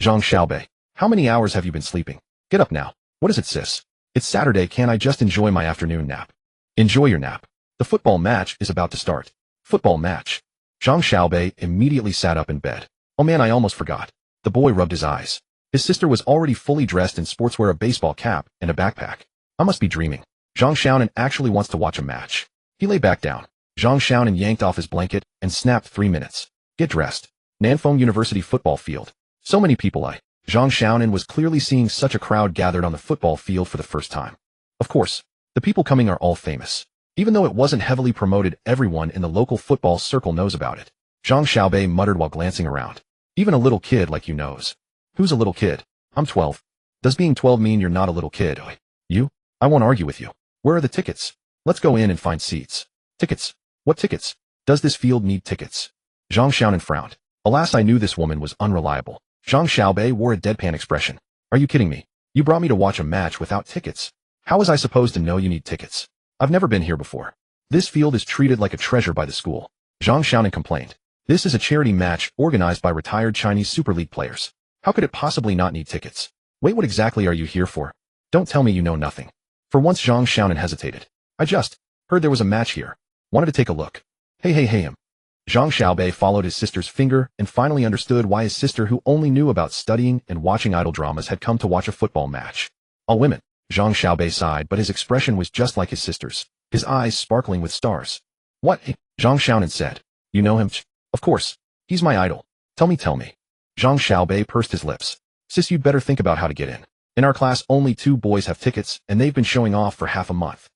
Zhang Xiaobei. How many hours have you been sleeping? Get up now. What is it, sis? It's Saturday, can't I just enjoy my afternoon nap? Enjoy your nap. The football match is about to start. Football match. Zhang Xiaobei immediately sat up in bed. Oh man, I almost forgot. The boy rubbed his eyes. His sister was already fully dressed in sportswear, a baseball cap, and a backpack. I must be dreaming. Zhang Xiaonan actually wants to watch a match. He lay back down. Zhang Xiaonan yanked off his blanket and snapped 3 minutes. Get dressed. Nanfeng University football field. So many people. Zhang Xiaonan was clearly seeing such a crowd gathered on the football field for the first time. Of course, the people coming are all famous. Even though it wasn't heavily promoted, everyone in the local football circle knows about it. Zhang Xiaobei muttered while glancing around. Even a little kid like you knows. Who's a little kid? I'm 12. Does being 12 mean you're not a little kid? You? I won't argue with you. Where are the tickets? Let's go in and find seats. Tickets? What tickets? Does this field need tickets? Zhang Xiaonan frowned. Alas, I knew this woman was unreliable. Zhang Xiaobei wore a deadpan expression. Are you kidding me? You brought me to watch a match without tickets. How was I supposed to know you need tickets? I've never been here before. This field is treated like a treasure by the school. Zhang Xiaonan complained. This is a charity match organized by retired Chinese Super League players. How could it possibly not need tickets? Wait, what exactly are you here for? Don't tell me you know nothing. For once, Zhang Xiaonan hesitated. I just heard there was a match here. Wanted to take a look. Hey him. Zhang Xiaobei followed his sister's finger and finally understood why his sister, who only knew about studying and watching idol dramas, had come to watch a football match. All women. Zhang Xiaobei sighed, but his expression was just like his sister's, his eyes sparkling with stars. What? Zhang Xiaonan said. You know him? Of course. He's my idol. Tell me. Zhang Xiaobei pursed his lips. Sis, you'd better think about how to get in. In our class, only 2 boys have tickets, and they've been showing off for half a month.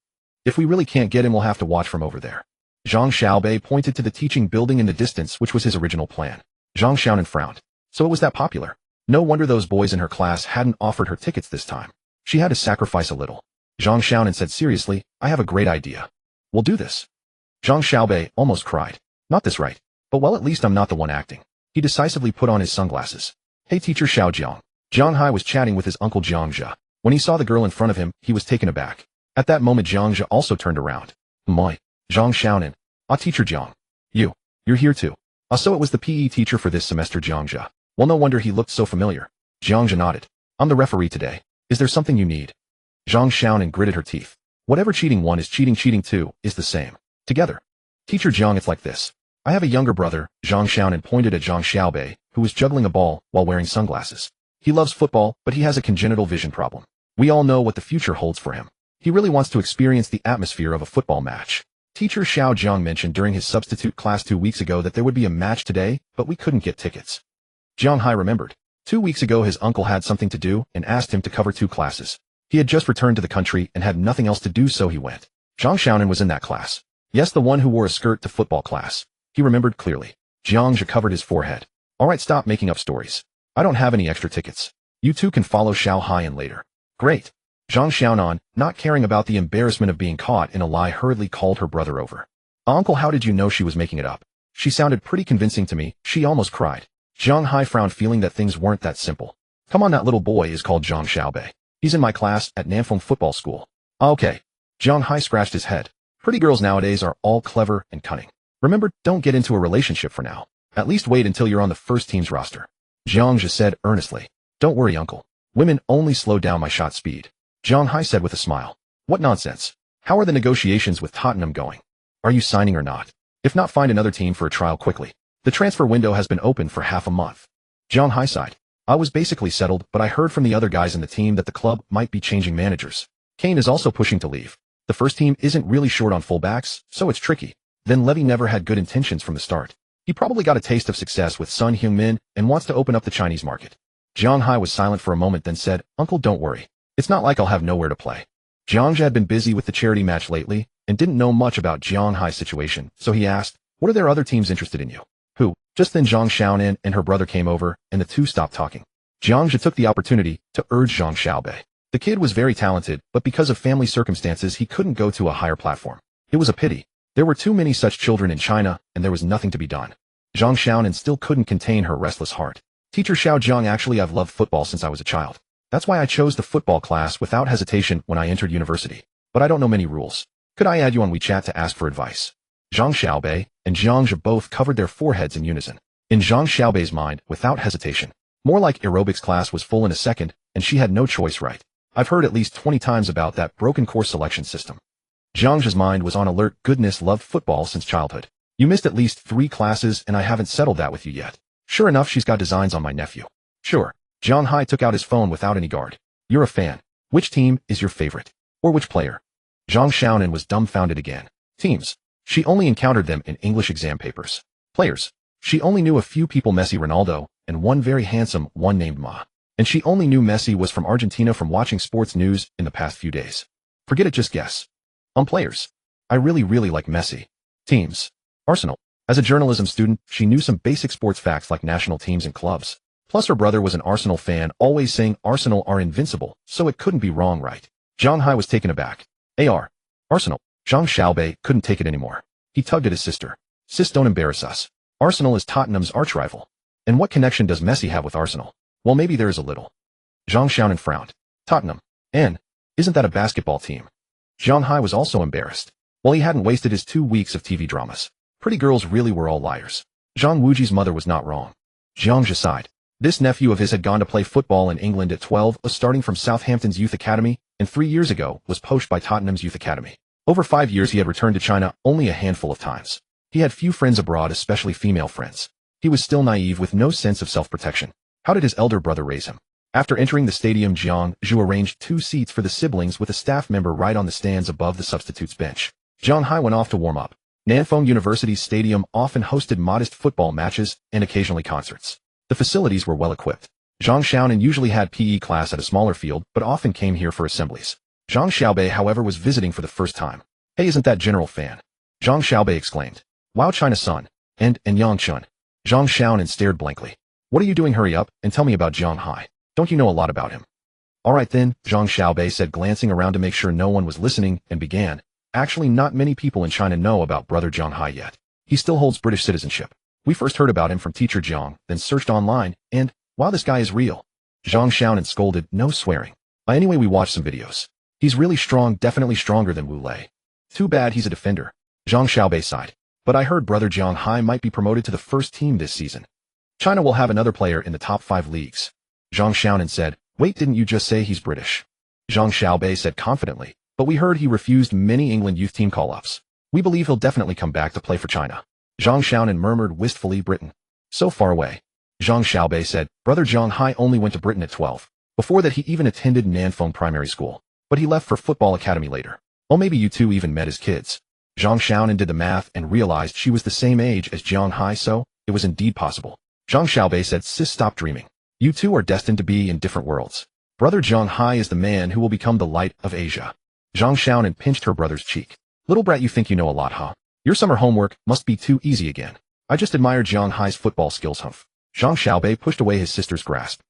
If we really can't get in, we'll have to watch from over there. Zhang Xiaobei pointed to the teaching building in the distance, which was his original plan. Zhang Xiaonan frowned. So it was that popular. No wonder those boys in her class hadn't offered her tickets this time. She had to sacrifice a little. Zhang Xiaonan said seriously, I have a great idea. We'll do this. Zhang Xiaobei almost cried. Not this right. But well, at least I'm not the one acting. He decisively put on his sunglasses. Hey teacher Xiao Jiang. Jiang Hai was chatting with his uncle Jiang Zhe. When he saw the girl in front of him, he was taken aback. At that moment, Jiang Zhe also turned around. Moi. Zhang Xiaonan. Ah, teacher Jiang. You're here too. Ah, so it was the PE teacher for this semester, Jiang Zhe. Well, no wonder he looked so familiar. Jiang Zhe nodded. I'm the referee today. Is there something you need? Zhang Xiaonan gritted her teeth. Whatever cheating 1 is, cheating 2 is the same. Together. Teacher Jiang, it's like this. I have a younger brother. Zhang Xiaonan pointed at Zhang Xiaobei, who was juggling a ball while wearing sunglasses. He loves football, but he has a congenital vision problem. We all know what the future holds for him. He really wants to experience the atmosphere of a football match. Teacher Xiao Jiang mentioned during his substitute class 2 weeks ago that there would be a match today, but we couldn't get tickets. Jiang Hai remembered. 2 weeks ago his uncle had something to do and asked him to cover 2 classes. He had just returned to the country and had nothing else to do, so he went. Zhang Xiaonan was in that class. Yes, the one who wore a skirt to football class. He remembered clearly. Jiang Zhe covered his forehead. Alright, stop making up stories. I don't have any extra tickets. You 2 can follow Xiao Haiyan later. Great. Zhang Xiaonan, not caring about the embarrassment of being caught in a lie, hurriedly called her brother over. Uncle, how did you know she was making it up? She sounded pretty convincing to me. She almost cried. Jiang Hai frowned, feeling that things weren't that simple. Come on, that little boy is called Zhang Xiaobei. He's in my class at Nanfeng Football School. Okay. Jiang Hai scratched his head. Pretty girls nowadays are all clever and cunning. Remember, don't get into a relationship for now. At least wait until you're on the first team's roster. Jiang Zhe said earnestly. Don't worry, uncle. Women only slow down my shot speed. Jiang Hai said with a smile. What nonsense. How are the negotiations with Tottenham going? Are you signing or not? If not, find another team for a trial quickly. The transfer window has been open for half a month. Jiang Hai sighed. I was basically settled, but I heard from the other guys in the team that the club might be changing managers. Kane is also pushing to leave. The first team isn't really short on fullbacks, so it's tricky. Then Levy never had good intentions from the start. He probably got a taste of success with Sun Heung-min and wants to open up the Chinese market. Jiang Hai was silent for a moment, then said, Uncle, don't worry. It's not like I'll have nowhere to play. Jiang Zhe had been busy with the charity match lately and didn't know much about Jiang Hai's situation, so he asked, what are there other teams interested in you? Who? Just then Zhang Xiaonan and her brother came over, and the 2 stopped talking. Jiang Zhe took the opportunity to urge Zhang Xiaobei. The kid was very talented, but because of family circumstances he couldn't go to a higher platform. It was a pity. There were too many such children in China, and there was nothing to be done. Zhang Xiaonan still couldn't contain her restless heart. Teacher Xiao Jiang, actually I've loved football since I was a child. That's why I chose the football class without hesitation when I entered university. But I don't know many rules. Could I add you on WeChat to ask for advice? Zhang Xiaobei and Jiang Zhe both covered their foreheads in unison. In Zhang Xiaobei's mind, without hesitation. More like aerobics class was full in a second, and she had no choice, right? I've heard at least 20 times about that broken course selection system. Zhang's mind was on alert. Goodness, loved football since childhood. You missed at least 3 classes and I haven't settled that with you yet. Sure enough, she's got designs on my nephew. Sure. Zhang Hai took out his phone without any guard. You're a fan. Which team is your favorite? Or which player? Zhang Xiaonan was dumbfounded again. Teams. She only encountered them in English exam papers. Players. She only knew a few people, Messi, Ronaldo, and one very handsome one named Ma. And she only knew Messi was from Argentina from watching sports news in the past few days. Forget it, just guess. Players. I really like Messi. Teams. Arsenal. As a journalism student, she knew some basic sports facts like national teams and clubs. Plus her brother was an Arsenal fan, always saying Arsenal are invincible, so it couldn't be wrong, right? Zhang Hai was taken aback. Arsenal. Zhang Xiaobei couldn't take it anymore. He tugged at his sister. Sis, don't embarrass us. Arsenal is Tottenham's archrival. And what connection does Messi have with Arsenal? Well, maybe there is a little. Zhang Xiaonan frowned. Tottenham. And isn't that a basketball team? Zhang Hai was also embarrassed. Well, he hadn't wasted his 2 weeks of TV dramas. Pretty girls really were all liars. Zhang Wuji's mother was not wrong. Zhang Jia sighed. This nephew of his had gone to play football in England at 12, starting from Southampton's youth academy, and 3 years ago was poached by Tottenham's youth academy. Over 5 years he had returned to China only a handful of times. He had few friends abroad, especially female friends. He was still naive with no sense of self-protection. How did his elder brother raise him? After entering the stadium, Jiang Zhu arranged 2 seats for the siblings with a staff member right on the stands above the substitutes bench. Zhang Hai went off to warm up. Nanfeng University's stadium often hosted modest football matches and occasionally concerts. The facilities were well equipped. Zhang Xiaonan usually had PE class at a smaller field, but often came here for assemblies. Zhang Xiaobei, however, was visiting for the first time. Hey, isn't that General Fan? Zhang Xiaobei exclaimed. Wow, China-san. And Yang Chun. Zhang Xiaonan stared blankly. What are you doing? Hurry up and tell me about Zhang Hai. Don't you know a lot about him? All right then, Zhang Xiaobei said, glancing around to make sure no one was listening, and began. Actually, not many people in China know about brother Zhang Hai yet. He still holds British citizenship. We first heard about him from teacher Jiang, then searched online, and, wow, this guy is real. Zhang Xiaonan scolded, no swearing. Anyway, we watched some videos. He's really strong, definitely stronger than Wu Lei. Too bad he's a defender. Zhang Xiaobei sighed. But I heard brother Zhang Hai might be promoted to the first team this season. China will have another player in the top 5 leagues. Zhang Xiaonan said, wait, didn't you just say he's British? Zhang Xiaobei said confidently, but we heard he refused many England youth team call-ups. We believe he'll definitely come back to play for China. Zhang Xiaonan murmured wistfully, Britain. So far away. Zhang Xiaobei said, brother Zhang Hai only went to Britain at 12. Before that he even attended Nanfeng Primary School. But he left for football academy later. Oh, maybe you two even met as kids. Zhang Xiaonan did the math and realized she was the same age as Zhang Hai, so it was indeed possible. Zhang Xiaobei said, sis, stop dreaming. You two are destined to be in different worlds. Brother Zhang Hai is the man who will become the light of Asia. Zhang Xiaonan pinched her brother's cheek. Little brat, you think you know a lot, huh? Your summer homework must be too easy again. I just admire Zhang Hai's football skills, humph. Zhang Xiaobei pushed away his sister's grasp.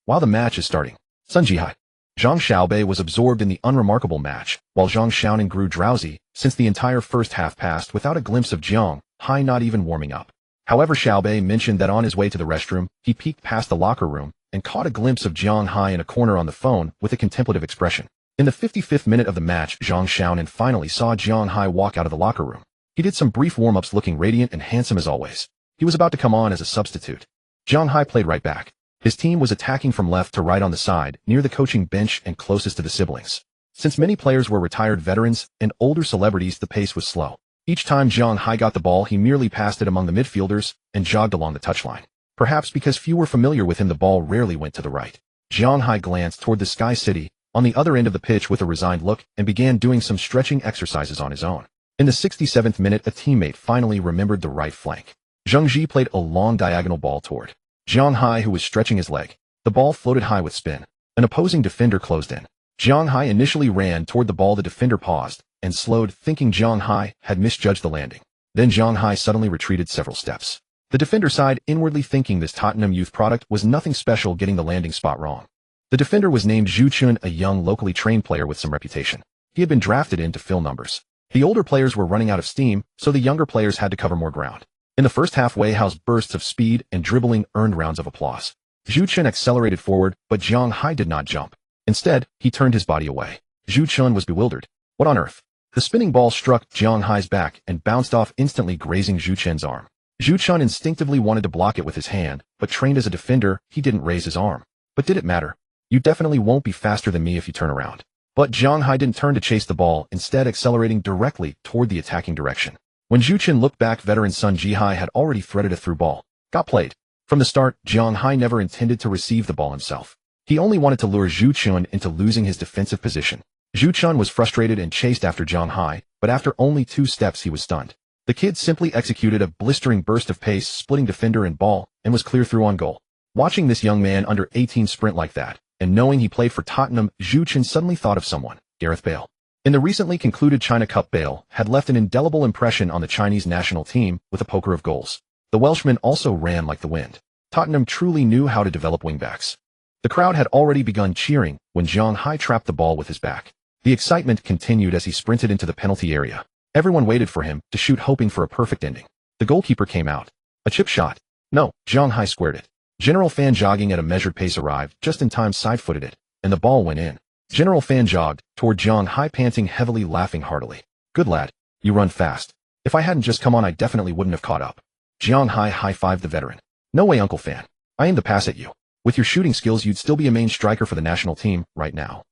While the match is starting. Sun Jihai. Zhang Xiaobei was absorbed in the unremarkable match, while Zhang Xiaonan grew drowsy, since the entire first half passed without a glimpse of Zhang Hai not even warming up. However, Xiaobei mentioned that on his way to the restroom, he peeked past the locker room and caught a glimpse of Zhang Hai in a corner on the phone with a contemplative expression. In the 55th minute of the match, Zhang Xiaonan finally saw Zhang Hai walk out of the locker room. He did some brief warm-ups looking radiant and handsome as always. He was about to come on as a substitute. Zhang Hai played right back. His team was attacking from left to right on the side, near the coaching bench and closest to the siblings. Since many players were retired veterans and older celebrities, the pace was slow. Each time Zhang Hai got the ball, he merely passed it among the midfielders and jogged along the touchline. Perhaps because few were familiar with him, the ball rarely went to the right. Zhang Hai glanced toward the Sky City, on the other end of the pitch with a resigned look, and began doing some stretching exercises on his own. In the 67th minute, a teammate finally remembered the right flank. Zheng Ji played a long diagonal ball toward Zhang Hai, who was stretching his leg. The ball floated high with spin. An opposing defender closed in. Zhang Hai initially ran toward the ball. The defender paused and slowed, thinking Zhang Hai had misjudged the landing. Then Zhang Hai suddenly retreated several steps. The defender sighed, inwardly thinking this Tottenham youth product was nothing special, getting the landing spot wrong. The defender was named Zhu Chun, a young locally trained player with some reputation. He had been drafted in to fill numbers. The older players were running out of steam, so the younger players had to cover more ground. In the first half, Wei Hao's bursts of speed and dribbling earned rounds of applause. Zhu Chun accelerated forward, but Zhang Hai did not jump. Instead, he turned his body away. Zhu Chun was bewildered. What on earth? The spinning ball struck Zhang Hai's back and bounced off, instantly grazing Zhu Chun's arm. Zhu Chun instinctively wanted to block it with his hand, but trained as a defender, he didn't raise his arm. But did it matter? You definitely won't be faster than me if you turn around. But Zhang Hai didn't turn to chase the ball, instead accelerating directly toward the attacking direction. When Zhu Chun looked back, veteran Sun Jihai had already threaded a through ball. Got played. From the start, Zhang Hai never intended to receive the ball himself. He only wanted to lure Zhu Chun into losing his defensive position. Zhu Chun was frustrated and chased after Zhang Hai, but after only 2 steps he was stunned. The kid simply executed a blistering burst of pace, splitting defender and ball, and was clear through on goal. Watching this young man under 18 sprint like that, and knowing he played for Tottenham, Zhu Chun suddenly thought of someone, Gareth Bale. In the recently concluded China Cup, Bale had left an indelible impression on the Chinese national team with a poker of goals. The Welshman also ran like the wind. Tottenham truly knew how to develop wingbacks. The crowd had already begun cheering when Zhang Hai trapped the ball with his back. The excitement continued as he sprinted into the penalty area. Everyone waited for him to shoot, hoping for a perfect ending. The goalkeeper came out. A chip shot. No, Zhang Hai squared it. General Fan, jogging at a measured pace, arrived just in time, side-footed it, and the ball went in. General Fan jogged toward Zhang Hai, panting heavily, laughing heartily. Good lad, you run fast. If I hadn't just come on, I definitely wouldn't have caught up. Zhang Hai high-fived the veteran. No way, Uncle Fan. I aimed the pass at you. With your shooting skills, you'd still be a main striker for the national team right now.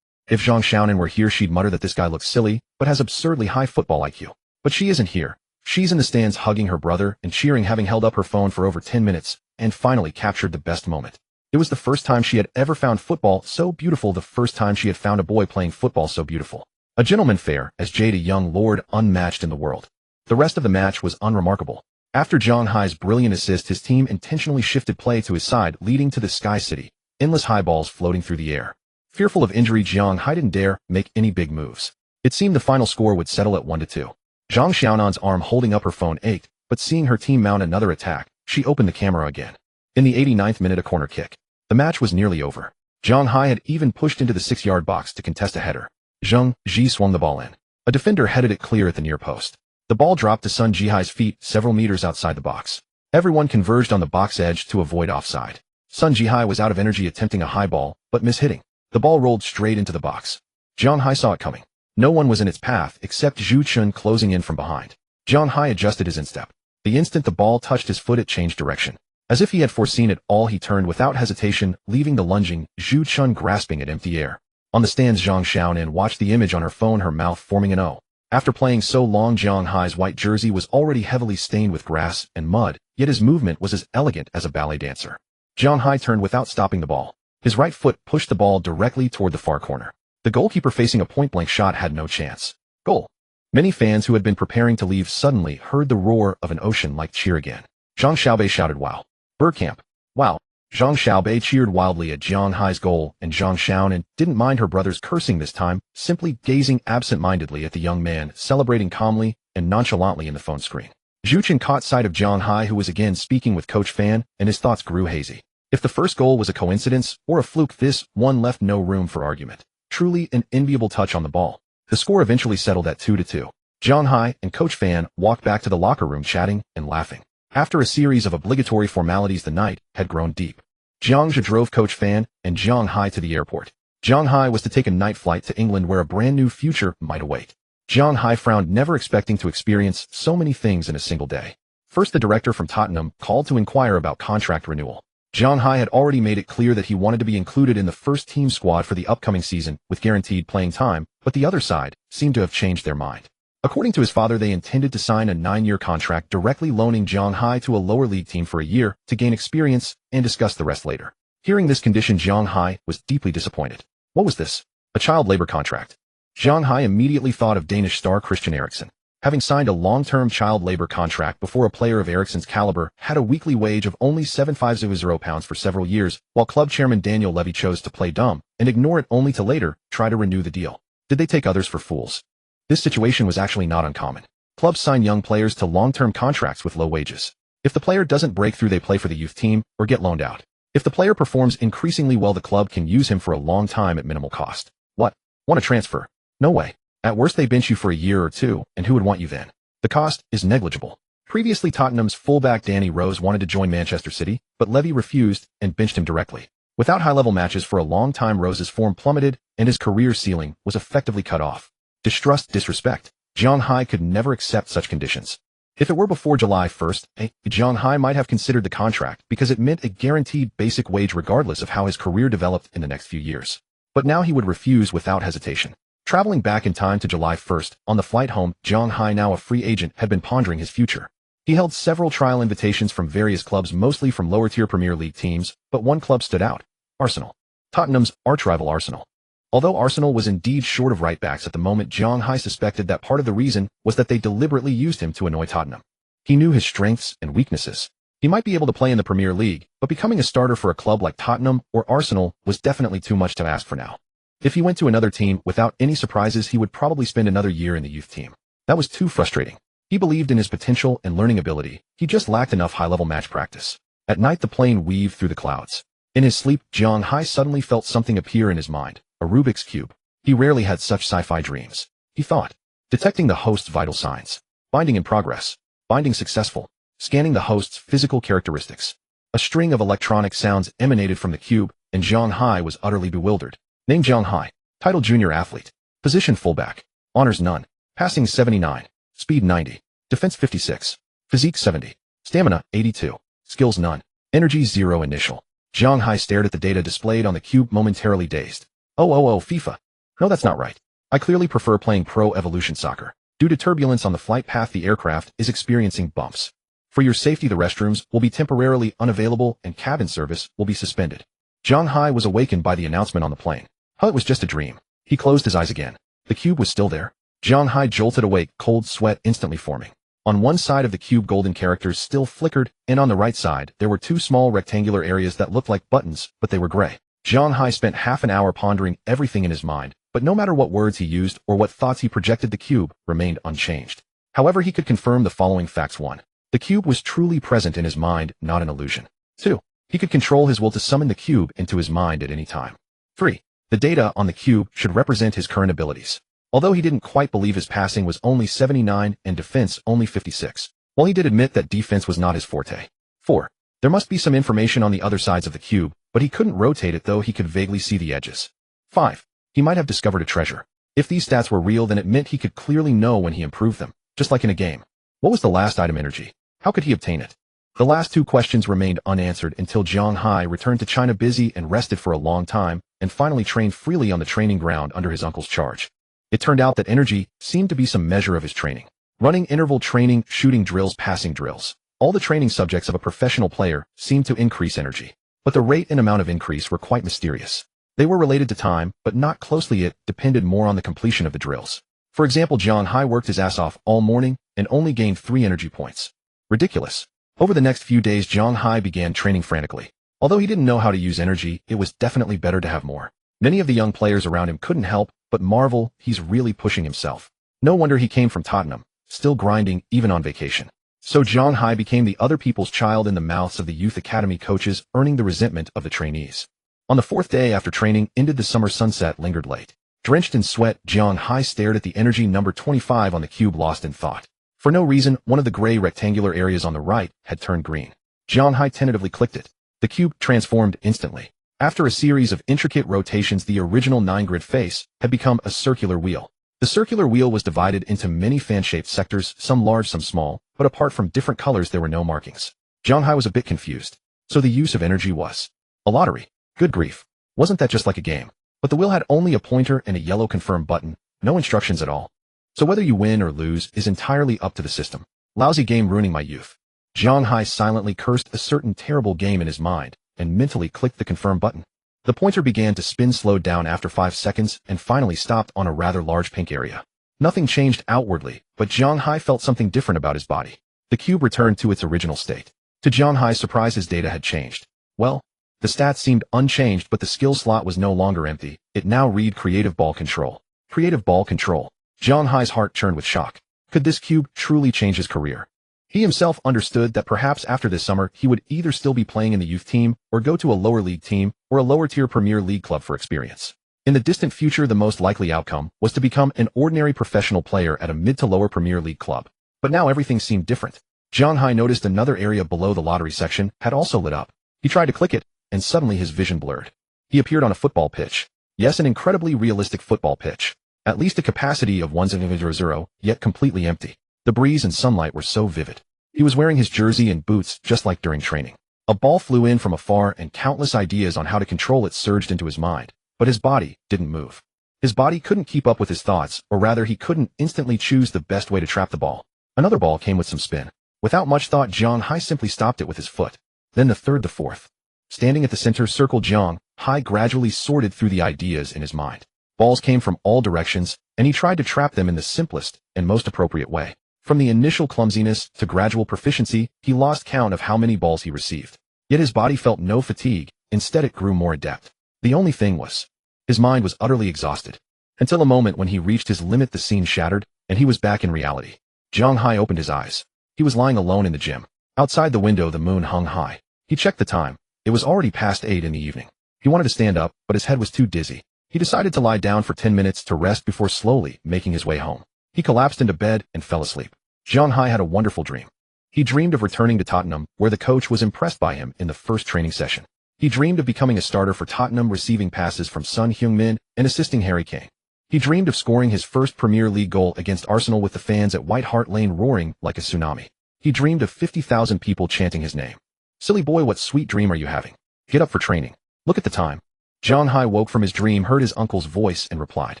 If Zhang Xiaonan were here, she'd mutter that this guy looks silly, but has absurdly high football IQ. But she isn't here. She's in the stands hugging her brother and cheering, having held up her phone for over 10 minutes, and finally captured the best moment. It was the first time she had ever found football so beautiful, the first time she had found a boy playing football so beautiful. A gentleman fair as Jade, a young lord unmatched in the world. The rest of the match was unremarkable. After Zhang Hai's brilliant assist, his team intentionally shifted play to his side, leading to the Sky City. Endless high balls floating through the air. Fearful of injury, Zhang Hai didn't dare make any big moves. It seemed the final score would settle at 1-2. Zhang Xiaonan's arm holding up her phone ached, but seeing her team mount another attack, she opened the camera again. In the 89th minute, a corner kick. The match was nearly over. Zhang Hai had even pushed into the 6-yard box to contest a header. Zheng Ji swung the ball in. A defender headed it clear at the near post. The ball dropped to Sun Jihai's feet several meters outside the box. Everyone converged on the box edge to avoid offside. Sun Jihai was out of energy attempting a high ball, but mishitting. The ball rolled straight into the box. Zhang Hai saw it coming. No one was in its path except Zhu Chun closing in from behind. Zhang Hai adjusted his instep. The instant the ball touched his foot, it changed direction. As if he had foreseen it all, he turned without hesitation, leaving the lunging Zhu Chun grasping at empty air. On the stands, Zhang Xiaonan watched the image on her phone, her mouth forming an O. After playing so long, Zhang Hai's white jersey was already heavily stained with grass and mud, yet his movement was as elegant as a ballet dancer. Zhang Hai turned without stopping the ball. His right foot pushed the ball directly toward the far corner. The goalkeeper, facing a point-blank shot, had no chance. Goal. Many fans who had been preparing to leave suddenly heard the roar of an ocean-like cheer again. Zhang Xiaobei shouted, "Wow. Bergkamp. Wow." Zhang Xiaobei cheered wildly at Zhang Hai's goal, and Zhang Xiaonan didn't mind her brother's cursing this time, simply gazing absent-mindedly at the young man, celebrating calmly and nonchalantly in the phone screen. Zhu Chun caught sight of Zhang Hai, who was again speaking with Coach Fan, and his thoughts grew hazy. If the first goal was a coincidence or a fluke, this one left no room for argument. Truly an enviable touch on the ball. The score eventually settled at 2-2. Zhang Hai and Coach Fan walked back to the locker room, chatting and laughing. After a series of obligatory formalities, the night had grown deep. Jiang Zhe drove Coach Fan and Zhang Hai to the airport. Zhang Hai was to take a night flight to England, where a brand new future might await. Zhang Hai frowned, never expecting to experience so many things in a single day. First, the director from Tottenham called to inquire about contract renewal. Zhang Hai had already made it clear that he wanted to be included in the first team squad for the upcoming season with guaranteed playing time, but the other side seemed to have changed their mind. According to his father, they intended to sign a 9-year contract, directly loaning Zhang Hai to a lower league team for a year to gain experience and discuss the rest later. Hearing this condition, Zhang Hai was deeply disappointed. What was this? A child labor contract? Zhang Hai immediately thought of Danish star Christian Eriksen. Having signed a long-term child labor contract before, a player of Eriksen's caliber had a weekly wage of only £750 for several years, while club chairman Daniel Levy chose to play dumb and ignore it, only to later try to renew the deal. Did they take others for fools? This situation was actually not uncommon. Clubs sign young players to long-term contracts with low wages. If the player doesn't break through, they play for the youth team or get loaned out. If the player performs increasingly well, the club can use him for a long time at minimal cost. What? Want a transfer? No way. At worst, they bench you for a year or two, and who would want you then? The cost is negligible. Previously, Tottenham's fullback Danny Rose wanted to join Manchester City, but Levy refused and benched him directly. Without high-level matches for a long time, Rose's form plummeted, and his career ceiling was effectively cut off. Distrust, disrespect. Zhang Hai could never accept such conditions. If it were before July 1st, Zhang Hai might have considered the contract because it meant a guaranteed basic wage regardless of how his career developed in the next few years. But now he would refuse without hesitation. Traveling back in time to July 1st, on the flight home, Zhang Hai, now a free agent, had been pondering his future. He held several trial invitations from various clubs, mostly from lower-tier Premier League teams, but one club stood out: Arsenal. Tottenham's arch-rival Arsenal. Although Arsenal was indeed short of right-backs at the moment, Zhang Hai suspected that part of the reason was that they deliberately used him to annoy Tottenham. He knew his strengths and weaknesses. He might be able to play in the Premier League, but becoming a starter for a club like Tottenham or Arsenal was definitely too much to ask for now. If he went to another team without any surprises, he would probably spend another year in the youth team. That was too frustrating. He believed in his potential and learning ability. He just lacked enough high-level match practice. At night, the plane weaved through the clouds. In his sleep, Zhang Hai suddenly felt something appear in his mind: a Rubik's Cube. He rarely had such sci-fi dreams. He thought. Detecting the host's vital signs. Binding in progress. Binding successful. Scanning the host's physical characteristics. A string of electronic sounds emanated from the cube, and Zhang Hai was utterly bewildered. Name: Zhang Hai. Title: junior athlete. Position: fullback. Honors: none. Passing: 79. Speed: 90. Defense: 56. Physique: 70. Stamina: 82. Skills: none. Energy: 0. Initial. Zhang Hai stared at the data displayed on the cube, momentarily dazed. Oh, FIFA. No, that's not right. I clearly prefer playing Pro Evolution Soccer. Due to turbulence on the flight path, the aircraft is experiencing bumps. For your safety, the restrooms will be temporarily unavailable and cabin service will be suspended. Zhang Hai was awakened by the announcement on the plane. It was just a dream. He closed his eyes again. The cube was still there. Zhang Hai jolted awake, cold sweat instantly forming. On one side of the cube, golden characters still flickered, and on the right side, there were two small rectangular areas that looked like buttons, but they were gray. Zhang Hai spent half an hour pondering everything in his mind, but no matter what words he used or what thoughts he projected, the cube remained unchanged. However, he could confirm the following facts. 1. The cube was truly present in his mind, not an illusion. 2. He could control his will to summon the cube into his mind at any time. 3. The data on the cube should represent his current abilities. Although he didn't quite believe his passing was only 79 and defense only 56, while he did admit that defense was not his forte. 4. There must be some information on the other sides of the cube, but he couldn't rotate it, though he could vaguely see the edges. 5. He might have discovered a treasure. If these stats were real, then it meant he could clearly know when he improved them, just like in a game. What was the last item? Energy. How could he obtain it? The last two questions remained unanswered until Zhang Hai returned to China, busy and rested for a long time, and finally trained freely on the training ground under his uncle's charge. It turned out that energy seemed to be some measure of his training. Running interval training, shooting drills, passing drills. All the training subjects of a professional player seemed to increase energy. But the rate and amount of increase were quite mysterious. They were related to time, but not closely. It depended more on the completion of the drills. For example, Zhang Hai worked his ass off all morning and only gained 3 energy points. Ridiculous. Over the next few days, Zhang Hai began training frantically. Although he didn't know how to use energy, it was definitely better to have more. Many of the young players around him couldn't help but marvel. He's really pushing himself. No wonder he came from Tottenham, still grinding even on vacation. So Zhang Hai became the other people's child in the mouths of the youth academy coaches, earning the resentment of the trainees. On the 4th day after training ended, the summer sunset lingered late. Drenched in sweat, Zhang Hai stared at the energy number 25 on the cube, lost in thought. For no reason, one of the gray rectangular areas on the right had turned green. Zhang Hai tentatively clicked it. The cube transformed instantly. After a series of intricate rotations, the original 9-grid face had become a circular wheel. The circular wheel was divided into many fan-shaped sectors, some large, some small, but apart from different colors, there were no markings. Zhang Hai was a bit confused. So the use of energy was a lottery. Good grief. Wasn't that just like a game? But the wheel had only a pointer and a yellow confirm button, no instructions at all. So whether you win or lose is entirely up to the system. Lousy game, ruining my youth. Zhang Hai silently cursed a certain terrible game in his mind, and mentally clicked the confirm button. The pointer began to spin, slowed down after 5 seconds, and finally stopped on a rather large pink area. Nothing changed outwardly, but Zhang Hai felt something different about his body. The cube returned to its original state. To Zhang Hai's surprise, his data had changed. Well, the stats seemed unchanged, but the skill slot was no longer empty. It now read creative ball control. Creative ball control. Zhang Hai's heart churned with shock. Could this cube truly change his career? He himself understood that perhaps after this summer he would either still be playing in the youth team or go to a lower league team or a lower-tier Premier League club for experience. In the distant future, the most likely outcome was to become an ordinary professional player at a mid to lower Premier League club. But now everything seemed different. Zhang Hai noticed another area below the lottery section had also lit up. He tried to click it, and suddenly his vision blurred. He appeared on a football pitch. Yes, an incredibly realistic football pitch. At least a capacity of 1,000, yet completely empty. The breeze and sunlight were so vivid. He was wearing his jersey and boots just like during training. A ball flew in from afar and countless ideas on how to control it surged into his mind, but his body didn't move. His body couldn't keep up with his thoughts, or rather he couldn't instantly choose the best way to trap the ball. Another ball came with some spin. Without much thought, Zhang Hai simply stopped it with his foot. Then the third, the fourth. Standing at the center circle, Zhang Hai gradually sorted through the ideas in his mind. Balls came from all directions, and he tried to trap them in the simplest and most appropriate way. From the initial clumsiness to gradual proficiency, he lost count of how many balls he received. Yet his body felt no fatigue, instead it grew more adept. The only thing was, his mind was utterly exhausted. Until a moment when he reached his limit, the scene shattered, and he was back in reality. Zhang Hai opened his eyes. He was lying alone in the gym. Outside the window, the moon hung high. He checked the time. It was already past 8 in the evening. He wanted to stand up, but his head was too dizzy. He decided to lie down for 10 minutes to rest before slowly making his way home. He collapsed into bed and fell asleep. Zhang Hai had a wonderful dream. He dreamed of returning to Tottenham, where the coach was impressed by him in the first training session. He dreamed of becoming a starter for Tottenham, receiving passes from Son Heung-min and assisting Harry Kane. He dreamed of scoring his first Premier League goal against Arsenal with the fans at White Hart Lane roaring like a tsunami. He dreamed of 50,000 people chanting his name. Silly boy, what sweet dream are you having? Get up for training. Look at the time. Zhang Hai woke from his dream, heard his uncle's voice, and replied.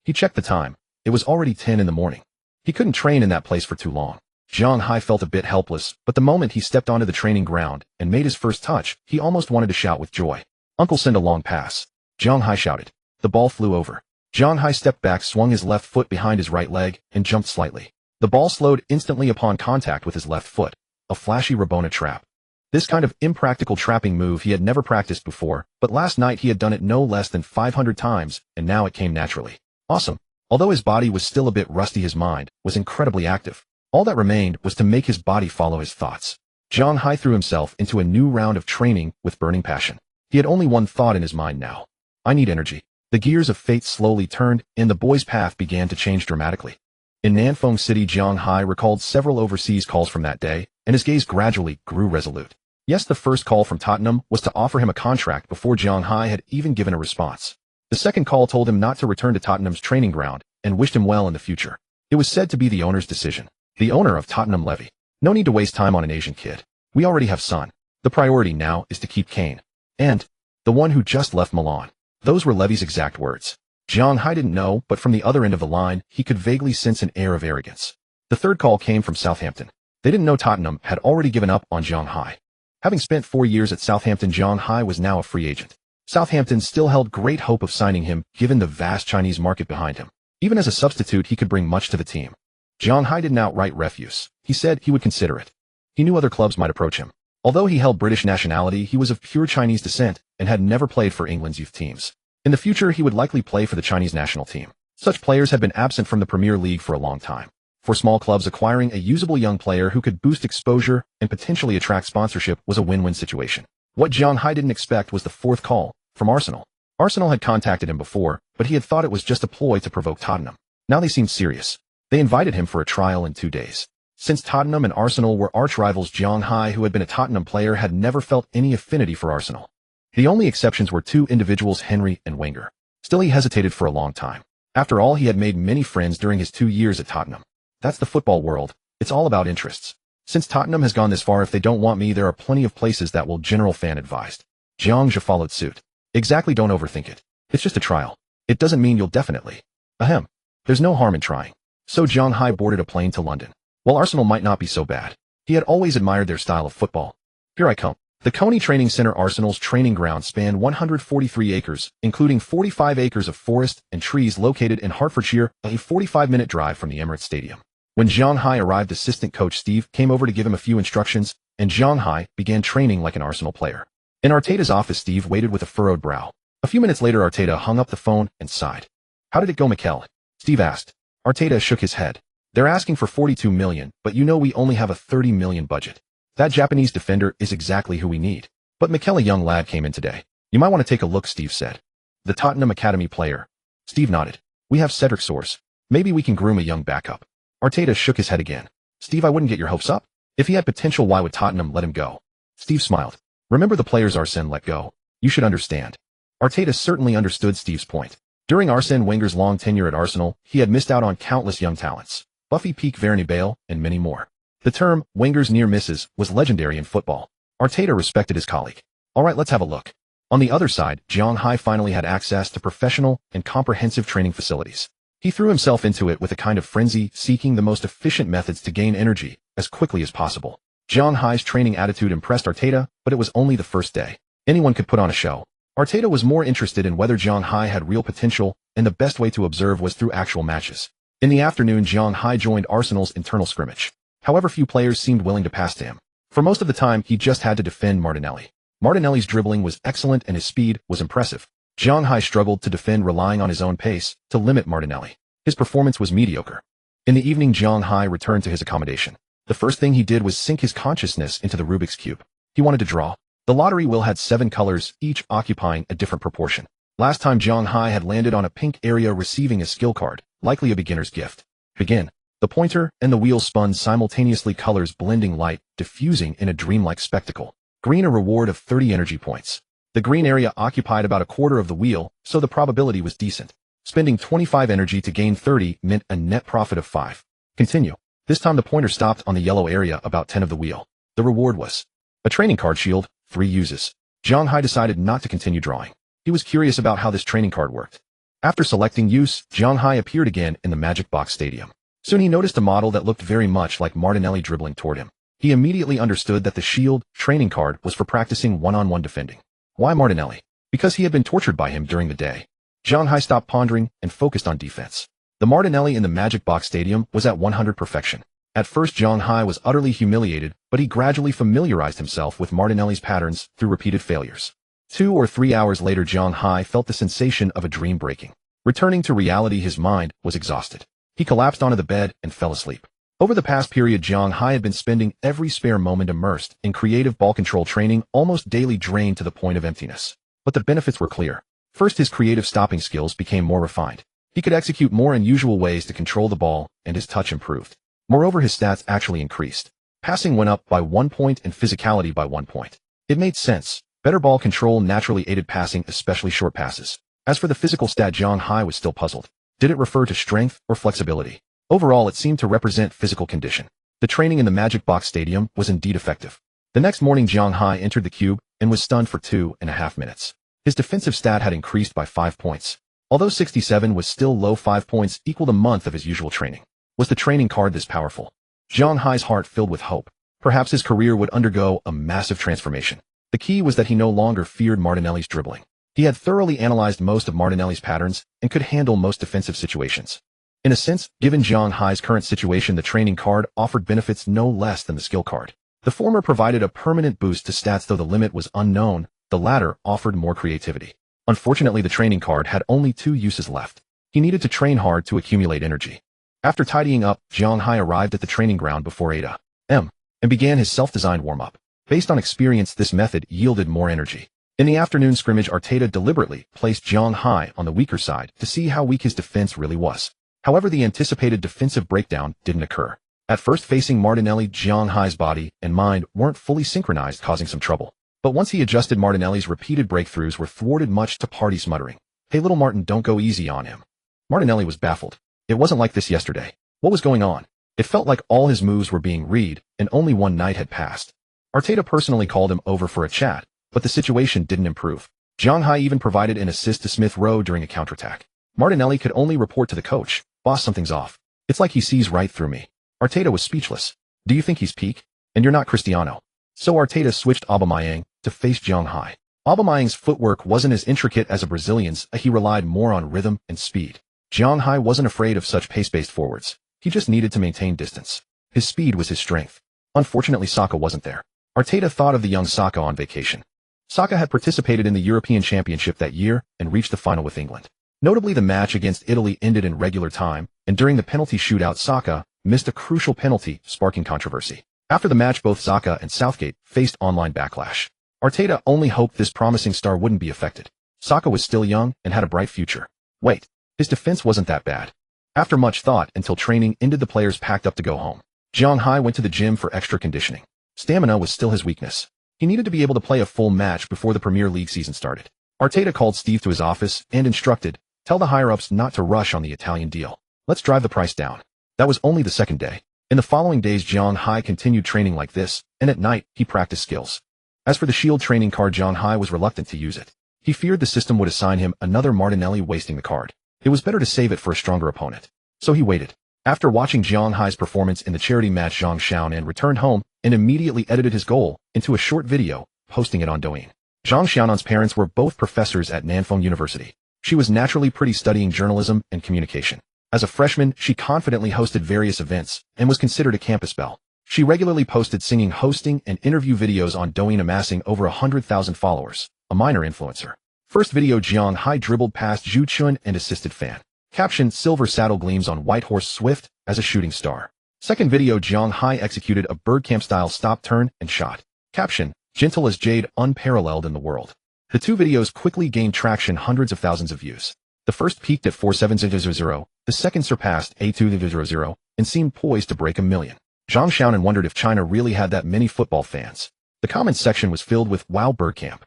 He checked the time. It was already 10 in the morning. He couldn't train in that place for too long. Zhang Hai felt a bit helpless, but the moment he stepped onto the training ground and made his first touch, he almost wanted to shout with joy. Uncle, send a long pass. Zhang Hai shouted. The ball flew over. Zhang Hai stepped back, swung his left foot behind his right leg, and jumped slightly. The ball slowed instantly upon contact with his left foot. A flashy Rabona trap. This kind of impractical trapping move he had never practiced before, but last night he had done it no less than 500 times, and now it came naturally. Awesome. Although his body was still a bit rusty, his mind was incredibly active. All that remained was to make his body follow his thoughts. Zhang Hai threw himself into a new round of training with burning passion. He had only one thought in his mind now. I need energy. The gears of fate slowly turned, and the boy's path began to change dramatically. In Nanfeng City, Zhang Hai recalled several overseas calls from that day, and his gaze gradually grew resolute. Yes, the first call from Tottenham was to offer him a contract before Zhang Hai had even given a response. The second call told him not to return to Tottenham's training ground and wished him well in the future. It was said to be the owner's decision. The owner of Tottenham Levy. No need to waste time on an Asian kid. We already have Son. The priority now is to keep Kane. And the one who just left Milan. Those were Levy's exact words. Zhang Hai didn't know, but from the other end of the line, he could vaguely sense an air of arrogance. The third call came from Southampton. They didn't know Tottenham had already given up on Zhang Hai. Having spent 4 years at Southampton, Zhang Hai was now a free agent. Southampton still held great hope of signing him, given the vast Chinese market behind him. Even as a substitute, he could bring much to the team. Zhang Hai didn't outright refuse. He said he would consider it. He knew other clubs might approach him. Although he held British nationality, he was of pure Chinese descent and had never played for England's youth teams. In the future, he would likely play for the Chinese national team. Such players had been absent from the Premier League for a long time. For small clubs, acquiring a usable young player who could boost exposure and potentially attract sponsorship was a win-win situation. What Zhang Hai didn't expect was the fourth call from Arsenal. Arsenal had contacted him before, but he had thought it was just a ploy to provoke Tottenham. Now they seemed serious. They invited him for a trial in 2 days. Since Tottenham and Arsenal were arch-rivals, Zhang Hai, who had been a Tottenham player, had never felt any affinity for Arsenal. The only exceptions were 2 individuals, Henry and Wenger. Still, he hesitated for a long time. After all, he had made many friends during his 2 years at Tottenham. That's the football world. It's all about interests. Since Tottenham has gone this far, if they don't want me, there are plenty of places that will. General Fan advised. Zhang Jia followed suit. Exactly, don't overthink it. It's just a trial. It doesn't mean you'll definitely. Ahem. There's no harm in trying. So Zhang Hai boarded a plane to London. While Arsenal might not be so bad, he had always admired their style of football. Here I come. The Coney Training Center, Arsenal's training ground, spanned 143 acres, including 45 acres of forest and trees located in Hertfordshire, a 45-minute drive from the Emirates Stadium. When Zhang Hai arrived, assistant coach Steve came over to give him a few instructions, and Zhang Hai began training like an Arsenal player. In Arteta's office, Steve waited with a furrowed brow. A few minutes later, Arteta hung up the phone and sighed. How did it go, Mikel? Steve asked. Arteta shook his head. They're asking for 42 million, but you know we only have a 30 million budget. That Japanese defender is exactly who we need. But Mikel, a young lad, came in today. You might want to take a look, Steve said. The Tottenham Academy player. Steve nodded. We have Cedric Soares. Maybe we can groom a young backup. Arteta shook his head again. Steve, I wouldn't get your hopes up. If he had potential, why would Tottenham let him go? Steve smiled. Remember the players Arsene let go. You should understand. Arteta certainly understood Steve's point. During Arsene Wenger's long tenure at Arsenal, he had missed out on countless young talents. Buffy peak Vernibale, and many more. The term, Wenger's near misses, was legendary in football. Arteta respected his colleague. Alright, let's have a look. On the other side, Zhang Hai finally had access to professional and comprehensive training facilities. He threw himself into it with a kind of frenzy, seeking the most efficient methods to gain energy as quickly as possible. Zhang Hai's training attitude impressed Arteta, but it was only the first day. Anyone could put on a show. Arteta was more interested in whether Zhang Hai had real potential, and the best way to observe was through actual matches. In the afternoon, Zhang Hai joined Arsenal's internal scrimmage. However, few players seemed willing to pass to him. For most of the time, he just had to defend Martinelli. Martinelli's dribbling was excellent and his speed was impressive. Zhang Hai struggled to defend, relying on his own pace to limit Martinelli. His performance was mediocre. In the evening, Zhang Hai returned to his accommodation. The first thing he did was sink his consciousness into the Rubik's Cube. He wanted to draw. The lottery wheel had 7 colors, each occupying a different proportion. Last time Zhang Hai had landed on a pink area receiving a skill card, likely a beginner's gift. Begin. The pointer and the wheel spun simultaneously, colors blending, light diffusing in a dreamlike spectacle. Green, a reward of 30 energy points. The green area occupied about a quarter of the wheel, so the probability was decent. Spending 25 energy to gain 30 meant a net profit of 5. Continue. This time the pointer stopped on the yellow area about 10 of the wheel. The reward was a training card shield, 3 uses. Zhang Hai decided not to continue drawing. He was curious about how this training card worked. After selecting use, Zhang Hai appeared again in the Magic Box Stadium. Soon he noticed a model that looked very much like Martinelli dribbling toward him. He immediately understood that the shield training card was for practicing one-on-one defending. Why Martinelli? Because he had been tortured by him during the day. Zhang Hai stopped pondering and focused on defense. The Martinelli in the Magic Box Stadium was at 100 perfection. At first, Zhang Hai was utterly humiliated, but he gradually familiarized himself with Martinelli's patterns through repeated failures. 2 or 3 hours later, Zhang Hai felt the sensation of a dream breaking. Returning to reality, his mind was exhausted. He collapsed onto the bed and fell asleep. Over the past period, Zhang Hai had been spending every spare moment immersed in creative ball control training, almost daily, drained to the point of emptiness. But the benefits were clear. First, his creative stopping skills became more refined. He could execute more unusual ways to control the ball, and his touch improved. Moreover, his stats actually increased. Passing went up by 1 point and physicality by 1 point. It made sense. Better ball control naturally aided passing, especially short passes. As for the physical stat, Zhang Hai was still puzzled. Did it refer to strength or flexibility? Overall, it seemed to represent physical condition. The training in the Magic Box Stadium was indeed effective. The next morning, Zhang Hai entered the cube and was stunned for 2.5 minutes. His defensive stat had increased by 5 points. Although 67 was still low, 5 points equaled a month of his usual training. Was the training card this powerful? Zhang Hai's heart filled with hope. Perhaps his career would undergo a massive transformation. The key was that he no longer feared Martinelli's dribbling. He had thoroughly analyzed most of Martinelli's patterns and could handle most defensive situations. In a sense, given Zhang Hai's current situation, the training card offered benefits no less than the skill card. The former provided a permanent boost to stats, though the limit was unknown. The latter offered more creativity. Unfortunately, the training card had only 2 uses left. He needed to train hard to accumulate energy. After tidying up, Zhang Hai arrived at the training ground before 8 a.m. and began his self-designed warm-up. Based on experience, this method yielded more energy. In the afternoon scrimmage, Arteta deliberately placed Zhang Hai on the weaker side to see how weak his defense really was. However, the anticipated defensive breakdown didn't occur. At first, facing Martinelli, Zhang Hai's body and mind weren't fully synchronized, causing some trouble. But once he adjusted, Martinelli's repeated breakthroughs were thwarted, much to Party's muttering, "Hey little Martin, don't go easy on him." Martinelli was baffled. It wasn't like this yesterday. What was going on? It felt like all his moves were being read, and only one night had passed. Arteta personally called him over for a chat, but the situation didn't improve. Zhang Hai even provided an assist to Smith Rowe during a counterattack. Martinelli could only report to the coach, "Boss, something's off. It's like he sees right through me." Arteta was speechless. "Do you think he's peak? And you're not Cristiano." So Arteta switched Aubameyang to face Zhang Hai. Aubameyang's footwork wasn't as intricate as a Brazilian's. He relied more on rhythm and speed. Zhang Hai wasn't afraid of such pace-based forwards. He just needed to maintain distance. His speed was his strength. Unfortunately, Saka wasn't there. Arteta thought of the young Saka on vacation. Saka had participated in the European Championship that year and reached the final with England. Notably, the match against Italy ended in regular time, and during the penalty shootout, Saka missed a crucial penalty, sparking controversy. After the match, both Saka and Southgate faced online backlash. Arteta only hoped this promising star wouldn't be affected. Saka was still young and had a bright future. Wait, his defense wasn't that bad. After much thought, until training ended, the players packed up to go home. Zhang Hai went to the gym for extra conditioning. Stamina was still his weakness. He needed to be able to play a full match before the Premier League season started. Arteta called Steve to his office and instructed, "Tell the higher-ups not to rush on the Italian deal. Let's drive the price down." That was only the second day. In the following days, Zhang Hai continued training like this, and at night, he practiced skills. As for the shield training card, Zhang Hai was reluctant to use it. He feared the system would assign him another Martinelli, wasting the card. It was better to save it for a stronger opponent. So he waited. After watching Zhang Hai's performance in the charity match, Zhang Xiaonan returned home and immediately edited his goal into a short video, posting it on Douyin. Zhang Xiaonan's parents were both professors at Nanfeng University. She was naturally pretty, studying journalism and communication. As a freshman, she confidently hosted various events and was considered a campus belle. She regularly posted singing, hosting, and interview videos on Douyin, amassing over 100,000 followers, a minor influencer. First video: Zhang Hai dribbled past Zhu Chun and assisted fan. Caption: silver saddle gleams on white horse swift as a shooting star. Second video: Zhang Hai executed a birdcamp-style stop, turn, and shot. Caption: gentle as jade, unparalleled in the world. The two videos quickly gained traction, hundreds of thousands of views. The first peaked at 47,000, the second surpassed 82,000, and seemed poised to break 1 million. Zhang Xiaonan wondered if China really had that many football fans. The comments section was filled with "Wow, Birdcamp."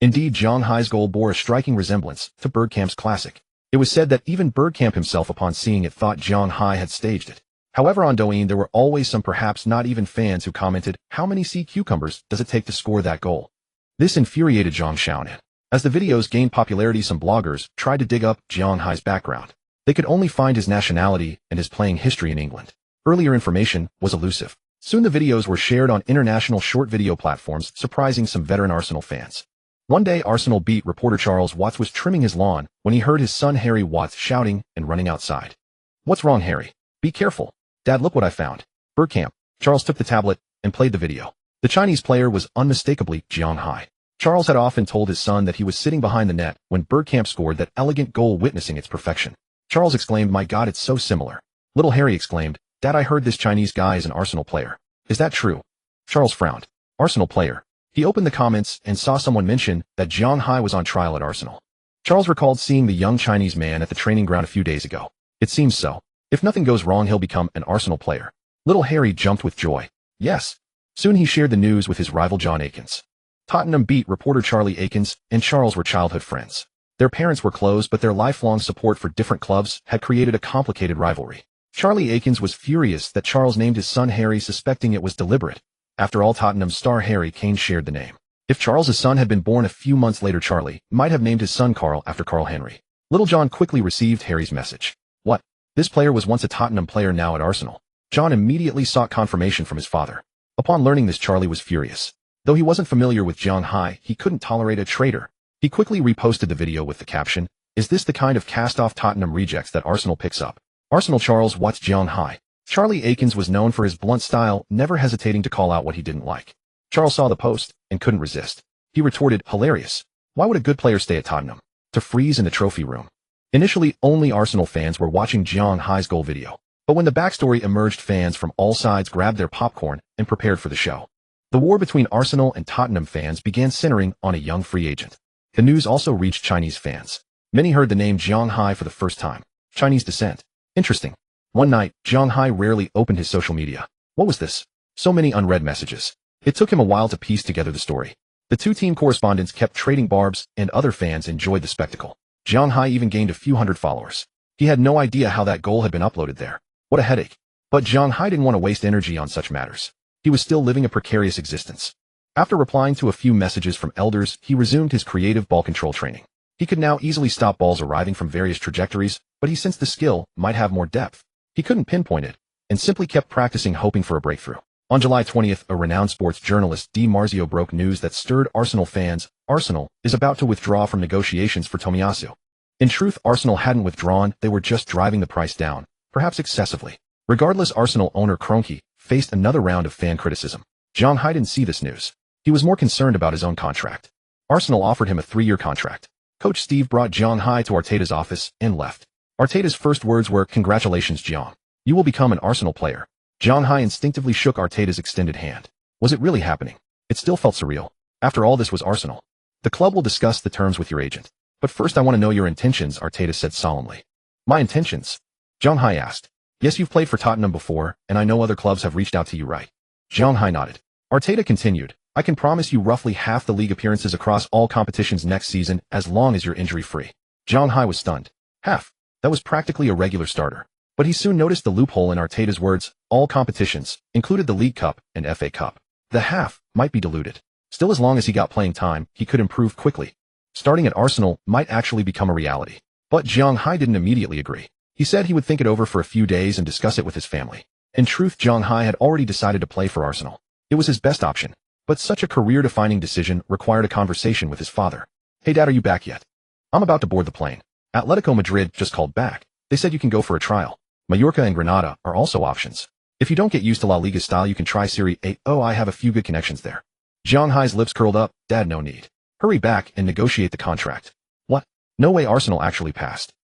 Indeed, Zhang Hai's goal bore a striking resemblance to Birdcamp's classic. It was said that even Birdcamp himself, upon seeing it, thought Zhang Hai had staged it. However, on Douyin, there were always some, perhaps not even fans, who commented, "How many sea cucumbers does it take to score that goal?" This infuriated Zhang Xiaonan. As the videos gained popularity, some bloggers tried to dig up Zhang Hai's background. They could only find his nationality and his playing history in England. Earlier information was elusive. Soon the videos were shared on international short video platforms, surprising some veteran Arsenal fans. One day, Arsenal beat reporter Charles Watts was trimming his lawn when he heard his son Harry Watts shouting and running outside. "What's wrong, Harry? Be careful. Dad, look what I found." Birdcamp. Charles took the tablet and played the video. The Chinese player was unmistakably Zhang Hai. Charles had often told his son that he was sitting behind the net when Birdcamp scored that elegant goal, witnessing its perfection. Charles exclaimed, "My God, it's so similar." Little Harry exclaimed, "Dad, I heard this Chinese guy is an Arsenal player. Is that true?" Charles frowned. "Arsenal player?" He opened the comments and saw someone mention that Zhang Hai was on trial at Arsenal. Charles recalled seeing the young Chinese man at the training ground a few days ago. It seems so. If nothing goes wrong, he'll become an Arsenal player. Little Harry jumped with joy. Yes. Soon he shared the news with his rival John Akins. Tottenham beat reporter Charlie Akins and Charles were childhood friends. Their parents were close, but their lifelong support for different clubs had created a complicated rivalry. Charlie Akins was furious that Charles named his son Harry, suspecting it was deliberate. After all, Tottenham star Harry Kane shared the name. If Charles's son had been born a few months later, Charlie might have named his son Carl after Carl Henry. Little John quickly received Harry's message. What? This player was once a Tottenham player, now at Arsenal. John immediately sought confirmation from his father. Upon learning this, Charlie was furious. Though he wasn't familiar with Zhang Hai, he couldn't tolerate a traitor. He quickly reposted the video with the caption, "Is this the kind of cast-off Tottenham rejects that Arsenal picks up?" Arsenal Charles Watts Zhang Hai. Charlie Akins was known for his blunt style, never hesitating to call out what he didn't like. Charles saw the post and couldn't resist. He retorted, "Hilarious. Why would a good player stay at Tottenham? To freeze in the trophy room?" Initially, only Arsenal fans were watching Zhang Hai's goal video. But when the backstory emerged, fans from all sides grabbed their popcorn and prepared for the show. The war between Arsenal and Tottenham fans began centering on a young free agent. The news also reached Chinese fans. Many heard the name Zhang Hai for the first time. Chinese descent. Interesting. One night, Zhang Hai rarely opened his social media. What was this? So many unread messages. It took him a while to piece together the story. The two team correspondents kept trading barbs, and other fans enjoyed the spectacle. Zhang Hai even gained a few hundred followers. He had no idea how that goal had been uploaded there. What a headache. But Zhang Hai didn't want to waste energy on such matters. He was still living a precarious existence. After replying to a few messages from elders, he resumed his creative ball control training. He could now easily stop balls arriving from various trajectories, but he sensed the skill might have more depth. He couldn't pinpoint it, and simply kept practicing, hoping for a breakthrough. On July 20th, a renowned sports journalist, Di Marzio, broke news that stirred Arsenal fans. Arsenal is about to withdraw from negotiations for Tomiyasu. In truth, Arsenal hadn't withdrawn, they were just driving the price down, perhaps excessively. Regardless, Arsenal owner Kroenke faced another round of fan criticism. Zhang Hai didn't see this news. He was more concerned about his own contract. Arsenal offered him a 3-year contract. Coach Steve brought Zhang Hai to Arteta's office and left. Arteta's first words were, "Congratulations, Zhang. You will become an Arsenal player." Zhang Hai instinctively shook Arteta's extended hand. Was it really happening? It still felt surreal. After all, this was Arsenal. "The club will discuss the terms with your agent. But first I want to know your intentions," Arteta said solemnly. "My intentions?" Zhang Hai asked. "Yes, you've played for Tottenham before, and I know other clubs have reached out to you, right?" Zhang Hai nodded. Arteta continued, "I can promise you roughly half the league appearances across all competitions next season as long as you're injury-free." Zhang Hai was stunned. Half? That was practically a regular starter. But he soon noticed the loophole in Arteta's words: all competitions, included the League Cup and FA Cup. The half might be diluted. Still, as long as he got playing time, he could improve quickly. Starting at Arsenal might actually become a reality. But Zhang Hai didn't immediately agree. He said he would think it over for a few days and discuss it with his family. In truth, Zhang Hai had already decided to play for Arsenal. It was his best option. But such a career-defining decision required a conversation with his father. Hey Dad, are you back yet? I'm about to board the plane. Atletico Madrid just called back. They said you can go for a trial. Mallorca and Granada are also options. If you don't get used to La Liga style, you can try Serie A. Oh, I have a few good connections there. Zhang Hai's lips curled up. Dad, no need. Hurry back and negotiate the contract. What? No way Arsenal actually passed.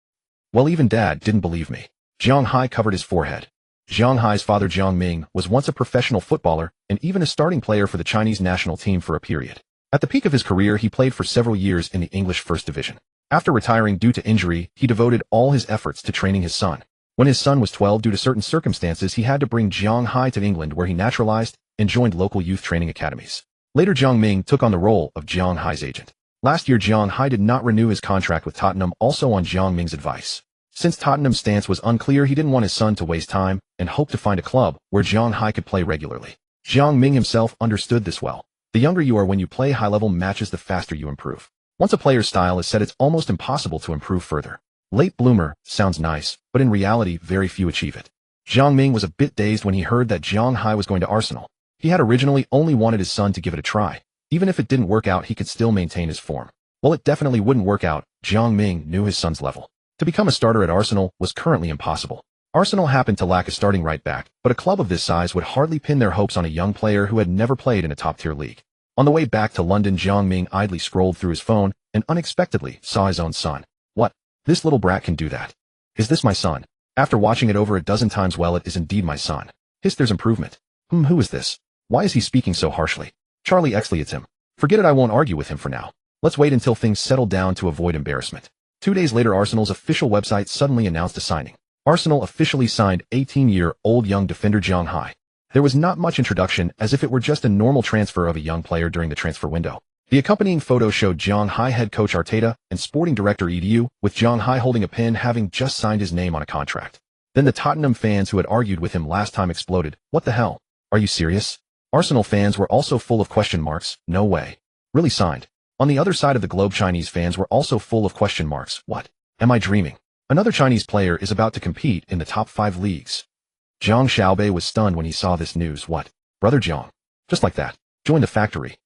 Well, even Dad didn't believe me. Zhang Hai covered his forehead. Zhang Hai's father Jiang Ming was once a professional footballer and even a starting player for the Chinese national team for a period. At the peak of his career, he played for several years in the English First Division. After retiring due to injury, he devoted all his efforts to training his son. When his son was 12, due to certain circumstances, he had to bring Zhang Hai to England, where he naturalized and joined local youth training academies. Later, Jiang Ming took on the role of Zhang Hai's agent. Last year, Zhang Hai did not renew his contract with Tottenham, also on Jiang Ming's advice. Since Tottenham's stance was unclear, he didn't want his son to waste time and hoped to find a club where Zhang Hai could play regularly. Jiang Ming himself understood this well. The younger you are when you play high-level matches, the faster you improve. Once a player's style is set, it's almost impossible to improve further. Late bloomer sounds nice, but in reality, very few achieve it. Jiang Ming was a bit dazed when he heard that Zhang Hai was going to Arsenal. He had originally only wanted his son to give it a try. Even if it didn't work out, he could still maintain his form. Well, it definitely wouldn't work out. Jiang Ming knew his son's level. To become a starter at Arsenal was currently impossible. Arsenal happened to lack a starting right back, but a club of this size would hardly pin their hopes on a young player who had never played in a top-tier league. On the way back to London, Jiang Ming idly scrolled through his phone and unexpectedly saw his own son. What? This little brat can do that. Is this my son? After watching it over a dozen times, well, it is indeed my son. Hiss, there's improvement. Who is this? Why is he speaking so harshly? Charlie Exley, it's him. Forget it, I won't argue with him for now. Let's wait until things settle down to avoid embarrassment. 2 days later, Arsenal's official website suddenly announced a signing. Arsenal officially signed 18-year-old young defender Zhang Hai. There was not much introduction, as if it were just a normal transfer of a young player during the transfer window. The accompanying photo showed Zhang Hai head coach Arteta and sporting director Edu, with Zhang Hai holding a pen, having just signed his name on a contract. Then the Tottenham fans who had argued with him last time exploded. What the hell? Are you serious? Arsenal fans were also full of question marks. No way. Really signed? On the other side of the globe, Chinese fans were also full of question marks. What? Am I dreaming? Another Chinese player is about to compete in the top 5 leagues. Zhang Xiaobei was stunned when he saw this news. What? Brother Zhang. Just like that. Join the factory.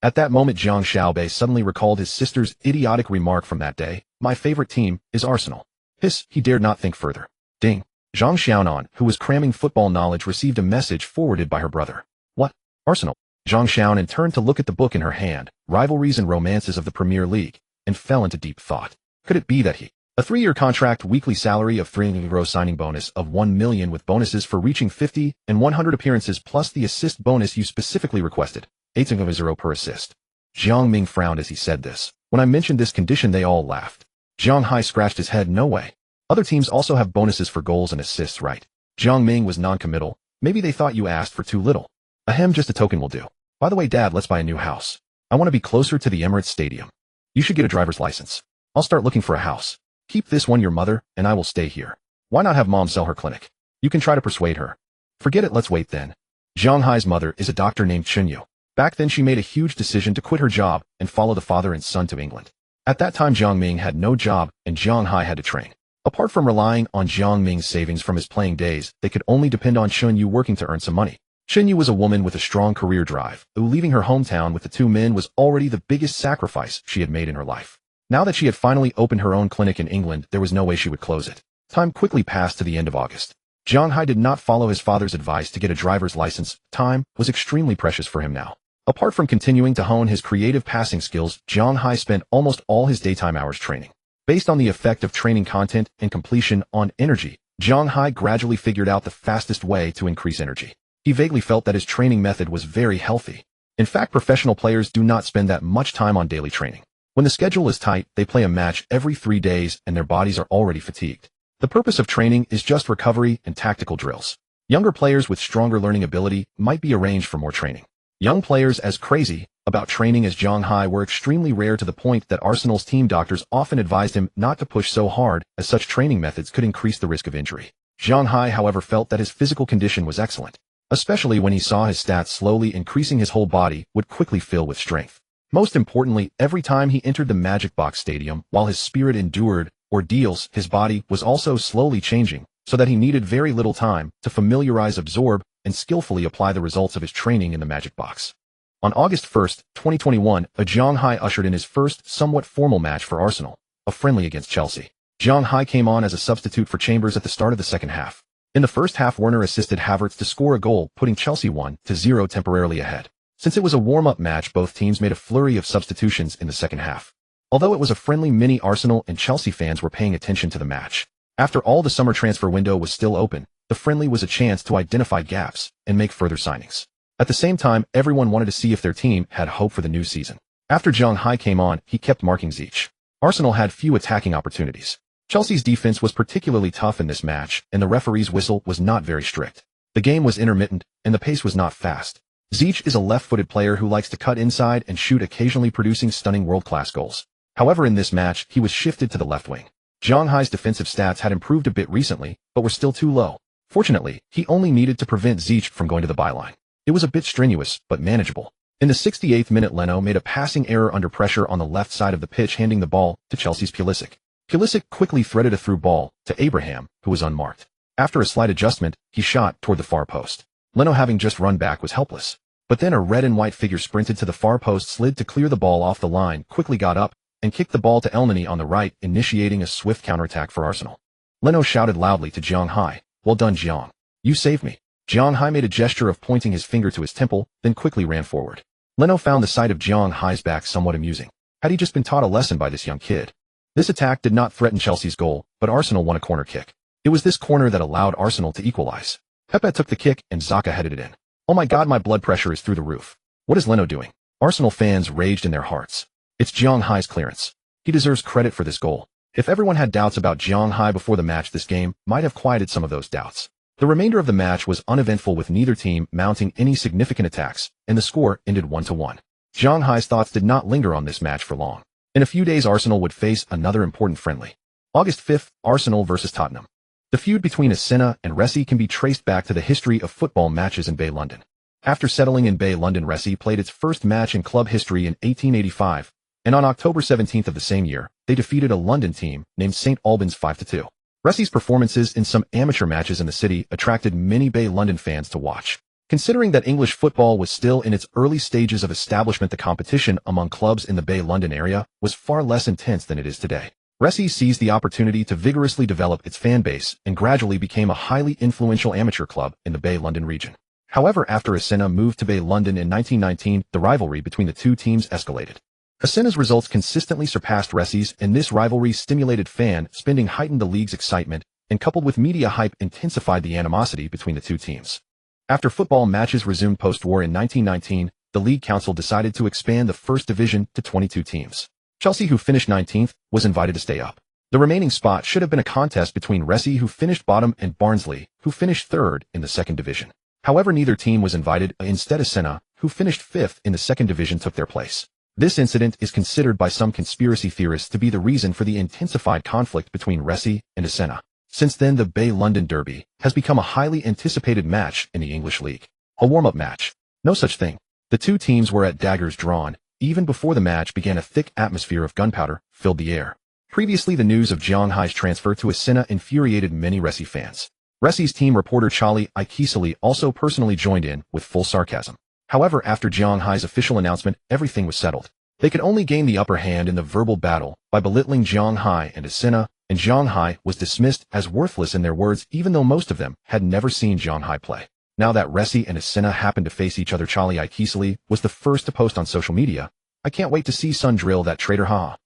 At that moment, Zhang Xiaobei suddenly recalled his sister's idiotic remark from that day. My favorite team is Arsenal. Hiss, he dared not think further. Ding. Zhang Xiaonan, who was cramming football knowledge, received a message forwarded by her brother. What? Arsenal. Zhang Xiaonan turned to look at the book in her hand, Rivalries and Romances of the Premier League, and fell into deep thought. Could it be that he? A 3-year contract, weekly salary of €3 signing bonus of $1 million with bonuses for reaching 50 and 100 appearances plus the assist bonus you specifically requested. 8.0 per assist. Jiang Ming frowned as he said this. When I mentioned this condition, they all laughed. Zhang Hai scratched his head. No way. Other teams also have bonuses for goals and assists, right? Jiang Ming was non-committal. Maybe they thought you asked for too little. Ahem, just a token will do. By the way, Dad, let's buy a new house. I want to be closer to the Emirates Stadium. You should get a driver's license. I'll start looking for a house. Keep this one your mother, and I will stay here. Why not have Mom sell her clinic? You can try to persuade her. Forget it, let's wait then. Zhang Hai's mother is a doctor named Chen Yu. Back then she made a huge decision to quit her job and follow the father and son to England. At that time, Jiang Ming had no job and Zhang Hai had to train. Apart from relying on Jiang Ming's savings from his playing days, they could only depend on Chen Yu working to earn some money. Chen Yu was a woman with a strong career drive, who leaving her hometown with the 2 men was already the biggest sacrifice she had made in her life. Now that she had finally opened her own clinic in England, there was no way she would close it. Time quickly passed to the end of August. Zhang Hai did not follow his father's advice to get a driver's license. Time was extremely precious for him now. Apart from continuing to hone his creative passing skills, Zhang Hai spent almost all his daytime hours training. Based on the effect of training content and completion on energy, Zhang Hai gradually figured out the fastest way to increase energy. He vaguely felt that his training method was very healthy. In fact, professional players do not spend that much time on daily training. When the schedule is tight, they play a match every 3 days and their bodies are already fatigued. The purpose of training is just recovery and tactical drills. Younger players with stronger learning ability might be arranged for more training. Young players as crazy about training as Zhang Hai were extremely rare, to the point that Arsenal's team doctors often advised him not to push so hard, as such training methods could increase the risk of injury. Zhang Hai, however, felt that his physical condition was excellent, especially when he saw his stats slowly increasing. His whole body would quickly fill with strength. Most importantly, every time he entered the Magic Box Stadium, while his spirit endured ordeals, his body was also slowly changing, so that he needed very little time to familiarize, absorb, and skillfully apply the results of his training in the Magic Box. On August 1, 2021, Zhang Hai ushered in his first, somewhat formal match for Arsenal, a friendly against Chelsea. Zhang Hai came on as a substitute for Chambers at the start of the second half. In the first half, Werner assisted Havertz to score a goal, putting Chelsea 1-0 temporarily ahead. Since it was a warm-up match, both teams made a flurry of substitutions in the second half. Although it was a friendly mini, Arsenal and Chelsea fans were paying attention to the match. After all, the summer transfer window was still open. The friendly was a chance to identify gaps and make further signings. At the same time, everyone wanted to see if their team had hope for the new season. After Zhang Hai came on, he kept marking Ziyech. Arsenal had few attacking opportunities. Chelsea's defense was particularly tough in this match, and the referee's whistle was not very strict. The game was intermittent, and the pace was not fast. Ziyech is a left-footed player who likes to cut inside and shoot, occasionally producing stunning world-class goals. However, in this match, he was shifted to the left wing. Zhang Hai's defensive stats had improved a bit recently, but were still too low. Fortunately, he only needed to prevent Ziyech from going to the byline. It was a bit strenuous, but manageable. In the 68th minute, Leno made a passing error under pressure on the left side of the pitch, handing the ball to Chelsea's Pulisic. Pulisic quickly threaded a through ball to Abraham, who was unmarked. After a slight adjustment, he shot toward the far post. Leno, having just run back, was helpless. But then a red and white figure sprinted to the far post, slid to clear the ball off the line, quickly got up, and kicked the ball to Elneny on the right, initiating a swift counterattack for Arsenal. Leno shouted loudly to Zhang Hai, "Well done, Zhang. You saved me." Zhang Hai made a gesture of pointing his finger to his temple, then quickly ran forward. Leno found the sight of Zhang Hai's back somewhat amusing. Had he just been taught a lesson by this young kid? This attack did not threaten Chelsea's goal, but Arsenal won a corner kick. It was this corner that allowed Arsenal to equalize. Pepe took the kick and Xhaka headed it in. "Oh my god, my blood pressure is through the roof. What is Leno doing?" Arsenal fans raged in their hearts. It's Zhang Hai's clearance. He deserves credit for this goal. If everyone had doubts about Zhang Hai before the match, this game might have quieted some of those doubts. The remainder of the match was uneventful, with neither team mounting any significant attacks, and the score ended 1-1. Zhang Hai's thoughts did not linger on this match for long. In a few days, Arsenal would face another important friendly. August 5th, Arsenal versus Tottenham. The feud between Asena and Resi can be traced back to the history of football matches in Bay, London. After settling in Bay, London, Resi played its first match in club history in 1885, and on October 17th of the same year, they defeated a London team named St. Albans 5-2. Resi's performances in some amateur matches in the city attracted many Bay London fans to watch. Considering that English football was still in its early stages of establishment, the competition among clubs in the Bay London area was far less intense than it is today. Resi seized the opportunity to vigorously develop its fan base and gradually became a highly influential amateur club in the Bay London region. However, after Asena moved to Bay London in 1919, the rivalry between the two teams escalated. Asena's results consistently surpassed Resi's, and this rivalry stimulated fan spending, heightened the league's excitement, and coupled with media hype, intensified the animosity between the two teams. After football matches resumed post-war in 1919, the League Council decided to expand the First Division to 22 teams. Chelsea, who finished 19th, was invited to stay up. The remaining spot should have been a contest between Resi, who finished bottom, and Barnsley, who finished third in the second division. However, neither team was invited. Instead, Asena, who finished fifth in the second division, took their place. This incident is considered by some conspiracy theorists to be the reason for the intensified conflict between Resi and Asena. Since then, the Bay London Derby has become a highly anticipated match in the English League. A warm-up match. No such thing. The two teams were at daggers drawn. Even before the match began, a thick atmosphere of gunpowder filled the air. Previously, the news of Zhang Hai's transfer to Asena infuriated many Resi fans. Resi's team reporter Charlie Ikisali also personally joined in with full sarcasm. However, after Zhang Hai's official announcement, everything was settled. They could only gain the upper hand in the verbal battle by belittling Zhang Hai and Asena, and Zhang Hai was dismissed as worthless, in their words, even though most of them had never seen Zhang Hai play. Now that Resi and Asena happened to face each other, Charlie Ikisali was the first to post on social media, "I can't wait to see Sun drill that traitor, ha."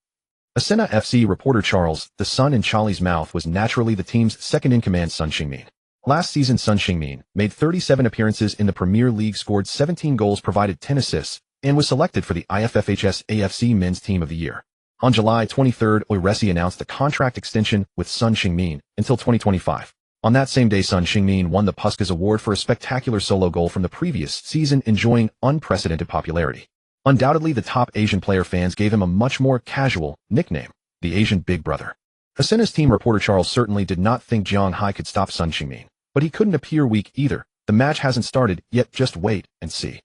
Asena FC reporter Charles, the Sun in Charlie's mouth, was naturally the team's second-in-command, Sun Xingmin. Last season, Sun Xingmin made 37 appearances in the Premier League, scored 17 goals, provided 10 assists, and was selected for the IFFHS AFC Men's Team of the Year. On July 23rd, Resi announced a contract extension with Sun Xingmin until 2025. On that same day, Sun Xingmin won the Puskas Award for a spectacular solo goal from the previous season, enjoying unprecedented popularity. Undoubtedly, the top Asian player, fans gave him a much more casual nickname, the Asian Big Brother. Assena's team reporter Charles certainly did not think Zhang Hai could stop Sun Xingmin, but he couldn't appear weak either. The match hasn't started yet, just wait and see.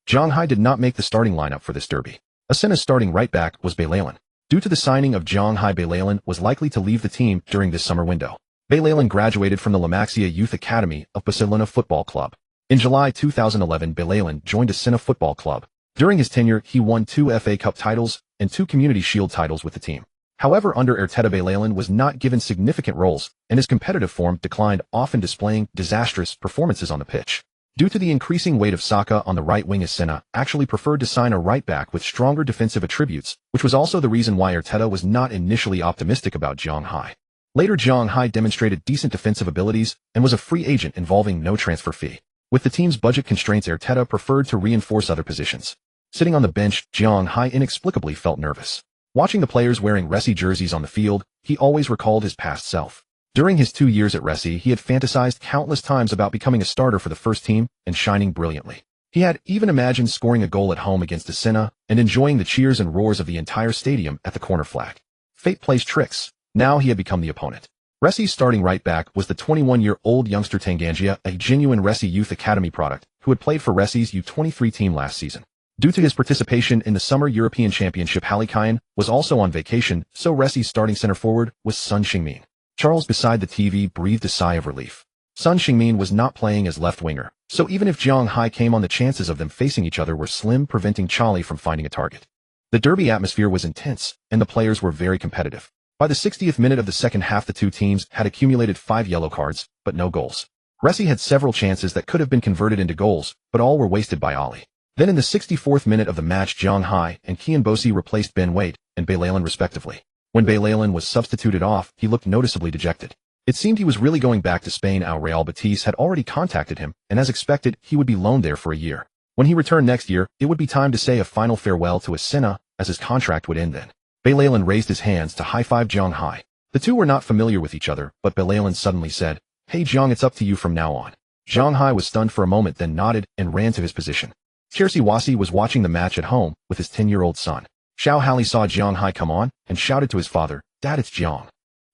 Zhang Hai did not make the starting lineup for this derby. Assena's starting right back was Beilelan. Due to the signing of Zhang Hai, Beilelan was likely to leave the team during this summer window. Beilelan graduated from the La Masia Youth Academy of Barcelona Football Club. In July 2011, Beilelan joined Asena Football Club. During his tenure, he won 2 FA Cup titles and 2 Community Shield titles with the team. However, under Arteta, Beilelan was not given significant roles, and his competitive form declined, often displaying disastrous performances on the pitch. Due to the increasing weight of Saka on the right wing, Asena actually preferred to sign a right back with stronger defensive attributes, which was also the reason why Arteta was not initially optimistic about Zhang Hai. Later, Zhang Hai demonstrated decent defensive abilities and was a free agent involving no transfer fee. With the team's budget constraints, Arteta preferred to reinforce other positions. Sitting on the bench, Zhang Hai inexplicably felt nervous. Watching the players wearing Resi jerseys on the field, he always recalled his past self. During his 2 years at Resi, he had fantasized countless times about becoming a starter for the first team and shining brilliantly. He had even imagined scoring a goal at home against Asena and enjoying the cheers and roars of the entire stadium at the corner flag. Fate plays tricks. Now he had become the opponent. Resi's starting right back was the 21-year-old youngster Tangangia, a genuine Resi Youth Academy product, who had played for Resi's U23 team last season. Due to his participation in the Summer European Championship, Allocate was also on vacation, so Resi's starting center forward was Sun Xingmin. Charles beside the TV breathed a sigh of relief. Sun Xingmin was not playing as left winger, so even if Zhang Hai came on, the chances of them facing each other were slim, preventing Charlie from finding a target. The derby atmosphere was intense, and the players were very competitive. By the 60th minute of the second half, the two teams had accumulated 5 yellow cards, but no goals. Resi had several chances that could have been converted into goals, but all were wasted by Ali. Then in the 64th minute of the match, Zhang Hai and Kian Bosi replaced Ben Waite and Beilelan respectively. When Beilelan was substituted off, he looked noticeably dejected. It seemed he was really going back to Spain. Al Real Betis had already contacted him, and as expected, he would be loaned there for a year. When he returned next year, it would be time to say a final farewell to Asena, as his contract would end then. Beilelan raised his hands to high-five Zhang Hai. The two were not familiar with each other, but Beilelan suddenly said, "Hey Zhang, it's up to you from now on." Zhang Hai was stunned for a moment, then nodded and ran to his position. Chelsea Wasi was watching the match at home with his 10-year-old son. Xiao Hali saw Zhang Hai come on and shouted to his father, "Dad, it's Zhang."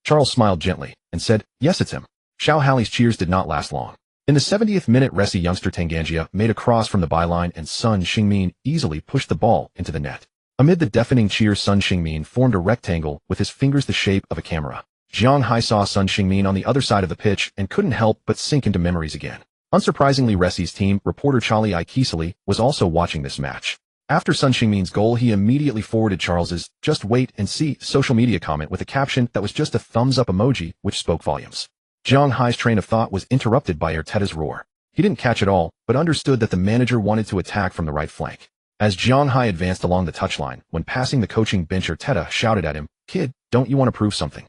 Charles smiled gently and said, "Yes, it's him." Xiao Hali's cheers did not last long. In the 70th minute, Resi youngster Tangangia made a cross from the byline and Sun Xingmin easily pushed the ball into the net. Amid the deafening cheers, Sun Xingmin formed a rectangle with his fingers the shape of a camera. Zhang Hai saw Sun Xingmin on the other side of the pitch and couldn't help but sink into memories again. Unsurprisingly, Resi's team reporter Charlie Ikisali was also watching this match. After Sun Xingmin's goal, he immediately forwarded Charles's "just wait and see" social media comment with a caption that was just a thumbs-up emoji, which spoke volumes. Zhang Hai's train of thought was interrupted by Arteta's roar. He didn't catch it all, but understood that the manager wanted to attack from the right flank. As Zhang Hai advanced along the touchline, when passing the coaching bench, Arteta shouted at him, "Kid, don't you want to prove something?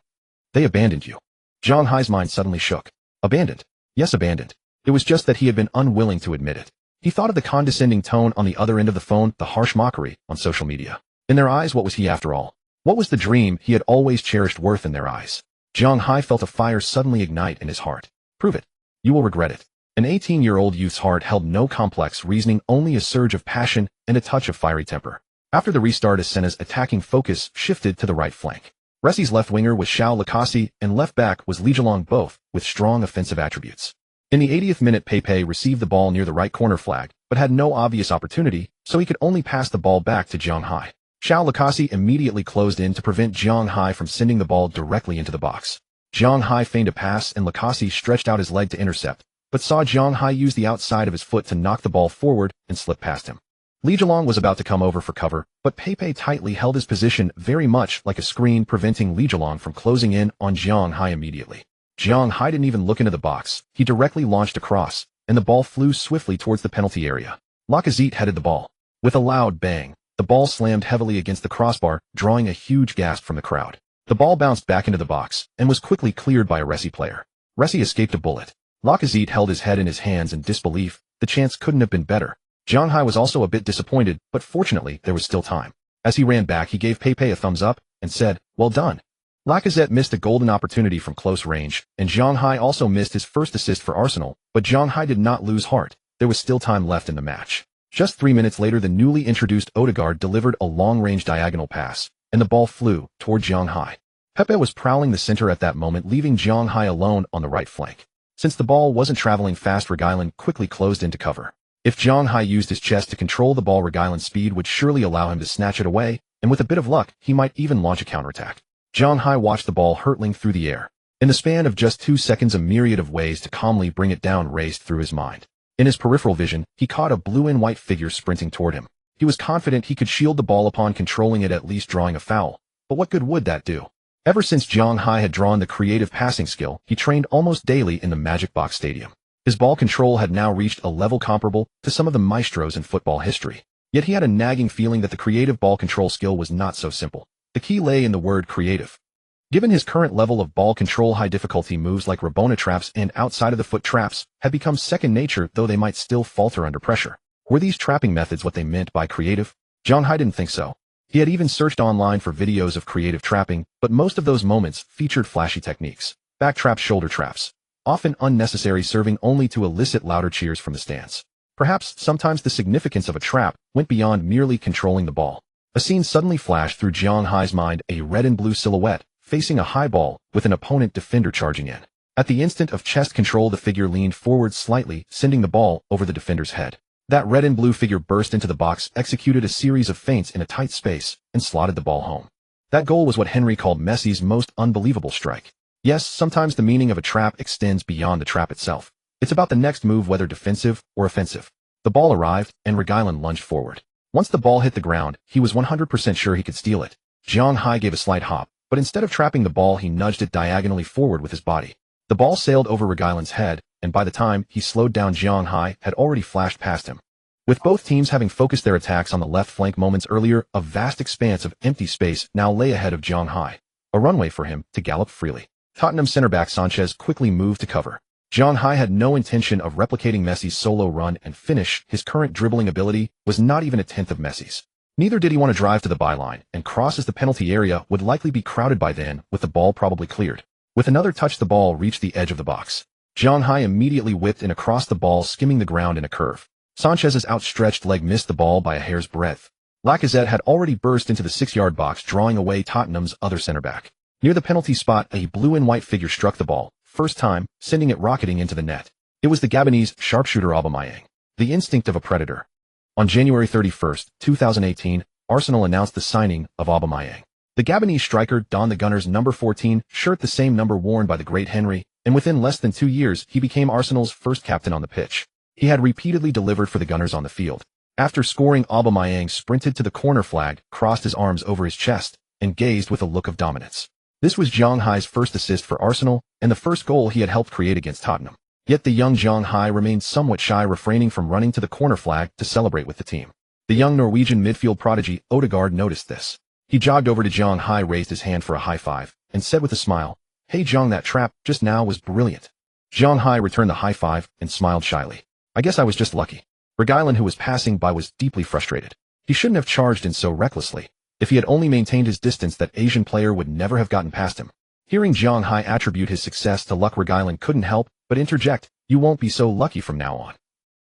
They abandoned you." Zhang Hai's mind suddenly shook. Abandoned? Yes, abandoned. It was just that he had been unwilling to admit it. He thought of the condescending tone on the other end of the phone, the harsh mockery on social media. In their eyes, what was he after all? What was the dream he had always cherished worth in their eyes? Zhang Hai felt a fire suddenly ignite in his heart. Prove it. You will regret it. An 18-year-old youth's heart held no complex reasoning, only a surge of passion and a touch of fiery temper. After the restart, Asena's attacking focus shifted to the right flank. Resi's left winger was Xiao Lakasi and left back was Li Zhilong, both with strong offensive attributes. In the 80th minute, Pepe received the ball near the right corner flag, but had no obvious opportunity, so he could only pass the ball back to Zhang Hai. Xiao Lakasi immediately closed in to prevent Zhang Hai from sending the ball directly into the box. Zhang Hai feigned a pass and Lakasi stretched out his leg to intercept, but saw Zhang Hai use the outside of his foot to knock the ball forward and slip past him. Li Zhilong was about to come over for cover, but Pepe tightly held his position, very much like a screen, preventing Li Zhilong from closing in on Zhang Hai immediately. Zhang Hai didn't even look into the box. He directly launched a cross, and the ball flew swiftly towards the penalty area. Lacazette headed the ball. With a loud bang, the ball slammed heavily against the crossbar, drawing a huge gasp from the crowd. The ball bounced back into the box, and was quickly cleared by a Resi player. Resi escaped a bullet. Lacazette held his head in his hands in disbelief. The chance couldn't have been better. Zhang Hai was also a bit disappointed, but fortunately there was still time. As he ran back, he gave Pepe a thumbs up, and said, "Well done." Lacazette missed a golden opportunity from close range, and Zhang Hai also missed his first assist for Arsenal, but Zhang Hai did not lose heart. There was still time left in the match. Just 3 minutes later, the newly introduced Odegaard delivered a long-range diagonal pass, and the ball flew toward Zhang Hai. Pepe was prowling the center at that moment, leaving Zhang Hai alone on the right flank. Since the ball wasn't traveling fast, Reguilon quickly closed into cover. If Zhang Hai used his chest to control the ball, Reguilon's speed would surely allow him to snatch it away, and with a bit of luck, he might even launch a counterattack. Zhang Hai watched the ball hurtling through the air. In the span of just 2 seconds, a myriad of ways to calmly bring it down raced through his mind. In his peripheral vision, he caught a blue and white figure sprinting toward him. He was confident he could shield the ball upon controlling it, at least drawing a foul. But what good would that do? Ever since Zhang Hai had drawn the creative passing skill, he trained almost daily in the Magic Box Stadium. His ball control had now reached a level comparable to some of the maestros in football history. Yet he had a nagging feeling that the creative ball control skill was not so simple. The key lay in the word creative. Given his current level of ball control, high difficulty moves like Rabona traps and outside of the foot traps had become second nature, though they might still falter under pressure. Were these trapping methods what they meant by creative? Zhang Hai didn't think so. He had even searched online for videos of creative trapping, but most of those moments featured flashy techniques. Back traps, shoulder traps, often unnecessary, serving only to elicit louder cheers from the stands. Perhaps sometimes the significance of a trap went beyond merely controlling the ball. A scene suddenly flashed through Zhang Hai's mind, a red and blue silhouette facing a high ball with an opponent defender charging in. At the instant of chest control, the figure leaned forward slightly, sending the ball over the defender's head. That red and blue figure burst into the box, executed a series of feints in a tight space, and slotted the ball home. That goal was what Henry called Messi's most unbelievable strike. Yes, sometimes the meaning of a trap extends beyond the trap itself. It's about the next move, whether defensive or offensive. The ball arrived, and Reguilon lunged forward. Once the ball hit the ground, he was 100% sure he could steal it. Zhang Hai gave a slight hop, but instead of trapping the ball, he nudged it diagonally forward with his body. The ball sailed over Reguilon's head, and by the time he slowed down, Zhang Hai had already flashed past him. With both teams having focused their attacks on the left flank moments earlier, a vast expanse of empty space now lay ahead of Zhang Hai, a runway for him to gallop freely. Tottenham center-back Sanchez quickly moved to cover. Zhang Hai had no intention of replicating Messi's solo run and finish. His current dribbling ability was not even a tenth of Messi's. Neither did he want to drive to the byline and cross, as the penalty area would likely be crowded by then, with the ball probably cleared. With another touch, the ball reached the edge of the box. Zhang Hai immediately whipped in across the ball, skimming the ground in a curve. Sanchez's outstretched leg missed the ball by a hair's breadth. Lacazette had already burst into the 6-yard box, drawing away Tottenham's other center-back. Near the penalty spot, a blue and white figure struck the ball, first time, sending it rocketing into the net. It was the Gabonese sharpshooter Aubameyang, the instinct of a predator. On January 31, 2018, Arsenal announced the signing of Aubameyang. The Gabonese striker donned the Gunners' number 14 shirt, the same number worn by the great Henry, and within less than 2 years, he became Arsenal's first captain on the pitch. He had repeatedly delivered for the Gunners on the field. After scoring, Aubameyang sprinted to the corner flag, crossed his arms over his chest, and gazed with a look of dominance. This was Zhang Hai's first assist for Arsenal, and the first goal he had helped create against Tottenham. Yet the young Zhang Hai remained somewhat shy, refraining from running to the corner flag to celebrate with the team. The young Norwegian midfield prodigy Odegaard noticed this. He jogged over to Zhang Hai, raised his hand for a high five, and said with a smile, "Hey Zhang, that trap just now was brilliant." Zhang Hai returned the high five and smiled shyly. "I guess I was just lucky." Reguilon, who was passing by, was deeply frustrated. He shouldn't have charged in so recklessly. If he had only maintained his distance, that Asian player would never have gotten past him. Hearing Zhang Hai attribute his success to luck, Reguilon couldn't help but interject, "You won't be so lucky from now on."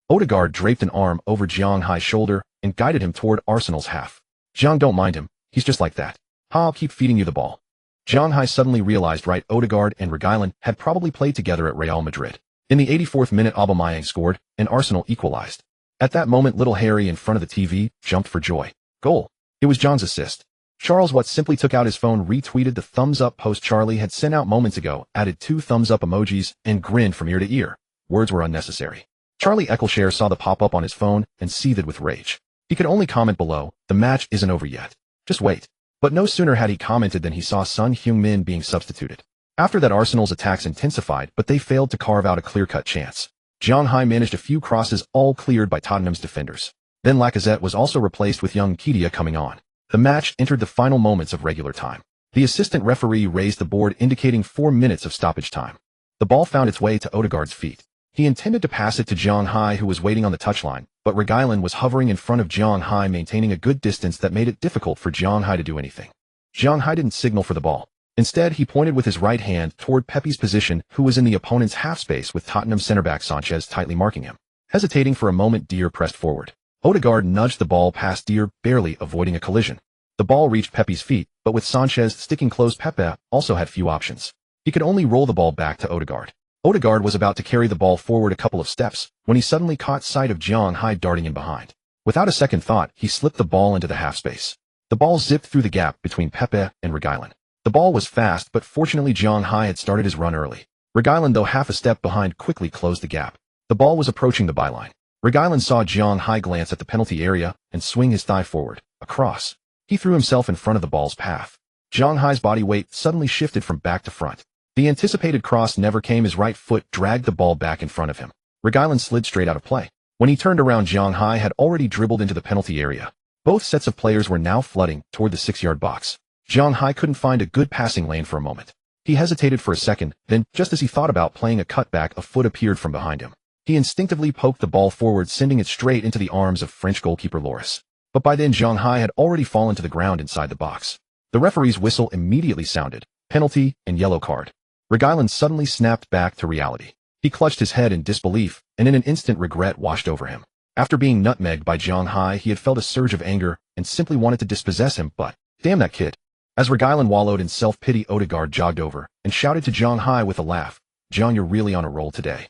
Odegaard draped an arm over Zhang Hai's shoulder and guided him toward Arsenal's half. "Zhang, don't mind him. He's just like that. I'll keep feeding you the ball." Zhang Hai suddenly realized, right, Odegaard and Reguilon had probably played together at Real Madrid. In the 84th minute, Aubameyang scored, and Arsenal equalized. At that moment, little Harry in front of the TV jumped for joy. Goal. It was Zhang's assist. Charles Watt simply took out his phone, retweeted the thumbs-up post Charlie had sent out moments ago, added 2 thumbs-up emojis, and grinned from ear to ear. Words were unnecessary. Charlie Eccleshare saw the pop-up on his phone and seethed with rage. He could only comment below, "The match isn't over yet. Just wait." But no sooner had he commented than he saw Son Heung-min being substituted. After that, Arsenal's attacks intensified, but they failed to carve out a clear-cut chance. Zhang Hai managed a few crosses, all cleared by Tottenham's defenders. Then Lacazette was also replaced with young Kedia coming on. The match entered the final moments of regular time. The assistant referee raised the board indicating 4 minutes of stoppage time. The ball found its way to Odegaard's feet. He intended to pass it to Zhang Hai, who was waiting on the touchline, but Reguilon was hovering in front of Zhang Hai, maintaining a good distance that made it difficult for Zhang Hai to do anything. Zhang Hai didn't signal for the ball. Instead, he pointed with his right hand toward Pepe's position, who was in the opponent's half space, with Tottenham center-back Sanchez tightly marking him. Hesitating for a moment, Dier pressed forward. Odegaard nudged the ball past Dier, barely avoiding a collision. The ball reached Pepe's feet, but with Sanchez sticking close, Pepe also had few options. He could only roll the ball back to Odegaard. Odegaard was about to carry the ball forward a couple of steps when he suddenly caught sight of Zhang Hai darting in behind. Without a second thought, he slipped the ball into the half space. The ball zipped through the gap between Pepe and Reguilon. The ball was fast, but fortunately Zhang Hai had started his run early. Reguilon, though half a step behind, quickly closed the gap. The ball was approaching the byline. Reguilon saw Zhang Hai glance at the penalty area and swing his thigh forward, across. He threw himself in front of the ball's path. Zhang Hai's body weight suddenly shifted from back to front. The anticipated cross never came. His right foot dragged the ball back in front of him. Reguilon slid straight out of play. When he turned around, Zhang Hai had already dribbled into the penalty area. Both sets of players were now flooding toward the 6-yard box. Zhang Hai couldn't find a good passing lane for a moment. He hesitated for a second, then, just as he thought about playing a cutback, a foot appeared from behind him. He instinctively poked the ball forward, sending it straight into the arms of French goalkeeper Lloris. But by then Zhang Hai had already fallen to the ground inside the box. The referee's whistle immediately sounded. Penalty and yellow card. Reguilon suddenly snapped back to reality. He clutched his head in disbelief, and in an instant regret washed over him. After being nutmegged by Zhang Hai, he had felt a surge of anger and simply wanted to dispossess him, but, damn that kid. As Reguilon wallowed in self-pity, Odegaard jogged over and shouted to Zhang Hai with a laugh, "Zhang, you're really on a roll today."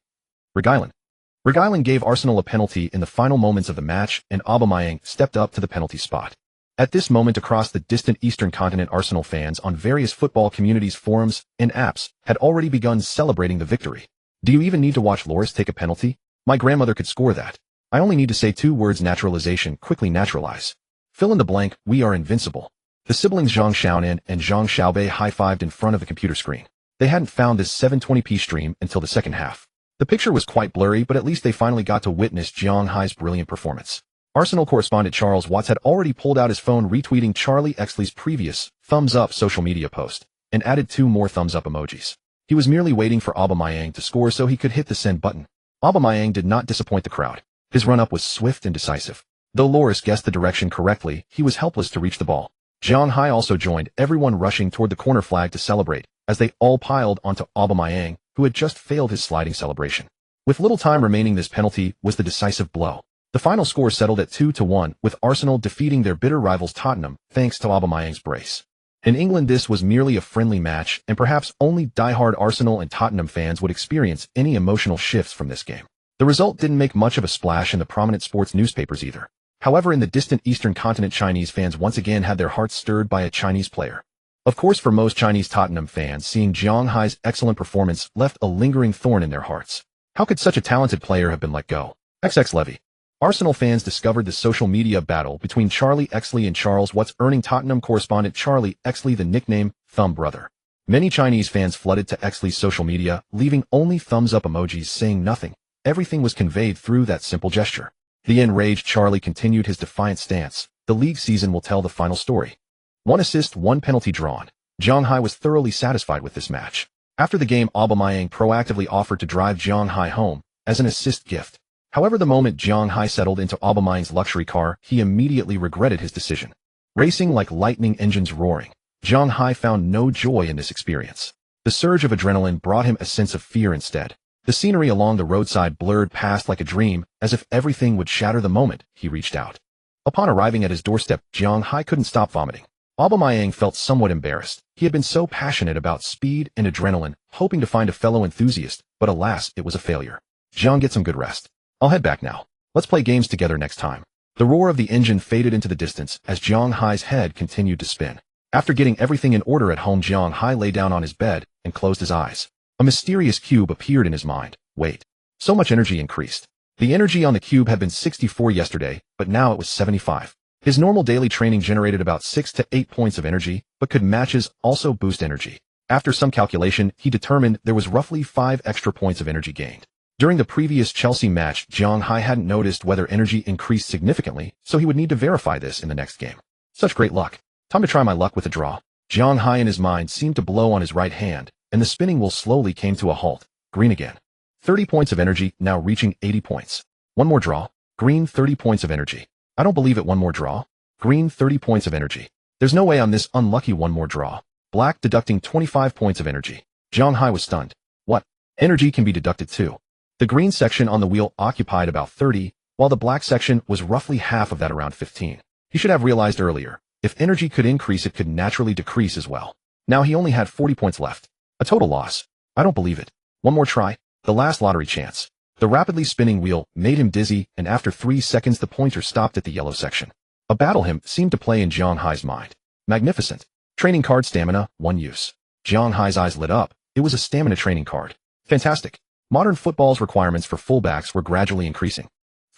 Reguilon gave Arsenal a penalty in the final moments of the match, and Aubameyang stepped up to the penalty spot. At this moment, across the distant eastern continent, Arsenal fans on various football communities, forums, and apps had already begun celebrating the victory. Do you even need to watch Lloris take a penalty? My grandmother could score that. I only need to say 2 words: naturalization. Quickly naturalize. Fill in the blank. We are invincible. The siblings Zhang Xiaonan and Zhang Xiaobei high-fived in front of the computer screen. They hadn't found this 720p stream until the second half. The picture was quite blurry, but at least they finally got to witness Zhang Hai's brilliant performance. Arsenal correspondent Charles Watts had already pulled out his phone, retweeting Charlie Exley's previous thumbs-up social media post, and added 2 more thumbs-up emojis. He was merely waiting for Aubameyang to score so he could hit the send button. Aubameyang did not disappoint the crowd. His run-up was swift and decisive. Though Lloris guessed the direction correctly, he was helpless to reach the ball. Zhang Hai also joined, everyone rushing toward the corner flag to celebrate, as they all piled onto Aubameyang, who had just failed his sliding celebration. With little time remaining, this penalty was the decisive blow. The final score settled at 2-1, with Arsenal defeating their bitter rivals Tottenham, thanks to Aubameyang's brace. In England, this was merely a friendly match, and perhaps only die-hard Arsenal and Tottenham fans would experience any emotional shifts from this game. The result didn't make much of a splash in the prominent sports newspapers either. However, in the distant eastern continent, Chinese fans once again had their hearts stirred by a Chinese player. Of course, for most Chinese Tottenham fans, seeing Zhang Hai's excellent performance left a lingering thorn in their hearts. How could such a talented player have been let go? XX Levy. Arsenal fans discovered the social media battle between Charlie Exley and Charles Watts, earning Tottenham correspondent Charlie Exley the nickname Thumb Brother. Many Chinese fans flooded to Exley's social media, leaving only thumbs-up emojis, saying nothing. Everything was conveyed through that simple gesture. The enraged Charlie continued his defiant stance. The league season will tell the final story. 1 assist, 1 penalty drawn. Zhang Hai was thoroughly satisfied with this match. After the game, Aubameyang proactively offered to drive Zhang Hai home as an assist gift. However, the moment Zhang Hai settled into Aubameyang's luxury car, he immediately regretted his decision. Racing like lightning engines roaring, Zhang Hai found no joy in this experience. The surge of adrenaline brought him a sense of fear instead. The scenery along the roadside blurred past like a dream, as if everything would shatter the moment he reached out. Upon arriving at his doorstep, Zhang Hai couldn't stop vomiting. Aubameyang felt somewhat embarrassed. He had been so passionate about speed and adrenaline, hoping to find a fellow enthusiast, but alas, it was a failure. Zhang, get some good rest. I'll head back now. Let's play games together next time. The roar of the engine faded into the distance as Zhang Hai's head continued to spin. After getting everything in order at home, Zhang Hai lay down on his bed and closed his eyes. A mysterious cube appeared in his mind. Wait. So much energy increased. The energy on the cube had been 64 yesterday, but now it was 75. His normal daily training generated about 6 to 8 points of energy, but could matches also boost energy? After some calculation, he determined there was roughly 5 extra points of energy gained. During the previous Chelsea match, Zhang Hai hadn't noticed whether energy increased significantly, so he would need to verify this in the next game. Such great luck. Time to try my luck with a draw. Zhang Hai in his mind seemed to blow on his right hand, and the spinning wheel slowly came to a halt. Green again. 30 points of energy, now reaching 80 points. One more draw. Green, 30 points of energy. I don't believe it. One more draw. Green, 30 points of energy. There's no way on this unlucky one more draw. Black, deducting 25 points of energy. Zhang Hai was stunned. What? Energy can be deducted too. The green section on the wheel occupied about 30, while the black section was roughly half of that, around 15. He should have realized earlier. If energy could increase, it could naturally decrease as well. Now he only had 40 points left. A total loss. I don't believe it. One more try. The last lottery chance. The rapidly spinning wheel made him dizzy, and after 3 seconds the pointer stopped at the yellow section. A battle hymn seemed to play in Zhang Hai's mind. Magnificent. Training card stamina, 1 use. Zhang Hai's eyes lit up. It was a stamina training card. Fantastic. Modern football's requirements for fullbacks were gradually increasing.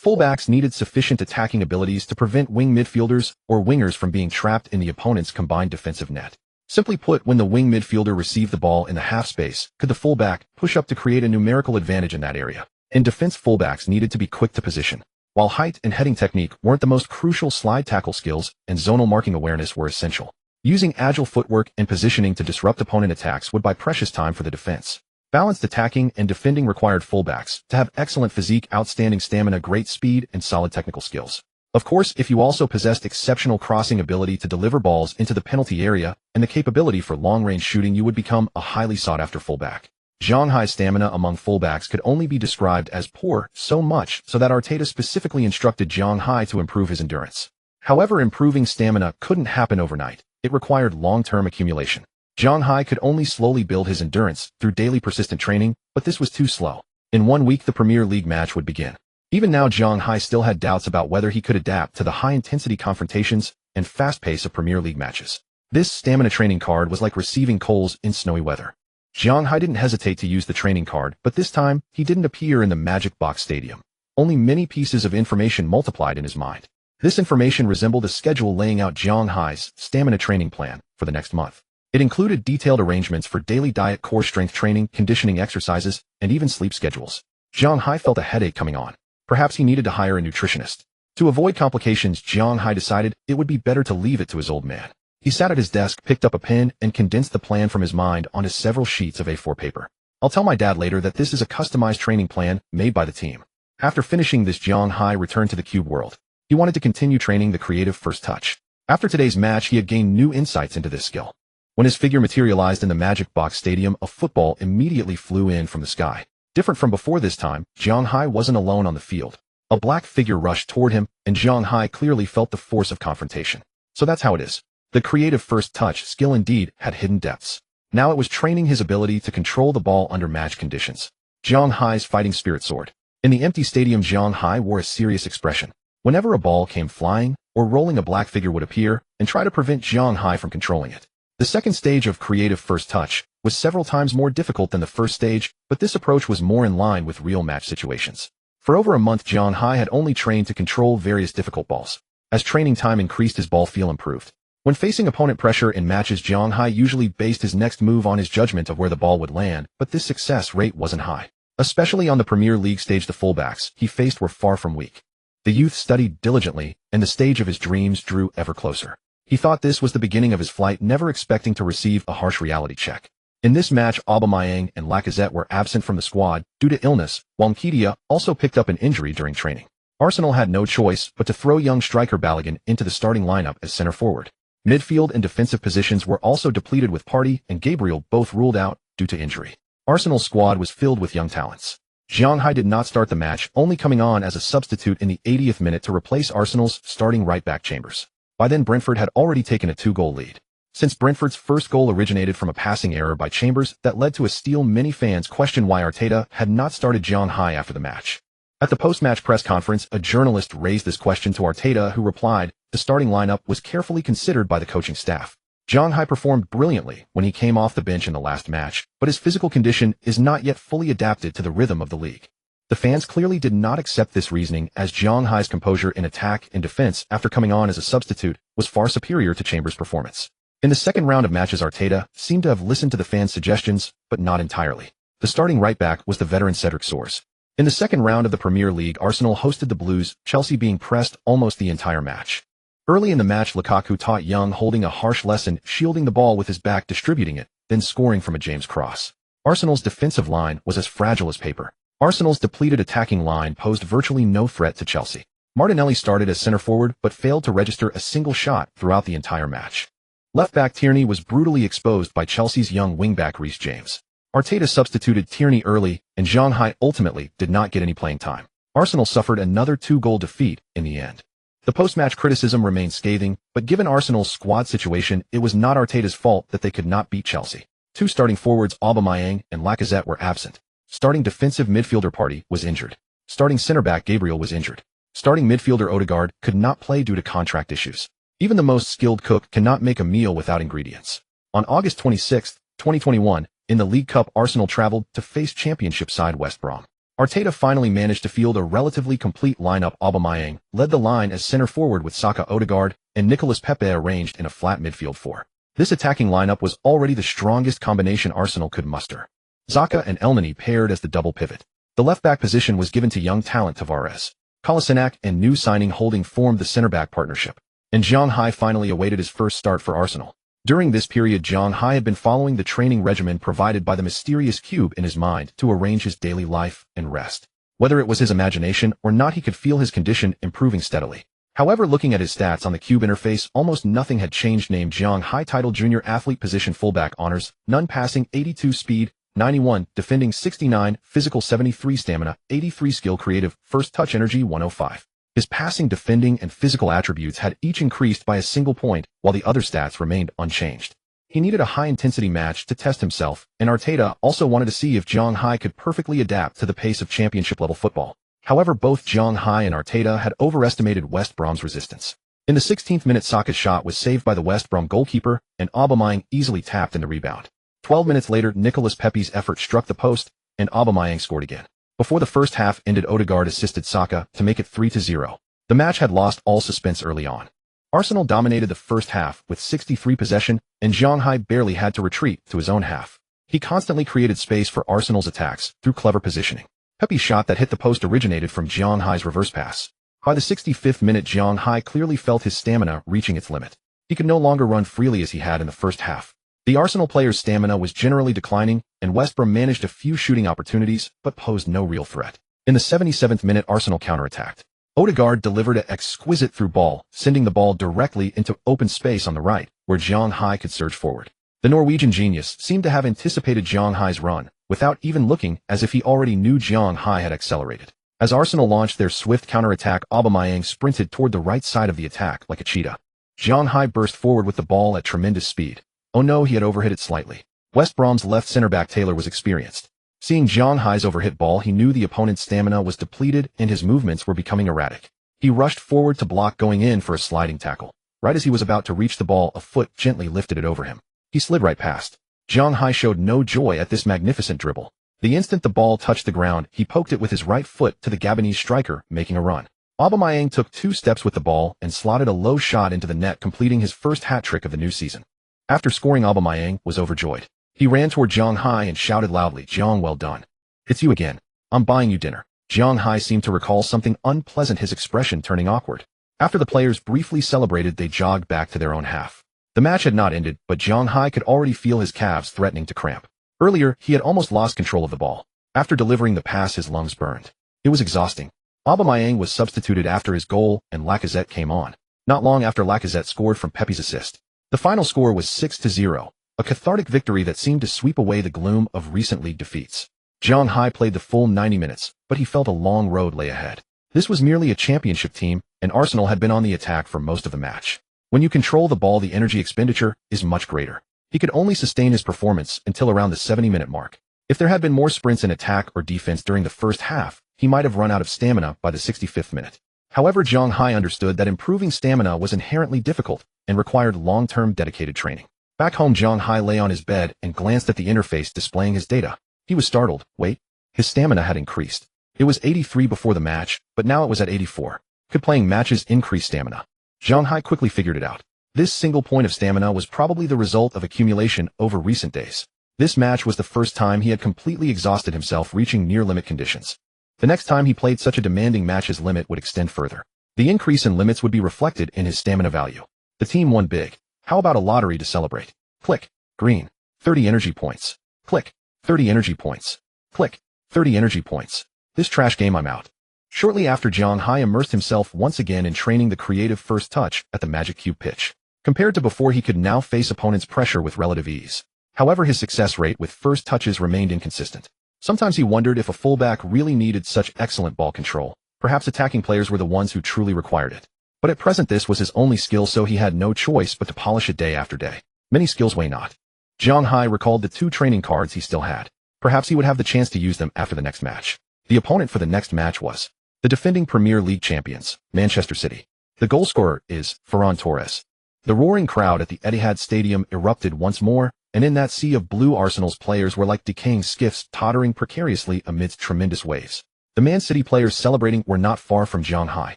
Fullbacks needed sufficient attacking abilities to prevent wing midfielders or wingers from being trapped in the opponent's combined defensive net. Simply put, when the wing midfielder received the ball in the half space, could the fullback push up to create a numerical advantage in that area? In defense, fullbacks needed to be quick to position. While height and heading technique weren't the most crucial, slide tackle skills and zonal marking awareness were essential. Using agile footwork and positioning to disrupt opponent attacks would buy precious time for the defense. Balanced attacking and defending required fullbacks to have excellent physique, outstanding stamina, great speed, and solid technical skills. Of course, if you also possessed exceptional crossing ability to deliver balls into the penalty area and the capability for long-range shooting, you would become a highly sought-after fullback. Zhang Hai's stamina among fullbacks could only be described as poor, so much so that Arteta specifically instructed Zhang Hai to improve his endurance. However, improving stamina couldn't happen overnight. It required long-term accumulation. Zhang Hai could only slowly build his endurance through daily persistent training, but this was too slow. In 1 week, the Premier League match would begin. Even now, Zhang Hai still had doubts about whether he could adapt to the high-intensity confrontations and fast pace of Premier League matches. This stamina training card was like receiving coals in snowy weather. Zhang Hai didn't hesitate to use the training card, but this time, he didn't appear in the Magic Box Stadium. Only many pieces of information multiplied in his mind. This information resembled a schedule laying out Zhang Hai's stamina training plan for the next month. It included detailed arrangements for daily diet, core strength training, conditioning exercises, and even sleep schedules. Zhang Hai felt a headache coming on. Perhaps he needed to hire a nutritionist. To avoid complications, Zhang Hai decided it would be better to leave it to his old man. He sat at his desk, picked up a pen, and condensed the plan from his mind onto several sheets of A4 paper. I'll tell my dad later that this is a customized training plan made by the team. After finishing this, Zhang Hai returned to the cube world. He wanted to continue training the creative first touch. After today's match, he had gained new insights into this skill. When his figure materialized in the Magic Box Stadium, a football immediately flew in from the sky. Different from before this time, Zhang Hai wasn't alone on the field. A black figure rushed toward him, and Zhang Hai clearly felt the force of confrontation. So that's how it is. The creative first touch skill indeed had hidden depths. Now it was training his ability to control the ball under match conditions. Zhang Hai's fighting spirit soared. In the empty stadium, Zhang Hai wore a serious expression. Whenever a ball came flying or rolling, a black figure would appear and try to prevent Zhang Hai from controlling it. The second stage of creative first touch was several times more difficult than the first stage, but this approach was more in line with real match situations. For over a month, Zhang Hai had only trained to control various difficult balls. As training time increased, his ball feel improved. When facing opponent pressure in matches, Zhang Hai usually based his next move on his judgment of where the ball would land, but this success rate wasn't high. Especially on the Premier League stage, the fullbacks he faced were far from weak. The youth studied diligently, and the stage of his dreams drew ever closer. He thought this was the beginning of his flight, never expecting to receive a harsh reality check. In this match, Aubameyang and Lacazette were absent from the squad due to illness, while Nketiah also picked up an injury during training. Arsenal had no choice but to throw young striker Balogun into the starting lineup as center forward. Midfield and defensive positions were also depleted, with Partey and Gabriel both ruled out due to injury. Arsenal's squad was filled with young talents. Zhang Hai did not start the match, only coming on as a substitute in the 80th minute to replace Arsenal's starting right-back Chambers. By then, Brentford had already taken a 2-goal lead. Since Brentford's first goal originated from a passing error by Chambers that led to a steal, many fans questioned why Arteta had not started Zhang Hai after the match. At the post-match press conference, a journalist raised this question to Arteta, who replied, the starting lineup was carefully considered by the coaching staff. Zhang Hai performed brilliantly when he came off the bench in the last match, but his physical condition is not yet fully adapted to the rhythm of the league. The fans clearly did not accept this reasoning, as Zhang Hai's composure in attack and defense after coming on as a substitute was far superior to Chambers' performance. In the second round of matches, Arteta seemed to have listened to the fans' suggestions, but not entirely. The starting right-back was the veteran Cedric Soares. In the second round of the Premier League, Arsenal hosted the Blues, Chelsea being pressed almost the entire match. Early in the match, Lukaku taught Young holding a harsh lesson, shielding the ball with his back, distributing it, then scoring from a James cross. Arsenal's defensive line was as fragile as paper. Arsenal's depleted attacking line posed virtually no threat to Chelsea. Martinelli started as center forward but failed to register a single shot throughout the entire match. Left-back Tierney was brutally exposed by Chelsea's young wing-back Reece James. Arteta substituted Tierney early, and Zhang Hai ultimately did not get any playing time. Arsenal suffered another 2-goal defeat in the end. The post-match criticism remained scathing, but given Arsenal's squad situation, it was not Arteta's fault that they could not beat Chelsea. Two starting forwards Aubameyang and Lacazette were absent. Starting defensive midfielder Partey was injured. Starting center-back Gabriel was injured. Starting midfielder Odegaard could not play due to contract issues. Even the most skilled cook cannot make a meal without ingredients. On August 26, 2021, in the League Cup, Arsenal traveled to face Championship side West Brom. Arteta finally managed to field a relatively complete lineup. Aubameyang led the line as center forward with Saka, Odegaard, and Nicolas Pepe arranged in a flat midfield four. This attacking lineup was already the strongest combination Arsenal could muster. Xhaka and Elneny paired as the double pivot. The left-back position was given to young talent Tavares. Kolasinac and new signing Holding formed the center-back partnership. And Zhang Hai finally awaited his first start for Arsenal. During this period, Zhang Hai had been following the training regimen provided by the mysterious cube in his mind to arrange his daily life and rest. Whether it was his imagination or not, he could feel his condition improving steadily. However, looking at his stats on the cube interface, almost nothing had changed. Named Zhang Hai, title junior athlete, position fullback, honors, none, passing 82, speed 91, defending 69, physical 73, stamina 83, skill creative, first touch energy 105. His passing, defending, and physical attributes had each increased by a single point, while the other stats remained unchanged. He needed a high-intensity match to test himself, and Arteta also wanted to see if Zhang Hai could perfectly adapt to the pace of championship-level football. However, both Zhang Hai and Arteta had overestimated West Brom's resistance. In the 16th minute, Saka's shot was saved by the West Brom goalkeeper, and Aubameyang easily tapped in the rebound. 12 minutes later, Nicolas Pepe's effort struck the post, and Aubameyang scored again. Before the first half ended, Odegaard assisted Saka to make it 3-0. The match had lost all suspense early on. Arsenal dominated the first half with 63% possession, and Zhang Hai barely had to retreat to his own half. He constantly created space for Arsenal's attacks through clever positioning. Pepe's shot that hit the post originated from Zhang Hai's reverse pass. By the 65th minute, Zhang Hai clearly felt his stamina reaching its limit. He could no longer run freely as he had in the first half. The Arsenal players' stamina was generally declining, and West Brom managed a few shooting opportunities, but posed no real threat. In the 77th minute, Arsenal counterattacked. Odegaard delivered an exquisite through ball, sending the ball directly into open space on the right, where Zhang Hai could surge forward. The Norwegian genius seemed to have anticipated Zhang Hai's run, without even looking, as if he already knew Zhang Hai had accelerated. As Arsenal launched their swift counterattack, Aubameyang sprinted toward the right side of the attack like a cheetah. Zhang Hai burst forward with the ball at tremendous speed. Oh no, he had overhit it slightly. West Brom's left center-back Taylor was experienced. Seeing Zhang Hai's overhit ball, he knew the opponent's stamina was depleted and his movements were becoming erratic. He rushed forward to block, going in for a sliding tackle. Right as he was about to reach the ball, a foot gently lifted it over him. He slid right past. Zhang Hai showed no joy at this magnificent dribble. The instant the ball touched the ground, he poked it with his right foot to the Gabonese striker, making a run. Aubameyang took 2 steps with the ball and slotted a low shot into the net, completing his first hat-trick of the new season. After scoring, Aubameyang was overjoyed. He ran toward Zhang Hai and shouted loudly, "Zhang, well done. It's you again. I'm buying you dinner." Zhang Hai seemed to recall something unpleasant, his expression turning awkward. After the players briefly celebrated, they jogged back to their own half. The match had not ended, but Zhang Hai could already feel his calves threatening to cramp. Earlier, he had almost lost control of the ball. After delivering the pass, his lungs burned. It was exhausting. Aubameyang was substituted after his goal, and Lacazette came on. Not long after, Lacazette scored from Pepe's assist. The final score was 6-0, a cathartic victory that seemed to sweep away the gloom of recent league defeats. Zhang Hai played the full 90 minutes, but he felt a long road lay ahead. This was merely a championship team, and Arsenal had been on the attack for most of the match. When you control the ball, the energy expenditure is much greater. He could only sustain his performance until around the 70-minute mark. If there had been more sprints in attack or defense during the first half, he might have run out of stamina by the 65th minute. However, Zhang Hai understood that improving stamina was inherently difficult and required long-term dedicated training. Back home, Zhang Hai lay on his bed and glanced at the interface displaying his data. He was startled. Wait, his stamina had increased. It was 83 before the match, but now it was at 84. Could playing matches increase stamina? Zhang Hai quickly figured it out. This single point of stamina was probably the result of accumulation over recent days. This match was the first time he had completely exhausted himself, reaching near-limit conditions. The next time he played such a demanding match, his limit would extend further. The increase in limits would be reflected in his stamina value. The team won big. How about a lottery to celebrate? Click. Green. 30 energy points. Click. 30 energy points. Click. 30 energy points. This trash game, I'm out. Shortly after, Zhang Hai immersed himself once again in training the creative first touch at the Magic Cube pitch. Compared to before, he could now face opponents' pressure with relative ease. However, his success rate with first touches remained inconsistent. Sometimes he wondered if a fullback really needed such excellent ball control. Perhaps attacking players were the ones who truly required it. But at present this was his only skill, so he had no choice but to polish it day after day. Many skills weigh not. Zhang Hai recalled the 2 training cards he still had. Perhaps he would have the chance to use them after the next match. The opponent for the next match was the defending Premier League champions, Manchester City. The goalscorer is Ferran Torres. The roaring crowd at the Etihad Stadium erupted once more, and in that sea of blue Arsenal's players were like decaying skiffs tottering precariously amidst tremendous waves. The Man City players celebrating were not far from Zhang Hai.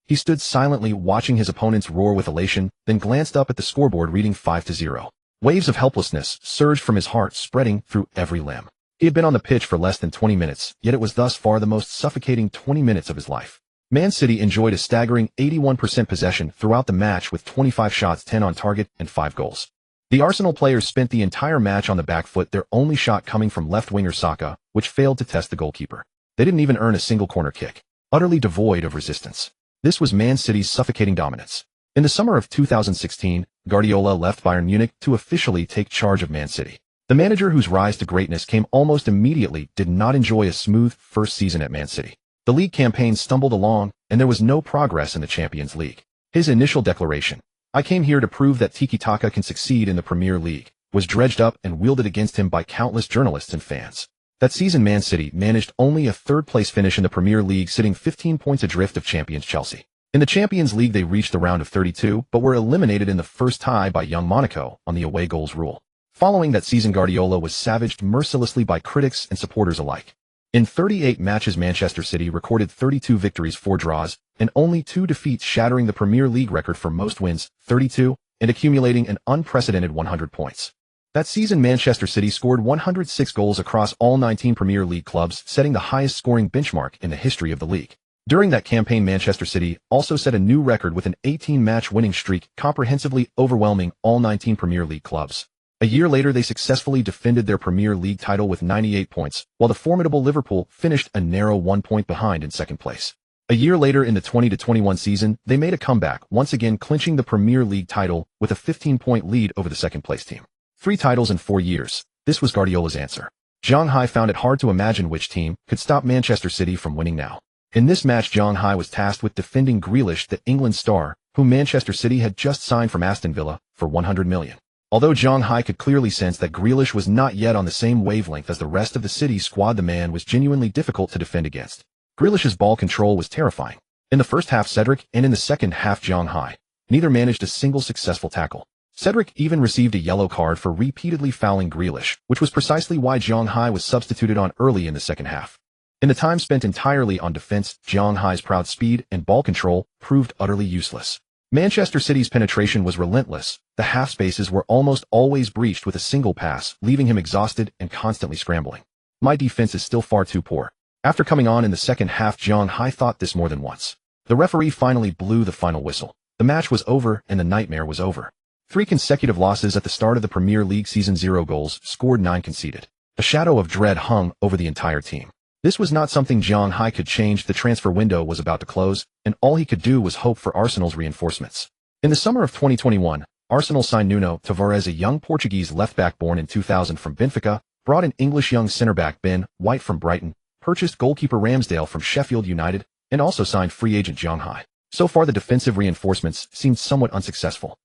He stood silently watching his opponents roar with elation, then glanced up at the scoreboard reading 5-0. Waves of helplessness surged from his heart, spreading through every limb. He had been on the pitch for less than 20 minutes, yet it was thus far the most suffocating 20 minutes of his life. Man City enjoyed a staggering 81% possession throughout the match with 25 shots, 10 on target, and 5 goals. The Arsenal players spent the entire match on the back foot, their only shot coming from left winger Saka, which failed to test the goalkeeper. They didn't even earn a single corner kick. Utterly devoid of resistance. This was Man City's suffocating dominance. In the summer of 2016, Guardiola left Bayern Munich to officially take charge of Man City. The manager whose rise to greatness came almost immediately did not enjoy a smooth first season at Man City. The league campaign stumbled along, and there was no progress in the Champions League. His initial declaration, "I came here to prove that tiki-taka can succeed in the Premier League," was dredged up and wielded against him by countless journalists and fans. That season Man City managed only a third-place finish in the Premier League, sitting 15 points adrift of champions Chelsea. In the Champions League they reached the round of 32, but were eliminated in the first tie by young Monaco on the away goals rule. Following that season Guardiola was savaged mercilessly by critics and supporters alike. In 38 matches Manchester City recorded 32 victories, 4 draws, and only 2 defeats, shattering the Premier League record for most wins, 32, and accumulating an unprecedented 100 points. That season Manchester City scored 106 goals across all 19 Premier League clubs, setting the highest scoring benchmark in the history of the league. During that campaign Manchester City also set a new record with an 18-match winning streak, comprehensively overwhelming all 19 Premier League clubs. A year later they successfully defended their Premier League title with 98 points, while the formidable Liverpool finished a narrow 1 point behind in second place. A year later in the 20-21 season, they made a comeback, once again clinching the Premier League title with a 15-point lead over the second-place team. 3 titles in 4 years. This was Guardiola's answer. Zhang Hai found it hard to imagine which team could stop Manchester City from winning now. In this match Zhang Hai was tasked with defending Grealish, the England star, whom Manchester City had just signed from Aston Villa for $100 million. Although Zhang Hai could clearly sense that Grealish was not yet on the same wavelength as the rest of the City squad, the man was genuinely difficult to defend against. Grealish's ball control was terrifying. In the first half Cedric, and in the second half Zhang Hai. Neither managed a single successful tackle. Cedric even received a yellow card for repeatedly fouling Grealish, which was precisely why Zhang Hai was substituted on early in the second half. In the time spent entirely on defense, Zhang Hai's proud speed and ball control proved utterly useless. Manchester City's penetration was relentless. The half spaces were almost always breached with a single pass, leaving him exhausted and constantly scrambling. "My defense is still far too poor." After coming on in the second half, Zhang Hai thought this more than once. The referee finally blew the final whistle. The match was over and the nightmare was over. 3 consecutive losses at the start of the Premier League season, 0 goals, scored, 9 conceded. A shadow of dread hung over the entire team. This was not something Zhang Hai could change. The transfer window was about to close, and all he could do was hope for Arsenal's reinforcements. In the summer of 2021, Arsenal signed Nuno Tavares, a young Portuguese left-back born in 2000 from Benfica, brought in English young centre-back Ben White from Brighton, purchased goalkeeper Ramsdale from Sheffield United, and also signed free agent Zhang Hai. So far the defensive reinforcements seemed somewhat unsuccessful.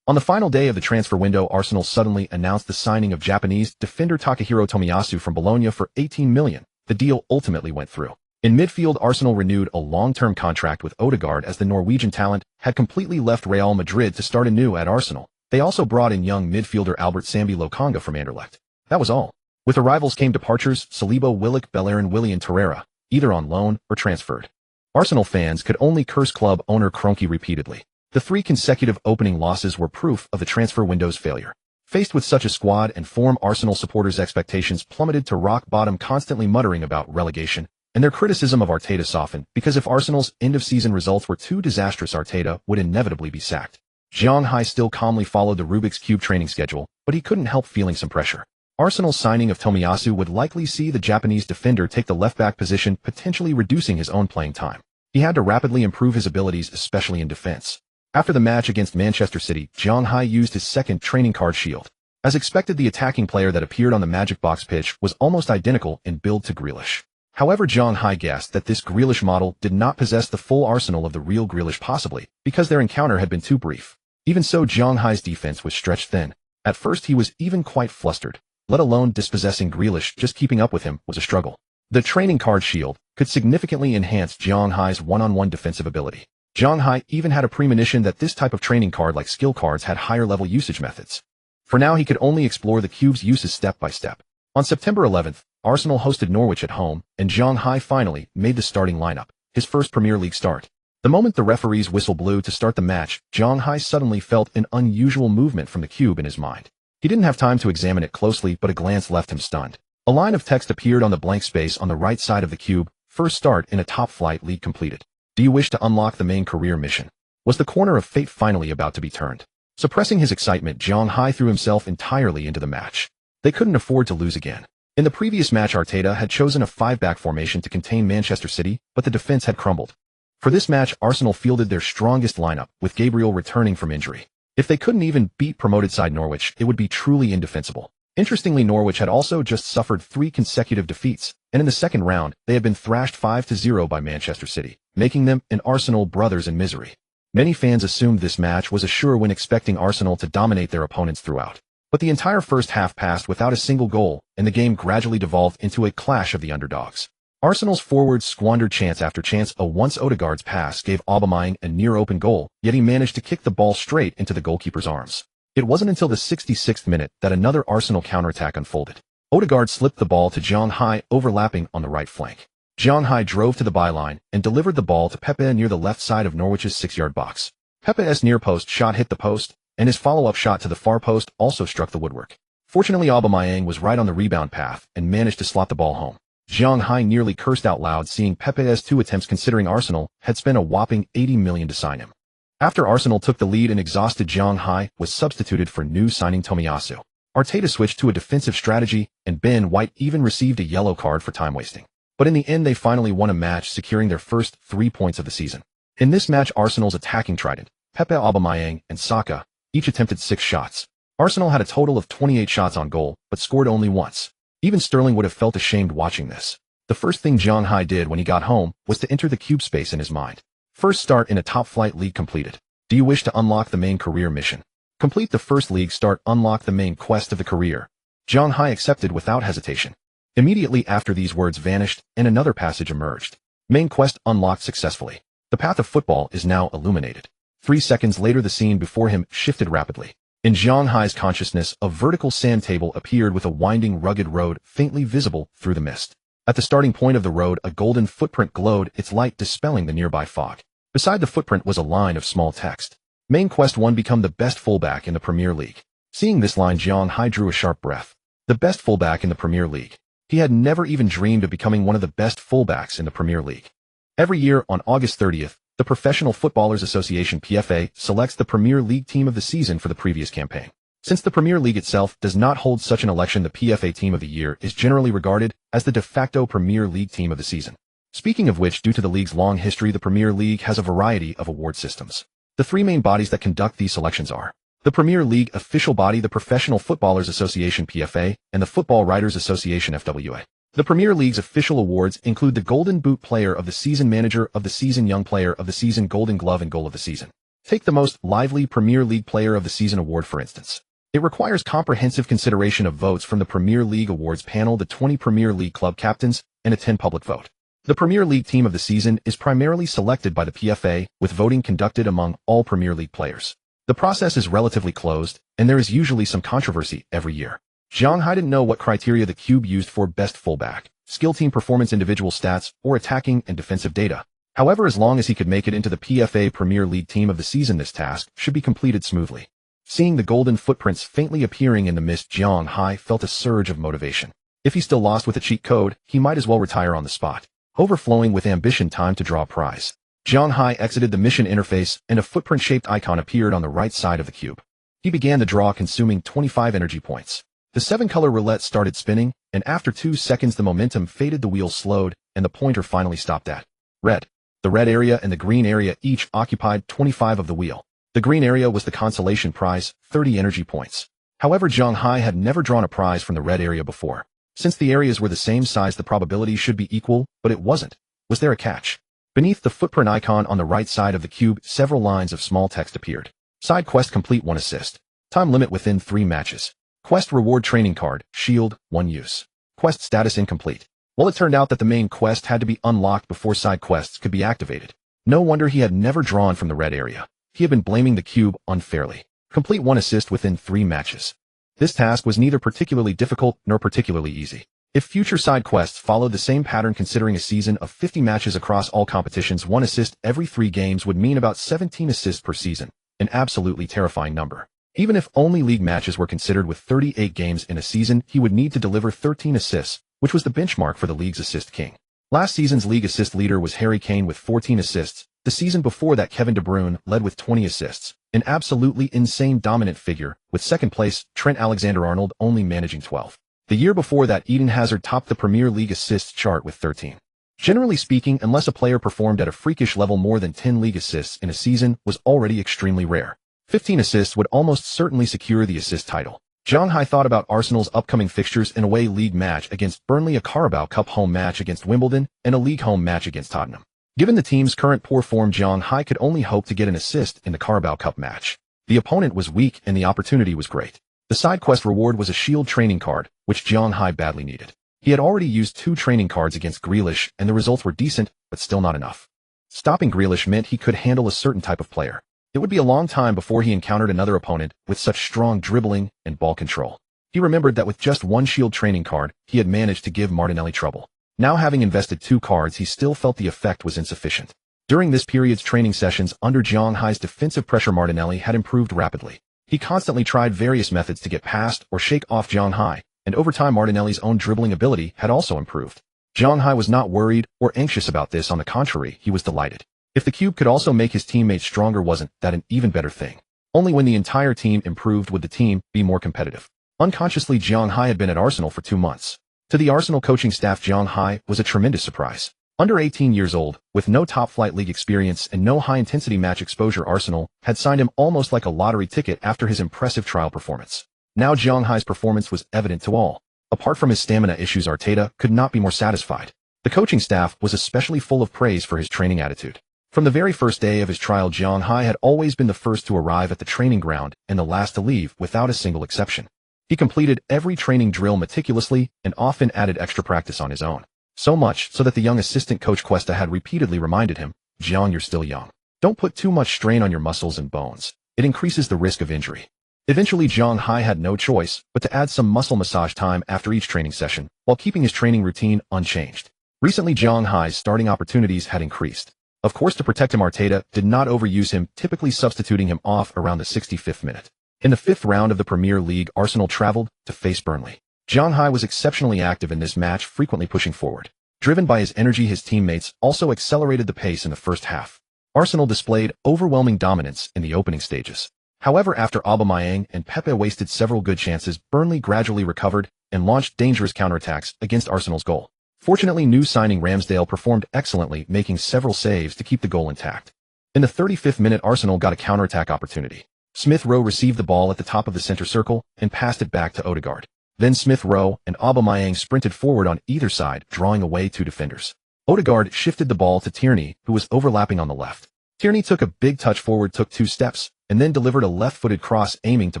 On the final day of the transfer window, Arsenal suddenly announced the signing of Japanese defender Takahiro Tomiyasu from Bologna for $18 million. The deal ultimately went through. In midfield, Arsenal renewed a long-term contract with Odegaard, as the Norwegian talent had completely left Real Madrid to start anew at Arsenal. They also brought in young midfielder Albert Sambi Lokonga from Anderlecht. That was all. With arrivals came departures: Saliba, Willock, Bellerin, Willian, Torreira, either on loan or transferred. Arsenal fans could only curse club owner Kroenke repeatedly. The 3 consecutive opening losses were proof of the transfer window's failure. Faced with such a squad and form, Arsenal supporters' expectations plummeted to rock bottom, constantly muttering about relegation, and their criticism of Arteta softened, because if Arsenal's end-of-season results were too disastrous, Arteta would inevitably be sacked. Zhang Hai still calmly followed the Rubik's Cube training schedule, but he couldn't help feeling some pressure. Arsenal's signing of Tomiyasu would likely see the Japanese defender take the left-back position, potentially reducing his own playing time. He had to rapidly improve his abilities, especially in defense. After the match against Manchester City, Zhang Hai used his second training card shield. As expected, the attacking player that appeared on the Magic Box pitch was almost identical in build to Grealish. However, Zhang Hai guessed that this Grealish model did not possess the full arsenal of the real Grealish, possibly because their encounter had been too brief. Even so, Zhang Hai's defense was stretched thin. At first he was even quite flustered, let alone dispossessing Grealish. Just keeping up with him was a struggle. The training card shield could significantly enhance Zhang Hai's one-on-one defensive ability. Zhang Hai even had a premonition that this type of training card, like skill cards, had higher level usage methods. For now, he could only explore the cube's uses step by step. On September 11th, Arsenal hosted Norwich at home, and Zhang Hai finally made the starting lineup, his first Premier League start. The moment the referee's whistle blew to start the match, Zhang Hai suddenly felt an unusual movement from the cube in his mind. He didn't have time to examine it closely, but a glance left him stunned. A line of text appeared on the blank space on the right side of the cube. First start in a top-flight league completed. Do you wish to unlock the main career mission? Was the corner of fate finally about to be turned? Suppressing his excitement, Zhang Hai threw himself entirely into the match. They couldn't afford to lose again. In the previous match, Arteta had chosen a 5-back formation to contain Manchester City, but the defense had crumbled. For this match, Arsenal fielded their strongest lineup, with Gabriel returning from injury. If they couldn't even beat promoted side Norwich, it would be truly indefensible. Interestingly, Norwich had also just suffered 3 consecutive defeats, and in the second round, they had been thrashed 5-0 by Manchester City, making them and Arsenal brothers in misery. Many fans assumed this match was a sure win, expecting Arsenal to dominate their opponents throughout. But the entire first half passed without a single goal, and the game gradually devolved into a clash of the underdogs. Arsenal's forwards squandered chance after chance. Once Odegaard's pass gave Aubameyang a near-open goal, yet he managed to kick the ball straight into the goalkeeper's arms. It wasn't until the 66th minute that another Arsenal counterattack unfolded. Odegaard slipped the ball to Zhang Hai, overlapping on the right flank. Zhang Hai drove to the byline and delivered the ball to Pepe near the left side of Norwich's 6-yard box. Pepe's near-post shot hit the post, and his follow-up shot to the far post also struck the woodwork. Fortunately, Aubameyang was right on the rebound path and managed to slot the ball home. Zhang Hai nearly cursed out loud seeing Pepe's 2 attempts, considering Arsenal had spent a whopping $80 million to sign him. After Arsenal took the lead, and exhausted Zhang Hai was substituted for new signing Tomiyasu. Arteta switched to a defensive strategy, and Ben White even received a yellow card for time wasting. But in the end, they finally won a match, securing their first 3 points of the season. In this match, Arsenal's attacking trident, Pepe, Aubameyang, and Saka, each attempted 6 shots. Arsenal had a total of 28 shots on goal, but scored only once. Even Sterling would have felt ashamed watching this. The first thing Zhang Hai did when he got home was to enter the cube space in his mind. First start in a top-flight league completed. Do you wish to unlock the main career mission? Complete the first league start, unlock the main quest of the career. Zhang Hai accepted without hesitation. Immediately after, these words vanished, and another passage emerged. Main quest unlocked successfully. The path of football is now illuminated. 3 seconds later, the scene before him shifted rapidly. In Zhang Hai's consciousness, a vertical sand table appeared with a winding, rugged road faintly visible through the mist. At the starting point of the road, a golden footprint glowed, its light dispelling the nearby fog. Beside the footprint was a line of small text. Main quest 1, become the best fullback in the Premier League. Seeing this line, Zhang Hai drew a sharp breath. The best fullback in the Premier League. He had never even dreamed of becoming one of the best fullbacks in the Premier League. Every year on August 30th, the Professional Footballers Association (PFA) selects the Premier League team of the season for the previous campaign. Since the Premier League itself does not hold such an election, the PFA Team of the Year is generally regarded as the de facto Premier League team of the season. Speaking of which, due to the league's long history, the Premier League has a variety of award systems. The 3 main bodies that conduct these selections are the Premier League official body, the Professional Footballers Association (PFA), and the Football Writers Association (FWA). The Premier League's official awards include the Golden Boot Player of the Season, Manager of the Season, Young Player of the Season, Golden Glove, and Goal of the Season. Take the Most Lively Premier League Player of the Season award, for instance. It requires comprehensive consideration of votes from the Premier League Awards panel, the 20 Premier League club captains, and a 10 public vote. The Premier League Team of the Season is primarily selected by the PFA, with voting conducted among all Premier League players. The process is relatively closed, and there is usually some controversy every year. Zhang Hai didn't know what criteria the cube used for best fullback, skill, team performance, individual stats, or attacking and defensive data. However, as long as he could make it into the PFA Premier League Team of the Season, this task should be completed smoothly. Seeing the golden footprints faintly appearing in the mist, Zhang Hai felt a surge of motivation. If he's still lost with a cheat code, he might as well retire on the spot. Overflowing with ambition, time to draw a prize. Zhang Hai exited the mission interface, and a footprint-shaped icon appeared on the right side of the cube. He began the draw, consuming 25 energy points. The 7-color roulette started spinning, and after 2 seconds the momentum faded, the wheel slowed, and the pointer finally stopped at red. The red area and the green area each occupied 25 of the wheel. The green area was the consolation prize, 30 energy points. However, Zhang Hai had never drawn a prize from the red area before. Since the areas were the same size, the probability should be equal, but it wasn't. Was there a catch? Beneath the footprint icon on the right side of the cube, several lines of small text appeared. Side quest complete, 1 assist. Time limit within 3 matches. Quest reward training card, shield, 1 use. Quest status incomplete. Well, it turned out that the main quest had to be unlocked before side quests could be activated. No wonder he had never drawn from the red area. He had been blaming the cube unfairly. Complete 1 assist within 3 matches. This task was neither particularly difficult nor particularly easy. If future side quests followed the same pattern, considering a season of 50 matches across all competitions, 1 assist every 3 games would mean about 17 assists per season, an absolutely terrifying number. Even if only league matches were considered with 38 games in a season, he would need to deliver 13 assists, which was the benchmark for the league's assist king. Last season's league assist leader was Harry Kane with 14 assists. The season before that, Kevin De Bruyne led with 20 assists, an absolutely insane dominant figure, with second place, Trent Alexander-Arnold, only managing 12. The year before that, Eden Hazard topped the Premier League assists chart with 13. Generally speaking, unless a player performed at a freakish level, more than 10 league assists in a season was already extremely rare. 15 assists would almost certainly secure the assist title. Zhang Hai thought about Arsenal's upcoming fixtures: an away league match against Burnley, a Carabao Cup home match against Wimbledon, and a league home match against Tottenham. Given the team's current poor form, Zhang Hai could only hope to get an assist in the Carabao Cup match. The opponent was weak and the opportunity was great. The side quest reward was a shield training card, which Zhang Hai badly needed. He had already used 2 training cards against Grealish, and the results were decent, but still not enough. Stopping Grealish meant he could handle a certain type of player. It would be a long time before he encountered another opponent with such strong dribbling and ball control. He remembered that with just 1 shield training card, he had managed to give Martinelli trouble. Now, having invested 2 cards, he still felt the effect was insufficient. During this period's training sessions under Zhang Hai's defensive pressure, Martinelli had improved rapidly. He constantly tried various methods to get past or shake off Zhang Hai, and over time Martinelli's own dribbling ability had also improved. Zhang Hai was not worried or anxious about this. On the contrary, he was delighted. If the cube could also make his teammates stronger, wasn't that an even better thing? Only when the entire team improved would the team be more competitive. Unconsciously, Zhang Hai had been at Arsenal for 2 months. To the Arsenal coaching staff, Zhang Hai was a tremendous surprise. Under 18 years old, with no top-flight league experience and no high-intensity match exposure, Arsenal had signed him almost like a lottery ticket after his impressive trial performance. Now Zhang Hai's performance was evident to all. Apart from his stamina issues, Arteta could not be more satisfied. The coaching staff was especially full of praise for his training attitude. From the very first day of his trial, Zhang Hai had always been the first to arrive at the training ground and the last to leave, without a single exception. He completed every training drill meticulously and often added extra practice on his own. So much so that the young assistant coach Cuesta had repeatedly reminded him, "Zhang, you're still young. Don't put too much strain on your muscles and bones. It increases the risk of injury." Eventually, Zhang Hai had no choice but to add some muscle massage time after each training session, while keeping his training routine unchanged. Recently, Zhang Hai's starting opportunities had increased. Of course, to protect him, Arteta did not overuse him, typically substituting him off around the 65th minute. In the 5th round of the Premier League, Arsenal traveled to face Burnley. Zhang Hai was exceptionally active in this match, frequently pushing forward. Driven by his energy, his teammates also accelerated the pace in the first half. Arsenal displayed overwhelming dominance in the opening stages. However, after Aubameyang and Pepe wasted several good chances, Burnley gradually recovered and launched dangerous counterattacks against Arsenal's goal. Fortunately, new signing Ramsdale performed excellently, making several saves to keep the goal intact. In the 35th minute, Arsenal got a counterattack opportunity. Smith Rowe received the ball at the top of the center circle and passed it back to Odegaard. Then Smith Rowe and Aubameyang sprinted forward on either side, drawing away 2 defenders. Odegaard shifted the ball to Tierney, who was overlapping on the left. Tierney took a big touch forward, took 2 steps, and then delivered a left-footed cross, aiming to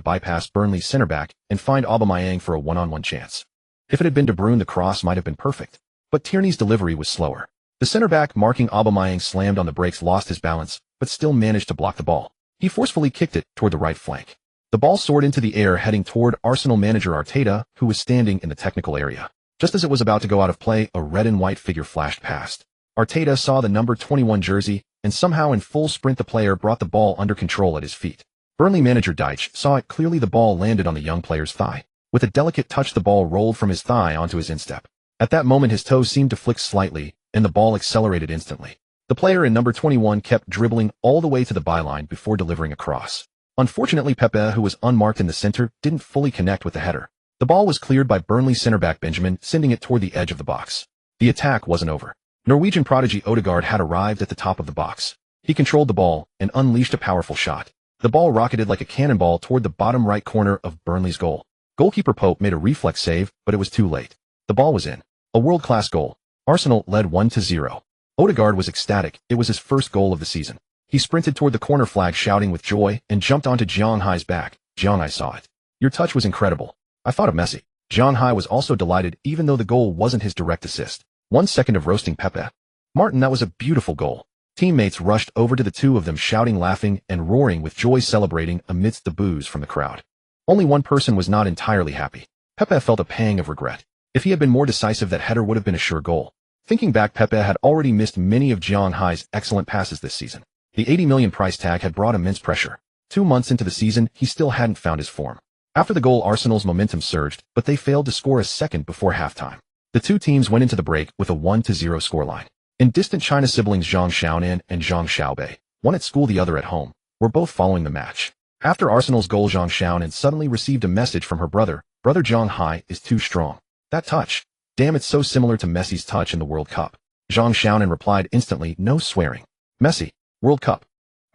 bypass Burnley's center back and find Aubameyang for a one-on-one chance. If it had been De Bruyne, the cross might have been perfect. But Tierney's delivery was slower. The center back marking Aubameyang slammed on the brakes, lost his balance, but still managed to block the ball. He forcefully kicked it toward the right flank. The ball soared into the air, heading toward Arsenal manager Arteta, who was standing in the technical area. Just as it was about to go out of play, a red and white figure flashed past. Arteta saw the number 21 jersey, and somehow in full sprint the player brought the ball under control at his feet. Burnley manager Dyche saw it clearly. The ball landed on the young player's thigh. With a delicate touch, the ball rolled from his thigh onto his instep. At that moment, his toes seemed to flick slightly, and the ball accelerated instantly. The player in number 21 kept dribbling all the way to the byline before delivering a cross. Unfortunately, Pepe, who was unmarked in the center, didn't fully connect with the header. The ball was cleared by Burnley center-back Benjamin, sending it toward the edge of the box. The attack wasn't over. Norwegian prodigy Odegaard had arrived at the top of the box. He controlled the ball and unleashed a powerful shot. The ball rocketed like a cannonball toward the bottom right corner of Burnley's goal. Goalkeeper Pope made a reflex save, but it was too late. The ball was in. A world-class goal. Arsenal led 1-0. Odegaard was ecstatic. It was his first goal of the season. He sprinted toward the corner flag shouting with joy and jumped onto Zhang Hai's back. Zhang Hai saw it. Your touch was incredible. I thought of Messi. Zhang Hai was also delighted even though the goal wasn't his direct assist. 1 second of roasting Pepe. Martin, that was a beautiful goal. Teammates rushed over to the two of them shouting, laughing, and roaring with joy, celebrating amidst the boos from the crowd. Only one person was not entirely happy. Pepe felt a pang of regret. If he had been more decisive, that header would have been a sure goal. Thinking back, Pepe had already missed many of Zhang Hai's excellent passes this season. The 80 million price tag had brought immense pressure. 2 months into the season, he still hadn't found his form. After the goal, Arsenal's momentum surged, but they failed to score a second before halftime. The two teams went into the break with a 1-0 scoreline. In distant China, siblings Zhang Xiaonan and Zhang Xiaobei, one at school, the other at home, were both following the match. After Arsenal's goal, Zhang Xiaonan suddenly received a message from her brother. Brother, Zhang Hai is too strong. That touch. Damn, it's so similar to Messi's touch in the World Cup. Zhang Xiaonan replied instantly, no swearing. Messi, World Cup.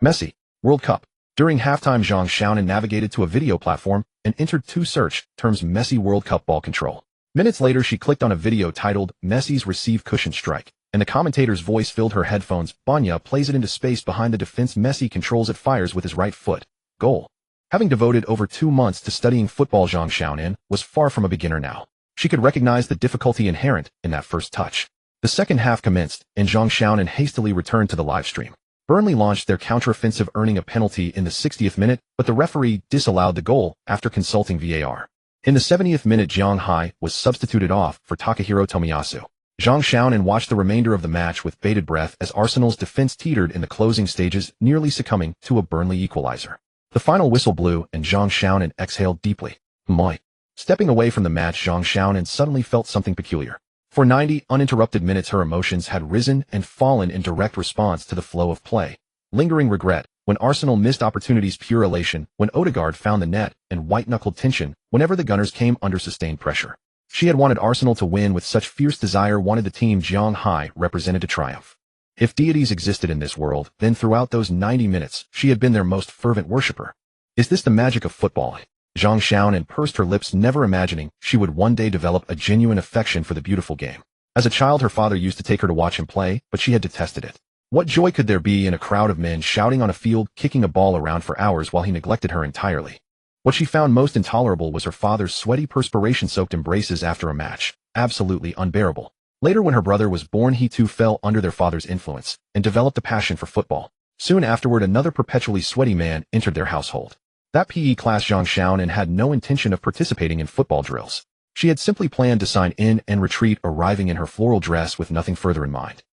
Messi, World Cup. During halftime, Zhang Xiaonan navigated to a video platform and entered 2 search terms: Messi World Cup ball control. Minutes later, she clicked on a video titled Messi's receive cushion strike, and the commentator's voice filled her headphones. Banya plays it into space behind the defense. Messi controls it, fires with his right foot. Goal. Having devoted over 2 months to studying football, Zhang Xiaonan was far from a beginner now. She could recognize the difficulty inherent in that first touch. The second half commenced, and Zhang Xiaonan hastily returned to the live stream. Burnley launched their counteroffensive, earning a penalty in the 60th minute, but the referee disallowed the goal after consulting VAR. In the 70th minute, Zhang Hai was substituted off for Takahiro Tomiyasu. Zhang Xiaonan watched the remainder of the match with bated breath as Arsenal's defense teetered in the closing stages, nearly succumbing to a Burnley equalizer. The final whistle blew, and Zhang Xiaonan exhaled deeply. Moi. Stepping away from the match, Zhang Xiaonan suddenly felt something peculiar. For 90 uninterrupted minutes, her emotions had risen and fallen in direct response to the flow of play. Lingering regret, when Arsenal missed opportunities; pure elation, when Odegaard found the net; and white-knuckled tension, whenever the Gunners came under sustained pressure. She had wanted Arsenal to win with such fierce desire, wanted the team Zhang Hai represented to triumph. If deities existed in this world, then throughout those 90 minutes, she had been their most fervent worshipper. Is this the magic of football? Zhang Xiaonan pursed her lips, never imagining she would one day develop a genuine affection for the beautiful game. As a child, her father used to take her to watch him play, but she had detested it. What joy could there be in a crowd of men shouting on a field, kicking a ball around for hours while he neglected her entirely? What she found most intolerable was her father's sweaty, perspiration-soaked embraces after a match. Absolutely unbearable. Later, when her brother was born, he too fell under their father's influence and developed a passion for football. Soon afterward, another perpetually sweaty man entered their household. That PE class, Zhang Xiaonan had no intention of participating in football drills. She had simply planned to sign in and retreat, arriving in her floral dress with nothing further in mind.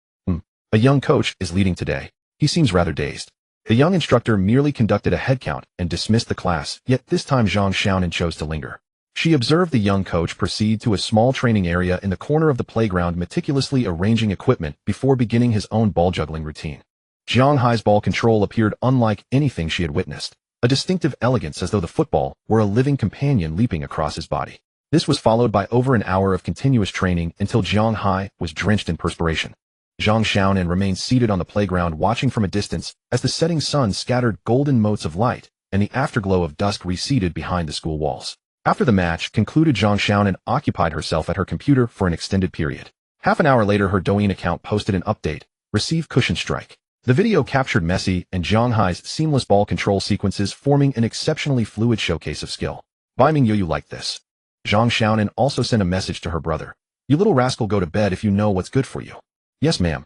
A young coach is leading today. He seems rather dazed. The young instructor merely conducted a head count and dismissed the class, yet this time Zhang Xiaonan chose to linger. She observed the young coach proceed to a small training area in the corner of the playground, meticulously arranging equipment before beginning his own ball juggling routine. Zhang Hai's ball control appeared unlike anything she had witnessed. A distinctive elegance, as though the football were a living companion leaping across his body. This was followed by over an hour of continuous training until Zhang Hai was drenched in perspiration. Zhang Xiaonan remained seated on the playground, watching from a distance as the setting sun scattered golden motes of light and the afterglow of dusk receded behind the school walls. After the match concluded, Zhang Xiaonan occupied herself at her computer for an extended period. Half an hour later, her Douyin account posted an update: receive cushion strike. The video captured Messi and Zhang Hai's seamless ball control sequences, forming an exceptionally fluid showcase of skill. By Ming you like this. Zhang Xiaonan also sent a message to her brother. You little rascal, go to bed if you know what's good for you. Yes, ma'am.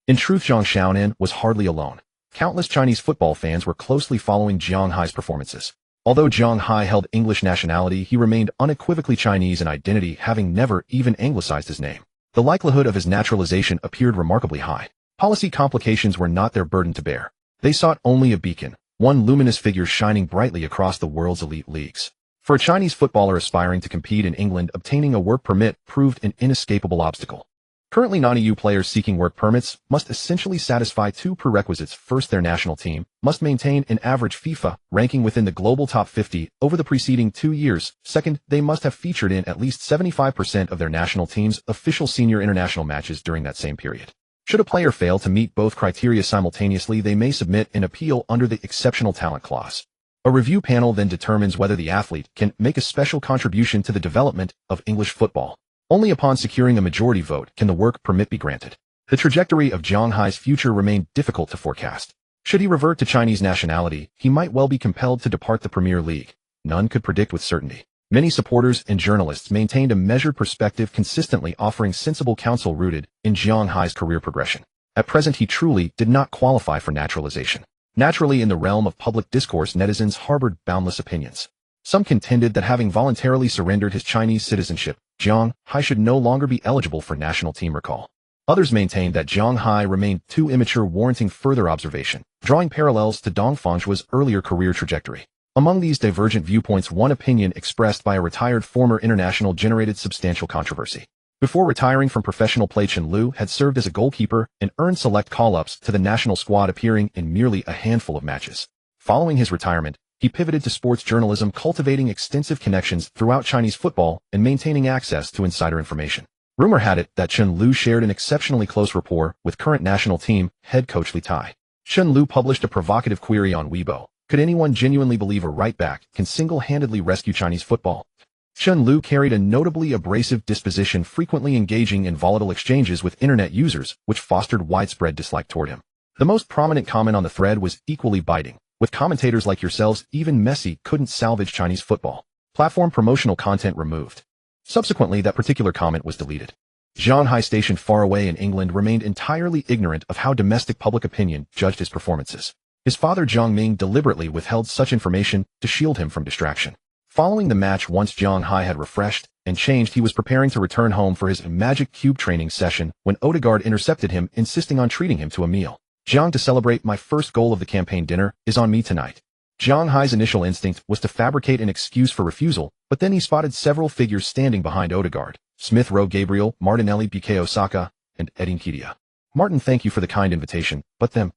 In truth, Zhang Xiaonan was hardly alone. Countless Chinese football fans were closely following Zhang Hai's performances. Although Zhang Hai held English nationality, he remained unequivocally Chinese in identity, having never even anglicized his name. The likelihood of his naturalization appeared remarkably high. Policy complications were not their burden to bear. They sought only a beacon, one luminous figure shining brightly across the world's elite leagues. For a Chinese footballer aspiring to compete in England, obtaining a work permit proved an inescapable obstacle. Currently, non-EU players seeking work permits must essentially satisfy 2 prerequisites. First, their national team must maintain an average FIFA ranking within the global top 50 over the preceding 2 years. Second, they must have featured in at least 75% of their national team's official senior international matches during that same period. Should a player fail to meet both criteria simultaneously, they may submit an appeal under the exceptional talent clause. A review panel then determines whether the athlete can make a special contribution to the development of English football. Only upon securing a majority vote can the work permit be granted. The trajectory of Zhang Hai's future remained difficult to forecast. Should he revert to Chinese nationality, he might well be compelled to depart the Premier League. None could predict with certainty. Many supporters and journalists maintained a measured perspective, consistently offering sensible counsel rooted in Zhang Hai's career progression. At present, he truly did not qualify for naturalization. Naturally, in the realm of public discourse, netizens harbored boundless opinions. Some contended that having voluntarily surrendered his Chinese citizenship, Zhang Hai should no longer be eligible for national team recall. Others maintained that Zhang Hai remained too immature, warranting further observation, drawing parallels to Dong Fangzhua's earlier career trajectory. Among these divergent viewpoints, one opinion expressed by a retired former international generated substantial controversy. Before retiring from professional play, Chen Lu had served as a goalkeeper and earned select call-ups to the national squad, appearing in merely a handful of matches. Following his retirement, he pivoted to sports journalism, cultivating extensive connections throughout Chinese football and maintaining access to insider information. Rumor had it that Chen Lu shared an exceptionally close rapport with current national team head coach Li Tai. Chen Lu published a provocative query on Weibo: could anyone genuinely believe a right-back can single-handedly rescue Chinese football? Chen Lu carried a notably abrasive disposition, frequently engaging in volatile exchanges with internet users, which fostered widespread dislike toward him. The most prominent comment on the thread was equally biting. With commentators like yourselves, even Messi couldn't salvage Chinese football. Platform promotional content removed. Subsequently, that particular comment was deleted. Zhang Hai, stationed far away in England, remained entirely ignorant of how domestic public opinion judged his performances. His father Jiang Ming deliberately withheld such information to shield him from distraction. Following the match, once Zhang Hai had refreshed and changed, he was preparing to return home for his Magic Cube training session when Odegaard intercepted him, insisting on treating him to a meal. Zhang, to celebrate my first goal of the campaign, dinner is on me tonight. Zhang Hai's initial instinct was to fabricate an excuse for refusal, but then he spotted several figures standing behind Odegaard: Smith Rowe, Gabriel, Martinelli, Bukayo Saka, and Edin Ketia. Martin, thank you for the kind invitation, but them.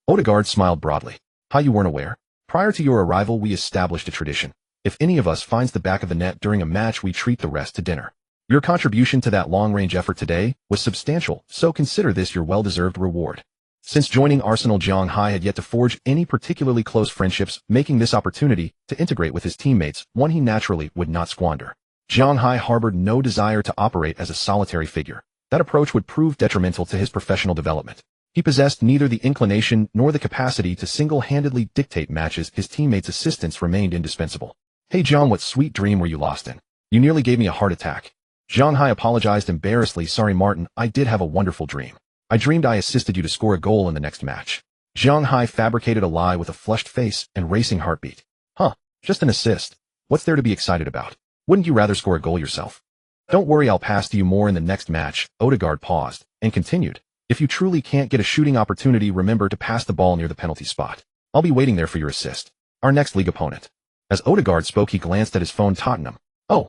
Odegaard smiled broadly. How, you weren't aware? Prior to your arrival, we established a tradition. If any of us finds the back of the net during a match, we treat the rest to dinner. Your contribution to that long-range effort today was substantial, so consider this your well-deserved reward. Since joining Arsenal, Zhang Hai had yet to forge any particularly close friendships, making this opportunity to integrate with his teammates one he naturally would not squander. Zhang Hai harbored no desire to operate as a solitary figure. That approach would prove detrimental to his professional development. He possessed neither the inclination nor the capacity to single-handedly dictate matches. His teammates' assistance remained indispensable. Hey Zhang, what sweet dream were you lost in? You nearly gave me a heart attack. Zhang Hai apologized embarrassedly. Sorry Martin, I did have a wonderful dream. I dreamed I assisted you to score a goal in the next match. Zhang Hai fabricated a lie with a flushed face and racing heartbeat. Huh, just an assist. What's there to be excited about? Wouldn't you rather score a goal yourself? Don't worry, I'll pass to you more in the next match. Odegaard paused and continued. If you truly can't get a shooting opportunity, remember to pass the ball near the penalty spot. I'll be waiting there for your assist. Our next league opponent. As Odegaard spoke, he glanced at his phone. Tottenham. Oh.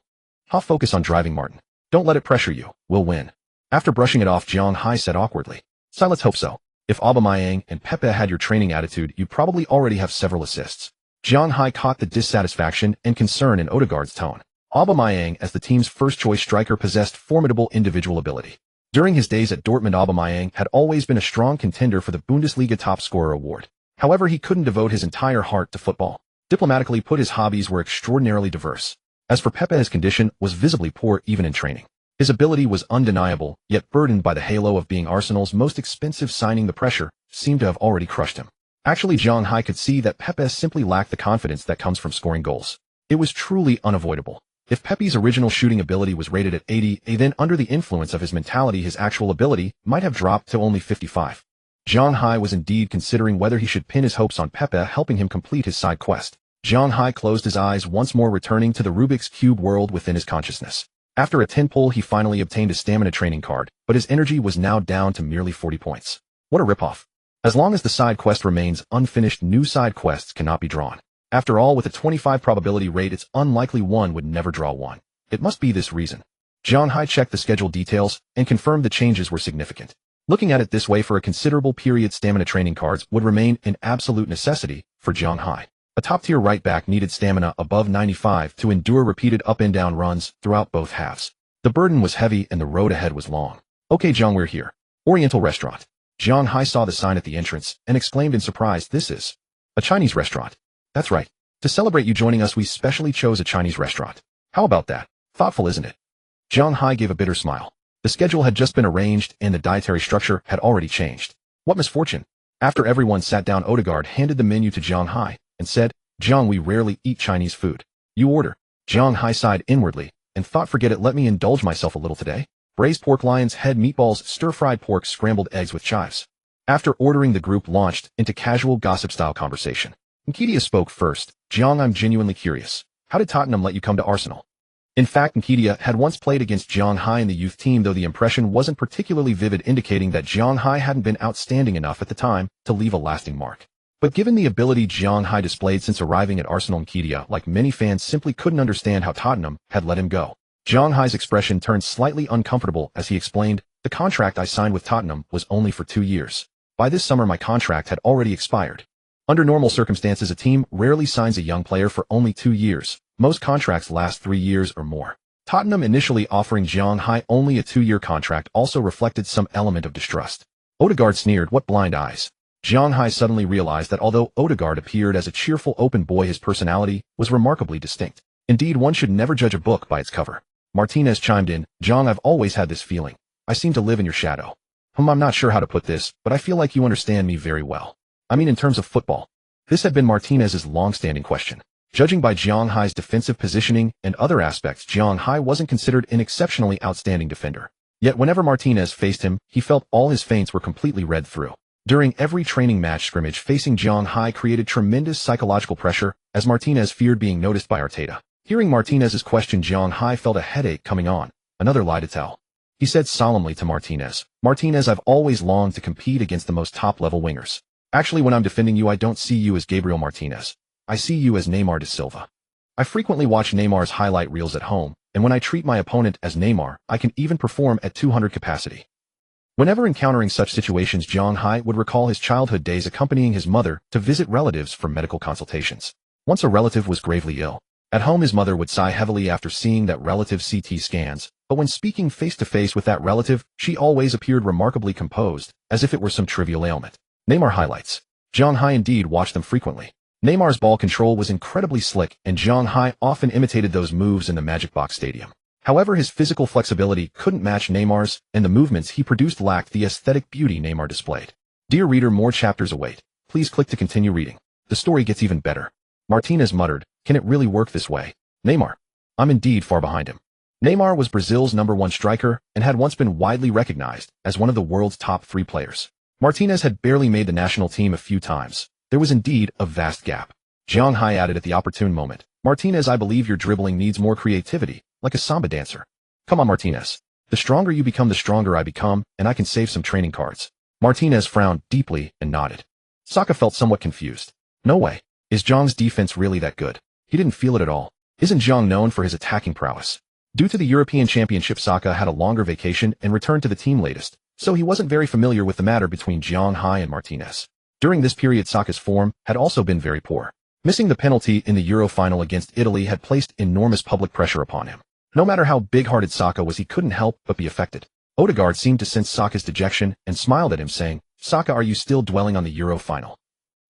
Focus on driving, Martin. Don't let it pressure you. We'll win. After brushing it off, Zhang Hai said awkwardly. So let's hope so. If Aubameyang and Pepe had your training attitude, you'd probably already have several assists. Zhang Hai caught the dissatisfaction and concern in Odegaard's tone. Aubameyang, as the team's first-choice striker, possessed formidable individual ability. During his days at Dortmund, Aubameyang had always been a strong contender for the Bundesliga top scorer award. However, he couldn't devote his entire heart to football. Diplomatically put, his hobbies were extraordinarily diverse. As for Pepe, his condition was visibly poor even in training. His ability was undeniable, yet burdened by the halo of being Arsenal's most expensive signing, the pressure seemed to have already crushed him. Actually, Zhang Hai could see that Pepe simply lacked the confidence that comes from scoring goals. It was truly unavoidable. If Pepe's original shooting ability was rated at 80, then under the influence of his mentality, his actual ability might have dropped to only 55. Zhang Hai was indeed considering whether he should pin his hopes on Pepe helping him complete his side quest. Zhang Hai closed his eyes once more, returning to the Rubik's Cube world within his consciousness. After a 10 pull, he finally obtained a stamina training card, but his energy was now down to merely 40 points. What a ripoff. As long as the side quest remains unfinished, new side quests cannot be drawn. After all, with a 25 probability rate, it's unlikely one would never draw one. It must be this reason. Zhang Hai checked the schedule details and confirmed the changes were significant. Looking at it this way, for a considerable period, stamina training cards would remain an absolute necessity for Zhang Hai. A top-tier right-back needed stamina above 95 to endure repeated up and down runs throughout both halves. The burden was heavy and the road ahead was long. Okay Zhang, we're here. Oriental restaurant. Zhang Hai saw the sign at the entrance and exclaimed in surprise, this is a Chinese restaurant. That's right. To celebrate you joining us, we specially chose a Chinese restaurant. How about that? Thoughtful, isn't it? Zhang Hai gave a bitter smile. The schedule had just been arranged and the dietary structure had already changed. What misfortune! After everyone sat down, Odegaard handed the menu to Zhang Hai and said, "Zhang, we rarely eat Chinese food. You order." Zhang Hai sighed inwardly and thought, forget it, let me indulge myself a little today. Braised pork, lion's head meatballs, stir-fried pork, scrambled eggs with chives. After ordering, the group launched into casual gossip-style conversation. Nketiah spoke first. "Zhang, I'm genuinely curious. How did Tottenham let you come to Arsenal?" In fact, Nketiah had once played against Zhang Hai in the youth team, though the impression wasn't particularly vivid, indicating that Zhang Hai hadn't been outstanding enough at the time to leave a lasting mark. But given the ability Zhang Hai displayed since arriving at Arsenal, Nketiah, like many fans, simply couldn't understand how Tottenham had let him go. Zhang Hai's expression turned slightly uncomfortable as he explained, "The contract I signed with Tottenham was only for 2 years. By this summer my contract had already expired. Under normal circumstances, a team rarely signs a young player for only 2 years. Most contracts last 3 years or more." Tottenham initially offering Zhang Hai only a 2-year contract also reflected some element of distrust. Odegaard sneered, "What blind eyes?" Zhang Hai suddenly realized that although Odegaard appeared as a cheerful open boy, his personality was remarkably distinct. Indeed, one should never judge a book by its cover. Martinez chimed in, "Zhang, I've always had this feeling. I seem to live in your shadow. I'm not sure how to put this, but I feel like you understand me very well. I mean, in terms of football." This had been Martinez's long-standing question. Judging by Zhang Hai's defensive positioning and other aspects, Zhang Hai wasn't considered an exceptionally outstanding defender. Yet whenever Martinez faced him, he felt all his feints were completely read through. During every training match, scrimmage facing Zhang Hai created tremendous psychological pressure, as Martinez feared being noticed by Arteta. Hearing Martinez's question, Zhang Hai felt a headache coming on. Another lie to tell. He said solemnly to Martinez, "Martinez, I've always longed to compete against the most top-level wingers. Actually, when I'm defending you, I don't see you as Gabriel Martinez. I see you as Neymar da Silva. I frequently watch Neymar's highlight reels at home, and when I treat my opponent as Neymar, I can even perform at 200 capacity." Whenever encountering such situations, Zhang Hai would recall his childhood days accompanying his mother to visit relatives for medical consultations. Once a relative was gravely ill. At home, his mother would sigh heavily after seeing that relative's CT scans, but when speaking face-to-face with that relative, she always appeared remarkably composed, as if it were some trivial ailment. Neymar highlights. Zhang Hai indeed watched them frequently. Neymar's ball control was incredibly slick, and Zhang Hai often imitated those moves in the Magic Box Stadium. However, his physical flexibility couldn't match Neymar's, and the movements he produced lacked the aesthetic beauty Neymar displayed. Dear reader, more chapters await. Please click to continue reading. The story gets even better. Martinez muttered, "Can it really work this way? Neymar. I'm indeed far behind him." Neymar was Brazil's #1 striker and had once been widely recognized as one of the world's top 3 players. Martinez had barely made the national team a few times. There was indeed a vast gap. Zhang Hai added at the opportune moment, "Martinez, I believe your dribbling needs more creativity, like a samba dancer." "Come on, Martinez. The stronger you become, the stronger I become, and I can save some training cards." Martinez frowned deeply and nodded. Saka felt somewhat confused. "No way. Is Zhang's defense really that good?" He didn't feel it at all. Isn't Zhang known for his attacking prowess? Due to the European Championship, Saka had a longer vacation and returned to the team latest, so he wasn't very familiar with the matter between Zhang Hai and Martinez. During this period, Saka's form had also been very poor. Missing the penalty in the Euro final against Italy had placed enormous public pressure upon him. No matter how big-hearted Saka was, he couldn't help but be affected. Odegaard seemed to sense Saka's dejection and smiled at him, saying, "Saka, are you still dwelling on the Euro final?"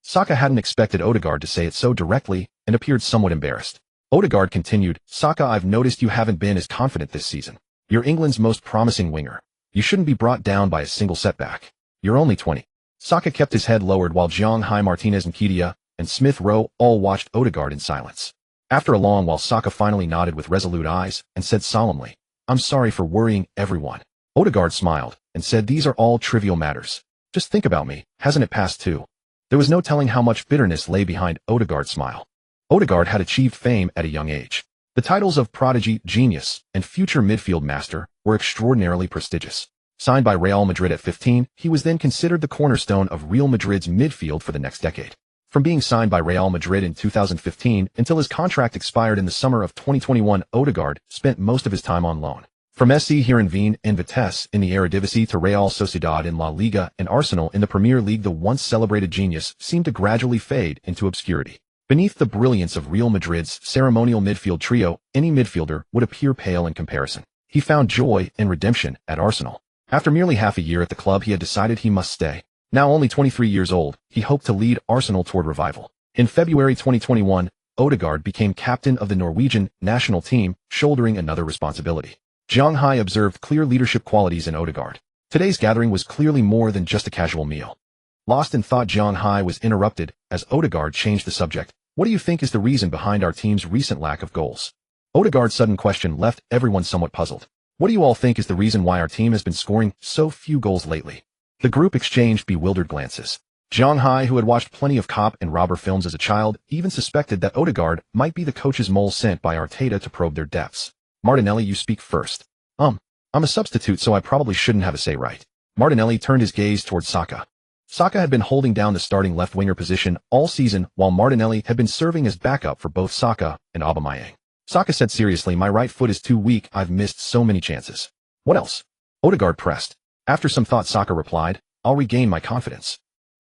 Saka hadn't expected Odegaard to say it so directly and appeared somewhat embarrassed. Odegaard continued, "Saka, I've noticed you haven't been as confident this season. You're England's most promising winger. You shouldn't be brought down by a single setback. You're only 20. Saka kept his head lowered while Zhang Hai, Martinez, Nketiah, and Smith Rowe all watched Odegaard in silence. After a long while, Saka finally nodded with resolute eyes and said solemnly, "I'm sorry for worrying everyone." Odegaard smiled and said, "These are all trivial matters. Just think about me. Hasn't it passed too?" There was no telling how much bitterness lay behind Odegaard's smile. Odegaard had achieved fame at a young age. The titles of prodigy, genius, and future midfield master were extraordinarily prestigious. Signed by Real Madrid at 15, he was then considered the cornerstone of Real Madrid's midfield for the next decade. From being signed by Real Madrid in 2015 until his contract expired in the summer of 2021, Odegaard spent most of his time on loan. From SC Heerenveen and Vitesse in the Eredivisie to Real Sociedad in La Liga and Arsenal in the Premier League, the once celebrated genius seemed to gradually fade into obscurity. Beneath the brilliance of Real Madrid's ceremonial midfield trio, any midfielder would appear pale in comparison. He found joy and redemption at Arsenal. After merely half a year at the club, he had decided he must stay. Now only 23 years old, he hoped to lead Arsenal toward revival. In February 2021, Odegaard became captain of the Norwegian national team, shouldering another responsibility. Zhang Hai observed clear leadership qualities in Odegaard. Today's gathering was clearly more than just a casual meal. Lost in thought, Zhang Hai was interrupted as Odegaard changed the subject. What do you think is the reason behind our team's recent lack of goals? Odegaard's sudden question left everyone somewhat puzzled. What do you all think is the reason why our team has been scoring so few goals lately? The group exchanged bewildered glances. Zhang Hai, who had watched plenty of cop and robber films as a child, even suspected that Odegaard might be the coach's mole sent by Arteta to probe their depths. Martinelli, you speak first. I'm a substitute, so I probably shouldn't have a say, right? Martinelli turned his gaze towards Saka. Saka had been holding down the starting left-winger position all season, while Martinelli had been serving as backup for both Saka and Aubameyang. Saka said seriously, my right foot is too weak, I've missed so many chances. What else? Odegaard pressed. After some thought, Saka replied, I'll regain my confidence.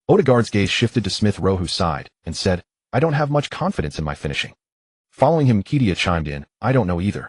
Odegaard's gaze shifted to Smith Rowe, who sighed and said, I don't have much confidence in my finishing. Following him, Nketiah chimed in, I don't know either.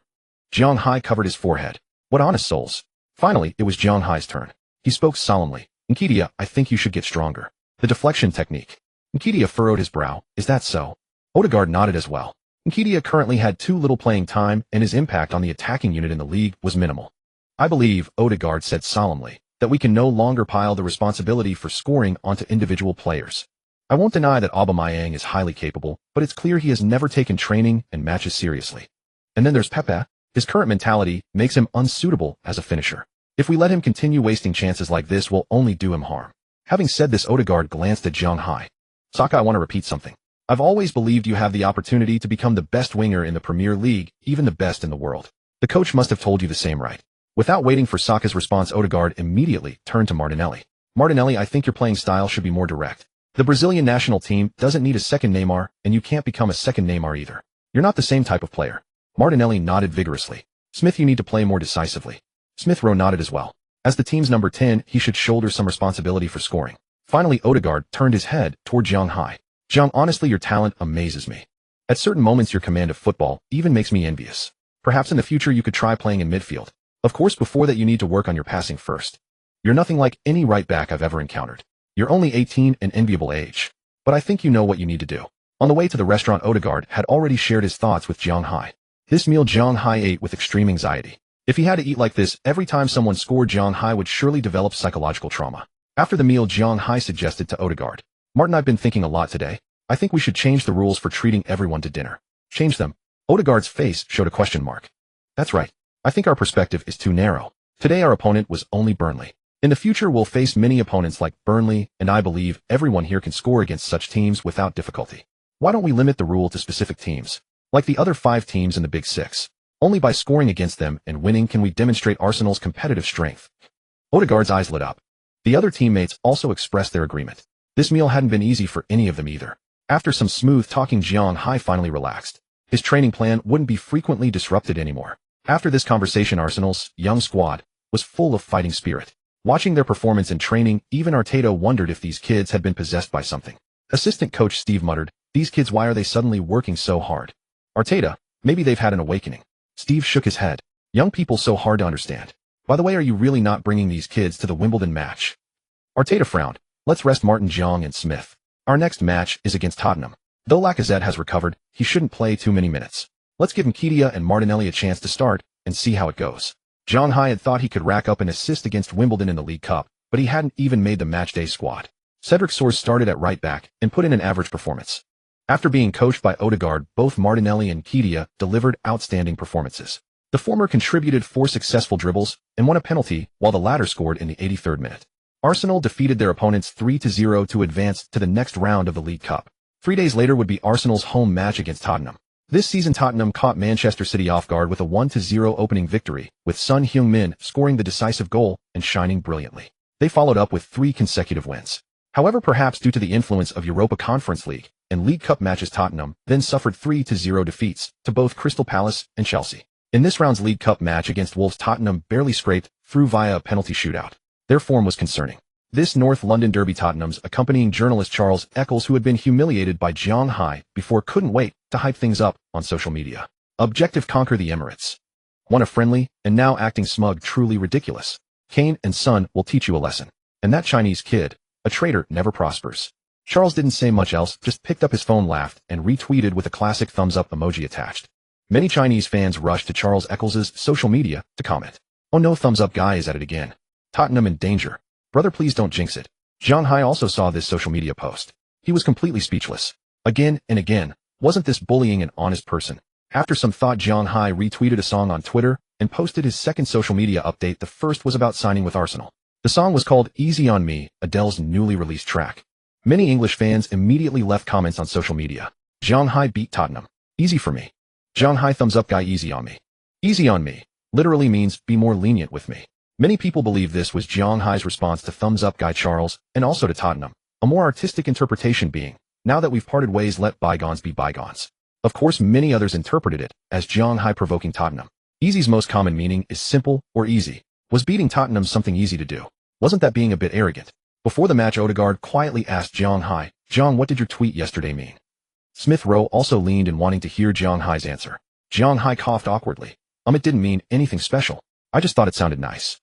Zhang Hai covered his forehead. What honest souls. Finally, it was Zhang Hai's turn. He spoke solemnly. Nketiah, I think you should get stronger. The deflection technique. Nketiah furrowed his brow. Is that so? Odegaard nodded as well. Nketiah currently had too little playing time, and his impact on the attacking unit in the league was minimal. I believe, Odegaard said solemnly, that we can no longer pile the responsibility for scoring onto individual players. I won't deny that Aubameyang is highly capable, but it's clear he has never taken training and matches seriously. And then there's Pepe. His current mentality makes him unsuitable as a finisher. If we let him continue wasting chances like this, we'll only do him harm. Having said this, Odegaard glanced at Zhang Hai. Saka, I want to repeat something. I've always believed you have the opportunity to become the best winger in the Premier League, even the best in the world. The coach must have told you the same, right? Without waiting for Saka's response, Odegaard immediately turned to Martinelli. Martinelli, I think your playing style should be more direct. The Brazilian national team doesn't need a second Neymar, and you can't become a second Neymar either. You're not the same type of player. Martinelli nodded vigorously. Smith, you need to play more decisively. Smith Rowe nodded as well. As the team's number 10, he should shoulder some responsibility for scoring. Finally, Odegaard turned his head toward Zhang Hai. Zhang, honestly, your talent amazes me. At certain moments, your command of football even makes me envious. Perhaps in the future you could try playing in midfield. Of course, before that you need to work on your passing first. You're nothing like any right back I've ever encountered. You're only 18, an enviable age. But I think you know what you need to do. On the way to the restaurant, Odegaard had already shared his thoughts with Zhang Hai. This meal Zhang Hai ate with extreme anxiety. If he had to eat like this every time someone scored, Zhang Hai would surely develop psychological trauma. After the meal, Zhang Hai suggested to Odegaard, Martin, I've been thinking a lot today. I think we should change the rules for treating everyone to dinner. Change them. Odegaard's face showed a question mark. That's right. I think our perspective is too narrow. Today our opponent was only Burnley. In the future we'll face many opponents like Burnley, and I believe everyone here can score against such teams without difficulty. Why don't we limit the rule to specific teams? Like the other 5 teams in the Big Six. Only by scoring against them and winning can we demonstrate Arsenal's competitive strength. Odegaard's eyes lit up. The other teammates also expressed their agreement. This meal hadn't been easy for any of them either. After some smooth talking, Zhang Hai finally relaxed. His training plan wouldn't be frequently disrupted anymore. After this conversation, Arsenal's young squad was full of fighting spirit. Watching their performance in training, even Arteta wondered if these kids had been possessed by something. Assistant coach Steve muttered, these kids, why are they suddenly working so hard? Arteta, maybe they've had an awakening. Steve shook his head. Young people so hard to understand. By the way, are you really not bringing these kids to the Wimbledon match? Arteta frowned. Let's rest Martin, Zhang and Smith. Our next match is against Tottenham. Though Lacazette has recovered, he shouldn't play too many minutes. Let's give Nketiah and Martinelli a chance to start and see how it goes. Zhang Hai had thought he could rack up an assist against Wimbledon in the League Cup, but he hadn't even made the matchday squad. Cedric Soares started at right back and put in an average performance. After being coached by Odegaard, both Martinelli and Nketiah delivered outstanding performances. The former contributed 4 successful dribbles and won a penalty, while the latter scored in the 83rd minute. Arsenal defeated their opponents 3-0 to advance to the next round of the League Cup. 3 days later would be Arsenal's home match against Tottenham. This season Tottenham caught Manchester City off guard with a 1-0 opening victory, with Son Heung-min scoring the decisive goal and shining brilliantly. They followed up with 3 consecutive wins. However, perhaps due to the influence of Europa Conference League and League Cup matches, Tottenham then suffered 3-0 defeats to both Crystal Palace and Chelsea. In this round's League Cup match against Wolves, Tottenham barely scraped through via a penalty shootout. Their form was concerning. This North London derby, Tottenham's accompanying journalist Charles Eccles, who had been humiliated by Zhang Hai before, couldn't wait to hype things up on social media. Objective: conquer the Emirates. Won a friendly, and now acting smug, truly ridiculous. Kane and Son will teach you a lesson. And that Chinese kid, a traitor, never prospers. Charles didn't say much else, just picked up his phone, laughed, and retweeted with a classic thumbs up emoji attached. Many Chinese fans rushed to Charles Eccles's social media to comment. "Oh no, thumbs up guy is at it again. Tottenham in danger. Brother, please don't jinx it." Zhang Hai also saw this social media post. He was completely speechless. Again and again, wasn't this bullying an honest person? After some thought, Zhang Hai retweeted a song on Twitter and posted his second social media update. The first was about signing with Arsenal. The song was called Easy on Me, Adele's newly released track. Many English fans immediately left comments on social media. Zhang Hai beat Tottenham. Easy for me. Zhang Hai thumbs up guy, easy on me. Easy on me literally means be more lenient with me. Many people believe this was Zhang Hai's response to thumbs up guy Charles and also to Tottenham. A more artistic interpretation being, now that we've parted ways, let bygones be bygones. Of course, many others interpreted it as Zhang Hai provoking Tottenham. Easy's most common meaning is simple or easy. Was beating Tottenham something easy to do? Wasn't that being a bit arrogant? Before the match, Odegaard quietly asked Zhang Hai, "Zhang, what did your tweet yesterday mean?" Smith Rowe also leaned in wanting to hear Zhang Hai's answer. Zhang Hai coughed awkwardly. It didn't mean anything special. I just thought it sounded nice."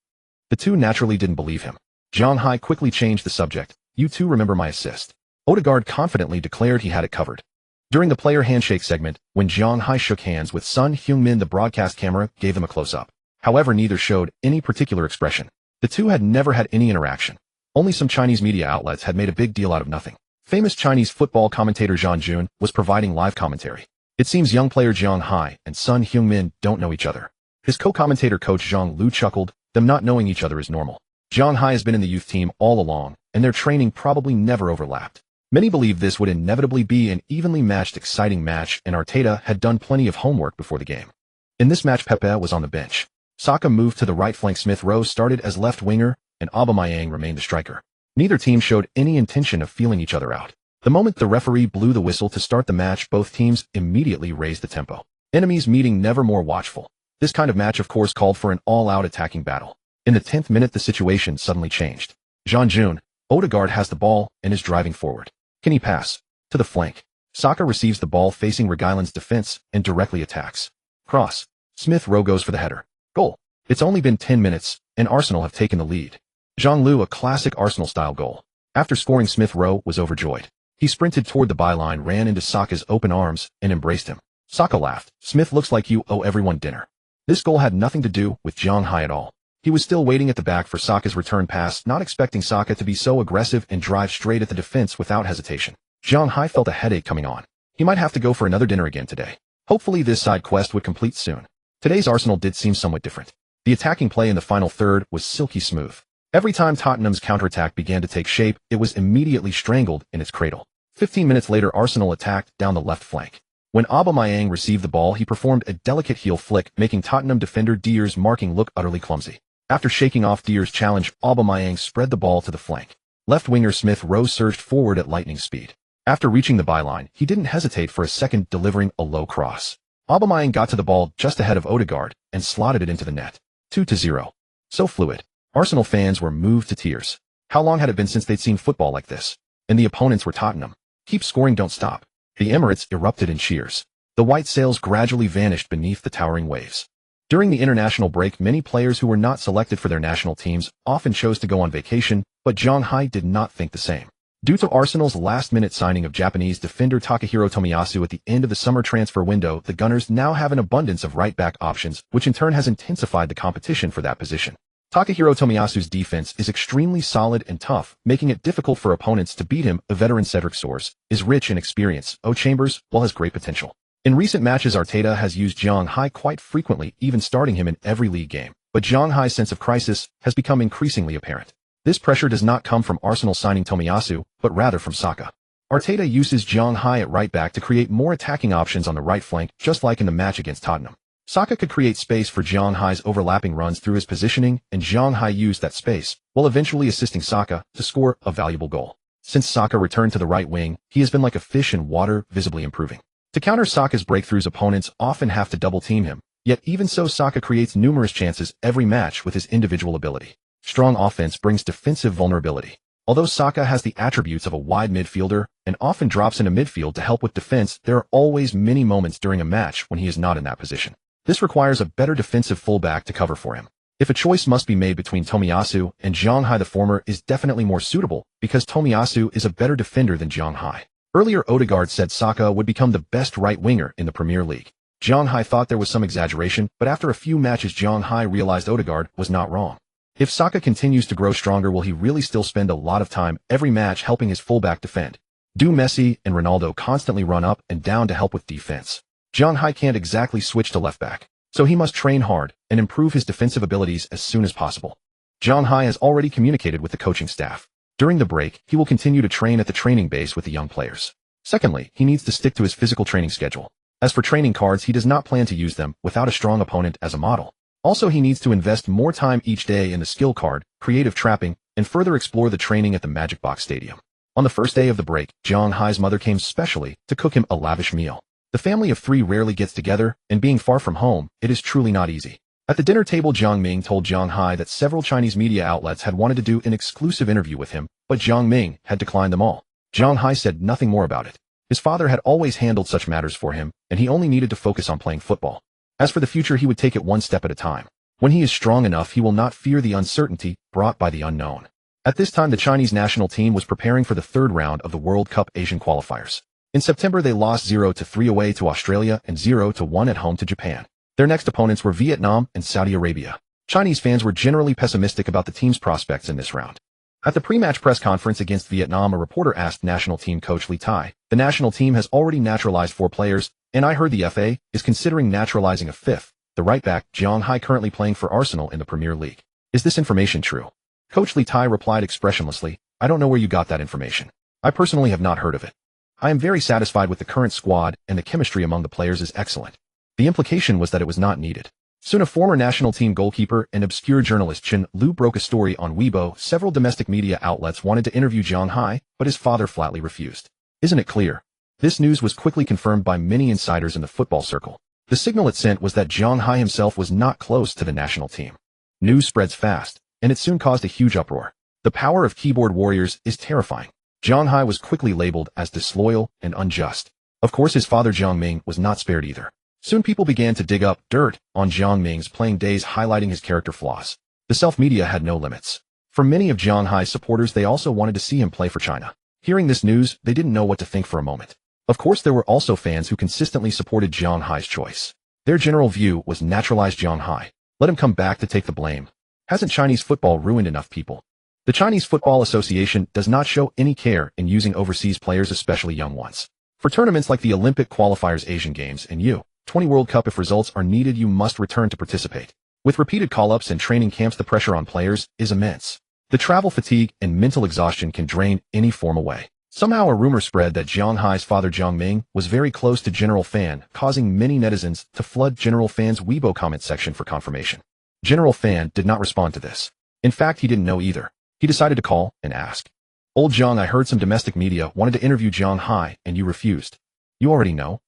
The two naturally didn't believe him. Zhang Hai quickly changed the subject. "You two remember my assist?" Odegaard confidently declared he had it covered. During the player handshake segment, when Zhang Hai shook hands with Son Heung-min, the broadcast camera gave them a close-up. However, neither showed any particular expression. The two had never had any interaction. Only some Chinese media outlets had made a big deal out of nothing. Famous Chinese football commentator Zhang Jun was providing live commentary. It seems young player Zhang Hai and Son Heung-min don't know each other. His co-commentator coach Zhang Lu chuckled, "Them not knowing each other is normal. Zhang Hai has been in the youth team all along, and their training probably never overlapped." Many believe this would inevitably be an evenly matched, exciting match, and Arteta had done plenty of homework before the game. In this match, Pepe was on the bench. Saka moved to the right flank. Smith Rowe started as left winger, and Aubameyang remained the striker. Neither team showed any intention of feeling each other out. The moment the referee blew the whistle to start the match, both teams immediately raised the tempo. Enemies meeting, never more watchful. This kind of match, of course, called for an all-out attacking battle. In the 10th minute, the situation suddenly changed. Zhang Jun, Odegaard has the ball and is driving forward. Can he pass? To the flank. Saka receives the ball facing Reguilon's defense and directly attacks. Cross. Smith Rowe goes for the header. Goal. It's only been 10 minutes, and Arsenal have taken the lead. Zhang Lu, a classic Arsenal-style goal. After scoring, Smith Rowe was overjoyed. He sprinted toward the byline, ran into Saka's open arms, and embraced him. Saka laughed. "Smith, looks like you owe everyone dinner." This goal had nothing to do with Zhang Hai at all. He was still waiting at the back for Saka's return pass, not expecting Saka to be so aggressive and drive straight at the defense without hesitation. Zhang Hai felt a headache coming on. He might have to go for another dinner again today. Hopefully this side quest would complete soon. Today's Arsenal did seem somewhat different. The attacking play in the final third was silky smooth. Every time Tottenham's counterattack began to take shape, it was immediately strangled in its cradle. 15 minutes later, Arsenal attacked down the left flank. When Aubameyang received the ball, he performed a delicate heel flick, making Tottenham defender Dier's marking look utterly clumsy. After shaking off Dier's challenge, Aubameyang spread the ball to the flank. Left winger Smith Rowe surged forward at lightning speed. After reaching the byline, he didn't hesitate for a second, delivering a low cross. Aubameyang got to the ball just ahead of Odegaard and slotted it into the net. 2-0. So fluid. Arsenal fans were moved to tears. How long had it been since they'd seen football like this? And the opponents were Tottenham. Keep scoring, don't stop. The Emirates erupted in cheers. The white sails gradually vanished beneath the towering waves. During the international break, many players who were not selected for their national teams often chose to go on vacation, but Zhang Hai did not think the same. Due to Arsenal's last-minute signing of Japanese defender Takahiro Tomiyasu at the end of the summer transfer window, the Gunners now have an abundance of right-back options, which in turn has intensified the competition for that position. Takahiro Tomiyasu's defense is extremely solid and tough, making it difficult for opponents to beat him. A veteran Cedric Soares is rich in experience. Chambers, well, has great potential. In recent matches, Arteta has used Zhang Hai quite frequently, even starting him in every league game. But Zhang Hai's sense of crisis has become increasingly apparent. This pressure does not come from Arsenal signing Tomiyasu, but rather from Saka. Arteta uses Zhang Hai at right back to create more attacking options on the right flank, just like in the match against Tottenham. Saka could create space for Zhang Hai's overlapping runs through his positioning, and Zhang Hai used that space, while eventually assisting Saka to score a valuable goal. Since Saka returned to the right wing, he has been like a fish in water, visibly improving. To counter Saka's breakthroughs, opponents often have to double-team him, yet even so, Saka creates numerous chances every match with his individual ability. Strong offense brings defensive vulnerability. Although Saka has the attributes of a wide midfielder and often drops into midfield to help with defense, there are always many moments during a match when he is not in that position. This requires a better defensive fullback to cover for him. If a choice must be made between Tomiyasu and Zhang Hai, the former is definitely more suitable because Tomiyasu is a better defender than Zhang Hai. Earlier, Odegaard said Saka would become the best right winger in the Premier League. Zhang Hai thought there was some exaggeration, but after a few matches Zhang Hai realized Odegaard was not wrong. If Saka continues to grow stronger, will he really still spend a lot of time every match helping his fullback defend? Do Messi and Ronaldo constantly run up and down to help with defense? Zhang Hai can't exactly switch to left back, so he must train hard and improve his defensive abilities as soon as possible. Zhang Hai has already communicated with the coaching staff. During the break, he will continue to train at the training base with the young players. Secondly, he needs to stick to his physical training schedule. As for training cards, he does not plan to use them without a strong opponent as a model. Also, he needs to invest more time each day in the skill card, creative trapping, and further explore the training at the Magic Box Stadium. On the first day of the break, Zhang Hai's mother came specially to cook him a lavish meal. The family of three rarely gets together, and being far from home, it is truly not easy. At the dinner table, Jiang Ming told Zhang Hai that several Chinese media outlets had wanted to do an exclusive interview with him, but Jiang Ming had declined them all. Zhang Hai said nothing more about it. His father had always handled such matters for him, and he only needed to focus on playing football. As for the future, he would take it one step at a time. When he is strong enough, he will not fear the uncertainty brought by the unknown. At this time, the Chinese national team was preparing for the third round of the World Cup Asian qualifiers. In September, they lost 0-3 away to Australia and 0-1 at home to Japan. Their next opponents were Vietnam and Saudi Arabia. Chinese fans were generally pessimistic about the team's prospects in this round. At the pre-match press conference against Vietnam, a reporter asked national team coach Li Tai, "The national team has already naturalized 4 players, and I heard the FA is considering naturalizing a 5th, the right-back, Zhang Hai, currently playing for Arsenal in the Premier League. Is this information true?" Coach Li Tai replied expressionlessly, "I don't know where you got that information. I personally have not heard of it. I am very satisfied with the current squad, and the chemistry among the players is excellent." The implication was that it was not needed. Soon a former national team goalkeeper and obscure journalist Chen Lu broke a story on Weibo. Several domestic media outlets wanted to interview Zhang Hai, but his father flatly refused. Isn't it clear? This news was quickly confirmed by many insiders in the football circle. The signal it sent was that Zhang Hai himself was not close to the national team. News spreads fast, and it soon caused a huge uproar. The power of keyboard warriors is terrifying. Zhang Hai was quickly labeled as disloyal and unjust. Of course, his father Jiang Ming was not spared either. Soon people began to dig up dirt on Jiang Ming's playing days, highlighting his character flaws. The self-media had no limits. For many of Zhang Hai's supporters, they also wanted to see him play for China. Hearing this news, they didn't know what to think for a moment. Of course, there were also fans who consistently supported Zhang Hai's choice. Their general view was naturalize Zhang Hai. Let him come back to take the blame. Hasn't Chinese football ruined enough people? The Chinese Football Association does not show any care in using overseas players, especially young ones. For tournaments like the Olympic qualifiers, Asian Games, and U20 World Cup, if results are needed, you must return to participate. With repeated call-ups and training camps, the pressure on players is immense. The travel fatigue and mental exhaustion can drain any form away. Somehow a rumor spread that Zhang Hai's father Jiang Ming was very close to General Fan, causing many netizens to flood General Fan's Weibo comment section for confirmation. General Fan did not respond to this. In fact, he didn't know either. He decided to call and ask, "Old Zhang, I heard some domestic media wanted to interview Zhang Hai and you refused. You already know?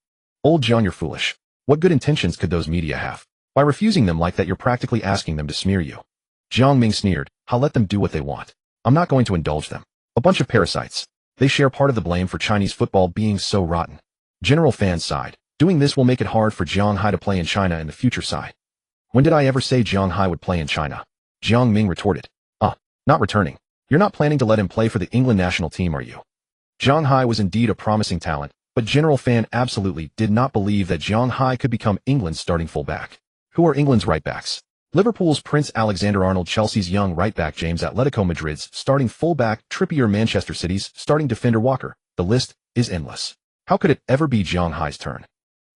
Old Zhang, you're foolish. What good intentions could those media have? By refusing them like that, you're practically asking them to smear you." Jiang Ming sneered, "I'll let them do what they want. I'm not going to indulge them. A bunch of parasites. They share part of the blame for Chinese football being so rotten." General Fan sighed. "Doing this will make it hard for Zhang Hai to play in China in the future." Sigh. "When did I ever say Zhang Hai would play in China?" Jiang Ming retorted. Not returning. You're not planning to let him play for the England national team, are you?" Zhang Hai was indeed a promising talent, but General Fan absolutely did not believe that Zhang Hai could become England's starting fullback. Who are England's right-backs? Liverpool's Prince Alexander-Arnold, Chelsea's young right-back James, Atletico Madrid's starting fullback Trippier, Manchester City's starting defender Walker. The list is endless. How could it ever be Zhang Hai's turn?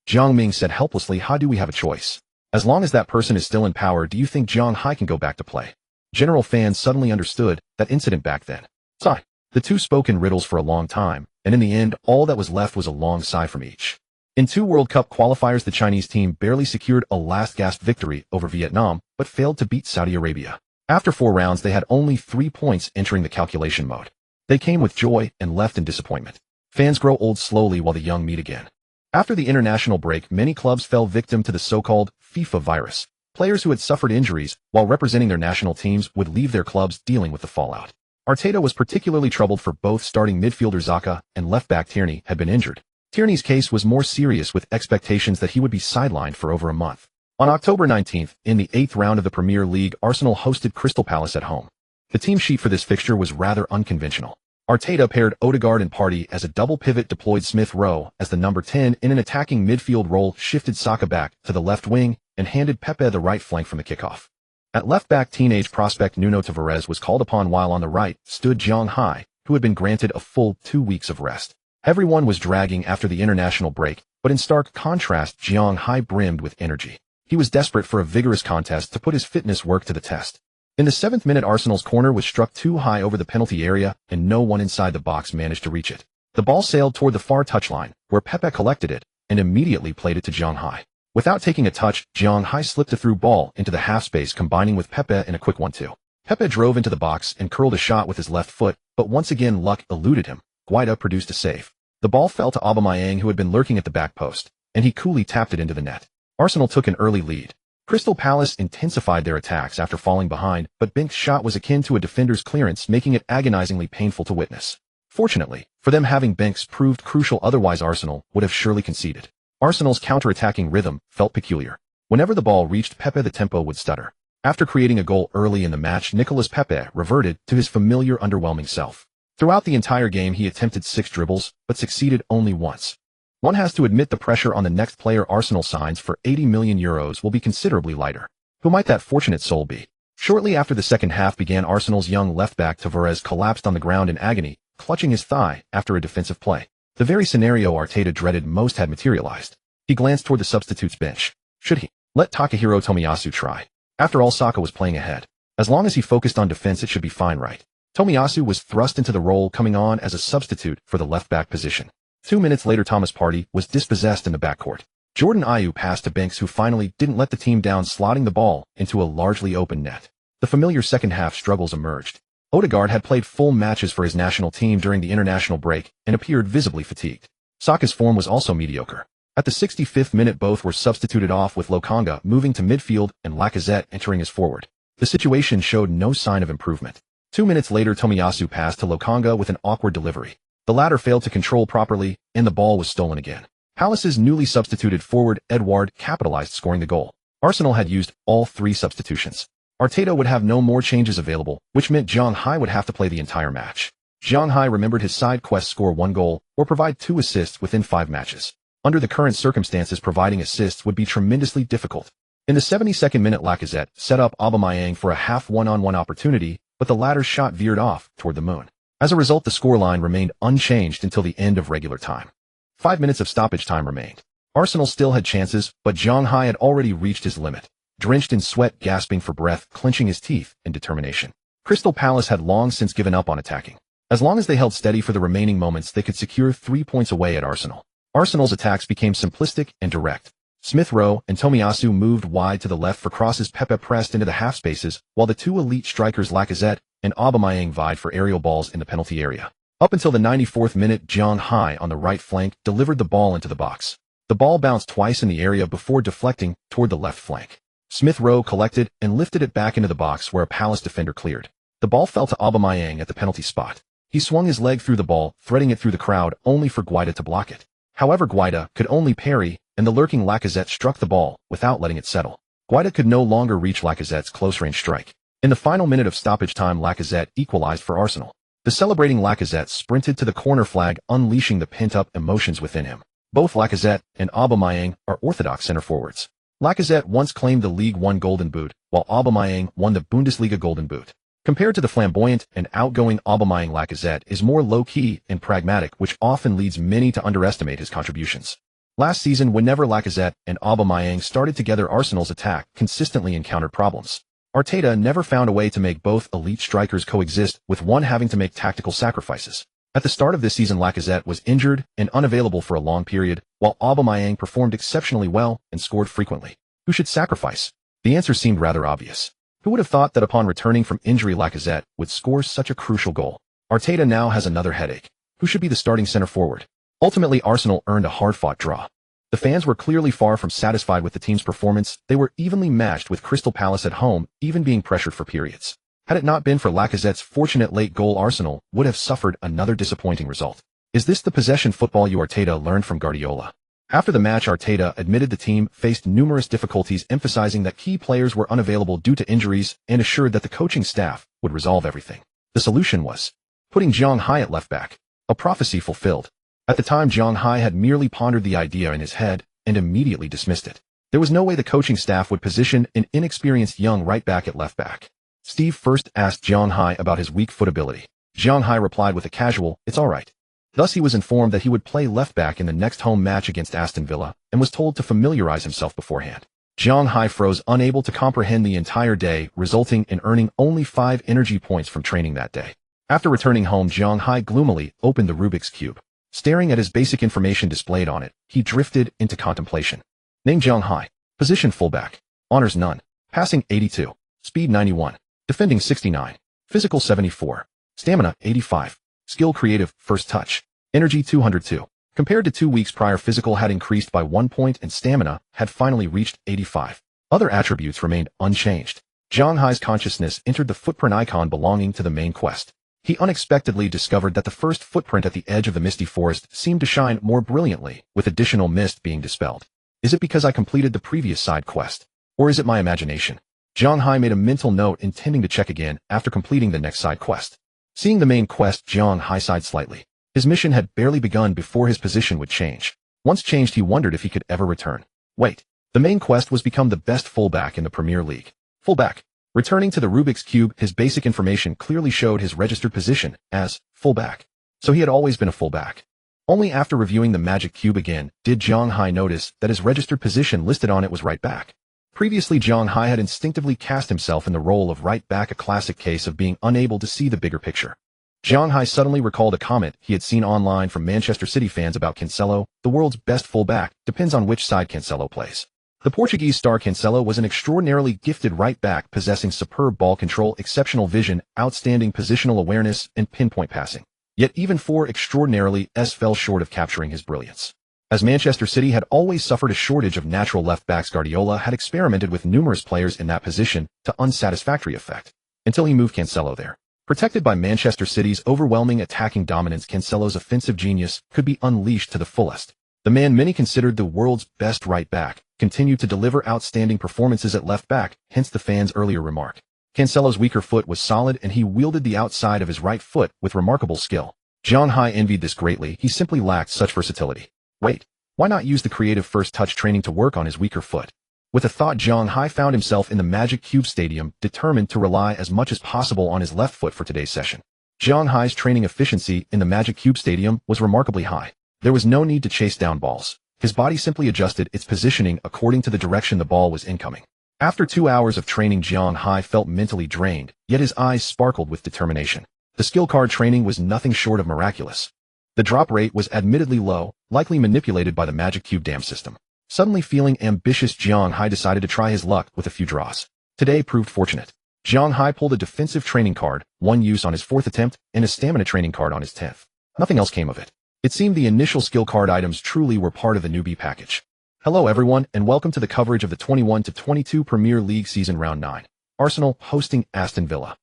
Jiang Ming said helplessly, "How do we have a choice? As long as that person is still in power, do you think Zhang Hai can go back to play?" General Fan suddenly understood that incident back then. Sigh. The two spoke in riddles for a long time, and in the end, all that was left was a long sigh from each. In 2 World Cup qualifiers, the Chinese team barely secured a last-gasp victory over Vietnam, but failed to beat Saudi Arabia. After 4 rounds, they had only 3 points entering the calculation mode. They came with joy and left in disappointment. Fans grow old slowly while the young meet again. After the international break, many clubs fell victim to the so-called FIFA virus. Players who had suffered injuries while representing their national teams would leave their clubs dealing with the fallout. Arteta was particularly troubled, for both starting midfielder Xhaka and left-back Tierney had been injured. Tierney's case was more serious, with expectations that he would be sidelined for over a month. On October 19th, in the 8th round of the Premier League, Arsenal hosted Crystal Palace at home. The team sheet for this fixture was rather unconventional. Arteta paired Odegaard and Partey as a double pivot, deployed Smith Rowe as the number 10 in an attacking midfield role, shifted Saka back to the left wing, and handed Pepe the right flank from the kickoff. At left back, teenage prospect Nuno Tavares was called upon, while on the right stood Zhang Hai, who had been granted a full 2 weeks of rest. Everyone was dragging after the international break, but in stark contrast, Zhang Hai brimmed with energy. He was desperate for a vigorous contest to put his fitness work to the test. In the 7th minute, Arsenal's corner was struck too high over the penalty area, and no one inside the box managed to reach it. The ball sailed toward the far touchline, where Pepe collected it, and immediately played it to Zhang Hai. Without taking a touch, Zhang Hai slipped a through ball into the half space, combining with Pepe in a quick 1-2. Pepe drove into the box and curled a shot with his left foot, but once again luck eluded him. Guardiola produced a save. The ball fell to Aubameyang, who had been lurking at the back post, and he coolly tapped it into the net. Arsenal took an early lead. Crystal Palace intensified their attacks after falling behind, but Bink's shot was akin to a defender's clearance, making it agonizingly painful to witness. Fortunately for them, having Binks proved crucial, otherwise Arsenal would have surely conceded. Arsenal's counter-attacking rhythm felt peculiar. Whenever the ball reached Pepe, the tempo would stutter. After creating a goal early in the match, Nicolas Pepe reverted to his familiar underwhelming self. Throughout the entire game, he attempted 6 dribbles, but succeeded only once. One has to admit the pressure on the next player Arsenal signs for €80 million will be considerably lighter. Who might that fortunate soul be? Shortly after the second half began, Arsenal's young left-back Tavares collapsed on the ground in agony, clutching his thigh after a defensive play. The very scenario Arteta dreaded most had materialized. He glanced toward the substitutes bench. Should he let Takahiro Tomiyasu try? After all, Saka was playing ahead. As long as he focused on defense, it should be fine, right? Tomiyasu was thrust into the role, coming on as a substitute for the left-back position. 2 minutes later, Thomas Partey was dispossessed in the backcourt. Jordan Ayew passed to Binks, who finally didn't let the team down, slotting the ball into a largely open net. The familiar second-half struggles emerged. Odegaard had played full matches for his national team during the international break and appeared visibly fatigued. Saka's form was also mediocre. At the 65th minute, both were substituted off, with Lokonga moving to midfield and Lacazette entering as forward. The situation showed no sign of improvement. 2 minutes later, Tomiyasu passed to Lokonga with an awkward delivery. The latter failed to control properly, and the ball was stolen again. Palace's newly substituted forward, Edouard, capitalized, scoring the goal. Arsenal had used all 3 substitutions. Arteta would have no more changes available, which meant Zhang Hai would have to play the entire match. Zhang Hai remembered his side quest: score 1 goal or provide 2 assists within 5 matches. Under the current circumstances, providing assists would be tremendously difficult. In the 72nd minute, Lacazette set up Aubameyang for a half one-on-one opportunity, but the latter's shot veered off toward the moon. As a result, the scoreline remained unchanged until the end of regular time. 5 minutes of stoppage time remained. Arsenal still had chances, but Zhang Hai had already reached his limit. Drenched in sweat, gasping for breath, clenching his teeth in determination. Crystal Palace had long since given up on attacking. As long as they held steady for the remaining moments, they could secure 3 points away at Arsenal. Arsenal's attacks became simplistic and direct. Smith Rowe and Tomiyasu moved wide to the left for crosses. Pepe pressed into the half spaces, while the 2 elite strikers Lacazette and Aubameyang vied for aerial balls in the penalty area. Up until the 94th minute, Zhang Hai on the right flank delivered the ball into the box. The ball bounced twice in the area before deflecting toward the left flank. Smith Rowe collected and lifted it back into the box, where a Palace defender cleared. The ball fell to Aubameyang at the penalty spot. He swung his leg through the ball, threading it through the crowd, only for Guardiola to block it. However, Guardiola could only parry, and the lurking Lacazette struck the ball without letting it settle. Guardiola could no longer reach Lacazette's close-range strike. In the final minute of stoppage time, Lacazette equalized for Arsenal. The celebrating Lacazette sprinted to the corner flag, unleashing the pent-up emotions within him. Both Lacazette and Aubameyang are orthodox center forwards. Lacazette once claimed the League One Golden Boot, while Aubameyang won the Bundesliga Golden Boot. Compared to the flamboyant and outgoing Aubameyang, Lacazette is more low-key and pragmatic, which often leads many to underestimate his contributions. Last season, whenever Lacazette and Aubameyang started together, Arsenal's attack consistently encountered problems. Arteta never found a way to make both elite strikers coexist, with one having to make tactical sacrifices. At the start of this season, Lacazette was injured and unavailable for a long period, while Aubameyang performed exceptionally well and scored frequently. Who should sacrifice? The answer seemed rather obvious. Who would have thought that upon returning from injury, Lacazette would score such a crucial goal? Arteta now has another headache. Who should be the starting center forward? Ultimately, Arsenal earned a hard-fought draw. The fans were clearly far from satisfied with the team's performance. They were evenly matched, with Crystal Palace at home even being pressured for periods. Had it not been for Lacazette's fortunate late goal, Arsenal would have suffered another disappointing result. Is this the possession football Arteta learned from Guardiola? After the match, Arteta admitted the team faced numerous difficulties, emphasizing that key players were unavailable due to injuries and assured that the coaching staff would resolve everything. The solution was putting Zhang Hai at left back. A prophecy fulfilled. At the time, Zhang Hai had merely pondered the idea in his head and immediately dismissed it. There was no way the coaching staff would position an inexperienced young right back at left back. Steve first asked Zhang Hai about his weak foot ability. Zhang Hai replied with a casual, "It's all right." Thus he was informed that he would play left back in the next home match against Aston Villa and was told to familiarize himself beforehand. Zhang Hai froze, unable to comprehend the entire day, resulting in earning only 5 energy points from training that day. After returning home, Zhang Hai gloomily opened the Rubik's Cube. Staring at his basic information displayed on it, he drifted into contemplation. Name Zhang Hai. Position fullback. Honors none. Passing 82. Speed 91. Defending 69. Physical 74. Stamina 85. Skill creative, first touch. Energy 202. Compared to 2 weeks prior, physical had increased by 1 point and stamina had finally reached 85. Other attributes remained unchanged. Zhang Hai's consciousness entered the footprint icon belonging to the main quest. He unexpectedly discovered that the first footprint at the edge of the misty forest seemed to shine more brilliantly, with additional mist being dispelled. Is it because I completed the previous side quest? Or is it my imagination? Zhang Hai made a mental note, intending to check again after completing the next side quest. Seeing the main quest, Zhang Hai sighed slightly. His mission had barely begun before his position would change. Once changed, he wondered if he could ever return. Wait, the main quest was become the best fullback in the Premier League. Fullback. Returning to the Rubik's Cube, his basic information clearly showed his registered position as fullback. So he had always been a fullback. Only after reviewing the Magic Cube again did Zhang Hai notice that his registered position listed on it was right back. Previously, Zhang Hai had instinctively cast himself in the role of right back, a classic case of being unable to see the bigger picture. Zhang Hai suddenly recalled a comment he had seen online from Manchester City fans about Cancelo: the world's best fullback depends on which side Cancelo plays. The Portuguese star Cancelo was an extraordinarily gifted right back possessing superb ball control, exceptional vision, outstanding positional awareness, and pinpoint passing. Yet even 4 extraordinarily fell short of capturing his brilliance. As Manchester City had always suffered a shortage of natural left backs, Guardiola had experimented with numerous players in that position to unsatisfactory effect, until he moved Cancelo there. Protected by Manchester City's overwhelming attacking dominance, Cancelo's offensive genius could be unleashed to the fullest. The man many considered the world's best right back continued to deliver outstanding performances at left back, hence the fans' earlier remark. Cancelo's weaker foot was solid and he wielded the outside of his right foot with remarkable skill. Zhang Hai envied this greatly. He simply lacked such versatility. Wait, why not use the creative first touch training to work on his weaker foot? With a thought, Zhang Hai found himself in the Magic Cube Stadium, determined to rely as much as possible on his left foot for today's session. Zhang Hai's training efficiency in the Magic Cube Stadium was remarkably high. There was no need to chase down balls. His body simply adjusted its positioning according to the direction the ball was incoming. After 2 hours of training, Zhang Hai felt mentally drained, yet his eyes sparkled with determination. The skill card training was nothing short of miraculous. The drop rate was admittedly low, likely manipulated by the Magic Cube dam system. Suddenly feeling ambitious, Zhang Hai decided to try his luck with a few draws. Today proved fortunate. Zhang Hai pulled a defensive training card, one use on his 4th attempt, and a stamina training card on his 10th. Nothing else came of it. It seemed the initial skill card items truly were part of the newbie package. Hello everyone, and welcome to the coverage of the 21-22 Premier League Season Round 9. Arsenal hosting Aston Villa.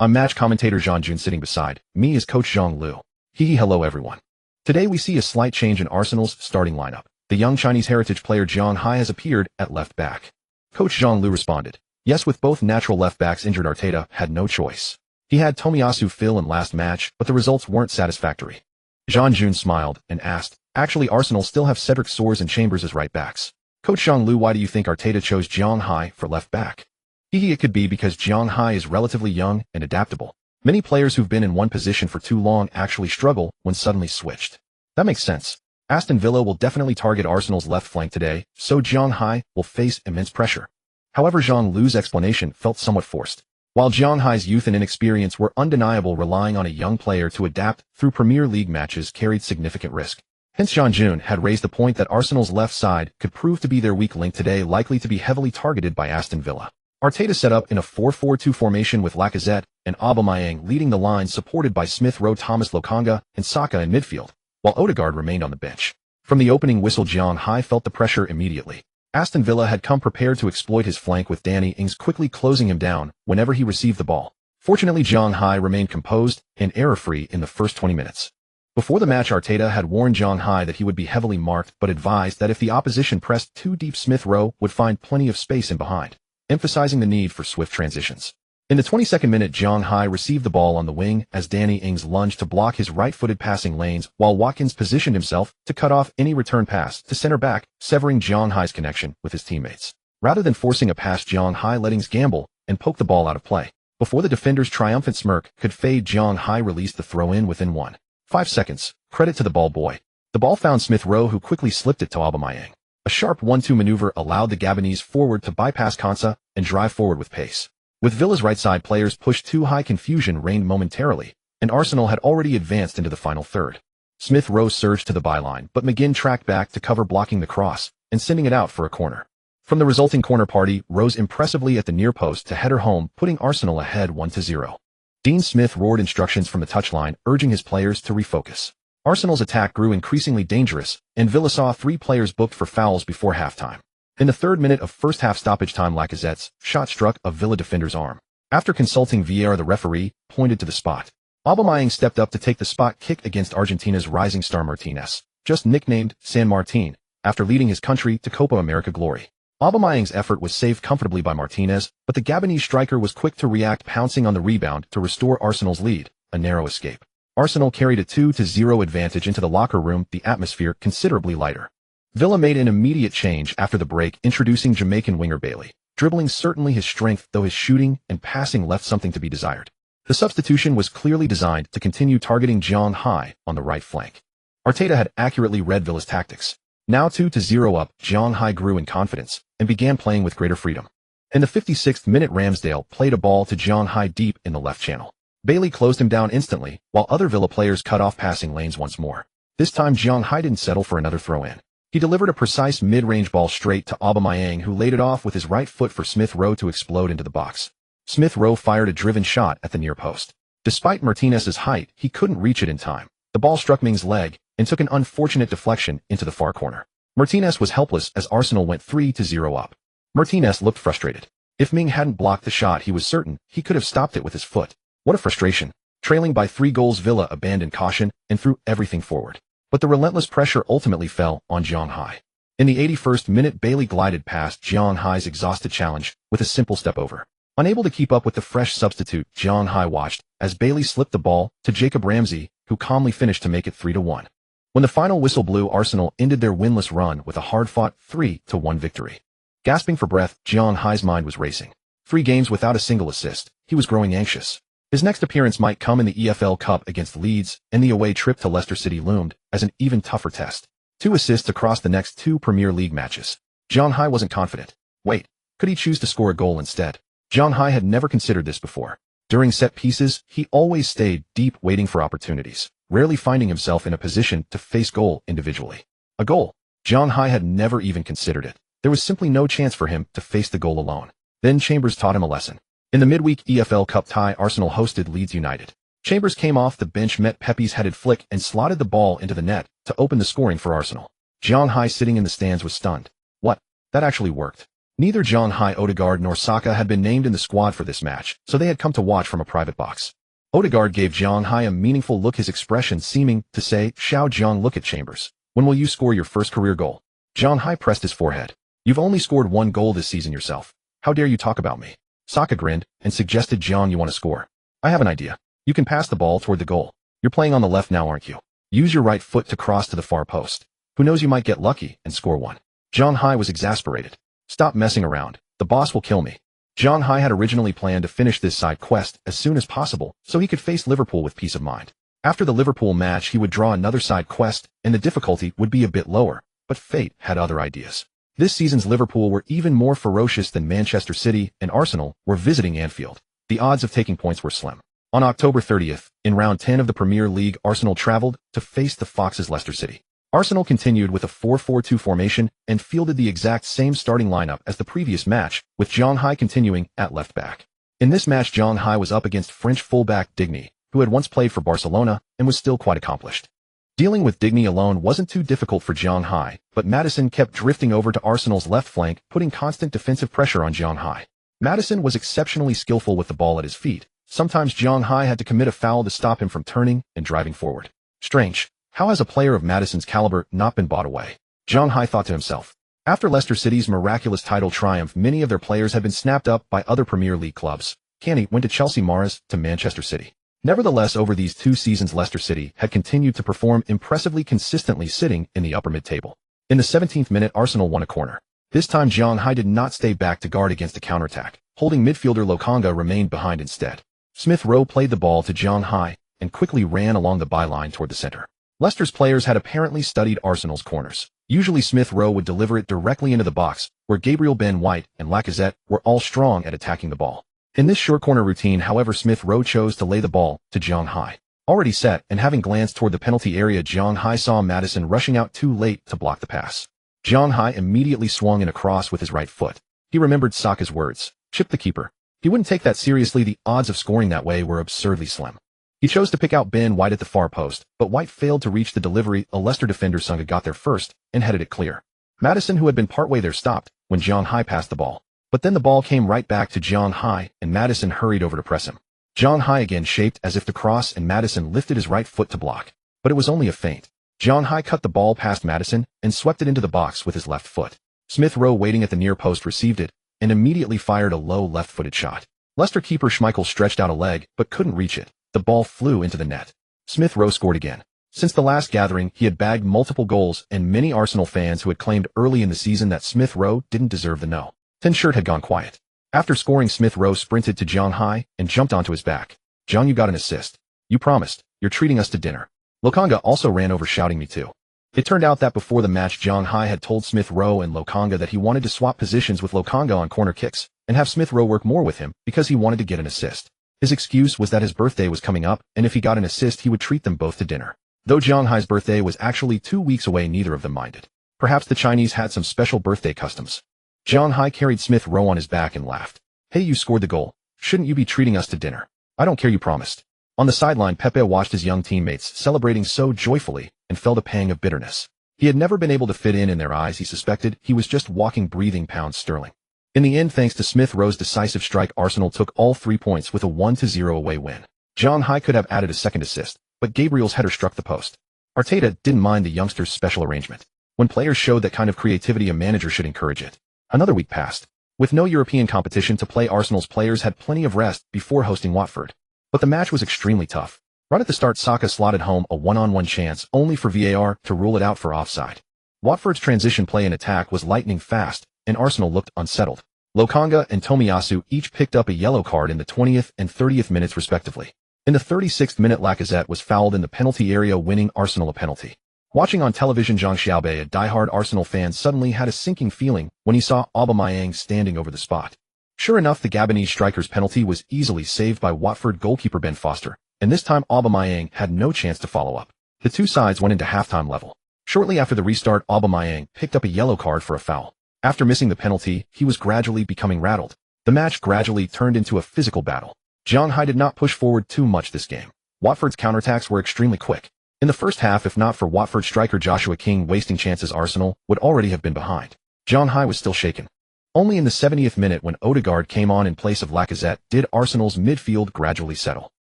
I'm match commentator Jean Jun. Sitting beside me is Coach Zhang Lu. Hello everyone. Today we see a slight change in Arsenal's starting lineup. The young Chinese heritage player Zhang Hai has appeared at left back. Coach Zhang Lu responded, "Yes, with both natural left backs injured, Arteta had no choice. He had Tomiyasu fill in last match, but the results weren't satisfactory." Jean Jun smiled and asked, "Actually, Arsenal still have Cedric Soares and Chambers as right backs." Coach Zhang Lu, why do you think Arteta chose Zhang Hai for left back? It could be because Zhang Hai is relatively young and adaptable. Many players who've been in one position for too long actually struggle when suddenly switched. That makes sense. Aston Villa will definitely target Arsenal's left flank today, so Zhang Hai will face immense pressure. However, Zhang Lu's explanation felt somewhat forced. While Zhang Hai's youth and inexperience were undeniable, relying on a young player to adapt through Premier League matches carried significant risk. Hence, Jean Jun had raised the point that Arsenal's left side could prove to be their weak link today, likely to be heavily targeted by Aston Villa. Arteta set up in a 4-4-2 formation with Lacazette and Aubameyang leading the line, supported by Smith Rowe, Thomas Lokonga, and Saka in midfield, while Odegaard remained on the bench. From the opening whistle, Zhang Hai felt the pressure immediately. Aston Villa had come prepared to exploit his flank, with Danny Ings quickly closing him down whenever he received the ball. Fortunately, Zhang Hai remained composed and error-free in the first 20 minutes. Before the match, Arteta had warned Zhang Hai that he would be heavily marked, but advised that if the opposition pressed too deep, Smith Rowe would find plenty of space in behind, emphasizing the need for swift transitions. In the 22nd minute, Zhang Hai received the ball on the wing as Danny Ings lunged to block his right-footed passing lanes while Watkins positioned himself to cut off any return pass to center back, severing Zhang Hai's connection with his teammates. Rather than forcing a pass, Zhang Hai let Ings gamble and poke the ball out of play. Before the defender's triumphant smirk could fade, Zhang Hai released the throw-in within 1.5 seconds. Credit to the ball boy. The ball found Smith Rowe, who quickly slipped it to Aubameyang. A sharp 1-2 maneuver allowed the Gabonese forward to bypass Konsa and drive forward with pace. With Villa's right side players pushed too high, confusion reigned momentarily, and Arsenal had already advanced into the final third. Smith Rowe surged to the byline, but McGinn tracked back to cover, blocking the cross and sending it out for a corner. From the resulting corner, Partey rose impressively at the near post to header home, putting Arsenal ahead 1-0. Dean Smith roared instructions from the touchline, urging his players to refocus. Arsenal's attack grew increasingly dangerous, and Villa saw 3 players booked for fouls before halftime. In the 3rd minute of first-half stoppage time, Lacazette's shot struck a Villa defender's arm. After consulting VAR, the referee pointed to the spot. Aubameyang stepped up to take the spot kick against Argentina's rising star Martinez, just nicknamed San Martin, after leading his country to Copa America glory. Aubameyang's effort was saved comfortably by Martinez, but the Gabonese striker was quick to react, pouncing on the rebound to restore Arsenal's lead, a narrow escape. Arsenal carried a 2-0 advantage into the locker room, the atmosphere considerably lighter. Villa made an immediate change after the break, introducing Jamaican winger Bailey. Dribbling certainly his strength, though his shooting and passing left something to be desired. The substitution was clearly designed to continue targeting Zhang Hai on the right flank. Arteta had accurately read Villa's tactics. Now 2-0 up, Zhang Hai grew in confidence and began playing with greater freedom. In the 56th minute, Ramsdale played a ball to Zhang Hai deep in the left channel. Bailey closed him down instantly, while other Villa players cut off passing lanes once more. This time, Zhang Hai didn't settle for another throw-in. He delivered a precise mid-range ball straight to Aubameyang, who laid it off with his right foot for Smith Rowe to explode into the box. Smith Rowe fired a driven shot at the near post. Despite Martinez's height, he couldn't reach it in time. The ball struck Ming's leg and took an unfortunate deflection into the far corner. Martinez was helpless as Arsenal went 3-0 up. Martinez looked frustrated. If Ming hadn't blocked the shot, he was certain he could have stopped it with his foot. What a frustration. Trailing by 3 goals, Villa abandoned caution and threw everything forward. But the relentless pressure ultimately fell on Zhang Hai. In the 81st minute, Bailey glided past Zhang Hai's exhausted challenge with a simple step over. Unable to keep up with the fresh substitute, Zhang Hai watched as Bailey slipped the ball to Jacob Ramsey, who calmly finished to make it 3-1. When the final whistle blew, Arsenal ended their winless run with a hard-fought 3-1 victory. Gasping for breath, Zhang Hai's mind was racing. 3 games without a single assist. He was growing anxious. His next appearance might come in the EFL Cup against Leeds, and the away trip to Leicester City loomed as an even tougher test. 2 assists across the next 2 Premier League matches. Zhang Hai wasn't confident. Wait, could he choose to score a goal instead? Zhang Hai had never considered this before. During set pieces, he always stayed deep, waiting for opportunities, rarely finding himself in a position to face goal individually. A goal? Zhang Hai had never even considered it. There was simply no chance for him to face the goal alone. Then Chambers taught him a lesson. In the midweek EFL Cup tie, Arsenal hosted Leeds United. Chambers came off the bench, met Pepe's headed flick, and slotted the ball into the net to open the scoring for Arsenal. Zhang Hai, sitting in the stands, was stunned. What? That actually worked. Neither Zhang Hai, Odegaard, nor Saka had been named in the squad for this match, so they had come to watch from a private box. Odegaard gave Zhang Hai a meaningful look, his expression seeming to say, "Xiao Zhang, look at Chambers. When will you score your first career goal?" Zhang Hai pressed his forehead. "You've only scored 1 goal this season yourself. How dare you talk about me?" Saka grinned and suggested, "Zhang, you want to score? I have an idea. You can pass the ball toward the goal. You're playing on the left now, aren't you? Use your right foot to cross to the far post. Who knows, you might get lucky and score 1. Zhang Hai was exasperated. "Stop messing around. The boss will kill me." Zhang Hai had originally planned to finish this side quest as soon as possible so he could face Liverpool with peace of mind. After the Liverpool match, he would draw another side quest and the difficulty would be a bit lower, but fate had other ideas. This season's Liverpool were even more ferocious than Manchester City, and Arsenal were visiting Anfield. The odds of taking points were slim. On October 30th, in round 10 of the Premier League, Arsenal traveled to face the Foxes' Leicester City. Arsenal continued with a 4-4-2 formation and fielded the exact same starting lineup as the previous match, with Zhang Hai continuing at left back. In this match, Zhang Hai was up against French fullback Digny, who had once played for Barcelona and was still quite accomplished. Dealing with Digny alone wasn't too difficult for Zhang Hai, but Maddison kept drifting over to Arsenal's left flank, putting constant defensive pressure on Zhang Hai. Maddison was exceptionally skillful with the ball at his feet. Sometimes Zhang Hai had to commit a foul to stop him from turning and driving forward. Strange. How has a player of Maddison's caliber not been bought away? Zhang Hai thought to himself. After Leicester City's miraculous title triumph, many of their players had been snapped up by other Premier League clubs. Canny went to Chelsea, Mahrez to Manchester City. Nevertheless, over these 2 seasons Leicester City had continued to perform impressively consistently, sitting in the upper mid-table. In the 17th minute, Arsenal won a corner. This time Zhang Hai did not stay back to guard against a counterattack. Holding midfielder Lokanga remained behind instead. Smith Rowe played the ball to Zhang Hai and quickly ran along the byline toward the center. Leicester's players had apparently studied Arsenal's corners. Usually Smith Rowe would deliver it directly into the box, where Gabriel Ben White and Lacazette were all strong at attacking the ball. In this short corner routine, however, Smith Rowe chose to lay the ball to Zhang Hai. Already set, and having glanced toward the penalty area, Zhang Hai saw Maddison rushing out too late to block the pass. Zhang Hai immediately swung in a cross with his right foot. He remembered Saka's words, "Chip the keeper." He wouldn't take that seriously. The odds of scoring that way were absurdly slim. He chose to pick out Ben White at the far post, but White failed to reach the delivery. A Leicester defender Sunga got there first and headed it clear. Maddison, who had been partway there, stopped when Zhang Hai passed the ball. But then the ball came right back to Zhang Hai, and Maddison hurried over to press him. Zhang Hai again shaped as if to cross, and Maddison lifted his right foot to block. But it was only a feint. Zhang Hai cut the ball past Maddison and swept it into the box with his left foot. Smith Rowe, waiting at the near post, received it and immediately fired a low left-footed shot. Leicester keeper Schmeichel stretched out a leg but couldn't reach it. The ball flew into the net. Smith Rowe scored again. Since the last gathering, he had bagged multiple goals, and many Arsenal fans who had claimed early in the season that Smith Rowe didn't deserve the No. 10 shirt had gone quiet. After scoring, Smith Rowe sprinted to Zhang Hai and jumped onto his back. "Zhang, you got an assist. You promised. You're treating us to dinner." Lokanga also ran over, shouting, "Me too." It turned out that before the match, Zhang Hai had told Smith Rowe and Lokanga that he wanted to swap positions with Lokanga on corner kicks and have Smith Rowe work more with him because he wanted to get an assist. His excuse was that his birthday was coming up, and if he got an assist, he would treat them both to dinner. Though Zhang Hai's birthday was actually 2 weeks away, neither of them minded. Perhaps the Chinese had some special birthday customs. Zhang Hai carried Smith Rowe on his back and laughed. "Hey, you scored the goal. Shouldn't you be treating us to dinner?" "I don't care, you promised." On the sideline, Pepe watched his young teammates celebrating so joyfully and felt a pang of bitterness. He had never been able to fit in their eyes. He suspected he was just walking, breathing pounds sterling. In the end, thanks to Smith Rowe's decisive strike, Arsenal took all 3 points with a 1-0 away win. Zhang Hai could have added a second assist, but Gabriel's header struck the post. Arteta didn't mind the youngster's special arrangement. When players showed that kind of creativity, a manager should encourage it. Another week passed. With no European competition to play, Arsenal's players had plenty of rest before hosting Watford. But the match was extremely tough. Right at the start, Saka slotted home a one-on-one chance, only for VAR to rule it out for offside. Watford's transition play and attack was lightning fast, and Arsenal looked unsettled. Lokanga and Tomiyasu each picked up a yellow card in the 20th and 30th minutes respectively. In the 36th minute, Lacazette was fouled in the penalty area, winning Arsenal a penalty. Watching on television, Zhang Xiaobei, a diehard Arsenal fan, suddenly had a sinking feeling when he saw Aubameyang standing over the spot. Sure enough, the Gabonese striker's penalty was easily saved by Watford goalkeeper Ben Foster, and this time Aubameyang had no chance to follow up. The two sides went into halftime level. Shortly after the restart, Aubameyang picked up a yellow card for a foul. After missing the penalty, he was gradually becoming rattled. The match gradually turned into a physical battle. Zhang Hai did not push forward too much this game. Watford's counterattacks were extremely quick. In the first half, if not for Watford striker Joshua King wasting chances, Arsenal would already have been behind. Zhang Hai was still shaken. Only in the 70th minute, when Odegaard came on in place of Lacazette, did Arsenal's midfield gradually settle.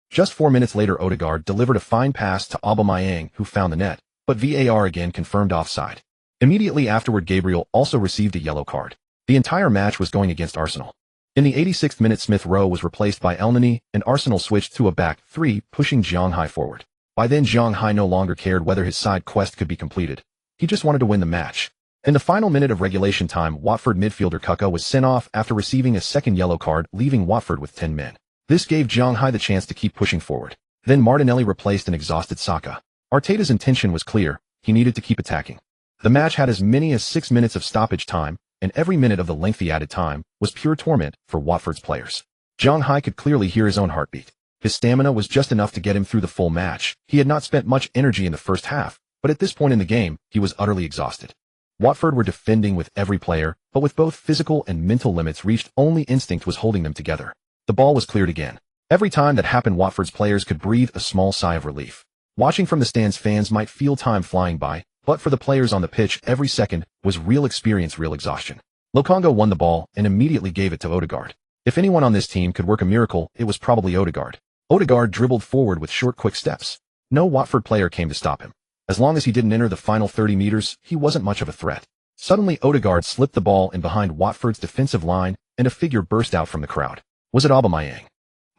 Just 4 minutes later, Odegaard delivered a fine pass to Aubameyang, who found the net, but VAR again confirmed offside. Immediately afterward, Gabriel also received a yellow card. The entire match was going against Arsenal. In the 86th minute, Smith Rowe was replaced by Elneny, and Arsenal switched to a back three, pushing Zhang Hai forward. By then, Zhang Hai no longer cared whether his side quest could be completed. He just wanted to win the match. In the final minute of regulation time, Watford midfielder Kuka was sent off after receiving a second yellow card, leaving Watford with 10 men. This gave Zhang Hai the chance to keep pushing forward. Then Martinelli replaced an exhausted Saka. Arteta's intention was clear. He needed to keep attacking. The match had as many as 6 minutes of stoppage time, and every minute of the lengthy added time was pure torment for Watford's players. Zhang Hai could clearly hear his own heartbeat. His stamina was just enough to get him through the full match. He had not spent much energy in the first half, but at this point in the game, he was utterly exhausted. Watford were defending with every player, but with both physical and mental limits reached, only instinct was holding them together. The ball was cleared again. Every time that happened, Watford's players could breathe a small sigh of relief. Watching from the stands, fans might feel time flying by, but for the players on the pitch, every second was real experience, real exhaustion. Lokanga won the ball and immediately gave it to Odegaard. If anyone on this team could work a miracle, it was probably Odegaard. Odegaard dribbled forward with short, quick steps. No Watford player came to stop him. As long as he didn't enter the final 30 meters, he wasn't much of a threat. Suddenly, Odegaard slipped the ball in behind Watford's defensive line, and a figure burst out from the crowd. Was it Aubameyang?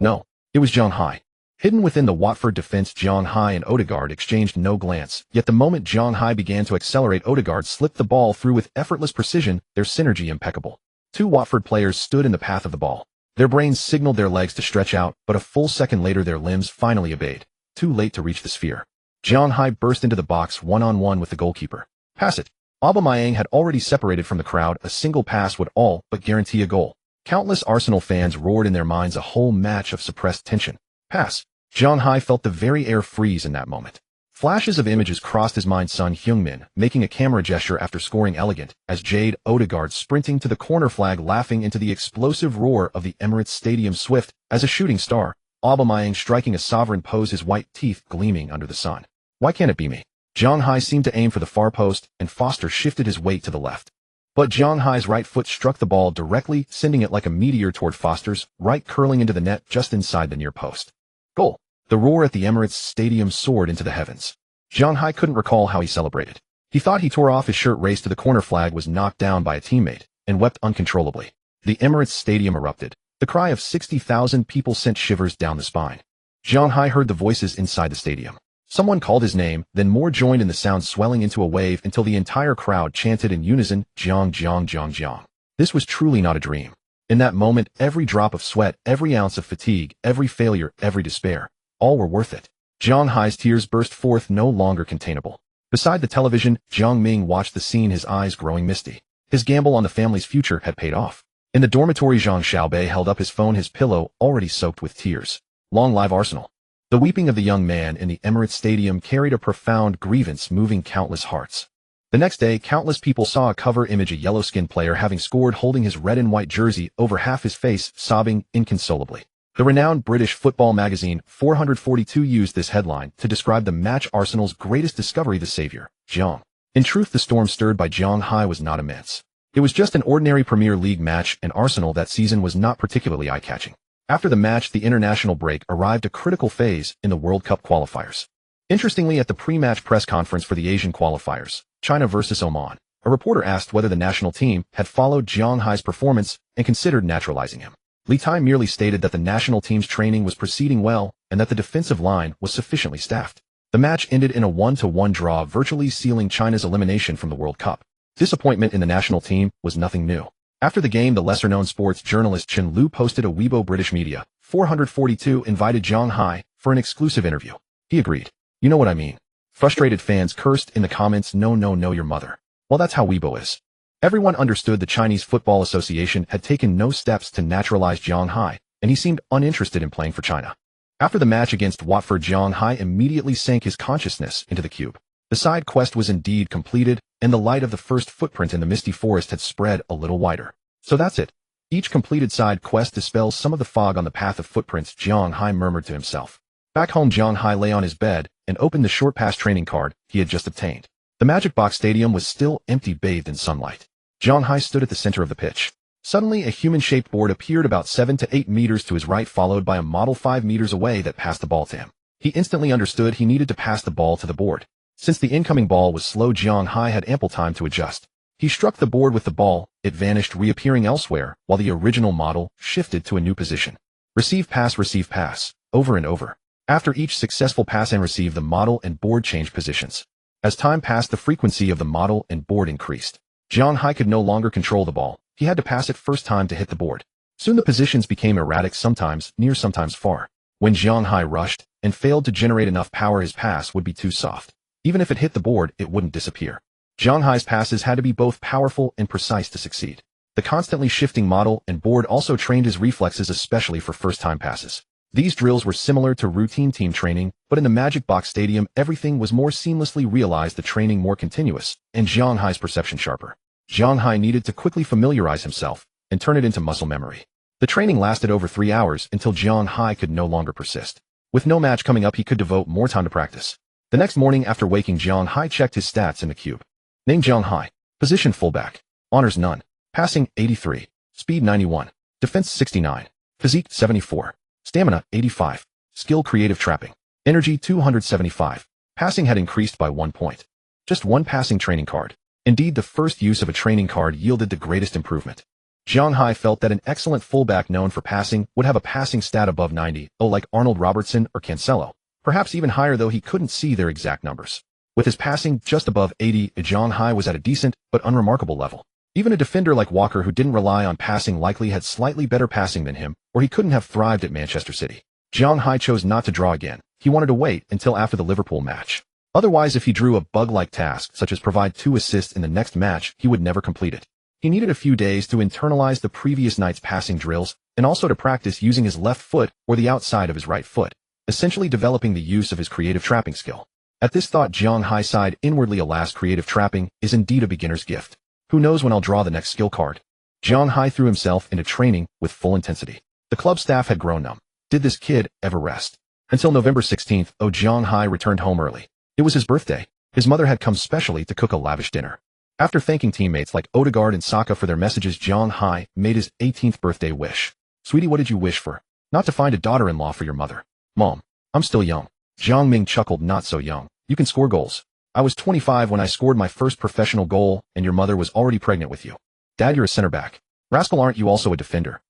No, it was Zhang Hai. Hidden within the Watford defense, Zhang Hai and Odegaard exchanged no glance, yet the moment Zhang Hai began to accelerate, Odegaard slipped the ball through with effortless precision, their synergy impeccable. Two Watford players stood in the path of the ball. Their brains signaled their legs to stretch out, but a full second later their limbs finally obeyed, too late to reach the sphere. Zhang Hai burst into the box one-on-one with the goalkeeper. Pass it. Aubameyang had already separated from the crowd. A single pass would all but guarantee a goal. Countless Arsenal fans roared in their minds a whole match of suppressed tension. Pass. Zhang Hai felt the very air freeze in that moment. Flashes of images crossed his mind. Son Heung-min making a camera gesture after scoring, elegant as Jade, Odegaard sprinting to the corner flag, laughing into the explosive roar of the Emirates Stadium, swift as a shooting star, Aubameyang striking a sovereign pose, his white teeth gleaming under the sun. Why can't it be me? Zhang Hai seemed to aim for the far post, and Foster shifted his weight to the left. But Zhang Hai's right foot struck the ball directly, sending it like a meteor toward Foster's right, curling into the net just inside the near post. Goal. The roar at the Emirates Stadium soared into the heavens. Zhang Hai couldn't recall how he celebrated. He thought he tore off his shirt, raced to the corner flag, was knocked down by a teammate, and wept uncontrollably. The Emirates Stadium erupted. The cry of 60,000 people sent shivers down the spine. Zhang Hai heard the voices inside the stadium. Someone called his name, then more joined in the sound, swelling into a wave until the entire crowd chanted in unison, Jiang, Jiang, Jiang, Jiang. This was truly not a dream. In that moment, every drop of sweat, every ounce of fatigue, every failure, every despair, all were worth it. Zhang Hai's tears burst forth, no longer containable. Beside the television, Jiang Ming watched the scene, his eyes growing misty. His gamble on the family's future had paid off. In the dormitory, Zhang Xiaobei held up his phone, his pillow already soaked with tears. Long live Arsenal. The weeping of the young man in the Emirates Stadium carried a profound grievance, moving countless hearts. The next day, countless people saw a cover image, a yellow-skinned player having scored, holding his red and white jersey over half his face, sobbing inconsolably. The renowned British football magazine 442 used this headline to describe the match: Arsenal's greatest discovery, the savior, Jiang. In truth, the storm stirred by Zhang Hai was not immense. It was just an ordinary Premier League match, and Arsenal that season was not particularly eye-catching. After the match, the international break arrived, a critical phase in the World Cup qualifiers. Interestingly, at the pre-match press conference for the Asian qualifiers, China versus Oman, a reporter asked whether the national team had followed Zhang Hai's performance and considered naturalizing him. Li Tai merely stated that the national team's training was proceeding well and that the defensive line was sufficiently staffed. The match ended in a 1-1 draw, virtually sealing China's elimination from the World Cup. Disappointment in the national team was nothing new. After the game, the lesser-known sports journalist Chen Lu posted a Weibo. British media 442 invited Zhang Hai for an exclusive interview. He agreed. You know what I mean. Frustrated fans cursed in the comments, no, no, no, your mother. Well, that's how Weibo is. Everyone understood the Chinese Football Association had taken no steps to naturalize Zhang Hai, and he seemed uninterested in playing for China. After the match against Watford, Zhang Hai immediately sank his consciousness into the cube. The side quest was indeed completed, and the light of the first footprint in the misty forest had spread a little wider. So that's it. Each completed side quest dispels some of the fog on the path of footprints, Zhang Hai murmured to himself. Back home, Zhang Hai lay on his bed and opened the short pass training card he had just obtained. The Magic Box Stadium was still empty, bathed in sunlight. Zhang Hai stood at the center of the pitch. Suddenly, a human-shaped board appeared about 7 to 8 meters to his right, followed by a model 5 meters away that passed the ball to him. He instantly understood he needed to pass the ball to the board. Since the incoming ball was slow, Zhang Hai had ample time to adjust. He struck the board with the ball, it vanished, reappearing elsewhere, while the original model shifted to a new position. Receive pass, over and over. After each successful pass and receive, the model and board changed positions. As time passed, the frequency of the model and board increased. Zhang Hai could no longer control the ball. He had to pass it first time to hit the board. Soon the positions became erratic, sometimes near, sometimes far. When Zhang Hai rushed and failed to generate enough power, his pass would be too soft. Even if it hit the board, it wouldn't disappear. Zhang Hai's passes had to be both powerful and precise to succeed. The constantly shifting model and board also trained his reflexes, especially for first-time passes. These drills were similar to routine team training, but in the Magic Box Stadium, everything was more seamlessly realized, the training more continuous, and Zhang Hai's perception sharper. Zhang Hai needed to quickly familiarize himself and turn it into muscle memory. The training lasted over 3 hours until Zhang Hai could no longer persist. With no match coming up, he could devote more time to practice. The next morning after waking, Zhang Hai checked his stats in the cube. Name: Zhang Hai. Position: fullback. Honors: none. Passing: 83. Speed: 91. Defense: 69. Physique: 74. Stamina: 85. Skill: creative trapping. Energy: 275. Passing had increased by 1 point. Just one passing training card. Indeed, the first use of a training card yielded the greatest improvement. Jiang Hai felt that an excellent fullback known for passing would have a passing stat above 90, like Arnold Robertson or Cancelo, perhaps even higher though he couldn't see their exact numbers. With his passing just above 80, Jiang Hai was at a decent but unremarkable level. Even a defender like Walker who didn't rely on passing likely had slightly better passing than him, or he couldn't have thrived at Manchester City. Jiang Hai chose not to draw again. He wanted to wait until after the Liverpool match. Otherwise, if he drew a bug-like task, such as provide 2 assists in the next match, he would never complete it. He needed a few days to internalize the previous night's passing drills, and also to practice using his left foot or the outside of his right foot, essentially developing the use of his creative trapping skill. At this thought, Jiang Hai sighed inwardly. Alas, creative trapping is indeed a beginner's gift. Who knows when I'll draw the next skill card? Jiang Hai threw himself into training with full intensity. The club staff had grown numb. Did this kid ever rest? Until November 16th, Jiang Hai returned home early. It was his birthday. His mother had come specially to cook a lavish dinner. After thanking teammates like Odegaard and Saka for their messages, Jiang Hai made his 18th birthday wish. Sweetie, what did you wish for? Not to find a daughter-in-law for your mother. Mom, I'm still young. Jiang Ming chuckled. Not so young. You can score goals. I was 25 when I scored my first professional goal, and your mother was already pregnant with you. Dad, you're a center back. Rascal, aren't you also a defender?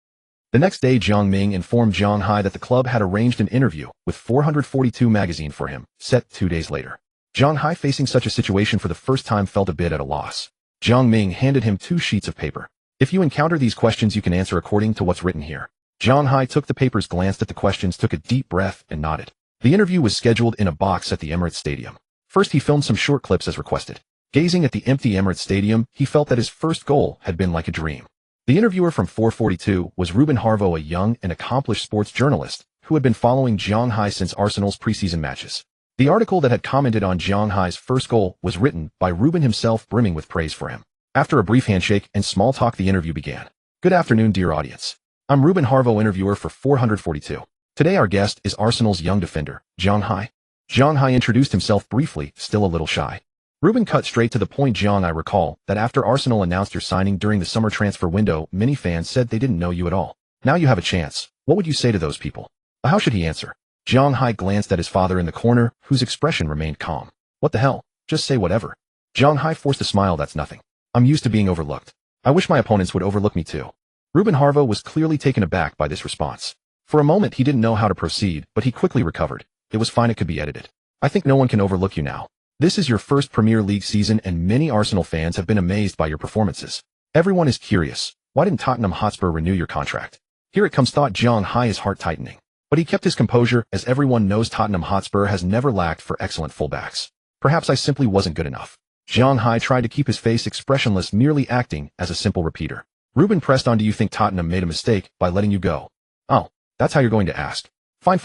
The next day, Jiang Ming informed Jiang Hai that the club had arranged an interview with 442 magazine for him, set 2 days later. Jiang Hai, facing such a situation for the first time, felt a bit at a loss. Jiang Ming handed him 2 sheets of paper. If you encounter these questions, you can answer according to what's written here. Jiang Hai took the papers, glanced at the questions, took a deep breath, and nodded. The interview was scheduled in a box at the Emirates Stadium. First, he filmed some short clips as requested. Gazing at the empty Emirates Stadium, he felt that his first goal had been like a dream. The interviewer from 442 was Ruben Harvo, a young and accomplished sports journalist who had been following Jiang Hai since Arsenal's preseason matches. The article that had commented on Jiang Hai's first goal was written by Ruben himself, brimming with praise for him. After a brief handshake and small talk, the interview began. Good afternoon, dear audience. I'm Ruben Harvo, interviewer for 442. Today our guest is Arsenal's young defender, Jiang Hai. Jiang Hai introduced himself briefly, still a little shy. Ruben cut straight to the point. Jiang, I recall that after Arsenal announced your signing during the summer transfer window, many fans said they didn't know you at all. Now you have a chance. What would you say to those people? How should he answer? Jiang Hai glanced at his father in the corner, whose expression remained calm. What the hell? Just say whatever. Jiang Hai forced a smile. That's nothing. I'm used to being overlooked. I wish my opponents would overlook me too. Ruben Harvo was clearly taken aback by this response. For a moment he didn't know how to proceed, but he quickly recovered. It was fine, it could be edited. I think no one can overlook you now. This is your first Premier League season and many Arsenal fans have been amazed by your performances. Everyone is curious. Why didn't Tottenham Hotspur renew your contract? Here it comes, thought Jiang Hai, his heart tightening. But he kept his composure, as everyone knows Tottenham Hotspur has never lacked for excellent fullbacks. Perhaps I simply wasn't good enough. Jiang Hai tried to keep his face expressionless, merely acting as a simple repeater. Ruben pressed on. Do you think Tottenham made a mistake by letting you go? Oh, that's how you're going to ask. Fine.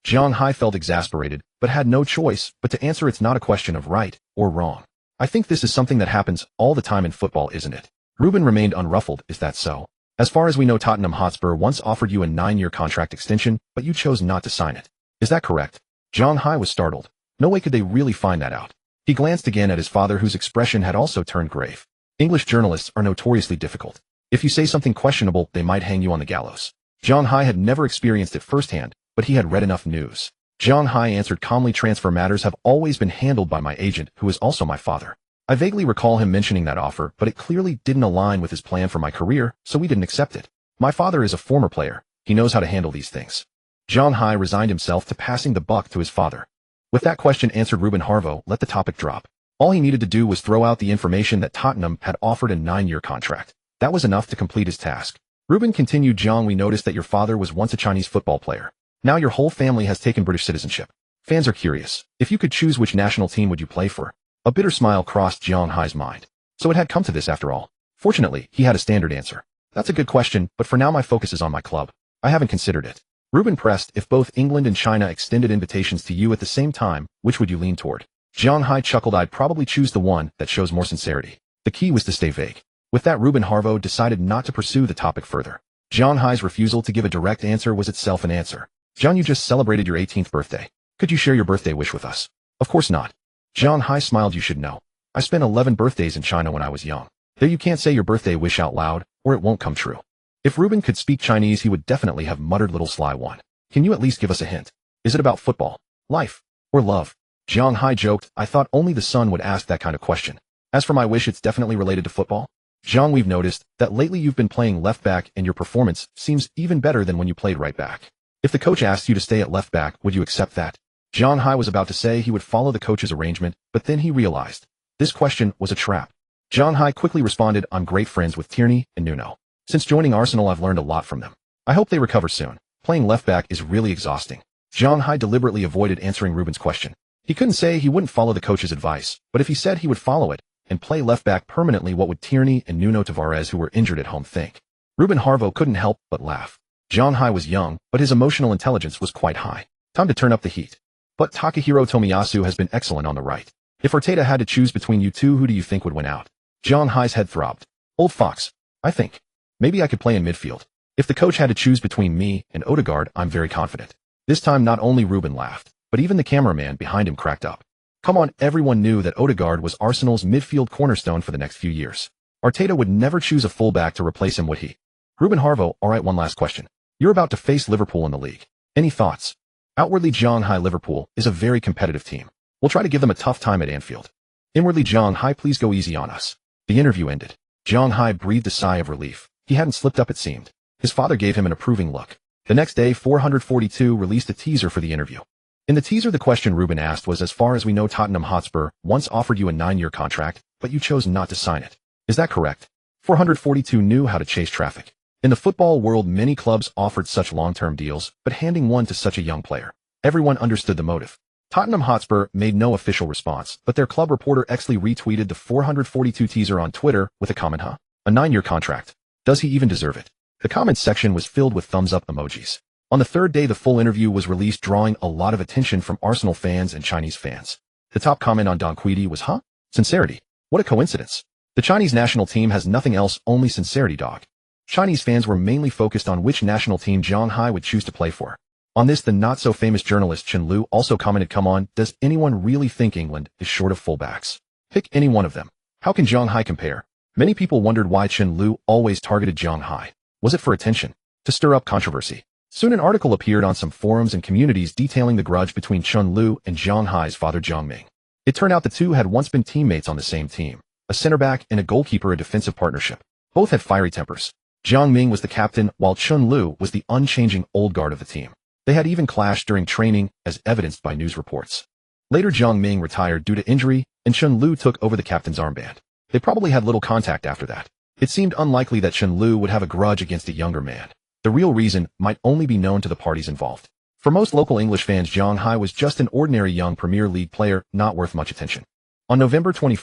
Jiang Hai felt exasperated, but had no choice but to answer. It's not a question of right or wrong. I think this is something that happens all the time in football, isn't it? Ruben remained unruffled. Is that so? As far as we know, Tottenham Hotspur once offered you a 9-year contract extension, but you chose not to sign it. Is that correct? Jiang Hai was startled. No way could they really find that out. He glanced again at his father, whose expression had also turned grave. English journalists are notoriously difficult. If you say something questionable, they might hang you on the gallows. Jiang Hai had never experienced it firsthand, but he had read enough news. Jiang Hai answered calmly. Transfer matters have always been handled by my agent, who is also my father. I vaguely recall him mentioning that offer, but it clearly didn't align with his plan for my career, so we didn't accept it. My father is a former player. He knows how to handle these things. Jiang Hai resigned himself to passing the buck to his father. With that question answered, Ruben Harvo let the topic drop. All he needed to do was throw out the information that Tottenham had offered a 9-year contract. That was enough to complete his task. Ruben continued. Jiang, we noticed that your father was once a Chinese football player. Now your whole family has taken British citizenship. Fans are curious. If you could choose, which national team would you play for? A bitter smile crossed Jiang Hai's mind. So it had come to this after all. Fortunately, he had a standard answer. That's a good question, but for now my focus is on my club. I haven't considered it. Ruben pressed, if both England and China extended invitations to you at the same time, which would you lean toward? Jiang Hai chuckled. I'd probably choose the one that shows more sincerity. The key was to stay vague. With that, Ruben Harvo decided not to pursue the topic further. Jiang Hai's refusal to give a direct answer was itself an answer. Jiang, you just celebrated your 18th birthday. Could you share your birthday wish with us? Of course not. Jiang Hai smiled. You should know. I spent 11 birthdays in China when I was young. There, you can't say your birthday wish out loud, or it won't come true. If Ruben could speak Chinese, he would definitely have muttered, little sly one. Can you at least give us a hint? Is it about football, life, or love? Jiang Hai joked. I thought only the son would ask that kind of question. As for my wish, it's definitely related to football. Zhang, we've noticed that lately you've been playing left back and your performance seems even better than when you played right back. If the coach asked you to stay at left back, would you accept that? Zhang Hai was about to say he would follow the coach's arrangement, but then he realized this question was a trap. Zhang Hai quickly responded, I'm great friends with Tierney and Nuno. Since joining Arsenal, I've learned a lot from them. I hope they recover soon. Playing left back is really exhausting. Zhang Hai deliberately avoided answering Ruben's question. He couldn't say he wouldn't follow the coach's advice, but if he said he would follow it and play left back permanently, what would Tierney and Nuno Tavares, who were injured at home, think? Ruben Harvo couldn't help but laugh. Zhang Hai was young, but his emotional intelligence was quite high. Time to turn up the heat. But Takahiro Tomiyasu has been excellent on the right. If Arteta had to choose between you two, who do you think would win out? Zhang Hai's head throbbed. Old Fox. I think. Maybe I could play in midfield. If the coach had to choose between me and Odegaard, I'm very confident. This time not only Ruben laughed, but even the cameraman behind him cracked up. Come on, everyone knew that Odegaard was Arsenal's midfield cornerstone for the next few years. Arteta would never choose a fullback to replace him, would he? Ruben Harvo, alright, one last question. You're about to face Liverpool in the league. Any thoughts? Outwardly, Zhang Hai, Liverpool is a very competitive team. We'll try to give them a tough time at Anfield. Inwardly, Zhang Hai, please go easy on us. The interview ended. Zhang Hai breathed a sigh of relief. He hadn't slipped up, it seemed. His father gave him an approving look. The next day, 442 released a teaser for the interview. In the teaser, the question Ruben asked was, as far as we know, Tottenham Hotspur once offered you a 9-year contract, but you chose not to sign it. Is that correct? 442 knew how to chase traffic. In the football world, many clubs offered such long-term deals, but handing one to such a young player. Everyone understood the motive. Tottenham Hotspur made no official response, but their club reporter Exley retweeted the 442 teaser on Twitter with a comment, huh? A 9-year contract. Does he even deserve it? The comments section was filled with thumbs-up emojis. On the third day, the full interview was released, drawing a lot of attention from Arsenal fans and Chinese fans. The top comment on Don Quidi was, huh? Sincerity. What a coincidence. The Chinese national team has nothing else, only sincerity, dog. Chinese fans were mainly focused on which national team Zhang Hai would choose to play for. On this, the not-so-famous journalist Chen Lu also commented, come on, does anyone really think England is short of fullbacks? Pick any one of them. How can Zhang Hai compare? Many people wondered why Chen Lu always targeted Zhang Hai. Was it for attention? To stir up controversy? Soon an article appeared on some forums and communities detailing the grudge between Chen Lu and Zhang Hai's father Jiang Ming. It turned out the two had once been teammates on the same team, a center-back and a goalkeeper, a defensive partnership. Both had fiery tempers. Jiang Ming was the captain, while Chen Lu was the unchanging old guard of the team. They had even clashed during training, as evidenced by news reports. Later, Jiang Ming retired due to injury, and Chen Lu took over the captain's armband. They probably had little contact after that. It seemed unlikely that Chen Lu would have a grudge against a younger man. The real reason might only be known to the parties involved. For most local English fans, Zhang Hai was just an ordinary young Premier League player, not worth much attention. On November 21,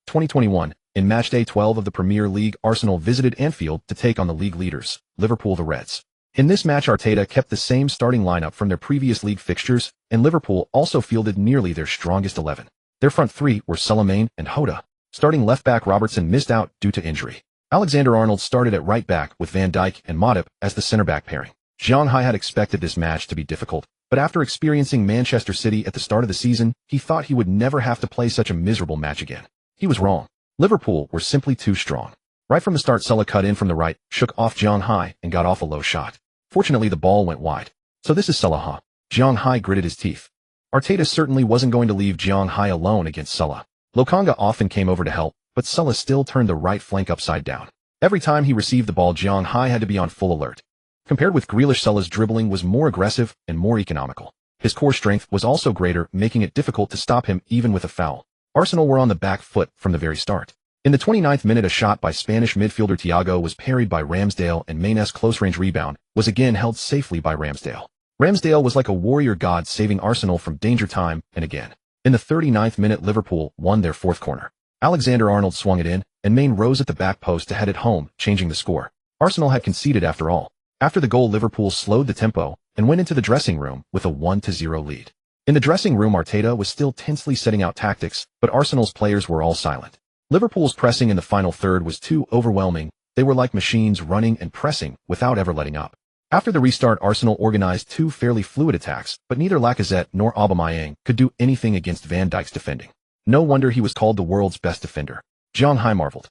2021, in matchday 12 of the Premier League, Arsenal visited Anfield to take on the league leaders, Liverpool, the Reds. In this match, Arteta kept the same starting lineup from their previous league fixtures, and Liverpool also fielded nearly their strongest 11. Their front three were Suleiman and Hoda. Starting left-back Robertson missed out due to injury. Alexander-Arnold started at right-back with Van Dijk and Matip as the center-back pairing. Zhang Hai had expected this match to be difficult, but after experiencing Manchester City at the start of the season, he thought he would never have to play such a miserable match again. He was wrong. Liverpool were simply too strong. Right from the start, Salah cut in from the right, shook off Zhang Hai, and got off a low shot. Fortunately, the ball went wide. So this is Salah, huh? Zhang Hai gritted his teeth. Arteta certainly wasn't going to leave Zhang Hai alone against Salah. Lokonga often came over to help, but Salah still turned the right flank upside down. Every time he received the ball, Zhang Hai had to be on full alert. Compared with Grealish, Salah's dribbling was more aggressive and more economical. His core strength was also greater, making it difficult to stop him even with a foul. Arsenal were on the back foot from the very start. In the 29th minute, a shot by Spanish midfielder Thiago was parried by Ramsdale, and Main's close-range rebound was again held safely by Ramsdale. Ramsdale was like a warrior god, saving Arsenal from danger time and again. In the 39th minute, Liverpool won their fourth corner. Alexander-Arnold swung it in, and Main rose at the back post to head it home, changing the score. Arsenal had conceded after all. After the goal, Liverpool slowed the tempo and went into the dressing room with a 1-0 lead. In the dressing room, Arteta was still tensely setting out tactics, but Arsenal's players were all silent. Liverpool's pressing in the final third was too overwhelming. They were like machines running and pressing without ever letting up. After the restart, Arsenal organized two fairly fluid attacks, but neither Lacazette nor Aubameyang could do anything against Van Dijk's defending. No wonder he was called the world's best defender. Zhang Hai marveled.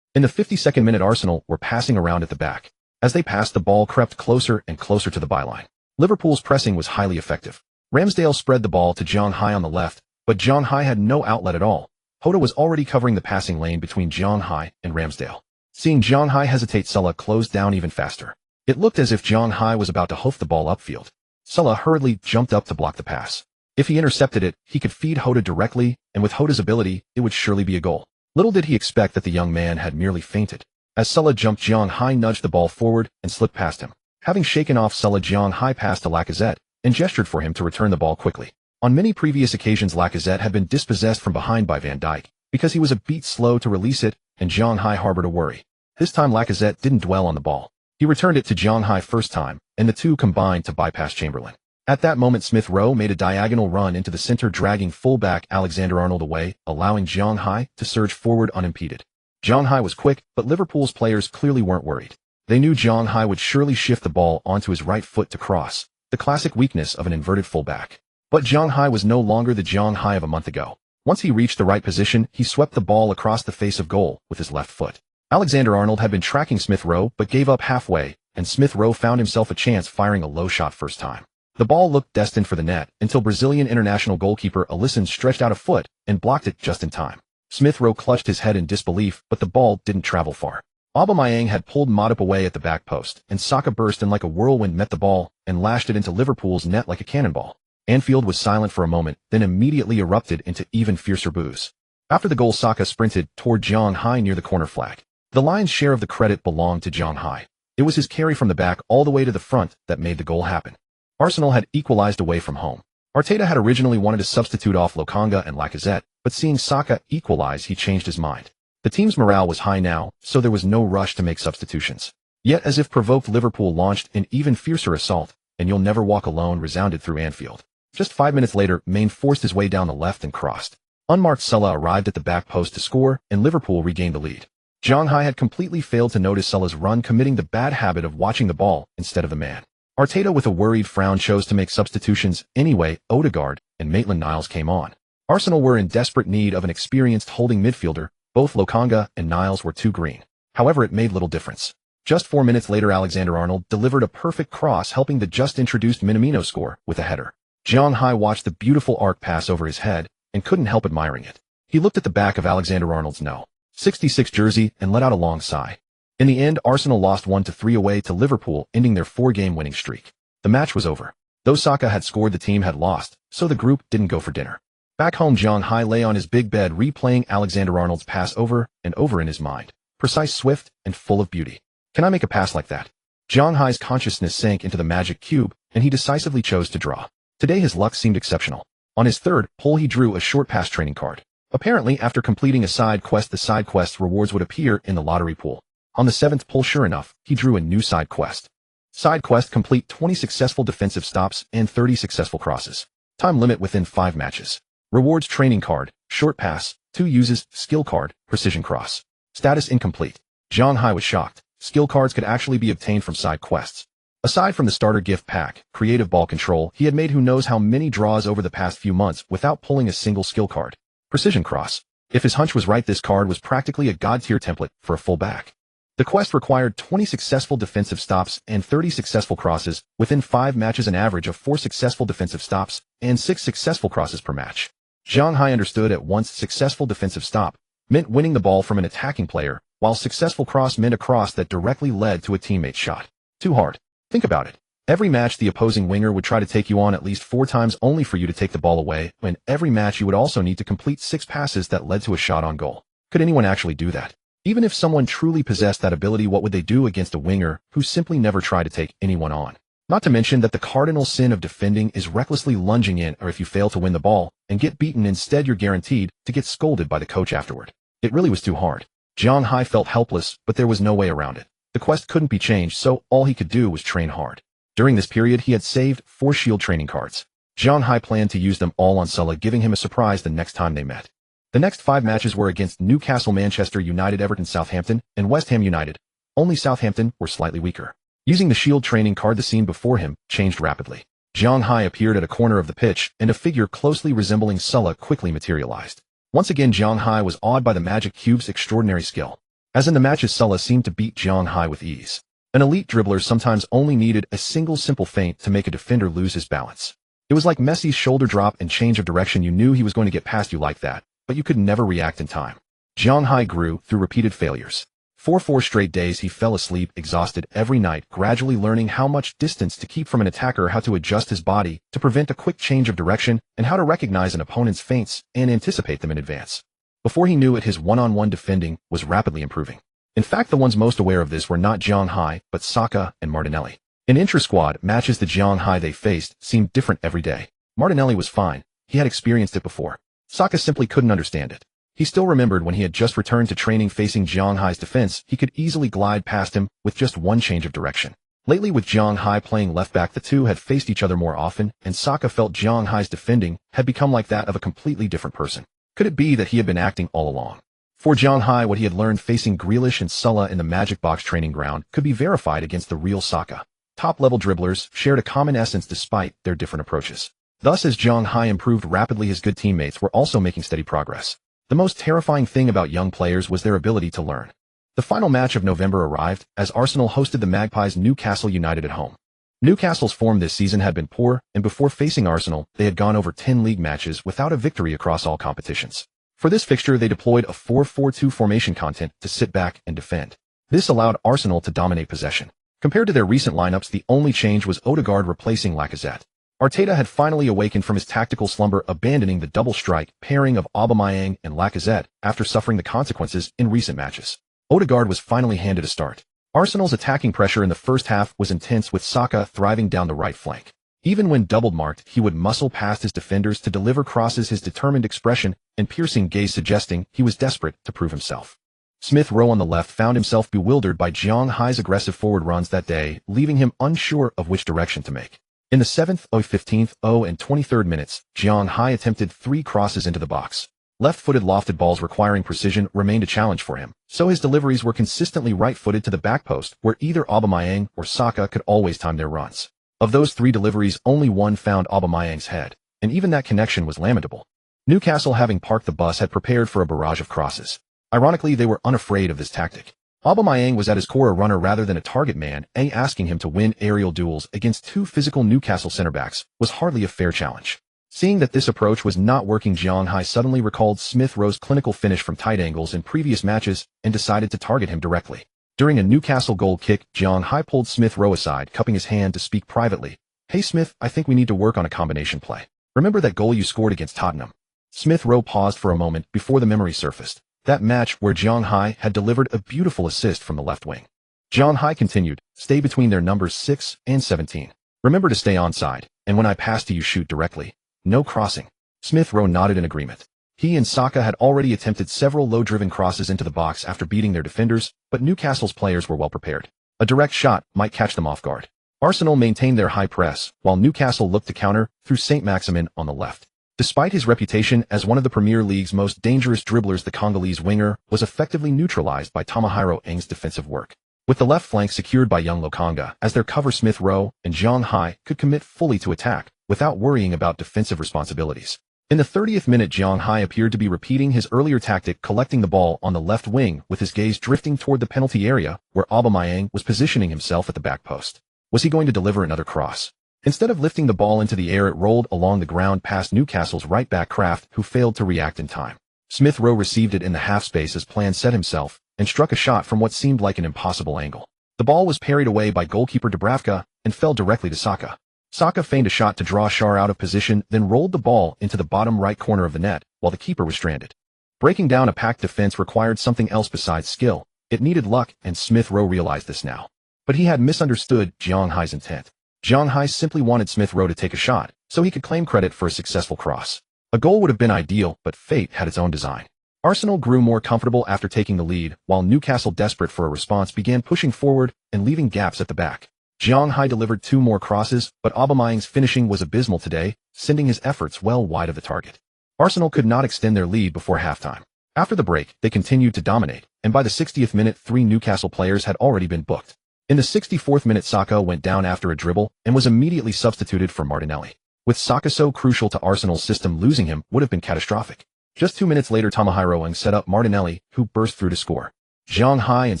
In the 52nd minute, Arsenal were passing around at the back. As they passed, the ball crept closer and closer to the byline. Liverpool's pressing was highly effective. Ramsdale spread the ball to Zhang Hai on the left, but Zhang Hai had no outlet at all. Hoda was already covering the passing lane between Zhang Hai and Ramsdale. Seeing Zhang Hai hesitate, Sulla closed down even faster. It looked as if Zhang Hai was about to hoof the ball upfield. Sulla hurriedly jumped up to block the pass. If he intercepted it, he could feed Hoda directly, and with Hoda's ability, it would surely be a goal. Little did he expect that the young man had merely fainted. As Sulla jumped, Zhang Hai nudged the ball forward and slipped past him. Having shaken off Sulla, Zhang Hai passed to Lacazette and gestured for him to return the ball quickly. On many previous occasions, Lacazette had been dispossessed from behind by Van Dijk because he was a beat slow to release it, and Zhang Hai harbored a worry. This time Lacazette didn't dwell on the ball. He returned it to Zhang Hai first time, and the two combined to bypass Chamberlain. At that moment, Smith Rowe made a diagonal run into the center, dragging fullback Alexander-Arnold away, allowing Zhang Hai to surge forward unimpeded. Zhang Hai was quick, but Liverpool's players clearly weren't worried. They knew Zhang Hai would surely shift the ball onto his right foot to cross, the classic weakness of an inverted fullback. But Zhang Hai was no longer the Zhang Hai of a month ago. Once he reached the right position, he swept the ball across the face of goal with his left foot. Alexander-Arnold had been tracking Smith Rowe but gave up halfway, and Smith Rowe found himself a chance firing a low shot first time. The ball looked destined for the net until Brazilian international goalkeeper Alisson stretched out a foot and blocked it just in time. Smith Rowe clutched his head in disbelief, but the ball didn't travel far. Aubameyang had pulled Matip away at the back post, and Saka burst in like a whirlwind, met the ball, and lashed it into Liverpool's net like a cannonball. Anfield was silent for a moment, then immediately erupted into even fiercer boos. After the goal, Saka sprinted toward Zhang Hai near the corner flag. The lion's share of the credit belonged to Zhang Hai. It was his carry from the back all the way to the front that made the goal happen. Arsenal had equalized away from home. Arteta had originally wanted to substitute off Lokonga and Lacazette, but seeing Saka equalize, he changed his mind. The team's morale was high now, so there was no rush to make substitutions. Yet, as if provoked, Liverpool launched an even fiercer assault, and "You'll never walk alone" resounded through Anfield. Just 5 minutes later, Maine forced his way down the left and crossed. Unmarked Sulla arrived at the back post to score, and Liverpool regained the lead. Zhang Hai had completely failed to notice Sulla's run, committing the bad habit of watching the ball instead of the man. Arteta, with a worried frown, chose to make substitutions anyway. Odegaard and Maitland-Niles came on. Arsenal were in desperate need of an experienced holding midfielder. Both Lokonga and Niles were too green. However, it made little difference. Just 4 minutes later, Alexander-Arnold delivered a perfect cross, helping the just-introduced Minamino score with a header. Zhang Hai watched the beautiful arc pass over his head and couldn't help admiring it. He looked at the back of Alexander-Arnold's No. 66 jersey and let out a long sigh. In the end, Arsenal lost 1-3 away to Liverpool, ending their 4-game winning streak. The match was over. Though Saka had scored, the team had lost, so the group didn't go for dinner. Back home, Zhang Hai lay on his big bed, replaying Alexander-Arnold's pass over and over in his mind. Precise, swift, and full of beauty. Can I make a pass like that? Zhang Hai's consciousness sank into the magic cube, and he decisively chose to draw. Today his luck seemed exceptional. On his third pull, he drew a short pass training card. Apparently, after completing a side quest, the side quest rewards would appear in the lottery pool. On the 7th pull, sure enough, he drew a new side quest. Side quest: complete 20 successful defensive stops and 30 successful crosses. Time limit within 5 matches. Rewards: training card, short pass, 2 uses, skill card, precision cross. Status: incomplete. Zhang Hai was shocked. Skill cards could actually be obtained from side quests. Aside from the starter gift pack, creative ball control, he had made who knows how many draws over the past few months without pulling a single skill card. Precision cross. If his hunch was right, this card was practically a god-tier template for a fullback. The quest required 20 successful defensive stops and 30 successful crosses within 5 matches, an average of 4 successful defensive stops and 6 successful crosses per match. Zhang Hai understood at once. Successful defensive stop meant winning the ball from an attacking player, while successful cross meant a cross that directly led to a teammate's shot. Too hard. Think about it. Every match the opposing winger would try to take you on at least 4 times only for you to take the ball away, and every match you would also need to complete 6 passes that led to a shot on goal. Could anyone actually do that? Even if someone truly possessed that ability, what would they do against a winger who simply never tried to take anyone on? Not to mention that the cardinal sin of defending is recklessly lunging in, or if you fail to win the ball and get beaten instead, you're guaranteed to get scolded by the coach afterward. It really was too hard. Zhang Hai felt helpless, but there was no way around it. The quest couldn't be changed, so all he could do was train hard. During this period, he had saved 4 shield training cards. Zhang Hai planned to use them all on Sulla, giving him a surprise the next time they met. The next 5 matches were against Newcastle, Manchester United, Everton, Southampton, and West Ham United. Only Southampton were slightly weaker. Using the shield training card, the scene before him changed rapidly. Zhang Hai appeared at a corner of the pitch, and a figure closely resembling Sulla quickly materialized. Once again, Zhang Hai was awed by the magic cube's extraordinary skill. As in the matches, Sulla seemed to beat Zhang Hai with ease. An elite dribbler sometimes only needed a single simple feint to make a defender lose his balance. It was like Messi's shoulder drop and change of direction. You knew he was going to get past you like that, but you could never react in time. Zhang Hai grew through repeated failures. For 4 straight days he fell asleep exhausted every night, gradually learning how much distance to keep from an attacker, how to adjust his body to prevent a quick change of direction, and how to recognize an opponent's feints and anticipate them in advance. Before he knew it, his one-on-one defending was rapidly improving. In fact, the ones most aware of this were not Zhang Hai, but Saka and Martinelli. In intra-squad matches, the Zhang Hai they faced seemed different every day. Martinelli was fine. He had experienced it before. Saka simply couldn't understand it. He still remembered when he had just returned to training facing Zhang Hai's defense, he could easily glide past him with just one change of direction. Lately, with Zhang Hai playing left back, the two had faced each other more often, and Saka felt Zhang Hai's defending had become like that of a completely different person. Could it be that he had been acting all along? For Zhang Hai, what he had learned facing Grealish and Sulla in the Magic Box training ground could be verified against the real Saka. Top-level dribblers shared a common essence despite their different approaches. Thus, as Zhang Hai improved rapidly, his good teammates were also making steady progress. The most terrifying thing about young players was their ability to learn. The final match of November arrived as Arsenal hosted the Magpies Newcastle United at home. Newcastle's form this season had been poor, and before facing Arsenal, they had gone over 10 league matches without a victory across all competitions. For this fixture, they deployed a 4-4-2 formation content to sit back and defend. This allowed Arsenal to dominate possession. Compared to their recent lineups, the only change was Odegaard replacing Lacazette. Arteta had finally awakened from his tactical slumber, abandoning the double strike pairing of Aubameyang and Lacazette after suffering the consequences in recent matches. Odegaard was finally handed a start. Arsenal's attacking pressure in the first half was intense, with Saka thriving down the right flank. Even when double-marked, he would muscle past his defenders to deliver crosses, his determined expression and piercing gaze suggesting he was desperate to prove himself. Smith Rowe on the left found himself bewildered by Zhang Hai's aggressive forward runs that day, leaving him unsure of which direction to make. In the 7th, 15th, and 23rd minutes, Zhang Hai attempted 3 crosses into the box. Left-footed lofted balls requiring precision remained a challenge for him, so his deliveries were consistently right-footed to the back post, where either Aubameyang or Saka could always time their runs. Of those 3 deliveries, only one found Aubameyang's head, and even that connection was lamentable. Newcastle, having parked the bus, had prepared for a barrage of crosses. Ironically, they were unafraid of this tactic. Aubameyang was at his core a runner rather than a target man, and asking him to win aerial duels against 2 physical Newcastle center-backs was hardly a fair challenge. Seeing that this approach was not working, Zhang Hai suddenly recalled Smith Rowe's clinical finish from tight angles in previous matches and decided to target him directly. During a Newcastle goal kick, Zhang Hai pulled Smith Rowe aside, cupping his hand to speak privately. "Hey Smith, I think we need to work on a combination play. Remember that goal you scored against Tottenham?" Smith Rowe paused for a moment before the memory surfaced. That match where Zhang Hai had delivered a beautiful assist from the left wing. Zhang Hai continued, "Stay between their numbers 6 and 17. Remember to stay onside, and when I pass to you, shoot directly. No crossing." Smith Rowe nodded in agreement. He and Saka had already attempted several low-driven crosses into the box after beating their defenders, but Newcastle's players were well prepared. A direct shot might catch them off guard. Arsenal maintained their high press, while Newcastle looked to counter through Saint-Maximin on the left. Despite his reputation as one of the Premier League's most dangerous dribblers, the Congolese winger was effectively neutralized by Tomohiro Ng's defensive work. With the left flank secured by young Lokonga as their cover, Smith Rowe and Zhang Hai could commit fully to attack without worrying about defensive responsibilities. In the 30th minute, Zhang Hai appeared to be repeating his earlier tactic, collecting the ball on the left wing with his gaze drifting toward the penalty area where Aubameyang was positioning himself at the back post. Was he going to deliver another cross? Instead of lifting the ball into the air, it rolled along the ground past Newcastle's right back Kraft, who failed to react in time. Smith Rowe received it in the half space as planned, set himself, and struck a shot from what seemed like an impossible angle. The ball was parried away by goalkeeper Dubravka and fell directly to Saka. Saka feigned a shot to draw Schär out of position, then rolled the ball into the bottom right corner of the net, while the keeper was stranded. Breaking down a packed defense required something else besides skill. It needed luck, and Smith Rowe realized this now. But he had misunderstood Zhang Hai's intent. Zhang Hai simply wanted Smith Rowe to take a shot, so he could claim credit for a successful cross. A goal would have been ideal, but fate had its own design. Arsenal grew more comfortable after taking the lead, while Newcastle, desperate for a response, began pushing forward and leaving gaps at the back. Zhang Hai delivered 2 more crosses, but Aubameyang's finishing was abysmal today, sending his efforts well wide of the target. Arsenal could not extend their lead before halftime. After the break, they continued to dominate, and by the 60th minute, 3 Newcastle players had already been booked. In the 64th minute, Saka went down after a dribble and was immediately substituted for Martinelli. With Saka so crucial to Arsenal's system, losing him would have been catastrophic. Just 2 minutes later, Tomohiro Ng set up Martinelli, who burst through to score. Zhang Hai and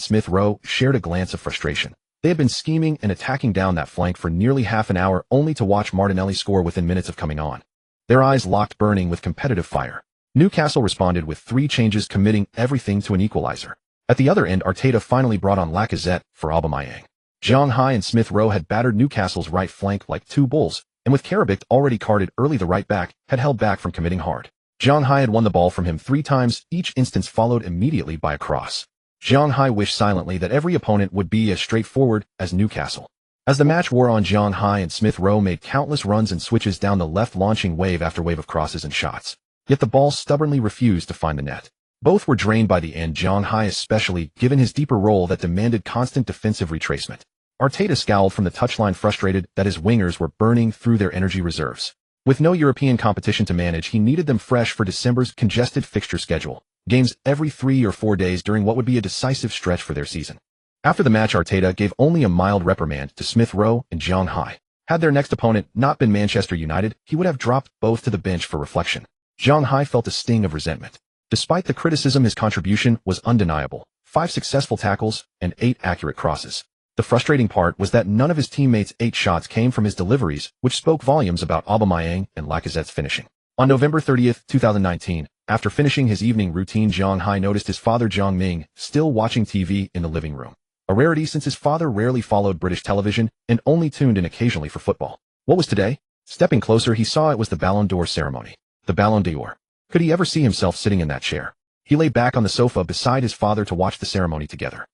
Smith Rowe shared a glance of frustration. They had been scheming and attacking down that flank for nearly half an hour, only to watch Martinelli score within minutes of coming on. Their eyes locked, burning with competitive fire. Newcastle responded with 3 changes, committing everything to an equalizer. At the other end, Arteta finally brought on Lacazette for Aubameyang. Zhang Hai and Smith Rowe had battered Newcastle's right flank like two bulls, and with Karabakh already carded early, the right back had held back from committing hard. Zhang Hai had won the ball from him 3 times, each instance followed immediately by a cross. Zhang Hai wished silently that every opponent would be as straightforward as Newcastle. As the match wore on, Zhang Hai and Smith Rowe made countless runs and switches down the left, launching wave after wave of crosses and shots. Yet the ball stubbornly refused to find the net. Both were drained by the end, Zhang Hai especially, given his deeper role that demanded constant defensive retracement. Arteta scowled from the touchline, frustrated that his wingers were burning through their energy reserves. With no European competition to manage, he needed them fresh for December's congested fixture schedule, games every 3 or 4 days during what would be a decisive stretch for their season. After the match, Arteta gave only a mild reprimand to Smith Rowe and Zhang Hai. Had their next opponent not been Manchester United, he would have dropped both to the bench for reflection. Zhang Hai felt a sting of resentment. Despite the criticism, his contribution was undeniable. 5 successful tackles and 8 accurate crosses. The frustrating part was that none of his teammates' 8 shots came from his deliveries, which spoke volumes about Aubameyang and Lacazette's finishing. On November 30, 2019, after finishing his evening routine, Zhang Hai noticed his father Zhang Ming still watching TV in the living room. A rarity since his father rarely followed British television and only tuned in occasionally for football. What was today? Stepping closer, he saw it was the Ballon d'Or ceremony. The Ballon d'Or. Could he ever see himself sitting in that chair? He lay back on the sofa beside his father to watch the ceremony together.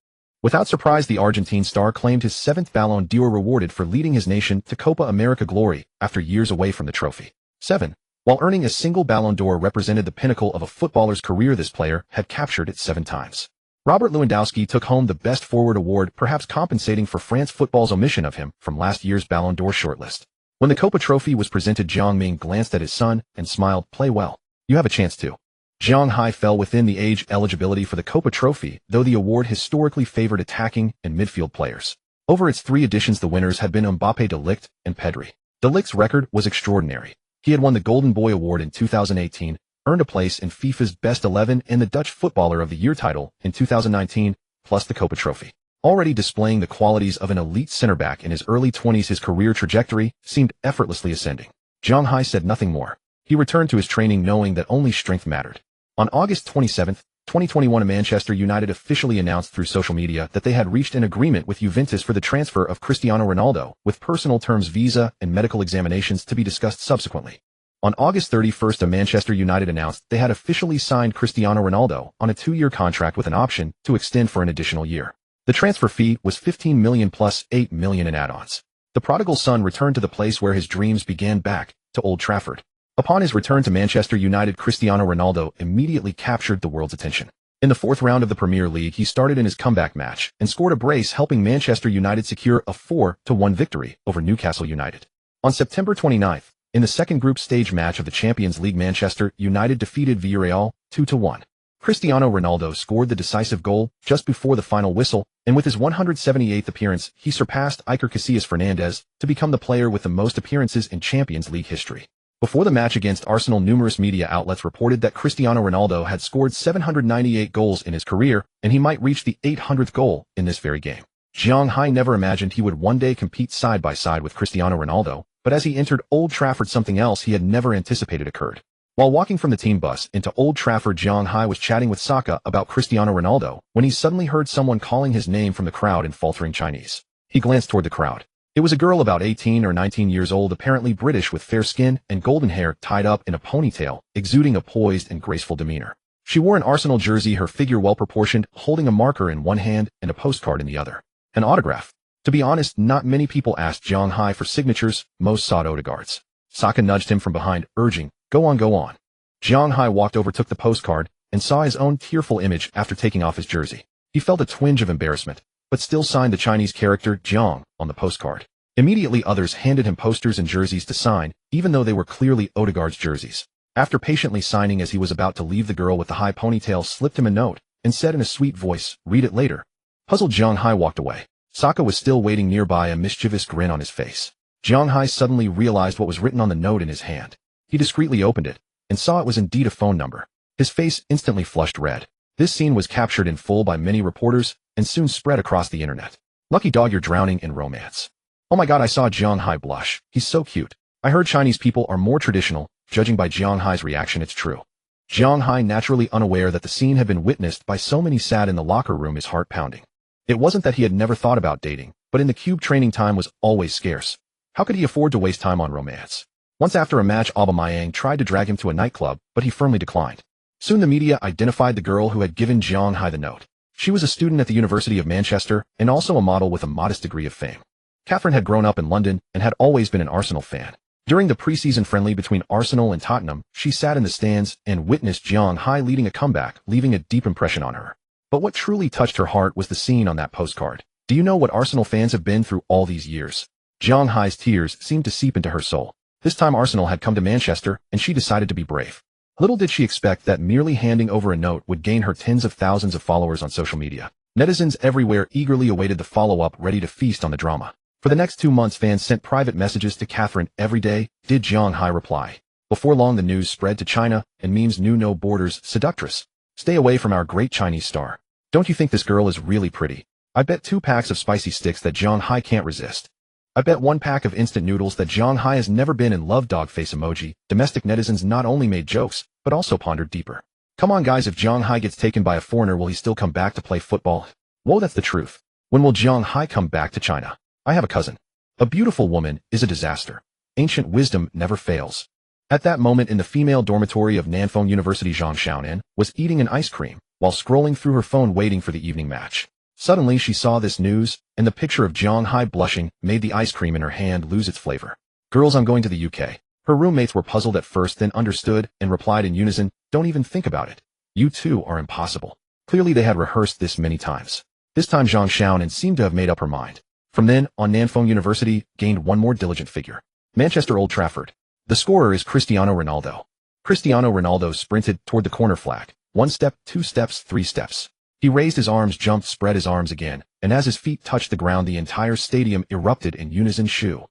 Without surprise, the Argentine star claimed his 7th Ballon d'Or, rewarded for leading his nation to Copa America glory after years away from the trophy. 7. While earning a single Ballon d'Or represented the pinnacle of a footballer's career, this player had captured it 7 times. Robert Lewandowski took home the Best Forward award, perhaps compensating for France football's omission of him from last year's Ballon d'Or shortlist. When the Copa trophy was presented, Zhang Ming glanced at his son and smiled. Play well. You have a chance to. Zhang Hai fell within the age eligibility for the Copa trophy, though the award historically favored attacking and midfield players. Over its 3 editions, the winners had been Mbappé, De Ligt, and Pedri. De Ligt's record was extraordinary. He had won the Golden Boy Award in 2018, earned a place in FIFA's Best 11 and the Dutch Footballer of the Year title in 2019, plus the Copa trophy. Already displaying the qualities of an elite center-back in his early 20s, his career trajectory seemed effortlessly ascending. Zhang Hai said nothing more. He returned to his training knowing that only strength mattered. On August 27, 2021, Manchester United officially announced through social media that they had reached an agreement with Juventus for the transfer of Cristiano Ronaldo, with personal terms, visa, and medical examinations to be discussed subsequently. On August 31, Manchester United announced they had officially signed Cristiano Ronaldo on a 2-year contract with an option to extend for an additional year. The transfer fee was $15 million plus $8 million in add-ons. The prodigal son returned to the place where his dreams began, back to Old Trafford. Upon his return to Manchester United, Cristiano Ronaldo immediately captured the world's attention. In the 4th round of the Premier League, he started in his comeback match and scored a brace, helping Manchester United secure a 4-1 victory over Newcastle United. On September 29, in the second group stage match of the Champions League, Manchester United defeated Villarreal 2-1. Cristiano Ronaldo scored the decisive goal just before the final whistle, and with his 178th appearance, he surpassed Iker Casillas-Fernandez to become the player with the most appearances in Champions League history. Before the match against Arsenal, numerous media outlets reported that Cristiano Ronaldo had scored 798 goals in his career, and he might reach the 800th goal in this very game. Zhang Hai never imagined he would one day compete side by side with Cristiano Ronaldo, but as he entered Old Trafford, something else he had never anticipated occurred. While walking from the team bus into Old Trafford, Zhang Hai was chatting with Saka about Cristiano Ronaldo when he suddenly heard someone calling his name from the crowd in faltering Chinese. He glanced toward the crowd. It was a girl about 18 or 19 years old, apparently British, with fair skin and golden hair tied up in a ponytail, exuding a poised and graceful demeanor. She wore an Arsenal jersey, her figure well proportioned, holding a marker in one hand and a postcard in the other. An autograph. To be honest, not many people asked Zhang Hai for signatures, most sought Odegaard's. Saka nudged him from behind, urging, "Go on, go on." Zhang Hai walked over, took the postcard, and saw his own tearful image after taking off his jersey. He felt a twinge of embarrassment, but still signed the Chinese character Zhang on the postcard. Immediately others handed him posters and jerseys to sign, even though they were clearly Odegaard's jerseys. After patiently signing as he was about to leave, the girl with the high ponytail slipped him a note and said in a sweet voice, "Read it later." Puzzled, Zhang Hai walked away. Saka was still waiting nearby, a mischievous grin on his face. Zhang Hai suddenly realized what was written on the note in his hand. He discreetly opened it and saw it was indeed a phone number. His face instantly flushed red. This scene was captured in full by many reporters and soon spread across the internet. "Lucky dog, you're drowning in romance." "Oh my god," I saw Zhang Hai blush. "He's so cute. I heard Chinese people are more traditional." Judging by Zhang Hai's reaction, it's true. Jiang Hai, naturally unaware that the scene had been witnessed by so many, sat in the locker room, his heart pounding. It wasn't that he had never thought about dating, but in the cube, training time was always scarce. How could he afford to waste time on romance? Once after a match, Aubameyang tried to drag him to a nightclub, but he firmly declined. Soon the media identified the girl who had given Jiang Hai the note. She was a student at the University of Manchester and also a model with a modest degree of fame. Catherine had grown up in London and had always been an Arsenal fan. During the pre-season friendly between Arsenal and Tottenham, she sat in the stands and witnessed Jiang Hai leading a comeback, leaving a deep impression on her. But what truly touched her heart was the scene on that postcard. Do you know what Arsenal fans have been through all these years? Jiang Hai's tears seemed to seep into her soul. This time Arsenal had come to Manchester, and she decided to be brave. Little did she expect that merely handing over a note would gain her tens of thousands of followers on social media. Netizens everywhere eagerly awaited the follow-up, ready to feast on the drama. For the next 2 months, fans sent private messages to Catherine every day. Did Jiang Hai reply? Before long, the news spread to China, and memes knew no borders. Seductress. Stay away from our great Chinese star. Don't you think this girl is really pretty? I bet 2 packs of spicy sticks that Jiang Hai can't resist. I bet 1 pack of instant noodles that Jiang Hai has never been in love. Dog face emoji. Domestic netizens not only made jokes, but also pondered deeper. Come on guys, if Jiang Hai gets taken by a foreigner, will he still come back to play football? Whoa, that's the truth. When will Jiang Hai come back to China? I have a cousin. A beautiful woman is a disaster. Ancient wisdom never fails. At that moment in the female dormitory of Nanfeng University, Zhang Xiaonan was eating an ice cream while scrolling through her phone waiting for the evening match. Suddenly she saw this news, and the picture of Jiang Hai blushing made the ice cream in her hand lose its flavor. Girls, I'm going to the UK. Her roommates were puzzled at first, then understood and replied in unison, don't even think about it. You two are impossible. Clearly they had rehearsed this many times. This time Zhang Xiaonan seemed to have made up her mind. From then on, Nanfeng University gained one more diligent figure. Manchester Old Trafford. The scorer is Cristiano Ronaldo. Cristiano Ronaldo sprinted toward the corner flag. 1 step, 2 steps, 3 steps. He raised his arms, jumped, spread his arms again, and as his feet touched the ground, the entire stadium erupted in unison. Shoo.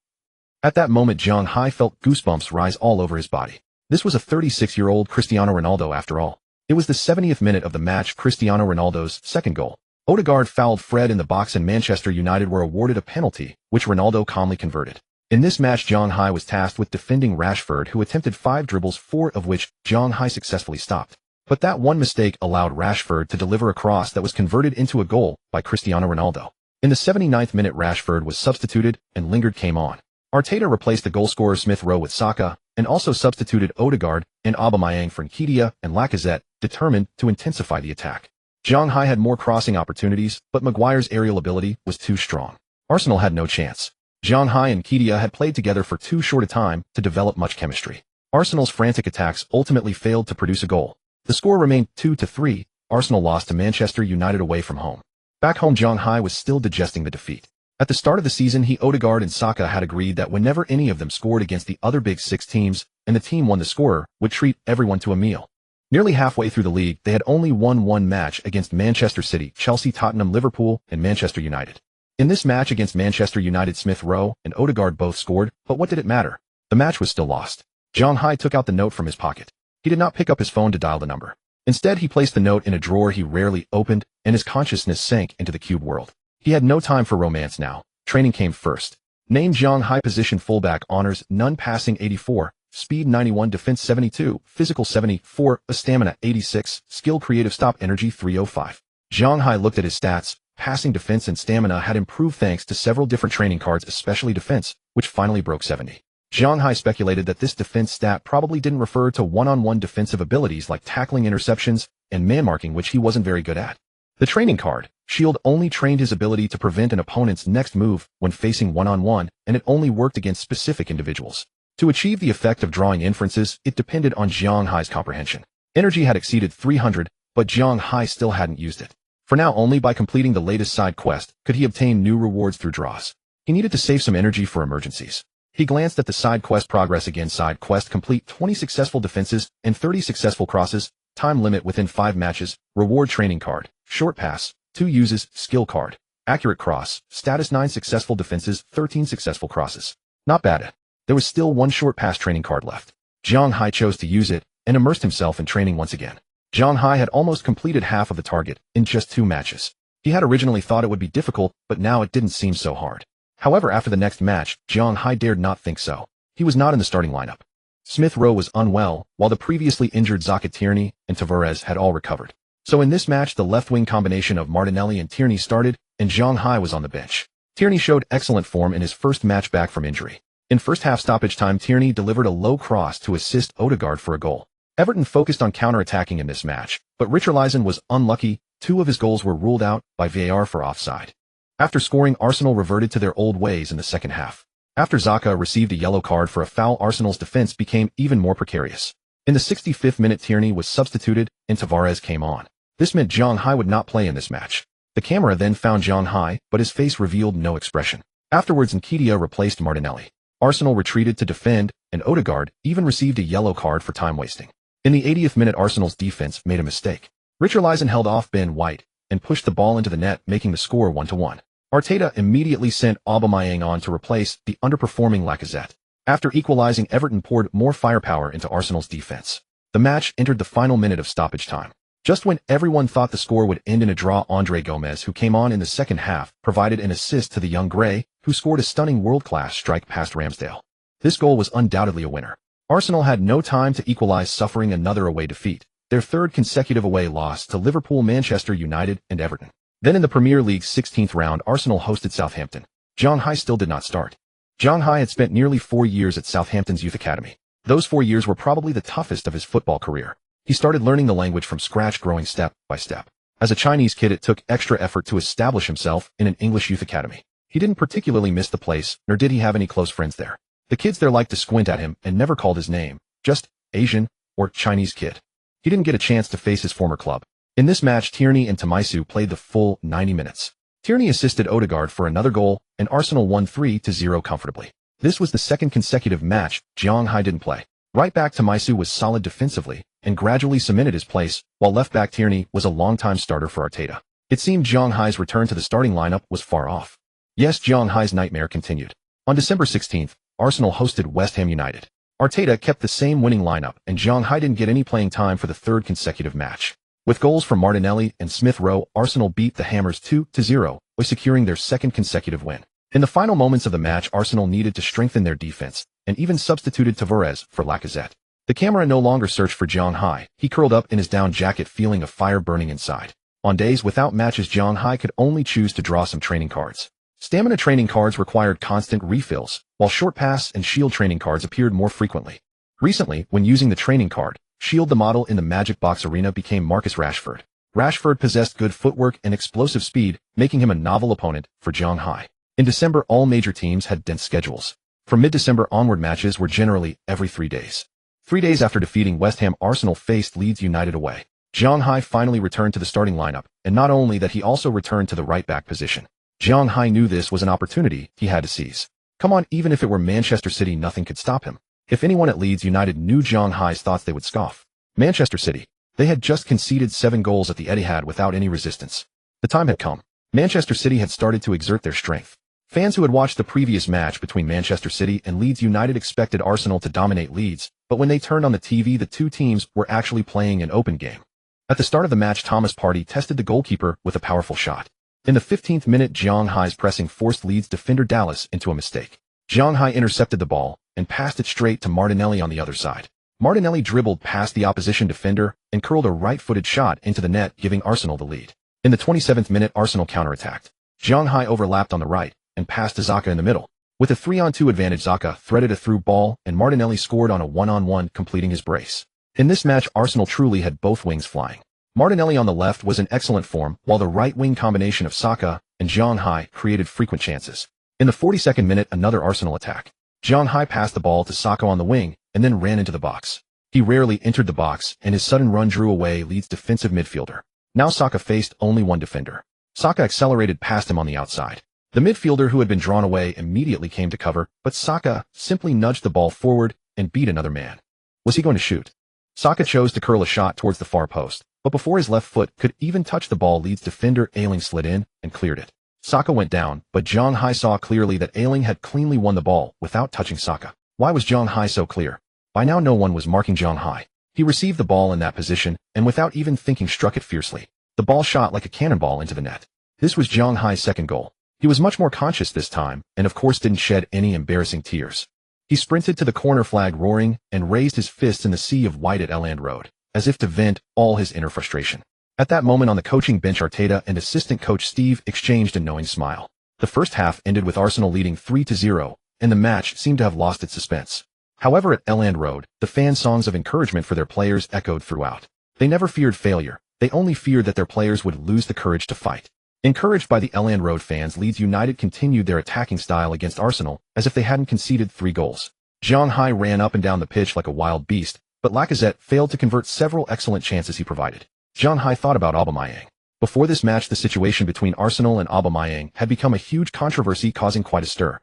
At that moment, Jiang Hai felt goosebumps rise all over his body. This was a 36-year-old Cristiano Ronaldo after all. It was the 70th minute of the match, Cristiano Ronaldo's second goal. Odegaard fouled Fred in the box and Manchester United were awarded a penalty, which Ronaldo calmly converted. In this match, Jiang Hai was tasked with defending Rashford, who attempted 5 dribbles, 4 of which Jiang Hai successfully stopped. But that one mistake allowed Rashford to deliver a cross that was converted into a goal by Cristiano Ronaldo. In the 79th minute, Rashford was substituted and Lingard came on. Arteta replaced the goalscorer Smith Rowe with Saka, and also substituted Odegaard and Aubameyang for Nketiah and Lacazette, determined to intensify the attack. Jiang Hai had more crossing opportunities, but Maguire's aerial ability was too strong. Arsenal had no chance. Jiang Hai and Nketiah had played together for too short a time to develop much chemistry. Arsenal's frantic attacks ultimately failed to produce a goal. The score remained 2-3. Arsenal lost to Manchester United away from home. Back home, Jiang Hai was still digesting the defeat. At the start of the season, Odegaard and Saka had agreed that whenever any of them scored against the other Big Six teams, and the team won, the scorer would treat everyone to a meal. Nearly halfway through the league, they had only won 1 match against Manchester City, Chelsea, Tottenham, Liverpool, and Manchester United. In this match against Manchester United, Smith Rowe and Odegaard both scored, but what did it matter? The match was still lost. Jiang Hai took out the note from his pocket. He did not pick up his phone to dial the number. Instead, he placed the note in a drawer he rarely opened, and his consciousness sank into the cube world. He had no time for romance now. Training came first. Name Jiang Hai, position fullback, honors none, passing 84, speed 91, defense 72, physical 74, stamina 86, skill creative, stop energy 305. Jiang Hai looked at his stats. Passing, defense, and stamina had improved thanks to several different training cards, especially defense, which finally broke 70. Jiang Hai speculated that this defense stat probably didn't refer to one-on-one defensive abilities like tackling, interceptions, and man-marking, which he wasn't very good at. The training card, Shield, only trained his ability to prevent an opponent's next move when facing one-on-one, and it only worked against specific individuals. To achieve the effect of drawing inferences, it depended on Jiang Hai's comprehension. Energy had exceeded 300, but Jiang Hai still hadn't used it. For now, only by completing the latest side quest could he obtain new rewards through draws. He needed to save some energy for emergencies. He glanced at the side quest progress again. Side quest complete: 20 successful defenses and 30 successful crosses, time limit within 5 matches, reward training card, short pass, 2 uses, skill card, accurate cross, status 9 successful defenses, 13 successful crosses. Not bad. There was still 1 short pass training card left. Jiang Hai chose to use it and immersed himself in training once again. Jiang Hai had almost completed half of the target in just 2 matches. He had originally thought it would be difficult, but now it didn't seem so hard. However, after the next match, Jiang Hai dared not think so. He was not in the starting lineup. Smith Rowe was unwell, while the previously injured Zaka Tierney and Tavares had all recovered. So in this match, the left-wing combination of Martinelli and Tierney started, and Zhang Hai was on the bench. Tierney showed excellent form in his first match back from injury. In first-half stoppage time, Tierney delivered a low cross to assist Odegaard for a goal. Everton focused on counter-attacking in this match, but Richarlison was unlucky. 2 of his goals were ruled out by VAR for offside. After scoring, Arsenal reverted to their old ways in the second half. After Xhaka received a yellow card for a foul, Arsenal's defense became even more precarious. In the 65th minute, Tierney was substituted, and Tavares came on. This meant Zhang Hai would not play in this match. The camera then found Zhang Hai, but his face revealed no expression. Afterwards, Nketiah replaced Martinelli. Arsenal retreated to defend, and Odegaard even received a yellow card for time wasting. In the 80th minute, Arsenal's defense made a mistake. Richarlison held off Ben White and pushed the ball into the net, making the score 1-1. Arteta immediately sent Aubameyang on to replace the underperforming Lacazette. After equalizing, Everton poured more firepower into Arsenal's defense. The match entered the final minute of stoppage time. Just when everyone thought the score would end in a draw, Andre Gomez, who came on in the second half, provided an assist to the young Grey, who scored a stunning world-class strike past Ramsdale. This goal was undoubtedly a winner. Arsenal had no time to equalize, suffering another away defeat, their 3rd consecutive away loss to Liverpool, Manchester United, and Everton. Then in the Premier League's 16th round, Arsenal hosted Southampton. Zhang Hai still did not start. Zhang Hai had spent nearly 4 years at Southampton's youth academy. Those 4 years were probably the toughest of his football career. He started learning the language from scratch, growing step by step. As a Chinese kid, it took extra effort to establish himself in an English youth academy. He didn't particularly miss the place, nor did he have any close friends there. The kids there liked to squint at him and never called his name, just Asian or Chinese kid. He didn't get a chance to face his former club. In this match, Tierney and Tomisu played the full 90 minutes. Tierney assisted Odegaard for another goal, and Arsenal won 3-0 comfortably. This was the 2nd consecutive match Zhang Hai didn't play. Right back Tomisu was solid defensively and gradually cemented his place, while left back Tierney was a longtime starter for Arteta. It seemed Zhang Hai's return to the starting lineup was far off. Yes, Zhang Hai's nightmare continued. On December 16th, Arsenal hosted West Ham United. Arteta kept the same winning lineup, and Zhang Hai didn't get any playing time for the 3rd consecutive match. With goals from Martinelli and Smith Rowe, Arsenal beat the Hammers 2-0 by securing their 2nd consecutive win. In the final moments of the match, Arsenal needed to strengthen their defense, and even substituted Tavares for Lacazette. The camera no longer searched for Zhang Hai. He curled up in his down jacket, feeling a fire burning inside. On days without matches, Zhang Hai could only choose to draw some training cards. Stamina training cards required constant refills, while short pass and shield training cards appeared more frequently. Recently, when using the training card, shield, the model in the Magic Box arena became Marcus Rashford. Rashford possessed good footwork and explosive speed, making him a novel opponent for Zhang Hai. In December, all major teams had dense schedules. From mid-December onward, matches were generally every 3 days. 3 days after defeating West Ham, Arsenal faced Leeds United away. Zhang Hai finally returned to the starting lineup, and not only that, he also returned to the right-back position. Zhang Hai knew this was an opportunity he had to seize. Come on, even if it were Manchester City, nothing could stop him. If anyone at Leeds United knew Zhang Hai's thoughts, they would scoff. Manchester City. They had just conceded 7 goals at the Etihad without any resistance. The time had come. Manchester City had started to exert their strength. Fans who had watched the previous match between Manchester City and Leeds United expected Arsenal to dominate Leeds, but when they turned on the TV, the 2 teams were actually playing an open game. At the start of the match, Thomas Partey tested the goalkeeper with a powerful shot. In the 15th minute, Zhang Hai's pressing forced Leeds defender Dallas into a mistake. Zhang Hai intercepted the ball and passed it straight to Martinelli on the other side. Martinelli dribbled past the opposition defender and curled a right-footed shot into the net, giving Arsenal the lead. In the 27th minute, Arsenal counterattacked. Zhang Hai overlapped on the right and passed to Xhaka in the middle. With a 3-on-2 advantage, Xhaka threaded a through ball, and Martinelli scored on a 1-on-1, completing his brace. In this match, Arsenal truly had both wings flying. Martinelli on the left was in excellent form, while the right-wing combination of Xhaka and Zhang Hai created frequent chances. In the 42nd minute, another Arsenal attack. Zhang Hai passed the ball to Xhaka on the wing and then ran into the box. He rarely entered the box, and his sudden run drew away Leeds' defensive midfielder. Now Xhaka faced only one defender. Xhaka accelerated past him on the outside. The midfielder, who had been drawn away, immediately came to cover, but Xhaka simply nudged the ball forward and beat another man. Was he going to shoot? Xhaka chose to curl a shot towards the far post, but before his left foot could even touch the ball, Leeds defender Ayling slid in and cleared it. Xhaka went down, but Zhang Hai saw clearly that Ayling had cleanly won the ball without touching Xhaka. Why was Zhang Hai so clear? By now no one was marking Zhang Hai. He received the ball in that position, and without even thinking struck it fiercely. The ball shot like a cannonball into the net. This was Zhang Hai's second goal. He was much more conscious this time, and of course didn't shed any embarrassing tears. He sprinted to the corner flag roaring and raised his fists in the sea of white at Elland Road, as if to vent all his inner frustration. At that moment on the coaching bench, Arteta and assistant coach Steve exchanged a knowing smile. The first half ended with Arsenal leading 3-0, and the match seemed to have lost its suspense. However, at Elland Road, the fan songs of encouragement for their players echoed throughout. They never feared failure. They only feared that their players would lose the courage to fight. Encouraged by the Elland Road fans, Leeds United continued their attacking style against Arsenal as if they hadn't conceded 3 goals. Zhang Hai ran up and down the pitch like a wild beast, but Lacazette failed to convert several excellent chances he provided. Zhang Hai thought about Aubameyang. Before this match, the situation between Arsenal and Aubameyang had become a huge controversy, causing quite a stir.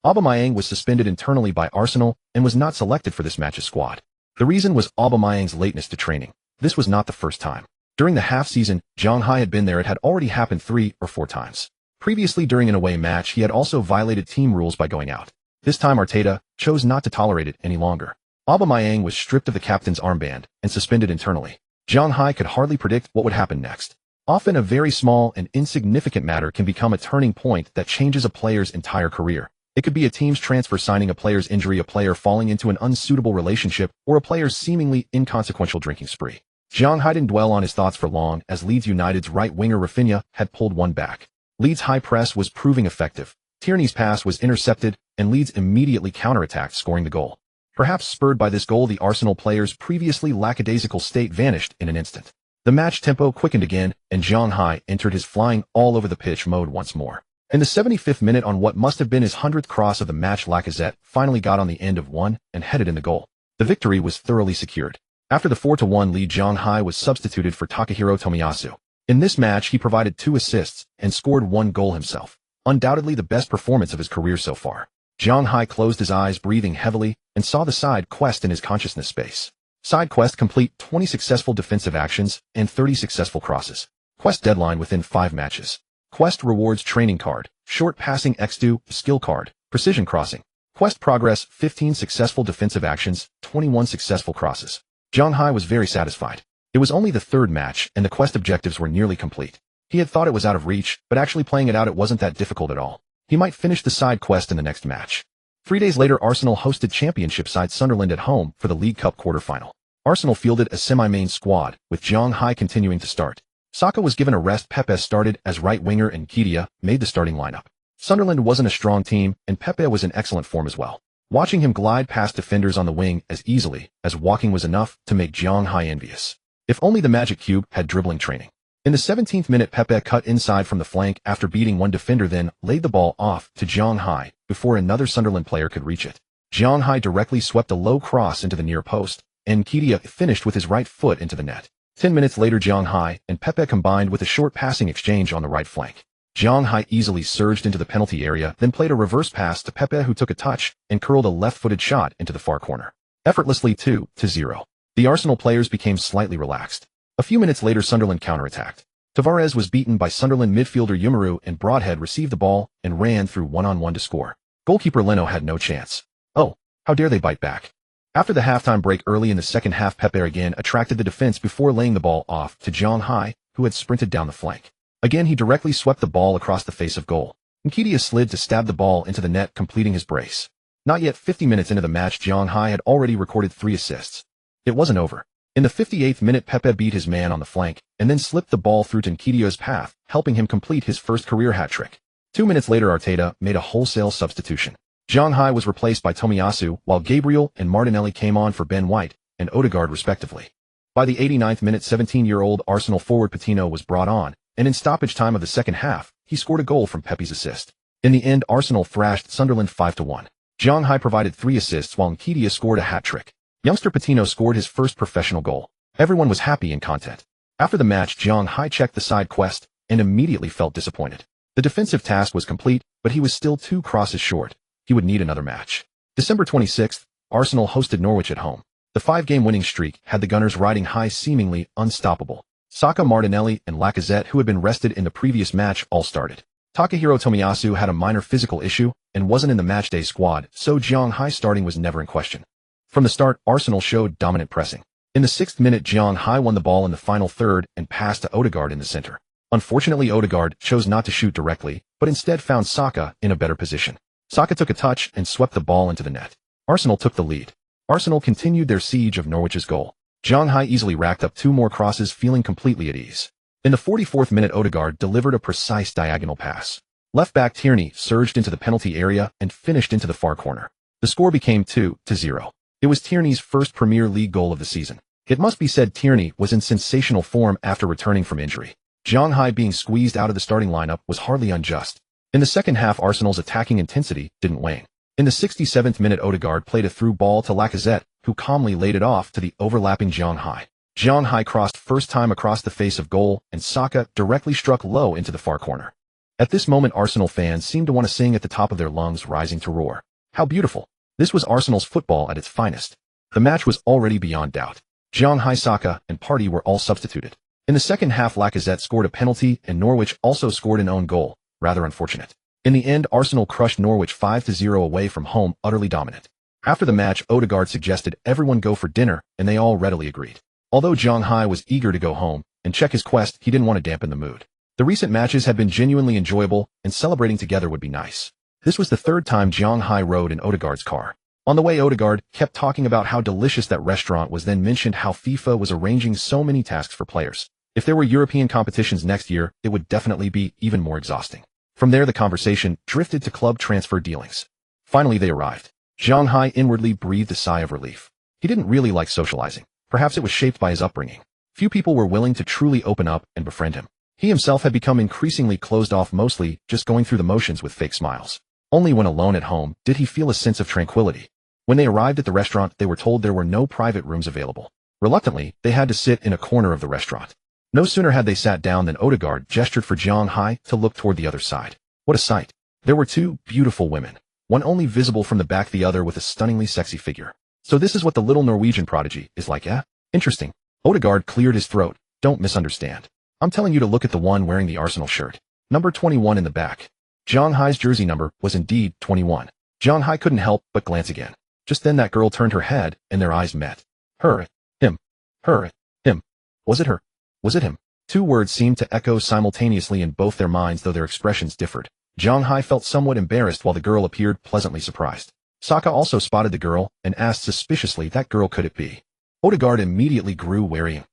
Aubameyang was suspended internally by Arsenal and was not selected for this match's squad. The reason was Aubameyang's lateness to training. This was not the first time. During the half-season, Zhang Hai had been there. It had already happened 3 or 4 times. Previously, during an away match, he had also violated team rules by going out. This time, Arteta chose not to tolerate it any longer. Aubameyang was stripped of the captain's armband and suspended internally. Zhang Hai could hardly predict what would happen next. Often, a very small and insignificant matter can become a turning point that changes a player's entire career. It could be a team's transfer signing, a player's injury, a player falling into an unsuitable relationship, or a player's seemingly inconsequential drinking spree. Zhang Hai didn't dwell on his thoughts for long, as Leeds United's right winger Rafinha had pulled one back. Leeds' high press was proving effective. Tierney's pass was intercepted, and Leeds immediately counterattacked, scoring the goal. Perhaps spurred by this goal, the Arsenal players' previously lackadaisical state vanished in an instant. The match tempo quickened again, and Zhang Hai entered his flying all over the pitch mode once more. In the 75th minute, on what must have been his 100th cross of the match, Lacazette finally got on the end of one and headed in the goal. The victory was thoroughly secured. After the 4-1 lead, Zhang Hai was substituted for Takahiro Tomiyasu. In this match, he provided 2 assists and scored 1 goal himself. Undoubtedly the best performance of his career so far. Zhang Hai closed his eyes, breathing heavily, and saw the side quest in his consciousness space. Side quest: complete 20 successful defensive actions and 30 successful crosses. Quest deadline within 5 matches. Quest rewards: training card, short passing x2, skill card, precision crossing. Quest progress: 15 successful defensive actions, 21 successful crosses. Zhang Hai was very satisfied. It was only the 3rd match, and the quest objectives were nearly complete. He had thought it was out of reach, but actually playing it out, it wasn't that difficult at all. He might finish the side quest in the next match. 3 days later, Arsenal hosted Championship side Sunderland at home for the League Cup quarter-final. Arsenal fielded a semi-main squad, with Zhang Hai continuing to start. Saka was given a rest. Pepe started as right winger, and Nketiah made the starting lineup. Sunderland wasn't a strong team, and Pepe was in excellent form as well. Watching him glide past defenders on the wing as easily as walking was enough to make Zhang Hai envious. If only the Magic Cube had dribbling training. In the 17th minute, Pepe cut inside from the flank after beating one defender, then laid the ball off to Zhang Hai before another Sunderland player could reach it. Zhang Hai directly swept a low cross into the near post, and Nketiah finished with his right foot into the net. 10 minutes later, Zhang Hai and Pepe combined with a short passing exchange on the right flank. Zhang Hai easily surged into the penalty area, then played a reverse pass to Pepe, who took a touch and curled a left-footed shot into the far corner. Effortlessly 2-0. The Arsenal players became slightly relaxed. A few minutes later, Sunderland counterattacked. Tavares was beaten by Sunderland midfielder Umaru, and Broadhead received the ball and ran through one-on-one to score. Goalkeeper Leno had no chance. Oh, how dare they bite back. After the halftime break early in the second half, Pepe again attracted the defense before laying the ball off to Zhang Hai, who had sprinted down the flank. Again, he directly swept the ball across the face of goal. Nketiah slid to stab the ball into the net, completing his brace. Not yet 50 minutes into the match, Zhang Hai had already recorded 3 assists. It wasn't over. In the 58th minute, Pepe beat his man on the flank and then slipped the ball through to Nketiah's path, helping him complete his first career hat-trick. 2 minutes later, Arteta made a wholesale substitution. Zhang Hai was replaced by Tomiyasu, while Gabriel and Martinelli came on for Ben White and Odegaard respectively. By the 89th minute, 17-year-old Arsenal forward Patino was brought on, and in stoppage time of the second half, he scored a goal from Pepe's assist. In the end, Arsenal thrashed Sunderland 5-1. Zhang Hai provided 3 assists while Nketiah scored a hat-trick. Youngster Patino scored his first professional goal. Everyone was happy and content. After the match, Zhang Hai checked the side quest and immediately felt disappointed. The defensive task was complete, but he was still 2 crosses short. He would need another match. December 26th, Arsenal hosted Norwich at home. The 5-game winning streak had the Gunners riding high, seemingly unstoppable. Saka, Martinelli, and Lacazette, who had been rested in the previous match, all started. Takahiro Tomiyasu had a minor physical issue and wasn't in the matchday squad, so Zhang Hai starting was never in question. From the start, Arsenal showed dominant pressing. In the 6th minute, Zhang Hai won the ball in the final third and passed to Odegaard in the center. Unfortunately, Odegaard chose not to shoot directly, but instead found Saka in a better position. Saka took a touch and swept the ball into the net. Arsenal took the lead. Arsenal continued their siege of Norwich's goal. Zhang Hai easily racked up 2 more crosses, feeling completely at ease. In the 44th minute, Odegaard delivered a precise diagonal pass. Left-back Tierney surged into the penalty area and finished into the far corner. The score became 2-0. It was Tierney's first Premier League goal of the season. It must be said Tierney was in sensational form after returning from injury. Zhang Hai being squeezed out of the starting lineup was hardly unjust. In the second half, Arsenal's attacking intensity didn't wane. In the 67th minute, Odegaard played a through ball to Lacazette, who calmly laid it off to the overlapping Zhang Hai. Zhang Hai crossed first time across the face of goal, and Saka directly struck low into the far corner. At this moment, Arsenal fans seemed to want to sing at the top of their lungs, rising to roar. How beautiful! This was Arsenal's football at its finest. The match was already beyond doubt. Zhang Hai, Saka, and Partey were all substituted. In the second half, Lacazette scored a penalty, and Norwich also scored an own goal. Rather unfortunate. In the end, Arsenal crushed Norwich 5-0 away from home, utterly dominant. After the match, Odegaard suggested everyone go for dinner, and they all readily agreed. Although Zhang Hai was eager to go home and check his quest, he didn't want to dampen the mood. The recent matches had been genuinely enjoyable, and celebrating together would be nice. This was the third time Zhang Hai rode in Odegaard's car. On the way, Odegaard kept talking about how delicious that restaurant was, then mentioned how FIFA was arranging so many tasks for players. If there were European competitions next year, it would definitely be even more exhausting. From there, the conversation drifted to club transfer dealings. Finally, they arrived. Zhang Hai inwardly breathed a sigh of relief. He didn't really like socializing. Perhaps it was shaped by his upbringing. Few people were willing to truly open up and befriend him. He himself had become increasingly closed off, mostly just going through the motions with fake smiles. Only when alone at home did he feel a sense of tranquility. When they arrived at the restaurant, they were told there were no private rooms available. Reluctantly, they had to sit in a corner of the restaurant. No sooner had they sat down than Odegaard gestured for Zhang Hai to look toward the other side. What a sight. There were 2 beautiful women, one only visible from the back, the other with a stunningly sexy figure. So this is what the little Norwegian prodigy is like, eh? Interesting. Odegaard cleared his throat. Don't misunderstand. I'm telling you to look at the one wearing the Arsenal shirt. Number 21 in the back. Zhang Hai's jersey number was indeed 21. Zhang Hai couldn't help but glance again. Just then that girl turned her head, and their eyes met. Her. Him. Her. Him. Was it her? Was it him? 2 words seemed to echo simultaneously in both their minds, though their expressions differed. Zhang Hai felt somewhat embarrassed while the girl appeared pleasantly surprised. Saka also spotted the girl and asked suspiciously, that girl, could it be? Odegaard immediately grew wary.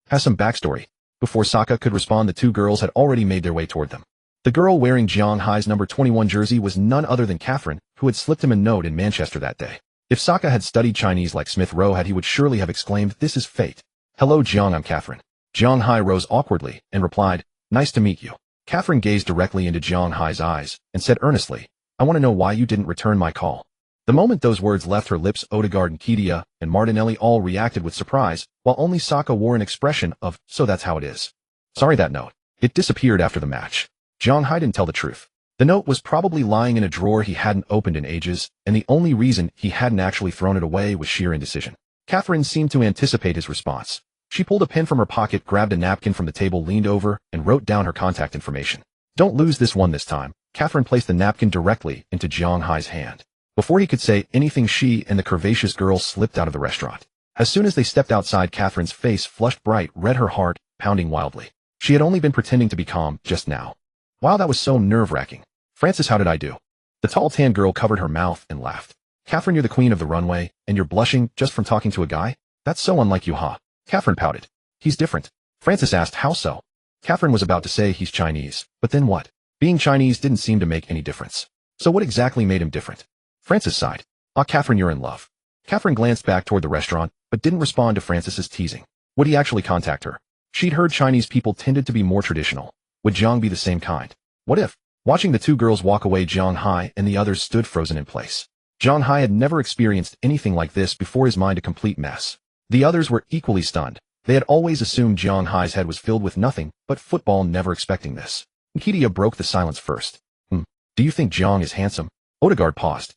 Has some backstory. Before Saka could respond, the 2 girls had already made their way toward them. The girl wearing Zhang Hai's number 21 jersey was none other than Catherine, who had slipped him a note in Manchester that day. If Saka had studied Chinese like Smith Rowe had, he would surely have exclaimed, this is fate. Hello Zhang, I'm Catherine. Zhang Hai rose awkwardly and replied, nice to meet you. Catherine gazed directly into Zhang Hai's eyes and said earnestly, I want to know why you didn't return my call. The moment those words left her lips, Odegaard and Kedia and Martinelli all reacted with surprise, while only Saka wore an expression of, so that's how it is. Sorry, that note. It disappeared after the match. Zhang Hai didn't tell the truth. The note was probably lying in a drawer he hadn't opened in ages, and the only reason he hadn't actually thrown it away was sheer indecision. Catherine seemed to anticipate his response. She pulled a pen from her pocket, grabbed a napkin from the table, leaned over, and wrote down her contact information. Don't lose this one this time. Catherine placed the napkin directly into Zhang Hai's hand. Before he could say anything, she and the curvaceous girl slipped out of the restaurant. As soon as they stepped outside, Catherine's face flushed bright red, her heart pounding wildly. She had only been pretending to be calm just now. Wow, that was so nerve-wracking. Francis, how did I do? The tall tan girl covered her mouth and laughed. Catherine, you're the queen of the runway, and you're blushing just from talking to a guy? That's so unlike you, huh? Catherine pouted. He's different. Francis asked, how so? Catherine was about to say he's Chinese, but then what? Being Chinese didn't seem to make any difference. So what exactly made him different? Francis sighed. Ah, Catherine, you're in love. Catherine glanced back toward the restaurant, but didn't respond to Francis's teasing. Would he actually contact her? She'd heard Chinese people tended to be more traditional. Would Zhang be the same kind? What if? Watching the 2 girls walk away, Zhang Hai and the others stood frozen in place. Zhang Hai had never experienced anything like this before, his mind a complete mess. The others were equally stunned. They had always assumed Zhang Hai's head was filled with nothing but football, never expecting this. Kedia broke the silence first. Do you think Zhang is handsome? Odegaard paused.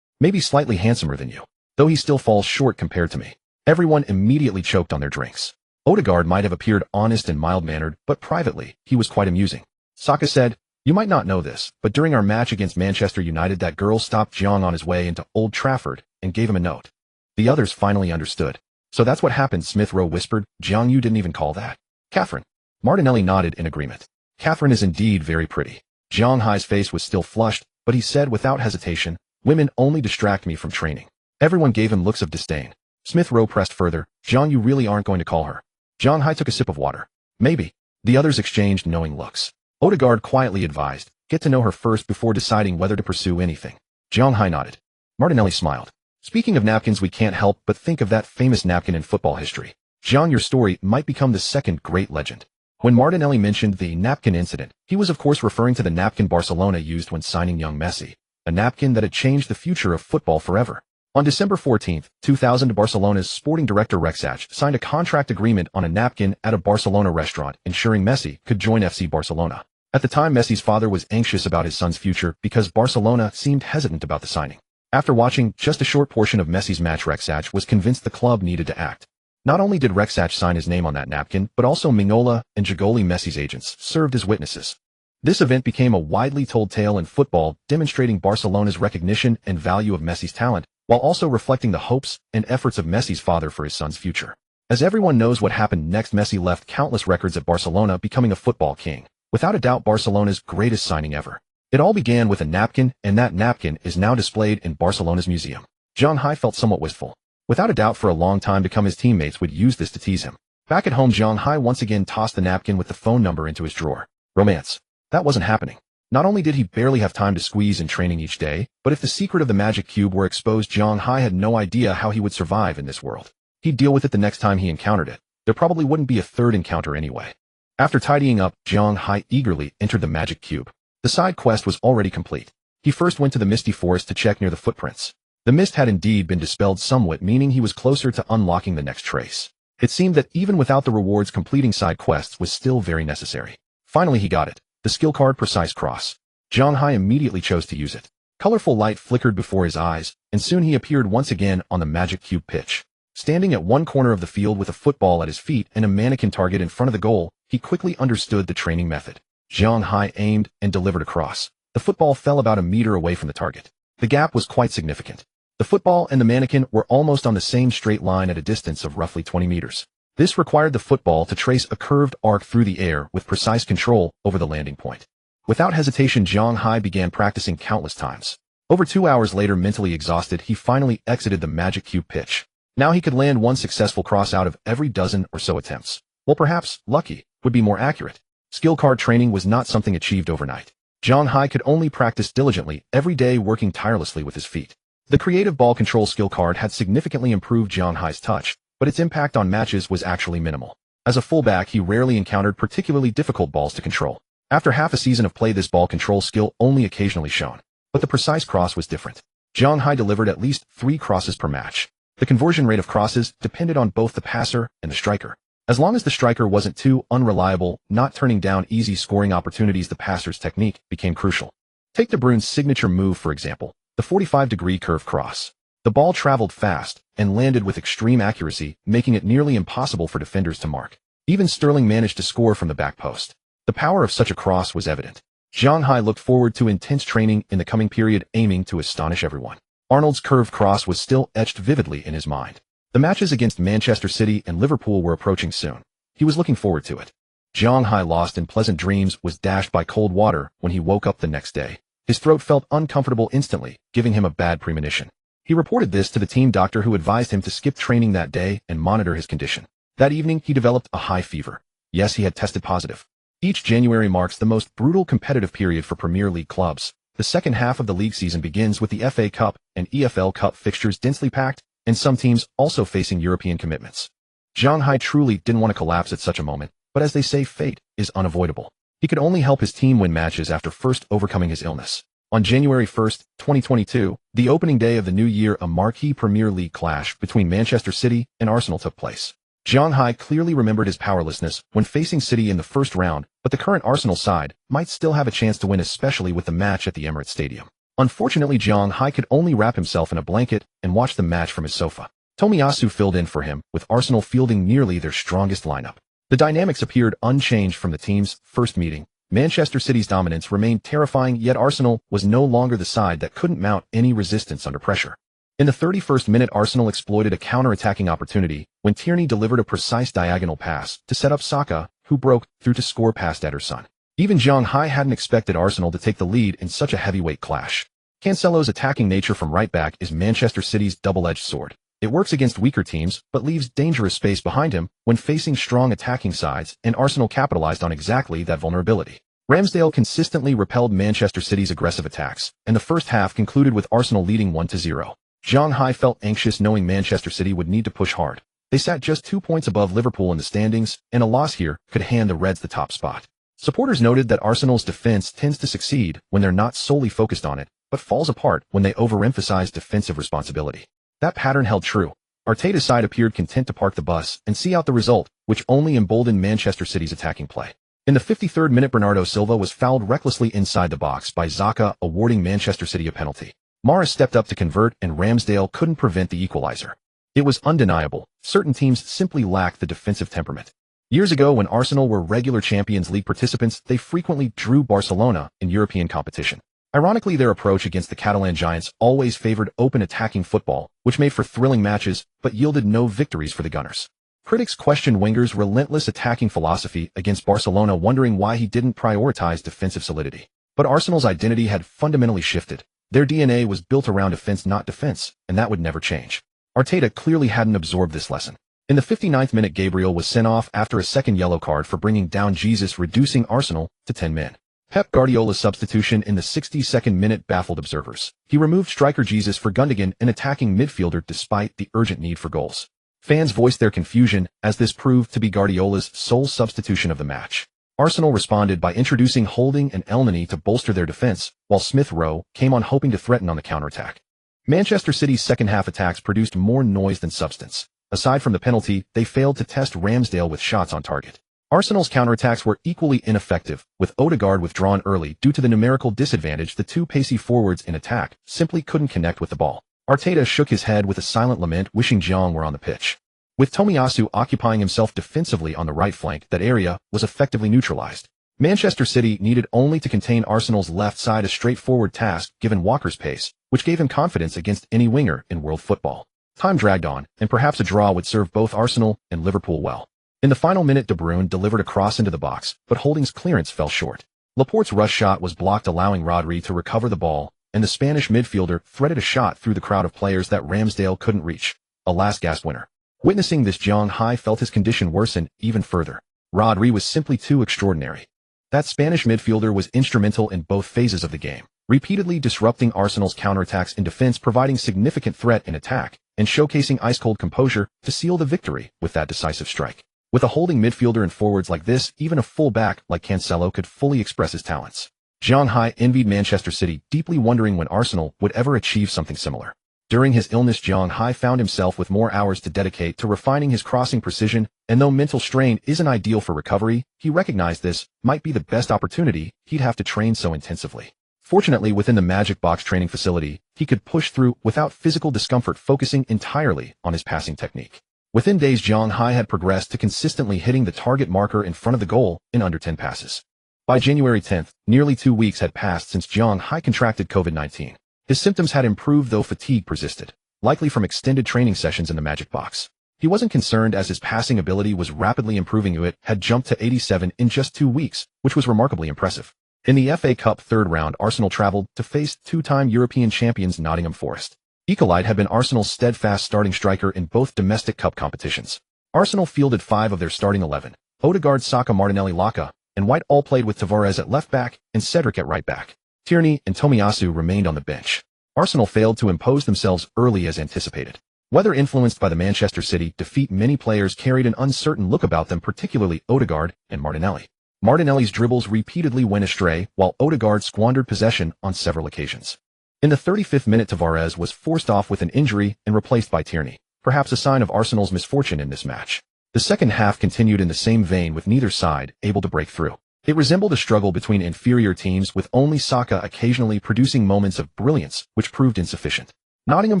Maybe slightly handsomer than you, though he still falls short compared to me. Everyone immediately choked on their drinks. Odegaard might have appeared honest and mild-mannered, but privately, he was quite amusing. Saka said, you might not know this, but during our match against Manchester United, that girl stopped Zhang on his way into Old Trafford and gave him a note. The others finally understood. So that's what happened, Smith Rowe whispered. Zhang, you didn't even call that? Catherine. Martinelli nodded in agreement. Catherine is indeed very pretty. Zhang Hai's face was still flushed, but he said without hesitation, women only distract me from training. Everyone gave him looks of disdain. Smith Rowe pressed further. John, you really aren't going to call her? Zhang Hai took a sip of water. Maybe. The others exchanged knowing looks. Odegaard quietly advised, get to know her first before deciding whether to pursue anything. Zhang Hai nodded. Martinelli smiled. Speaking of napkins, we can't help but think of that famous napkin in football history. Zhang, your story might become the second great legend. When Martinelli mentioned the napkin incident, he was of course referring to the napkin Barcelona used when signing young Messi, a napkin that had changed the future of football forever. On December 14, 2000, Barcelona's sporting director Rexach signed a contract agreement on a napkin at a Barcelona restaurant, ensuring Messi could join FC Barcelona. At the time, Messi's father was anxious about his son's future because Barcelona seemed hesitant about the signing. After watching just a short portion of Messi's match, Rexach was convinced the club needed to act. Not only did Rexach sign his name on that napkin, but also Mignola and Gigoli, Messi's agents, served as witnesses. This event became a widely told tale in football, demonstrating Barcelona's recognition and value of Messi's talent, while also reflecting the hopes and efforts of Messi's father for his son's future. As everyone knows what happened next, Messi left countless records at Barcelona, becoming a football king. Without a doubt, Barcelona's greatest signing ever. It all began with a napkin, and that napkin is now displayed in Barcelona's museum. Zhang Hai felt somewhat wistful. Without a doubt, for a long time to come, his teammates would use this to tease him. Back at home, Zhang Hai once again tossed the napkin with the phone number into his drawer. Romance. That wasn't happening. Not only did he barely have time to squeeze in training each day, but if the secret of the magic cube were exposed, Zhang Hai had no idea how he would survive in this world. He'd deal with it the next time he encountered it. There probably wouldn't be a third encounter anyway. After tidying up, Zhang Hai eagerly entered the magic cube. The side quest was already complete. He first went to the misty forest to check near the footprints. The mist had indeed been dispelled somewhat, meaning he was closer to unlocking the next trace. It seemed that even without the rewards, completing side quests was still very necessary. Finally he got it. The skill card Precise Cross. Zhang Hai immediately chose to use it. Colorful light flickered before his eyes, and soon he appeared once again on the magic cube pitch. Standing at one corner of the field with a football at his feet and a mannequin target in front of the goal, he quickly understood the training method. Zhang Hai aimed and delivered a cross. The football fell about a meter away from the target. The gap was quite significant. The football and the mannequin were almost on the same straight line at a distance of roughly 20 meters. This required the football to trace a curved arc through the air with precise control over the landing point. Without hesitation, Zhang Hai began practicing countless times. Over 2 hours later, mentally exhausted, he finally exited the magic cube pitch. Now he could land one successful cross out of every dozen or so attempts. Well, perhaps lucky would be more accurate. Skill card training was not something achieved overnight. Zhang Hai could only practice diligently every day, working tirelessly with his feet. The creative ball control skill card had significantly improved Zhang Hai's touch, but its impact on matches was actually minimal. As a fullback, he rarely encountered particularly difficult balls to control. After half a season of play, this ball control skill only occasionally shone. But the precise cross was different. Zhang Hai delivered at least 3 crosses per match. The conversion rate of crosses depended on both the passer and the striker. As long as the striker wasn't too unreliable, not turning down easy scoring opportunities, the passer's technique became crucial. Take De Bruyne's signature move, for example, the 45-degree curve cross. The ball traveled fast and landed with extreme accuracy, making it nearly impossible for defenders to mark. Even Sterling managed to score from the back post. The power of such a cross was evident. Zhang Hai looked forward to intense training in the coming period, aiming to astonish everyone. Arnold's curved cross was still etched vividly in his mind. The matches against Manchester City and Liverpool were approaching soon. He was looking forward to it. Zhang Hai, lost in pleasant dreams, was dashed by cold water when he woke up the next day. His throat felt uncomfortable instantly, giving him a bad premonition. He reported this to the team doctor, who advised him to skip training that day and monitor his condition. That evening, he developed a high fever. Yes, he had tested positive. Each January marks the most brutal competitive period for Premier League clubs. The second half of the league season begins with the FA Cup and EFL Cup fixtures densely packed, and some teams also facing European commitments. Zhang Hai truly didn't want to collapse at such a moment, but as they say, fate is unavoidable. He could only help his team win matches after first overcoming his illness. On January 1, 2022, the opening day of the new year, a marquee Premier League clash between Manchester City and Arsenal took place. Zhang Hai clearly remembered his powerlessness when facing City in the first round, but the current Arsenal side might still have a chance to win, especially with the match at the Emirates Stadium. Unfortunately, Zhang Hai could only wrap himself in a blanket and watch the match from his sofa. Tomiyasu filled in for him, with Arsenal fielding nearly their strongest lineup. The dynamics appeared unchanged from the team's first meeting. Manchester City's dominance remained terrifying, yet Arsenal was no longer the side that couldn't mount any resistance under pressure. In the 31st minute, Arsenal exploited a counter-attacking opportunity when Tierney delivered a precise diagonal pass to set up Saka, who broke through to score past Ederson. Even Zhang Hai hadn't expected Arsenal to take the lead in such a heavyweight clash. Cancelo's attacking nature from right back is Manchester City's double-edged sword. It works against weaker teams, but leaves dangerous space behind him when facing strong attacking sides, and Arsenal capitalized on exactly that vulnerability. Ramsdale consistently repelled Manchester City's aggressive attacks, and the first half concluded with Arsenal leading 1-0. Zhang Hai felt anxious knowing Manchester City would need to push hard. They sat just 2 points above Liverpool in the standings, and a loss here could hand the Reds the top spot. Supporters noted that Arsenal's defense tends to succeed when they're not solely focused on it, but falls apart when they overemphasize defensive responsibility. That pattern held true. Arteta's side appeared content to park the bus and see out the result, which only emboldened Manchester City's attacking play. In the 53rd minute, Bernardo Silva was fouled recklessly inside the box by Xhaka, awarding Manchester City a penalty. Mahrez stepped up to convert, and Ramsdale couldn't prevent the equalizer. It was undeniable. Certain teams simply lack the defensive temperament. Years ago, when Arsenal were regular Champions League participants, they frequently drew Barcelona in European competition. Ironically, their approach against the Catalan giants always favored open attacking football, which made for thrilling matches, but yielded no victories for the Gunners. Critics questioned Wenger's relentless attacking philosophy against Barcelona, wondering why he didn't prioritize defensive solidity. But Arsenal's identity had fundamentally shifted. Their DNA was built around offense, not defense, and that would never change. Arteta clearly hadn't absorbed this lesson. In the 59th minute, Gabriel was sent off after a second yellow card for bringing down Jesus, reducing Arsenal to 10 men. Pep Guardiola's substitution in the 62nd minute baffled observers. He removed striker Jesus for Gundogan, an attacking midfielder, despite the urgent need for goals. Fans voiced their confusion as this proved to be Guardiola's sole substitution of the match. Arsenal responded by introducing Holding and Elneny to bolster their defense, while Smith Rowe came on hoping to threaten on the counterattack. Manchester City's second-half attacks produced more noise than substance. Aside from the penalty, they failed to test Ramsdale with shots on target. Arsenal's counterattacks were equally ineffective, with Odegaard withdrawn early due to the numerical disadvantage. The two pacey forwards in attack simply couldn't connect with the ball. Arteta shook his head with a silent lament, wishing Jeong were on the pitch. With Tomiyasu occupying himself defensively on the right flank, that area was effectively neutralized. Manchester City needed only to contain Arsenal's left side, a straightforward task given Walker's pace, which gave him confidence against any winger in world football. Time dragged on, and perhaps a draw would serve both Arsenal and Liverpool well. In the final minute, De Bruyne delivered a cross into the box, but Holding's clearance fell short. Laporte's rush shot was blocked, allowing Rodri to recover the ball, and the Spanish midfielder threaded a shot through the crowd of players that Ramsdale couldn't reach. A last-gasp winner. Witnessing this, Zhang Hai felt his condition worsen even further. Rodri was simply too extraordinary. That Spanish midfielder was instrumental in both phases of the game, repeatedly disrupting Arsenal's counterattacks in defense, providing significant threat in attack, and showcasing ice-cold composure to seal the victory with that decisive strike. With a holding midfielder and forwards like this, even a full-back like Cancelo could fully express his talents. Zhang Hai envied Manchester City, deeply wondering when Arsenal would ever achieve something similar. During his illness, Zhang Hai found himself with more hours to dedicate to refining his crossing precision, and though mental strain isn't ideal for recovery, he recognized this might be the best opportunity he'd have to train so intensively. Fortunately, within the Magic Box training facility, he could push through without physical discomfort, focusing entirely on his passing technique. Within days, Zhang Hai had progressed to consistently hitting the target marker in front of the goal in under 10 passes. By January 10th, nearly 2 weeks had passed since Zhang Hai contracted COVID-19. His symptoms had improved, though fatigue persisted, likely from extended training sessions in the Magic Box. He wasn't concerned, as his passing ability was rapidly improving. It had jumped to 87 in just 2 weeks, which was remarkably impressive. In the FA Cup third round, Arsenal traveled to face two-time European champions Nottingham Forest. Ecolite had been Arsenal's steadfast starting striker in both domestic cup competitions. Arsenal fielded 5 of their starting 11. Odegaard, Saka, Martinelli, Laka, and White all played, with Tavares at left back and Cedric at right back. Tierney and Tomiyasu remained on the bench. Arsenal failed to impose themselves early as anticipated. Whether influenced by the Manchester City defeat, many players carried an uncertain look about them, particularly Odegaard and Martinelli. Martinelli's dribbles repeatedly went astray, while Odegaard squandered possession on several occasions. In the 35th minute, Tavares was forced off with an injury and replaced by Tierney, perhaps a sign of Arsenal's misfortune in this match. The second half continued in the same vein, with neither side able to break through. It resembled a struggle between inferior teams, with only Saka occasionally producing moments of brilliance, which proved insufficient. Nottingham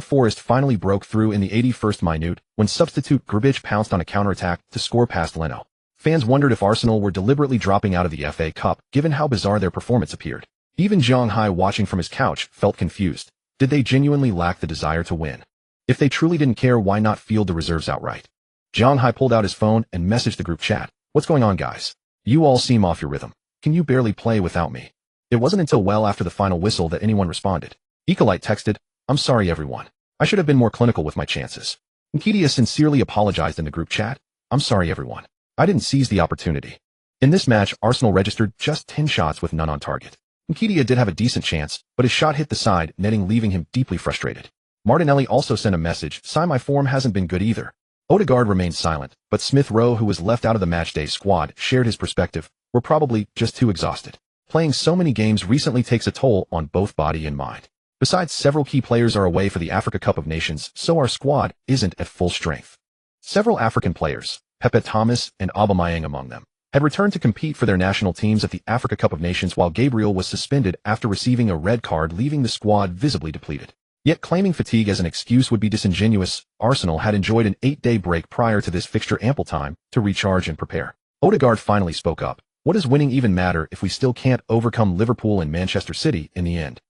Forest finally broke through in the 81st minute, when substitute Grbić pounced on a counterattack to score past Leno. Fans wondered if Arsenal were deliberately dropping out of the FA Cup, given how bizarre their performance appeared. Even Zhang Hai, watching from his couch, felt confused. Did they genuinely lack the desire to win? If they truly didn't care, why not field the reserves outright? Zhang Hai pulled out his phone and messaged the group chat. "What's going on, guys? You all seem off your rhythm. Can you barely play without me?" It wasn't until well after the final whistle that anyone responded. Ecolite texted, "I'm sorry everyone. I should have been more clinical with my chances." Nketiah sincerely apologized in the group chat. "I'm sorry everyone. I didn't seize the opportunity." In this match, Arsenal registered just 10 shots with none on target. Nketiah did have a decent chance, but his shot hit the side, netting, leaving him deeply frustrated. Martinelli also sent a message, "Sigh, my form hasn't been good either." Odegaard remained silent, but Smith Rowe, who was left out of the matchday squad, shared his perspective. "We're probably just too exhausted. Playing so many games recently takes a toll on both body and mind. Besides, several key players are away for the Africa Cup of Nations, so our squad isn't at full strength." Several African players, Pepe Thomas and Aubameyang among them, had returned to compete for their national teams at the Africa Cup of Nations, while Gabriel was suspended after receiving a red card, leaving the squad visibly depleted. Yet claiming fatigue as an excuse would be disingenuous. Arsenal had enjoyed an 8-day break prior to this fixture, ample time to recharge and prepare. Odegaard finally spoke up. "What does winning even matter if we still can't overcome Liverpool and Manchester City in the end?"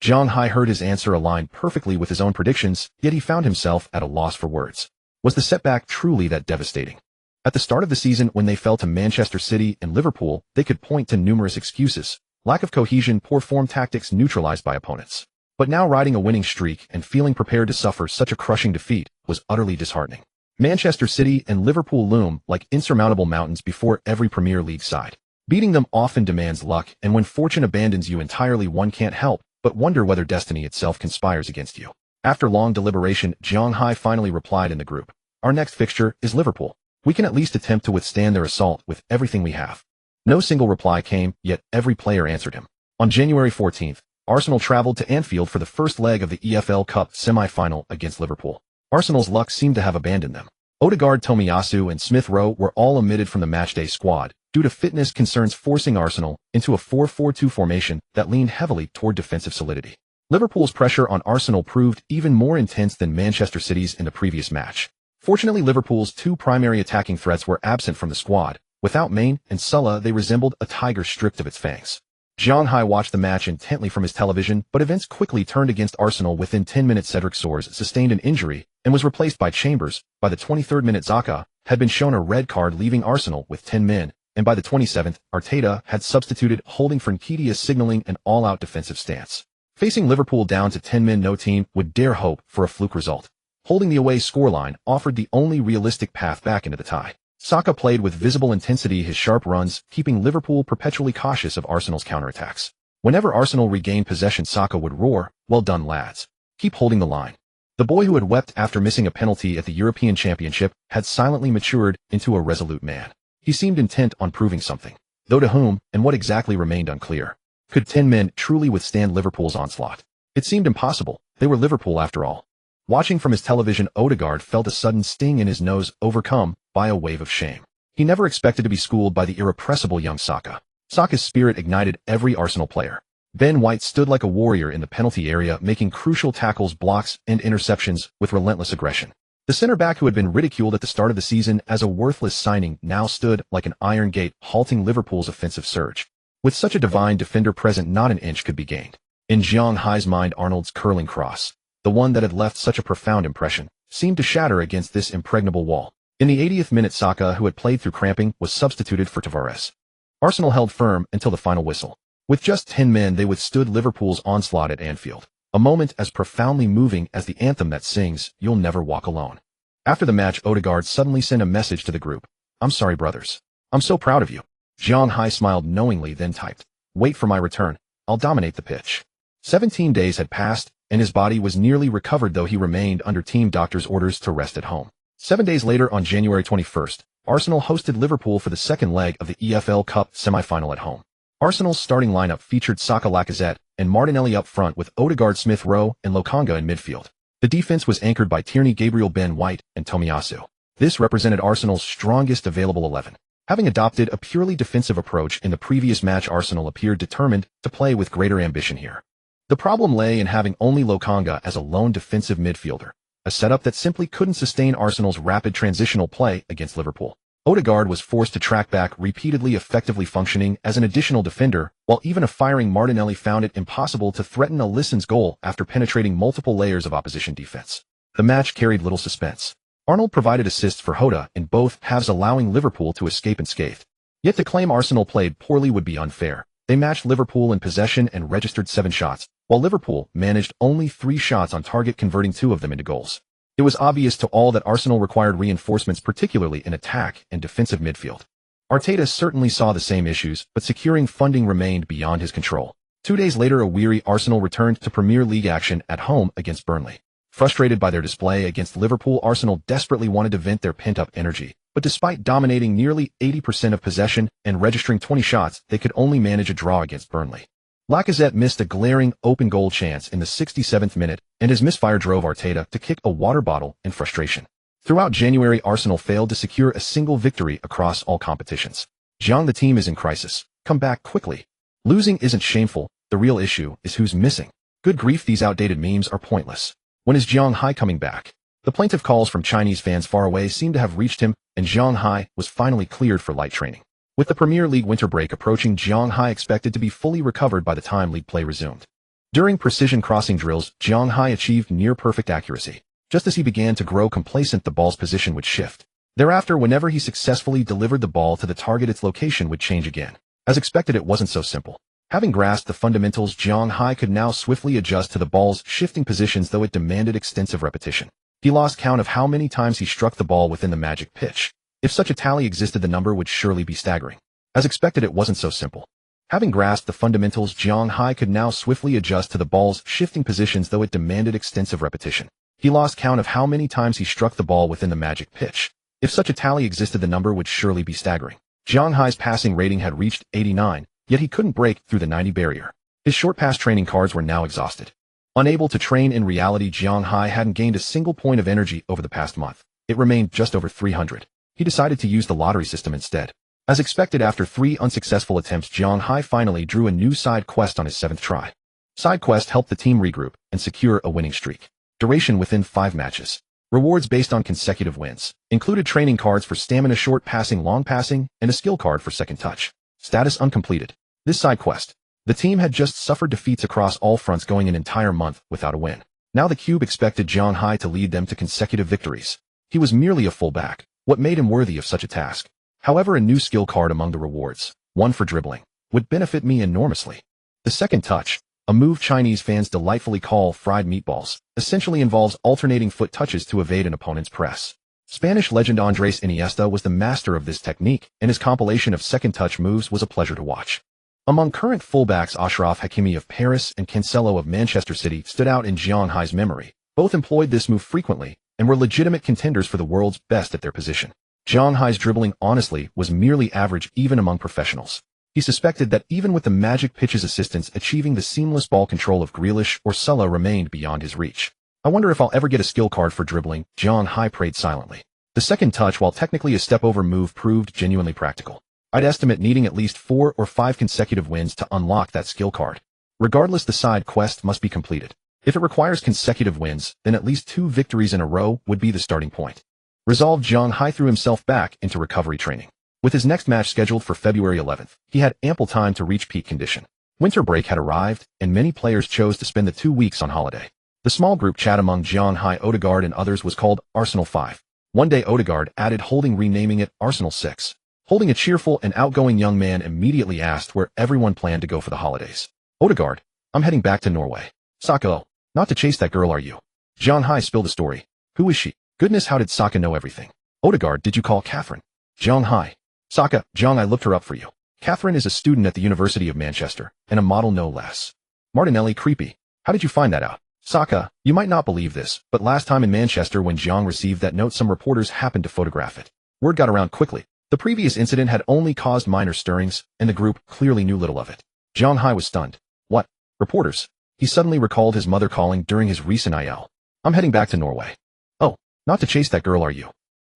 Zhang Hai heard his answer aligned perfectly with his own predictions, yet he found himself at a loss for words. Was the setback truly that devastating? At the start of the season, when they fell to Manchester City and Liverpool, they could point to numerous excuses: lack of cohesion, poor form, tactics neutralized by opponents. But now, riding a winning streak and feeling prepared to suffer such a crushing defeat was utterly disheartening. Manchester City and Liverpool loom like insurmountable mountains before every Premier League side. Beating them often demands luck, and when fortune abandons you entirely, one can't help but wonder whether destiny itself conspires against you. After long deliberation, Zhang Hai finally replied in the group, "Our next fixture is Liverpool. We can at least attempt to withstand their assault with everything we have." No single reply came, yet every player answered him. On January 14th, Arsenal traveled to Anfield for the first leg of the EFL Cup semi-final against Liverpool. Arsenal's luck seemed to have abandoned them. Odegaard, Tomiyasu, and Smith Rowe were all omitted from the matchday squad due to fitness concerns, forcing Arsenal into a 4-4-2 formation that leaned heavily toward defensive solidity. Liverpool's pressure on Arsenal proved even more intense than Manchester City's in the previous match. Fortunately, Liverpool's two primary attacking threats were absent from the squad. Without Mane and Salah, they resembled a tiger stripped of its fangs. Zhang Hai watched the match intently from his television, but events quickly turned against Arsenal. Within 10 minutes, Cedric Soares sustained an injury and was replaced by Chambers. By the 23rd minute, Xhaka had been shown a red card, leaving Arsenal with 10 men, and by the 27th, Arteta had substituted, holding for Nketiah, signaling an all-out defensive stance. Facing Liverpool down to 10 men, no team would dare hope for a fluke result. Holding the away scoreline offered the only realistic path back into the tie. Saka played with visible intensity his sharp runs, keeping Liverpool perpetually cautious of Arsenal's counterattacks. Whenever Arsenal regained possession, Saka would roar, "Well done, lads. Keep holding the line." The boy who had wept after missing a penalty at the European Championship had silently matured into a resolute man. He seemed intent on proving something, though to whom and what exactly remained unclear. Could 10 men truly withstand Liverpool's onslaught? It seemed impossible. They were Liverpool after all. Watching from his television, Odegaard felt a sudden sting in his nose, overcome by a wave of shame. He never expected to be schooled by the irrepressible young Saka. Saka's spirit ignited every Arsenal player. Ben White stood like a warrior in the penalty area, making crucial tackles, blocks, and interceptions with relentless aggression. The center-back, who had been ridiculed at the start of the season as a worthless signing, now stood like an iron gate, halting Liverpool's offensive surge. With such a divine defender present, not an inch could be gained. In Zhang Hai's mind, Arnold's curling cross, the one that had left such a profound impression, seemed to shatter against this impregnable wall. In the 80th minute, Saka, who had played through cramping, was substituted for Tavares. Arsenal held firm until the final whistle. With just 10 men, they withstood Liverpool's onslaught at Anfield, a moment as profoundly moving as the anthem that sings, "You'll never walk alone." After the match, Odegaard suddenly sent a message to the group. "I'm sorry, brothers. I'm so proud of you." Zhang Hai smiled knowingly, then typed, "Wait for my return. I'll dominate the pitch." 17 days had passed, and his body was nearly recovered, though he remained under team doctors' orders to rest at home. 7 days later, on January 21st, Arsenal hosted Liverpool for the second leg of the EFL Cup semi-final at home. Arsenal's starting lineup featured Saka, Lacazette, and Martinelli up front, with Odegaard, Smith Rowe, and Lokonga in midfield. The defense was anchored by Tierney, Gabriel, Ben White, and Tomiyasu. This represented Arsenal's strongest available 11. Having adopted a purely defensive approach in the previous match, Arsenal appeared determined to play with greater ambition here. The problem lay in having only Lokonga as a lone defensive midfielder, a setup that simply couldn't sustain Arsenal's rapid transitional play against Liverpool. Odegaard was forced to track back repeatedly, effectively functioning as an additional defender, while even a firing Martinelli found it impossible to threaten Alisson's goal after penetrating multiple layers of opposition defense. The match carried little suspense. Arnold provided assists for Hoda in both halves, allowing Liverpool to escape unscathed. Yet to claim Arsenal played poorly would be unfair. They matched Liverpool in possession and registered 7 shots, while Liverpool managed only 3 shots on target, converting 2 of them into goals. It was obvious to all that Arsenal required reinforcements, particularly in attack and defensive midfield. Arteta certainly saw the same issues, but securing funding remained beyond his control. 2 days later, a weary Arsenal returned to Premier League action at home against Burnley. Frustrated by their display against Liverpool, Arsenal desperately wanted to vent their pent-up energy, but despite dominating nearly 80% of possession and registering 20 shots, they could only manage a draw against Burnley. Lacazette missed a glaring open goal chance in the 67th minute, and his misfire drove Arteta to kick a water bottle in frustration. Throughout January, Arsenal failed to secure a single victory across all competitions. Zhang, the team is in crisis. Come back quickly. Losing isn't shameful. The real issue is who's missing. Good grief, these outdated memes are pointless. When is Zhang Hai coming back? The plaintive calls from Chinese fans far away seem to have reached him, and Zhang Hai was finally cleared for light training. With the Premier League winter break approaching, Zhang Hai expected to be fully recovered by the time league play resumed. During precision crossing drills, Zhang Hai achieved near-perfect accuracy. Just as he began to grow complacent, the ball's position would shift. Thereafter, whenever he successfully delivered the ball to the target, its location would change again. As expected, it wasn't so simple. Having grasped the fundamentals, Zhang Hai could now swiftly adjust to the ball's shifting positions, though it demanded extensive repetition. He lost count of how many times he struck the ball within the magic pitch. If such a tally existed, the number would surely be staggering. As expected, it wasn't so simple. Having grasped the fundamentals, Zhang Hai could now swiftly adjust to the ball's shifting positions, though it demanded extensive repetition. He lost count of how many times he struck the ball within the magic pitch. If such a tally existed, the number would surely be staggering. Zhang Hai's passing rating had reached 89, yet he couldn't break through the 90 barrier. His short pass training cards were now exhausted. Unable to train in reality, Zhang Hai hadn't gained a single point of energy over the past month. It remained just over 300. He decided to use the lottery system instead. As expected, after 3 unsuccessful attempts, Zhang Hai finally drew a new side quest on his 7th try. Side quest helped the team regroup and secure a winning streak. Duration within 5 matches. Rewards based on consecutive wins. Included training cards for stamina, short passing, long passing, and a skill card for second touch. Status uncompleted. This side quest. The team had just suffered defeats across all fronts, going an entire month without a win. Now the Cube expected Zhang Hai to lead them to consecutive victories. He was merely a fullback. What made him worthy of such a task? However, a new skill card among the rewards, one for dribbling, would benefit me enormously. The second touch, a move Chinese fans delightfully call fried meatballs, essentially involves alternating foot touches to evade an opponent's press. Spanish legend Andres Iniesta was the master of this technique, and his compilation of second touch moves was a pleasure to watch. Among current fullbacks, Achraf Hakimi of Paris and Cancelo of Manchester City stood out in Zhang Hai's memory. Both employed this move frequently and were legitimate contenders for the world's best at their position. Zhang Hai's dribbling, honestly, was merely average even among professionals. He suspected that even with the magic pitch's assistance, achieving the seamless ball control of Grealish or Salah remained beyond his reach. I wonder if I'll ever get a skill card for dribbling, Zhang Hai prayed silently. The second touch, while technically a step-over move, proved genuinely practical. I'd estimate needing at least 4 or 5 consecutive wins to unlock that skill card. Regardless, the side quest must be completed. If it requires consecutive wins, then at least 2 victories in a row would be the starting point. Resolved, Zhang Hai threw himself back into recovery training. With his next match scheduled for February 11th, he had ample time to reach peak condition. Winter break had arrived, and many players chose to spend the 2 weeks on holiday. The small group chat among Zhang Hai, Odegaard, and others was called Arsenal 5. One day Odegaard added Holding, renaming it Arsenal 6. Holding, a cheerful and outgoing young man, immediately asked where everyone planned to go for the holidays. Odegaard: I'm heading back to Norway. Saka: oh, not to chase that girl, are you? Zhang Hai: spilled the story. Who is she? Goodness, how did Saka know everything? Odegaard: did you call Catherine? Zhang Hai: Saka: Zhang, I looked her up for you. Catherine is a student at the University of Manchester, and a model no less. Martinelli: creepy. How did you find that out? Saka: you might not believe this, but last time in Manchester when Zhang received that note, some reporters happened to photograph it. Word got around quickly. The previous incident had only caused minor stirrings, and the group clearly knew little of it. Zhang Hai was stunned. What? Reporters? He suddenly recalled his mother calling during his recent IL. I'm heading back to Norway. Oh, not to chase that girl, are you?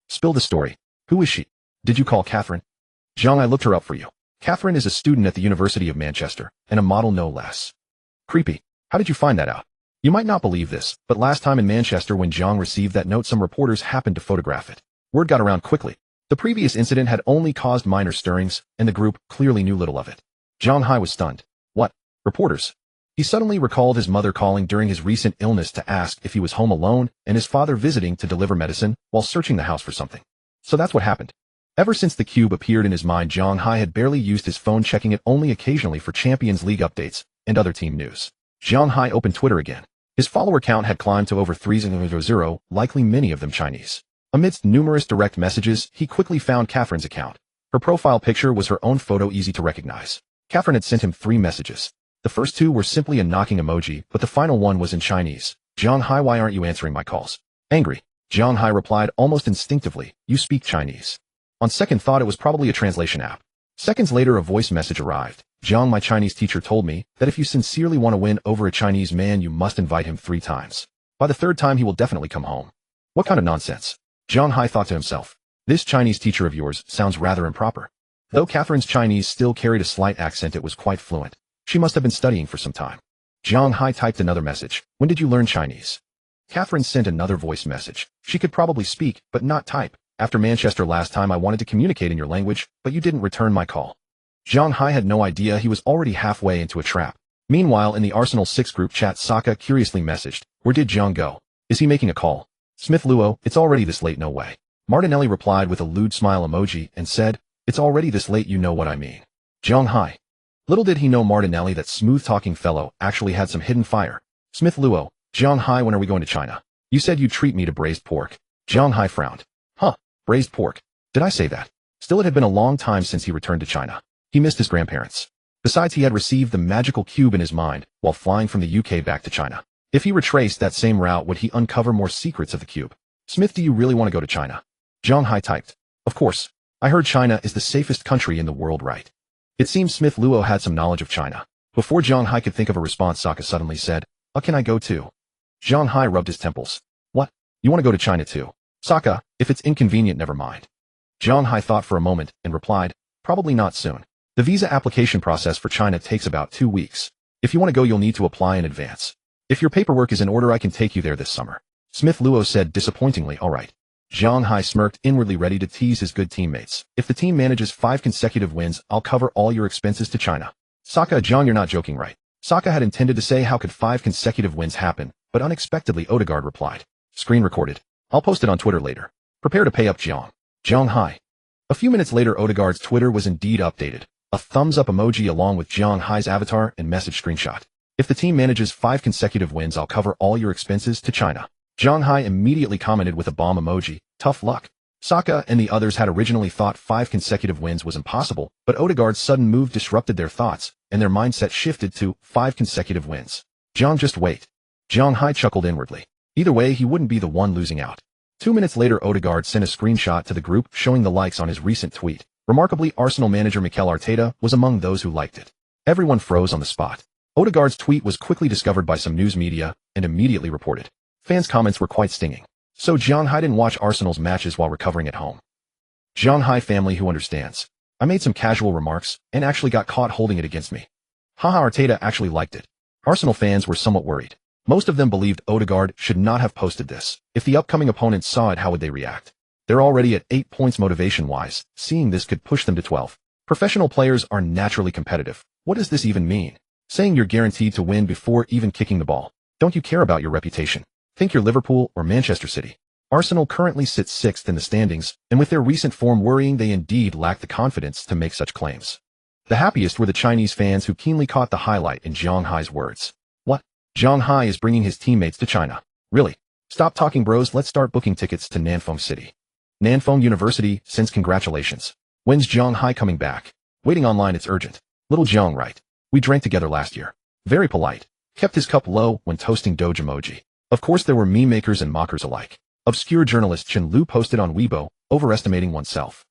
Spill the story. Who is she? Did you call Catherine? Zhang, I looked her up for you. Catherine is a student at the University of Manchester, and a model no less. Creepy. How did you find that out? You might not believe this, but last time in Manchester when Zhang received that note, some reporters happened to photograph it. Word got around quickly. The previous incident had only caused minor stirrings, and the group clearly knew little of it. Zhang Hai was stunned. What? Reporters? He suddenly recalled his mother calling during his recent illness to ask if he was home alone, and his father visiting to deliver medicine while searching the house for something. So that's what happened. Ever since the cube appeared in his mind, Zhang Hai had barely used his phone, checking it only occasionally for Champions League updates and other team news. Zhang Hai opened Twitter again. His follower count had climbed to over 300, likely many of them Chinese. Amidst numerous direct messages, he quickly found Catherine's account. Her profile picture was her own photo, easy to recognize. Catherine had sent him 3 messages. The first 2 were simply a knocking emoji, but the final one was in Chinese. Zhang Hai, why aren't you answering my calls? Angry. Zhang Hai replied almost instinctively, you speak Chinese. On second thought, it was probably a translation app. Seconds later, a voice message arrived. Zhang, my Chinese teacher told me that if you sincerely want to win over a Chinese man, you must invite him 3 times. By the 3rd time, he will definitely come home. What kind of nonsense? Zhang Hai thought to himself. This Chinese teacher of yours sounds rather improper. Though Catherine's Chinese still carried a slight accent, it was quite fluent. She must have been studying for some time. Zhang Hai typed another message. When did you learn Chinese? Catherine sent another voice message. She could probably speak, but not type. After Manchester last time, I wanted to communicate in your language, but you didn't return my call. Zhang Hai had no idea he was already halfway into a trap. Meanwhile, in the Arsenal 6 group chat, Saka curiously messaged, where did Zhang go? Is he making a call? Smith Luo, it's already this late, no way. Martinelli replied with a lewd smile emoji and said, it's already this late, you know what I mean. Zhang Hai. Little did he know Martinelli that smooth-talking fellow actually had some hidden fire. Smith Luo, Zhang Hai, when are we going to China? You said you'd treat me to braised pork. Zhang Hai frowned. Huh, braised pork. Did I say that? Still, it had been a long time since he returned to China. He missed his grandparents. Besides, he had received the magical cube in his mind while flying from the UK back to China. If he retraced that same route, would he uncover more secrets of the cube? Smith, do you really want to go to China? Zhang Hai typed. Of course. I heard China is the safest country in the world, right? It seems Smith Luo had some knowledge of China. Before Zhang Hai could think of a response, Saka suddenly said, can I go too? Zhang Hai rubbed his temples. What? You want to go to China too? Saka, if it's inconvenient, never mind. Zhang Hai thought for a moment and replied, probably not soon. The visa application process for China takes about 2 weeks. If you want to go, you'll need to apply in advance. If your paperwork is in order, I can take you there this summer. Smith Luo said disappointingly, all right. Zhang Hai smirked, inwardly ready to tease his good teammates. If the team manages 5 consecutive wins, I'll cover all your expenses to China. Saka, Zhang, you're not joking, right? Saka had intended to say how could 5 consecutive wins happen, but unexpectedly Odegaard replied. Screen recorded. I'll post it on Twitter later. Prepare to pay up, Zhang. Zhang Hai. A few minutes later, Odegaard's Twitter was indeed updated. A thumbs-up emoji along with Zhang Hai's avatar and message screenshot. If the team manages 5 consecutive wins, I'll cover all your expenses to China. Zhang Hai immediately commented with a bomb emoji, tough luck. Saka and the others had originally thought 5 consecutive wins was impossible, but Odegaard's sudden move disrupted their thoughts, and their mindset shifted to 5 consecutive wins. Zhang, just wait. Zhang Hai chuckled inwardly. Either way, he wouldn't be the one losing out. 2 minutes later, Odegaard sent a screenshot to the group showing the likes on his recent tweet. Remarkably, Arsenal manager Mikel Arteta was among those who liked it. Everyone froze on the spot. Odegaard's tweet was quickly discovered by some news media and immediately reported. Fans' comments were quite stinging. So Zhang Hai didn't watch Arsenal's matches while recovering at home. Zhang Hai family who understands. I made some casual remarks and actually got caught holding it against me. Haha, Arteta actually liked it. Arsenal fans were somewhat worried. Most of them believed Odegaard should not have posted this. If the upcoming opponents saw it, how would they react? They're already at 8 points motivation-wise. Seeing this could push them to 12. Professional players are naturally competitive. What does this even mean? Saying you're guaranteed to win before even kicking the ball. Don't you care about your reputation? Think you're Liverpool or Manchester City. Arsenal currently sits 6th in the standings, and with their recent form worrying, they indeed lack the confidence to make such claims. The happiest were the Chinese fans who keenly caught the highlight in Zhang Hai's words. What? Zhang Hai is bringing his teammates to China. Really? Stop talking, bros. Let's start booking tickets to Nanfeng City. Nanfeng University sends congratulations. When's Zhang Hai coming back? Waiting online, it's urgent. Little Zhang, right? We drank together last year. Very polite. Kept his cup low when toasting Doge emoji. Of course, there were meme makers and mockers alike. Obscure journalist Chen Lu posted on Weibo, overestimating oneself.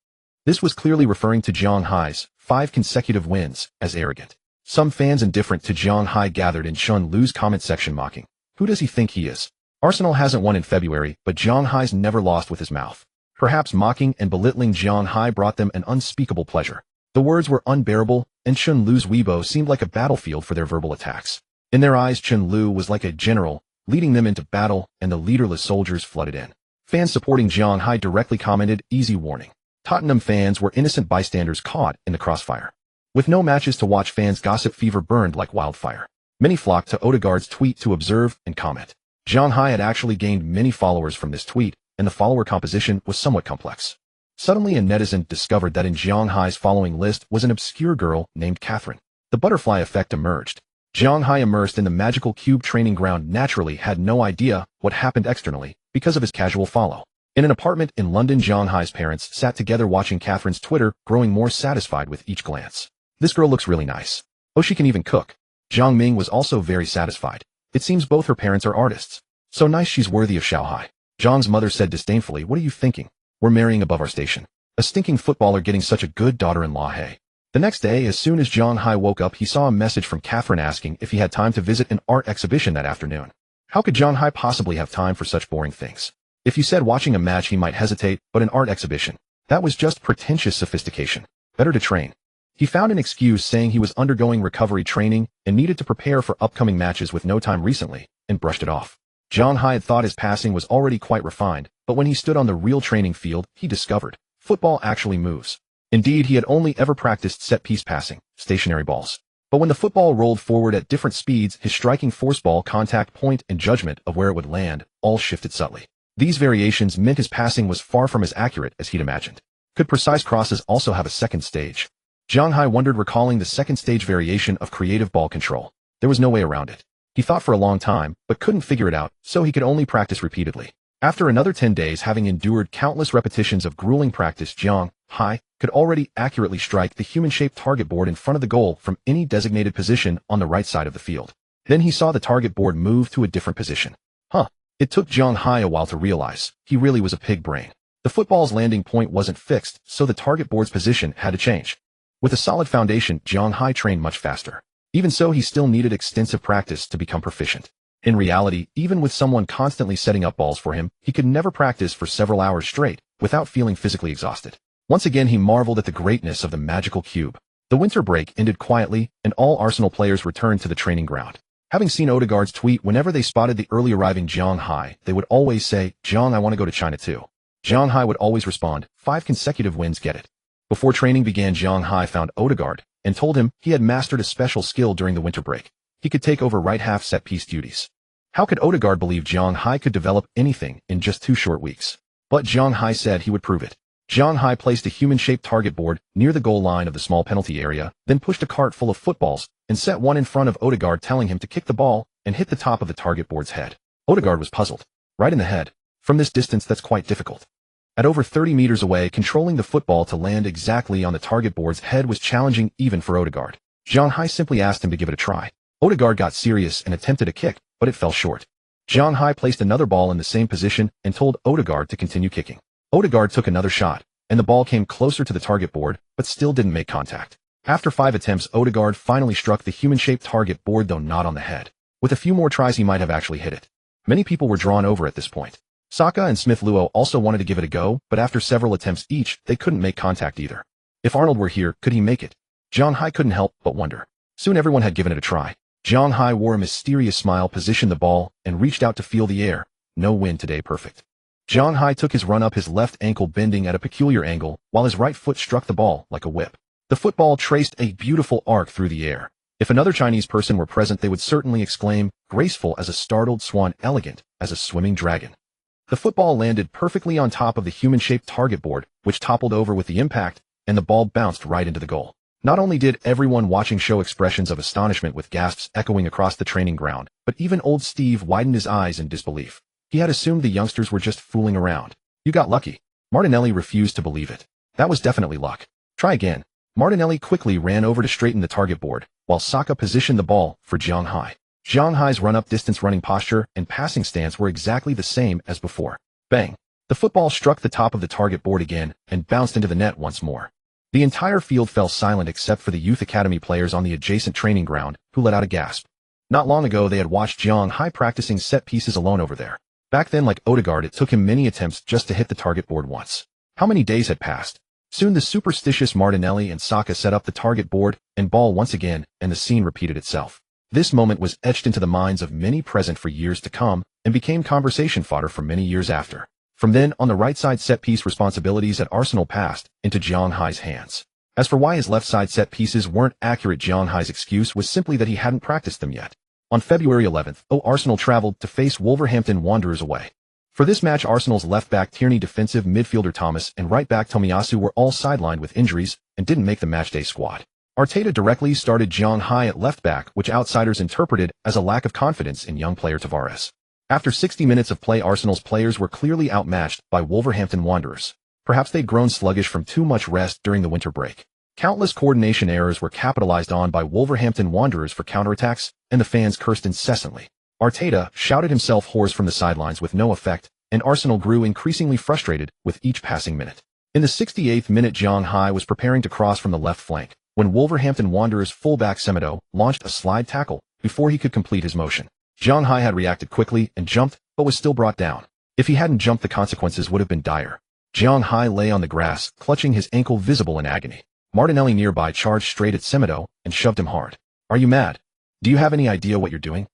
This was clearly referring to Zhang Hai's 5 consecutive wins as arrogant. Some fans indifferent to Zhang Hai gathered in Chen Lu's comment section mocking. Who does he think he is? Arsenal hasn't won in February, but Zhang Hai's never lost with his mouth. Perhaps mocking and belittling Zhang Hai brought them an unspeakable pleasure. The words were unbearable, and Chen Lu's Weibo seemed like a battlefield for their verbal attacks. In their eyes, Chen Lu was like a general, leading them into battle, and the leaderless soldiers flooded in. Fans supporting Zhang Hai directly commented, easy warning. Tottenham fans were innocent bystanders caught in the crossfire. With no matches to watch, fans' gossip fever burned like wildfire. Many flocked to Odegaard's tweet to observe and comment. Zhang Hai had actually gained many followers from this tweet, and the follower composition was somewhat complex. Suddenly, a netizen discovered that in Zhang Hai's following list was an obscure girl named Catherine. The butterfly effect emerged. Jiang Hai, immersed in the magical cube training ground, naturally had no idea what happened externally because of his casual follow. In an apartment in London, Jiang Hai's parents sat together watching Catherine's Twitter, growing more satisfied with each glance. This girl looks really nice. Oh, she can even cook. Jiang Ming was also very satisfied. It seems both her parents are artists. So nice, she's worthy of Xiaohai. Jiang's mother said disdainfully, what are you thinking? We're marrying above our station. A stinking footballer getting such a good daughter-in-law, hey. The next day, as soon as Jiang Hai woke up, he saw a message from Catherine asking if he had time to visit an art exhibition that afternoon. How could Jiang Hai possibly have time for such boring things? If you said watching a match, he might hesitate, but an art exhibition, that was just pretentious sophistication. Better to train. He found an excuse, saying he was undergoing recovery training and needed to prepare for upcoming matches with no time recently, and brushed it off. Jiang Hai had thought his passing was already quite refined, but when he stood on the real training field, he discovered football actually moves. Indeed, he had only ever practiced set-piece passing, stationary balls. But when the football rolled forward at different speeds, his striking force, ball contact point, and judgment of where it would land all shifted subtly. These variations meant his passing was far from as accurate as he'd imagined. Could precise crosses also have a second stage? Jiang Hai wondered, recalling the second stage variation of creative ball control. There was no way around it. He thought for a long time, but couldn't figure it out, so he could only practice repeatedly. After another 10 days, having endured countless repetitions of grueling practice, Jiang Hai could already accurately strike the human-shaped target board in front of the goal from any designated position on the right side of the field. Then he saw the target board move to a different position. It took Jiang Hai a while to realize he really was a pig brain. The football's landing point wasn't fixed, so the target board's position had to change. With a solid foundation, Jiang Hai trained much faster. Even so, he still needed extensive practice to become proficient. In reality, even with someone constantly setting up balls for him, he could never practice for several hours straight without feeling physically exhausted. Once again, he marveled at the greatness of the magical cube. The winter break ended quietly, and all Arsenal players returned to the training ground. Having seen Odegaard's tweet, whenever they spotted the early arriving Jiang Hai, they would always say, Jiang, I want to go to China too. Jiang Hai would always respond, 5 consecutive wins, get it. Before training began, Jiang Hai found Odegaard and told him he had mastered a special skill during the winter break. He could take over right half set-piece duties. How could Odegaard believe Jiang Hai could develop anything in just 2 short weeks? But Jiang Hai said he would prove it. Jiang Hai placed a human-shaped target board near the goal line of the small penalty area, then pushed a cart full of footballs and set one in front of Odegaard, telling him to kick the ball and hit the top of the target board's head. Odegaard was puzzled. Right in the head. From this distance, that's quite difficult. At over 30 meters away, controlling the football to land exactly on the target board's head was challenging even for Odegaard. Jiang Hai simply asked him to give it a try. Odegaard got serious and attempted a kick, but it fell short. Jiang Hai placed another ball in the same position and told Odegaard to continue kicking. Odegaard took another shot, and the ball came closer to the target board, but still didn't make contact. After 5 attempts, Odegaard finally struck the human-shaped target board, though not on the head. With a few more tries, he might have actually hit it. Many people were drawn over at this point. Saka and Smith-Luo also wanted to give it a go, but after several attempts each, they couldn't make contact either. If Arnold were here, could he make it? Jiang Hai couldn't help but wonder. Soon everyone had given it a try. Jiang Hai wore a mysterious smile, positioned the ball, and reached out to feel the air. No wind today, perfect. Jiang Hai took his run up, his left ankle bending at a peculiar angle, while his right foot struck the ball like a whip. The football traced a beautiful arc through the air. If another Chinese person were present, they would certainly exclaim, graceful as a startled swan, elegant as a swimming dragon. The football landed perfectly on top of the human-shaped target board, which toppled over with the impact, and the ball bounced right into the goal. Not only did everyone watching show expressions of astonishment with gasps echoing across the training ground, but even old Steve widened his eyes in disbelief. He had assumed the youngsters were just fooling around. You got lucky. Martinelli refused to believe it. That was definitely luck. Try again. Martinelli quickly ran over to straighten the target board, while Saka positioned the ball for Jiang Hai. Jiang Hai's run-up distance, running posture, and passing stance were exactly the same as before. Bang! The football struck the top of the target board again and bounced into the net once more. The entire field fell silent except for the youth academy players on the adjacent training ground, who let out a gasp. Not long ago, they had watched Jiang Hai practicing set pieces alone over there. Back then, like Odegaard, it took him many attempts just to hit the target board once. How many days had passed? Soon the superstitious Martinelli and Saka set up the target board and ball once again, and the scene repeated itself. This moment was etched into the minds of many present for years to come, and became conversation fodder for many years after. From then on, the right side set-piece responsibilities at Arsenal passed into Jiang Hai's hands. As for why his left side set pieces weren't accurate, Jiang Hai's excuse was simply that he hadn't practiced them yet. On February 11th, Arsenal traveled to face Wolverhampton Wanderers away. For this match, Arsenal's left-back Tierney, defensive midfielder Thomas, and right-back Tomiyasu were all sidelined with injuries and didn't make the matchday squad. Arteta directly started Zhang Hai at left back, which outsiders interpreted as a lack of confidence in young player Tavares. After 60 minutes of play, Arsenal's players were clearly outmatched by Wolverhampton Wanderers. Perhaps they'd grown sluggish from too much rest during the winter break. Countless coordination errors were capitalized on by Wolverhampton Wanderers for counterattacks, and the fans cursed incessantly. Arteta shouted himself hoarse from the sidelines with no effect, and Arsenal grew increasingly frustrated with each passing minute. In the 68th minute, Zhang Hai was preparing to cross from the left flank, when Wolverhampton Wanderers fullback Semedo launched a slide tackle before he could complete his motion. Zhang Hai had reacted quickly and jumped, but was still brought down. If he hadn't jumped, the consequences would have been dire. Zhang Hai lay on the grass, clutching his ankle, visible in agony. Martinelli nearby charged straight at Semedo and shoved him hard. "Are you mad? Do you have any idea what you're doing?"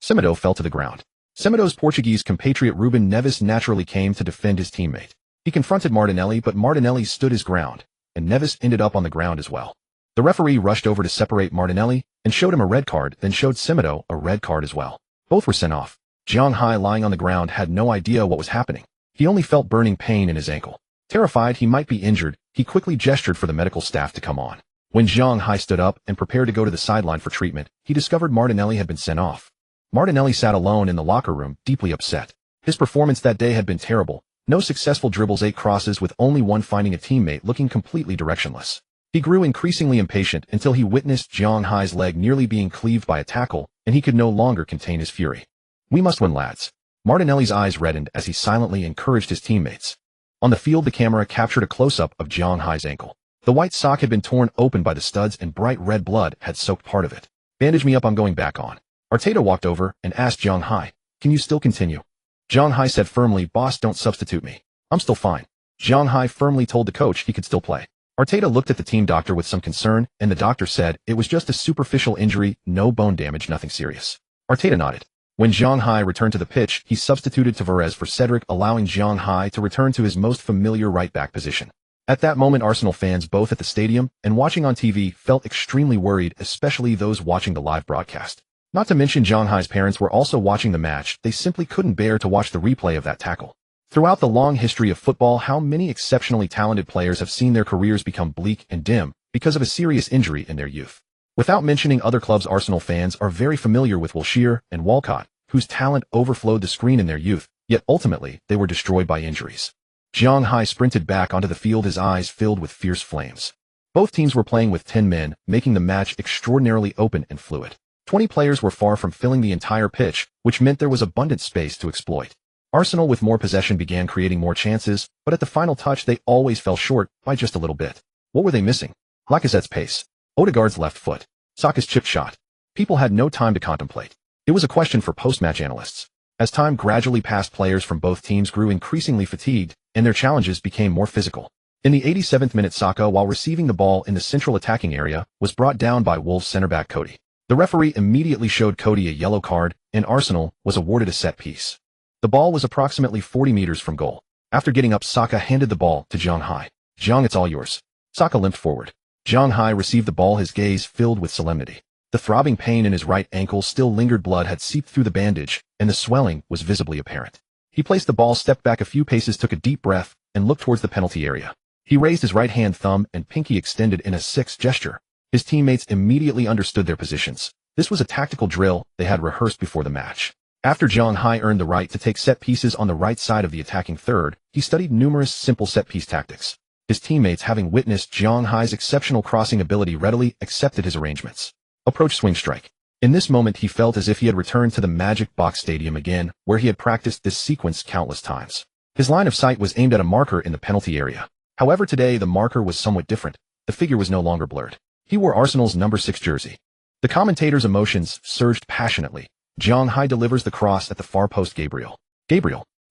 Semedo fell to the ground. Semedo's Portuguese compatriot Ruben Neves naturally came to defend his teammate. He confronted Martinelli, but Martinelli stood his ground, and Neves ended up on the ground as well. The referee rushed over to separate Martinelli and showed him a red card, then showed Semedo a red card as well. Both were sent off. Zhang Hai, lying on the ground, had no idea what was happening. He only felt burning pain in his ankle. Terrified he might be injured, he quickly gestured for the medical staff to come on. When Zhang Hai stood up and prepared to go to the sideline for treatment, he discovered Martinelli had been sent off. Martinelli sat alone in the locker room, deeply upset. His performance that day had been terrible. No successful dribbles, 8 crosses, with only one finding a teammate looking completely directionless. He grew increasingly impatient until he witnessed Zhang Hai's leg nearly being cleaved by a tackle, and he could no longer contain his fury. "We must win, lads." Martinelli's eyes reddened as he silently encouraged his teammates. On the field, the camera captured a close-up of Zhang Hai's ankle. The white sock had been torn open by the studs, and bright red blood had soaked part of it. "Bandage me up, I'm going back on." Arteta walked over and asked Zhang Hai, "Can you still continue?" Zhang Hai said firmly, "Boss, don't substitute me. I'm still fine." Zhang Hai firmly told the coach he could still play. Arteta looked at the team doctor with some concern, and the doctor said it was just a superficial injury, no bone damage, nothing serious. Arteta nodded. When Zhang Hai returned to the pitch, he substituted Tavares for Cedric, allowing Zhang Hai to return to his most familiar right-back position. At that moment, Arsenal fans, both at the stadium and watching on TV, felt extremely worried, especially those watching the live broadcast. Not to mention Zhang Hai's parents were also watching the match. They simply couldn't bear to watch the replay of that tackle. Throughout the long history of football, how many exceptionally talented players have seen their careers become bleak and dim because of a serious injury in their youth? Without mentioning other clubs, Arsenal fans are very familiar with Wilshere and Walcott, whose talent overflowed the screen in their youth, yet ultimately they were destroyed by injuries. Zhang Hai sprinted back onto the field, his eyes filled with fierce flames. Both teams were playing with 10 men, making the match extraordinarily open and fluid. 20 players were far from filling the entire pitch, which meant there was abundant space to exploit. Arsenal, with more possession, began creating more chances, but at the final touch they always fell short by just a little bit. What were they missing? Lacazette's pace, Odegaard's left foot, Saka's chip shot. People had no time to contemplate. It was a question for post-match analysts. As time gradually passed, players from both teams grew increasingly fatigued, and their challenges became more physical. In the 87th minute, Saka, while receiving the ball in the central attacking area, was brought down by Wolves centre-back Cody. The referee immediately showed Cody a yellow card, and Arsenal was awarded a set piece. The ball was approximately 40 meters from goal. After getting up, Saka handed the ball to Zhang Hai. "Zhang, it's all yours." Saka limped forward. Zhang Hai received the ball, his gaze filled with solemnity. The throbbing pain in his right ankle still lingered, blood had seeped through the bandage, and the swelling was visibly apparent. He placed the ball, stepped back a few paces, took a deep breath, and looked towards the penalty area. He raised his right hand, thumb and pinky extended in a 6 gesture. His teammates immediately understood their positions. This was a tactical drill they had rehearsed before the match. After Zhang Hai earned the right to take set pieces on the right side of the attacking third, he studied numerous simple set-piece tactics. His teammates, having witnessed Zhang Hai's exceptional crossing ability, readily accepted his arrangements. Approach, swing, strike. In this moment he felt as if he had returned to the Magic Box Stadium again, where he had practiced this sequence countless times. His line of sight was aimed at a marker in the penalty area. However, today the marker was somewhat different. The figure was no longer blurred. He wore Arsenal's number 6 jersey. The commentators' emotions surged passionately. Zhang Hai delivers the cross at the far post. Gabriel.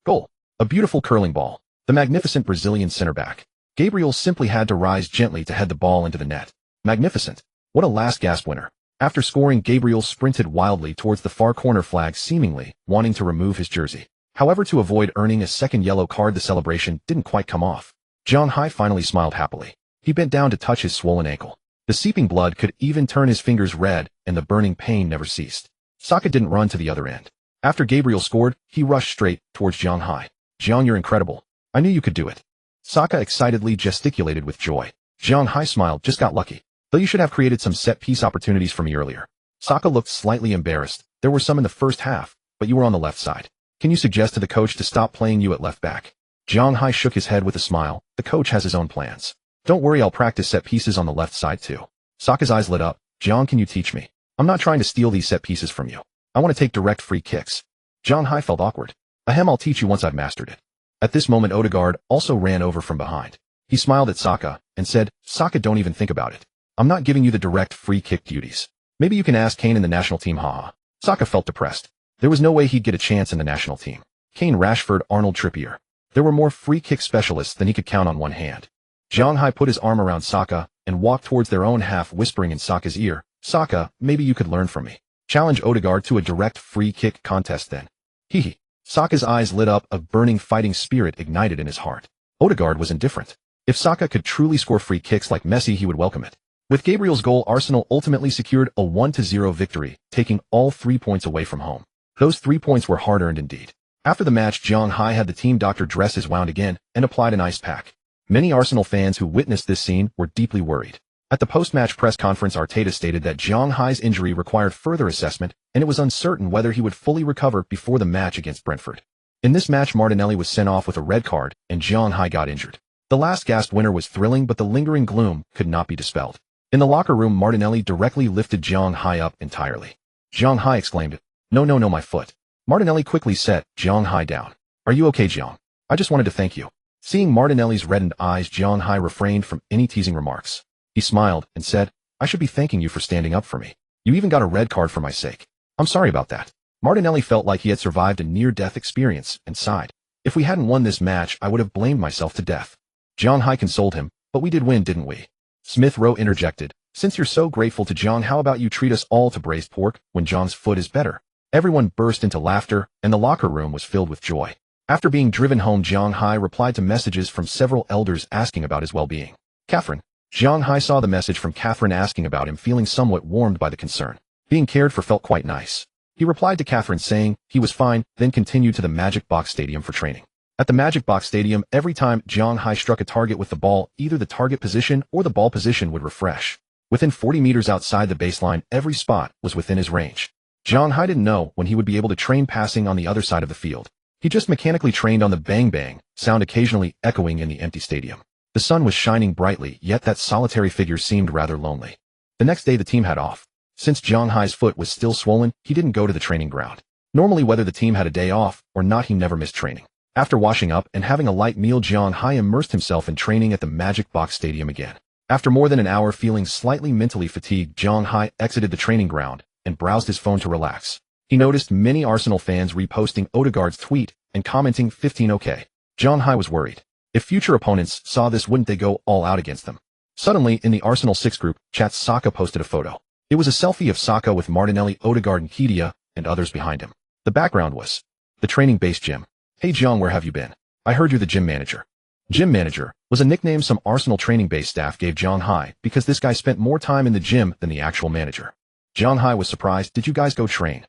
Goal. A beautiful curling ball. The magnificent Brazilian center-back. Gabriel simply had to rise gently to head the ball into the net. Magnificent. What a last-gasp winner. After scoring, Gabriel sprinted wildly towards the far corner flag, seemingly wanting to remove his jersey. However, to avoid earning a second yellow card, the celebration didn't quite come off. Zhang Hai finally smiled happily. He bent down to touch his swollen ankle. The seeping blood could even turn his fingers red, and the burning pain never ceased. Saka didn't run to the other end. After Gabriel scored, he rushed straight towards Zhang Hai. "Zhang, you're incredible. I knew you could do it." Saka excitedly gesticulated with joy. Zhang Hai smiled, "Just got lucky." Though you should have created some set-piece opportunities for me earlier. Saka looked slightly embarrassed. There were some in the first half, but you were on the left side. Can you suggest to the coach to stop playing you at left back? Zhang Hai shook his head with a smile. The coach has his own plans. Don't worry, I'll practice set pieces on the left side too. Saka's eyes lit up. Zhang, can you teach me? I'm not trying to steal these set pieces from you. I want to take direct free kicks. Zhang Hai felt awkward. Ahem, I'll teach you once I've mastered it. At this moment, Odegaard also ran over from behind. He smiled at Saka and said, Saka, don't even think about it. I'm not giving you the direct free kick duties. Maybe you can ask Kane in the national team, haha. Saka felt depressed. There was no way he'd get a chance in the national team. Kane, Rashford, Arnold, Trippier. There were more free kick specialists than he could count on one hand. Zhang Hai put his arm around Saka and walked towards their own half, whispering in Saka's ear, Saka, maybe you could learn from me. Challenge Odegaard to a direct free kick contest then. Hee. Saka's eyes lit up, a burning fighting spirit ignited in his heart. Odegaard was indifferent. If Saka could truly score free kicks like Messi, he would welcome it. With Gabriel's goal, Arsenal ultimately secured a 1-0 victory, taking all 3 points away from home. Those 3 points were hard-earned indeed. After the match, Zhang Hai had the team doctor dress his wound again and applied an ice pack. Many Arsenal fans who witnessed this scene were deeply worried. At the post-match press conference, Arteta stated that Zhang Hai's injury required further assessment, and it was uncertain whether he would fully recover before the match against Brentford. In this match, Martinelli was sent off with a red card, and Zhang Hai got injured. The last gasp winner was thrilling, but the lingering gloom could not be dispelled. In the locker room, Martinelli directly lifted Zhang Hai up entirely. Zhang Hai exclaimed, No, my foot. Martinelli quickly set Zhang Hai down. Are you okay, Zhang? I just wanted to thank you. Seeing Martinelli's reddened eyes, Zhang Hai refrained from any teasing remarks. He smiled and said, I should be thanking you for standing up for me. You even got a red card for my sake. I'm sorry about that. Martinelli felt like he had survived a near-death experience and sighed. If we hadn't won this match, I would have blamed myself to death. Zhang Hai consoled him, but we did win, didn't we? Smith Rowe interjected, Since you're so grateful to Zhang, how about you treat us all to braised pork when Zhang's foot is better? Everyone burst into laughter, and the locker room was filled with joy. After being driven home, Zhang Hai replied to messages from several elders asking about his well-being. Catherine. Zhang Hai saw the message from Catherine asking about him, feeling somewhat warmed by the concern. Being cared for felt quite nice. He replied to Catherine saying he was fine, then continued to the Magic Box Stadium for training. At the Magic Box Stadium, every time Zhang Hai struck a target with the ball, either the target position or the ball position would refresh. Within 40 meters outside the baseline, every spot was within his range. Zhang Hai didn't know when he would be able to train passing on the other side of the field. He just mechanically trained on the bang-bang sound occasionally echoing in the empty stadium. The sun was shining brightly, yet that solitary figure seemed rather lonely. The next day the team had off. Since Zhang Hai's foot was still swollen, he didn't go to the training ground. Normally, whether the team had a day off or not, he never missed training. After washing up and having a light meal, Zhang Hai immersed himself in training at the Magic Box Stadium again. After more than an hour feeling slightly mentally fatigued, Zhang Hai exited the training ground and browsed his phone to relax. He noticed many Arsenal fans reposting Odegaard's tweet and commenting 15 OK. Zhang Hai was worried. If future opponents saw this, wouldn't they go all out against them? Suddenly, in the Arsenal 6 group chat, Saka posted a photo. It was a selfie of Saka with Martinelli, Odegaard, and Nketiah, and others behind him. The background was the training-based gym. Hey Zhang, where have you been? I heard you're the gym manager. Gym manager was a nickname some Arsenal training-based staff gave Zhang Hai because this guy spent more time in the gym than the actual manager. Zhang Hai was surprised. Did you guys go train?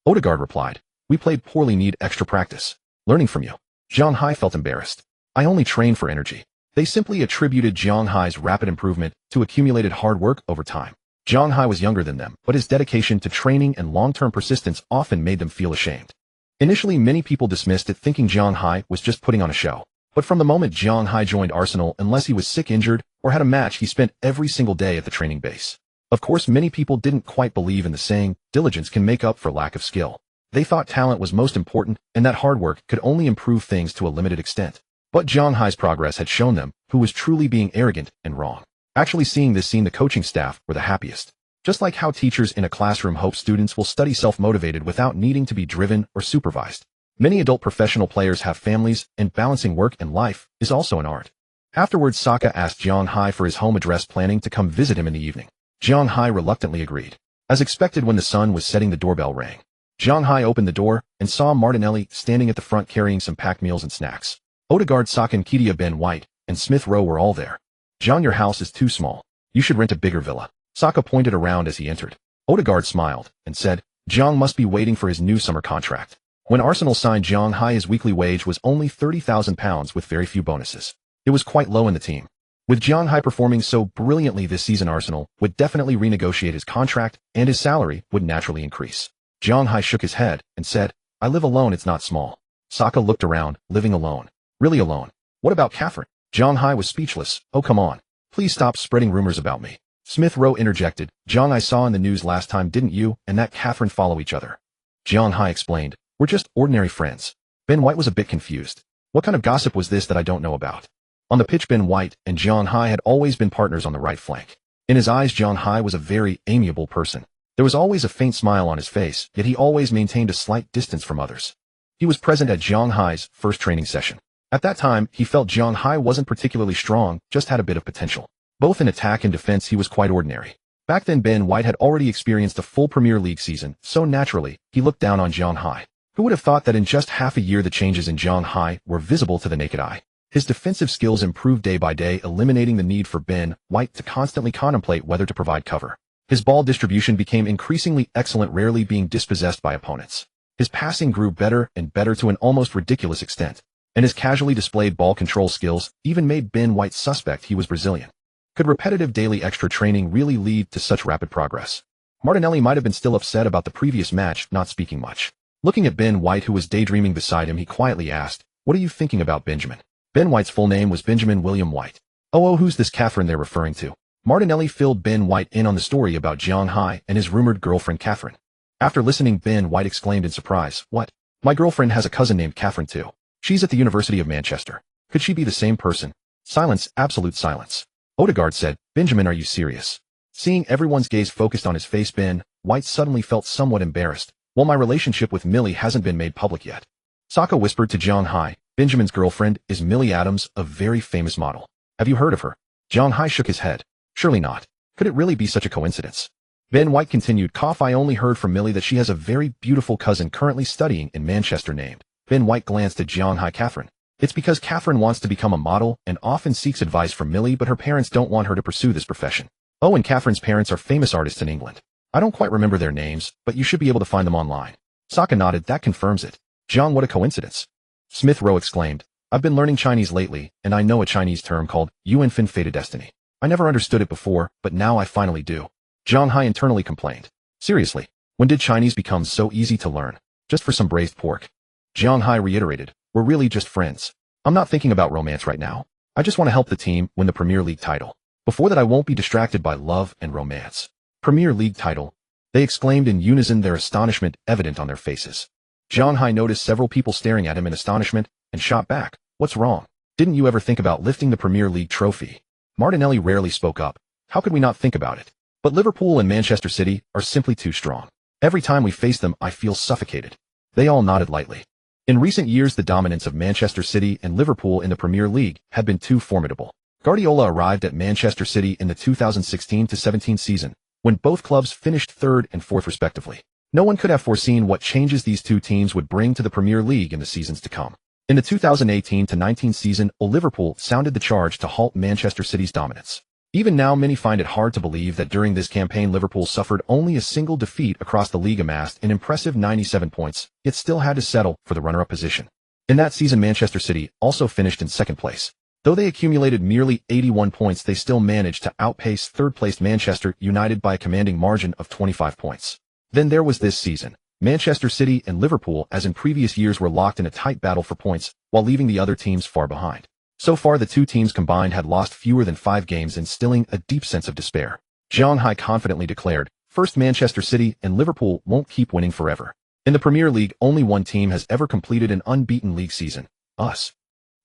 Odegaard replied, We played poorly, need extra practice. Learning from you. Zhang Hai felt embarrassed. I only train for energy. They simply attributed Zhang Hai's rapid improvement to accumulated hard work over time. Zhang Hai was younger than them, but his dedication to training and long-term persistence often made them feel ashamed. Initially, many people dismissed it, thinking Zhang Hai was just putting on a show. But from the moment Zhang Hai joined Arsenal, unless he was sick, injured, or had a match, he spent every single day at the training base. Of course, many people didn't quite believe in the saying, diligence can make up for lack of skill. They thought talent was most important and that hard work could only improve things to a limited extent. But Zhang Hai's progress had shown them who was truly being arrogant and wrong. Actually seeing this scene, the coaching staff were the happiest. Just like how teachers in a classroom hope students will study self-motivated without needing to be driven or supervised. Many adult professional players have families, and balancing work and life is also an art. Afterwards, Saka asked Zhang Hai for his home address, planning to come visit him in the evening. Zhang Hai reluctantly agreed. As expected, when the sun was setting, the doorbell rang. Zhang Hai opened the door and saw Martinelli standing at the front carrying some packed meals and snacks. Odegaard, Saka, and Nketiah, Ben White, and Smith Rowe were all there. Zhang, your house is too small. You should rent a bigger villa. Saka pointed around as he entered. Odegaard smiled and said, Zhang must be waiting for his new summer contract. When Arsenal signed Zhang Hai, his weekly wage was only £30,000 with very few bonuses. It was quite low in the team. With Jiang performing so brilliantly this season, Arsenal would definitely renegotiate his contract and his salary would naturally increase. Jiang shook his head and said, I live alone, it's not small. Saka looked around, living alone. Really alone. What about Catherine? Jiang was speechless. Oh come on. Please stop spreading rumors about me. Smith Rowe interjected, Jiang, I saw in the news last time, didn't you, and that Catherine follow each other. Jiang explained, we're just ordinary friends. Ben White was a bit confused. What kind of gossip was this that I don't know about? On the pitch, Ben White and Jiang had always been partners on the right flank. In his eyes, Jiang was a very amiable person. There was always a faint smile on his face, yet he always maintained a slight distance from others. He was present at Jiang first training session. At that time, he felt Jiang wasn't particularly strong, just had a bit of potential. Both in attack and defense he was quite ordinary. Back then Ben White had already experienced a full Premier League season, so naturally, he looked down on Jiang. Who would have thought that in just half a year the changes in Jiang were visible to the naked eye? His defensive skills improved day by day, eliminating the need for Ben White to constantly contemplate whether to provide cover. His ball distribution became increasingly excellent, rarely being dispossessed by opponents. His passing grew better and better to an almost ridiculous extent, and his casually displayed ball control skills even made Ben White suspect he was Brazilian. Could repetitive daily extra training really lead to such rapid progress? Martinelli might have been still upset about the previous match, not speaking much. Looking at Ben White, who was daydreaming beside him, he quietly asked, what are you thinking about, Benjamin? Ben White's full name was Benjamin William White. Oh, who's this Catherine they're referring to? Martinelli filled Ben White in on the story about Jiang and his rumored girlfriend Catherine. After listening, Ben White exclaimed in surprise, what? My girlfriend has a cousin named Catherine too. She's at the University of Manchester. Could she be the same person? Silence, absolute silence. Odegaard said, Benjamin, are you serious? Seeing everyone's gaze focused on his face, Ben White suddenly felt somewhat embarrassed. Well, my relationship with Millie hasn't been made public yet. Saka whispered to Jiang, Benjamin's girlfriend is Millie Adams, a very famous model. Have you heard of her? Jiang shook his head. Surely not. Could it really be such a coincidence? Ben White continued, I only heard from Millie that she has a very beautiful cousin currently studying in Manchester named. Ben White glanced at Jiang. Catherine. It's because Catherine wants to become a model and often seeks advice from Millie, but her parents don't want her to pursue this profession. Oh, and Catherine's parents are famous artists in England. I don't quite remember their names, but you should be able to find them online. Saka nodded, that confirms it. Jiang, what a coincidence. Smith Rowe exclaimed, I've been learning Chinese lately, and I know a Chinese term called Yuanfin Fated Destiny. I never understood it before, but now I finally do. Jiang internally complained. Seriously, when did Chinese become so easy to learn? Just for some braised pork. Jiang reiterated, we're really just friends. I'm not thinking about romance right now. I just want to help the team win the Premier League title. Before that, I won't be distracted by love and romance. Premier League title. They exclaimed in unison, their astonishment evident on their faces. Jiang noticed several people staring at him in astonishment and shot back, what's wrong? Didn't you ever think about lifting the Premier League trophy? Martinelli rarely spoke up. How could we not think about it? But Liverpool and Manchester City are simply too strong. Every time we face them, I feel suffocated. They all nodded lightly. In recent years, the dominance of Manchester City and Liverpool in the Premier League had been too formidable. Guardiola arrived at Manchester City in the 2016-17 season, when both clubs finished third and fourth respectively. No one could have foreseen what changes these two teams would bring to the Premier League in the seasons to come. In the 2018-19 season, Liverpool sounded the charge to halt Manchester City's dominance. Even now, many find it hard to believe that during this campaign Liverpool suffered only a single defeat across the league, amassed an impressive 97 points, yet still had to settle for the runner-up position. In that season, Manchester City also finished in second place. Though they accumulated merely 81 points, they still managed to outpace third-placed Manchester United by a commanding margin of 25 points. Then there was this season. Manchester City and Liverpool, as in previous years, were locked in a tight battle for points, while leaving the other teams far behind. So far, the two teams combined had lost fewer than 5 games, instilling a deep sense of despair. Jiang confidently declared, first, Manchester City and Liverpool won't keep winning forever. In the Premier League, only one team has ever completed an unbeaten league season. Us.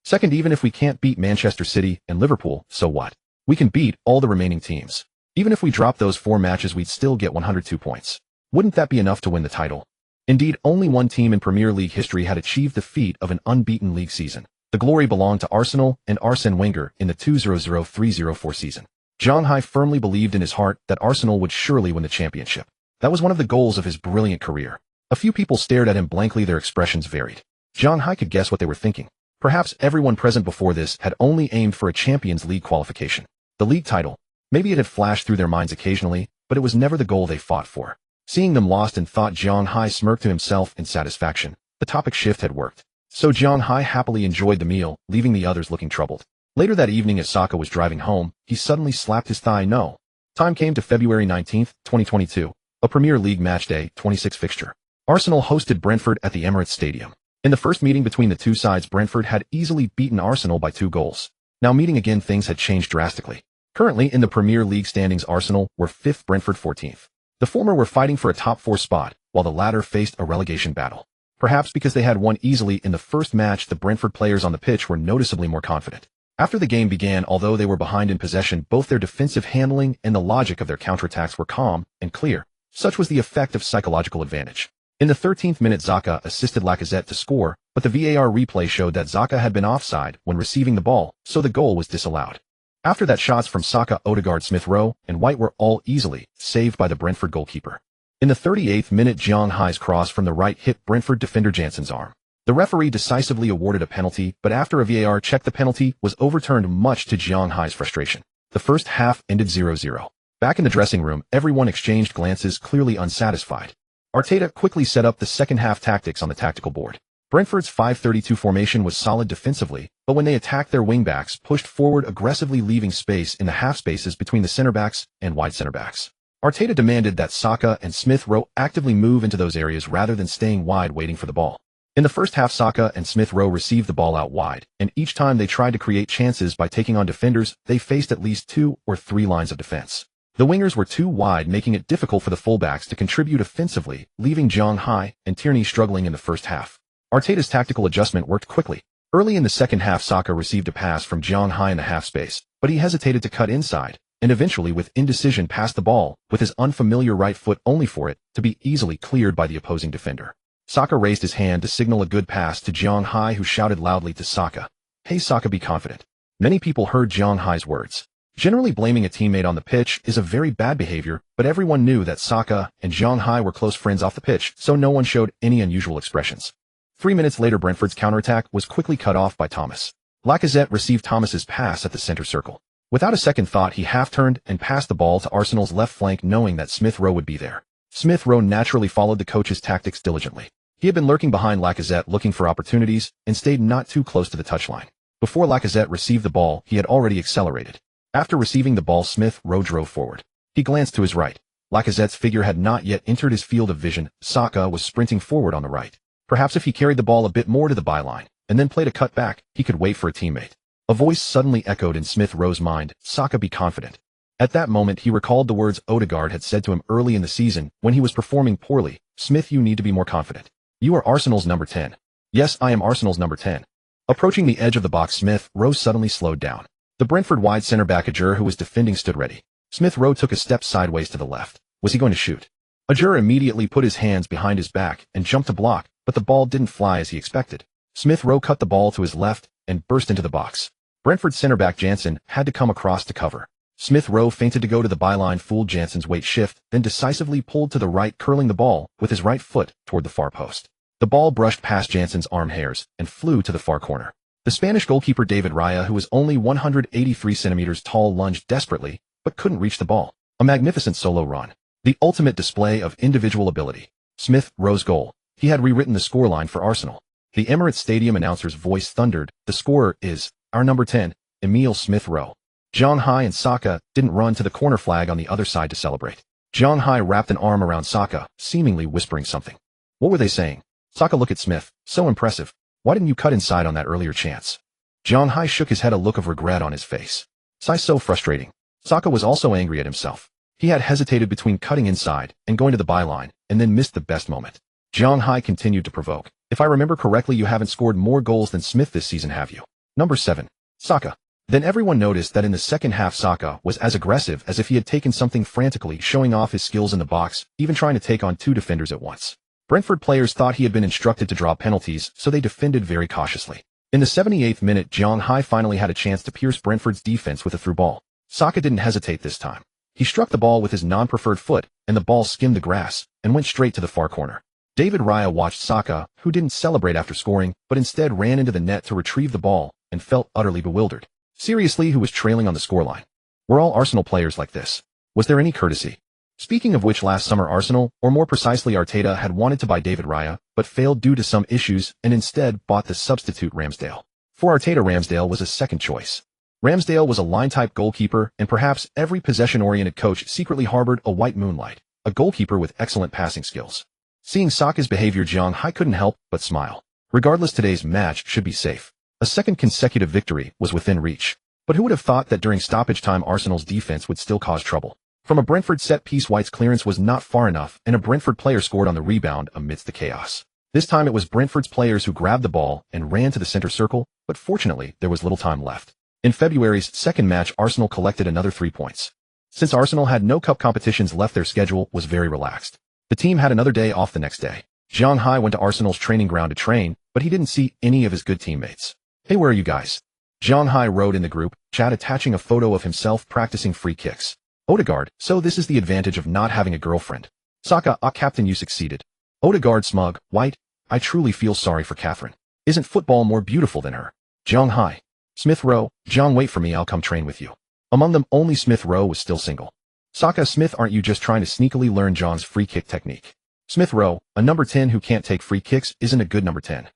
Second, even if we can't beat Manchester City and Liverpool, so what? We can beat all the remaining teams. Even if we drop those 4 matches, we'd still get 102 points. Wouldn't that be enough to win the title? Indeed, only one team in Premier League history had achieved the feat of an unbeaten league season. The glory belonged to Arsenal and Arsene Wenger in the 2003-04 season. Jiang firmly believed in his heart that Arsenal would surely win the championship. That was one of the goals of his brilliant career. A few people stared at him blankly, their expressions varied. Jiang could guess what they were thinking. Perhaps everyone present before this had only aimed for a Champions League qualification. The league title. Maybe it had flashed through their minds occasionally, but it was never the goal they fought for. Seeing them lost in thought, Jiang smirked to himself in satisfaction. The topic shift had worked. So Jiang happily enjoyed the meal, leaving the others looking troubled. Later that evening as Saka was driving home, he suddenly slapped his thigh. No. Time came to February 19, 2022, a Premier League matchday 26 fixture. Arsenal hosted Brentford at the Emirates Stadium. In the first meeting between the two sides, Brentford had easily beaten Arsenal by 2 goals. Now meeting again, things had changed drastically. Currently in the Premier League standings, Arsenal were 5th, Brentford 14th. The former were fighting for a top 4 spot, while the latter faced a relegation battle. Perhaps because they had won easily in the first match, the Brentford players on the pitch were noticeably more confident. After the game began, although they were behind in possession, both their defensive handling and the logic of their counterattacks were calm and clear. Such was the effect of psychological advantage. In the 13th minute, Xhaka assisted Lacazette to score, but the VAR replay showed that Xhaka had been offside when receiving the ball, so the goal was disallowed. After that, shots from Saka, Odegaard, Smith Rowe, and White were all easily saved by the Brentford goalkeeper. In the 38th minute, Zhang Hai's cross from the right hit Brentford defender Jansen's arm. The referee decisively awarded a penalty, but after a VAR check, the penalty was overturned, much to Zhang Hai's frustration. The first half ended 0-0. Back in the dressing room, everyone exchanged glances, clearly unsatisfied. Arteta quickly set up the second half tactics on the tactical board. Brentford's 5-32 formation was solid defensively, but when they attacked, their wingbacks pushed forward aggressively, leaving space in the half spaces between the centre-backs and wide centre-backs. Arteta demanded that Saka and Smith Rowe actively move into those areas rather than staying wide waiting for the ball. In the first half, Saka and Smith Rowe received the ball out wide, and each time they tried to create chances by taking on defenders, they faced at least 2 or 3 lines of defense. The wingers were too wide, making it difficult for the fullbacks to contribute offensively, leaving Zhang Hai and Tierney struggling in the first half. Arteta's tactical adjustment worked quickly. Early in the second half, Saka received a pass from Zhang Hai in the half space, but he hesitated to cut inside, and eventually with indecision passed the ball with his unfamiliar right foot, only for it to be easily cleared by the opposing defender. Saka raised his hand to signal a good pass to Zhang Hai, who shouted loudly to Saka, "Hey Saka, be confident." Many people heard Zhang Hai's words. Generally, blaming a teammate on the pitch is a very bad behavior, but everyone knew that Saka and Zhang Hai were close friends off the pitch, so no one showed any unusual expressions. 3 minutes later, Brentford's counterattack was quickly cut off by Thomas. Lacazette received Thomas's pass at the center circle. Without a second thought, he half-turned and passed the ball to Arsenal's left flank, knowing that Smith Rowe would be there. Smith Rowe naturally followed the coach's tactics diligently. He had been lurking behind Lacazette looking for opportunities and stayed not too close to the touchline. Before Lacazette received the ball, he had already accelerated. After receiving the ball, Smith Rowe drove forward. He glanced to his right. Lacazette's figure had not yet entered his field of vision. Saka was sprinting forward on the right. Perhaps if he carried the ball a bit more to the byline and then played a cut back, he could wait for a teammate. A voice suddenly echoed in Smith Rowe's mind, "Saka, be confident." At that moment, he recalled the words Odegaard had said to him early in the season when he was performing poorly. "Smith, you need to be more confident. You are Arsenal's number 10. "Yes, I am Arsenal's number 10. Approaching the edge of the box, Smith Rowe suddenly slowed down. The Brentford wide centre-back Ajur, who was defending, stood ready. Smith Rowe took a step sideways to the left. Was he going to shoot? Ajur immediately put his hands behind his back and jumped to block, but the ball didn't fly as he expected. Smith Rowe cut the ball to his left and burst into the box. Brentford centre-back Jansen had to come across to cover. Smith Rowe feinted to go to the byline, fooled Jansen's weight shift, then decisively pulled to the right, curling the ball with his right foot toward the far post. The ball brushed past Jansen's arm hairs and flew to the far corner. The Spanish goalkeeper David Raya, who was only 183 centimeters tall, lunged desperately, but couldn't reach the ball. A magnificent solo run. The ultimate display of individual ability. Smith Rowe's goal. He had rewritten the scoreline for Arsenal. The Emirates Stadium announcer's voice thundered, "The scorer is our number 10, Emile Smith Rowe." Zhang Hai and Saka didn't run to the corner flag on the other side to celebrate. Zhang Hai wrapped an arm around Saka, seemingly whispering something. What were they saying? Saka looked at Smith. "So impressive. Why didn't you cut inside on that earlier chance?" Zhang Hai shook his head, a look of regret on his face. So frustrating. Saka was also angry at himself. He had hesitated between cutting inside and going to the byline, and then missed the best moment. Zhang Hai continued to provoke. "If I remember correctly, you haven't scored more goals than Smith this season, have you?" Number 7. Saka. Then everyone noticed that in the second half, Saka was as aggressive as if he had taken something, frantically showing off his skills in the box, even trying to take on 2 defenders at once. Brentford players thought he had been instructed to draw penalties, so they defended very cautiously. In the 78th minute, Zhang Hai finally had a chance to pierce Brentford's defense with a through ball. Saka didn't hesitate this time. He struck the ball with his non-preferred foot, and the ball skimmed the grass and went straight to the far corner. David Raya watched Saka, who didn't celebrate after scoring, but instead ran into the net to retrieve the ball, and felt utterly bewildered. Seriously, who was trailing on the scoreline? Were all Arsenal players like this? Was there any courtesy? Speaking of which, last summer Arsenal, or more precisely Arteta, had wanted to buy David Raya, but failed due to some issues, and instead bought the substitute Ramsdale. For Arteta, Ramsdale was a second choice. Ramsdale was a line-type goalkeeper, and perhaps every possession-oriented coach secretly harbored a white moonlight, a goalkeeper with excellent passing skills. Seeing Saka's behavior, Zhang Hai couldn't help but smile. Regardless, today's match should be safe. A second consecutive victory was within reach. But who would have thought that during stoppage time Arsenal's defense would still cause trouble? From a Brentford set-piece, White's clearance was not far enough, and a Brentford player scored on the rebound amidst the chaos. This time it was Brentford's players who grabbed the ball and ran to the center circle, but fortunately there was little time left. In February's second match, Arsenal collected another 3 points. Since Arsenal had no cup competitions left, their schedule was very relaxed. The team had another day off the next day. Zhang Hai went to Arsenal's training ground to train, but he didn't see any of his good teammates. "Hey, where are you guys?" Zhang Hai wrote in the group chat, attaching a photo of himself practicing free kicks. Odegaard, so this is the advantage of not having a girlfriend. Saka, captain, you succeeded. Odegaard, smug. White, I truly feel sorry for Catherine. Isn't football more beautiful than her? Zhang Hai. Smith Rowe, Zhang, wait for me, I'll come train with you. Among them, only Smith Rowe was still single. Saka, Smith, aren't you just trying to sneakily learn John's free kick technique? Smith Rowe, a number 10 who can't take free kicks isn't a good number 10.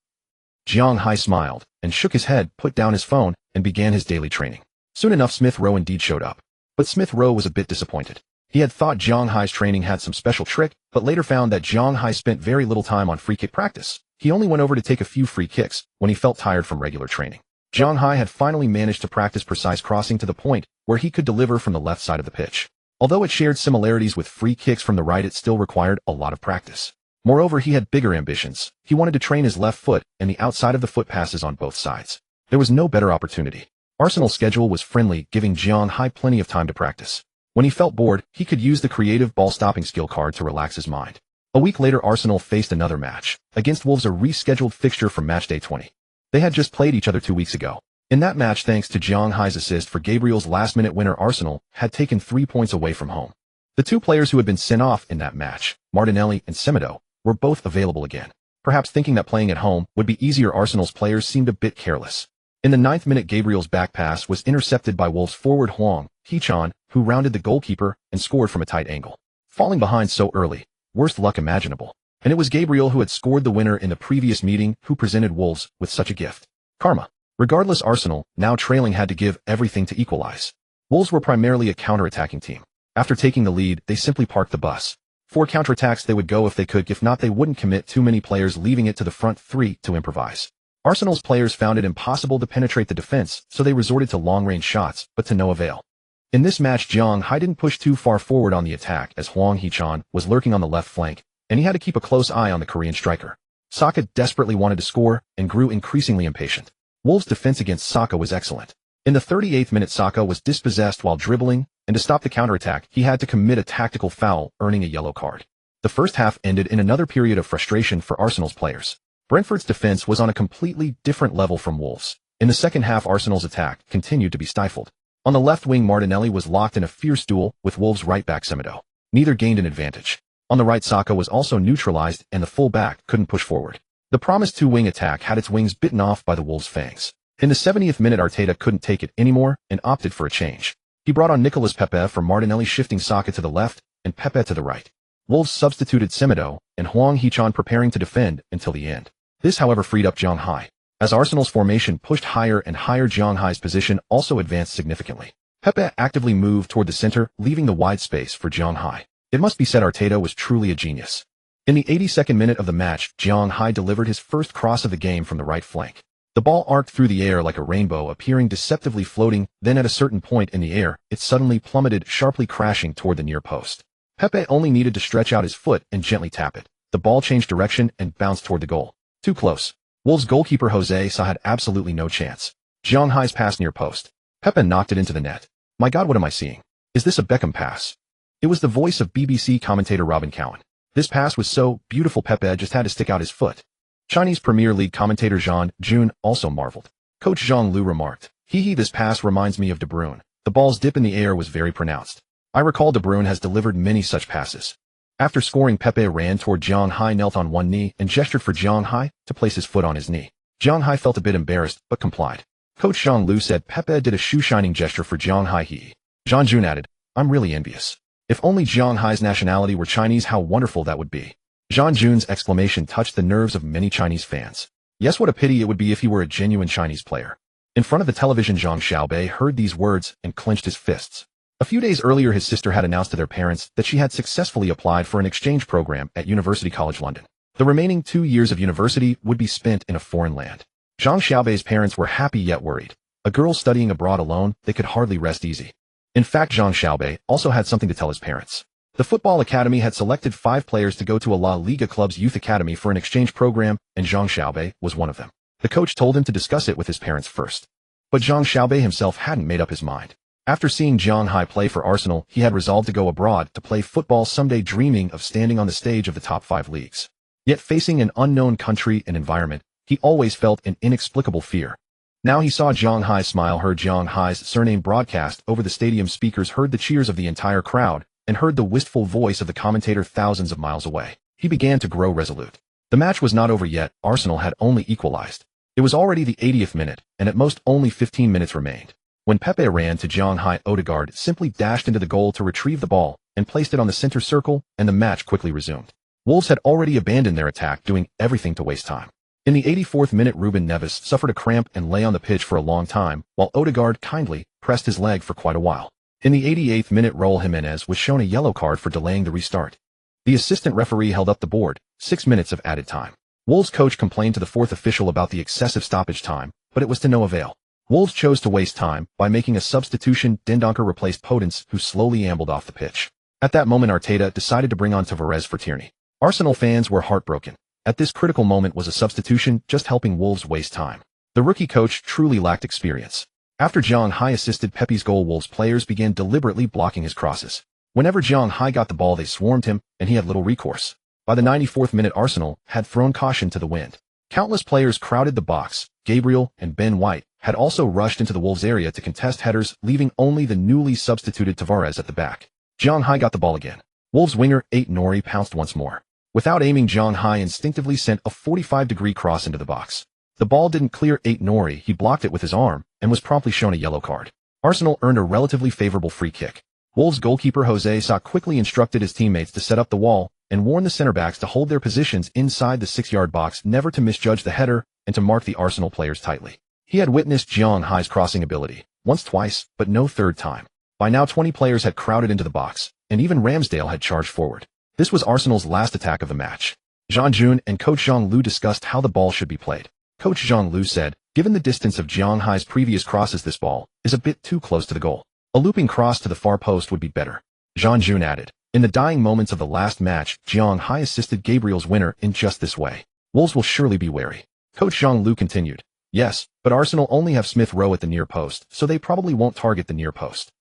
Zhang Hai smiled and shook his head, put down his phone, and began his daily training. Soon enough, Smith Rowe indeed showed up. But Smith Rowe was a bit disappointed. He had thought Zhang Hai's training had some special trick, but later found that Zhang Hai spent very little time on free kick practice. He only went over to take a few free kicks when he felt tired from regular training. Zhang Hai had finally managed to practice precise crossing to the point where he could deliver from the left side of the pitch. Although it shared similarities with free kicks from the right, it still required a lot of practice. Moreover, he had bigger ambitions. He wanted to train his left foot and the outside of the foot passes on both sides. There was no better opportunity. Arsenal's schedule was friendly, giving Zhang Hai plenty of time to practice. When he felt bored, he could use the creative ball-stopping skill card to relax his mind. A week later, Arsenal faced another match against Wolves, a rescheduled fixture from matchday 20. They had just played each other 2 weeks ago. In that match, thanks to Zhang Hai's assist for Gabriel's last-minute winner, Arsenal had taken 3 points away from home. The 2 players who had been sent off in that match, Martinelli and Semedo, were both available again. Perhaps thinking that playing at home would be easier, Arsenal's players seemed a bit careless. In the 9th minute, Gabriel's back pass was intercepted by Wolves forward Hwang Hee-chan, who rounded the goalkeeper and scored from a tight angle. Falling behind so early, worst luck imaginable. And it was Gabriel who had scored the winner in the previous meeting who presented Wolves with such a gift. Karma. Regardless, Arsenal, now trailing, had to give everything to equalize. Wolves were primarily a counter-attacking team. After taking the lead, they simply parked the bus. 4 counterattacks they would go if they could, if not they wouldn't commit too many players, leaving it to the front 3 to improvise. Arsenal's players found it impossible to penetrate the defense, so they resorted to long-range shots, but to no avail. In this match, Zhang Hai didn't push too far forward on the attack as Hwang Hee-chan was lurking on the left flank, and he had to keep a close eye on the Korean striker. Saka desperately wanted to score and grew increasingly impatient. Wolves' defense against Saka was excellent. In the 38th minute, Saka was dispossessed while dribbling, and to stop the counterattack, he had to commit a tactical foul, earning a yellow card. The first half ended in another period of frustration for Arsenal's players. Brentford's defense was on a completely different level from Wolves. In the second half, Arsenal's attack continued to be stifled. On the left wing, Martinelli was locked in a fierce duel with Wolves' right-back Semedo. Neither gained an advantage. On the right, Saka was also neutralized and the full-back couldn't push forward. The promised 2-wing attack had its wings bitten off by the Wolves' fangs. In the 70th minute, Arteta couldn't take it anymore and opted for a change. He brought on Nicolas Pepe for Martinelli, shifting Saka to the left and Pepe to the right. Wolves substituted Semedo and Hwang Hee-chan, preparing to defend until the end. This, however, freed up Zhang Hai. As Arsenal's formation pushed higher and higher, Zhang Hai's position also advanced significantly. Pepe actively moved toward the center, leaving the wide space for Zhang Hai. It must be said Arteta was truly a genius. In the 82nd minute of the match, Zhang Hai delivered his first cross of the game from the right flank. The ball arced through the air like a rainbow, appearing deceptively floating, then at a certain point in the air, it suddenly plummeted, sharply crashing toward the near post. Pepe only needed to stretch out his foot and gently tap it. The ball changed direction and bounced toward the goal. Too close. Wolves goalkeeper Jose Sa had absolutely no chance. Zhang Hai's pass near post. Pepe knocked it into the net. My God, what am I seeing? Is this a Beckham pass? It was the voice of BBC commentator Robin Cowan. This pass was so beautiful, Pepe just had to stick out his foot. Chinese Premier League commentator Zhang Jun also marveled. Coach Zhang Lu remarked, this pass reminds me of De Bruyne. The ball's dip in the air was very pronounced. I recall De Bruyne has delivered many such passes. After scoring, Pepe ran toward Zhang Hai, knelt on one knee, and gestured for Zhang Hai to place his foot on his knee. Zhang Hai felt a bit embarrassed, but complied. Coach Zhang Lu said Pepe did a shoe-shining gesture for Zhang Hai. Zhang Jun added, I'm really envious. If only Zhang Hai's nationality were Chinese, how wonderful that would be. Zhang Jun's exclamation touched the nerves of many Chinese fans. Yes, what a pity it would be if he were a genuine Chinese player. In front of the television, Zhang Xiaobei heard these words and clenched his fists. A few days earlier, his sister had announced to their parents that she had successfully applied for an exchange program at University College London. The remaining 2 years of university would be spent in a foreign land. Zhang Xiaobei's parents were happy yet worried. A girl studying abroad alone, they could hardly rest easy. In fact, Zhang Xiaobei also had something to tell his parents. The football academy had selected 5 players to go to a La Liga club's youth academy for an exchange program, and Zhang Xiaobei was one of them. The coach told him to discuss it with his parents first. But Zhang Xiaobei himself hadn't made up his mind. After seeing Zhang Hai play for Arsenal, he had resolved to go abroad to play football someday, dreaming of standing on the stage of the top 5 leagues. Yet facing an unknown country and environment, he always felt an inexplicable fear. Now he saw Zhang Hai smile, heard Zhang Hai's surname broadcast over the stadium speakers, heard the cheers of the entire crowd, and heard the wistful voice of the commentator thousands of miles away. He began to grow resolute. The match was not over yet. Arsenal had only equalized. It was already the 80th minute, and at most only 15 minutes remained. When Pepe ran to Zhang Hai, Odegaard simply dashed into the goal to retrieve the ball and placed it on the center circle, and the match quickly resumed. Wolves had already abandoned their attack, doing everything to waste time. In the 84th minute, Ruben Neves suffered a cramp and lay on the pitch for a long time, while Odegaard kindly pressed his leg for quite a while. In the 88th minute, Raul Jimenez was shown a yellow card for delaying the restart. The assistant referee held up the board, 6 minutes of added time. Wolves coach complained to the fourth official about the excessive stoppage time, but it was to no avail. Wolves chose to waste time by making a substitution. Dendoncker replaced Podence, who slowly ambled off the pitch. At that moment, Arteta decided to bring on Tavares for Tierney. Arsenal fans were heartbroken. At this critical moment, was a substitution just helping Wolves waste time? The rookie coach truly lacked experience. After Zhang Hai assisted Pepe's goal, Wolves players began deliberately blocking his crosses. Whenever Zhang Hai got the ball, they swarmed him, and he had little recourse. By the 94th minute, Arsenal had thrown caution to the wind. Countless players crowded the box. Gabriel and Ben White had also rushed into the Wolves area to contest headers, leaving only the newly substituted Tavares at the back. Zhang Hai got the ball again. Wolves winger Nori pounced once more. Without aiming, Zhang Hai instinctively sent a 45-degree cross into the box. The ball didn't clear Nori, he blocked it with his arm, and was promptly shown a yellow card. Arsenal earned a relatively favorable free kick. Wolves goalkeeper Jose Sa quickly instructed his teammates to set up the wall, and warned the center-backs to hold their positions inside the 6-yard box, never to misjudge the header, and to mark the Arsenal players tightly. He had witnessed Zhang Hai's crossing ability, once, twice, but no third time. By now 20 players had crowded into the box, and even Ramsdale had charged forward. This was Arsenal's last attack of the match. Jean Jun and Coach Zhang Lu discussed how the ball should be played. Coach Zhang Lu said, given the distance of Zhang Hai's previous crosses, this ball is a bit too close to the goal. A looping cross to the far post would be better. Jean Jun added, in the dying moments of the last match, Zhang Hai assisted Gabriel's winner in just this way. Wolves will surely be wary. Coach Zhang Lu continued, yes, but Arsenal only have Smith Rowe at the near post, so they probably won't target the near post.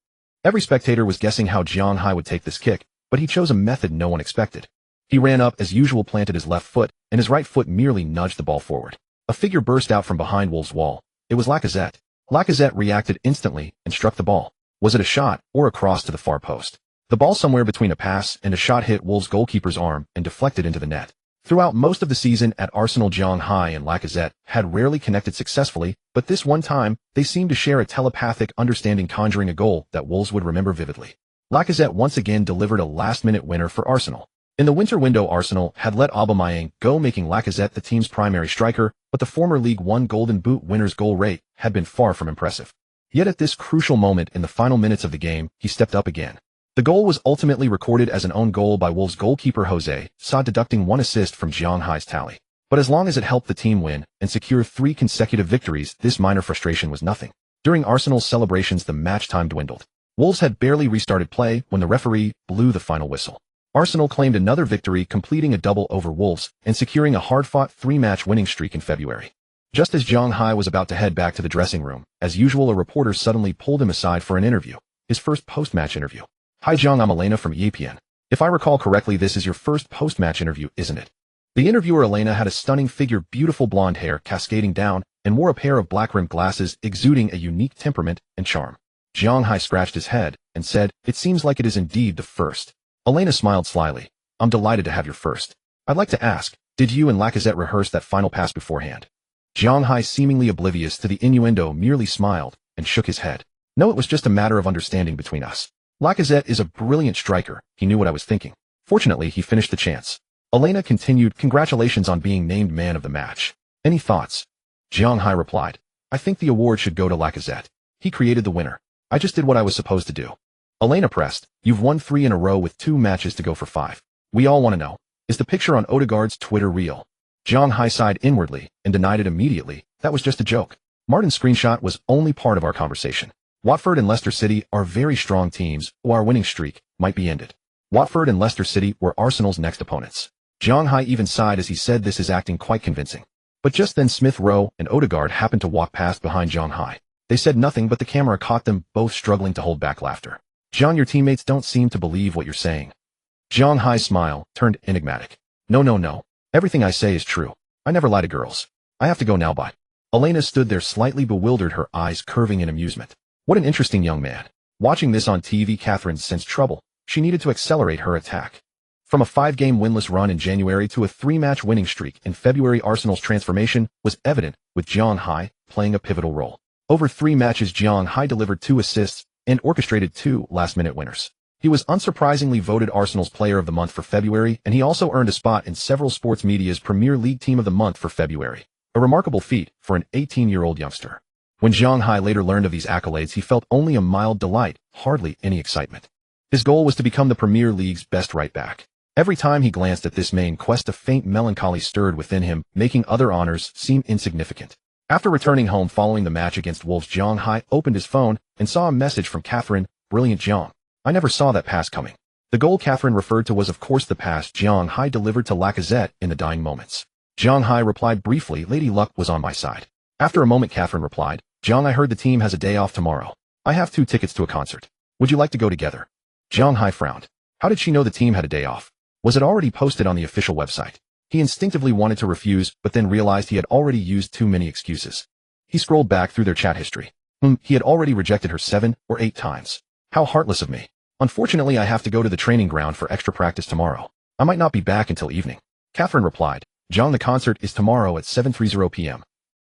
Every spectator was guessing how Zhang Hai would take this kick, but he chose a method no one expected. He ran up as usual, planted his left foot, and his right foot merely nudged the ball forward. A figure burst out from behind Wolves' wall. It was Lacazette. Lacazette reacted instantly and struck the ball. Was it a shot or a cross to the far post? The ball somewhere between a pass and a shot hit Wolves' goalkeeper's arm and deflected into the net. Throughout most of the season at Arsenal, Zhang Hai and Lacazette had rarely connected successfully, but this one time, they seemed to share a telepathic understanding, conjuring a goal that Wolves would remember vividly. Lacazette once again delivered a last-minute winner for Arsenal. In the winter window, Arsenal had let Aubameyang go, making Lacazette the team's primary striker, but the former League One Golden Boot winner's goal rate had been far from impressive. Yet at this crucial moment in the final minutes of the game, he stepped up again. The goal was ultimately recorded as an own goal by Wolves goalkeeper Jose Sa, deducting 1 assist from Zhang Hai's tally. But as long as it helped the team win and secure 3 consecutive victories, this minor frustration was nothing. During Arsenal's celebrations, the match time dwindled. Wolves had barely restarted play when the referee blew the final whistle. Arsenal claimed another victory, completing a double over Wolves and securing a hard-fought 3-match winning streak in February. Just as Zhang Hai was about to head back to the dressing room, as usual, a reporter suddenly pulled him aside for an interview. His first post-match interview. Hi Zhang, I'm Elena from ESPN. If I recall correctly, this is your first post-match interview, isn't it? The interviewer Elena had a stunning figure, beautiful blonde hair cascading down, and wore a pair of black-rimmed glasses, exuding a unique temperament and charm. Zhang Hai scratched his head and said, it seems like it is indeed the first. Elena smiled slyly. I'm delighted to have your first. I'd like to ask, did you and Lacazette rehearse that final pass beforehand? Zhang Hai, seemingly oblivious to the innuendo, merely smiled and shook his head. No, it was just a matter of understanding between us. Lacazette is a brilliant striker. He knew what I was thinking. Fortunately, he finished the chance. Elena continued, congratulations on being named man of the match. Any thoughts? Zhang Hai replied, I think the award should go to Lacazette. He created the winner. I just did what I was supposed to do. Elena pressed, you've won 3 in a row with 2 matches to go for 5. We all want to know, is the picture on Odegaard's Twitter real? Zhang Hai sighed inwardly and denied it immediately. That was just a joke. Martin's screenshot was only part of our conversation. Watford and Leicester City are very strong teams, or our winning streak might be ended. Watford and Leicester City were Arsenal's next opponents. Zhang Hai even sighed as he said this is acting quite convincing. But just then Smith Rowe and Odegaard happened to walk past behind Zhang Hai. They said nothing, but the camera caught them both struggling to hold back laughter. Zhang, your teammates don't seem to believe what you're saying. Zhang Hai's smile turned enigmatic. No. Everything I say is true. I never lie to girls. I have to go now, bye. Elena stood there slightly bewildered, her eyes curving in amusement. What an interesting young man. Watching this on TV, Catherine sensed trouble. She needed to accelerate her attack. From a 5-game winless run in January to a 3-match winning streak in February, Arsenal's transformation was evident, with Zhang Hai playing a pivotal role. Over 3 matches, Zhang Hai delivered 2 assists and orchestrated 2 last-minute winners. He was unsurprisingly voted Arsenal's Player of the Month for February, and he also earned a spot in several sports media's Premier League Team of the Month for February. A remarkable feat for an 18-year-old youngster. When Zhang Hai later learned of these accolades, he felt only a mild delight, hardly any excitement. His goal was to become the Premier League's best right-back. Every time he glanced at this main quest, a faint melancholy stirred within him, making other honors seem insignificant. After returning home following the match against Wolves, Zhang Hai opened his phone and saw a message from Catherine. Brilliant, Zhang. I never saw that pass coming. The goal Catherine referred to was of course the pass Zhang Hai delivered to Lacazette in the dying moments. Zhang Hai replied briefly, Lady Luck was on my side. After a moment, Catherine replied, Zhang, I heard the team has a day off tomorrow. I have 2 tickets to a concert. Would you like to go together? Zhang Hai frowned. How did she know the team had a day off? Was it already posted on the official website? He instinctively wanted to refuse, but then realized he had already used too many excuses. He scrolled back through their chat history. He had already rejected her 7 or 8 times. How heartless of me. Unfortunately, I have to go to the training ground for extra practice tomorrow. I might not be back until evening. Catherine replied, Zhang, the concert is tomorrow at 7:30 p.m.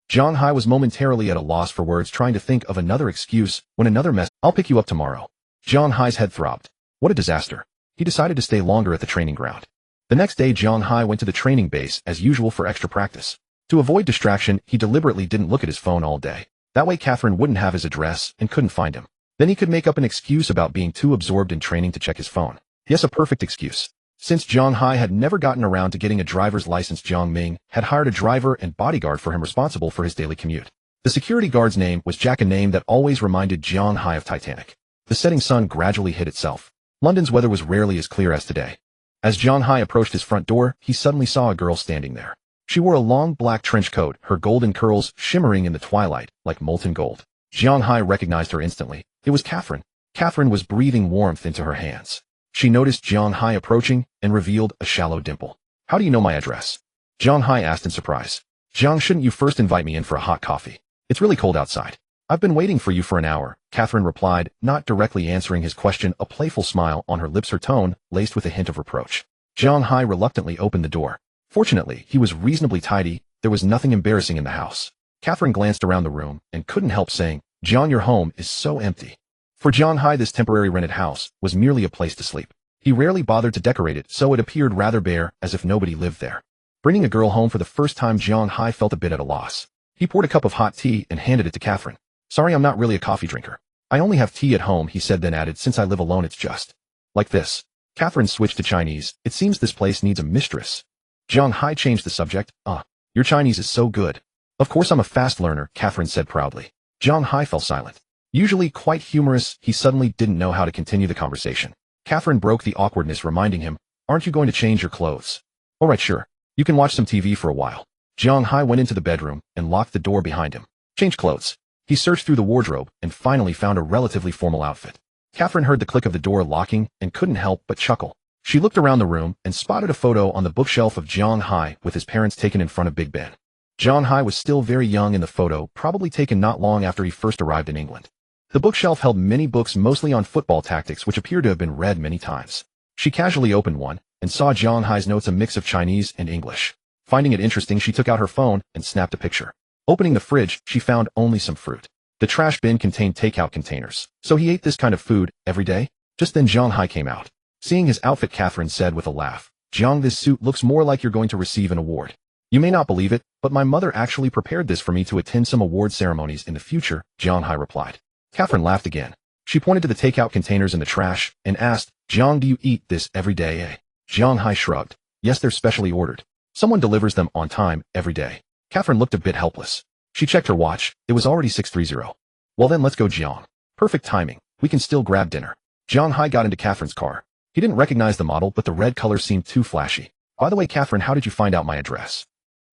Zhang Hai was momentarily at a loss for words, trying to think of another excuse when another I'll pick you up tomorrow. Zhang Hai's head throbbed. What a disaster. He decided to stay longer at the training ground. The next day, Zhang Hai went to the training base as usual for extra practice. To avoid distraction, he deliberately didn't look at his phone all day. That way Catherine wouldn't have his address and couldn't find him. Then he could make up an excuse about being too absorbed in training to check his phone. Yes, a perfect excuse. Since Zhang Hai had never gotten around to getting a driver's license, Zhang Ming had hired a driver and bodyguard for him responsible for his daily commute. The security guard's name was Jack, a name that always reminded Zhang Hai of Titanic. The setting sun gradually hid itself. London's weather was rarely as clear as today. As Zhang Hai approached his front door, he suddenly saw a girl standing there. She wore a long black trench coat, her golden curls shimmering in the twilight like molten gold. Zhang Hai recognized her instantly. It was Catherine. Catherine was breathing warmth into her hands. She noticed Zhang Hai approaching and revealed a shallow dimple. How do you know my address? Zhang Hai asked in surprise. Zhang, shouldn't you first invite me in for a hot coffee? It's really cold outside. I've been waiting for you for an hour, Catherine replied, not directly answering his question, a playful smile on her lips, her tone laced with a hint of reproach. Zhang Hai reluctantly opened the door. Fortunately, he was reasonably tidy. There was nothing embarrassing in the house. Catherine glanced around the room and couldn't help saying, Zhang, your home is so empty. For Zhang Hai, this temporary rented house was merely a place to sleep. He rarely bothered to decorate it, so it appeared rather bare, as if nobody lived there. Bringing a girl home for the first time, Zhang Hai felt a bit at a loss. He poured a cup of hot tea and handed it to Catherine. Sorry, I'm not really a coffee drinker. I only have tea at home, he said, then added, since I live alone it's just like this. Catherine switched to Chinese. It seems this place needs a mistress. Zhang Hai changed the subject. Your Chinese is so good. Of course I'm a fast learner, Catherine said proudly. Zhang Hai fell silent. Usually quite humorous, he suddenly didn't know how to continue the conversation. Catherine broke the awkwardness, reminding him, aren't you going to change your clothes? All right, sure. You can watch some TV for a while. Zhang Hai went into the bedroom and locked the door behind him. Change clothes. He searched through the wardrobe and finally found a relatively formal outfit. Catherine heard the click of the door locking and couldn't help but chuckle. She looked around the room and spotted a photo on the bookshelf of Zhang Hai with his parents taken in front of Big Ben. Zhang Hai was still very young in the photo, probably taken not long after he first arrived in England. The bookshelf held many books, mostly on football tactics, which appeared to have been read many times. She casually opened one and saw Zhang Hai's notes, a mix of Chinese and English. Finding it interesting, she took out her phone and snapped a picture. Opening the fridge, she found only some fruit. The trash bin contained takeout containers. So he ate this kind of food every day? Just then Zhang Hai came out. Seeing his outfit, Catherine said with a laugh, Zhang, this suit looks more like you're going to receive an award. You may not believe it, but my mother actually prepared this for me to attend some award ceremonies in the future, Jiang Hai replied. Catherine laughed again. She pointed to the takeout containers in the trash and asked, Jiang, do you eat this every day, eh? Jiang Hai shrugged. Yes, they're specially ordered. Someone delivers them on time every day. Catherine looked a bit helpless. She checked her watch. It was already 6:30. Well then let's go, Jiang. Perfect timing. We can still grab dinner. Jiang Hai got into Catherine's car. He didn't recognize the model, but the red color seemed too flashy. By the way, Catherine, how did you find out my address?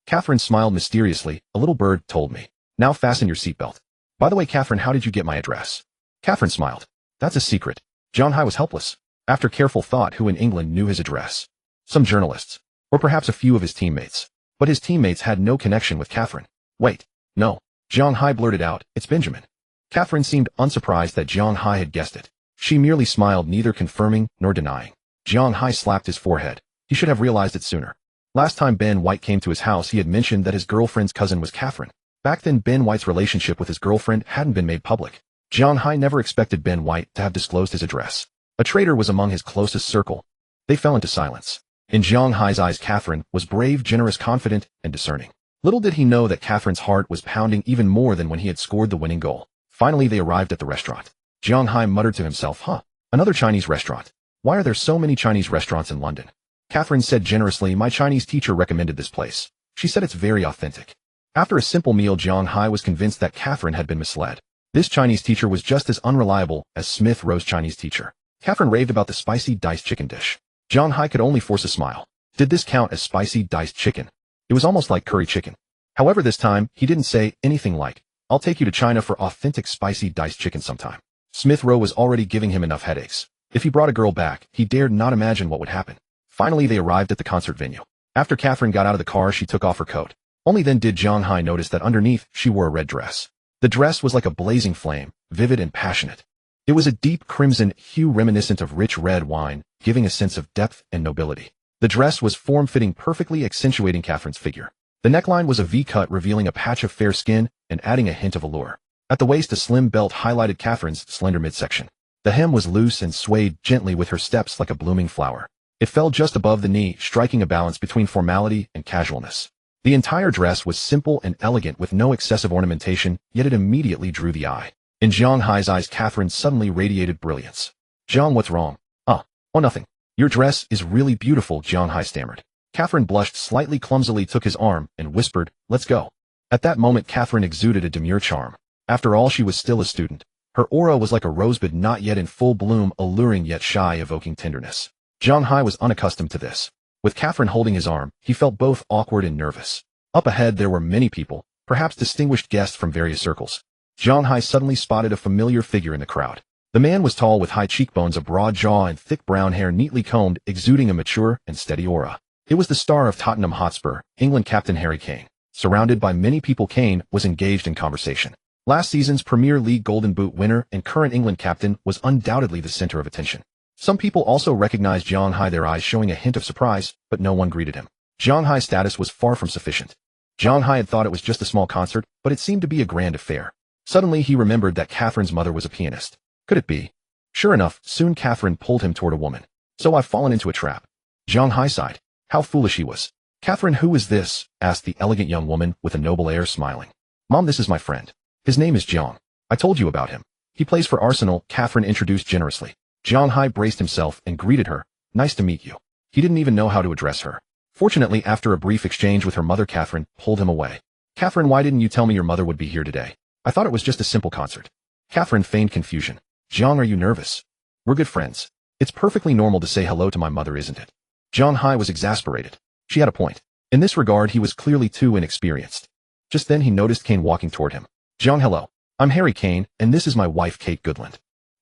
Catherine smiled mysteriously. A little bird told me. Now fasten your seatbelt. By the way, Catherine, how did you get my address? Catherine smiled. That's a secret. Jiang Hai was helpless. After careful thought, who in England knew his address? Some journalists. Or perhaps a few of his teammates. But his teammates had no connection with Catherine. Wait. No. Jiang Hai blurted out, it's Benjamin. Catherine seemed unsurprised that Jiang Hai had guessed it. She merely smiled, neither confirming nor denying. Jiang Hai slapped his forehead. He should have realized it sooner. Last time Ben White came to his house, he had mentioned that his girlfriend's cousin was Catherine. Back then, Ben White's relationship with his girlfriend hadn't been made public. Jiang Hai never expected Ben White to have disclosed his address. A traitor was among his closest circle. They fell into silence. In Jiang Hai's eyes, Catherine was brave, generous, confident, and discerning. Little did he know that Catherine's heart was pounding even more than when he had scored the winning goal. Finally, they arrived at the restaurant. Jiang Hai muttered to himself, another Chinese restaurant. Why are there so many Chinese restaurants in London? Catherine said generously, my Chinese teacher recommended this place. She said it's very authentic. After a simple meal, Jiang Hai was convinced that Catherine had been misled. This Chinese teacher was just as unreliable as Smith Rowe's Chinese teacher. Catherine raved about the spicy diced chicken dish. Jiang Hai could only force a smile. Did this count as spicy diced chicken? It was almost like curry chicken. However, this time, he didn't say anything like, I'll take you to China for authentic spicy diced chicken sometime. Smith Rowe was already giving him enough headaches. If he brought a girl back, he dared not imagine what would happen. Finally, they arrived at the concert venue. After Catherine got out of the car, she took off her coat. Only then did Jiang Hai notice that underneath, she wore a red dress. The dress was like a blazing flame, vivid and passionate. It was a deep crimson hue reminiscent of rich red wine, giving a sense of depth and nobility. The dress was form-fitting, perfectly accentuating Catherine's figure. The neckline was a V-cut, revealing a patch of fair skin and adding a hint of allure. At the waist, a slim belt highlighted Catherine's slender midsection. The hem was loose and swayed gently with her steps like a blooming flower. It fell just above the knee, striking a balance between formality and casualness. The entire dress was simple and elegant with no excessive ornamentation, yet it immediately drew the eye. In Jiang Hai's eyes, Catherine suddenly radiated brilliance. Jiang, what's wrong? Oh, nothing. Your dress is really beautiful, Jiang Hai stammered. Catherine blushed slightly, clumsily took his arm and whispered, let's go. At that moment, Catherine exuded a demure charm. After all, she was still a student. Her aura was like a rosebud not yet in full bloom, alluring yet shy, evoking tenderness. Jiang Hai was unaccustomed to this. With Catherine holding his arm, he felt both awkward and nervous. Up ahead, there were many people, perhaps distinguished guests from various circles. Jiang Hai suddenly spotted a familiar figure in the crowd. The man was tall with high cheekbones, a broad jaw, and thick brown hair neatly combed, exuding a mature and steady aura. It was the star of Tottenham Hotspur, England captain Harry Kane. Surrounded by many people, Kane was engaged in conversation. Last season's Premier League Golden Boot winner and current England captain was undoubtedly the center of attention. Some people also recognized Jiang Hai, their eyes showing a hint of surprise, but no one greeted him. Jiang Hai's status was far from sufficient. Jiang Hai had thought it was just a small concert, but it seemed to be a grand affair. Suddenly he remembered that Catherine's mother was a pianist. Could it be? Sure enough, soon Catherine pulled him toward a woman. So I've fallen into a trap. Jiang Hai sighed. How foolish he was. Catherine, who is this? Asked the elegant young woman with a noble air, smiling. Mom, this is my friend. His name is Jiang. I told you about him. He plays for Arsenal, Catherine introduced generously. Jiang Hai braced himself and greeted her. Nice to meet you. He didn't even know how to address her. Fortunately, after a brief exchange with her mother, Catherine pulled him away. Catherine, why didn't you tell me your mother would be here today? I thought it was just a simple concert. Catherine feigned confusion. Jiang, are you nervous? We're good friends. It's perfectly normal to say hello to my mother, isn't it? Jiang Hai was exasperated. She had a point. In this regard, he was clearly too inexperienced. Just then he noticed Kane walking toward him. Jiang, hello. I'm Harry Kane, and this is my wife, Kate Goodland.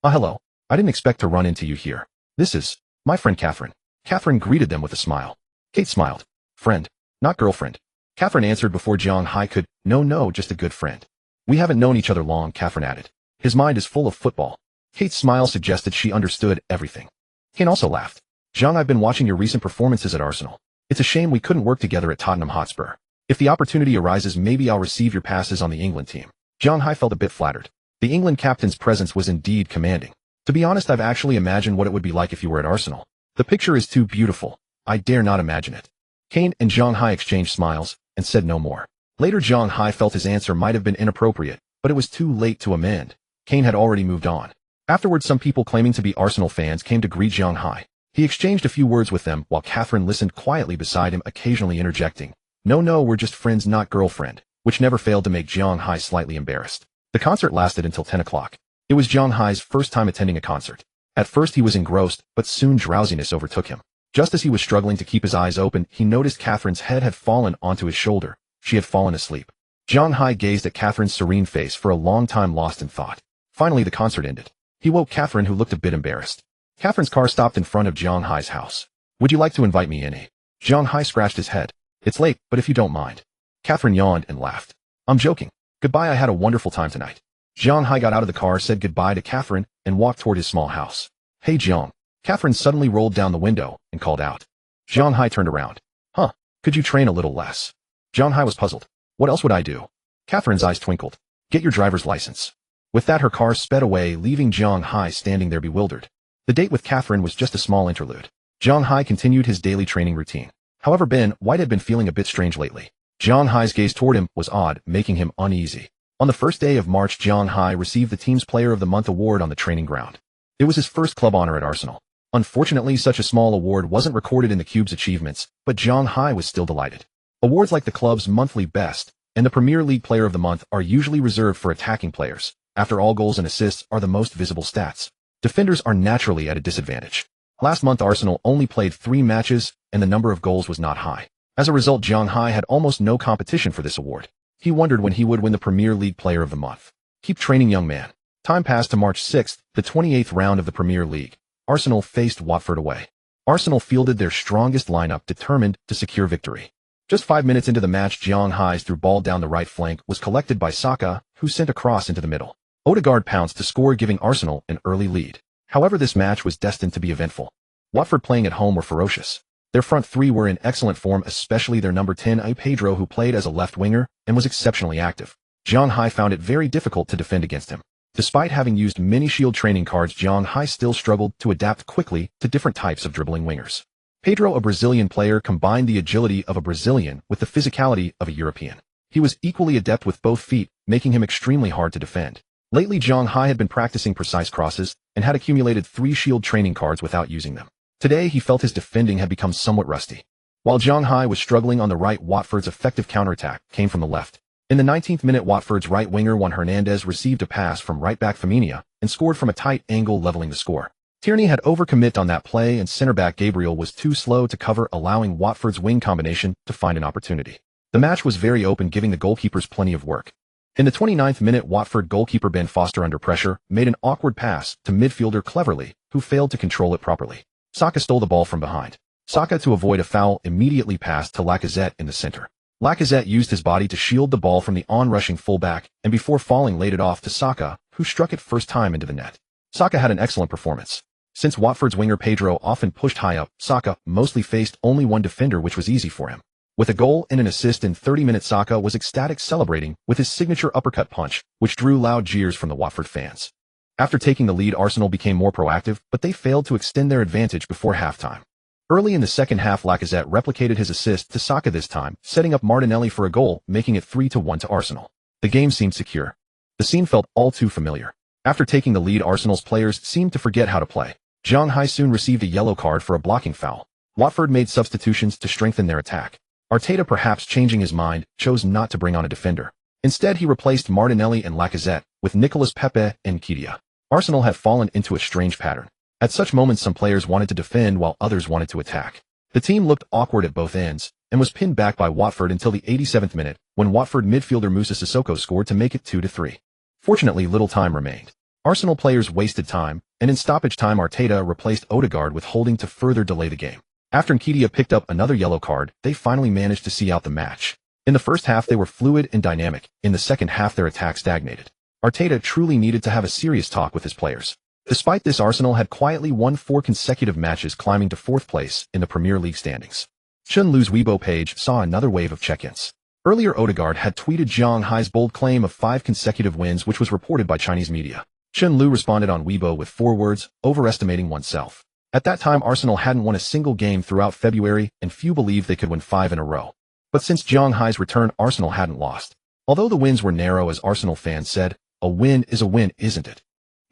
Hello. I didn't expect to run into you here. This is my friend Catherine. Catherine greeted them with a smile. Kate smiled. Friend, not girlfriend. Catherine answered before Jiang Hai could. No, just a good friend. We haven't known each other long, Catherine added. His mind is full of football. Kate's smile suggested she understood everything. Kane also laughed. Jiang, I've been watching your recent performances at Arsenal. It's a shame we couldn't work together at Tottenham Hotspur. If the opportunity arises, maybe I'll receive your passes on the England team. Jiang Hai felt a bit flattered. The England captain's presence was indeed commanding. To be honest, I've actually imagined what it would be like if you were at Arsenal. The picture is too beautiful. I dare not imagine it. Kane and Jiang Hai exchanged smiles, and said no more. Later Zhang Hai felt his answer might have been inappropriate, but it was too late to amend. Kane had already moved on. Afterwards, some people claiming to be Arsenal fans came to greet Zhang Hai. He exchanged a few words with them while Catherine listened quietly beside him, occasionally interjecting, "No, we're just friends, not girlfriend," which never failed to make Zhang Hai slightly embarrassed. The concert lasted until 10 o'clock. It was Zhang Hai's first time attending a concert. At first he was engrossed, but soon drowsiness overtook him. Just as he was struggling to keep his eyes open, he noticed Catherine's head had fallen onto his shoulder. She had fallen asleep. Zhang Hai gazed at Catherine's serene face for a long time, lost in thought. Finally the concert ended. He woke Catherine, who looked a bit embarrassed. Catherine's car stopped in front of Zhang Hai's house. "Would you like to invite me in?" Zhang Hai scratched his head. "It's late, but if you don't mind." Catherine yawned and laughed. "I'm joking. Goodbye, I had a wonderful time tonight." Zhang Hai got out of the car, said goodbye to Catherine, and walked toward his small house. "Hey Zhang." Catherine suddenly rolled down the window and called out. Zhang Hai turned around. "Huh, could you train a little less?" Zhang Hai was puzzled. "What else would I do?" Catherine's eyes twinkled. "Get your driver's license." With that her car sped away, leaving Zhang Hai standing there bewildered. The date with Catherine was just a small interlude. Zhang Hai continued his daily training routine. However, Ben White had been feeling a bit strange lately. Zhang Hai's gaze toward him was odd, making him uneasy. On the first day of March, Zhang Hai received the team's Player of the Month award on the training ground. It was his first club honor at Arsenal. Unfortunately, such a small award wasn't recorded in the Cube's achievements, but Zhang Hai was still delighted. Awards like the club's monthly best and the Premier League Player of the Month are usually reserved for attacking players. After all, goals and assists are the most visible stats. Defenders are naturally at a disadvantage. Last month Arsenal only played 3 matches, and the number of goals was not high. As a result, Zhang Hai had almost no competition for this award. He wondered when he would win the Premier League Player of the Month. Keep training, young man. Time passed to March 6th, the 28th round of the Premier League. Arsenal faced Watford away. Arsenal fielded their strongest lineup, determined to secure victory. Just 5 minutes into the match, Zhang Hai's through ball down the right flank was collected by Saka, who sent a cross into the middle. Odegaard pounced to score, giving Arsenal an early lead. However, this match was destined to be eventful. Watford, playing at home, were ferocious. Their front three were in excellent form, especially their number 10, Pedro, who played as a left winger and was exceptionally active. Zhang Hai found it very difficult to defend against him. Despite having used many Shield training cards, Zhang Hai still struggled to adapt quickly to different types of dribbling wingers. Pedro, a Brazilian player, combined the agility of a Brazilian with the physicality of a European. He was equally adept with both feet, making him extremely hard to defend. Lately, Zhang Hai had been practicing precise crosses and had accumulated 3 Shield training cards without using them. Today, he felt his defending had become somewhat rusty. While Zhang Hai was struggling on the right, Watford's effective counterattack came from the left. In the 19th minute, Watford's right winger Juan Hernandez received a pass from right-back Firmino and scored from a tight angle, leveling the score. Tierney had overcommit on that play, and centre-back Gabriel was too slow to cover, allowing Watford's wing combination to find an opportunity. The match was very open, giving the goalkeepers plenty of work. In the 29th minute, Watford goalkeeper Ben Foster, under pressure, made an awkward pass to midfielder Cleverly, who failed to control it properly. Saka stole the ball from behind. Saka, to avoid a foul, immediately passed to Lacazette in the center. Lacazette used his body to shield the ball from the on-rushing fullback, and before falling laid it off to Saka, who struck it first time into the net. Saka had an excellent performance. Since Watford's winger Pedro often pushed high up, Saka mostly faced only one defender, which was easy for him. With a goal and an assist in 30 minutes, Saka was ecstatic, celebrating with his signature uppercut punch, which drew loud jeers from the Watford fans. After taking the lead, Arsenal became more proactive, but they failed to extend their advantage before halftime. Early in the second half, Lacazette replicated his assist to Saka, this time setting up Martinelli for a goal, making it 3-1 to Arsenal. The game seemed secure. The scene felt all too familiar. After taking the lead, Arsenal's players seemed to forget how to play. Zhang Hai soon received a yellow card for a blocking foul. Watford made substitutions to strengthen their attack. Arteta, perhaps changing his mind, chose not to bring on a defender. Instead, he replaced Martinelli and Lacazette with Nicolas Pepe and Nketiah. Arsenal had fallen into a strange pattern. At such moments, some players wanted to defend while others wanted to attack. The team looked awkward at both ends and was pinned back by Watford until the 87th minute, when Watford midfielder Moussa Sissoko scored to make it 2-3. Fortunately, little time remained. Arsenal players wasted time, and in stoppage time, Arteta replaced Odegaard with Holding to further delay the game. After Nketiah picked up another yellow card, they finally managed to see out the match. In the first half, they were fluid and dynamic. In the second half, their attack stagnated. Arteta truly needed to have a serious talk with his players. Despite this, Arsenal had quietly won 4 consecutive matches, climbing to 4th place in the Premier League standings. Chun Lu's Weibo page saw another wave of check-ins. Earlier, Odegaard had tweeted Zhang Hai's bold claim of 5 consecutive wins, which was reported by Chinese media. Chun Lu responded on Weibo with 4 words: overestimating oneself. At that time, Arsenal hadn't won a single game throughout February, and few believed they could win 5 in a row. But since Zhang Hai's return, Arsenal hadn't lost. Although the wins were narrow, as Arsenal fans said, a win is a win, isn't it?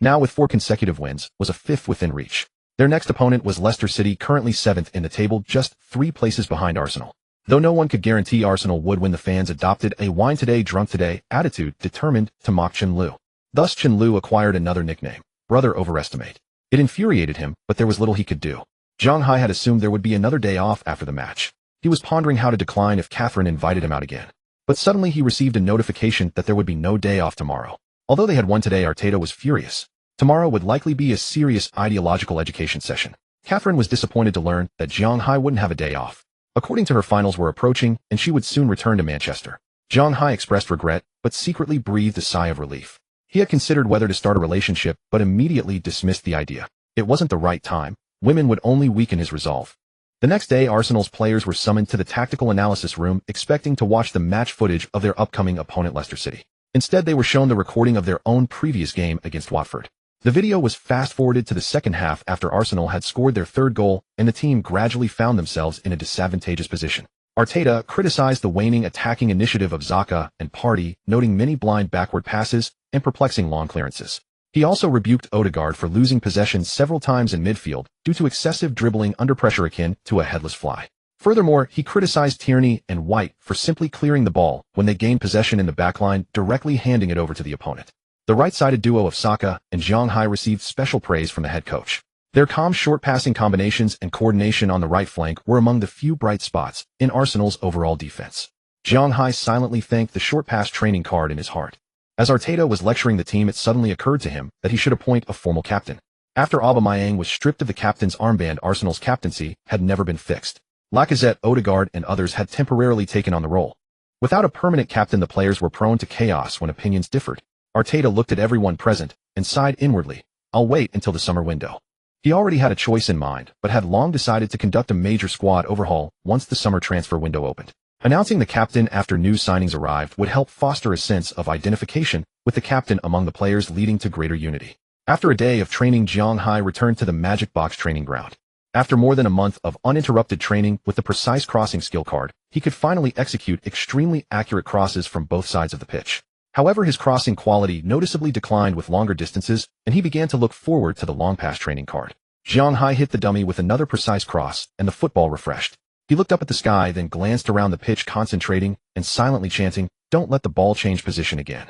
Now with 4 consecutive wins, was a 5th within reach. Their next opponent was Leicester City, currently 7th in the table, just 3 places behind Arsenal. Though no one could guarantee Arsenal would win, the fans adopted a wine today, drunk today attitude, determined to mock Chen Lu. Thus Chen Lu acquired another nickname, Brother Overestimate. It infuriated him, but there was little he could do. Zhang Hai had assumed there would be another day off after the match. He was pondering how to decline if Catherine invited him out again. But suddenly he received a notification that there would be no day off tomorrow. Although they had won today, Arteta was furious. Tomorrow would likely be a serious ideological education session. Catherine was disappointed to learn that Zhang Hai wouldn't have a day off. According to her, finals were approaching, and she would soon return to Manchester. Zhang Hai expressed regret, but secretly breathed a sigh of relief. He had considered whether to start a relationship, but immediately dismissed the idea. It wasn't the right time. Women would only weaken his resolve. The next day, Arsenal's players were summoned to the tactical analysis room, expecting to watch the match footage of their upcoming opponent, Leicester City. Instead, they were shown the recording of their own previous game against Watford. The video was fast-forwarded to the second half after Arsenal had scored their 3rd goal, and the team gradually found themselves in a disadvantageous position. Arteta criticized the waning attacking initiative of Xhaka and Partey, noting many blind backward passes and perplexing long clearances. He also rebuked Odegaard for losing possession several times in midfield due to excessive dribbling under pressure akin to a headless fly. Furthermore, he criticized Tierney and White for simply clearing the ball when they gained possession in the backline, directly handing it over to the opponent. The right-sided duo of Saka and Zhang Hai received special praise from the head coach. Their calm short passing combinations and coordination on the right flank were among the few bright spots in Arsenal's overall defense. Zhang Hai silently thanked the short pass training card in his heart. As Arteta was lecturing the team, it suddenly occurred to him that he should appoint a formal captain. After Aubameyang was stripped of the captain's armband, Arsenal's captaincy had never been fixed. Lacazette, Odegaard, and others had temporarily taken on the role. Without a permanent captain, the players were prone to chaos when opinions differed. Arteta looked at everyone present and sighed inwardly. I'll wait until the summer window. He already had a choice in mind, but had long decided to conduct a major squad overhaul once the summer transfer window opened. Announcing the captain after new signings arrived would help foster a sense of identification with the captain among the players, leading to greater unity. After a day of training, Zhang Hai returned to the Magic Box training ground. After more than a month of uninterrupted training with the precise crossing skill card, he could finally execute extremely accurate crosses from both sides of the pitch. However, his crossing quality noticeably declined with longer distances, and he began to look forward to the long pass training card. Zhang Hai hit the dummy with another precise cross, and the football refreshed. He looked up at the sky, then glanced around the pitch, concentrating and silently chanting, "Don't let the ball change position again."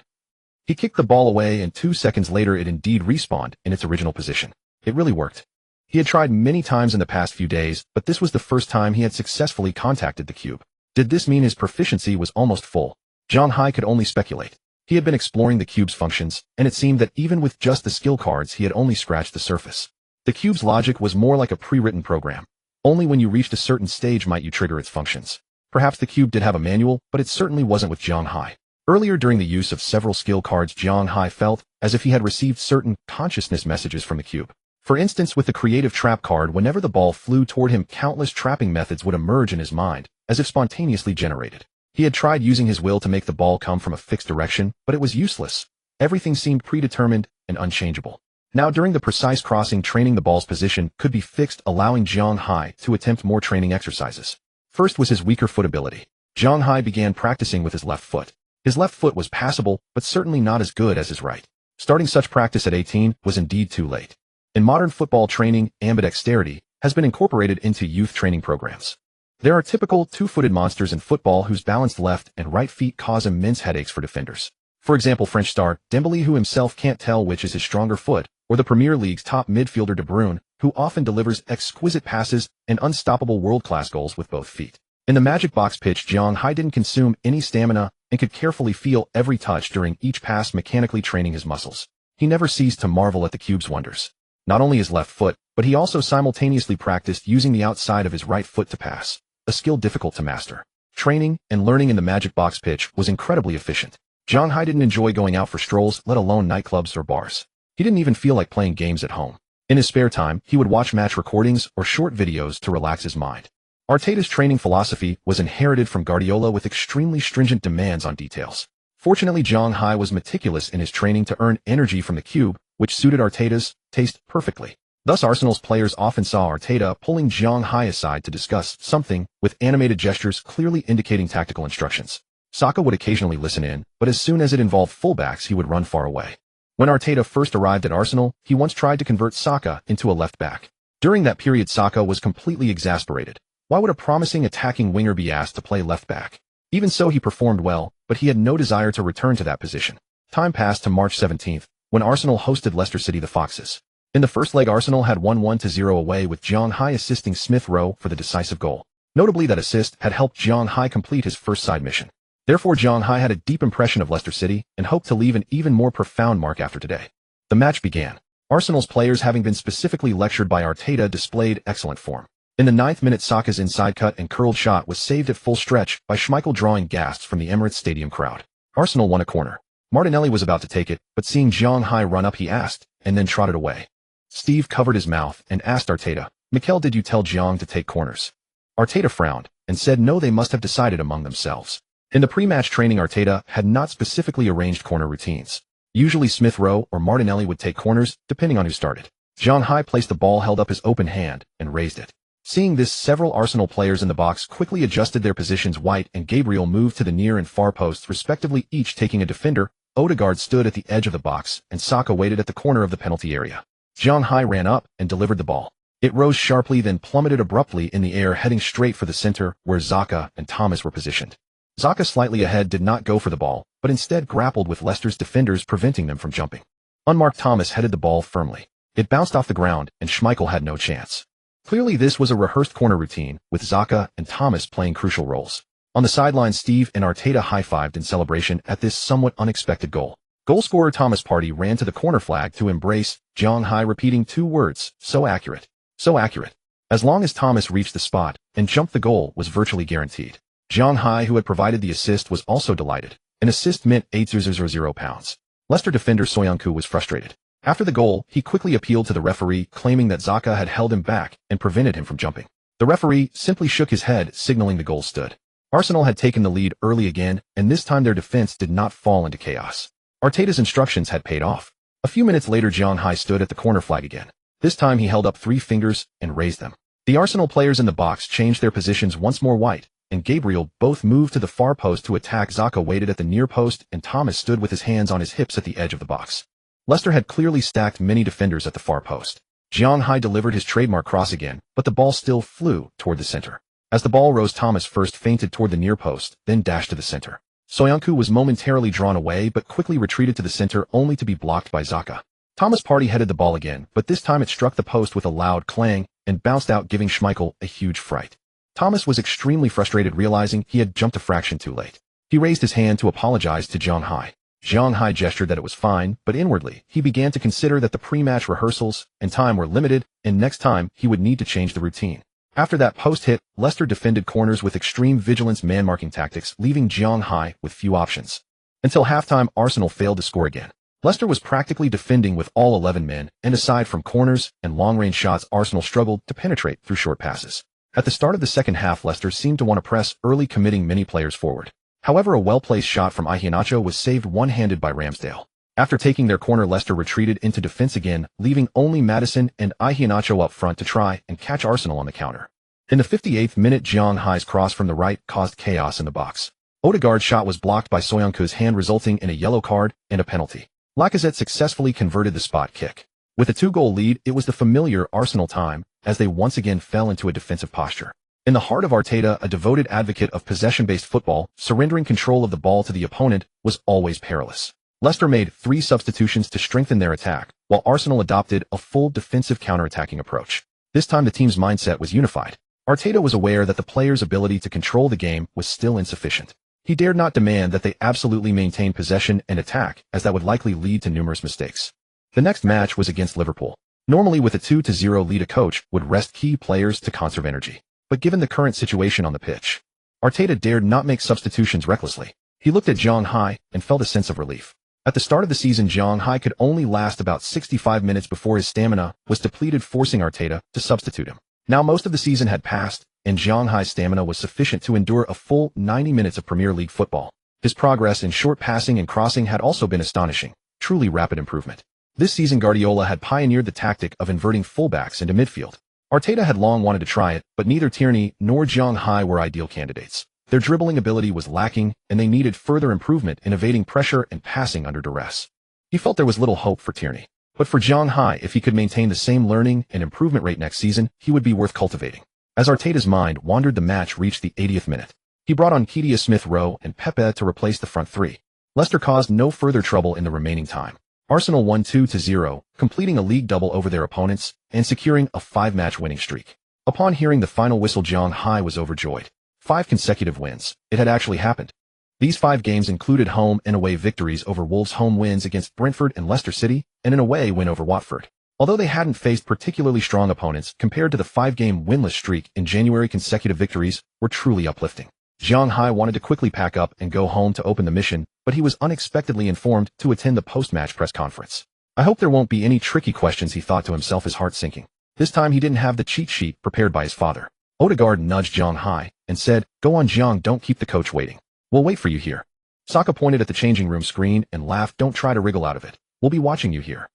He kicked the ball away, and 2 seconds later it indeed respawned in its original position. It really worked. He had tried many times in the past few days, but this was the first time he had successfully contacted the cube. Did this mean his proficiency was almost full? Zhang Hai could only speculate. He had been exploring the cube's functions, and it seemed that even with just the skill cards he had only scratched the surface. The cube's logic was more like a pre-written program. Only when you reached a certain stage might you trigger its functions. Perhaps the cube did have a manual, but it certainly wasn't with Zhang Hai. Earlier during the use of several skill cards, Zhang Hai felt as if he had received certain consciousness messages from the cube. For instance, with the creative trap card, whenever the ball flew toward him, countless trapping methods would emerge in his mind, as if spontaneously generated. He had tried using his will to make the ball come from a fixed direction, but it was useless. Everything seemed predetermined and unchangeable. Now, during the precise crossing training, the ball's position could be fixed, allowing Zhang Hai to attempt more training exercises. First was his weaker foot ability. Zhang Hai began practicing with his left foot. His left foot was passable, but certainly not as good as his right. Starting such practice at 18 was indeed too late. In modern football training, ambidexterity has been incorporated into youth training programs. There are typical two-footed monsters in football whose balanced left and right feet cause immense headaches for defenders. For example, French star Dembélé, who himself can't tell which is his stronger foot, or the Premier League's top midfielder De Bruyne, who often delivers exquisite passes and unstoppable world-class goals with both feet. In the Magic Box pitch, Zhang Hai didn't consume any stamina and could carefully feel every touch during each pass, mechanically training his muscles. He never ceased to marvel at the cube's wonders. Not only his left foot, but he also simultaneously practiced using the outside of his right foot to pass, a skill difficult to master. Training and learning in the Magic Box pitch was incredibly efficient. Zhang Hai didn't enjoy going out for strolls, let alone nightclubs or bars. He didn't even feel like playing games at home. In his spare time, he would watch match recordings or short videos to relax his mind. Arteta's training philosophy was inherited from Guardiola with extremely stringent demands on details. Fortunately, Zhang Hai was meticulous in his training to earn energy from the cube, which suited Arteta's taste perfectly. Thus Arsenal's players often saw Arteta pulling Zhang Hai aside to discuss something, with animated gestures clearly indicating tactical instructions. Saka would occasionally listen in, but as soon as it involved fullbacks he would run far away. When Arteta first arrived at Arsenal, he once tried to convert Saka into a left-back. During that period Saka was completely exasperated. Why would a promising attacking winger be asked to play left-back? Even so he performed well, but he had no desire to return to that position. Time passed to March 17th, when Arsenal hosted Leicester City the Foxes. In the first leg Arsenal had won 1-0 away with Zhang Hai assisting Smith Rowe for the decisive goal. Notably that assist had helped Zhang Hai complete his first side mission. Therefore Zhang Hai had a deep impression of Leicester City and hoped to leave an even more profound mark after today. The match began. Arsenal's players, having been specifically lectured by Arteta, displayed excellent form. In the 9th minute Saka's inside cut and curled shot was saved at full stretch by Schmeichel, drawing gasps from the Emirates Stadium crowd. Arsenal won a corner. Martinelli was about to take it, but seeing Zhang Hai run up he asked, and then trotted away. Steve covered his mouth and asked Arteta, "Mikel, did you tell Zhang to take corners?" Arteta frowned and said no, they must have decided among themselves. In the pre-match training Arteta had not specifically arranged corner routines. Usually Smith Rowe or Martinelli would take corners, depending on who started. Zhang Hai placed the ball, held up his open hand, and raised it. Seeing this, several Arsenal players in the box quickly adjusted their positions. White and Gabriel moved to the near and far posts respectively, each taking a defender. Odegaard stood at the edge of the box, and Saka waited at the corner of the penalty area. Zhang Hai ran up and delivered the ball. It rose sharply, then plummeted abruptly in the air, heading straight for the center, where Xhaka and Thomas were positioned. Xhaka, slightly ahead, did not go for the ball, but instead grappled with Leicester's defenders, preventing them from jumping. Unmarked Thomas headed the ball firmly. It bounced off the ground, and Schmeichel had no chance. Clearly this was a rehearsed corner routine, with Xhaka and Thomas playing crucial roles. On the sideline, Steve and Arteta high-fived in celebration at this somewhat unexpected goal. Goalscorer Thomas Partey ran to the corner flag to embrace Zhang Hai, repeating two words, "So accurate. So accurate." As long as Thomas reached the spot and jumped, the goal was virtually guaranteed. Zhang Hai, who had provided the assist, was also delighted. An assist meant £8,000. Leicester defender Soyuncu was frustrated. After the goal, he quickly appealed to the referee, claiming that Xhaka had held him back and prevented him from jumping. The referee simply shook his head, signaling the goal stood. Arsenal had taken the lead early again, and this time their defense did not fall into chaos. Arteta's instructions had paid off. A few minutes later Zhang Hai stood at the corner flag again. This time he held up 3 fingers and raised them. The Arsenal players in the box changed their positions once more. White and Gabriel both moved to the far post to attack. Xhaka waited at the near post, and Thomas stood with his hands on his hips at the edge of the box. Leicester had clearly stacked many defenders at the far post. Zhang Hai delivered his trademark cross again, but the ball still flew toward the center. As the ball rose, Thomas first feinted toward the near post, then dashed to the center. Soyuncu was momentarily drawn away but quickly retreated to the center, only to be blocked by Xhaka. Thomas Partey headed the ball again, but this time it struck the post with a loud clang and bounced out, giving Schmeichel a huge fright. Thomas was extremely frustrated, realizing he had jumped a fraction too late. He raised his hand to apologize to Zhang Hai. Zhang Hai gestured that it was fine, but inwardly, he began to consider that the pre-match rehearsals and time were limited, and next time he would need to change the routine. After that post hit, Leicester defended corners with extreme vigilance man-marking tactics, leaving Zhang Hai with few options. Until halftime, Arsenal failed to score again. Leicester was practically defending with all 11 men, and aside from corners and long-range shots, Arsenal struggled to penetrate through short passes. At the start of the second half, Leicester seemed to want to press early, committing many players forward. However, a well-placed shot from Iheanacho was saved one-handed by Ramsdale. After taking their corner, Leicester retreated into defense again, leaving only Maddison and Iheanacho up front to try and catch Arsenal on the counter. In the 58th minute, Zhang Hai's cross from the right caused chaos in the box. Odegaard's shot was blocked by Soyuncu's hand, resulting in a yellow card and a penalty. Lacazette successfully converted the spot kick. With a 2-goal lead, it was the familiar Arsenal time, as they once again fell into a defensive posture. In the heart of Arteta, a devoted advocate of possession-based football, surrendering control of the ball to the opponent was always perilous. Leicester made 3 substitutions to strengthen their attack, while Arsenal adopted a full defensive counter-attacking approach. This time the team's mindset was unified. Arteta was aware that the players' ability to control the game was still insufficient. He dared not demand that they absolutely maintain possession and attack, as that would likely lead to numerous mistakes. The next match was against Liverpool. Normally, with a 2-0 lead, a coach would rest key players to conserve energy. But given the current situation on the pitch, Arteta dared not make substitutions recklessly. He looked at Zhang Hai and felt a sense of relief. At the start of the season, Zhang Hai could only last about 65 minutes before his stamina was depleted, forcing Arteta to substitute him. Now most of the season had passed, and Zhang Hai's stamina was sufficient to endure a full 90 minutes of Premier League football. His progress in short passing and crossing had also been astonishing, truly rapid improvement. This season Guardiola had pioneered the tactic of inverting fullbacks into midfield. Arteta had long wanted to try it, but neither Tierney nor Zhang Hai were ideal candidates. Their dribbling ability was lacking, and they needed further improvement in evading pressure and passing under duress. He felt there was little hope for Tierney. But for Zhang Hai, if he could maintain the same learning and improvement rate next season, he would be worth cultivating. As Arteta's mind wandered, the match reached the 80th minute. He brought on Kedia Smith-Rowe and Pepe to replace the front three. Leicester caused no further trouble in the remaining time. Arsenal won 2-0, completing a league double over their opponents and securing a 5-match winning streak. Upon hearing the final whistle, Zhang Hai was overjoyed. 5 consecutive wins. It had actually happened. These 5 games included home and away victories over Wolves, home wins against Brentford and Leicester City, and an away win over Watford. Although they hadn't faced particularly strong opponents, compared to the 5-game winless streak in January, consecutive victories were truly uplifting. Zhang Hai wanted to quickly pack up and go home to open the mission, but he was unexpectedly informed to attend the post-match press conference. I hope there won't be any tricky questions, he thought to himself, his heart sinking. This time he didn't have the cheat sheet prepared by his father. Odegaard nudged Zhang Hai and said, "Go on, Zhang, don't keep the coach waiting. We'll wait for you here." Saka pointed at the changing room screen and laughed, "Don't try to wriggle out of it. We'll be watching you here."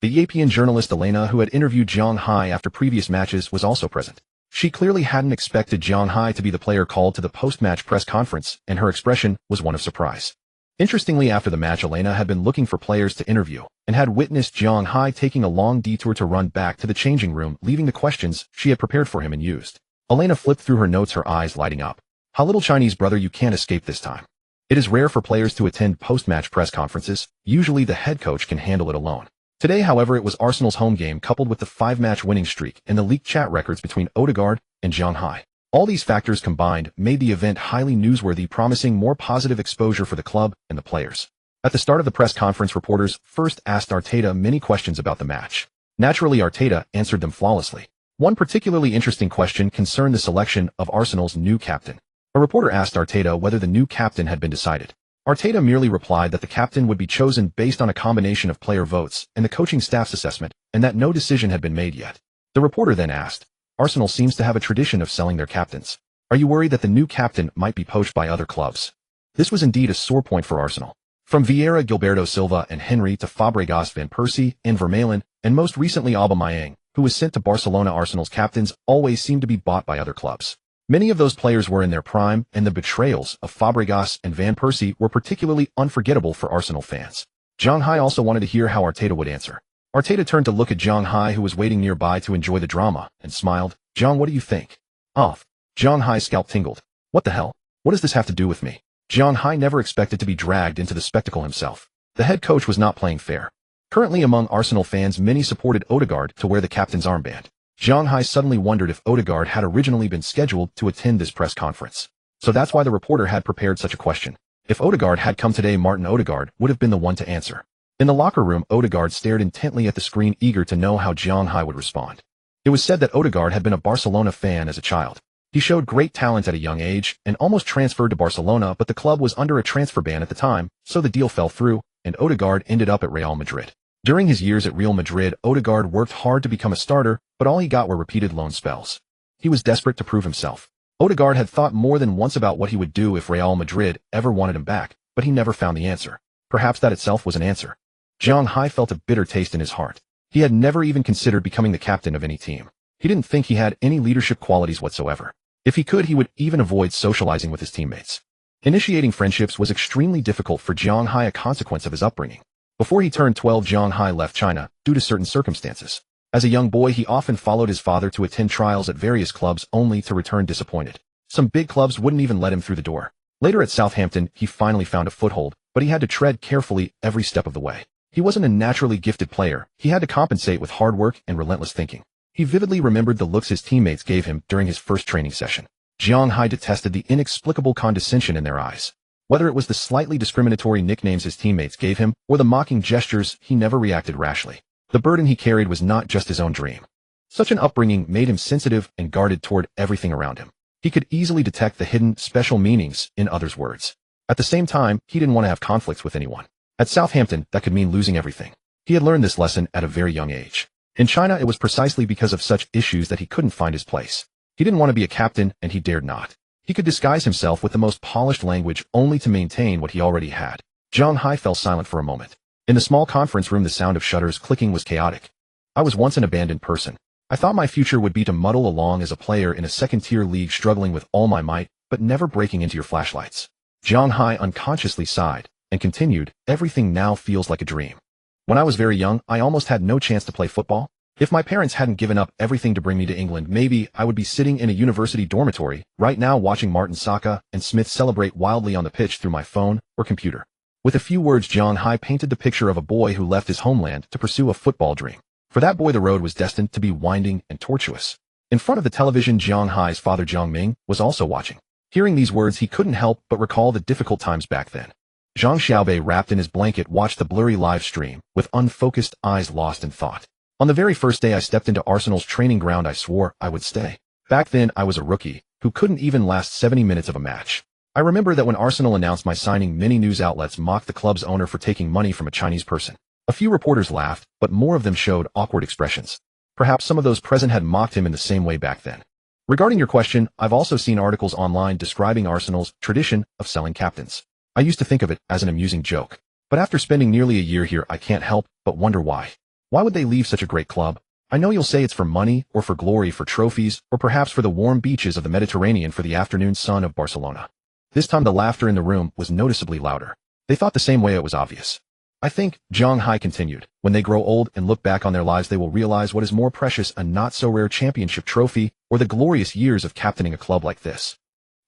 The European journalist Elena, who had interviewed Zhang Hai after previous matches, was also present. She clearly hadn't expected Zhang Hai to be the player called to the post-match press conference, and her expression was one of surprise. Interestingly, after the match, Elena had been looking for players to interview, and had witnessed Zhang Hai taking a long detour to run back to the changing room, leaving the questions she had prepared for him and used. Elena flipped through her notes, her eyes lighting up. "How little Chinese brother, you can't escape this time. It is rare for players to attend post-match press conferences. Usually the head coach can handle it alone." Today, however, it was Arsenal's home game coupled with the 5-match winning streak and the leaked chat records between Odegaard and Zhang Hai. All these factors combined made the event highly newsworthy, promising more positive exposure for the club and the players. At the start of the press conference, reporters first asked Arteta many questions about the match. Naturally, Arteta answered them flawlessly. One particularly interesting question concerned the selection of Arsenal's new captain. A reporter asked Arteta whether the new captain had been decided. Arteta merely replied that the captain would be chosen based on a combination of player votes and the coaching staff's assessment, and that no decision had been made yet. The reporter then asked, "Arsenal seems to have a tradition of selling their captains. Are you worried that the new captain might be poached by other clubs?" This was indeed a sore point for Arsenal. From Vieira, Gilberto Silva and Henry to Fabregas, Van Persie, and Vermaelen, and most recently Aubameyang, who was sent to Barcelona, Arsenal's captains always seemed to be bought by other clubs. Many of those players were in their prime, and the betrayals of Fabregas and Van Persie were particularly unforgettable for Arsenal fans. Zhang Hai also wanted to hear how Arteta would answer. Arteta turned to look at Zhang Hai, who was waiting nearby to enjoy the drama, and smiled. "Zhang, what do you think?" "Off." Zhang Hai's scalp tingled. "What the hell? What does this have to do with me?" Zhang Hai never expected to be dragged into the spectacle himself. The head coach was not playing fair. Currently among Arsenal fans, many supported Odegaard to wear the captain's armband. Zhang Hai suddenly wondered if Odegaard had originally been scheduled to attend this press conference. So that's why the reporter had prepared such a question. If Odegaard had come today, Martin Odegaard would have been the one to answer. In the locker room, Odegaard stared intently at the screen, eager to know how Zhang Hai would respond. It was said that Odegaard had been a Barcelona fan as a child. He showed great talent at a young age and almost transferred to Barcelona, but the club was under a transfer ban at the time, so the deal fell through, and Odegaard ended up at Real Madrid. During his years at Real Madrid, Odegaard worked hard to become a starter, but all he got were repeated loan spells. He was desperate to prove himself. Odegaard had thought more than once about what he would do if Real Madrid ever wanted him back, but he never found the answer. Perhaps that itself was an answer. Zhang Hai felt a bitter taste in his heart. He had never even considered becoming the captain of any team. He didn't think he had any leadership qualities whatsoever. If he could, he would even avoid socializing with his teammates. Initiating friendships was extremely difficult for Zhang Hai, a consequence of his upbringing. Before he turned 12, Zhang Hai left China due to certain circumstances. As a young boy, he often followed his father to attend trials at various clubs, only to return disappointed. Some big clubs wouldn't even let him through the door. Later at Southampton, he finally found a foothold, but he had to tread carefully every step of the way. He wasn't a naturally gifted player. He had to compensate with hard work and relentless thinking. He vividly remembered the looks his teammates gave him during his first training session. Zhang Hai detested the inexplicable condescension in their eyes. Whether it was the slightly discriminatory nicknames his teammates gave him or the mocking gestures, he never reacted rashly. The burden he carried was not just his own dream. Such an upbringing made him sensitive and guarded toward everything around him. He could easily detect the hidden, special meanings in others' words. At the same time, he didn't want to have conflicts with anyone. At Southampton, that could mean losing everything. He had learned this lesson at a very young age. In China, it was precisely because of such issues that he couldn't find his place. He didn't want to be a captain, and he dared not. He could disguise himself with the most polished language only to maintain what he already had. Zhang Hai fell silent for a moment. In the small conference room, the sound of shutters clicking was chaotic. I was once an abandoned person. I thought my future would be to muddle along as a player in a second-tier league, struggling with all my might, but never breaking into your flashlights. Zhang Hai unconsciously sighed and continued, everything now feels like a dream. When I was very young, I almost had no chance to play football. If my parents hadn't given up everything to bring me to England, maybe I would be sitting in a university dormitory right now watching Martin Saka and Smith celebrate wildly on the pitch through my phone or computer. With a few words, Zhang Hai painted the picture of a boy who left his homeland to pursue a football dream. For that boy, the road was destined to be winding and tortuous. In front of the television, Zhang Hai's father Jiang Ming was also watching. Hearing these words, he couldn't help but recall the difficult times back then. Zhang Xiaobei, wrapped in his blanket, watched the blurry live stream with unfocused eyes, lost in thought. On the very first day I stepped into Arsenal's training ground, I swore I would stay. Back then, I was a rookie who couldn't even last 70 minutes of a match. I remember that when Arsenal announced my signing, many news outlets mocked the club's owner for taking money from a Chinese person. A few reporters laughed, but more of them showed awkward expressions. Perhaps some of those present had mocked him in the same way back then. Regarding your question, I've also seen articles online describing Arsenal's tradition of selling captains. I used to think of it as an amusing joke. But after spending nearly a year here, I can't help but wonder why. Why would they leave such a great club? I know you'll say it's for money, or for glory, for trophies, or perhaps for the warm beaches of the Mediterranean, for the afternoon sun of Barcelona. This time the laughter in the room was noticeably louder. They thought the same way, it was obvious. I think, Zhang Hai continued, when they grow old and look back on their lives, they will realize what is more precious, a not-so-rare championship trophy, or the glorious years of captaining a club like this.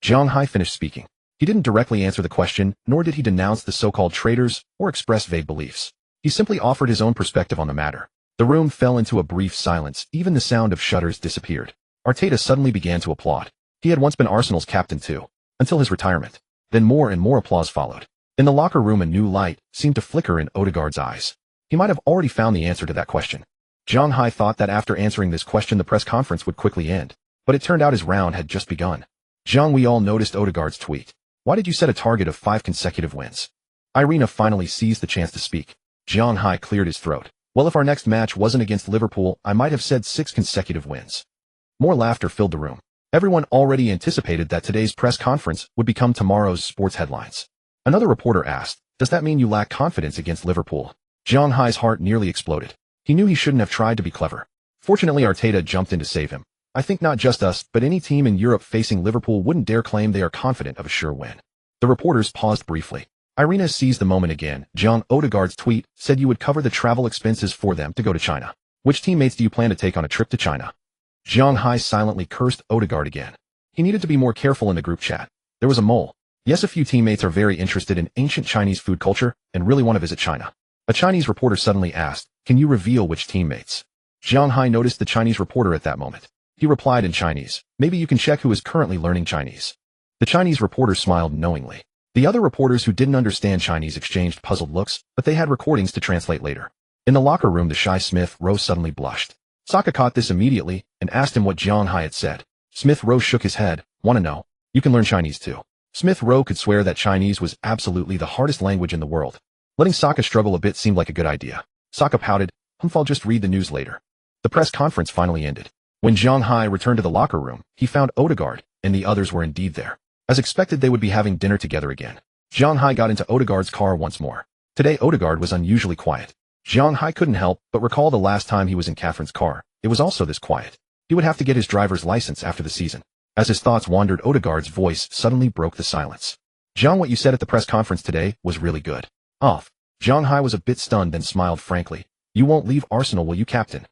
Zhang Hai finished speaking. He didn't directly answer the question, nor did he denounce the so-called traitors or express vague beliefs. He simply offered his own perspective on the matter. The room fell into a brief silence. Even the sound of shutters disappeared. Arteta suddenly began to applaud. He had once been Arsenal's captain too, until his retirement. Then more and more applause followed. In the locker room, a new light seemed to flicker in Odegaard's eyes. He might have already found the answer to that question. Zhang Hai thought that after answering this question, the press conference would quickly end. But it turned out his round had just begun. Zhang, we all noticed Odegaard's tweet. Why did you set a target of 5 consecutive wins? Irina finally seized the chance to speak. Zhang Hai cleared his throat. Well, if our next match wasn't against Liverpool, I might have said 6 consecutive wins. More laughter filled the room. Everyone already anticipated that today's press conference would become tomorrow's sports headlines. Another reporter asked, does that mean you lack confidence against Liverpool? Zhang Hai's heart nearly exploded. He knew he shouldn't have tried to be clever. Fortunately, Arteta jumped in to save him. I think not just us, but any team in Europe facing Liverpool wouldn't dare claim they are confident of a sure win. The reporters paused briefly. Irina seized the moment again. John, Odegaard's tweet said you would cover the travel expenses for them to go to China. Which teammates do you plan to take on a trip to China? Zhang Hai silently cursed Odegaard again. He needed to be more careful in the group chat. There was a mole. Yes, a few teammates are very interested in ancient Chinese food culture and really want to visit China. A Chinese reporter suddenly asked, can you reveal which teammates? Zhang Hai noticed the Chinese reporter at that moment. He replied in Chinese, maybe you can check who is currently learning Chinese. The Chinese reporter smiled knowingly. The other reporters who didn't understand Chinese exchanged puzzled looks, but they had recordings to translate later. In the locker room, the shy Smith Rowe suddenly blushed. Saka caught this immediately and asked him what Zhang Hai had said. Smith Rowe shook his head. Want to know? You can learn Chinese too. Smith Rowe could swear that Chinese was absolutely the hardest language in the world. Letting Saka struggle a bit seemed like a good idea. Saka pouted, I'll just read the news later. The press conference finally ended. When Zhang Hai returned to the locker room, he found Odegaard, and the others were indeed there. As expected, they would be having dinner together again. Zhang Hai got into Odegaard's car once more. Today, Odegaard was unusually quiet. Zhang Hai couldn't help but recall the last time he was in Catherine's car. It was also this quiet. He would have to get his driver's license after the season. As his thoughts wandered, Odegaard's voice suddenly broke the silence. Zhang, what you said at the press conference today was really good. Off. Zhang Hai was a bit stunned, then smiled frankly. You won't leave Arsenal, will you, Captain?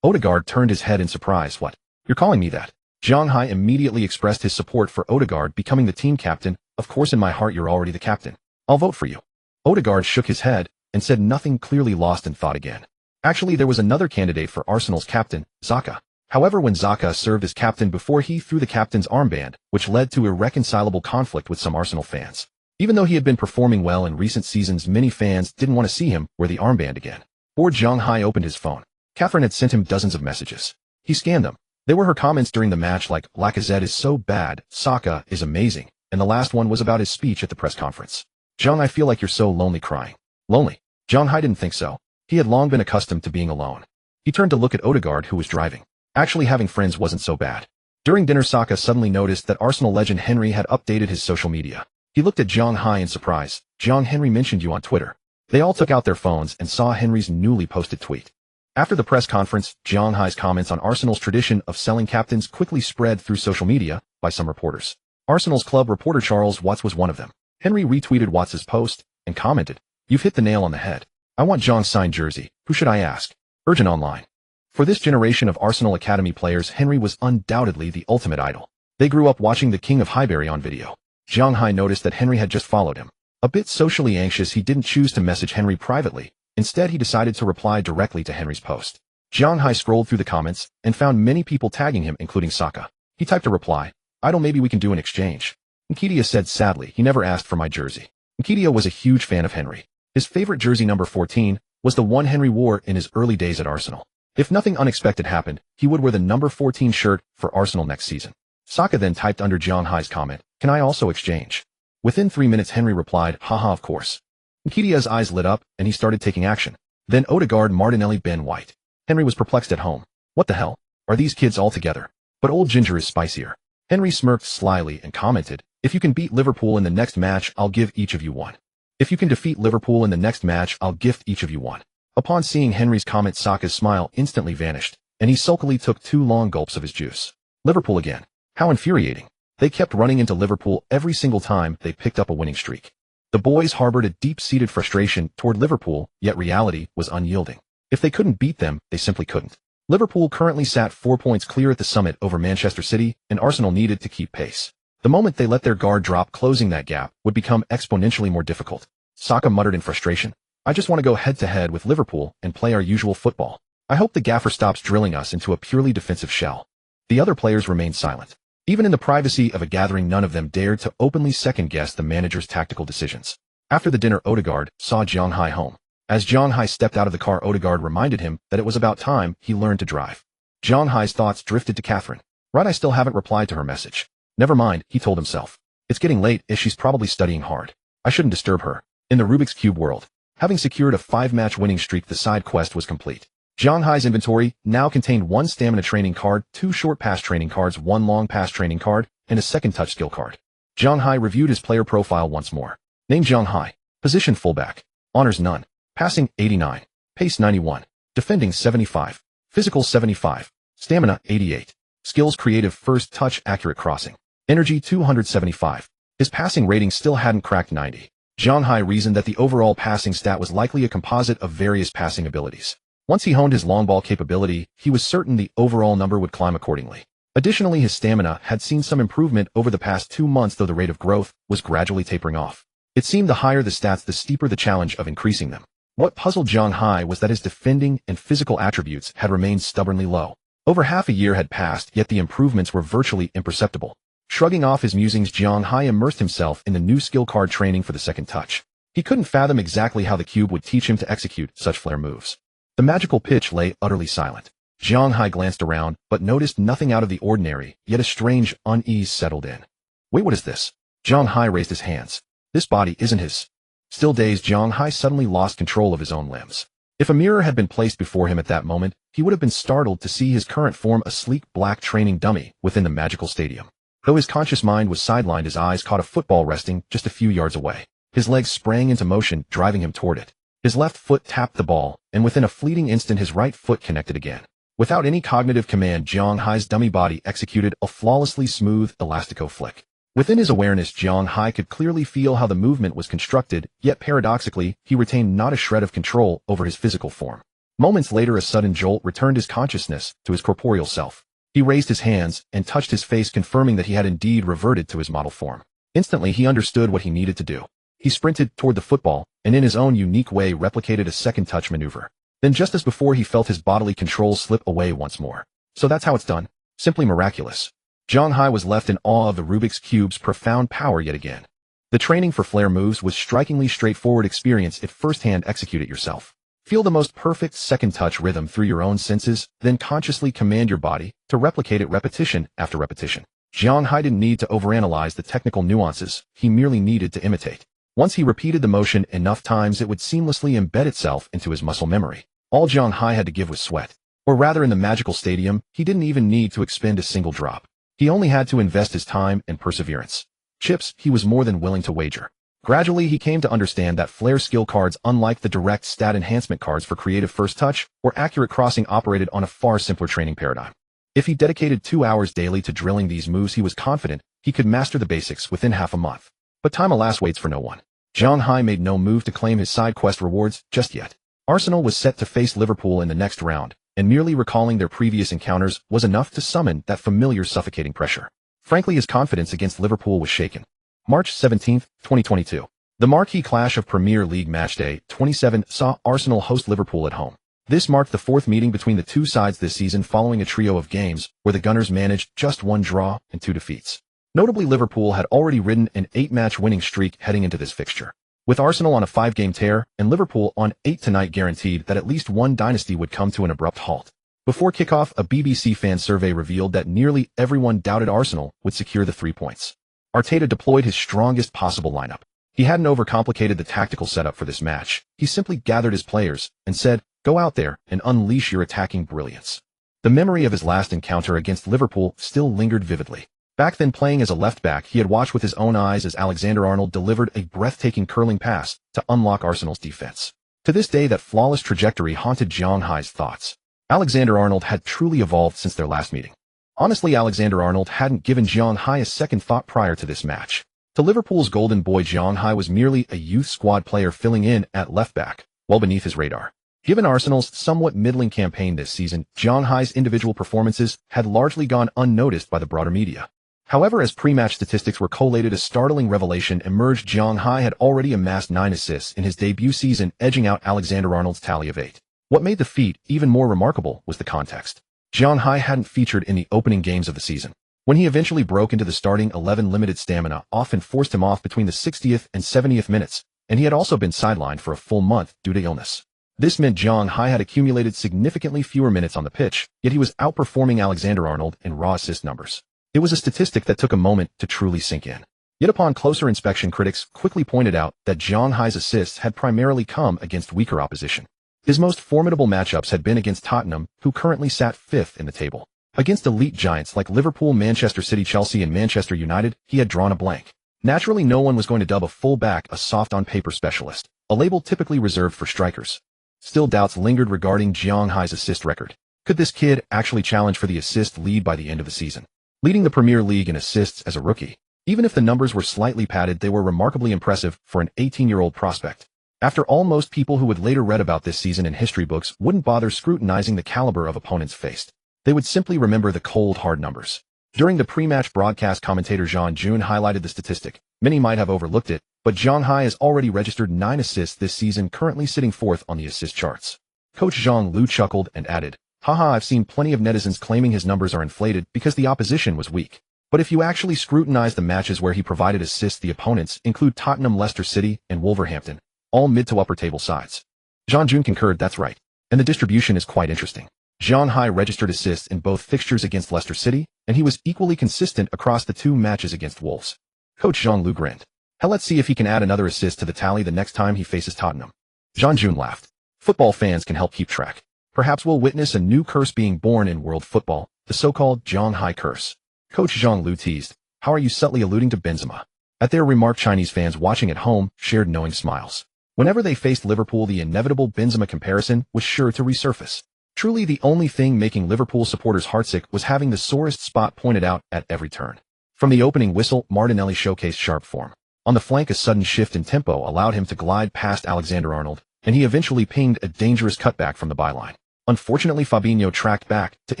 Odegaard turned his head in surprise. What? You're calling me that? Zhang Hai immediately expressed his support for Odegaard becoming the team captain. Of course, in my heart, you're already the captain. I'll vote for you. Odegaard shook his head and said nothing, clearly lost in thought again. Actually, there was another candidate for Arsenal's captain, Xhaka. However, when Xhaka served as captain before, he threw the captain's armband, which led to irreconcilable conflict with some Arsenal fans. Even though he had been performing well in recent seasons, many fans didn't want to see him wear the armband again. Bored, Zhang Hai opened his phone. Catherine had sent him dozens of messages. He scanned them. They were her comments during the match, like, Lacazette is so bad, Saka is amazing, and the last one was about his speech at the press conference. Zhang, I feel like you're so lonely crying. Lonely? Zhang Hai didn't think so. He had long been accustomed to being alone. He turned to look at Odegaard, who was driving. Actually, having friends wasn't so bad. During dinner, Saka suddenly noticed that Arsenal legend Henry had updated his social media. He looked at Zhang Hai in surprise. Zhang, Henry mentioned you on Twitter. They all took out their phones and saw Henry's newly posted tweet. After the press conference, Zhang Hai's comments on Arsenal's tradition of selling captains quickly spread through social media by some reporters. Arsenal's club reporter Charles Watts was one of them. Henry retweeted Watts' post and commented, "You've hit the nail on the head. I want Zhang's signed jersey. Who should I ask?" Urgent Online. For this generation of Arsenal Academy players, Henry was undoubtedly the ultimate idol. They grew up watching the King of Highbury on video. Zhang Hai noticed that Henry had just followed him. A bit socially anxious, he didn't choose to message Henry privately. Instead, he decided to reply directly to Henry's post. Zhang Hai scrolled through the comments and found many people tagging him, including Saka. He typed a reply, "Idol, maybe we can do an exchange." Nketiah said sadly, "He never asked for my jersey." Nketiah was a huge fan of Henry. His favorite jersey, number 14, was the one Henry wore in his early days at Arsenal. If nothing unexpected happened, he would wear the number 14 shirt for Arsenal next season. Saka then typed under Zhang Hai's comment, "Can I also exchange?" Within 3 minutes, Henry replied, "Haha, of course." Nketiah's eyes lit up, and he started taking action. Then Odegaard, Martinelli, Ben White. Henry was perplexed at home. What the hell? Are these kids all together? But old Ginger is spicier. Henry smirked slyly and commented, "If you can beat Liverpool in the next match, I'll give each of you one. If you can defeat Liverpool in the next match, I'll gift each of you one." Upon seeing Henry's comment, Saka's smile instantly vanished, and he sulkily took 2 long gulps of his juice. Liverpool again. How infuriating. They kept running into Liverpool every single time they picked up a winning streak. The boys harbored a deep-seated frustration toward Liverpool, yet reality was unyielding. If they couldn't beat them, they simply couldn't. Liverpool currently sat 4 points clear at the summit over Manchester City, and Arsenal needed to keep pace. The moment they let their guard drop, closing that gap would become exponentially more difficult. Saka muttered in frustration, "I just want to go head-to-head with Liverpool and play our usual football. I hope the gaffer stops drilling us into a purely defensive shell." The other players remained silent. Even in the privacy of a gathering, none of them dared to openly second-guess the manager's tactical decisions. After the dinner, Odegaard saw Zhang Hai home. As Zhang Hai stepped out of the car, Odegaard reminded him that it was about time he learned to drive. Zhang Hai's thoughts drifted to Catherine. Right, I still haven't replied to her message. Never mind, he told himself. It's getting late, and she's probably studying hard. I shouldn't disturb her. In the Rubik's Cube world, having secured a 5-match winning streak, the side quest was complete. Zhang Hai's inventory now contained 1 stamina training card, 2 short pass training cards, 1 long pass training card, and a second touch skill card. Zhang Hai reviewed his player profile once more. Name Zhang Hai. Position fullback. Honors none. Passing 89. Pace 91. Defending 75. Physical 75. Stamina 88. Skills creative, first touch, accurate crossing. Energy 275. His passing rating still hadn't cracked 90. Zhang Hai reasoned that the overall passing stat was likely a composite of various passing abilities. Once he honed his long ball capability, he was certain the overall number would climb accordingly. Additionally, his stamina had seen some improvement over the past 2 months, though the rate of growth was gradually tapering off. It seemed the higher the stats, the steeper the challenge of increasing them. What puzzled Zhang Hai was that his defending and physical attributes had remained stubbornly low. Over half a year had passed, yet the improvements were virtually imperceptible. Shrugging off his musings, Zhang Hai immersed himself in the new skill card training for the second touch. He couldn't fathom exactly how the cube would teach him to execute such flair moves. The magical pitch lay utterly silent. Zhang Hai glanced around, but noticed nothing out of the ordinary, yet a strange unease settled in. Wait, what is this? Zhang Hai raised his hands. This body isn't his. Still dazed, Zhang Hai suddenly lost control of his own limbs. If a mirror had been placed before him at that moment, he would have been startled to see his current form, a sleek black training dummy within the magical stadium. Though his conscious mind was sidelined, his eyes caught a football resting just a few yards away. His legs sprang into motion, driving him toward it. His left foot tapped the ball, and within a fleeting instant his right foot connected again. Without any cognitive command, Zhang Hai's dummy body executed a flawlessly smooth elastico flick. Within his awareness, Zhang Hai could clearly feel how the movement was constructed, yet paradoxically, he retained not a shred of control over his physical form. Moments later, a sudden jolt returned his consciousness to his corporeal self. He raised his hands and touched his face, confirming that he had indeed reverted to his model form. Instantly, he understood what he needed to do. He sprinted toward the football, and in his own unique way replicated a second touch maneuver. Then just as before, he felt his bodily control slip away once more. So that's how it's done. Simply miraculous. Zhang Hai was left in awe of the Rubik's Cube's profound power yet again. The training for flair moves was strikingly straightforward. Experience it firsthand, execute it yourself. Feel the most perfect second touch rhythm through your own senses, then consciously command your body to replicate it repetition after repetition. Zhang Hai didn't need to overanalyze the technical nuances, he merely needed to imitate. Once he repeated the motion enough times, it would seamlessly embed itself into his muscle memory. All Zhang Hai had to give was sweat. Or rather, in the magical stadium, he didn't even need to expend a single drop. He only had to invest his time and perseverance. Chips, he was more than willing to wager. Gradually, he came to understand that flair skill cards, unlike the direct stat enhancement cards for creative first touch or accurate crossing, operated on a far simpler training paradigm. If he dedicated 2 hours daily to drilling these moves, he was confident he could master the basics within half a month. But time, alas, waits for no one. Zhang Hai made no move to claim his side quest rewards just yet. Arsenal was set to face Liverpool in the next round, and merely recalling their previous encounters was enough to summon that familiar suffocating pressure. Frankly, his confidence against Liverpool was shaken. March 17, 2022. The marquee clash of Premier League Matchday 27 saw Arsenal host Liverpool at home. This marked the fourth meeting between the two sides this season, following a trio of games where the Gunners managed just 1 draw and 2 defeats. Notably, Liverpool had already ridden an 8-match winning streak heading into this fixture. With Arsenal on a 5-game tear and Liverpool on 8 tonight, guaranteed that at least one dynasty would come to an abrupt halt. Before kickoff, a BBC fan survey revealed that nearly everyone doubted Arsenal would secure the 3 points. Arteta deployed his strongest possible lineup. He hadn't overcomplicated the tactical setup for this match. He simply gathered his players and said, "Go out there and unleash your attacking brilliance." The memory of his last encounter against Liverpool still lingered vividly. Back then, playing as a left-back, he had watched with his own eyes as Alexander-Arnold delivered a breathtaking curling pass to unlock Arsenal's defense. To this day, that flawless trajectory haunted Zhang Hai's thoughts. Alexander-Arnold had truly evolved since their last meeting. Honestly, Alexander-Arnold hadn't given Zhang Hai a second thought prior to this match. To Liverpool's golden boy, Zhang Hai was merely a youth squad player filling in at left-back, well beneath his radar. Given Arsenal's somewhat middling campaign this season, Zhang Hai's individual performances had largely gone unnoticed by the broader media. However, as pre-match statistics were collated, a startling revelation emerged. Zhang Hai had already amassed 9 assists in his debut season, edging out Alexander-Arnold's tally of 8. What made the feat even more remarkable was the context. Zhang Hai hadn't featured in the opening games of the season. When he eventually broke into the starting 11, limited stamina often forced him off between the 60th and 70th minutes, and he had also been sidelined for a full month due to illness. This meant Zhang Hai had accumulated significantly fewer minutes on the pitch, yet he was outperforming Alexander-Arnold in raw assist numbers. It was a statistic that took a moment to truly sink in. Yet upon closer inspection, critics quickly pointed out that Zhang Hai's assists had primarily come against weaker opposition. His most formidable matchups had been against Tottenham, who currently sat 5th in the table. Against elite giants like Liverpool, Manchester City, Chelsea, and Manchester United, he had drawn a blank. Naturally, no one was going to dub a full-back a soft-on-paper specialist, a label typically reserved for strikers. Still, doubts lingered regarding Zhang Hai's assist record. Could this kid actually challenge for the assist lead by the end of the season? Leading the Premier League in assists as a rookie. Even if the numbers were slightly padded, they were remarkably impressive for an 18-year-old prospect. After all, most people who would later read about this season in history books wouldn't bother scrutinizing the caliber of opponents faced. They would simply remember the cold, hard numbers. During the pre-match broadcast, commentator Zhang Jun highlighted the statistic. Many might have overlooked it, but Zhang Hai has already registered 9 assists this season, currently sitting 4th on the assist charts. Coach Zhang Lu chuckled and added, "Haha, I've seen plenty of netizens claiming his numbers are inflated because the opposition was weak. But if you actually scrutinize the matches where he provided assists, the opponents include Tottenham, Leicester City, and Wolverhampton, all mid to upper table sides." Zhang Jun concurred, "That's right. And the distribution is quite interesting." Zhang Hai registered assists in both fixtures against Leicester City, and he was equally consistent across the 2 matches against Wolves. Coach Zhang Lu grinned. "Hell, let's see if he can add another assist to the tally the next time he faces Tottenham." Zhang Jun laughed. "Football fans can help keep track. Perhaps we'll witness a new curse being born in world football, the so-called Zhang Hai curse." Coach Zhang Lu teased, "How are you subtly alluding to Benzema?" At their remark, Chinese fans watching at home shared knowing smiles. Whenever they faced Liverpool, the inevitable Benzema comparison was sure to resurface. Truly, the only thing making Liverpool supporters heartsick was having the sorest spot pointed out at every turn. From the opening whistle, Martinelli showcased sharp form. On the flank, a sudden shift in tempo allowed him to glide past Alexander-Arnold, and he eventually pinged a dangerous cutback from the byline. Unfortunately, Fabinho tracked back to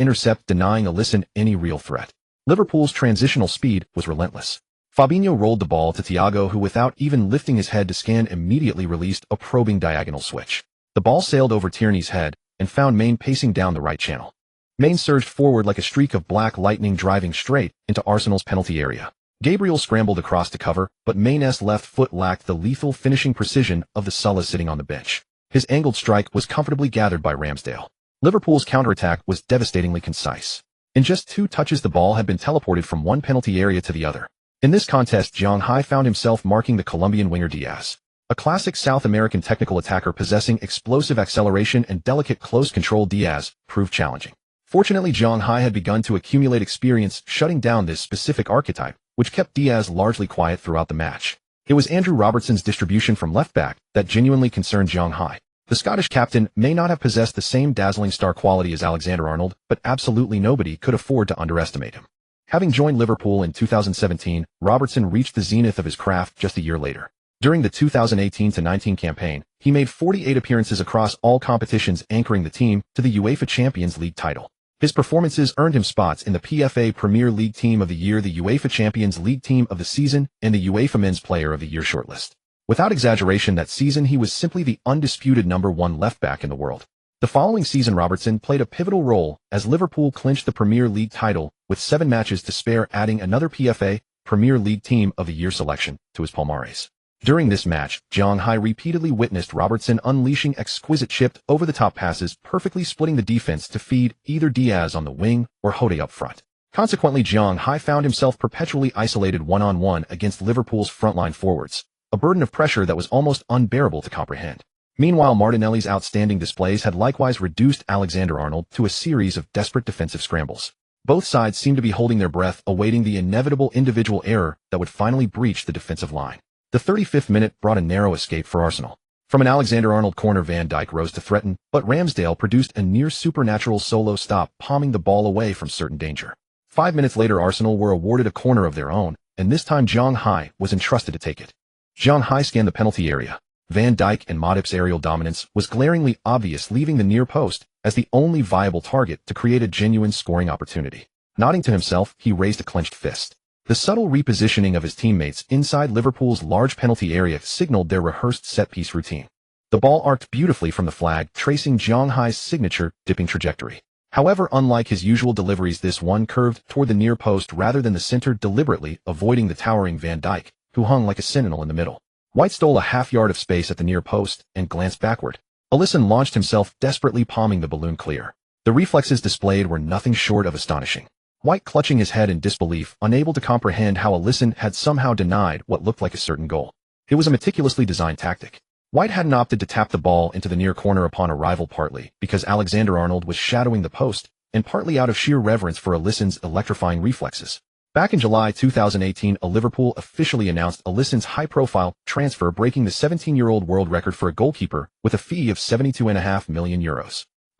intercept, denying Alisson any real threat. Liverpool's transitional speed was relentless. Fabinho rolled the ball to Thiago, who without even lifting his head to scan immediately released a probing diagonal switch. The ball sailed over Tierney's head and found Maine pacing down the right channel. Maine surged forward like a streak of black lightning, driving straight into Arsenal's penalty area. Gabriel scrambled across to cover, but Maine's left foot lacked the lethal finishing precision of the Sulla sitting on the bench. His angled strike was comfortably gathered by Ramsdale. Liverpool's counterattack was devastatingly concise. In just 2 touches, the ball had been teleported from one penalty area to the other. In this contest, Zhang Hai found himself marking the Colombian winger Diaz. A classic South American technical attacker possessing explosive acceleration and delicate close control, Diaz proved challenging. Fortunately, Zhang Hai had begun to accumulate experience shutting down this specific archetype, which kept Diaz largely quiet throughout the match. It was Andrew Robertson's distribution from left back that genuinely concerned Zhang Hai. The Scottish captain may not have possessed the same dazzling star quality as Alexander-Arnold, but absolutely nobody could afford to underestimate him. Having joined Liverpool in 2017, Robertson reached the zenith of his craft just a year later. During the 2018-19 campaign, he made 48 appearances across all competitions, anchoring the team to the UEFA Champions League title. His performances earned him spots in the PFA Premier League Team of the Year, the UEFA Champions League Team of the Season, and the UEFA Men's Player of the Year shortlist. Without exaggeration, that season he was simply the undisputed #1 left-back in the world. The following season, Robertson played a pivotal role as Liverpool clinched the Premier League title with 7 matches to spare, adding another PFA Premier League Team of the Year selection to his palmares. During this match, Zhang Hai repeatedly witnessed Robertson unleashing exquisite chipped over-the-top passes, perfectly splitting the defense to feed either Diaz on the wing or Hode up front. Consequently, Zhang Hai found himself perpetually isolated one-on-one against Liverpool's frontline forwards, a burden of pressure that was almost unbearable to comprehend. Meanwhile, Martinelli's outstanding displays had likewise reduced Alexander-Arnold to a series of desperate defensive scrambles. Both sides seemed to be holding their breath, awaiting the inevitable individual error that would finally breach the defensive line. The 35th minute brought a narrow escape for Arsenal. From an Alexander-Arnold corner, Van Dijk rose to threaten, but Ramsdale produced a near-supernatural solo stop, palming the ball away from certain danger. 5 minutes later, Arsenal were awarded a corner of their own, and this time Zhang Hai was entrusted to take it. Zhang Hai scanned the penalty area. Van Dijk and Matip's aerial dominance was glaringly obvious, leaving the near post as the only viable target to create a genuine scoring opportunity. Nodding to himself, he raised a clenched fist. The subtle repositioning of his teammates inside Liverpool's large penalty area signaled their rehearsed set-piece routine. The ball arced beautifully from the flag, tracing Zhang Hai's signature dipping trajectory. However, unlike his usual deliveries, this one curved toward the near post rather than the center, deliberately avoiding the towering Van Dijk, who hung like a sentinel in the middle. White stole a half-yard of space at the near post and glanced backward. Alisson launched himself, desperately palming the balloon clear. The reflexes displayed were nothing short of astonishing. White clutching his head in disbelief, unable to comprehend how Alisson had somehow denied what looked like a certain goal. It was a meticulously designed tactic. White hadn't opted to tap the ball into the near corner upon arrival, partly because Alexander-Arnold was shadowing the post, and partly out of sheer reverence for Alisson's electrifying reflexes. Back in July 2018, Liverpool officially announced Alisson's high-profile transfer, breaking the 17-year-old world record for a goalkeeper with a fee of €72.5 million.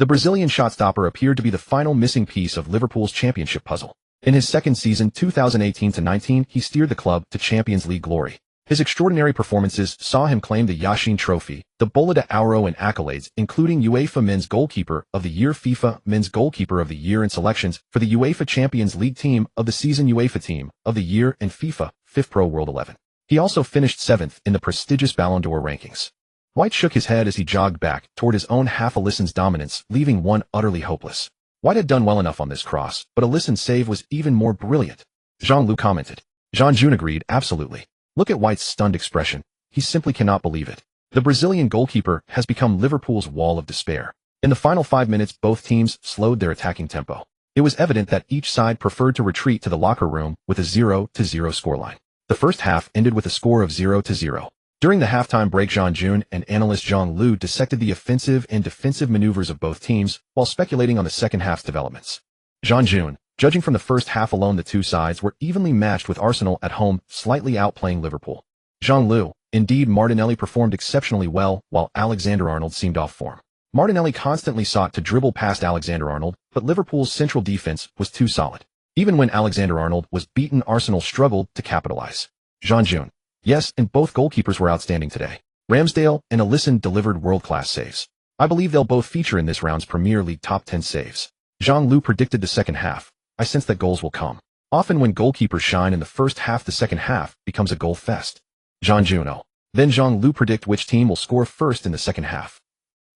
The Brazilian shot-stopper appeared to be the final missing piece of Liverpool's championship puzzle. In his second season, 2018-19, he steered the club to Champions League glory. His extraordinary performances saw him claim the Yashin Trophy, the Bola de Ouro, and accolades, including UEFA Men's Goalkeeper of the Year, FIFA Men's Goalkeeper of the Year, and selections for the UEFA Champions League Team of the Season, UEFA Team of the Year, and FIFA Pro World 11. He also finished 7th in the prestigious Ballon d'Or rankings. White shook his head as he jogged back toward his own half Alisson's dominance, leaving one utterly hopeless. White had done well enough on this cross, but Alisson's save was even more brilliant. Jean-Loup commented. Jean-June agreed, absolutely. Look at White's stunned expression. He simply cannot believe it. The Brazilian goalkeeper has become Liverpool's wall of despair. In the final 5 minutes, both teams slowed their attacking tempo. It was evident that each side preferred to retreat to the locker room with a 0-0 scoreline. The first half ended with a score of 0-0. During the halftime break, Jean-June and analyst Jean-Loup dissected the offensive and defensive maneuvers of both teams while speculating on the second half's developments. Jean-June, judging from the first half alone, the two sides were evenly matched, with Arsenal at home slightly outplaying Liverpool. Jean-Loup, indeed, Martinelli performed exceptionally well while Alexander-Arnold seemed off form. Martinelli constantly sought to dribble past Alexander-Arnold, but Liverpool's central defense was too solid. Even when Alexander-Arnold was beaten, Arsenal struggled to capitalize. Jean-June. Yes, and both goalkeepers were outstanding today. Ramsdale and Alisson delivered world-class saves. I believe they'll both feature in this round's Premier League top 10 saves. Jean-Loup predicted the second half. I sense that goals will come. Often when goalkeepers shine in the first half, the second half becomes a goal fest. Jean-June. Oh. Then Jean-Loup predict which team will score first in the second half.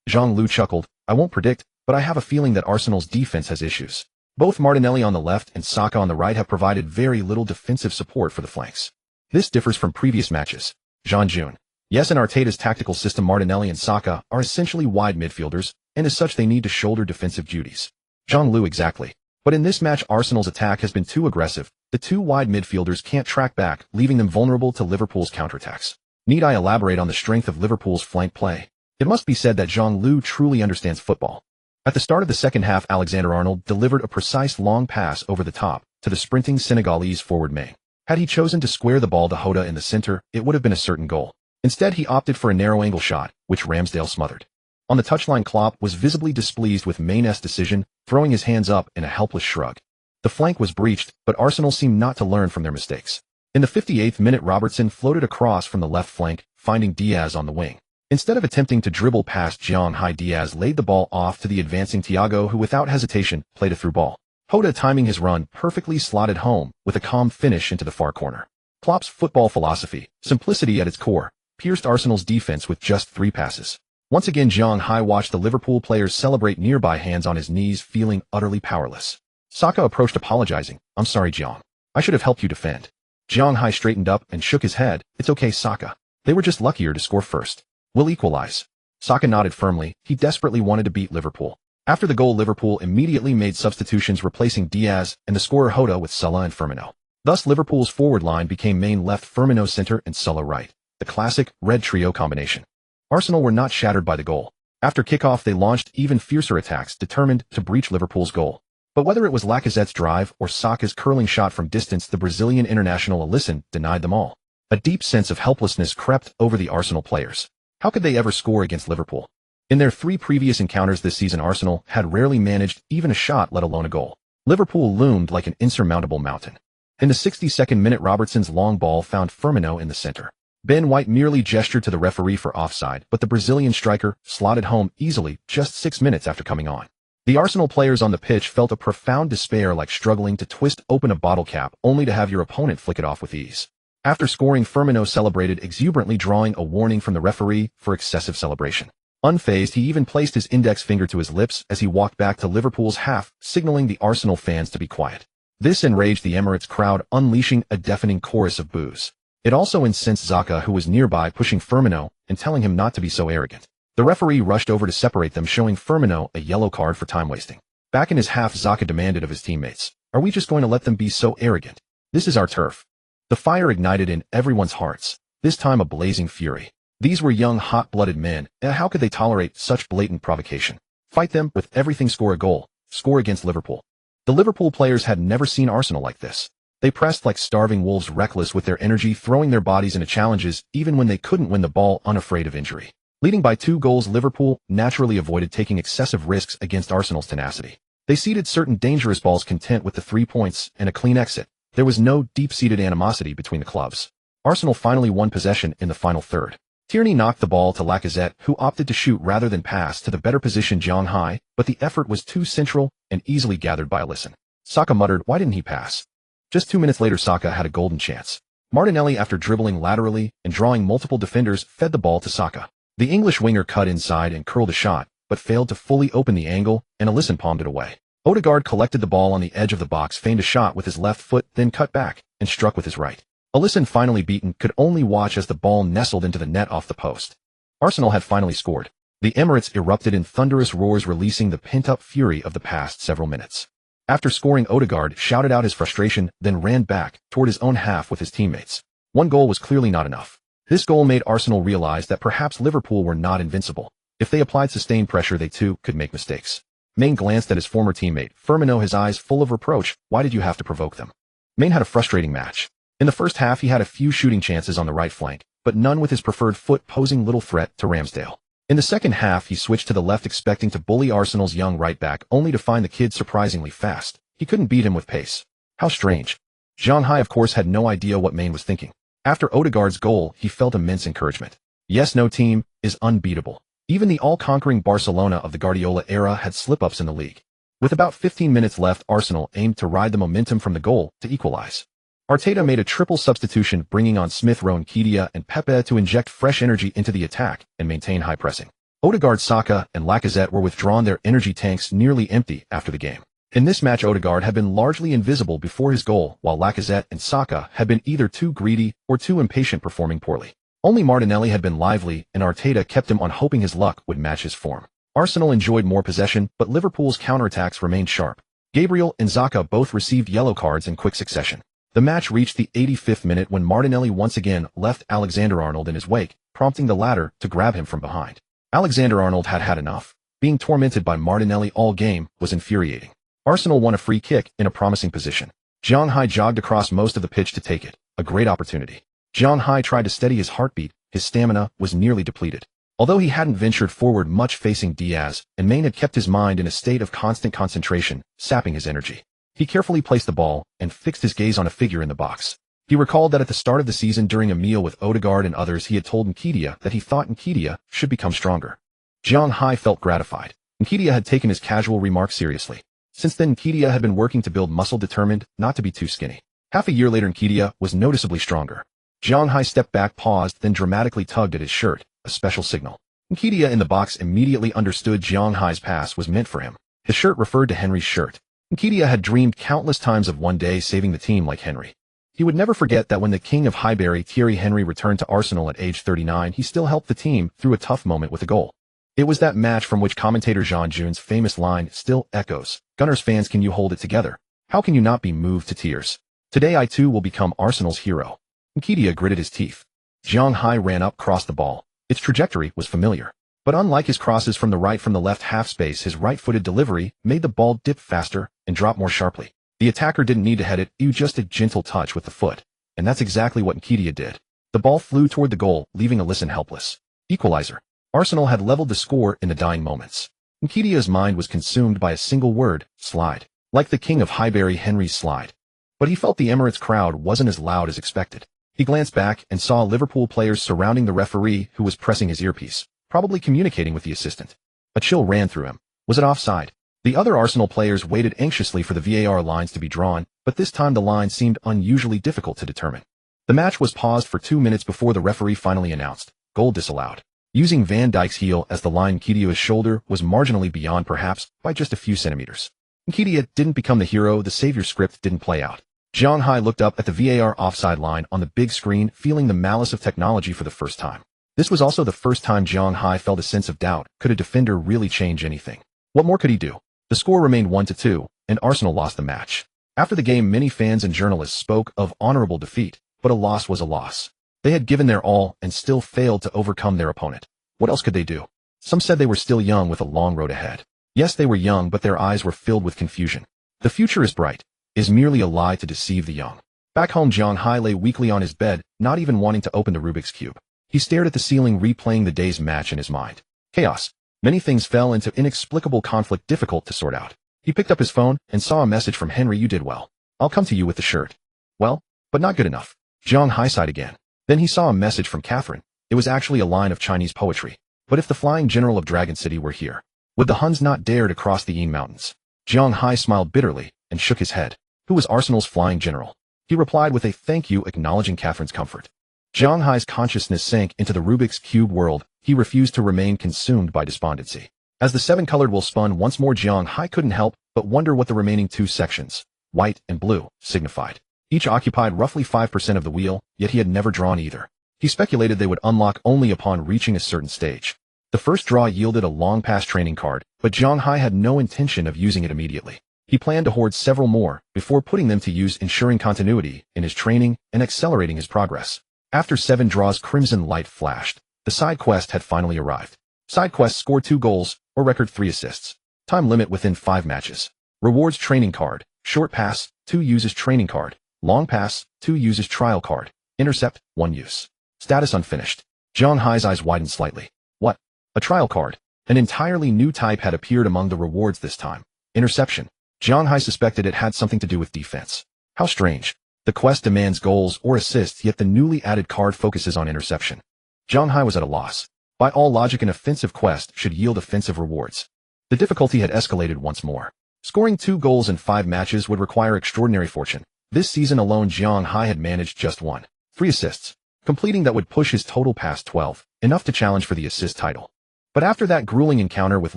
Jean-Loup chuckled. I won't predict, but I have a feeling that Arsenal's defense has issues. Both Martinelli on the left and Saka on the right have provided very little defensive support for the flanks. This differs from previous matches. Jean-June. Yes, in Arteta's tactical system, Martinelli and Saka are essentially wide midfielders, and as such they need to shoulder defensive duties. Jean-Loup. Exactly. But in this match, Arsenal's attack has been too aggressive. The two wide midfielders can't track back, leaving them vulnerable to Liverpool's counterattacks. Need I elaborate on the strength of Liverpool's flank play? It must be said that Jean-Loup truly understands football. At the start of the second half, Alexander-Arnold delivered a precise long pass over the top to the sprinting Senegalese forward May. Had he chosen to square the ball to Hoda in the center, it would have been a certain goal. Instead, he opted for a narrow-angle shot, which Ramsdale smothered. On the touchline, Klopp was visibly displeased with Main's decision, throwing his hands up in a helpless shrug. The flank was breached, but Arsenal seemed not to learn from their mistakes. In the 58th minute, Robertson floated across from the left flank, finding Diaz on the wing. Instead of attempting to dribble past Jiang Hai, Diaz laid the ball off to the advancing Thiago, who without hesitation played a through ball. Hoda, timing his run, perfectly slotted home with a calm finish into the far corner. Klopp's football philosophy, simplicity at its core, pierced Arsenal's defense with just 3 passes. Once again, Jiang Hai watched the Liverpool players celebrate nearby, hands on his knees, feeling utterly powerless. Saka approached, apologizing. "I'm sorry, Jiang. I should have helped you defend." Jiang Hai straightened up and shook his head. "It's okay, Saka. They were just luckier to score first. We'll equalize." Saka nodded firmly. He desperately wanted to beat Liverpool. After the goal, Liverpool immediately made substitutions, replacing Diaz and the scorer Hoda with Salah and Firmino. Thus, Liverpool's forward line became Main left, Firmino center, and Salah right. The classic red trio combination. Arsenal were not shattered by the goal. After kickoff, they launched even fiercer attacks, determined to breach Liverpool's goal. But whether it was Lacazette's drive or Saka's curling shot from distance, the Brazilian international Alisson denied them all. A deep sense of helplessness crept over the Arsenal players. How could they ever score against Liverpool? In their 3 previous encounters this season, Arsenal had rarely managed even a shot, let alone a goal. Liverpool loomed like an insurmountable mountain. In the 62nd minute, Robertson's long ball found Firmino in the center. Ben White merely gestured to the referee for offside, but the Brazilian striker slotted home easily just 6 minutes after coming on. The Arsenal players on the pitch felt a profound despair, like struggling to twist open a bottle cap only to have your opponent flick it off with ease. After scoring, Firmino celebrated exuberantly, drawing a warning from the referee for excessive celebration. Unfazed, he even placed his index finger to his lips as he walked back to Liverpool's half, signaling the Arsenal fans to be quiet. This enraged the Emirates crowd, unleashing a deafening chorus of boos. It also incensed Xhaka, who was nearby, pushing Firmino and telling him not to be so arrogant. The referee rushed over to separate them, showing Firmino a yellow card for time wasting. Back in his half, Xhaka demanded of his teammates, "Are we just going to let them be so arrogant? This is our turf." The fire ignited in everyone's hearts, this time a blazing fury. These were young, hot-blooded men, and how could they tolerate such blatant provocation? Fight them with everything, score a goal, score against Liverpool. The Liverpool players had never seen Arsenal like this. They pressed like starving wolves, reckless with their energy, throwing their bodies into challenges even when they couldn't win the ball, unafraid of injury. Leading by 2 goals, Liverpool naturally avoided taking excessive risks against Arsenal's tenacity. They ceded certain dangerous balls, content with the 3 points and a clean exit. There was no deep-seated animosity between the clubs. Arsenal finally won possession in the final third. Tierney knocked the ball to Lacazette, who opted to shoot rather than pass to the better positioned Jiang Hai, but the effort was too central and easily gathered by Alisson. Saka muttered, "Why didn't he pass?" Just 2 minutes later, Saka had a golden chance. Martinelli, after dribbling laterally and drawing multiple defenders, fed the ball to Saka. The English winger cut inside and curled a shot, but failed to fully open the angle, and Alisson palmed it away. Odegaard collected the ball on the edge of the box, feigned a shot with his left foot, then cut back and struck with his right. Alisson, finally beaten, could only watch as the ball nestled into the net off the post. Arsenal had finally scored. The Emirates erupted in thunderous roars, releasing the pent-up fury of the past several minutes. After scoring, Odegaard shouted out his frustration, then ran back toward his own half with his teammates. 1 goal was clearly not enough. This goal made Arsenal realize that perhaps Liverpool were not invincible. If they applied sustained pressure, they too could make mistakes. Main glanced at his former teammate, Firmino, his eyes full of reproach. "Why did you have to provoke them?" Main had a frustrating match. In the first half, he had a few shooting chances on the right flank, but none with his preferred foot, posing little threat to Ramsdale. In the second half, he switched to the left, expecting to bully Arsenal's young right back, only to find the kid surprisingly fast. He couldn't beat him with pace. How strange. Jiang Hai, of course, had no idea what Main was thinking. After Odegaard's goal, he felt immense encouragement. Yes, no team is unbeatable. Even the all-conquering Barcelona of the Guardiola era had slip-ups in the league. With about 15 minutes left, Arsenal aimed to ride the momentum from the goal to equalize. Arteta made a triple substitution, bringing on Smith Rowe, Nketiah, and Pepe to inject fresh energy into the attack and maintain high pressing. Odegaard, Saka, and Lacazette were withdrawn, their energy tanks nearly empty after the game. In this match, Odegaard had been largely invisible before his goal, while Lacazette and Saka had been either too greedy or too impatient, performing poorly. Only Martinelli had been lively, and Arteta kept him on, hoping his luck would match his form. Arsenal enjoyed more possession, but Liverpool's counterattacks remained sharp. Gabriel and Xhaka both received yellow cards in quick succession. The match reached the 85th minute when Martinelli once again left Alexander-Arnold in his wake, prompting the latter to grab him from behind. Alexander-Arnold had had enough. Being tormented by Martinelli all game was infuriating. Arsenal won a free kick in a promising position. Zhang Hai jogged across most of the pitch to take it, a great opportunity. Zhang Hai tried to steady his heartbeat, his stamina was nearly depleted. Although he hadn't ventured forward much facing Diaz, and Maine had kept his mind in a state of constant concentration, sapping his energy. He carefully placed the ball, and fixed his gaze on a figure in the box. He recalled that at the start of the season during a meal with Odegaard and others he had told Nketiah that he thought Nketiah should become stronger. Zhang Hai felt gratified. Nketiah had taken his casual remark seriously. Since then Nketiah had been working to build muscle, determined not to be too skinny. Half a year later Nketiah was noticeably stronger. Zhang Hai stepped back, paused, then dramatically tugged at his shirt, a special signal. Nketiah in the box immediately understood Zhang Hai's pass was meant for him. The shirt referred to Henry's shirt. Nketiah had dreamed countless times of one day saving the team like Henry. He would never forget that when the king of Highbury, Thierry Henry, returned to Arsenal at age 39, he still helped the team through a tough moment with a goal. It was that match from which commentator Jean Jun's famous line still echoes, "Gunners fans, can you hold it together? How can you not be moved to tears? Today I too will become Arsenal's hero." Nketiah gritted his teeth. Zhang Hai ran up, crossed the ball. Its trajectory was familiar. But unlike his crosses from the right from the left half space, his right-footed delivery made the ball dip faster and drop more sharply. The attacker didn't need to head it, just a gentle touch with the foot. And that's exactly what Nketiah did. The ball flew toward the goal, leaving Alisson helpless. Equalizer. Arsenal had leveled the score in the dying moments. Nketiah's mind was consumed by a single word: slide. Like the king of Highbury, Henry's slide. But he felt the Emirates crowd wasn't as loud as expected. He glanced back and saw Liverpool players surrounding the referee, who was pressing his earpiece, probably communicating with the assistant. A chill ran through him. Was it offside? The other Arsenal players waited anxiously for the VAR lines to be drawn, but this time the line seemed unusually difficult to determine. The match was paused for 2 minutes before the referee finally announced, "Goal disallowed." Using Van Dijk's heel as the line, Nketiah's shoulder was marginally beyond, perhaps by just a few centimeters. Nketiah didn't become the hero, the savior script didn't play out. Zhang Hai looked up at the VAR offside line on the big screen, feeling the malice of technology for the first time. This was also the first time Zhang Hai felt a sense of doubt. Could a defender really change anything? What more could he do? The score remained 1-2, and Arsenal lost the match. After the game, many fans and journalists spoke of honorable defeat, but a loss was a loss. They had given their all and still failed to overcome their opponent. What else could they do? Some said they were still young with a long road ahead. Yes, they were young, but their eyes were filled with confusion. The future is bright, is merely a lie to deceive the young. Back home, Zhang Hai lay weakly on his bed, not even wanting to open the Rubik's Cube. He stared at the ceiling, replaying the day's match in his mind. Chaos. Many things fell into inexplicable conflict, difficult to sort out. He picked up his phone and saw a message from Henry. "You did well. I'll come to you with the shirt." Well, but not good enough. Zhang Hai sighed again. Then he saw a message from Catherine. It was actually a line of Chinese poetry. But if the flying general of Dragon City were here, would the Huns not dare to cross the Yin Mountains? Zhang Hai smiled bitterly and shook his head. Who was Arsenal's flying general? He replied with a thank you, acknowledging Catherine's comfort. Zhang Hai's consciousness sank into the Rubik's Cube world. He refused to remain consumed by despondency. As the seven-colored wheel spun once more, Zhang Hai couldn't help but wonder what the remaining two sections, white and blue, signified. Each occupied roughly 5% of the wheel, yet he had never drawn either. He speculated they would unlock only upon reaching a certain stage. The first draw yielded a long-pass training card, but Zhang Hai had no intention of using it immediately. He planned to hoard several more before putting them to use, ensuring continuity in his training and accelerating his progress. After 7 draws, crimson light flashed. The side quest had finally arrived. Side quest: score 2 goals or record 3 assists. Time limit within 5 matches. Rewards: training card. Short pass, 2 uses training card. Long pass, 2 uses trial card. Intercept, 1 use. Status: unfinished. Zhang Hai's eyes widened slightly. What? A trial card. An entirely new type had appeared among the rewards this time. Interception. Zhang Hai suspected it had something to do with defense. How strange. The quest demands goals or assists, yet the newly added card focuses on interception. Zhang Hai was at a loss. By all logic, an offensive quest should yield offensive rewards. The difficulty had escalated once more. Scoring 2 goals in 5 matches would require extraordinary fortune. This season alone, Zhang Hai had managed just 3 assists, completing that would push his total past 12, enough to challenge for the assist title. But after that grueling encounter with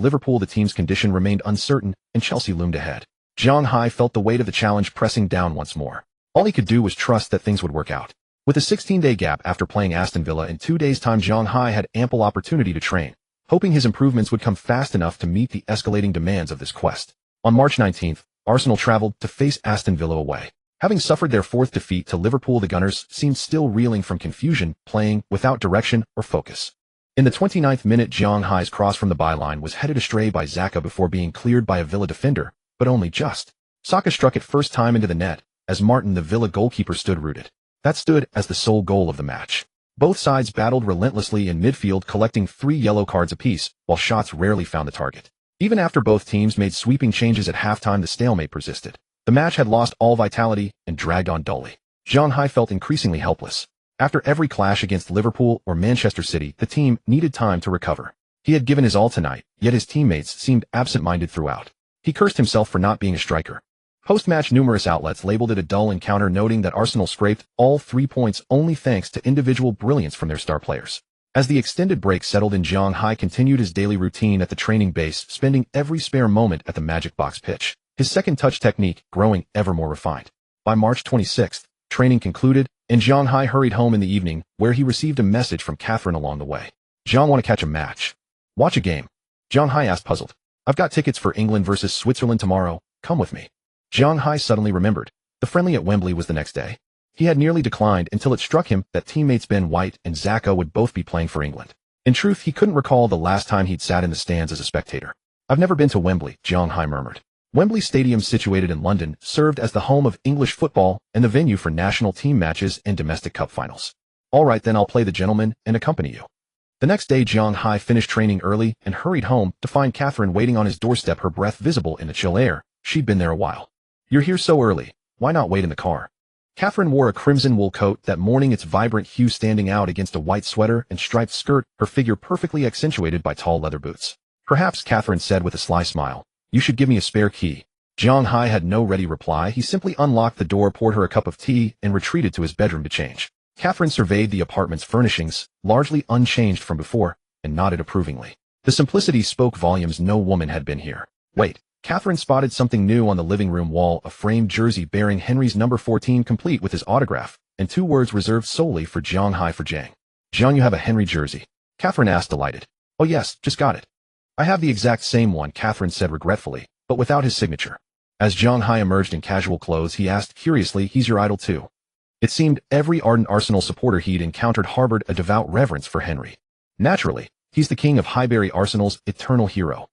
Liverpool, the team's condition remained uncertain, and Chelsea loomed ahead. Zhang Hai felt the weight of the challenge pressing down once more. All he could do was trust that things would work out. With a 16-day gap after playing Aston Villa in 2 days' time, Zhang Hai had ample opportunity to train, hoping his improvements would come fast enough to meet the escalating demands of this quest. On March 19th, Arsenal traveled to face Aston Villa away. Having suffered their 4th defeat to Liverpool, the Gunners seemed still reeling from confusion, playing without direction or focus. In the 29th minute, Zhang Hai's cross from the byline was headed astray by Xhaka before being cleared by a Villa defender, but only just. Saka struck it first time into the net, as Martin the Villa goalkeeper stood rooted. That stood as the sole goal of the match. Both sides battled relentlessly in midfield, collecting 3 yellow cards apiece, while shots rarely found the target. Even after both teams made sweeping changes at halftime, the stalemate persisted. The match had lost all vitality and dragged on dully. Zhang Hai felt increasingly helpless. After every clash against Liverpool or Manchester City, the team needed time to recover. He had given his all tonight, yet his teammates seemed absent-minded throughout. He cursed himself for not being a striker. Post-match, numerous outlets labeled it a dull encounter, noting that Arsenal scraped all 3 points only thanks to individual brilliance from their star players. As the extended break settled in, Zhang Hai continued his daily routine at the training base, spending every spare moment at the Magic Box pitch, his second touch technique growing ever more refined. By March 26th, training concluded, and Zhang Hai hurried home in the evening, where he received a message from Catherine along the way. "Zhang, want to catch a match? Watch a game?" Zhang Hai asked, puzzled. "I've got tickets for England versus Switzerland tomorrow. Come with me." Zhang Hai suddenly remembered. The friendly at Wembley was the next day. He had nearly declined until it struck him that teammates Ben White and Xhaka would both be playing for England. In truth, he couldn't recall the last time he'd sat in the stands as a spectator. "I've never been to Wembley," Zhang Hai murmured. Wembley Stadium, situated in London, served as the home of English football and the venue for national team matches and domestic cup finals. "All right, then I'll play the gentleman and accompany you." The next day, Zhang Hai finished training early and hurried home to find Catherine waiting on his doorstep, her breath visible in the chill air. She'd been there a while. "You're here so early. Why not wait in the car?" Catherine wore a crimson wool coat that morning, its vibrant hue standing out against a white sweater and striped skirt, her figure perfectly accentuated by tall leather boots. "Perhaps," Catherine said with a sly smile, "you should give me a spare key." Zhang Hai had no ready reply. He simply unlocked the door, poured her a cup of tea, and retreated to his bedroom to change. Catherine surveyed the apartment's furnishings, largely unchanged from before, and nodded approvingly. The simplicity spoke volumes. No woman had been here. Wait. Catherine spotted something new on the living room wall, a framed jersey bearing Henry's number 14 complete with his autograph, and 2 words reserved solely for Zhang Hai for Zhang. "Zhang, you have a Henry jersey?" Catherine asked, delighted. "Oh yes, just got it." "I have the exact same one," Catherine said regretfully, but without his signature. As Zhang Hai emerged in casual clothes, he asked curiously, "He's your idol too?" It seemed every ardent Arsenal supporter he'd encountered harbored a devout reverence for Henry. "Naturally, he's the king of Highbury, Arsenal's eternal hero."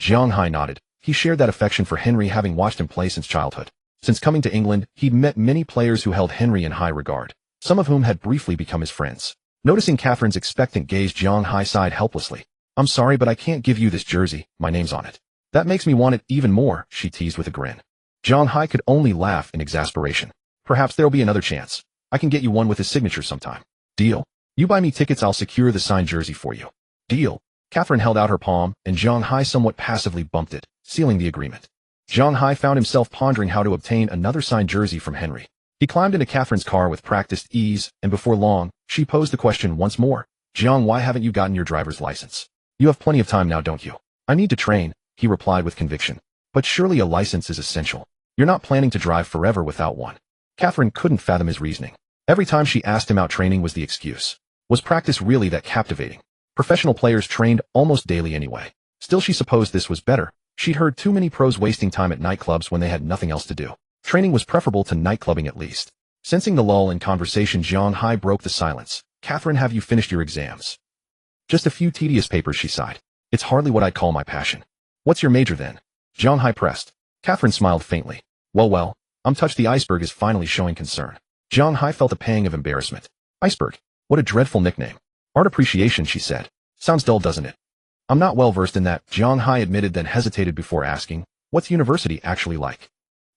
Zhang Hai nodded. He shared that affection for Henry, having watched him play since childhood. Since coming to England, he'd met many players who held Henry in high regard, some of whom had briefly become his friends. Noticing Catherine's expectant gaze, Zhang Hai sighed helplessly. "I'm sorry, but I can't give you this jersey. My name's on it." "That makes me want it even more," she teased with a grin. Zhang Hai could only laugh in exasperation. "Perhaps there'll be another chance. I can get you one with his signature sometime." "Deal. You buy me tickets, I'll secure the signed jersey for you." "Deal." Catherine held out her palm, and Zhang Hai somewhat passively bumped it, sealing the agreement. Zhang Hai found himself pondering how to obtain another signed jersey from Henry. He climbed into Catherine's car with practiced ease, and before long, she posed the question once more. "Zhang, why haven't you gotten your driver's license? You have plenty of time now, don't you?" "I need to train," he replied with conviction. "But surely a license is essential. You're not planning to drive forever without one." Catherine couldn't fathom his reasoning. Every time she asked him out, training was the excuse. Was practice really that captivating? Professional players trained almost daily anyway. Still, she supposed this was better. She'd heard too many pros wasting time at nightclubs when they had nothing else to do. Training was preferable to nightclubbing at least. Sensing the lull in conversation, Zhang Hai broke the silence. "Catherine, have you finished your exams?" "Just a few tedious papers," she sighed. "It's hardly what I'd call my passion." "What's your major then?" Zhang Hai pressed. Catherine smiled faintly. Well, I'm touched. The iceberg is finally showing concern." Zhang Hai felt a pang of embarrassment. "Iceberg? What a dreadful nickname." "Art appreciation," she said. "Sounds dull, doesn't it?" "I'm not well versed in that," Zhang Hai admitted, then hesitated before asking, "What's university actually like?"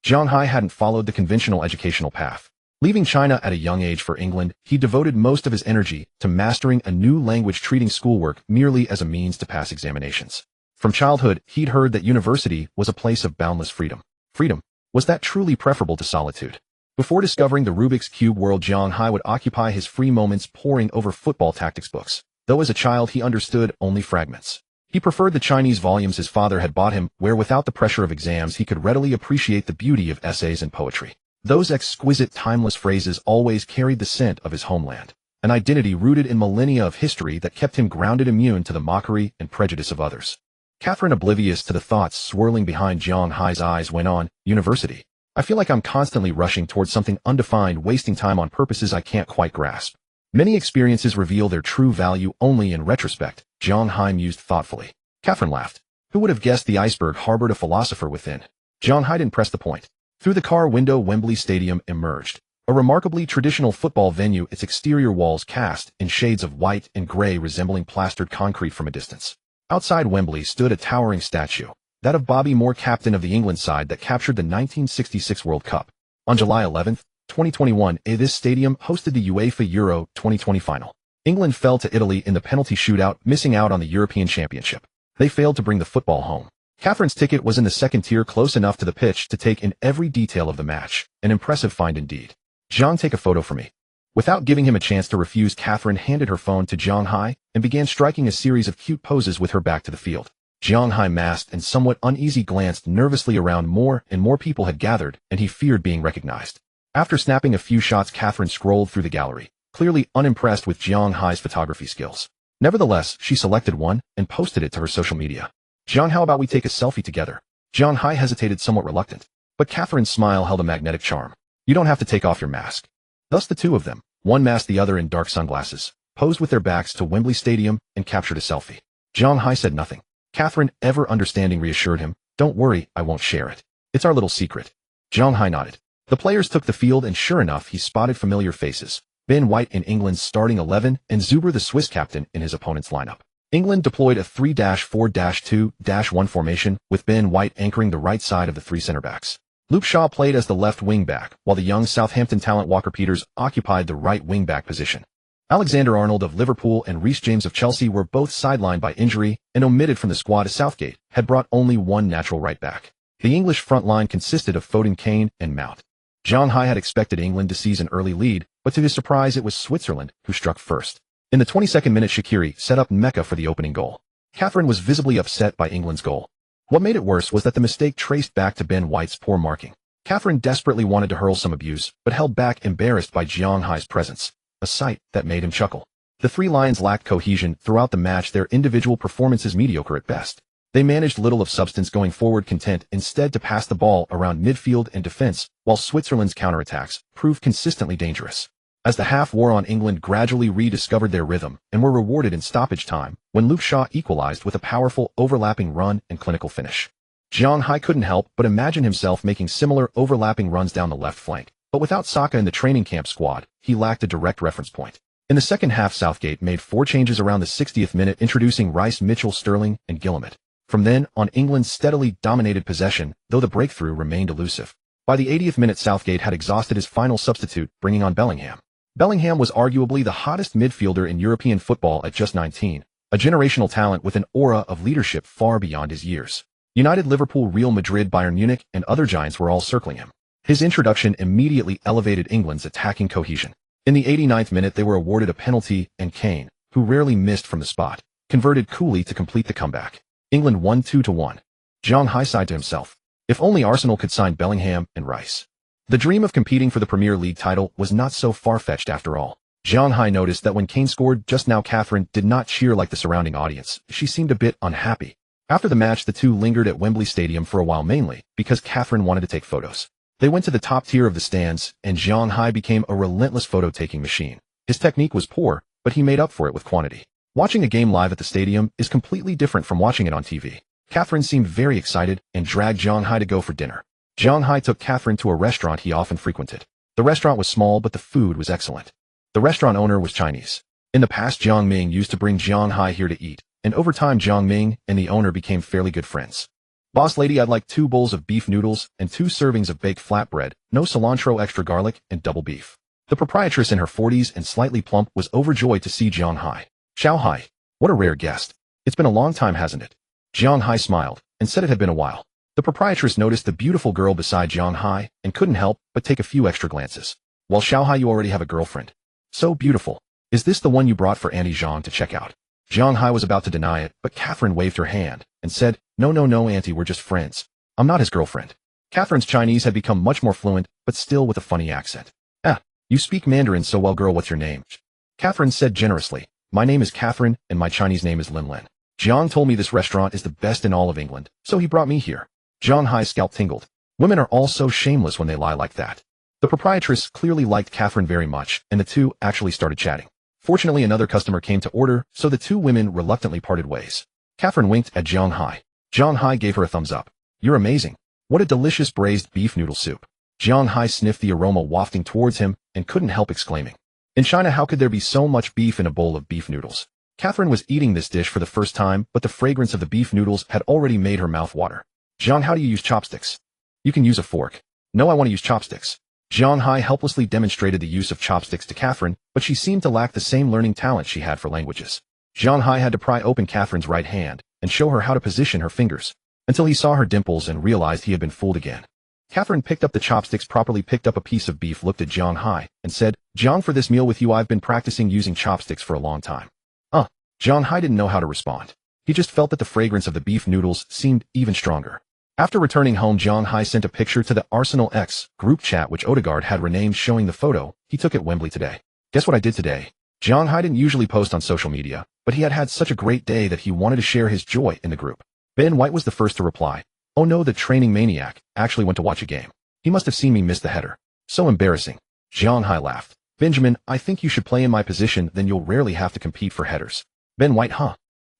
Zhang Hai hadn't followed the conventional educational path. Leaving China at a young age for England, he devoted most of his energy to mastering a new language, treating schoolwork merely as a means to pass examinations. From childhood, he'd heard that university was a place of boundless freedom. Freedom? Was that truly preferable to solitude? Before discovering the Rubik's Cube world, Zhang Hai would occupy his free moments poring over football tactics books, though as a child he understood only fragments. He preferred the Chinese volumes his father had bought him, where without the pressure of exams he could readily appreciate the beauty of essays and poetry. Those exquisite, timeless phrases always carried the scent of his homeland, an identity rooted in millennia of history that kept him grounded, immune to the mockery and prejudice of others. Catherine, oblivious to the thoughts swirling behind Zhang Hai's eyes, went on, "University. I feel like I'm constantly rushing towards something undefined, wasting time on purposes I can't quite grasp. Many experiences reveal their true value only in retrospect," Zhang Hai mused thoughtfully. Catherine laughed. Who would have guessed the iceberg harbored a philosopher within? Zhang Hai didn't press the point. Through the car window, Wembley Stadium emerged. A remarkably traditional football venue, its exterior walls cast in shades of white and gray resembling plastered concrete from a distance. Outside Wembley stood a towering statue, that of Bobby Moore, captain of the England side that captured the 1966 World Cup. On July 11, 2021, this stadium hosted the UEFA Euro 2020 final. England fell to Italy in the penalty shootout, missing out on the European Championship. They failed to bring the football home. Catherine's ticket was in the second tier, close enough to the pitch to take in every detail of the match. An impressive find indeed. Zhang, take a photo for me. Without giving him a chance to refuse, Catherine handed her phone to Zhang Hai and began striking a series of cute poses with her back to the field. Zhang Hai masked and somewhat uneasy glanced nervously around. More and more people had gathered, and he feared being recognized. After snapping a few shots, Catherine scrolled through the gallery, clearly unimpressed with Zhang Hai's photography skills. Nevertheless, she selected one and posted it to her social media. Zhang, how about we take a selfie together? Zhang Hai hesitated, somewhat reluctant, but Catherine's smile held a magnetic charm. You don't have to take off your mask. Thus the two of them, one masked, the other in dark sunglasses, posed with their backs to Wembley Stadium and captured a selfie. Zhang Hai said nothing. Catherine, ever understanding, reassured him, don't worry, I won't share it. It's our little secret. Zhang Hai nodded. The players took the field, and sure enough, he spotted familiar faces. Ben White in England's starting 11 and Zuber, the Swiss captain, in his opponent's lineup. England deployed a 3-4-2-1 formation, with Ben White anchoring the right side of the three center-backs. Luke Shaw played as the left wing-back, while the young Southampton talent Walker Peters occupied the right wing-back position. Alexander-Arnold of Liverpool and Reece James of Chelsea were both sidelined by injury and omitted from the squad, as Southgate had brought only one natural right-back. The English front line consisted of Foden, Kane, and Mount. Zhang Hai had expected England to seize an early lead, but to his surprise it was Switzerland who struck first. In the 22nd minute, Shaqiri set up Mecca for the opening goal. Catherine was visibly upset by England's goal. What made it worse was that the mistake traced back to Ben White's poor marking. Catherine desperately wanted to hurl some abuse, but held back, embarrassed by Zhang Hai's presence, a sight that made him chuckle. The three Lions lacked cohesion throughout the match, their individual performances mediocre at best. They managed little of substance going forward, content instead to pass the ball around midfield and defense, while Switzerland's counterattacks proved consistently dangerous. As the half wore on, England gradually rediscovered their rhythm and were rewarded in stoppage time when Luke Shaw equalized with a powerful overlapping run and clinical finish. Zhang Hai couldn't help but imagine himself making similar overlapping runs down the left flank, but without Saka in the training camp squad, he lacked a direct reference point. In the second half, Southgate made 4 changes around the 60th minute, introducing Rice, Mitchell, Sterling, and Guillemot. From then on, England steadily dominated possession, though the breakthrough remained elusive. By the 80th minute, Southgate had exhausted his final substitute, bringing on Bellingham. Bellingham was arguably the hottest midfielder in European football at just 19, a generational talent with an aura of leadership far beyond his years. United, Liverpool, Real Madrid, Bayern Munich, and other giants were all circling him. His introduction immediately elevated England's attacking cohesion. In the 89th minute, they were awarded a penalty, and Kane, who rarely missed from the spot, converted coolly to complete the comeback. England won 2-1. Zhang Hai sighed to himself. If only Arsenal could sign Bellingham and Rice. The dream of competing for the Premier League title was not so far-fetched after all. Zhang Hai noticed that when Kane scored just now, Catherine did not cheer like the surrounding audience. She seemed a bit unhappy. After the match, the two lingered at Wembley Stadium for a while, mainly because Catherine wanted to take photos. They went to the top tier of the stands, and Zhang Hai became a relentless photo-taking machine. His technique was poor, but he made up for it with quantity. Watching a game live at the stadium is completely different from watching it on TV. Catherine seemed very excited and dragged Zhang Hai to go for dinner. Zhang Hai took Catherine to a restaurant he often frequented. The restaurant was small, but the food was excellent. The restaurant owner was Chinese. In the past, Jiang Ming used to bring Zhang Hai here to eat, and over time Jiang Ming and the owner became fairly good friends. Boss lady, I'd like 2 bowls of beef noodles and 2 servings of baked flatbread, no cilantro, extra garlic, and double beef. The proprietress, in her 40s and slightly plump, was overjoyed to see Zhang Hai. Xiao Hai, what a rare guest. It's been a long time, hasn't it? Zhang Hai smiled and said it had been a while. The proprietress noticed the beautiful girl beside Zhang Hai and couldn't help but take a few extra glances. Well, Xiao Hai, you already have a girlfriend. So beautiful. Is this the one you brought for Auntie Zhang to check out? Zhang Hai was about to deny it, but Catherine waved her hand and said, No, Auntie, we're just friends. I'm not his girlfriend. Catherine's Chinese had become much more fluent, but still with a funny accent. You speak Mandarin so well, girl, what's your name? Catherine said generously, My name is Catherine, and my Chinese name is Lin Lin. Jiang told me this restaurant is the best in all of England, so he brought me here. Zhang Hai's scalp tingled. Women are all so shameless when they lie like that. The proprietress clearly liked Catherine very much, and the two actually started chatting. Fortunately, another customer came to order, so the two women reluctantly parted ways. Catherine winked at Zhang Hai. Zhang Hai gave her a thumbs up. You're amazing. What a delicious braised beef noodle soup. Jiang Hai sniffed the aroma wafting towards him and couldn't help exclaiming. In China, how could there be so much beef in a bowl of beef noodles? Catherine was eating this dish for the first time, but the fragrance of the beef noodles had already made her mouth water. Jiang, how do you use chopsticks? You can use a fork. No, I want to use chopsticks. Jiang Hai helplessly demonstrated the use of chopsticks to Catherine, but she seemed to lack the same learning talent she had for languages. Jiang Hai had to pry open Catherine's right hand and show her how to position her fingers, until he saw her dimples and realized he had been fooled again. Catherine picked up the chopsticks, properly picked up a piece of beef, looked at Jiang Hai, and said, Jiang, for this meal with you I've been practicing using chopsticks for a long time. Jiang Hai didn't know how to respond. He just felt that the fragrance of the beef noodles seemed even stronger. After returning home, Jiang Hai sent a picture to the Arsenal X group chat which Odegaard had renamed, showing the photo he took at Wembley today. Guess what I did today? Jiang Hai didn't usually post on social media, but he had had such a great day that he wanted to share his joy in the group. Ben White was the first to reply. Oh no, the training maniac actually went to watch a game. He must have seen me miss the header. So embarrassing. Jiang Hai laughed. Benjamin, I think you should play in my position, then you'll rarely have to compete for headers. Ben White, huh?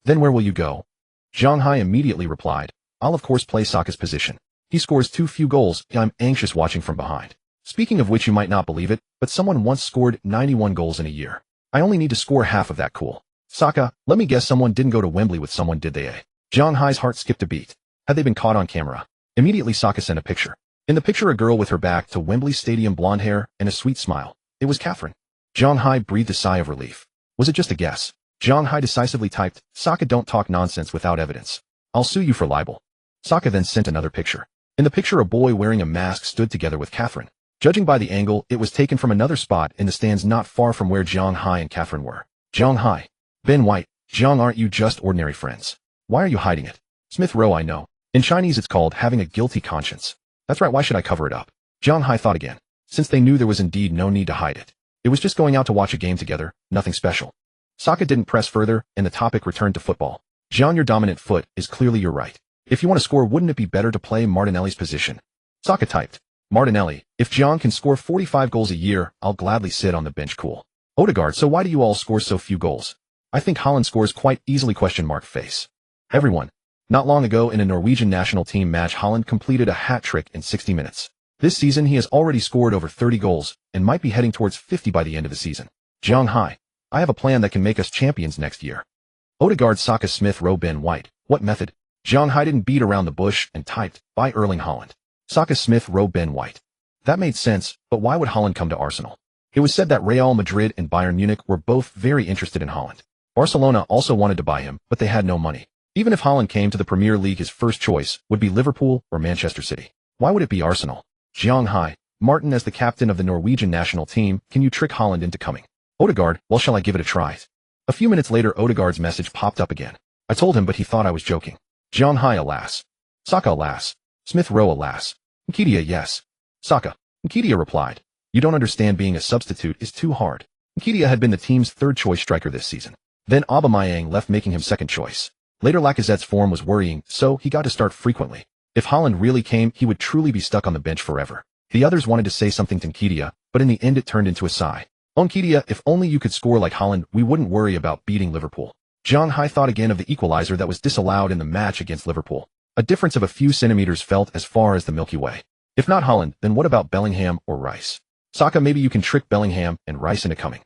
Then where will you go? Jiang Hai immediately replied, I'll of course play Saka's position. He scores too few goals, I'm anxious watching from behind. Speaking of which, you might not believe it, but someone once scored 91 goals in a year. I only need to score half of that. Cool. Saka, let me guess, someone didn't go to Wembley with someone, did they? Jiang Hai's heart skipped a beat. Had they been caught on camera? Immediately Saka sent a picture. In the picture, a girl with her back to Wembley Stadium, blonde hair, and a sweet smile. It was Catherine. Jiang Hai breathed a sigh of relief. Was it just a guess? Jiang Hai decisively typed, Saka, don't talk nonsense without evidence. I'll sue you for libel. Saka then sent another picture. In the picture, a boy wearing a mask stood together with Catherine. Judging by the angle, it was taken from another spot in the stands not far from where Jiang Hai and Catherine were. Jiang Hai. Ben White. Jiang, aren't you just ordinary friends? Why are you hiding it? Smith Rowe, I know. In Chinese it's called having a guilty conscience. That's right, why should I cover it up? Jiang Hai thought again. Since they knew there was indeed no need to hide it. It was just going out to watch a game together, nothing special. Saka didn't press further, and the topic returned to football. Jiang, your dominant foot is clearly your right. If you want to score, wouldn't it be better to play Martinelli's position? Saka typed. Martinelli, if Jiang can score 45 goals a year, I'll gladly sit on the bench. Cool. Odegaard, so why do you all score so few goals? I think Haaland scores quite easily, ? Face. Everyone. Not long ago in a Norwegian national team match, Haaland completed a hat-trick in 60 minutes. This season he has already scored over 30 goals, and might be heading towards 50 by the end of the season. Jiang Hai. I have a plan that can make us champions next year. Odegaard, Saka, Smith Rowe, Ben White. What method? Jiang Hai didn't beat around the bush and typed, by Erling Haaland. Saka, Smith Rowe, Ben White. That made sense, but why would Haaland come to Arsenal? It was said that Real Madrid and Bayern Munich were both very interested in Haaland. Barcelona also wanted to buy him, but they had no money. Even if Haaland came to the Premier League, his first choice would be Liverpool or Manchester City. Why would it be Arsenal? Jiang Hai. Martin, as the captain of the Norwegian national team, can you trick Haaland into coming? Odegaard, well, shall I give it a try? A few minutes later, Odegaard's message popped up again. I told him, but he thought I was joking. Jiang Hai, alas. Saka, alas. Smith Rowe, alas. Nketiah, yes. Saka. Nketiah replied. You don't understand, being a substitute is too hard. Nketiah had been the team's third-choice striker this season. Then Aubameyang left, making him second choice. Later, Lacazette's form was worrying, so he got to start frequently. If Haaland really came, he would truly be stuck on the bench forever. The others wanted to say something to Nketiah, but in the end it turned into a sigh. Oh, Nketiah, if only you could score like Haaland, we wouldn't worry about beating Liverpool. Jiang Hai thought again of the equalizer that was disallowed in the match against Liverpool. A difference of a few centimeters felt as far as the Milky Way. If not Haaland, then what about Bellingham or Rice? Saka, maybe you can trick Bellingham and Rice into coming.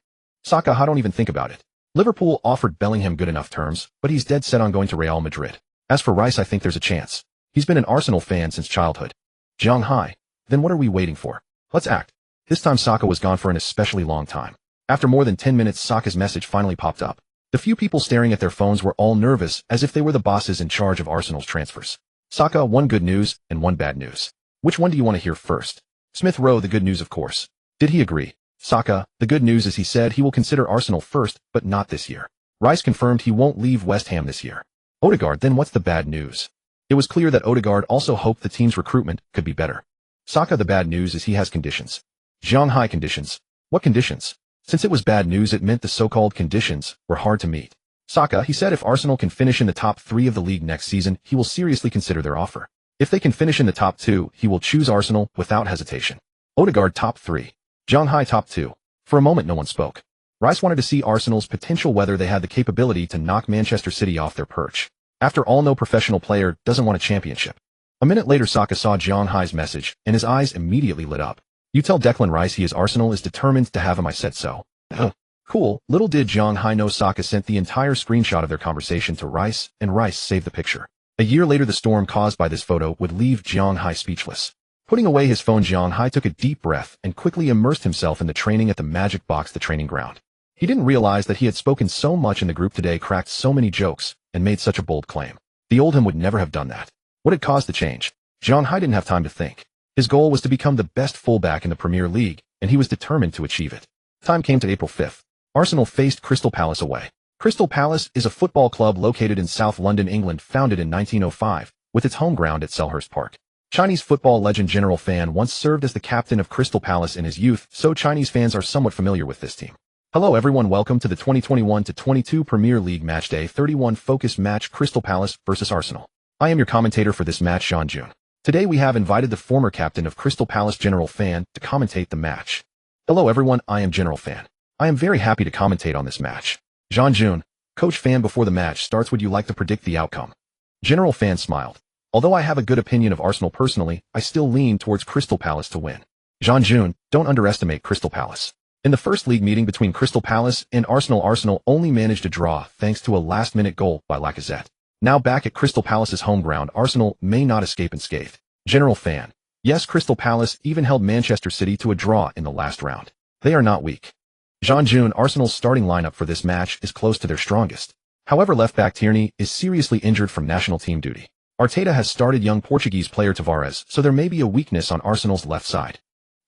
Saka, I don't even think about it. Liverpool offered Bellingham good enough terms, but he's dead set on going to Real Madrid. As for Rice, I think there's a chance. He's been an Arsenal fan since childhood. Jiang Hai. Then what are we waiting for? Let's act. This time Saka was gone for an especially long time. After more than 10 minutes, Saka's message finally popped up. The few people staring at their phones were all nervous, as if they were the bosses in charge of Arsenal's transfers. Saka, one good news and one bad news. Which one do you want to hear first? Smith Rowe, the good news, of course. Did he agree? Saka, the good news is he said he will consider Arsenal first, but not this year. Rice confirmed he won't leave West Ham this year. Odegaard, then what's the bad news? It was clear that Odegaard also hoped the team's recruitment could be better. Saka, the bad news is he has conditions. Jiang Hai, conditions? What conditions? Since it was bad news, it meant the so-called conditions were hard to meet. Saka, he said if Arsenal can finish in the top 3 of the league next season, he will seriously consider their offer. If they can finish in the top 2, he will choose Arsenal without hesitation. Odegaard, top 3. Jiang Hai, top 2. For a moment no one spoke. Rice wanted to see Arsenal's potential, whether they had the capability to knock Manchester City off their perch. After all, no professional player doesn't want a championship. A minute later Saka saw Zhang Hai's message, and his eyes immediately lit up. You tell Declan Rice he is Arsenal is determined to have him, I said so. Cool. Little did Zhang Hai know Saka sent the entire screenshot of their conversation to Rice, and Rice saved the picture. A year later the storm caused by this photo would leave Zhang Hai speechless. Putting away his phone, Zhang Hai took a deep breath and quickly immersed himself in the training at the Magic Box, the training ground. He didn't realize that he had spoken so much in the group today, cracked so many jokes, and made such a bold claim. The old him would never have done that. What had caused the change? Zhang Hai didn't have time to think. His goal was to become the best fullback in the Premier League, and he was determined to achieve it. Time came to April 5th. Arsenal faced Crystal Palace away. Crystal Palace is a football club located in South London, England, founded in 1905, with its home ground at Selhurst Park. Chinese football legend General Fan once served as the captain of Crystal Palace in his youth, so Chinese fans are somewhat familiar with this team. Hello everyone, welcome to the 2021-22 Premier League Matchday 31 focus match, Crystal Palace vs Arsenal. I am your commentator for this match, Jean Jun. Today we have invited the former captain of Crystal Palace, General Fan, to commentate the match. Hello everyone, I am General Fan. I am very happy to commentate on this match. Jean Jun, Coach Fan, before the match starts, would you like to predict the outcome? General Fan smiled. Although I have a good opinion of Arsenal personally, I still lean towards Crystal Palace to win. Jean Jun, don't underestimate Crystal Palace. In the first league meeting between Crystal Palace and Arsenal only managed a draw thanks to a last-minute goal by Lacazette. Now back at Crystal Palace's home ground, Arsenal may not escape unscathed. General Fan. Yes, Crystal Palace even held Manchester City to a draw in the last round. They are not weak. Jean Jun, Arsenal's starting lineup for this match is close to their strongest. However, left-back Tierney is seriously injured from national team duty. Arteta has started young Portuguese player Tavares, so there may be a weakness on Arsenal's left side.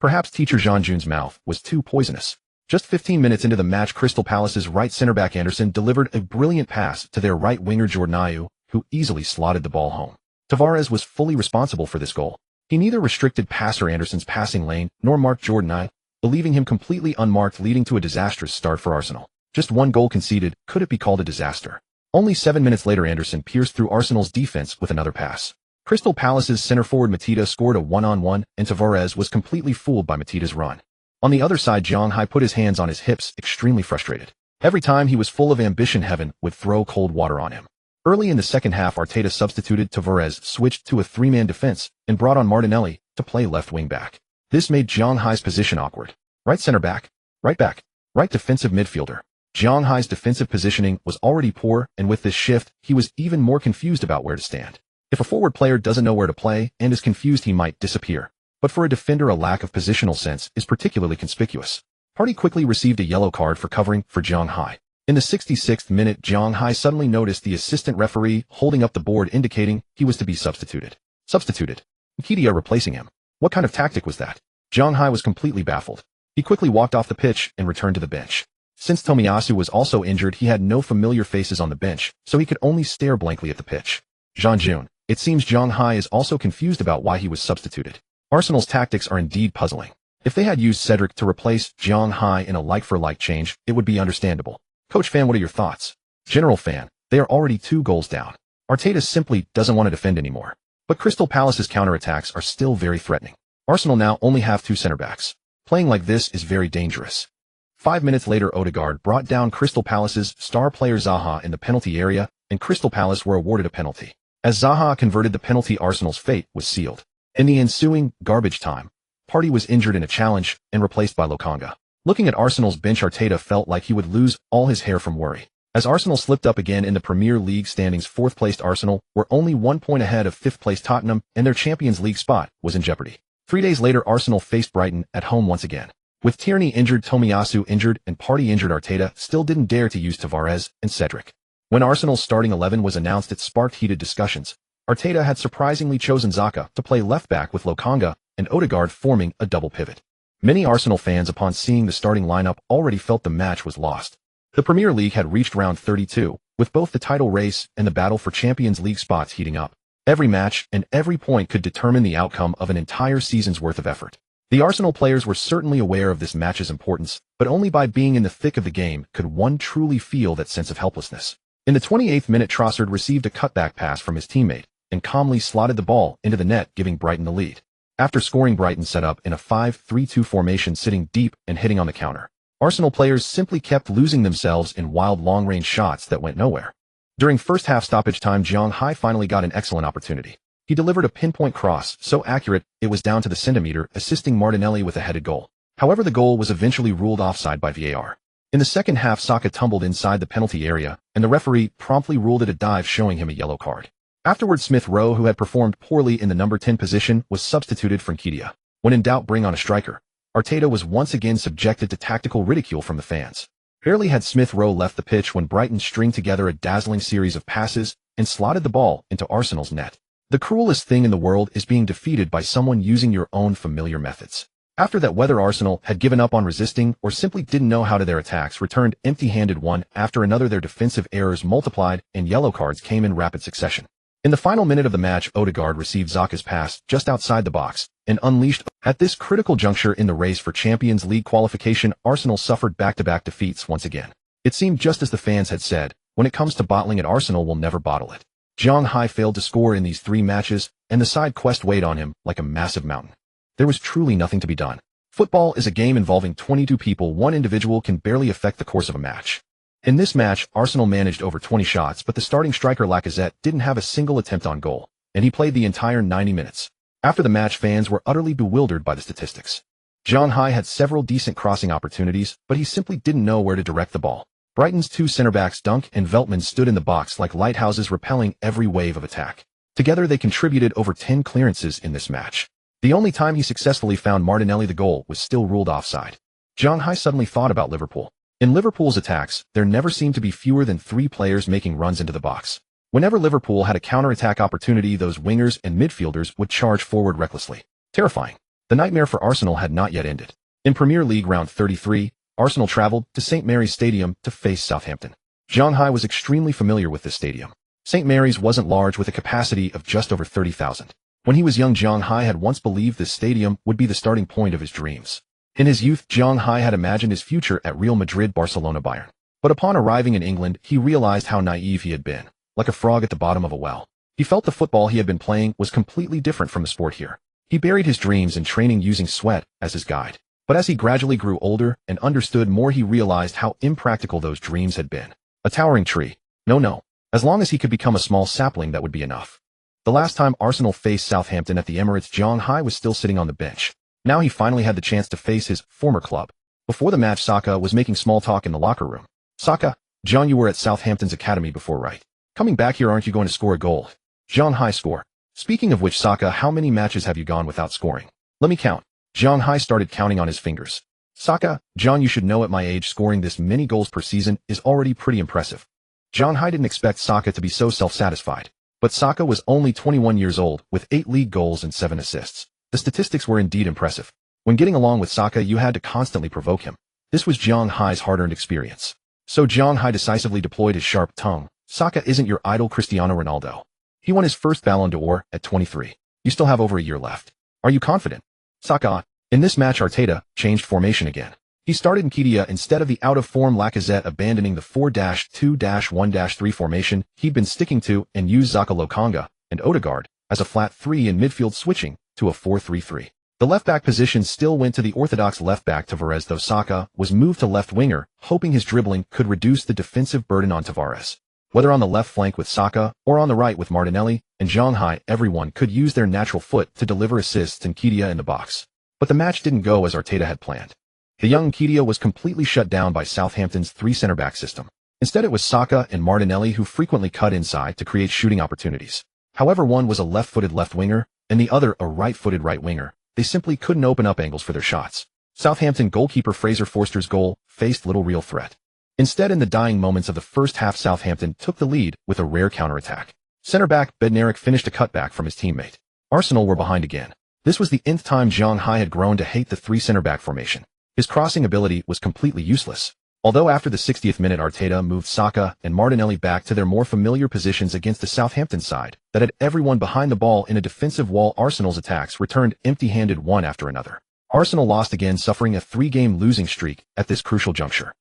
Perhaps teacher Jean Jun's mouth was too poisonous. Just 15 minutes into the match, Crystal Palace's right centre-back Anderson delivered a brilliant pass to their right winger Jordan Ayew, who easily slotted the ball home. Tavares was fully responsible for this goal. He neither restricted passer Anderson's passing lane nor marked Jordan Ayew, leaving him completely unmarked, leading to a disastrous start for Arsenal. Just one goal conceded, could it be called a disaster? Only 7 minutes later Anderson pierced through Arsenal's defense with another pass. Crystal Palace's center-forward Mateta scored a one-on-one, and Tavares was completely fooled by Mateta's run. On the other side, Zhang Hai put his hands on his hips, extremely frustrated. Every time he was full of ambition, heaven would throw cold water on him. Early in the second half, Arteta substituted Tavares, switched to a three-man defense, and brought on Martinelli to play left wing-back. This made Zhang Hai's position awkward. Right center-back, right back, right defensive midfielder. Zhang Hai's defensive positioning was already poor, and with this shift, he was even more confused about where to stand. If a forward player doesn't know where to play and is confused, he might disappear. But for a defender, a lack of positional sense is particularly conspicuous. Partey quickly received a yellow card for covering for Zhang Hai. In the 66th minute, Zhang Hai suddenly noticed the assistant referee holding up the board indicating he was to be substituted. Nketiah replacing him. What kind of tactic was that? Zhang Hai was completely baffled. He quickly walked off the pitch and returned to the bench. Since Tomiyasu was also injured, he had no familiar faces on the bench, so he could only stare blankly at the pitch. Jean Jun. It seems Zhang Hai is also confused about why he was substituted. Arsenal's tactics are indeed puzzling. If they had used Cedric to replace Zhang Hai in a like-for-like change, it would be understandable. Coach Fan, what are your thoughts? General Fan. They are already 2 goals down. Arteta simply doesn't want to defend anymore. But Crystal Palace's counterattacks are still very threatening. Arsenal now only have 2 center-backs. Playing like this is very dangerous. 5 minutes later, Odegaard brought down Crystal Palace's star player Zaha in the penalty area, and Crystal Palace were awarded a penalty. As Zaha converted the penalty, Arsenal's fate was sealed. In the ensuing garbage time, Partey was injured in a challenge and replaced by Lokonga. Looking at Arsenal's bench, Arteta felt like he would lose all his hair from worry. As Arsenal slipped up again in the Premier League standings, 4th-placed Arsenal were only 1 point ahead of 5th-placed Tottenham, and their Champions League spot was in jeopardy. 3 days later, Arsenal faced Brighton at home once again. With Tierney injured, Tomiyasu injured, and Partey injured, Arteta still didn't dare to use Tavares and Cedric. When Arsenal's starting 11 was announced, it sparked heated discussions. Arteta had surprisingly chosen Xhaka to play left-back with Lokonga and Odegaard forming a double pivot. Many Arsenal fans, upon seeing the starting lineup, already felt the match was lost. The Premier League had reached round 32, with both the title race and the battle for Champions League spots heating up. Every match and every point could determine the outcome of an entire season's worth of effort. The Arsenal players were certainly aware of this match's importance, but only by being in the thick of the game could one truly feel that sense of helplessness. In the 28th minute, Trossard received a cutback pass from his teammate and calmly slotted the ball into the net, giving Brighton the lead. After scoring, Brighton set up in a 5-3-2 formation, sitting deep and hitting on the counter. Arsenal players simply kept losing themselves in wild long-range shots that went nowhere. During first half stoppage time, Zhang Hai finally got an excellent opportunity. He delivered a pinpoint cross, so accurate it was down to the centimeter, assisting Martinelli with a headed goal. However, the goal was eventually ruled offside by VAR. In the second half, Saka tumbled inside the penalty area, and the referee promptly ruled it a dive, showing him a yellow card. Afterwards, Smith Rowe, who had performed poorly in the number 10 position, was substituted for Nketiah. When in doubt, bring on a striker. Arteta was once again subjected to tactical ridicule from the fans. Barely had Smith Rowe left the pitch when Brighton stringed together a dazzling series of passes and slotted the ball into Arsenal's net. The cruelest thing in the world is being defeated by someone using your own familiar methods. After that, whether Arsenal had given up on resisting or simply didn't know how to, their attacks returned empty-handed one after another. Their defensive errors multiplied and yellow cards came in rapid succession. In the final minute of the match, Odegaard received Xhaka's pass just outside the box and unleashed. At this critical juncture in the race for Champions League qualification, Arsenal suffered back-to-back defeats once again. It seemed just as the fans had said, when it comes to bottling it, Arsenal will never bottle it. Zhang Hai failed to score in these 3 matches, and the side quest weighed on him like a massive mountain. There was truly nothing to be done. Football is a game involving 22 people. One individual can barely affect the course of a match. In this match, Arsenal managed over 20 shots, but the starting striker Lacazette didn't have a single attempt on goal, and he played the entire 90 minutes. After the match, fans were utterly bewildered by the statistics. Zhang Hai had several decent crossing opportunities, but he simply didn't know where to direct the ball. Brighton's 2 centre-backs Dunk and Veltman stood in the box like lighthouses, repelling every wave of attack. Together, they contributed over 10 clearances in this match. The only time he successfully found Martinelli the goal was still ruled offside. Zhang Hai suddenly thought about Liverpool. In Liverpool's attacks, there never seemed to be fewer than 3 players making runs into the box. Whenever Liverpool had a counter-attack opportunity, those wingers and midfielders would charge forward recklessly. Terrifying. The nightmare for Arsenal had not yet ended. In Premier League round 33, Arsenal travelled to St Mary's Stadium to face Southampton. Zhang Hai was extremely familiar with this stadium. St Mary's wasn't large, with a capacity of just over 30,000. When he was young, Zhang Hai had once believed this stadium would be the starting point of his dreams. In his youth, Zhang Hai had imagined his future at Real Madrid, Barcelona, Bayern. But upon arriving in England, he realized how naive he had been, like a frog at the bottom of a well. He felt the football he had been playing was completely different from the sport here. He buried his dreams in training, using sweat as his guide. But as he gradually grew older and understood more, he realized how impractical those dreams had been. A towering tree. No. As long as he could become a small sapling, that would be enough. The last time Arsenal faced Southampton at the Emirates, Zhang Hai was still sitting on the bench. Now he finally had the chance to face his former club. Before the match, Saka was making small talk in the locker room. Saka, John, you were at Southampton's academy before, right? Coming back here, aren't you going to score a goal? Zhang Hai, score. Speaking of which, Saka, how many matches have you gone without scoring? Let me count. Zhang Hai started counting on his fingers. Saka, John, you should know at my age, scoring this many goals per season is already pretty impressive. Zhang Hai didn't expect Saka to be so self-satisfied. But Saka was only 21 years old, with 8 league goals and 7 assists. The statistics were indeed impressive. When getting along with Saka, you had to constantly provoke him. This was Zhang Hai's hard-earned experience. So Zhang Hai decisively deployed his sharp tongue. Saka isn't your idol Cristiano Ronaldo. He won his first Ballon d'Or at 23. You still have over a year left. Are you confident? Saka. In this match, Arteta changed formation again. He started Nketiah instead of the out-of-form Lacazette, abandoning the 4-2-1-3 formation he'd been sticking to, and used Xhaka, Lokonga, and Odegaard as a flat 3 in midfield, switching to a 4-3-3. The left-back position still went to the orthodox left-back Tavares, though Saka was moved to left winger, hoping his dribbling could reduce the defensive burden on Tavares. Whether on the left flank with Saka or on the right with Martinelli and Zhang Hai, everyone could use their natural foot to deliver assists to Nketiah in the box. But the match didn't go as Arteta had planned. The young Nketiah was completely shut down by Southampton's 3 centre-back system. Instead, it was Saka and Martinelli who frequently cut inside to create shooting opportunities. However, one was a left-footed left winger and the other a right-footed right winger. They simply couldn't open up angles for their shots. Southampton goalkeeper Fraser Forster's goal faced little real threat. Instead, in the dying moments of the first half, Southampton took the lead with a rare counter-attack. Centre-back Bednarik finished a cutback from his teammate. Arsenal were behind again. This was the nth time Zhang Hai had grown to hate the 3 centre-back formation. His crossing ability was completely useless. Although after the 60th minute, Arteta moved Saka and Martinelli back to their more familiar positions against the Southampton side that had everyone behind the ball in a defensive wall, Arsenal's attacks returned empty-handed one after another. Arsenal lost again, suffering a 3-game losing streak at this crucial juncture.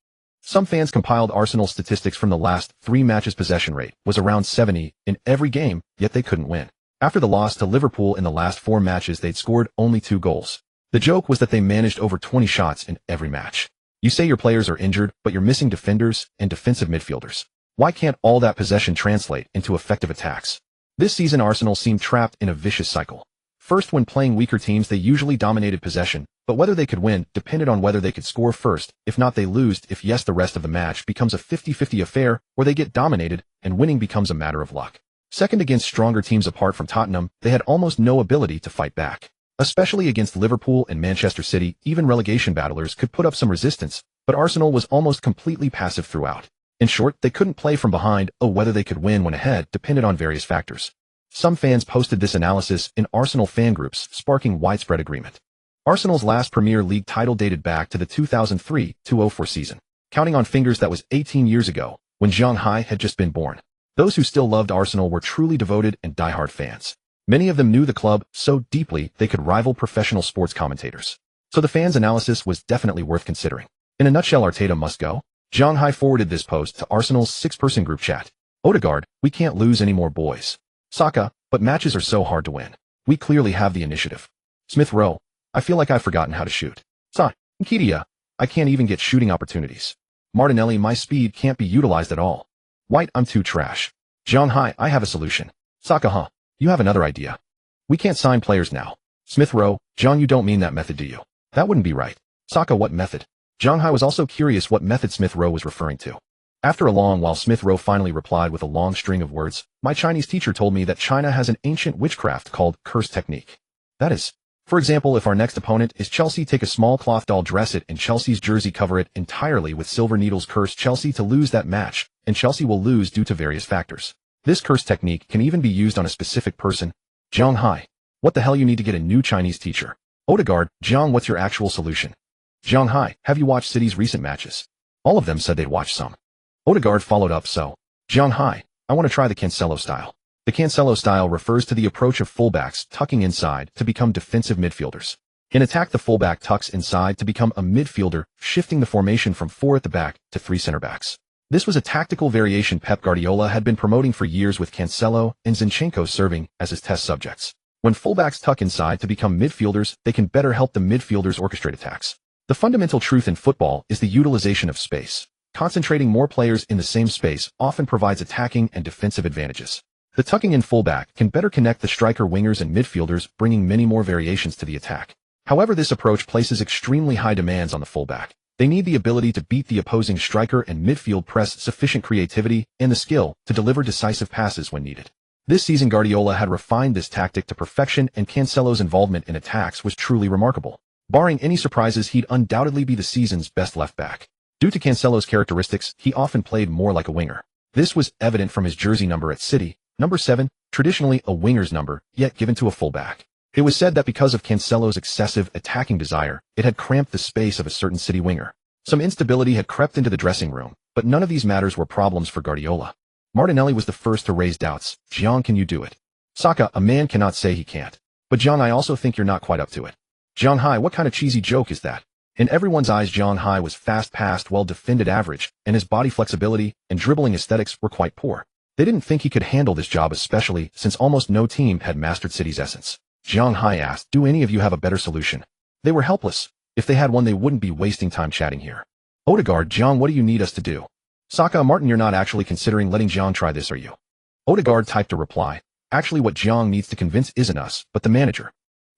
Some fans compiled Arsenal's statistics from the last 3 matches. Possession rate was around 70 in every game, yet they couldn't win. After the loss to Liverpool in the last 4 matches, they'd scored only 2 goals. The joke was that they managed over 20 shots in every match. You say your players are injured, but you're missing defenders and defensive midfielders. Why can't all that possession translate into effective attacks? This season Arsenal seemed trapped in a vicious cycle. First, when playing weaker teams they usually dominated possession, but whether they could win depended on whether they could score first. If not, they lose. If yes, the rest of the match becomes a 50-50 affair, or they get dominated, and winning becomes a matter of luck. Second, against stronger teams apart from Tottenham, they had almost no ability to fight back. Especially against Liverpool and Manchester City, even relegation battlers could put up some resistance, but Arsenal was almost completely passive throughout. In short, they couldn't play from behind. Whether they could win when ahead depended on various factors. Some fans posted this analysis in Arsenal fan groups, sparking widespread agreement. Arsenal's last Premier League title dated back to the 2003-2004 season. Counting on fingers, that was 18 years ago, when Zhang Hai had just been born. Those who still loved Arsenal were truly devoted and diehard fans. Many of them knew the club so deeply they could rival professional sports commentators. So the fans' analysis was definitely worth considering. In a nutshell, Arteta must go. Zhang Hai forwarded this post to Arsenal's 6-person group chat. Odegaard, we can't lose any more, boys. Saka, but matches are so hard to win. We clearly have the initiative. Smith Rowe, I feel like I've forgotten how to shoot. Nketiah, I can't even get shooting opportunities. Martinelli, my speed can't be utilized at all. White, I'm too trash. Zhang Hai, I have a solution. Saka, you have another idea. We can't sign players now. Smith Rowe, John, you don't mean that method, do you? That wouldn't be right. Saka, what method? Zhang Hai was also curious what method Smith Rowe was referring to. After a long while, Smith Rowe finally replied with a long string of words. My Chinese teacher told me that China has an ancient witchcraft called curse technique. That is, for example, if our next opponent is Chelsea, take a small cloth doll, dress it in Chelsea's jersey, cover it entirely with silver needles, curse Chelsea to lose that match, and Chelsea will lose due to various factors. This curse technique can even be used on a specific person. Zhang Hai, what the hell, you need to get a new Chinese teacher. Odegaard, Zhang, what's your actual solution? Zhang Hai, have you watched City's recent matches? All of them said they'd watched some. Odegaard followed up, so, Zhang Hai, I want to try the Cancelo style. The Cancelo style refers to the approach of fullbacks tucking inside to become defensive midfielders. In attack, the fullback tucks inside to become a midfielder, shifting the formation from 4 at the back to 3 center backs. This was a tactical variation Pep Guardiola had been promoting for years, with Cancelo and Zinchenko serving as his test subjects. When fullbacks tuck inside to become midfielders, they can better help the midfielders orchestrate attacks. The fundamental truth in football is the utilization of space. Concentrating more players in the same space often provides attacking and defensive advantages. The tucking in fullback can better connect the striker, wingers, and midfielders, bringing many more variations to the attack. However, this approach places extremely high demands on the fullback. They need the ability to beat the opposing striker and midfield press, sufficient creativity, and the skill to deliver decisive passes when needed. This season, Guardiola had refined this tactic to perfection, and Cancelo's involvement in attacks was truly remarkable. Barring any surprises, he'd undoubtedly be the season's best left-back. Due to Cancelo's characteristics, he often played more like a winger. This was evident from his jersey number at City, number 7, traditionally a winger's number, yet given to a fullback. It was said that because of Cancelo's excessive attacking desire, it had cramped the space of a certain City winger. Some instability had crept into the dressing room, but none of these matters were problems for Guardiola. Martinelli was the first to raise doubts. Zhang, can you do it? Saka, a man cannot say he can't. But Zhang, I also think you're not quite up to it. Zhang Hai, what kind of cheesy joke is that? In everyone's eyes, Zhang Hai was fast-paced, well-defended, average, and his body flexibility and dribbling aesthetics were quite poor. They didn't think he could handle this job, especially since almost no team had mastered City's essence. Zhang Hai asked, do any of you have a better solution? They were helpless. If they had one, they wouldn't be wasting time chatting here. Odegaard, Zhang, what do you need us to do? Saka, Martin, you're not actually considering letting Zhang try this, are you? Odegaard typed a reply. Actually, what Zhang needs to convince isn't us, but the manager.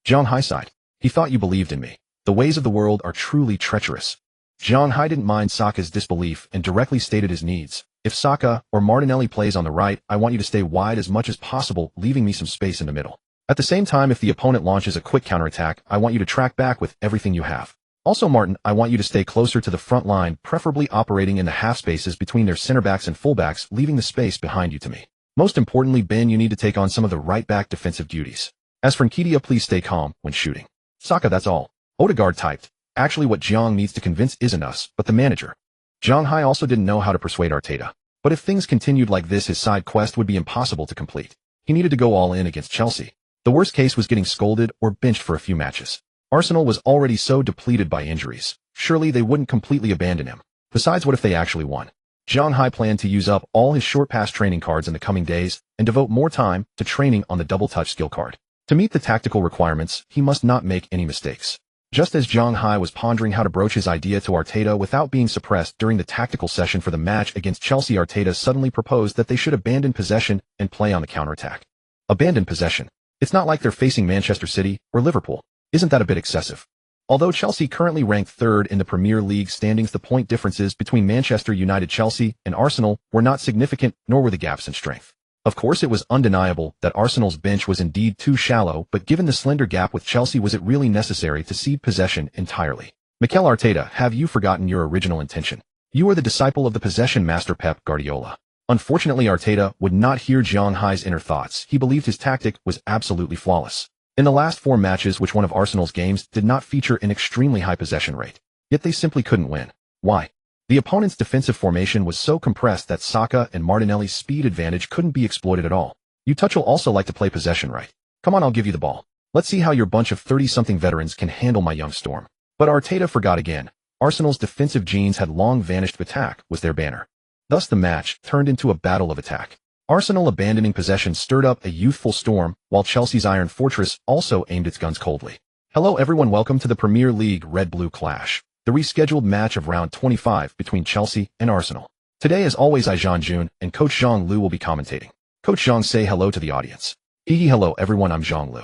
Zhang Hai sighed. He thought you believed in me. The ways of the world are truly treacherous. Zhang Hai didn't mind Saka's disbelief and directly stated his needs. If Saka or Martinelli plays on the right, I want you to stay wide as much as possible, leaving me some space in the middle. At the same time, if the opponent launches a quick counterattack, I want you to track back with everything you have. Also, Martin, I want you to stay closer to the front line, preferably operating in the half spaces between their center backs and fullbacks, leaving the space behind you to me. Most importantly, Ben, you need to take on some of the right back defensive duties. As for Nketiah, please stay calm when shooting. Saka, that's all. Odegaard typed. Actually, what Zhang needs to convince isn't us, but the manager. Zhang Hai also didn't know how to persuade Arteta. But if things continued like this, his side quest would be impossible to complete. He needed to go all in against Chelsea. The worst case was getting scolded or benched for a few matches. Arsenal was already so depleted by injuries. Surely they wouldn't completely abandon him. Besides, what if they actually won? Zhang Hai planned to use up all his short pass training cards in the coming days and devote more time to training on the double touch skill card. To meet the tactical requirements, he must not make any mistakes. Just as Zhang Hai was pondering how to broach his idea to Arteta without being suppressed during the tactical session for the match against Chelsea, Arteta suddenly proposed that they should abandon possession and play on the counterattack. Abandoned possession. It's not like they're facing Manchester City or Liverpool. Isn't that a bit excessive? Although Chelsea currently ranked third in the Premier League standings, the point differences between Manchester United, Chelsea, and Arsenal were not significant, nor were the gaps in strength. Of course, it was undeniable that Arsenal's bench was indeed too shallow, but given the slender gap with Chelsea, was it really necessary to cede possession entirely? Mikel Arteta, have you forgotten your original intention? You are the disciple of the possession master Pep Guardiola. Unfortunately, Arteta would not hear Zhang Hai's inner thoughts. He believed his tactic was absolutely flawless. In the last 4 matches, which one of Arsenal's games did not feature an extremely high possession rate, yet they simply couldn't win. Why? The opponent's defensive formation was so compressed that Saka and Martinelli's speed advantage couldn't be exploited at all. You Tuchel also like to play possession right. Come on, I'll give you the ball. Let's see how your bunch of 30-something veterans can handle my young storm. But Arteta forgot again. Arsenal's defensive genes had long vanished. Attack was their banner. Thus the match turned into a battle of attack. Arsenal abandoning possession stirred up a youthful storm, while Chelsea's Iron Fortress also aimed its guns coldly. Hello everyone, welcome to the Premier League Red-Blue Clash, the rescheduled match of round 25 between Chelsea and Arsenal. Today, as always, I Zhang Jun and Coach Zhang Lu will be commentating. Coach Zhang, say hello to the audience. Hello everyone, I'm Zhang Lu.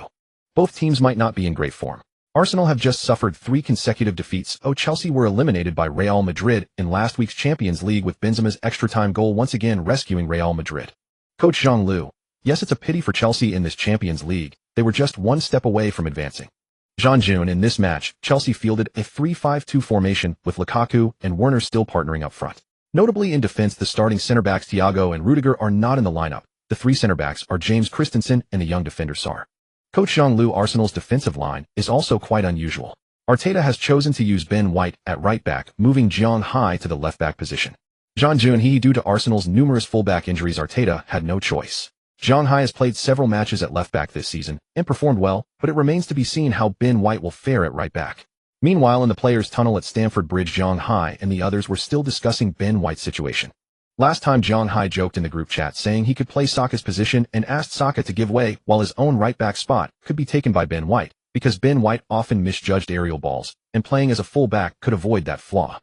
Both teams might not be in great form. Arsenal have just suffered 3 consecutive defeats. Chelsea were eliminated by Real Madrid in last week's Champions League, with Benzema's extra-time goal once again rescuing Real Madrid. Coach Zhang Lu, yes, it's a pity for Chelsea in this Champions League. They were just 1 step away from advancing. Zhang Jun, in this match, Chelsea fielded a 3-5-2 formation with Lukaku and Werner still partnering up front. Notably in defense, the starting center-backs Thiago and Rudiger are not in the lineup. The 3 center-backs are James Christensen and the young defender Sarr. Coach Zhang Lu, Arsenal's defensive line is also quite unusual. Arteta has chosen to use Ben White at right back, moving Zhang Hai to the left back position. Zhang Jun, due to Arsenal's numerous fullback injuries, Arteta had no choice. Zhang Hai has played several matches at left back this season and performed well, but it remains to be seen how Ben White will fare at right back. Meanwhile, in the players' tunnel at Stamford Bridge, Zhang Hai and the others were still discussing Ben White's situation. Last time, Zhang Hai joked in the group chat saying he could play Saka's position and asked Saka to give way, while his own right back spot could be taken by Ben White, because Ben White often misjudged aerial balls, and playing as a full-back could avoid that flaw.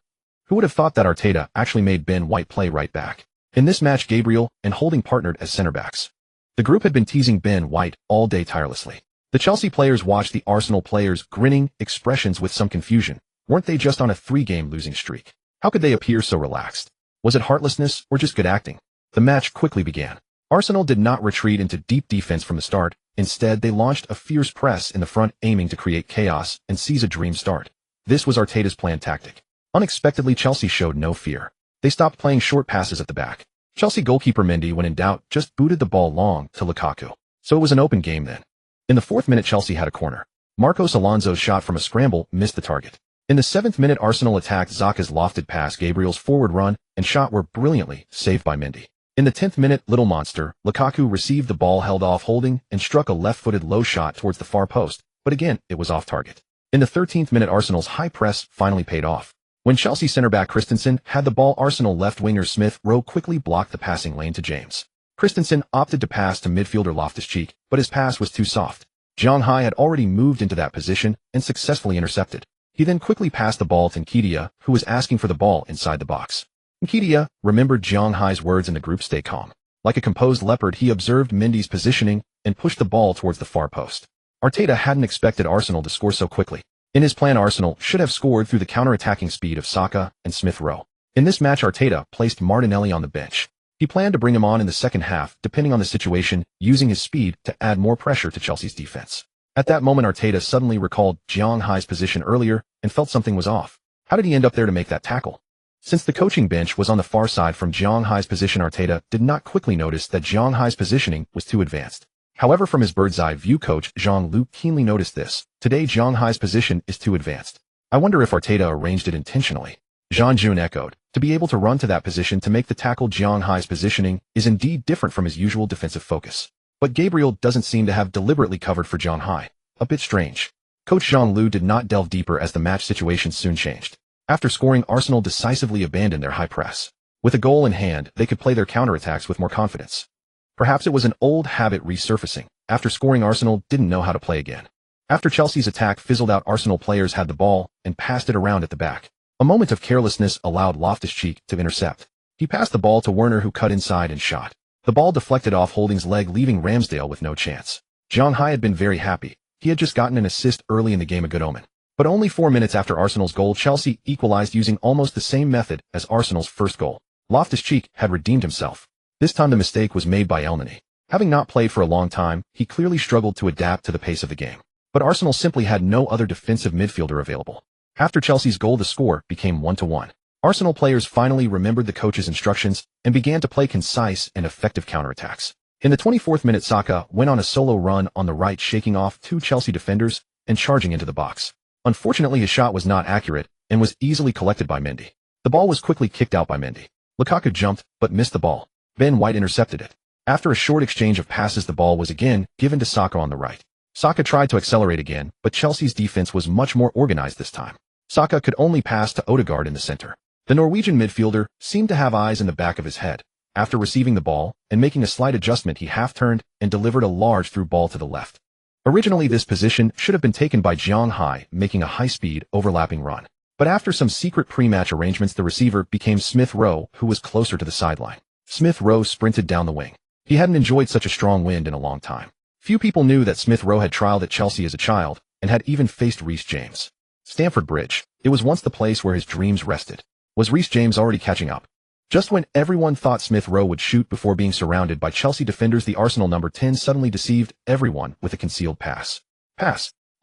Who would have thought that Arteta actually made Ben White play right back? In this match, Gabriel and Holding partnered as center-backs. The group had been teasing Ben White all day tirelessly. The Chelsea players watched the Arsenal players' grinning expressions with some confusion. Weren't they just on a 3-game losing streak? How could they appear so relaxed? Was it heartlessness or just good acting? The match quickly began. Arsenal did not retreat into deep defense from the start. Instead, they launched a fierce press in the front, aiming to create chaos and seize a dream start. This was Arteta's planned tactic. Unexpectedly, Chelsea showed no fear. They stopped playing short passes at the back. Chelsea goalkeeper Mendy, when in doubt, just booted the ball long to Lukaku. So it was an open game then. In the 4th minute, Chelsea had a corner. Marcos Alonso's shot from a scramble missed the target. In the 7th minute, Arsenal attacked. Xhaka's lofted pass, Gabriel's forward run, and shot were brilliantly saved by Mendy. In the 10th minute, Little Monster, Lukaku received the ball, held off Holding, and struck a left-footed low shot towards the far post, but again, it was off target. In the 13th minute, Arsenal's high press finally paid off. When Chelsea center-back Christensen had the ball, Arsenal left winger Smith Rowe quickly blocked the passing lane to James. Christensen opted to pass to midfielder Loftus-Cheek, but his pass was too soft. Zhang Hai had already moved into that position and successfully intercepted. He then quickly passed the ball to Nketiah, who was asking for the ball inside the box. Nketiah remembered Zhang Hai's words in the group, "Stay calm." Like a composed leopard, he observed Mendy's positioning and pushed the ball towards the far post. Arteta hadn't expected Arsenal to score so quickly. In his plan, Arsenal should have scored through the counter-attacking speed of Saka and Smith Rowe. In this match, Arteta placed Martinelli on the bench. He planned to bring him on in the second half, depending on the situation, using his speed to add more pressure to Chelsea's defense. At that moment, Arteta suddenly recalled Zhang Hai's position earlier and felt something was off. How did he end up there to make that tackle? Since the coaching bench was on the far side from Zhang Hai's position, Arteta did not quickly notice that Zhang Hai's positioning was too advanced. However, from his bird's-eye view, coach Zhang Lu keenly noticed this. Today, Zhang Hai's position is too advanced. I wonder if Arteta arranged it intentionally. Zhang Jun echoed. To be able to run to that position to make the tackle, Zhang Hai's positioning is indeed different from his usual defensive focus. But Gabriel doesn't seem to have deliberately covered for Zhang Hai. A bit strange. Coach Zhang Lu did not delve deeper as the match situation soon changed. After scoring, Arsenal decisively abandoned their high press. With a goal in hand, they could play their counterattacks with more confidence. Perhaps it was an old habit resurfacing. After scoring, Arsenal didn't know how to play again. After Chelsea's attack fizzled out, Arsenal players had the ball and passed it around at the back. A moment of carelessness allowed Loftus-Cheek to intercept. He passed the ball to Werner, who cut inside and shot. The ball deflected off Holding's leg, leaving Ramsdale with no chance. Zhang Hai had been very happy. He had just gotten an assist early in the game, a good omen. But only 4 minutes after Arsenal's goal, Chelsea equalized using almost the same method as Arsenal's first goal. Loftus-Cheek had redeemed himself. This time the mistake was made by Elneny. Having not played for a long time, he clearly struggled to adapt to the pace of the game. But Arsenal simply had no other defensive midfielder available. After Chelsea's goal, the score became 1-1. Arsenal players finally remembered the coach's instructions and began to play concise and effective counterattacks. In the 24th minute, Saka went on a solo run on the right, shaking off 2 Chelsea defenders and charging into the box. Unfortunately, his shot was not accurate and was easily collected by Mendy. The ball was quickly kicked out by Mendy. Lukaku jumped but missed the ball. Ben White intercepted it. After a short exchange of passes, the ball was again given to Saka on the right. Saka tried to accelerate again, but Chelsea's defense was much more organized this time. Saka could only pass to Odegaard in the center. The Norwegian midfielder seemed to have eyes in the back of his head. After receiving the ball and making a slight adjustment, he half-turned and delivered a large through ball to the left. Originally, this position should have been taken by Zhang Hai, making a high-speed, overlapping run. But after some secret pre-match arrangements, the receiver became Smith Rowe, who was closer to the sideline. Smith Rowe sprinted down the wing. He hadn't enjoyed such a strong wind in a long time. Few people knew that Smith Rowe had trialed at Chelsea as a child and had even faced Reece James. Stamford Bridge. It was once the place where his dreams rested. Was Reece James already catching up? Just when everyone thought Smith Rowe would shoot before being surrounded by Chelsea defenders, the Arsenal number 10 suddenly deceived everyone with a concealed pass.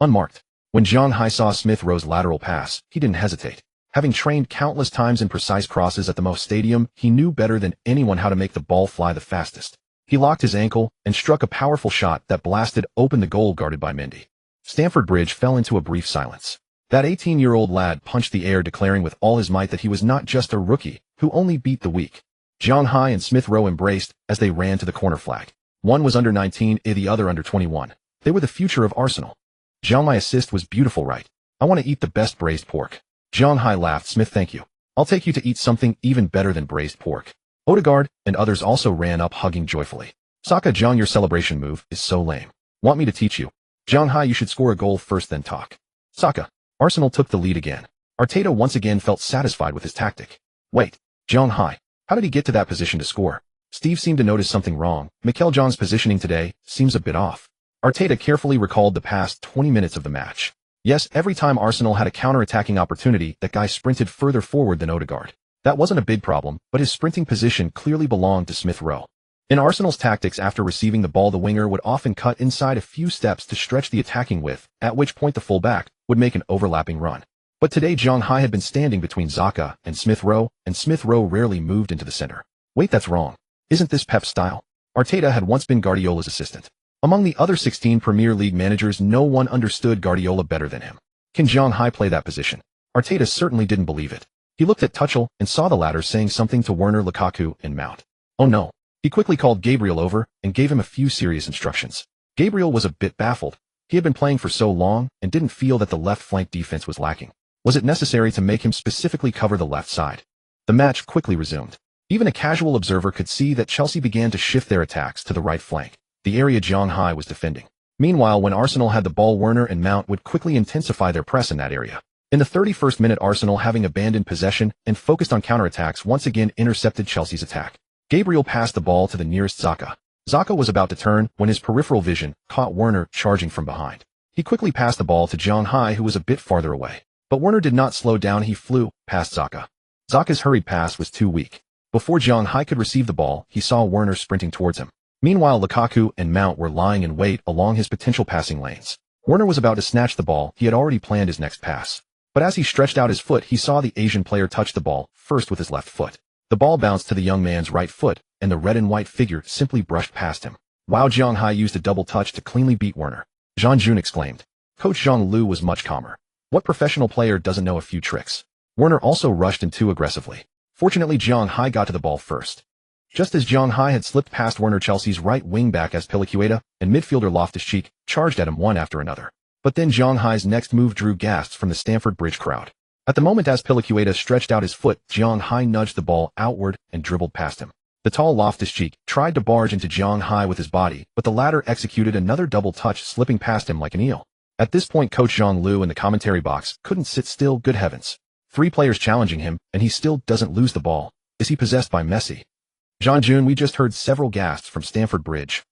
Unmarked. When Zhang Hai saw Smith Rowe's lateral pass, he didn't hesitate. Having trained countless times in precise crosses at the Mo Stadium, he knew better than anyone how to make the ball fly the fastest. He locked his ankle and struck a powerful shot that blasted open the goal guarded by Mendy. Stamford Bridge fell into a brief silence. That 18-year-old lad punched the air, declaring with all his might that he was not just a rookie who only beat the weak. Zhang Hai and Smith Rowe embraced as they ran to the corner flag. One was under 19, the other under 21. They were the future of Arsenal. Zhang Hai's assist was beautiful, right? I want to eat the best braised pork. Zhang Hai laughed. Smith, thank you. I'll take you to eat something even better than braised pork. Odegaard and others also ran up, hugging joyfully. Saka, Zhang, your celebration move is so lame. Want me to teach you? Zhang Hai, you should score a goal first, then talk. Saka. Arsenal took the lead again. Arteta once again felt satisfied with his tactic. Wait, Zhang Hai, how did he get to that position to score? Steve seemed to notice something wrong. Mikel John's positioning today seems a bit off. Arteta carefully recalled the past 20 minutes of the match. Yes, every time Arsenal had a counter-attacking opportunity, that guy sprinted further forward than Odegaard. That wasn't a big problem, but his sprinting position clearly belonged to Smith Rowe. In Arsenal's tactics, after receiving the ball, the winger would often cut inside a few steps to stretch the attacking width, at which point the full-back would make an overlapping run. But today Zhang Hai had been standing between Saka and Smith Rowe rarely moved into the center. Wait, that's wrong. Isn't this Pep's style? Arteta had once been Guardiola's assistant. Among the other 16 Premier League managers, no one understood Guardiola better than him. Can Zhang Hai play that position? Arteta certainly didn't believe it. He looked at Tuchel and saw the latter saying something to Werner, Lukaku, and Mount. Oh no. He quickly called Gabriel over and gave him a few serious instructions. Gabriel was a bit baffled. He had been playing for so long and didn't feel that the left flank defense was lacking. Was it necessary to make him specifically cover the left side? The match quickly resumed. Even a casual observer could see that Chelsea began to shift their attacks to the right flank, the area Zhang Hai was defending. Meanwhile, when Arsenal had the ball, Werner and Mount would quickly intensify their press in that area. In the 31st minute, Arsenal, having abandoned possession and focused on counterattacks, once again intercepted Chelsea's attack. Gabriel passed the ball to the nearest Saka. Saka was about to turn when his peripheral vision caught Werner charging from behind. He quickly passed the ball to Zhang Hai, who was a bit farther away. But Werner did not slow down. He flew past Saka. Saka's hurried pass was too weak. Before Zhang Hai could receive the ball, he saw Werner sprinting towards him. Meanwhile, Lukaku and Mount were lying in wait along his potential passing lanes. Werner was about to snatch the ball. He had already planned his next pass. But as he stretched out his foot, he saw the Asian player touch the ball first with his left foot. The ball bounced to the young man's right foot, and the red and white figure simply brushed past him. Wow, Zhang Hai used a double touch to cleanly beat Werner. Jean Jun exclaimed. Coach Zhang Lu was much calmer. What professional player doesn't know a few tricks? Werner also rushed in too aggressively. Fortunately, Zhang Hai got to the ball first. Just as Zhang Hai had slipped past Werner, Chelsea's right wing-back Azpilicueta and midfielder Loftus-Cheek charged at him one after another. But then Zhang Hai's next move drew gasps from the Stamford Bridge crowd. At the moment Azpilicueta stretched out his foot, Zhang Hai nudged the ball outward and dribbled past him. The tall Loftus-Cheek tried to barge into Zhang Hai with his body, but the latter executed another double touch, slipping past him like an eel. At this point, Coach Zhang Lu in the commentary box couldn't sit still. Good heavens. 3 players challenging him, and he still doesn't lose the ball. Is he possessed by Messi? Jun, we just heard several gasps from Stamford Bridge.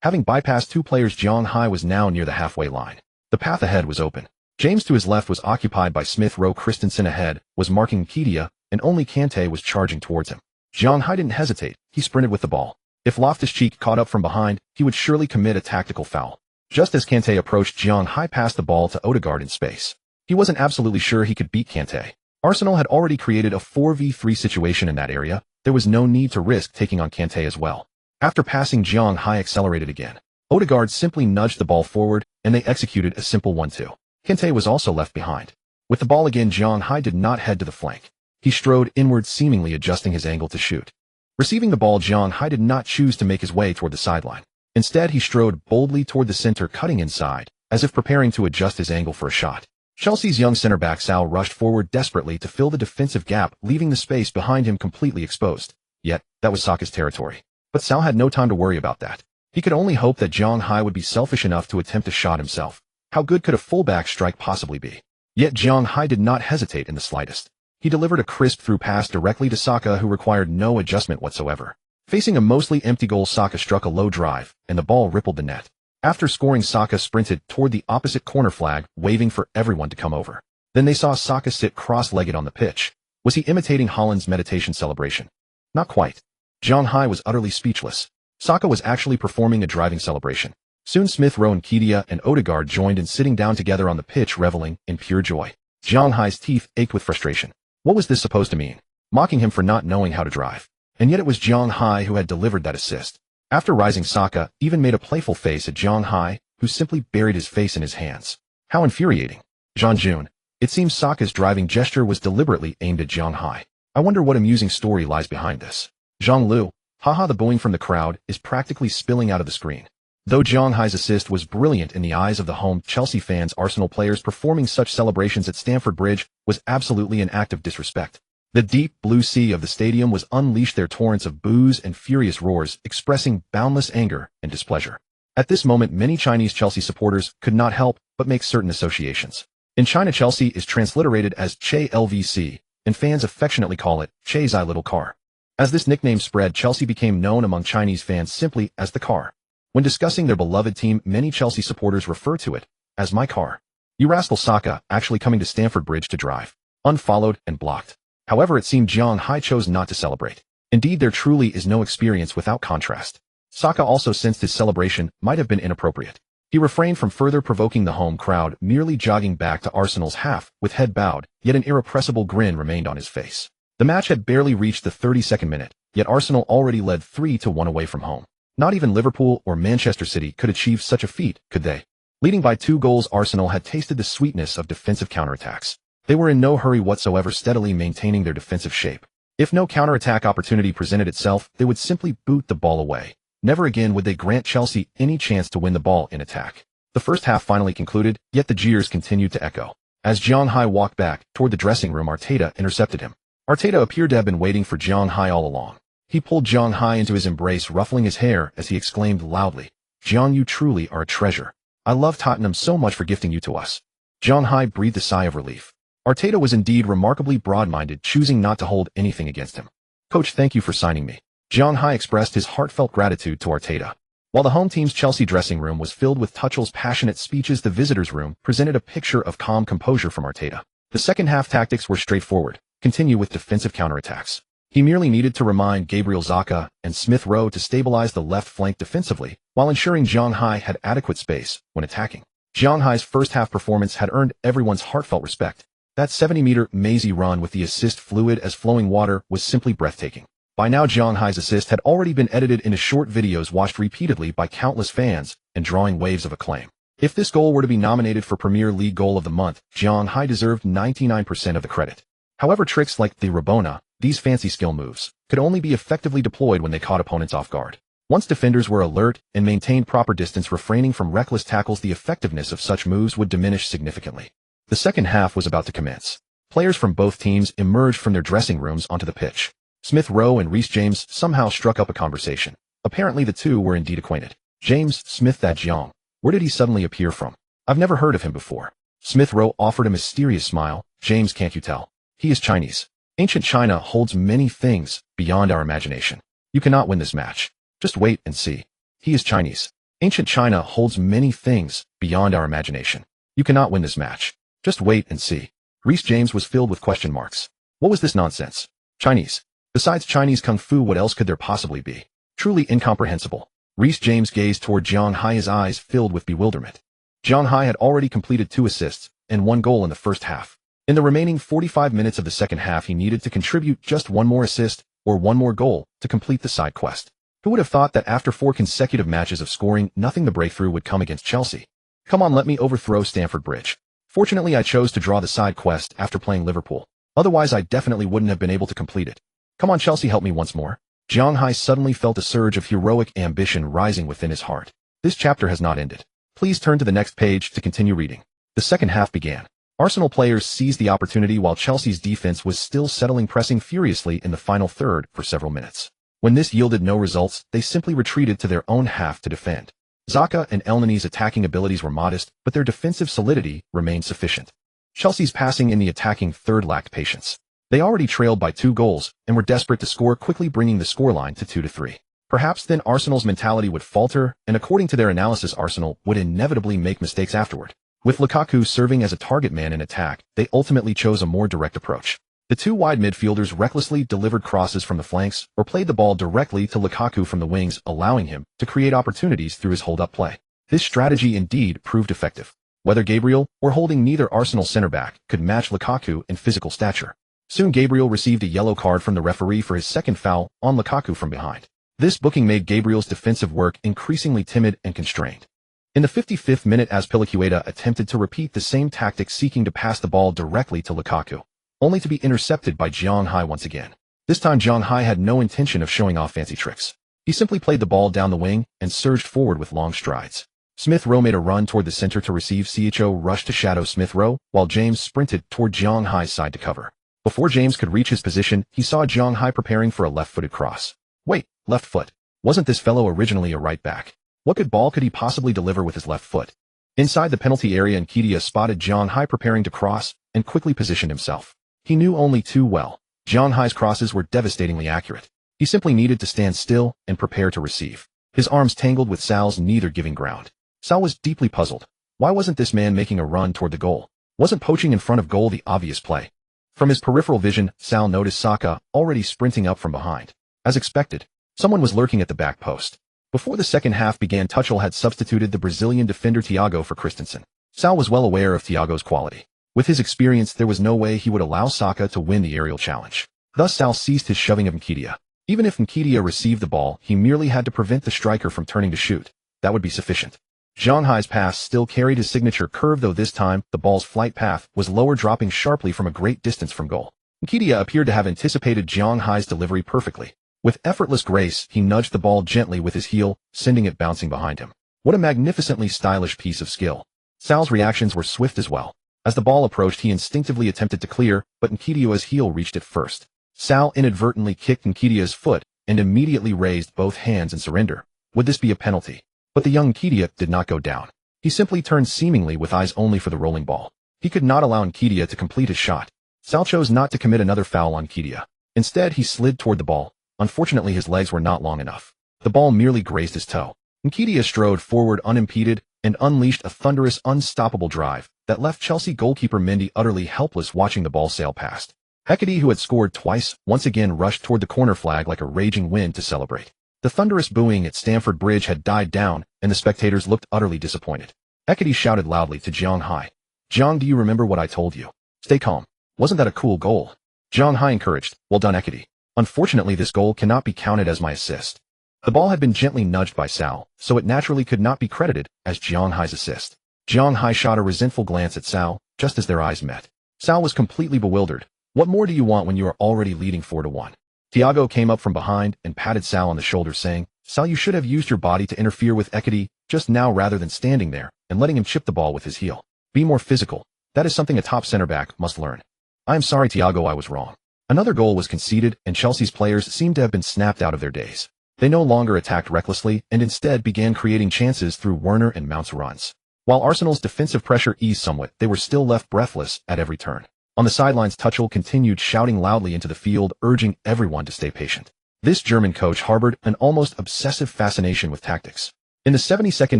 Having bypassed two players, Zhang Hai was now near the halfway line. The path ahead was open. James to his left was occupied by Smith Rowe. Christensen ahead was marking Kedia, and only Kante was charging towards him. Zhang Hai didn't hesitate. He sprinted with the ball. If Loftus-Cheek caught up from behind, he would surely commit a tactical foul. Just as Kante approached, Zhang Hai passed the ball to Odegaard in space. He wasn't absolutely sure he could beat Kante. Arsenal had already created a 4v3 situation in that area. There was no need to risk taking on Kante as well. After passing, Zhang Hai accelerated again. Odegaard simply nudged the ball forward, and they executed a simple 1-2. Kante was also left behind. With the ball again, Zhang Hai did not head to the flank. He strode inward, seemingly adjusting his angle to shoot. Receiving the ball, Zhang Hai did not choose to make his way toward the sideline. Instead, he strode boldly toward the center, cutting inside, as if preparing to adjust his angle for a shot. Chelsea's young center-back Sal rushed forward desperately to fill the defensive gap, leaving the space behind him completely exposed. Yet, that was Saka's territory. But Sal had no time to worry about that. He could only hope that Zhang Hai would be selfish enough to attempt a shot himself. How good could a fullback strike possibly be? Yet Zhang Hai did not hesitate in the slightest. He delivered a crisp through pass directly to Saka, who required no adjustment whatsoever. Facing a mostly empty goal, Saka struck a low drive, and the ball rippled the net. After scoring, Saka sprinted toward the opposite corner flag, waving for everyone to come over. Then they saw Saka sit cross-legged on the pitch. Was he imitating Haaland's meditation celebration? Not quite. Zhang Hai was utterly speechless. Saka was actually performing a driving celebration. Soon Smith Rowe and Kedia and Odegaard joined in, sitting down together on the pitch, reveling in pure joy. Zhang Hai's teeth ached with frustration. What was this supposed to mean? Mocking him for not knowing how to drive. And yet it was Zhang Hai who had delivered that assist. After rising, Saka even made a playful face at Zhang Hai, who simply buried his face in his hands. How infuriating. Jun, it seems Saka's driving gesture was deliberately aimed at Zhang Hai. I wonder what amusing story lies behind this. Zhang Lu, haha, the booing from the crowd is practically spilling out of the screen. Though Zhang Hai's assist was brilliant in the eyes of the home Chelsea fans, Arsenal players performing such celebrations at Stamford Bridge was absolutely an act of disrespect. The deep blue sea of the stadium was unleashed their torrents of boos and furious roars, expressing boundless anger and displeasure. At this moment, many Chinese Chelsea supporters could not help but make certain associations. In China, Chelsea is transliterated as Che LVC, and fans affectionately call it Che Zai Little Car. As this nickname spread, Chelsea became known among Chinese fans simply as the car. When discussing their beloved team, many Chelsea supporters refer to it as my car. You rascal. Saka actually coming to Stamford Bridge to drive. Unfollowed and blocked. However, it seemed Zhang Hai chose not to celebrate. Indeed, there truly is no experience without contrast. Saka also sensed his celebration might have been inappropriate. He refrained from further provoking the home crowd, merely jogging back to Arsenal's half with head bowed, yet an irrepressible grin remained on his face. The match had barely reached the 32nd minute, yet Arsenal already led 3-1 away from home. Not even Liverpool or Manchester City could achieve such a feat, could they? Leading by 2 goals, Arsenal had tasted the sweetness of defensive counterattacks. They were in no hurry whatsoever, steadily maintaining their defensive shape. If no counterattack opportunity presented itself, they would simply boot the ball away. Never again would they grant Chelsea any chance to win the ball in attack. The first half finally concluded, yet the jeers continued to echo. As Zhang Hai walked back toward the dressing room, Arteta intercepted him. Arteta appeared to have been waiting for Zhang Hai all along. He pulled Zhang Hai into his embrace, ruffling his hair as he exclaimed loudly, "Zhang, you truly are a treasure. I love Tottenham so much for gifting you to us." Zhang Hai breathed a sigh of relief. Arteta was indeed remarkably broad-minded, choosing not to hold anything against him. "Coach, thank you for signing me." Zhang Hai expressed his heartfelt gratitude to Arteta. While the home team's Chelsea dressing room was filled with Tuchel's passionate speeches, the visitors' room presented a picture of calm composure from Arteta. The second half tactics were straightforward. Continue with defensive counterattacks. He merely needed to remind Gabriel Xhaka and Smith Rowe to stabilize the left flank defensively, while ensuring Zhang Hai had adequate space when attacking. Zhang Hai's first half performance had earned everyone's heartfelt respect. That 70-meter mazy run with the assist fluid as flowing water was simply breathtaking. By now, Zhang Hai's assist had already been edited into short videos watched repeatedly by countless fans and drawing waves of acclaim. If this goal were to be nominated for Premier League Goal of the Month, Zhang Hai deserved 99% of the credit. However, tricks like the Rabona, these fancy skill moves, could only be effectively deployed when they caught opponents off guard. Once defenders were alert and maintained proper distance, refraining from reckless tackles, the effectiveness of such moves would diminish significantly. The second half was about to commence. Players from both teams emerged from their dressing rooms onto the pitch. Smith Rowe and Reece James somehow struck up a conversation. Apparently the two were indeed acquainted. "James, Smith, that Jiang. Where did he suddenly appear from? I've never heard of him before." Smith Rowe offered a mysterious smile. "James, can't you tell? He is Chinese. Ancient China holds many things beyond our imagination." You cannot win this match. Just wait and see. He is Chinese. Ancient China holds many things beyond our imagination. You cannot win this match. Just wait and see. Reece James was filled with question marks. What was this nonsense? Chinese. Besides Chinese Kung Fu, what else could there possibly be? Truly incomprehensible. Reece James gazed toward Zhang Hai, his eyes filled with bewilderment. Zhang Hai had already completed 2 assists and 1 goal in the first half. In the remaining 45 minutes of the second half, he needed to contribute just 1 more assist or 1 more goal to complete the side quest. Who would have thought that after 4 consecutive matches of scoring nothing, the breakthrough would come against Chelsea? Come on, let me overthrow Stamford Bridge. Fortunately, I chose to draw the side quest after playing Liverpool. Otherwise, I definitely wouldn't have been able to complete it. Come on, Chelsea, help me once more. Zhang Hai suddenly felt a surge of heroic ambition rising within his heart. This chapter has not ended. Please turn to the next page to continue reading. The second half began. Arsenal players seized the opportunity while Chelsea's defense was still settling, pressing furiously in the final third for several minutes. When this yielded no results, they simply retreated to their own half to defend. Xhaka and Elneny's attacking abilities were modest, but their defensive solidity remained sufficient. Chelsea's passing in the attacking third lacked patience. They already trailed by 2 goals and were desperate to score quickly, bringing the scoreline to 2-3. Perhaps then Arsenal's mentality would falter, and according to their analysis, Arsenal would inevitably make mistakes afterward. With Lukaku serving as a target man in attack, they ultimately chose a more direct approach. The 2 wide midfielders recklessly delivered crosses from the flanks or played the ball directly to Lukaku from the wings, allowing him to create opportunities through his hold-up play. This strategy indeed proved effective. Whether Gabriel or Holding, neither Arsenal center-back could match Lukaku in physical stature. Soon Gabriel received a yellow card from the referee for his second foul on Lukaku from behind. This booking made Gabriel's defensive work increasingly timid and constrained. In the 55th minute, Azpilicueta attempted to repeat the same tactic, seeking to pass the ball directly to Lukaku, only to be intercepted by Zhang Hai once again. This time Zhang Hai had no intention of showing off fancy tricks. He simply played the ball down the wing and surged forward with long strides. Smith Rowe made a run toward the center to receive. Cho rushed to shadow Smith Rowe, while James sprinted toward Zhang Hai's side to cover. Before James could reach his position, he saw Zhang Hai preparing for a left-footed cross. Wait, left foot. Wasn't this fellow originally a right back? What good ball could he possibly deliver with his left foot? Inside the penalty area, Nketiah spotted Zhang Hai preparing to cross and quickly positioned himself. He knew only too well. Zhang Hai's crosses were devastatingly accurate. He simply needed to stand still and prepare to receive. His arms tangled with Sal's, neither giving ground. Sal was deeply puzzled. Why wasn't this man making a run toward the goal? Wasn't poaching in front of goal the obvious play? From his peripheral vision, Sal noticed Saka already sprinting up from behind. As expected, someone was lurking at the back post. Before the second half began, Tuchel had substituted the Brazilian defender Thiago for Christensen. Sal was well aware of Thiago's quality. With his experience, there was no way he would allow Saka to win the aerial challenge. Thus Sal ceased his shoving of Nketiah. Even if Nketiah received the ball, he merely had to prevent the striker from turning to shoot. That would be sufficient. Zhang Hai's pass still carried his signature curve, though this time the ball's flight path was lower, dropping sharply from a great distance from goal. Nketiah appeared to have anticipated Zhang Hai's delivery perfectly. With effortless grace, he nudged the ball gently with his heel, sending it bouncing behind him. What a magnificently stylish piece of skill. Sal's reactions were swift as well. As the ball approached, he instinctively attempted to clear, but Nketiah's heel reached it first. Sal inadvertently kicked Nketiah's foot and immediately raised both hands in surrender. Would this be a penalty? But the young Nketiah did not go down. He simply turned, seemingly with eyes only for the rolling ball. He could not allow Nketiah to complete his shot. Sal chose not to commit another foul on Nketiah. Instead, he slid toward the ball. Unfortunately, his legs were not long enough. The ball merely grazed his toe. Nketiah strode forward unimpeded and unleashed a thunderous, unstoppable drive that left Chelsea goalkeeper Mendy utterly helpless, watching the ball sail past. Hecate, who had scored twice, once again rushed toward the corner flag like a raging wind to celebrate. The thunderous booing at Stamford Bridge had died down, and the spectators looked utterly disappointed. Hecate shouted loudly to Zhang Hai. "Zhang, do you remember what I told you? Stay calm. Wasn't that a cool goal?" Zhang Hai encouraged. "Well done, Hecate. Unfortunately, this goal cannot be counted as my assist." The ball had been gently nudged by Sal, so it naturally could not be credited as Zhang Hai's assist. Zhang Hai shot a resentful glance at Sal, just as their eyes met. Sal was completely bewildered. What more do you want when you are already leading 4-1? Thiago came up from behind and patted Sal on the shoulder, saying, "Sal, you should have used your body to interfere with Hecate just now rather than standing there and letting him chip the ball with his heel. Be more physical. That is something a top center-back must learn." "I am sorry, Thiago, I was wrong." Another goal was conceded, and Chelsea's players seemed to have been snapped out of their daze. They no longer attacked recklessly and instead began creating chances through Werner and Mount's runs. While Arsenal's defensive pressure eased somewhat, they were still left breathless at every turn. On the sidelines, Tuchel continued shouting loudly into the field, urging everyone to stay patient. This German coach harbored an almost obsessive fascination with tactics. In the 72nd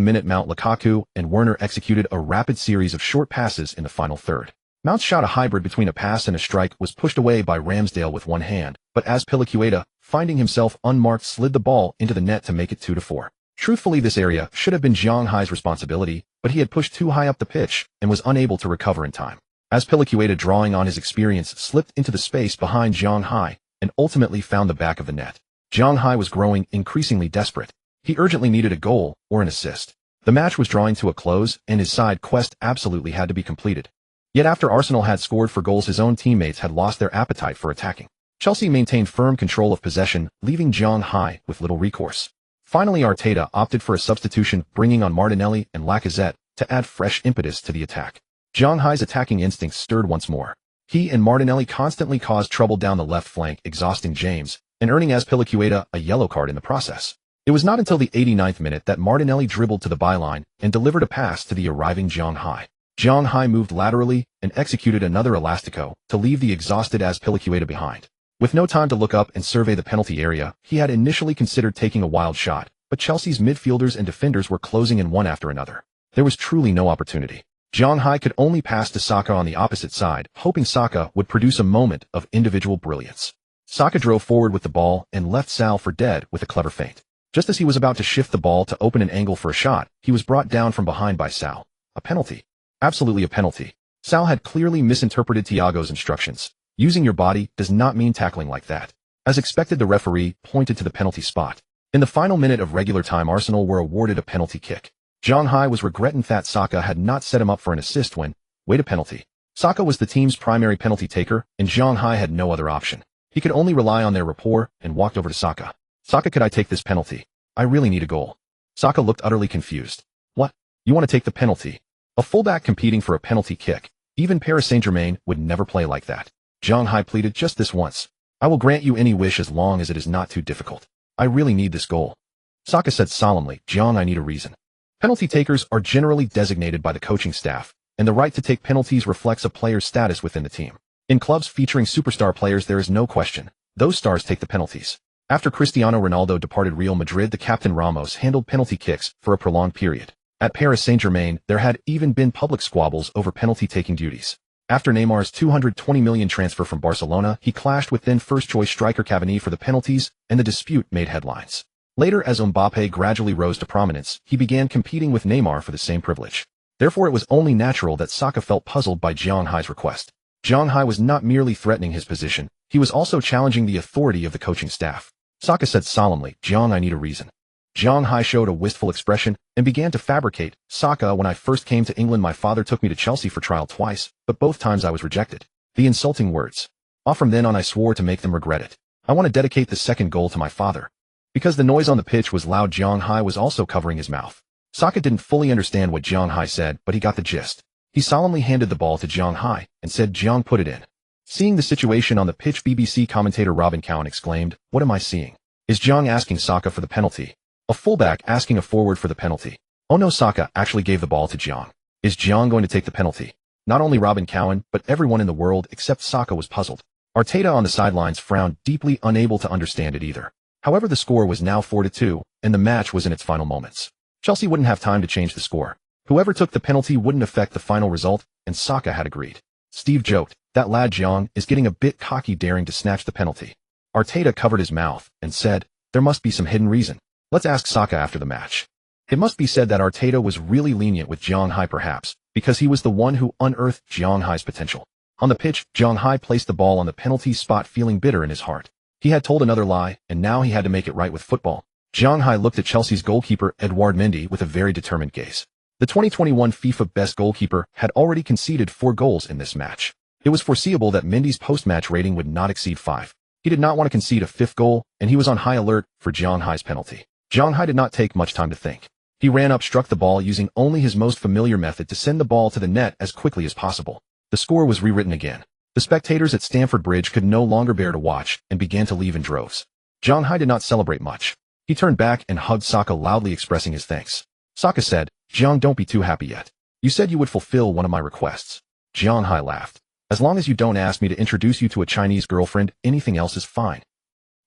minute, Mount Lukaku and Werner executed a rapid series of short passes in the final third. Mount's shot, a hybrid between a pass and a strike, was pushed away by Ramsdale with one hand, but Azpilicueta, finding himself unmarked, slid the ball into the net to make it 2-4. Truthfully, this area should have been Zhang Hai's responsibility, but he had pushed too high up the pitch and was unable to recover in time. Azpilicueta, drawing on his experience, slipped into the space behind Zhang Hai and ultimately found the back of the net. Zhang Hai was growing increasingly desperate. He urgently needed a goal or an assist. The match was drawing to a close, and his side quest absolutely had to be completed. Yet after Arsenal had scored 4 goals, his own teammates had lost their appetite for attacking. Chelsea maintained firm control of possession, leaving Zhang Hai with little recourse. Finally, Arteta opted for a substitution, bringing on Martinelli and Lacazette to add fresh impetus to the attack. Zhang Hai's attacking instincts stirred once more. He and Martinelli constantly caused trouble down the left flank, exhausting James and earning Azpilicueta a yellow card in the process. It was not until the 89th minute that Martinelli dribbled to the byline and delivered a pass to the arriving Zhang Hai. Zhang Hai moved laterally and executed another elastico to leave the exhausted Azpilicueta behind. With no time to look up and survey the penalty area, he had initially considered taking a wild shot, but Chelsea's midfielders and defenders were closing in one after another. There was truly no opportunity. Zhang Hai could only pass to Saka on the opposite side, hoping Saka would produce a moment of individual brilliance. Saka drove forward with the ball and left Sal for dead with a clever feint. Just as he was about to shift the ball to open an angle for a shot, he was brought down from behind by Sal. A penalty. Absolutely a penalty. Sal had clearly misinterpreted Thiago's instructions. Using your body does not mean tackling like that. As expected, the referee pointed to the penalty spot. In the final minute of regular time, Arsenal were awarded a penalty kick. Zhang Hai was regretting that Saka had not set him up for an assist when, wait, a penalty. Saka was the team's primary penalty taker, and Zhang Hai had no other option. He could only rely on their rapport and walked over to Saka. Saka, could I take this penalty? I really need a goal. Saka looked utterly confused. What? You want to take the penalty? A fullback competing for a penalty kick? Even Paris Saint-Germain would never play like that. Zhang Hai pleaded, just this once. I will grant you any wish as long as it is not too difficult. I really need this goal. Saka said solemnly, Zhang, I need a reason. Penalty takers are generally designated by the coaching staff, and the right to take penalties reflects a player's status within the team. In clubs featuring superstar players, there is no question. Those stars take the penalties. After Cristiano Ronaldo departed Real Madrid, the captain Ramos handled penalty kicks for a prolonged period. At Paris Saint-Germain, there had even been public squabbles over penalty-taking duties. After Neymar's $220 million transfer from Barcelona, he clashed with then first-choice striker Cavani for the penalties, and the dispute made headlines. Later, as Mbappe gradually rose to prominence, he began competing with Neymar for the same privilege. Therefore, it was only natural that Saka felt puzzled by Zhang Hai's request. Zhang Hai was not merely threatening his position, he was also challenging the authority of the coaching staff. Saka said solemnly, Zhang, I need a reason. Zhang Hai showed a wistful expression and began to fabricate. Saka, when I first came to England, my father took me to Chelsea for trial twice, but both times I was rejected. The insulting words. From then on I swore to make them regret it. I want to dedicate the second goal to my father. Because the noise on the pitch was loud, Zhang Hai was also covering his mouth. Saka didn't fully understand what Zhang Hai said, but he got the gist. He solemnly handed the ball to Zhang Hai and said, Zhang, put it in. Seeing the situation on the pitch, BBC commentator Robin Cowan exclaimed, what am I seeing? Is Zhang asking Saka for the penalty? A fullback asking a forward for the penalty. Oh no, Saka actually gave the ball to Zhang. Is Zhang going to take the penalty? Not only Robin Cowan, but everyone in the world except Saka was puzzled. Arteta on the sidelines frowned, deeply unable to understand it either. However, the score was now 4-2, and the match was in its final moments. Chelsea wouldn't have time to change the score. Whoever took the penalty wouldn't affect the final result, and Saka had agreed. Steve joked, that lad Zhang is getting a bit cocky, daring to snatch the penalty. Arteta covered his mouth and said, there must be some hidden reason. Let's ask Saka after the match. It must be said that Arteta was really lenient with Zhang Hai, perhaps, because he was the one who unearthed Zhang Hai's potential. On the pitch, Zhang Hai placed the ball on the penalty spot, feeling bitter in his heart. He had told another lie, and now he had to make it right with football. Zhang Hai looked at Chelsea's goalkeeper Edouard Mendy with a very determined gaze. The 2021 FIFA Best Goalkeeper had already conceded 4 goals in this match. It was foreseeable that Mendy's post-match rating would not exceed 5. He did not want to concede a 5th goal, and he was on high alert for Zhang Hai's penalty. Zhang Hai did not take much time to think. He ran up, struck the ball using only his most familiar method to send the ball to the net as quickly as possible. The score was rewritten again. The spectators at Stamford Bridge could no longer bear to watch and began to leave in droves. Zhang Hai did not celebrate much. He turned back and hugged Saka, loudly expressing his thanks. Saka said, Zhang, don't be too happy yet. You said you would fulfill one of my requests. Zhang Hai laughed. As long as you don't ask me to introduce you to a Chinese girlfriend, anything else is fine.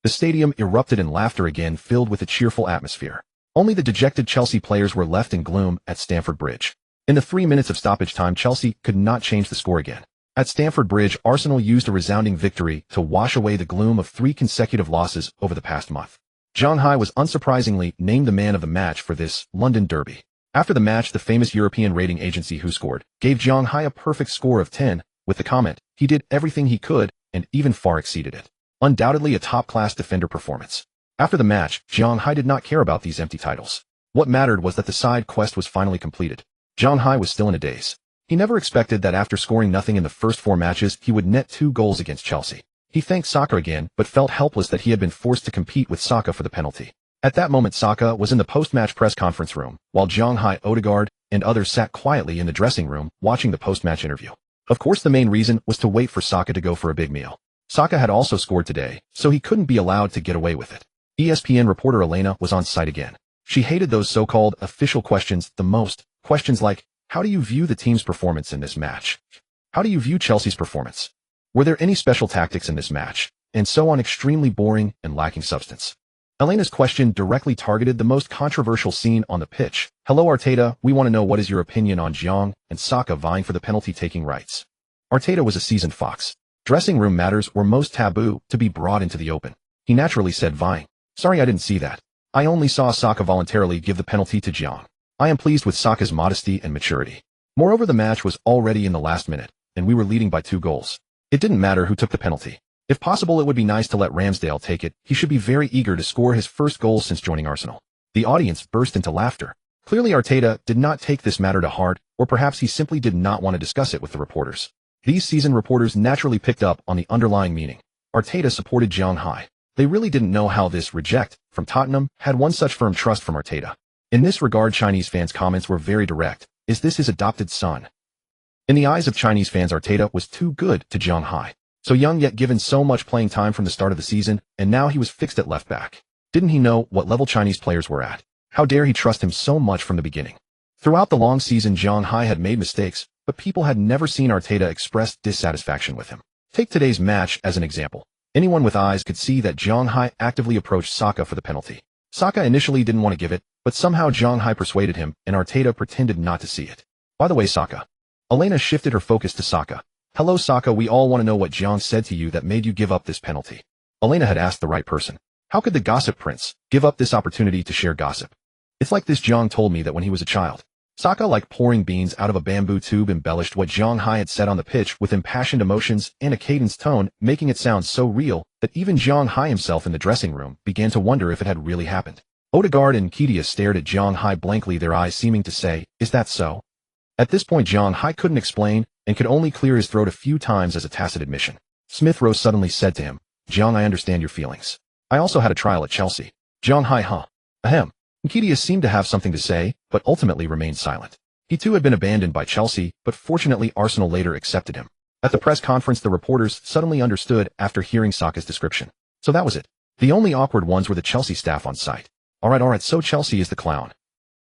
The stadium erupted in laughter again, filled with a cheerful atmosphere. Only the dejected Chelsea players were left in gloom at Stamford Bridge. In the 3 minutes of stoppage time, Chelsea could not change the score again. At Stamford Bridge, Arsenal used a resounding victory to wash away the gloom of 3 consecutive losses over the past month. Zhang Hai was unsurprisingly named the man of the match for this London derby. After the match, the famous European rating agency WhoScored gave Zhang Hai a perfect score of 10, with the comment, "He did everything he could, and even far exceeded it." Undoubtedly a top-class defender performance. After the match, Zhang Hai did not care about these empty titles. What mattered was that the side quest was finally completed. Zhang Hai was still in a daze. He never expected that after scoring nothing in the first 4 matches, he would net 2 goals against Chelsea. He thanked Saka again, but felt helpless that he had been forced to compete with Saka for the penalty. At that moment, Saka was in the post-match press conference room, while Zhang Hai, Odegaard, and others sat quietly in the dressing room, watching the post-match interview. Of course, the main reason was to wait for Saka to go for a big meal. Saka had also scored today, so he couldn't be allowed to get away with it. ESPN reporter Elena was on site again. She hated those so-called official questions the most, questions like, how do you view the team's performance in this match? How do you view Chelsea's performance? Were there any special tactics in this match? And so on, extremely boring and lacking substance. Elena's question directly targeted the most controversial scene on the pitch. Hello Arteta, we want to know what is your opinion on Zhang and Saka vying for the penalty-taking rights. Arteta was a seasoned fox. Dressing room matters were most taboo to be brought into the open. He naturally said vying. Sorry, I didn't see that. I only saw Saka voluntarily give the penalty to Zhang. I am pleased with Saka's modesty and maturity. Moreover, the match was already in the last minute, and we were leading by 2 goals. It didn't matter who took the penalty. If possible, it would be nice to let Ramsdale take it. He should be very eager to score his first goal since joining Arsenal. The audience burst into laughter. Clearly Arteta did not take this matter to heart, or perhaps he simply did not want to discuss it with the reporters. These seasoned reporters naturally picked up on the underlying meaning. Arteta supported Zhang Hai. They really didn't know how this reject from Tottenham had won such firm trust from Arteta. In this regard, Chinese fans' comments were very direct. Is this his adopted son? In the eyes of Chinese fans, Arteta was too good to Zhang Hai. So young yet given so much playing time from the start of the season, and now he was fixed at left back. Didn't he know what level Chinese players were at? How dare he trust him so much from the beginning? Throughout the long season, Zhang Hai had made mistakes, but people had never seen Arteta express dissatisfaction with him. Take today's match as an example. Anyone with eyes could see that Zhang Hai actively approached Saka for the penalty. Saka initially didn't want to give it, but somehow Zhang Hai persuaded him, and Arteta pretended not to see it. By the way, Saka. Elena shifted her focus to Saka. Hello Saka, we all want to know what Zhang said to you that made you give up this penalty. Elena had asked the right person. How could the gossip prince give up this opportunity to share gossip? It's like this: Zhang told me that when he was a child. Saka, like pouring beans out of a bamboo tube, embellished what Zhang Hai had said on the pitch with impassioned emotions and a cadenced tone, making it sound so real that even Zhang Hai himself in the dressing room began to wonder if it had really happened. Odegaard and Nketiah stared at Zhang Hai blankly, their eyes seeming to say, is that so? At this point, Zhang Hai couldn't explain and could only clear his throat a few times as a tacit admission. Smith Rowe suddenly said to him, Zhang, I understand your feelings. I also had a trial at Chelsea. Zhang Hai, huh? Ahem. Nketiah seemed to have something to say, but ultimately remained silent. He too had been abandoned by Chelsea, but fortunately Arsenal later accepted him. At the press conference, the reporters suddenly understood after hearing Saka's description. So that was it. The only awkward ones were the Chelsea staff on site. Alright, so Chelsea is the clown.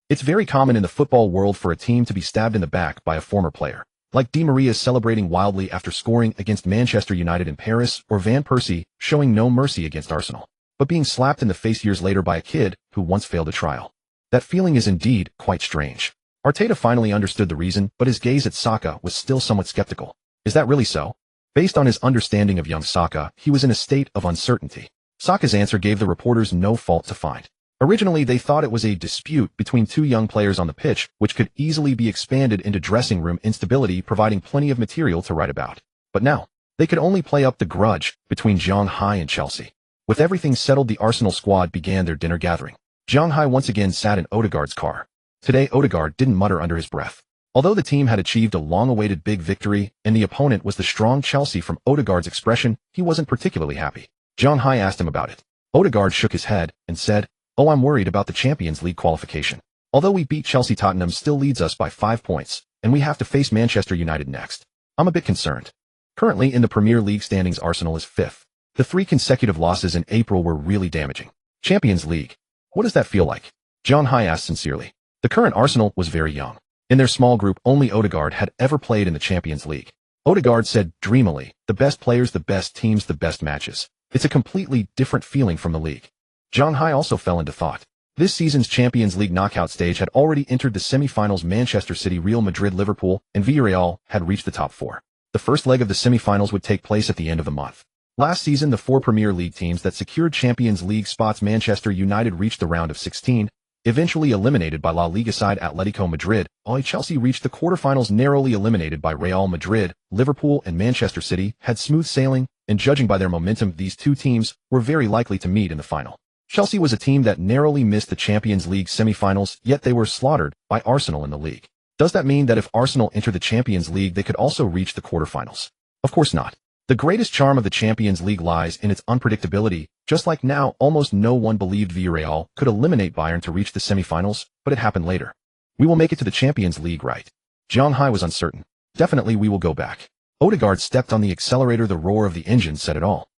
It's very common in the football world for a team to be stabbed in the back by a former player, like Di Maria celebrating wildly after scoring against Manchester United in Paris, or Van Persie showing no mercy against Arsenal, but being slapped in the face years later by a kid who once failed a trial. That feeling is indeed quite strange. Arteta finally understood the reason, but his gaze at Saka was still somewhat skeptical. Is that really so? Based on his understanding of young Saka, he was in a state of uncertainty. Saka's answer gave the reporters no fault to find. Originally, they thought it was a dispute between 2 young players on the pitch, which could easily be expanded into dressing room instability, providing plenty of material to write about. But now, they could only play up the grudge between Zhang Hai and Chelsea. With everything settled, the Arsenal squad began their dinner gathering. Zhang Hai once again sat in Odegaard's car. Today, Odegaard didn't mutter under his breath. Although the team had achieved a long-awaited big victory, and the opponent was the strong Chelsea, from Odegaard's expression, he wasn't particularly happy. Zhang Hai asked him about it. Odegaard shook his head and said, Oh, I'm worried about the Champions League qualification. Although we beat Chelsea, Tottenham still leads us by 5 points, and we have to face Manchester United next. I'm a bit concerned. Currently in the Premier League standings, Arsenal is 5th. The 3 consecutive losses in April were really damaging. Champions League. What does that feel like? Zhang Hai asked sincerely. The current Arsenal was very young. In their small group, only Odegaard had ever played in the Champions League. Odegaard said dreamily, the best players, the best teams, the best matches. It's a completely different feeling from the league. Zhang Hai also fell into thought. This season's Champions League knockout stage had already entered the semi-finals. Manchester City, Real Madrid, Liverpool, and Villarreal had reached the top four. The first leg of the semi-finals would take place at the end of the month. Last season, the four Premier League teams that secured Champions League spots, Manchester United reached the round of 16, eventually eliminated by La Liga side Atletico Madrid, while Chelsea reached the quarterfinals, narrowly eliminated by Real Madrid. Liverpool and Manchester City had smooth sailing, and judging by their momentum, these two teams were very likely to meet in the final. Chelsea was a team that narrowly missed the Champions League semi-finals, yet they were slaughtered by Arsenal in the league. Does that mean that if Arsenal enter the Champions League, they could also reach the quarterfinals? Of course not. The greatest charm of the Champions League lies in its unpredictability. Just like now, almost no one believed Villarreal could eliminate Bayern to reach the semi-finals, but it happened later. We will make it to the Champions League, right? Zhang Hai was uncertain. Definitely we will go back. Odegaard stepped on the accelerator. The roar of the engine said it all.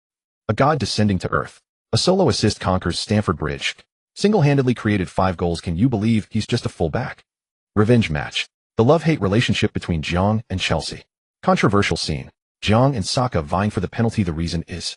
A god descending to earth. A solo assist conquers Stamford Bridge. Single-handedly created 5 goals. Can you believe he's just a full-back? Revenge match. The love-hate relationship between Zhang and Chelsea. Controversial scene. Zhang and Saka vying for the penalty. The reason is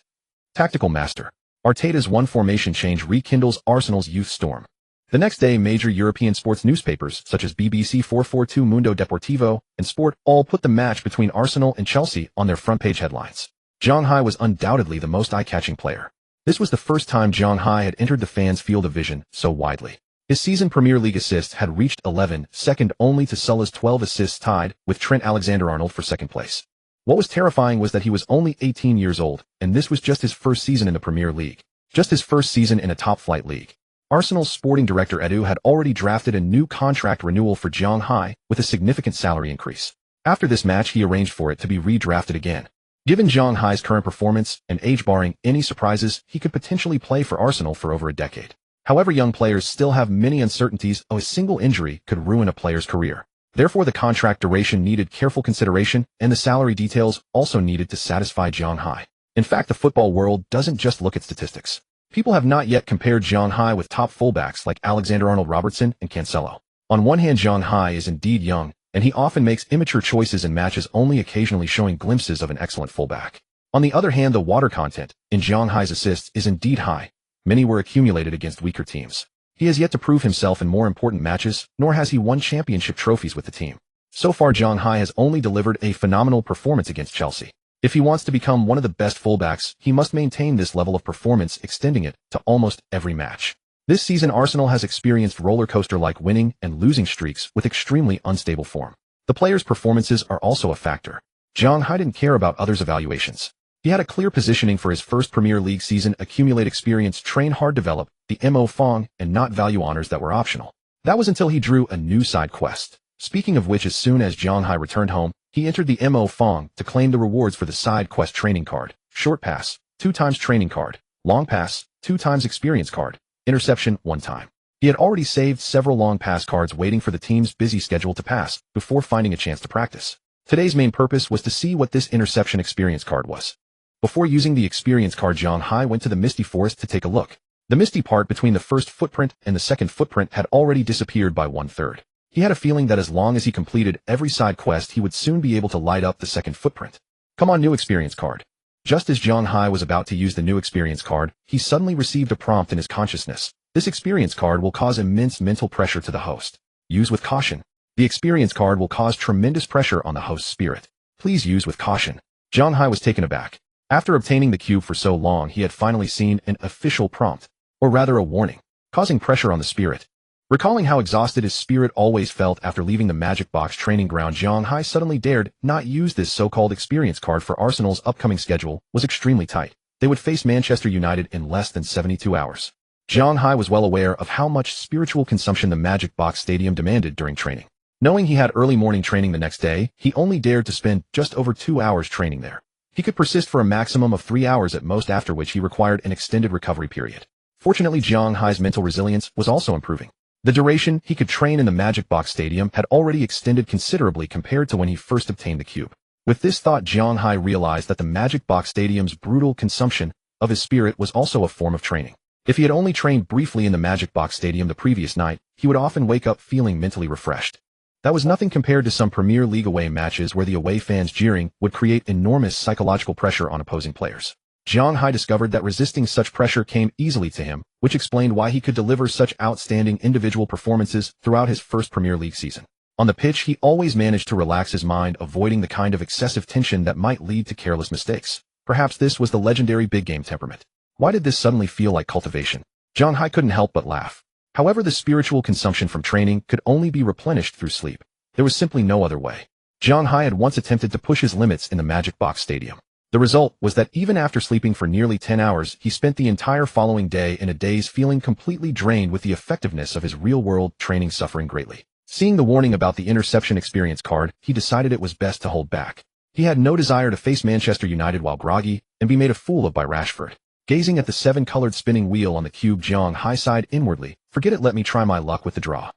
tactical master. Arteta's one formation change rekindles Arsenal's youth storm. The next day, major European sports newspapers such as BBC 442, Mundo Deportivo, and Sport all put the match between Arsenal and Chelsea on their front-page headlines. Zhang Hai was undoubtedly the most eye-catching player. This was the first time Zhang Hai had entered the fans' field of vision so widely. His season Premier League assists had reached 11, second only to Salah's 12 assists, tied with Trent Alexander-Arnold for second place. What was terrifying was that he was only 18 years old, and this was just his first season in the Premier League. Just his first season in a top-flight league. Arsenal's sporting director Edu had already drafted a new contract renewal for Zhang Hai with a significant salary increase. After this match, he arranged for it to be redrafted again. Given Zhang Hai's current performance and age, barring any surprises, he could potentially play for Arsenal for over a decade. However, young players still have many uncertainties. A single injury could ruin a player's career. Therefore, the contract duration needed careful consideration, and the salary details also needed to satisfy Zhang Hai. In fact, the football world doesn't just look at statistics. People have not yet compared Zhang Hai with top fullbacks like Alexander-Arnold, Robertson, and Cancelo. On one hand, Zhang Hai is indeed young, and he often makes immature choices in matches, only occasionally showing glimpses of an excellent fullback. On the other hand, the water content in Zhang Hai's assists is indeed high. Many were accumulated against weaker teams. He has yet to prove himself in more important matches, nor has he won championship trophies with the team. So far, Zhang Hai has only delivered a phenomenal performance against Chelsea. If he wants to become one of the best fullbacks, he must maintain this level of performance, extending it to almost every match. This season, Arsenal has experienced roller coaster-like winning and losing streaks with extremely unstable form. The players' performances are also a factor. Zhang Hai didn't care about others' evaluations. He had a clear positioning for his first Premier League season: accumulate experience, train hard, develop the MO Fong, and not value honors that were optional. That was until he drew a new side quest. Speaking of which, as soon as Zhang Hai returned home, he entered the MO Fong to claim the rewards for the side quest training card. Short pass, 2 times training card. Long pass, 2 times experience card. Interception, 1 time. He had already saved several long pass cards waiting for the team's busy schedule to pass before finding a chance to practice. Today's main purpose was to see what this interception experience card was. Before using the experience card, Zhang Hai went to the Misty Forest to take a look. The misty part between the first footprint and the second footprint had already disappeared by 1/3. He had a feeling that as long as he completed every side quest, he would soon be able to light up the second footprint. Come on, new experience card. Just as Zhang Hai was about to use the new experience card, he suddenly received a prompt in his consciousness. This experience card will cause immense mental pressure to the host. Use with caution. The experience card will cause tremendous pressure on the host's spirit. Please use with caution. Zhang Hai was taken aback. After obtaining the cube for so long, he had finally seen an official prompt, or rather a warning, causing pressure on the spirit. Recalling how exhausted his spirit always felt after leaving the Magic Box training ground, Zhang Hai suddenly dared not use this so-called experience card, for Arsenal's upcoming schedule was extremely tight. They would face Manchester United in less than 72 hours. Zhang Hai was well aware of how much spiritual consumption the Magic Box Stadium demanded during training. Knowing he had early morning training the next day, he only dared to spend just over 2 hours training there. He could persist for a maximum of 3 hours at most, after which he required an extended recovery period. Fortunately, Zhang Hai's mental resilience was also improving. The duration he could train in the Magic Box Stadium had already extended considerably compared to when he first obtained the cube. With this thought, Zhang Hai realized that the Magic Box Stadium's brutal consumption of his spirit was also a form of training. If he had only trained briefly in the Magic Box Stadium the previous night, he would often wake up feeling mentally refreshed. That was nothing compared to some Premier League away matches where the away fans jeering would create enormous psychological pressure on opposing players. Zhang Hai discovered that resisting such pressure came easily to him, which explained why he could deliver such outstanding individual performances throughout his first Premier League season. On the pitch, he always managed to relax his mind, avoiding the kind of excessive tension that might lead to careless mistakes. Perhaps this was the legendary big game temperament. Why did this suddenly feel like cultivation? Zhang Hai couldn't help but laugh. However, the spiritual consumption from training could only be replenished through sleep. There was simply no other way. Zhang Hai had once attempted to push his limits in the Magic Box Stadium. The result was that even after sleeping for nearly 10 hours, he spent the entire following day in a daze feeling completely drained, with the effectiveness of his real-world training suffering greatly. Seeing the warning about the interception experience card, he decided it was best to hold back. He had no desire to face Manchester United while groggy and be made a fool of by Rashford. Gazing at the 7-colored spinning wheel on the cube, Zhang Hai sighed inwardly. Forget it, let me try my luck with the draw.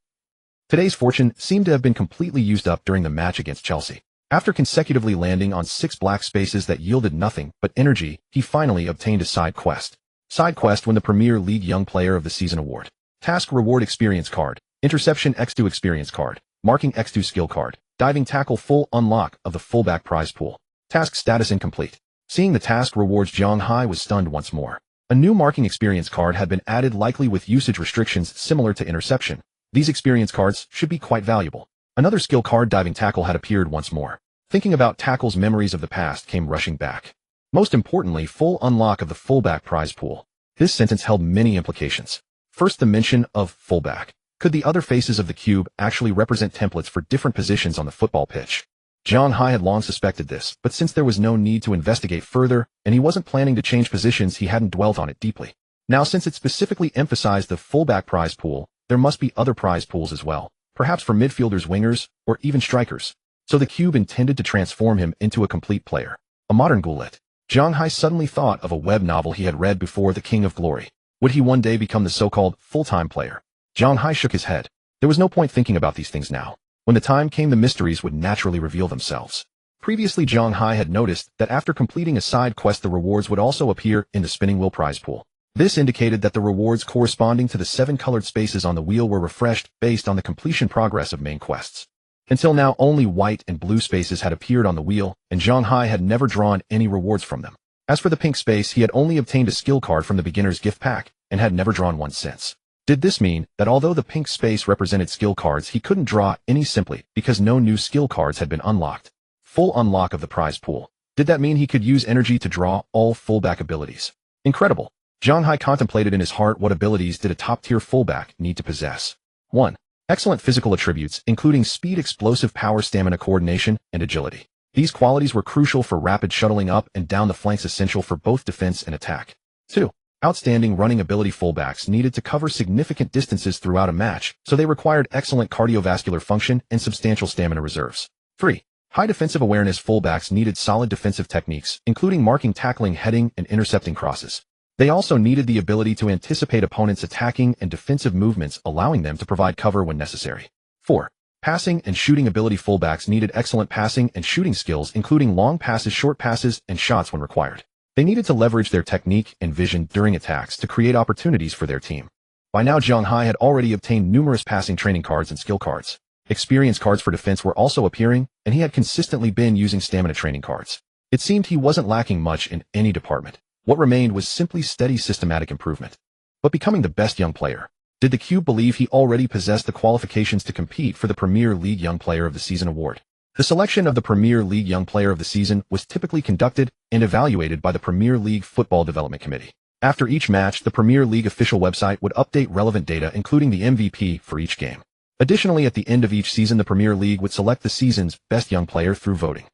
Today's fortune seemed to have been completely used up during the match against Chelsea. After consecutively landing on 6 black spaces that yielded nothing but energy, he finally obtained a side quest. Side quest won the Premier League Young Player of the Season award. Task Reward Experience card, Interception X2 Experience card, Marking X2 Skill card, Diving Tackle full unlock of the fullback prize pool. Task status incomplete. Seeing the task rewards, Zhang Hai was stunned once more. A new Marking Experience card had been added, likely with usage restrictions similar to Interception. These experience cards should be quite valuable. Another skill card, Diving Tackle, had appeared once more. Thinking about Tackle's memories of the past came rushing back. Most importantly, full unlock of the fullback prize pool. This sentence held many implications. First, the mention of fullback. Could the other faces of the cube actually represent templates for different positions on the football pitch? Zhang Hai had long suspected this, but since there was no need to investigate further, and he wasn't planning to change positions, he hadn't dwelt on it deeply. Now, since it specifically emphasized the fullback prize pool, there must be other prize pools as well, perhaps for midfielders, wingers, or even strikers. So the cube intended to transform him into a complete player, a modern Goulet. Zhang Hai suddenly thought of a web novel he had read before, The King of Glory. Would he one day become the so-called full-time player? Zhang Hai shook his head. There was no point thinking about these things now. When the time came, the mysteries would naturally reveal themselves. Previously, Zhang Hai had noticed that after completing a side quest, the rewards would also appear in the spinning wheel prize pool. This indicated that the rewards corresponding to the 7 colored spaces on the wheel were refreshed based on the completion progress of main quests. Until now, only white and blue spaces had appeared on the wheel, and Zhang Hai had never drawn any rewards from them. As for the pink space, he had only obtained a skill card from the beginner's gift pack, and had never drawn one since. Did this mean that although the pink space represented skill cards, he couldn't draw any simply because no new skill cards had been unlocked? Full unlock of the prize pool. Did that mean he could use energy to draw all fullback abilities? Incredible. Zhang Hai contemplated in his heart, what abilities did a top-tier fullback need to possess? 1. Excellent physical attributes, including speed, explosive power, stamina, coordination, and agility. These qualities were crucial for rapid shuttling up and down the flanks, essential for both defense and attack. 2. Outstanding running ability. Fullbacks needed to cover significant distances throughout a match, so they required excellent cardiovascular function and substantial stamina reserves. 3. High defensive awareness. Fullbacks needed solid defensive techniques, including marking, tackling, heading, and intercepting crosses. They also needed the ability to anticipate opponents' attacking and defensive movements, allowing them to provide cover when necessary. 4. Passing and shooting ability. Fullbacks needed excellent passing and shooting skills, including long passes, short passes, and shots when required. They needed to leverage their technique and vision during attacks to create opportunities for their team. By now, Zhang Hai had already obtained numerous passing training cards and skill cards. Experience cards for defense were also appearing, and he had consistently been using stamina training cards. It seemed he wasn't lacking much in any department. What remained was simply steady, systematic improvement. But becoming the best young player. Did the cube believe he already possessed the qualifications to compete for the Premier League Young Player of the Season award? The selection of the Premier League Young Player of the Season was typically conducted and evaluated by the Premier League Football Development Committee. After each match, the Premier League official website would update relevant data, including the MVP for each game. Additionally, at the end of each season, the Premier League would select the season's best young player through voting.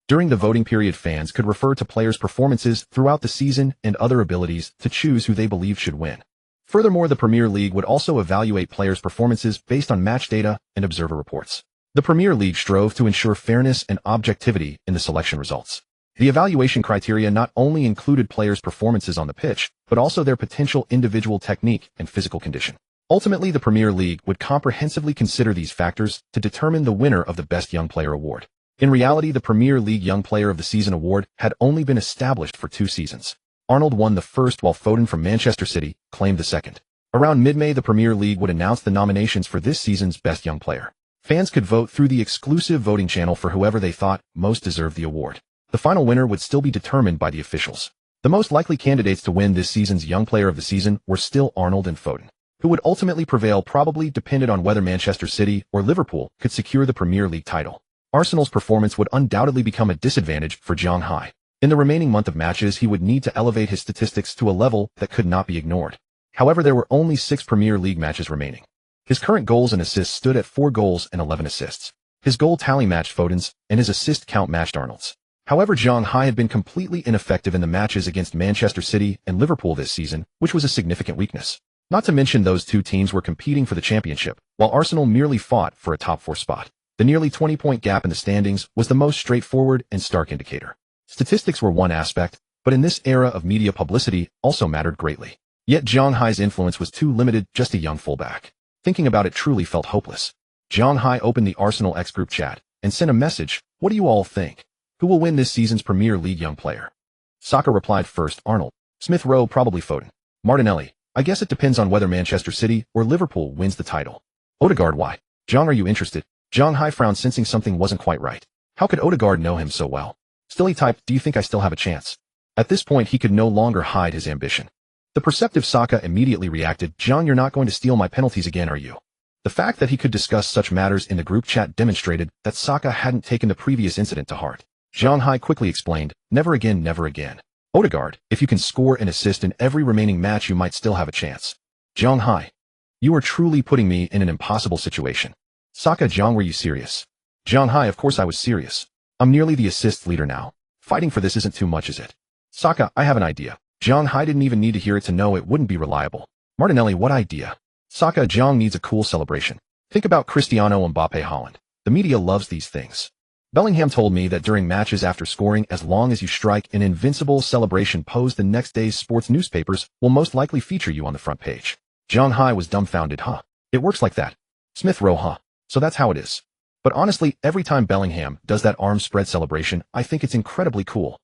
During the voting period, fans could refer to players' performances throughout the season and other abilities to choose who they believed should win. Furthermore, the Premier League would also evaluate players' performances based on match data and observer reports. The Premier League strove to ensure fairness and objectivity in the selection results. The evaluation criteria not only included players' performances on the pitch, but also their potential individual technique and physical condition. Ultimately, the Premier League would comprehensively consider these factors to determine the winner of the Best Young Player award. In reality, the Premier League Young Player of the Season award had only been established for 2 seasons. Arnold won the first, while Foden from Manchester City claimed the second. Around mid-May, the Premier League would announce the nominations for this season's Best Young Player. Fans could vote through the exclusive voting channel for whoever they thought most deserved the award. The final winner would still be determined by the officials. The The most likely candidates to win this season's Young Player of the Season were still Arnold and Foden. Who would ultimately prevail probably depended on whether Manchester City or Liverpool could secure the Premier League title. Arsenal's performance would undoubtedly become a disadvantage for Zhang Hai. In the remaining month of matches, he would need to elevate his statistics to a level that could not be ignored. However, there were only 6 Premier League matches remaining. His current goals and assists stood at 4 goals and 11 assists. His goal tally matched Foden's, and his assist count matched Arnold's. However, Zhang Hai had been completely ineffective in the matches against Manchester City and Liverpool this season, which was a significant weakness. Not to mention those two teams were competing for the championship, while Arsenal merely fought for a top 4 spot. The nearly 20-point gap in the standings was the most straightforward and stark indicator. Statistics were one aspect, but in this era of media publicity also mattered greatly. Yet Zhang Hai's influence was too limited, just a young fullback. Thinking about it truly felt hopeless. Zhang Hai opened the Arsenal X group chat and sent a message, "What do you all think? Who will win this season's Premier League Young Player?" Saka replied first, Arnold. Smith Rowe, probably Foden. Martinelli, I guess it depends on whether Manchester City or Liverpool wins the title. Odegaard, why? Zhang, are you interested? Zhang Hai frowned, sensing something wasn't quite right. How could Odegaard know him so well? Still he typed, do you think I still have a chance? At this point he could no longer hide his ambition. The perceptive Saka immediately reacted, Zhang, you're not going to steal my penalties again, are you? The fact that he could discuss such matters in the group chat demonstrated that Saka hadn't taken the previous incident to heart. Zhang Hai quickly explained, never again, never again. Odegaard, if you can score and assist in every remaining match you might still have a chance. Zhang Hai, you are truly putting me in an impossible situation. Saka, Zhang, were you serious? Zhang Hai, of course I was serious. I'm nearly the assist leader now. Fighting for this isn't too much, is it? Saka, I have an idea. Zhang Hai didn't even need to hear it to know it wouldn't be reliable. Martinelli, what idea? Saka, Zhang needs a cool celebration. Think about Cristiano Mbappe Haaland. The media loves these things. Bellingham told me that during matches after scoring, as long as you strike an invincible celebration pose, the next day's sports newspapers will most likely feature you on the front page. Zhang Hai was dumbfounded, huh? It works like that. Smith Rowe, huh? So that's how it is. But honestly, every time Bellingham does that arm spread celebration, I think it's incredibly cool.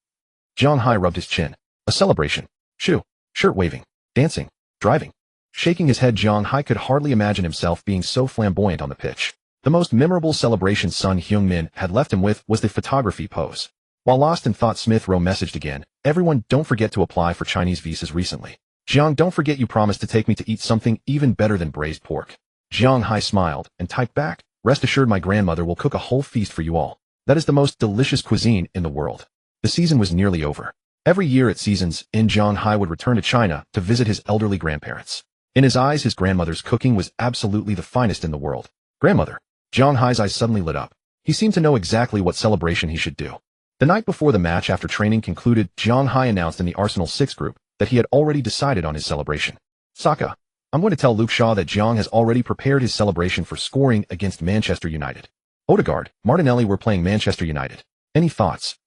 Zhang Hai rubbed his chin. A celebration. Shoo. Shirt waving. Dancing. Driving. Shaking his head, Zhang Hai could hardly imagine himself being so flamboyant on the pitch. The most memorable celebration Son Heung-min had left him with was the photography pose. While lost in thought, Smith Rowe messaged again, everyone don't forget to apply for Chinese visas recently. Zhang, don't forget you promised to take me to eat something even better than braised pork. Zhang Hai smiled and typed back, rest assured my grandmother will cook a whole feast for you all. That is the most delicious cuisine in the world. The season was nearly over. Every year at season's end, Zhang Hai would return to China to visit his elderly grandparents. In his eyes, his grandmother's cooking was absolutely the finest in the world. Grandmother. Zhang Hai's eyes suddenly lit up. He seemed to know exactly what celebration he should do. The night before the match, after training concluded, Zhang Hai announced in the Arsenal 6 group that he had already decided on his celebration. Saka, I'm going to tell Luke Shaw that Zhang has already prepared his celebration for scoring against Manchester United. Odegaard, Martinelli, we're playing Manchester United. Any thoughts?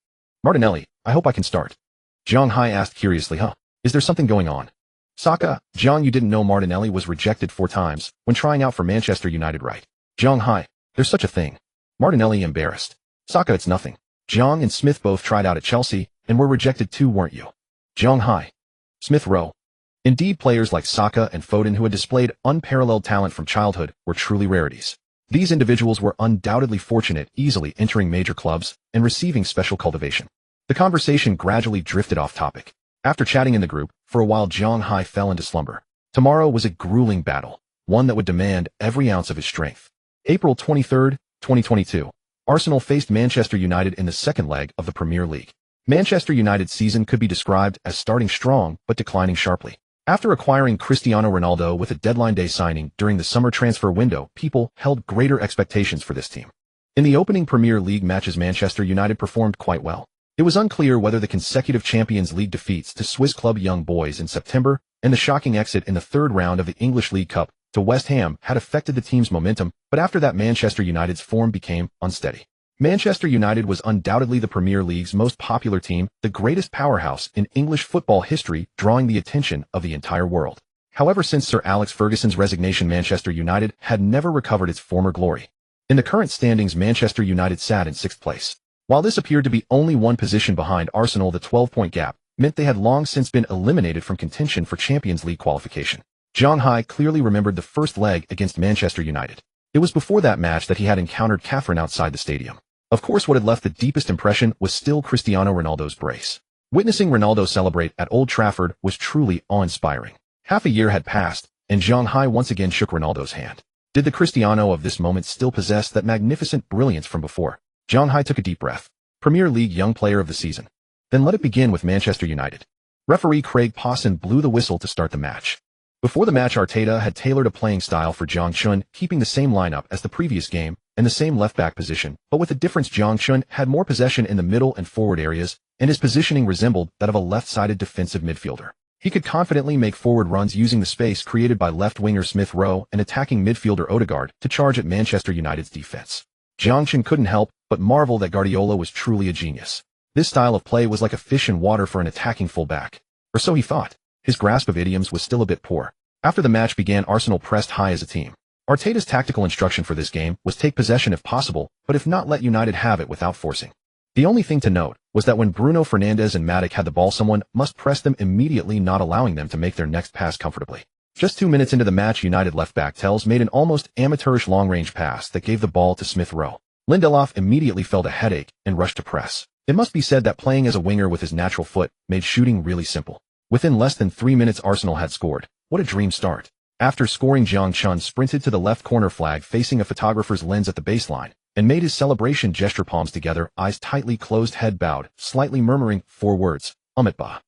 Martinelli, I hope I can start. Zhang Hai asked curiously, huh? Is there something going on? Saka, Zhang, you didn't know Martinelli was rejected 4 times when trying out for Manchester United, right? Zhang Hai, there's such a thing. Martinelli, embarrassed. Saka, it's nothing. Zhang and Smith both tried out at Chelsea and were rejected too, weren't you? Zhang Hai. Smith Rowe. Indeed, players like Saka and Foden, who had displayed unparalleled talent from childhood, were truly rarities. These individuals were undoubtedly fortunate, easily entering major clubs and receiving special cultivation. The conversation gradually drifted off topic. After chatting in the group, for a while Zhang Hai fell into slumber. Tomorrow was a grueling battle, one that would demand every ounce of his strength. April 23, 2022. Arsenal faced Manchester United in the second leg of the Premier League. Manchester United's season could be described as starting strong but declining sharply. After acquiring Cristiano Ronaldo with a deadline day signing during the summer transfer window, people held greater expectations for this team. In the opening Premier League matches, Manchester United performed quite well. It was unclear whether the consecutive Champions League defeats to Swiss club Young Boys in September and the shocking exit in the third round of the English League Cup to West Ham had affected the team's momentum, but after that Manchester United's form became unsteady. Manchester United was undoubtedly the Premier League's most popular team, the greatest powerhouse in English football history, drawing the attention of the entire world. However, since Sir Alex Ferguson's resignation, Manchester United had never recovered its former glory. In the current standings, Manchester United sat in 6th place. While this appeared to be only one position behind Arsenal, the 12-point gap meant they had long since been eliminated from contention for Champions League qualification. Zhang Hai clearly remembered the first leg against Manchester United. It was before that match that he had encountered Catherine outside the stadium. Of course, what had left the deepest impression was still Cristiano Ronaldo's brace. Witnessing Ronaldo celebrate at Old Trafford was truly awe-inspiring. Half a year had passed, and Zhang Hai once again shook Ronaldo's hand. Did the Cristiano of this moment still possess that magnificent brilliance from before? Zhang Hai took a deep breath. Premier League Young Player of the Season. Then let it begin with Manchester United. Referee Craig Pawson blew the whistle to start the match. Before the match, Arteta had tailored a playing style for Zhang Chun, keeping the same lineup as the previous game and the same left-back position, but with the difference Zhang Chun had more possession in the middle and forward areas, and his positioning resembled that of a left-sided defensive midfielder. He could confidently make forward runs using the space created by left winger Smith Rowe and attacking midfielder Odegaard to charge at Manchester United's defense. Zhang Chun couldn't help but marvel that Guardiola was truly a genius. This style of play was like a fish in water for an attacking fullback. Or so he thought. His grasp of idioms was still a bit poor. After the match began, Arsenal pressed high as a team. Arteta's tactical instruction for this game was take possession if possible, but if not, let United have it without forcing. The only thing to note was that when Bruno Fernandes and Matic had the ball, someone must press them immediately, not allowing them to make their next pass comfortably. Just 2 minutes into the match, United left-back Telles made an almost amateurish long-range pass that gave the ball to Smith Rowe. Lindelof immediately felt a headache and rushed to press. It must be said that playing as a winger with his natural foot made shooting really simple. Within less than 3 minutes, Arsenal had scored. What a dream start. After scoring, Zhang Chun sprinted to the left corner flag facing a photographer's lens at the baseline and made his celebration gesture, palms together, eyes tightly closed, head bowed, slightly murmuring 4 words, Ba.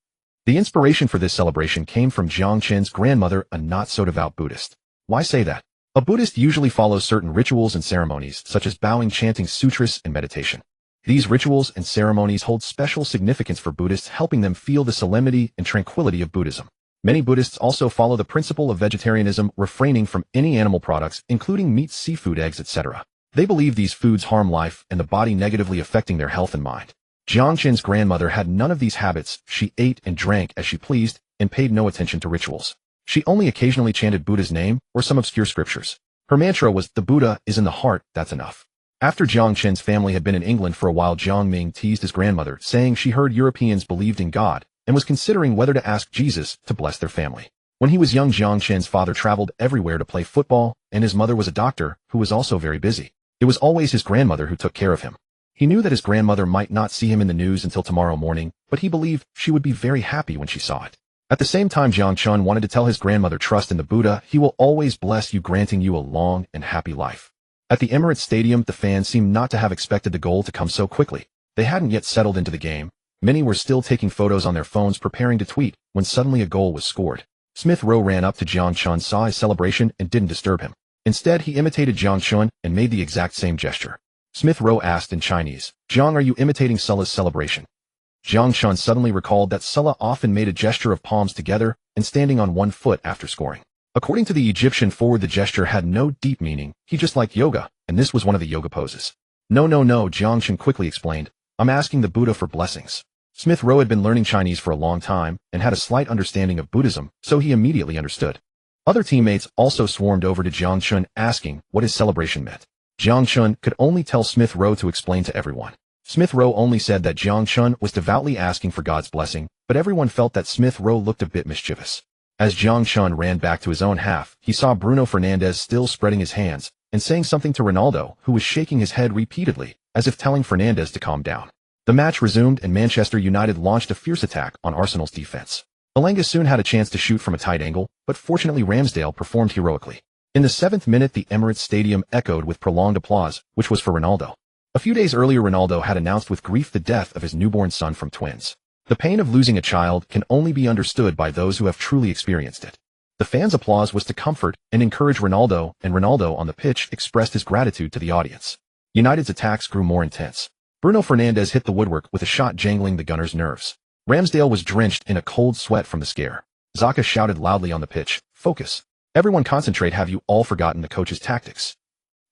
The inspiration for this celebration came from Zhang Chun's grandmother, a not-so-devout Buddhist. Why say that? A Buddhist usually follows certain rituals and ceremonies, such as bowing, chanting sutras, and meditation. These rituals and ceremonies hold special significance for Buddhists, helping them feel the solemnity and tranquility of Buddhism. Many Buddhists also follow the principle of vegetarianism, refraining from any animal products, including meat, seafood, eggs, etc. They believe these foods harm life and the body, negatively affecting their health and mind. Zhang Chun's grandmother had none of these habits. She ate and drank as she pleased and paid no attention to rituals. She only occasionally chanted Buddha's name or some obscure scriptures. Her mantra was, "The Buddha is in the heart, that's enough." After Zhang Chun's family had been in England for a while, Jiang Ming teased his grandmother, saying she heard Europeans believed in God and was considering whether to ask Jesus to bless their family. When he was young, Zhang Chun's father traveled everywhere to play football, and his mother was a doctor who was also very busy. It was always his grandmother who took care of him. He knew that his grandmother might not see him in the news until tomorrow morning, but he believed she would be very happy when she saw it. At the same time, Zhang Chun wanted to tell his grandmother, "Trust in the Buddha, he will always bless you, granting you a long and happy life." At the Emirates Stadium, the fans seemed not to have expected the goal to come so quickly. They hadn't yet settled into the game. Many were still taking photos on their phones, preparing to tweet, when suddenly a goal was scored. Smith Rowe ran up to Zhang Chun, saw his celebration, and didn't disturb him. Instead, he imitated Zhang Chun and made the exact same gesture. Smith Rowe asked in Chinese, "Zhang, are you imitating Sula's celebration?" Zhang Chun suddenly recalled that Sula often made a gesture of palms together and standing on one foot after scoring. According to the Egyptian forward, the gesture had no deep meaning. He just liked yoga, and this was one of the yoga poses. No, Zhang Chun quickly explained. "I'm asking the Buddha for blessings." Smith Rowe had been learning Chinese for a long time and had a slight understanding of Buddhism, so he immediately understood. Other teammates also swarmed over to Zhang Chun, asking what his celebration meant. Zhang Chun could only tell Smith Rowe to explain to everyone. Smith Rowe only said that Zhang Chun was devoutly asking for God's blessing, but everyone felt that Smith Rowe looked a bit mischievous. As Zhang Chun ran back to his own half, he saw Bruno Fernandes still spreading his hands and saying something to Ronaldo, who was shaking his head repeatedly, as if telling Fernandes to calm down. The match resumed and Manchester United launched a fierce attack on Arsenal's defense. Elanga soon had a chance to shoot from a tight angle, but fortunately Ramsdale performed heroically. In the 7th minute, the Emirates Stadium echoed with prolonged applause, which was for Ronaldo. A few days earlier, Ronaldo had announced with grief the death of his newborn son from twins. The pain of losing a child can only be understood by those who have truly experienced it. The fans' applause was to comfort and encourage Ronaldo, and Ronaldo on the pitch expressed his gratitude to the audience. United's attacks grew more intense. Bruno Fernandes hit the woodwork with a shot jangling the Gunners' nerves. Ramsdale was drenched in a cold sweat from the scare. Xhaka shouted loudly on the pitch, "Focus. Everyone concentrate. Have you all forgotten the coach's tactics?"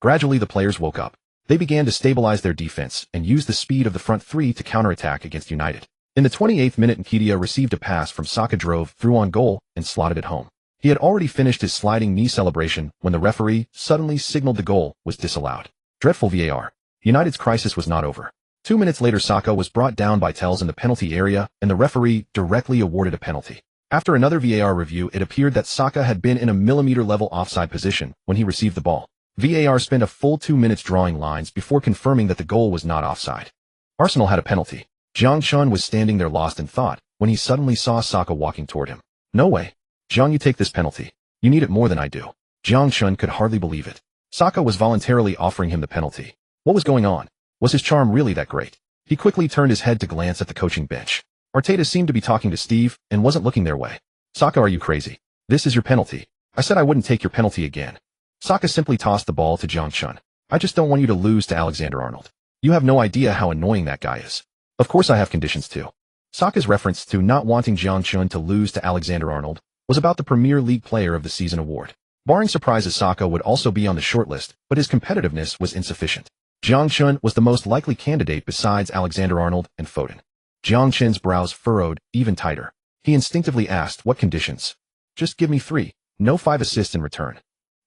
Gradually the players woke up. They began to stabilize their defense and use the speed of the front three to counterattack against United. In the 28th minute, Nketiah received a pass from Saka, drove through on goal, and slotted it home. He had already finished his sliding knee celebration when the referee suddenly signaled the goal was disallowed. Dreadful VAR. United's crisis was not over. 2 minutes later, Saka was brought down by Telles in the penalty area, and the referee directly awarded a penalty. After another VAR review, it appeared that Saka had been in a millimeter-level offside position when he received the ball. VAR spent a full 2 minutes drawing lines before confirming that the goal was not offside. Arsenal had a penalty. Jiang Chun was standing there lost in thought when he suddenly saw Saka walking toward him. No way. Jiang, you take this penalty. You need it more than I do. Jiang Chun could hardly believe it. Saka was voluntarily offering him the penalty. What was going on? Was his charm really that great? He quickly turned his head to glance at the coaching bench. Arteta seemed to be talking to Steve and wasn't looking their way. Saka, are you crazy? This is your penalty. I said I wouldn't take your penalty again. Saka simply tossed the ball to Jiang Chun. I just don't want you to lose to Alexander-Arnold. You have no idea how annoying that guy is. Of course I have conditions too. Saka's reference to not wanting Jiang Chun to lose to Alexander-Arnold was about the Premier League Player of the Season award. Barring surprises, Saka would also be on the shortlist, but his competitiveness was insufficient. Jiang Chun was the most likely candidate besides Alexander-Arnold and Foden. Jiang Chun's brows furrowed even tighter. He instinctively asked, what conditions? Just give me 3. No 5 assists in return.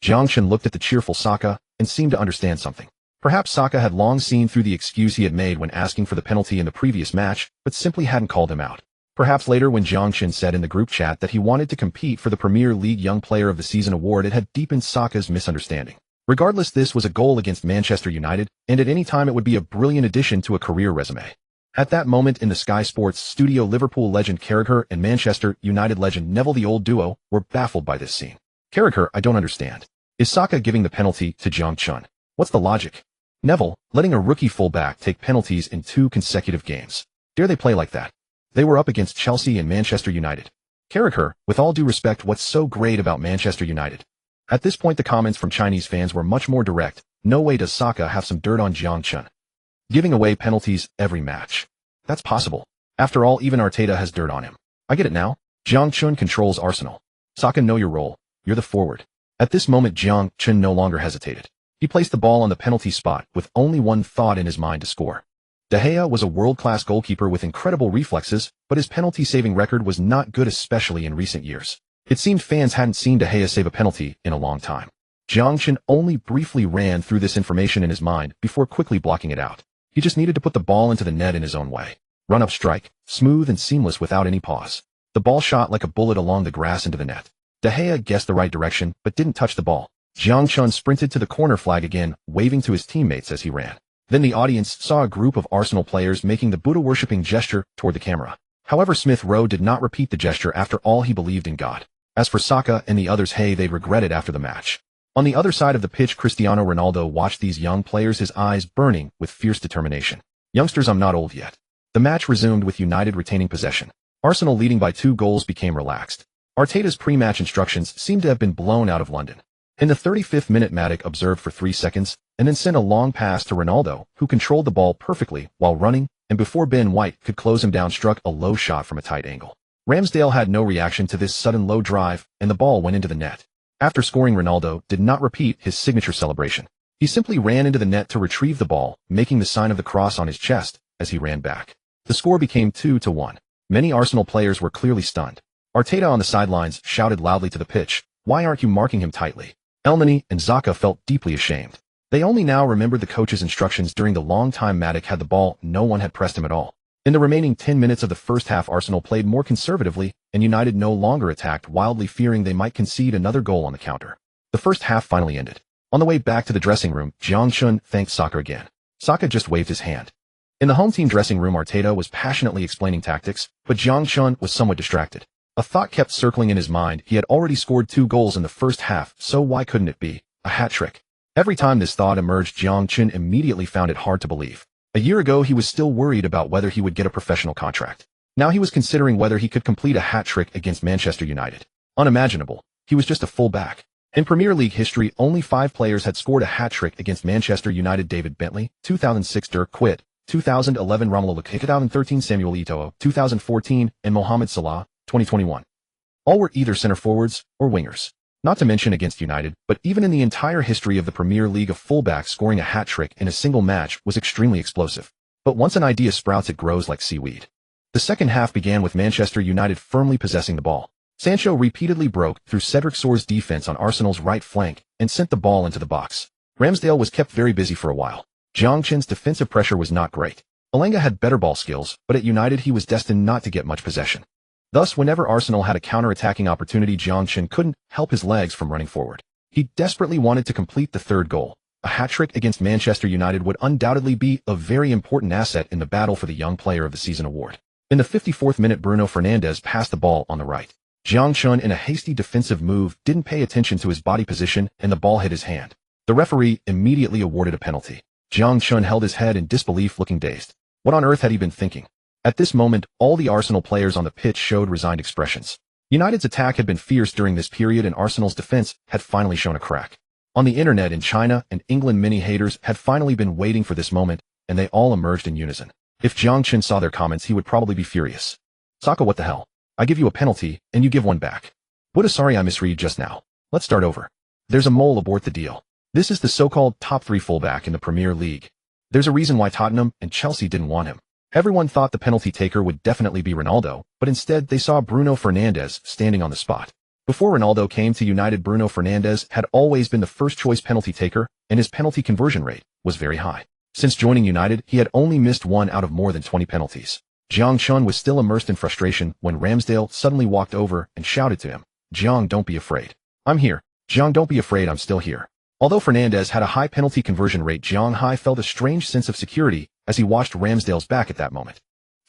Jiang Chun looked at the cheerful Saka and seemed to understand something. Perhaps Saka had long seen through the excuse he had made when asking for the penalty in the previous match, but simply hadn't called him out. Perhaps later when Jiang Chun said in the group chat that he wanted to compete for the Premier League Young Player of the Season award, it had deepened Saka's misunderstanding. Regardless, this was a goal against Manchester United, and at any time it would be a brilliant addition to a career resume. At that moment in the Sky Sports studio, Liverpool legend Carragher and Manchester United legend Neville, the old duo, were baffled by this scene. Carragher, I don't understand. Is Saka giving the penalty to Jiang Chun? What's the logic? Neville, letting a rookie fullback take penalties in 2 consecutive games. Dare they play like that? They were up against Chelsea and Manchester United. Carragher, with all due respect, what's so great about Manchester United? At this point the comments from Chinese fans were much more direct. No way does Saka have some dirt on Jiang Chun. Giving away penalties every match. That's possible. After all, even Arteta has dirt on him. I get it now. Jiang Chun controls Arsenal. Saka, know your role. You're the forward. At this moment Jiang Chun no longer hesitated. He placed the ball on the penalty spot with only one thought in his mind: to score. De Gea was a world-class goalkeeper with incredible reflexes, but his penalty-saving record was not good, especially in recent years. It seemed fans hadn't seen De Gea save a penalty in a long time. Jiang Chun only briefly ran through this information in his mind before quickly blocking it out. He just needed to put the ball into the net in his own way. Run-up strike, smooth and seamless without any pause. The ball shot like a bullet along the grass into the net. De Gea guessed the right direction, but didn't touch the ball. Jiang Chun sprinted to the corner flag again, waving to his teammates as he ran. Then the audience saw a group of Arsenal players making the Buddha-worshipping gesture toward the camera. However, Smith Rowe did not repeat the gesture. After all, he believed in God. As for Saka and the others, hey, they'd regret it after the match. On the other side of the pitch, Cristiano Ronaldo watched these young players, his eyes burning with fierce determination. Youngsters, I'm not old yet. The match resumed with United retaining possession. Arsenal, leading by 2 goals, became relaxed. Arteta's pre-match instructions seemed to have been blown out of London. In the 35th minute, Matic observed for 3 seconds, and then sent a long pass to Ronaldo, who controlled the ball perfectly while running, and before Ben White could close him down, struck a low shot from a tight angle. Ramsdale had no reaction to this sudden low drive, and the ball went into the net. After scoring, Ronaldo did not repeat his signature celebration. He simply ran into the net to retrieve the ball, making the sign of the cross on his chest as he ran back. The score became 2-1. Many Arsenal players were clearly stunned. Arteta on the sidelines shouted loudly to the pitch, "Why aren't you marking him tightly?" Elneny and Xhaka felt deeply ashamed. They only now remembered the coach's instructions. During the long time Matic had the ball, no one had pressed him at all. In the remaining 10 minutes of the first half, Arsenal played more conservatively, and United no longer attacked wildly, fearing they might concede another goal on the counter. The first half finally ended. On the way back to the dressing room, Jiang Chun thanked Saka again. Saka just waved his hand. In the home team dressing room, Arteta was passionately explaining tactics, but Jiang Chun was somewhat distracted. A thought kept circling in his mind. He had already scored 2 goals in the first half, so why couldn't it be a hat-trick? Every time this thought emerged, Jiang Chun immediately found it hard to believe. A year ago, he was still worried about whether he would get a professional contract. Now he was considering whether he could complete a hat-trick against Manchester United. Unimaginable. He was just a full-back. In Premier League history, only 5 players had scored a hat-trick against Manchester United: David Bentley, 2006 Dirk Kuyt, 2011 Romelu Lukaku, 2013 Samuel Eto'o, 2014, and Mohamed Salah, 2021. All were either center forwards or wingers. Not to mention against United, but even in the entire history of the Premier League, a fullback scoring a hat-trick in a single match was extremely explosive. But once an idea sprouts, it grows like seaweed. The second half began with Manchester United firmly possessing the ball. Sancho repeatedly broke through Cedric Soares' defense on Arsenal's right flank and sent the ball into the box. Ramsdale was kept very busy for a while. Jiang Chun's defensive pressure was not great. Elanga had better ball skills, but at United he was destined not to get much possession. Thus, whenever Arsenal had a counter-attacking opportunity, Jiang Chun couldn't help his legs from running forward. He desperately wanted to complete the 3rd goal. A hat-trick against Manchester United would undoubtedly be a very important asset in the battle for the Young Player of the Season award. In the 54th minute, Bruno Fernandes passed the ball on the right. Jiang Chun, in a hasty defensive move, didn't pay attention to his body position and the ball hit his hand. The referee immediately awarded a penalty. Jiang Chun held his head in disbelief, looking dazed. What on earth had he been thinking? At this moment, all the Arsenal players on the pitch showed resigned expressions. United's attack had been fierce during this period and Arsenal's defense had finally shown a crack. On the internet in China and England, many haters had finally been waiting for this moment, and they all emerged in unison. If Jiang Chun saw their comments, he would probably be furious. Saka, what the hell? I give you a penalty, and you give one back. What a sorry, I misread just now. Let's start over. There's a mole aboard the deal. This is the so-called top 3 fullback in the Premier League. There's a reason why Tottenham and Chelsea didn't want him. Everyone thought the penalty taker would definitely be Ronaldo, but instead they saw Bruno Fernandes standing on the spot. Before Ronaldo came to United, Bruno Fernandes had always been the first-choice penalty taker, and his penalty conversion rate was very high. Since joining United, he had only missed one out of more than 20 penalties. Jiang Chun was still immersed in frustration when Ramsdale suddenly walked over and shouted to him, "Jiang, don't be afraid. I'm here. Jiang, don't be afraid, I'm still here." Although Fernandes had a high penalty conversion rate, Jiang Hai felt a strange sense of security as he watched Ramsdale's back at that moment.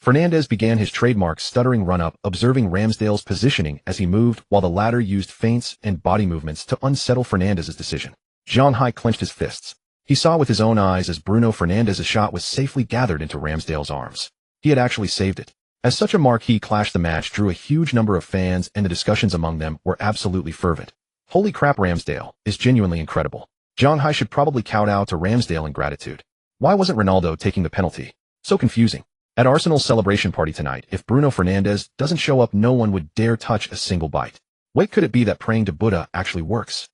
Fernandes began his trademark stuttering run-up, observing Ramsdale's positioning as he moved, while the latter used feints and body movements to unsettle Fernandes's decision. Jiang Hai clenched his fists. He saw with his own eyes as Bruno Fernandes's shot was safely gathered into Ramsdale's arms. He had actually saved it. As such a marquee clash, the match drew a huge number of fans, and the discussions among them were absolutely fervent. Holy crap, Ramsdale is genuinely incredible. Jiang Hai should probably kowtow to Ramsdale in gratitude. Why wasn't Ronaldo taking the penalty? So confusing. At Arsenal's celebration party tonight, if Bruno Fernandes doesn't show up, no one would dare touch a single bite. Wait, could it be that praying to Buddha actually works?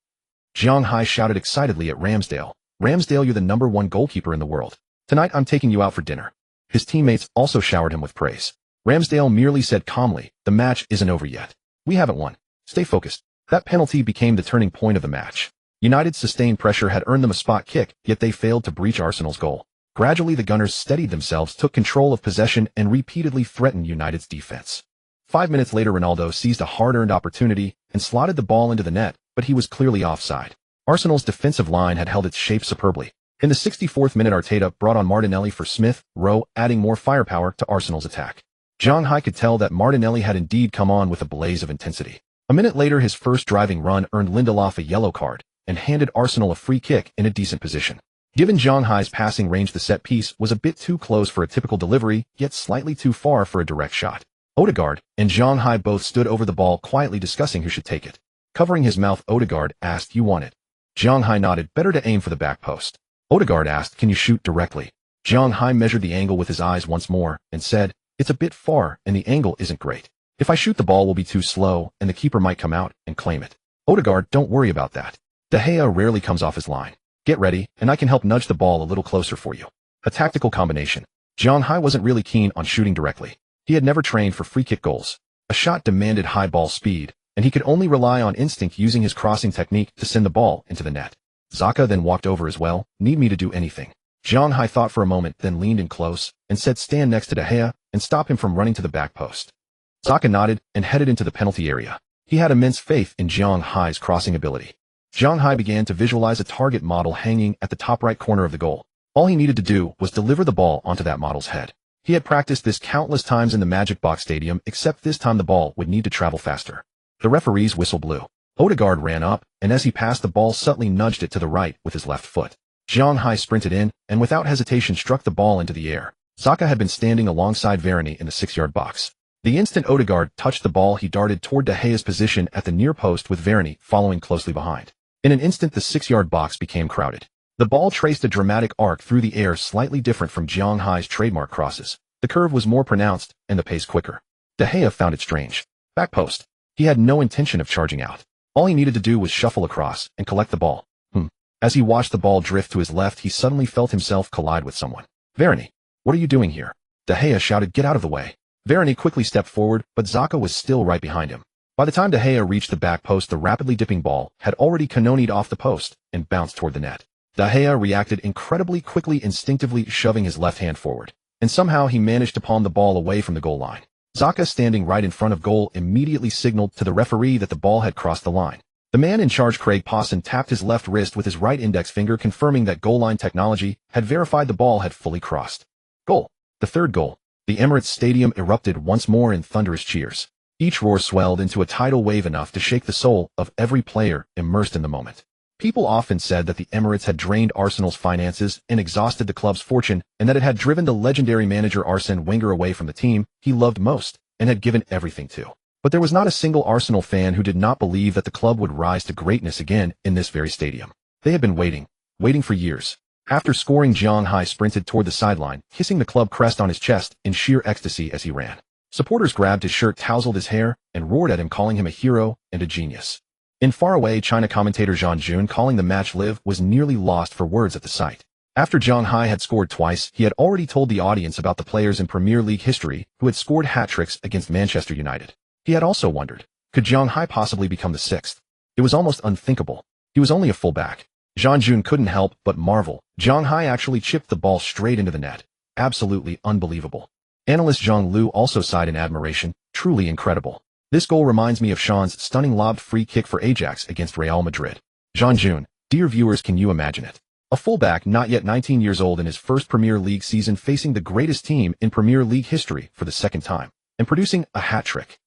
Jiang Hai shouted excitedly at Ramsdale. Ramsdale, you're the #1 goalkeeper in the world. Tonight I'm taking you out for dinner. His teammates also showered him with praise. Ramsdale merely said calmly, the match isn't over yet. We haven't won. Stay focused. That penalty became the turning point of the match. United's sustained pressure had earned them a spot kick, yet they failed to breach Arsenal's goal. Gradually, the Gunners steadied themselves, took control of possession, and repeatedly threatened United's defense. 5 minutes later, Ronaldo seized a hard-earned opportunity and slotted the ball into the net, but he was clearly offside. Arsenal's defensive line had held its shape superbly. In the 64th minute, Arteta brought on Martinelli for Smith Rowe, adding more firepower to Arsenal's attack. Jiang Hai could tell that Martinelli had indeed come on with a blaze of intensity. A minute later, his first driving run earned Lindelof a yellow card and handed Arsenal a free kick in a decent position. Given Jiang Hai's passing range, the set piece was a bit too close for a typical delivery, yet slightly too far for a direct shot. Odegaard and Jiang Hai both stood over the ball, quietly discussing who should take it. Covering his mouth, Odegaard asked, "You want it?" Jiang Hai nodded. "Better to aim for the back post." Odegaard asked, "Can you shoot directly?" Jiang Hai measured the angle with his eyes once more and said, "It's a bit far and the angle isn't great. If I shoot, the ball will be too slow and the keeper might come out and claim it." Odegaard, "Don't worry about that. De Gea rarely comes off his line. Get ready, and I can help nudge the ball a little closer for you." A tactical combination. Jiang Hai wasn't really keen on shooting directly. He had never trained for free kick goals. A shot demanded high ball speed, and he could only rely on instinct, using his crossing technique to send the ball into the net. Xhaka then walked over as well. "Need me to do anything?" Jiang Hai thought for a moment, then leaned in close and said, "Stand next to De Gea and stop him from running to the back post." Xhaka nodded and headed into the penalty area. He had immense faith in Jiang Hai's crossing ability. Jiang Hai began to visualize a target model hanging at the top right corner of the goal. All he needed to do was deliver the ball onto that model's head. He had practiced this countless times in the Magic Box Stadium, except this time the ball would need to travel faster. The referee's whistle blew. Odegaard ran up, and as he passed the ball, subtly nudged it to the right with his left foot. Jiang Hai sprinted in, and without hesitation struck the ball into the air. Xhaka had been standing alongside Varane in the 6-yard box. The instant Odegaard touched the ball, he darted toward De Gea's position at the near post, with Varane following closely behind. In an instant, the 6-yard box became crowded. The ball traced a dramatic arc through the air, slightly different from Jiang Hai's trademark crosses. The curve was more pronounced and the pace quicker. De Gea found it strange. Back post. He had no intention of charging out. All he needed to do was shuffle across and collect the ball. As he watched the ball drift to his left, he suddenly felt himself collide with someone. "Varane, what are you doing here?" De Gea shouted, "Get out of the way." Varane quickly stepped forward, but Xhaka was still right behind him. By the time De Gea reached the back post, the rapidly dipping ball had already cannonied off the post and bounced toward the net. De Gea reacted incredibly quickly, instinctively shoving his left hand forward, and somehow he managed to palm the ball away from the goal line. Xhaka, standing right in front of goal, immediately signaled to the referee that the ball had crossed the line. The man in charge, Craig Pawson, tapped his left wrist with his right index finger, confirming that goal line technology had verified the ball had fully crossed. Goal. The third goal. The Emirates Stadium erupted once more in thunderous cheers. Each roar swelled into a tidal wave enough to shake the soul of every player immersed in the moment. People often said that the Emirates had drained Arsenal's finances and exhausted the club's fortune, and that it had driven the legendary manager Arsene Wenger away from the team he loved most and had given everything to. But there was not a single Arsenal fan who did not believe that the club would rise to greatness again in this very stadium. They had been waiting for years. After scoring, Zhang Hai sprinted toward the sideline, kissing the club crest on his chest in sheer ecstasy as he ran. Supporters grabbed his shirt, tousled his hair, and roared at him, calling him a hero and a genius. In faraway China, commentator Zhang Jun, calling the match live, was nearly lost for words at the sight. After Zhang Hai had scored twice, he had already told the audience about the players in Premier League history who had scored hat-tricks against Manchester United. He had also wondered, could Zhang Hai possibly become the sixth? It was almost unthinkable. He was only a fullback. Zhang Jun couldn't help but marvel. Zhang Hai actually chipped the ball straight into the net. Absolutely unbelievable. Analyst Zhang Lu also sighed in admiration. Truly incredible. This goal reminds me of Sean's stunning lobbed free kick for Ajax against Real Madrid. Zhang Jun, dear viewers, can you imagine it? A fullback not yet 19 years old in his first Premier League season, facing the greatest team in Premier League history for the second time, and producing a hat-trick.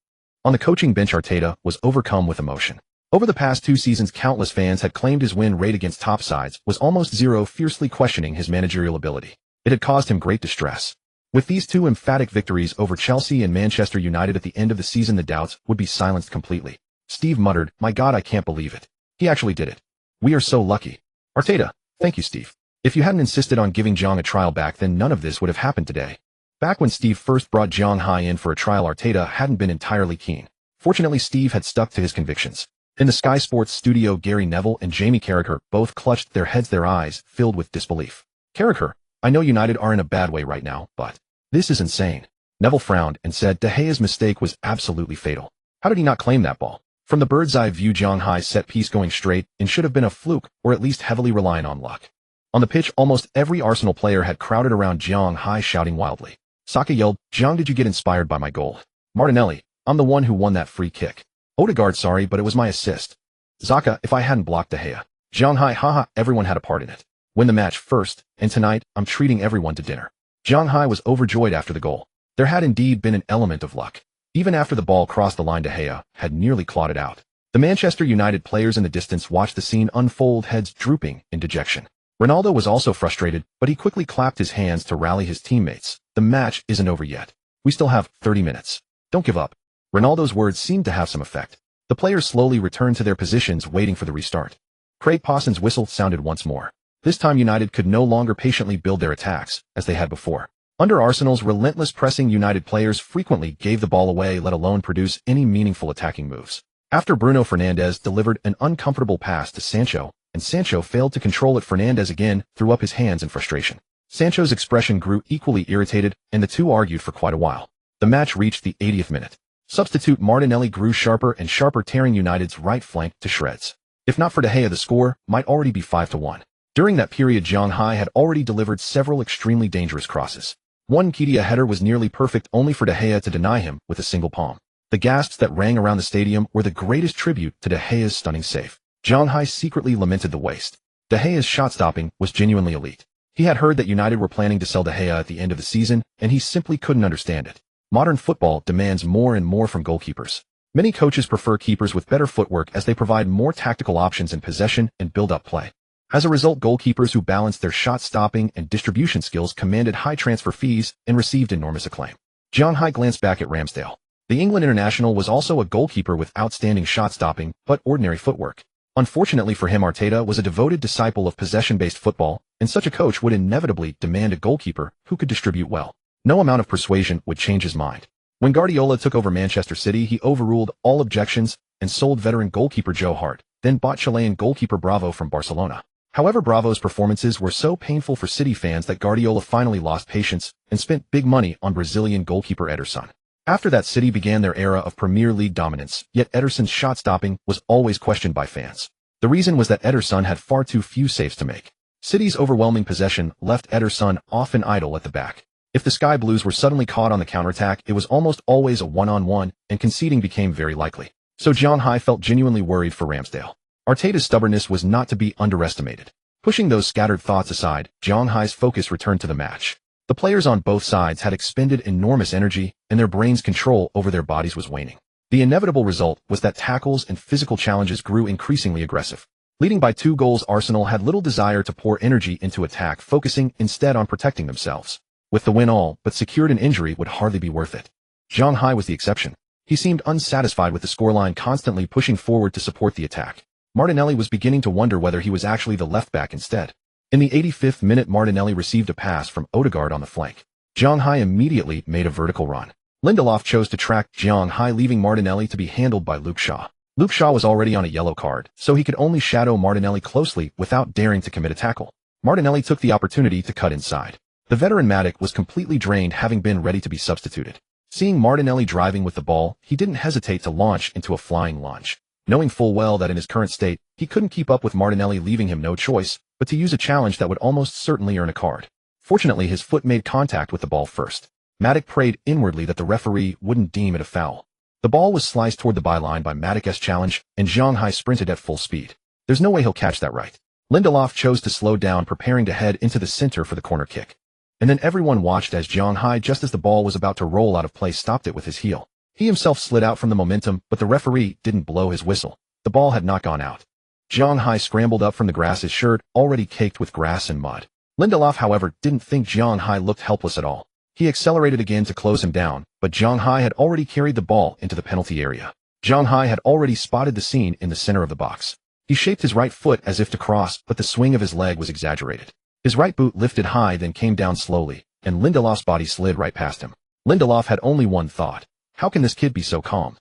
On the coaching bench, Arteta was overcome with emotion. Over the past 2 seasons, countless fans had claimed his win rate against top sides was almost zero, fiercely questioning his managerial ability. It had caused him great distress. With these 2 emphatic victories over Chelsea and Manchester United at the end of the season, the doubts would be silenced completely. Steve muttered, "My God, I can't believe it. He actually did it. We are so lucky." Arteta, thank you, Steve. If you hadn't insisted on giving Zhang a trial back, then none of this would have happened today. Back when Steve first brought Zhang Hai in for a trial, Arteta hadn't been entirely keen. Fortunately, Steve had stuck to his convictions. In the Sky Sports studio, Gary Neville and Jamie Carragher both clutched their heads, their eyes filled with disbelief. Carragher, I know United are in a bad way right now, but this is insane. Neville frowned and said De Gea's mistake was absolutely fatal. How did he not claim that ball? From the bird's eye view, Zhang Hai's set piece going straight and should have been a fluke, or at least heavily relying on luck. On the pitch, almost every Arsenal player had crowded around Zhang Hai, shouting wildly. Saka yelled, "Zhang, did you get inspired by my goal?" Martinelli, "I'm the one who won that free kick." Odegaard, "Sorry, but it was my assist." Zaka, "If I hadn't blocked De Gea." Zhang Hai, "Haha, everyone had a part in it. Win the match first, and tonight, I'm treating everyone to dinner." Zhang Hai was overjoyed after the goal. There had indeed been an element of luck. Even after the ball crossed the line, De Gea had nearly clawed it out. The Manchester United players in the distance watched the scene unfold, heads drooping in dejection. Ronaldo was also frustrated, but he quickly clapped his hands to rally his teammates. The match isn't over yet. We still have 30 minutes. Don't give up. Ronaldo's words seemed to have some effect. The players slowly returned to their positions, waiting for the restart. Craig Pawson's whistle sounded once more. This time United could no longer patiently build their attacks, as they had before. Under Arsenal's relentless pressing, United players frequently gave the ball away, let alone produce any meaningful attacking moves. After Bruno Fernandes delivered an uncomfortable pass to Sancho, and Sancho failed to control it, Fernandes again threw up his hands in frustration. Sancho's expression grew equally irritated, and the two argued for quite a while. The match reached the 80th minute. Substitute Martinelli grew sharper and sharper, tearing United's right flank to shreds. If not for De Gea, the score might already be 5-1. During that period, Zhang Hai had already delivered several extremely dangerous crosses. One Kedia header was nearly perfect, only for De Gea to deny him with a single palm. The gasps that rang around the stadium were the greatest tribute to De Gea's stunning save. Zhang Hai secretly lamented the waste. De Gea's shot-stopping was genuinely elite. He had heard that United were planning to sell De Gea at the end of the season, and he simply couldn't understand it. Modern football demands more and more from goalkeepers. Many coaches prefer keepers with better footwork, as they provide more tactical options in possession and build-up play. As a result, goalkeepers who balanced their shot-stopping and distribution skills commanded high transfer fees and received enormous acclaim. Zhang Hai glanced back at Ramsdale. The England international was also a goalkeeper with outstanding shot-stopping, but ordinary footwork. Unfortunately for him, Arteta was a devoted disciple of possession-based football, and such a coach would inevitably demand a goalkeeper who could distribute well. No amount of persuasion would change his mind. When Guardiola took over Manchester City, he overruled all objections and sold veteran goalkeeper Joe Hart, then bought Chilean goalkeeper Bravo from Barcelona. However, Bravo's performances were so painful for City fans that Guardiola finally lost patience and spent big money on Brazilian goalkeeper Ederson. After that, City began their era of Premier League dominance, yet Ederson's shot-stopping was always questioned by fans. The reason was that Ederson had far too few saves to make. City's overwhelming possession left Ederson often idle at the back. If the Sky Blues were suddenly caught on the counterattack, it was almost always a one-on-one, and conceding became very likely. So Zhang Hai felt genuinely worried for Ramsdale. Arteta's stubbornness was not to be underestimated. Pushing those scattered thoughts aside, Zhang Hai's focus returned to the match. The players on both sides had expended enormous energy, and their brains' control over their bodies was waning. The inevitable result was that tackles and physical challenges grew increasingly aggressive. Leading by 2 goals, Arsenal had little desire to pour energy into attack, focusing instead on protecting themselves. With the win all but secured, an injury would hardly be worth it. Zhang Hai was the exception. He seemed unsatisfied with the scoreline, constantly pushing forward to support the attack. Martinelli was beginning to wonder whether he was actually the left back instead. In the 85th minute, Martinelli received a pass from Odegaard on the flank. Zhang Hai immediately made a vertical run. Lindelof chose to track Zhang Hai, leaving Martinelli to be handled by Luke Shaw. Luke Shaw was already on a yellow card, so he could only shadow Martinelli closely without daring to commit a tackle. Martinelli took the opportunity to cut inside. The veteran Matic was completely drained, having been ready to be substituted. Seeing Martinelli driving with the ball, he didn't hesitate to launch into a flying lunge. Knowing full well that in his current state, he couldn't keep up with Martinelli, leaving him no choice but to use a challenge that would almost certainly earn a card. Fortunately, his foot made contact with the ball first. Matic prayed inwardly that the referee wouldn't deem it a foul. The ball was sliced toward the byline by Matic's challenge, and Zhang Hai sprinted at full speed. There's no way he'll catch that right. Lindelof chose to slow down, preparing to head into the center for the corner kick. And then everyone watched as Zhang Hai, just as the ball was about to roll out of play, stopped it with his heel. He himself slid out from the momentum, but the referee didn't blow his whistle. The ball had not gone out. Zhang Hai scrambled up from the grass, his shirt already caked with grass and mud. Lindelof, however, didn't think Zhang Hai looked helpless at all. He accelerated again to close him down, but Zhang Hai had already carried the ball into the penalty area. Zhang Hai had already spotted the scene in the center of the box. He shaped his right foot as if to cross, but the swing of his leg was exaggerated. His right boot lifted high, then came down slowly, and Lindelof's body slid right past him. Lindelof had only one thought: how can this kid be so calm?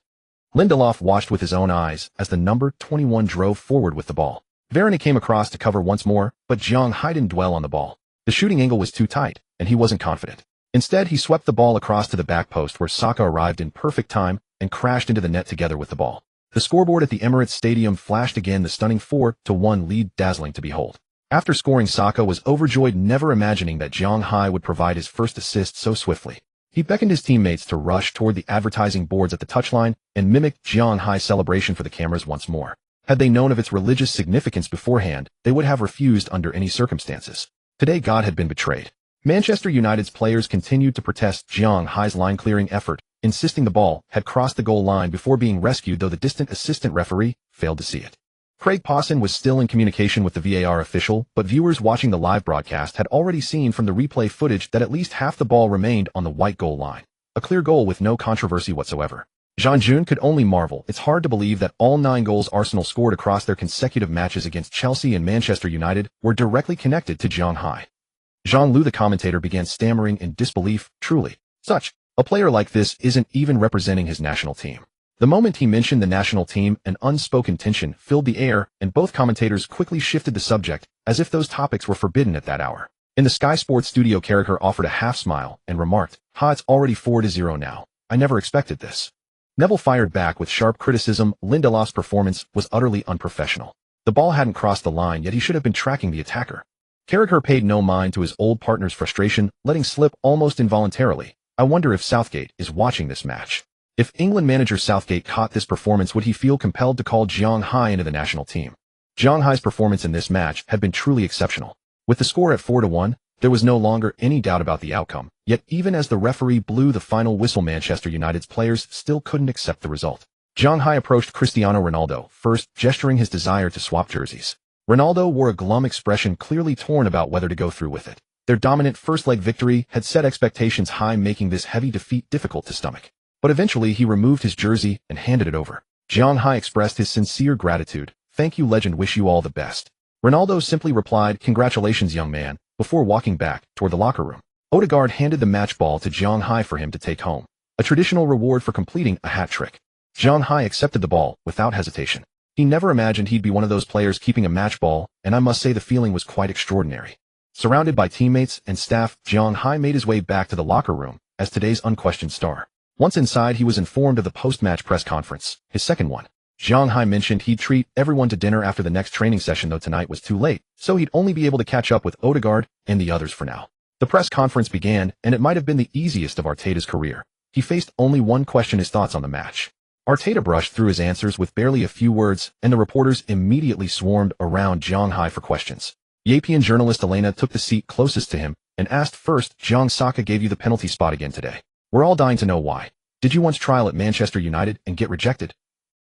Lindelof watched with his own eyes as the number 21 drove forward with the ball. Varane came across to cover once more, but Zhang Hai didn't dwell on the ball. The shooting angle was too tight, and he wasn't confident. Instead, he swept the ball across to the back post, where Saka arrived in perfect time and crashed into the net together with the ball. The scoreboard at the Emirates Stadium flashed again, the stunning 4-1 lead dazzling to behold. After scoring, Saka was overjoyed, never imagining that Zhang Hai would provide his first assist so swiftly. He beckoned his teammates to rush toward the advertising boards at the touchline and mimicked Zhang Hai's celebration for the cameras once more. Had they known of its religious significance beforehand, they would have refused under any circumstances. Today, God had been betrayed. Manchester United's players continued to protest Zhang Hai's line-clearing effort, insisting the ball had crossed the goal line before being rescued, though the distant assistant referee failed to see it. Craig Pawson was still in communication with the VAR official, but viewers watching the live broadcast had already seen from the replay footage that at least half the ball remained on the white goal line. A clear goal with no controversy whatsoever. Jean-Jun could only marvel. It's hard to believe that all 9 goals Arsenal scored across their consecutive matches against Chelsea and Manchester United were directly connected to Zhang Hai. Jean-Lu, the commentator, began stammering in disbelief. Truly, a player like this isn't even representing his national team. The moment he mentioned the national team, an unspoken tension filled the air, and both commentators quickly shifted the subject, as if those topics were forbidden at that hour. In the Sky Sports studio, Carragher offered a half-smile and remarked, it's already 4-0 now. I never expected this. Neville fired back with sharp criticism. Lindelof's performance was utterly unprofessional. The ball hadn't crossed the line, yet he should have been tracking the attacker. Carragher paid no mind to his old partner's frustration, letting slip almost involuntarily, I wonder if Southgate is watching this match. If England manager Southgate caught this performance, would he feel compelled to call Zhang Hai into the national team? Zhang Hai's performance in this match had been truly exceptional. With the score at 4-1, there was no longer any doubt about the outcome, yet even as the referee blew the final whistle, Manchester United's players still couldn't accept the result. Zhang Hai approached Cristiano Ronaldo, first gesturing his desire to swap jerseys. Ronaldo wore a glum expression, clearly torn about whether to go through with it. Their dominant first-leg victory had set expectations high, making this heavy defeat difficult to stomach. But eventually he removed his jersey and handed it over. Zhang Hai expressed his sincere gratitude. Thank you, legend, wish you all the best. Ronaldo simply replied, congratulations, young man, before walking back toward the locker room. Odegaard handed the match ball to Zhang Hai for him to take home, a traditional reward for completing a hat trick. Zhang Hai accepted the ball without hesitation. He never imagined he'd be one of those players keeping a match ball, and I must say the feeling was quite extraordinary. Surrounded by teammates and staff, Zhang Hai made his way back to the locker room as today's unquestioned star. Once inside, he was informed of the post-match press conference, his second one. Zhang Hai mentioned he'd treat everyone to dinner after the next training session, though tonight was too late, so he'd only be able to catch up with Odegaard and the others for now. The press conference began, and it might have been the easiest of Arteta's career. He faced only one question: his thoughts on the match. Arteta brushed through his answers with barely a few words, and the reporters immediately swarmed around Zhang Hai for questions. Yapian journalist Elena took the seat closest to him and asked, "First, Zhang Saka gave you the penalty spot again today. We're all dying to know why. Did you once trial at Manchester United and get rejected?"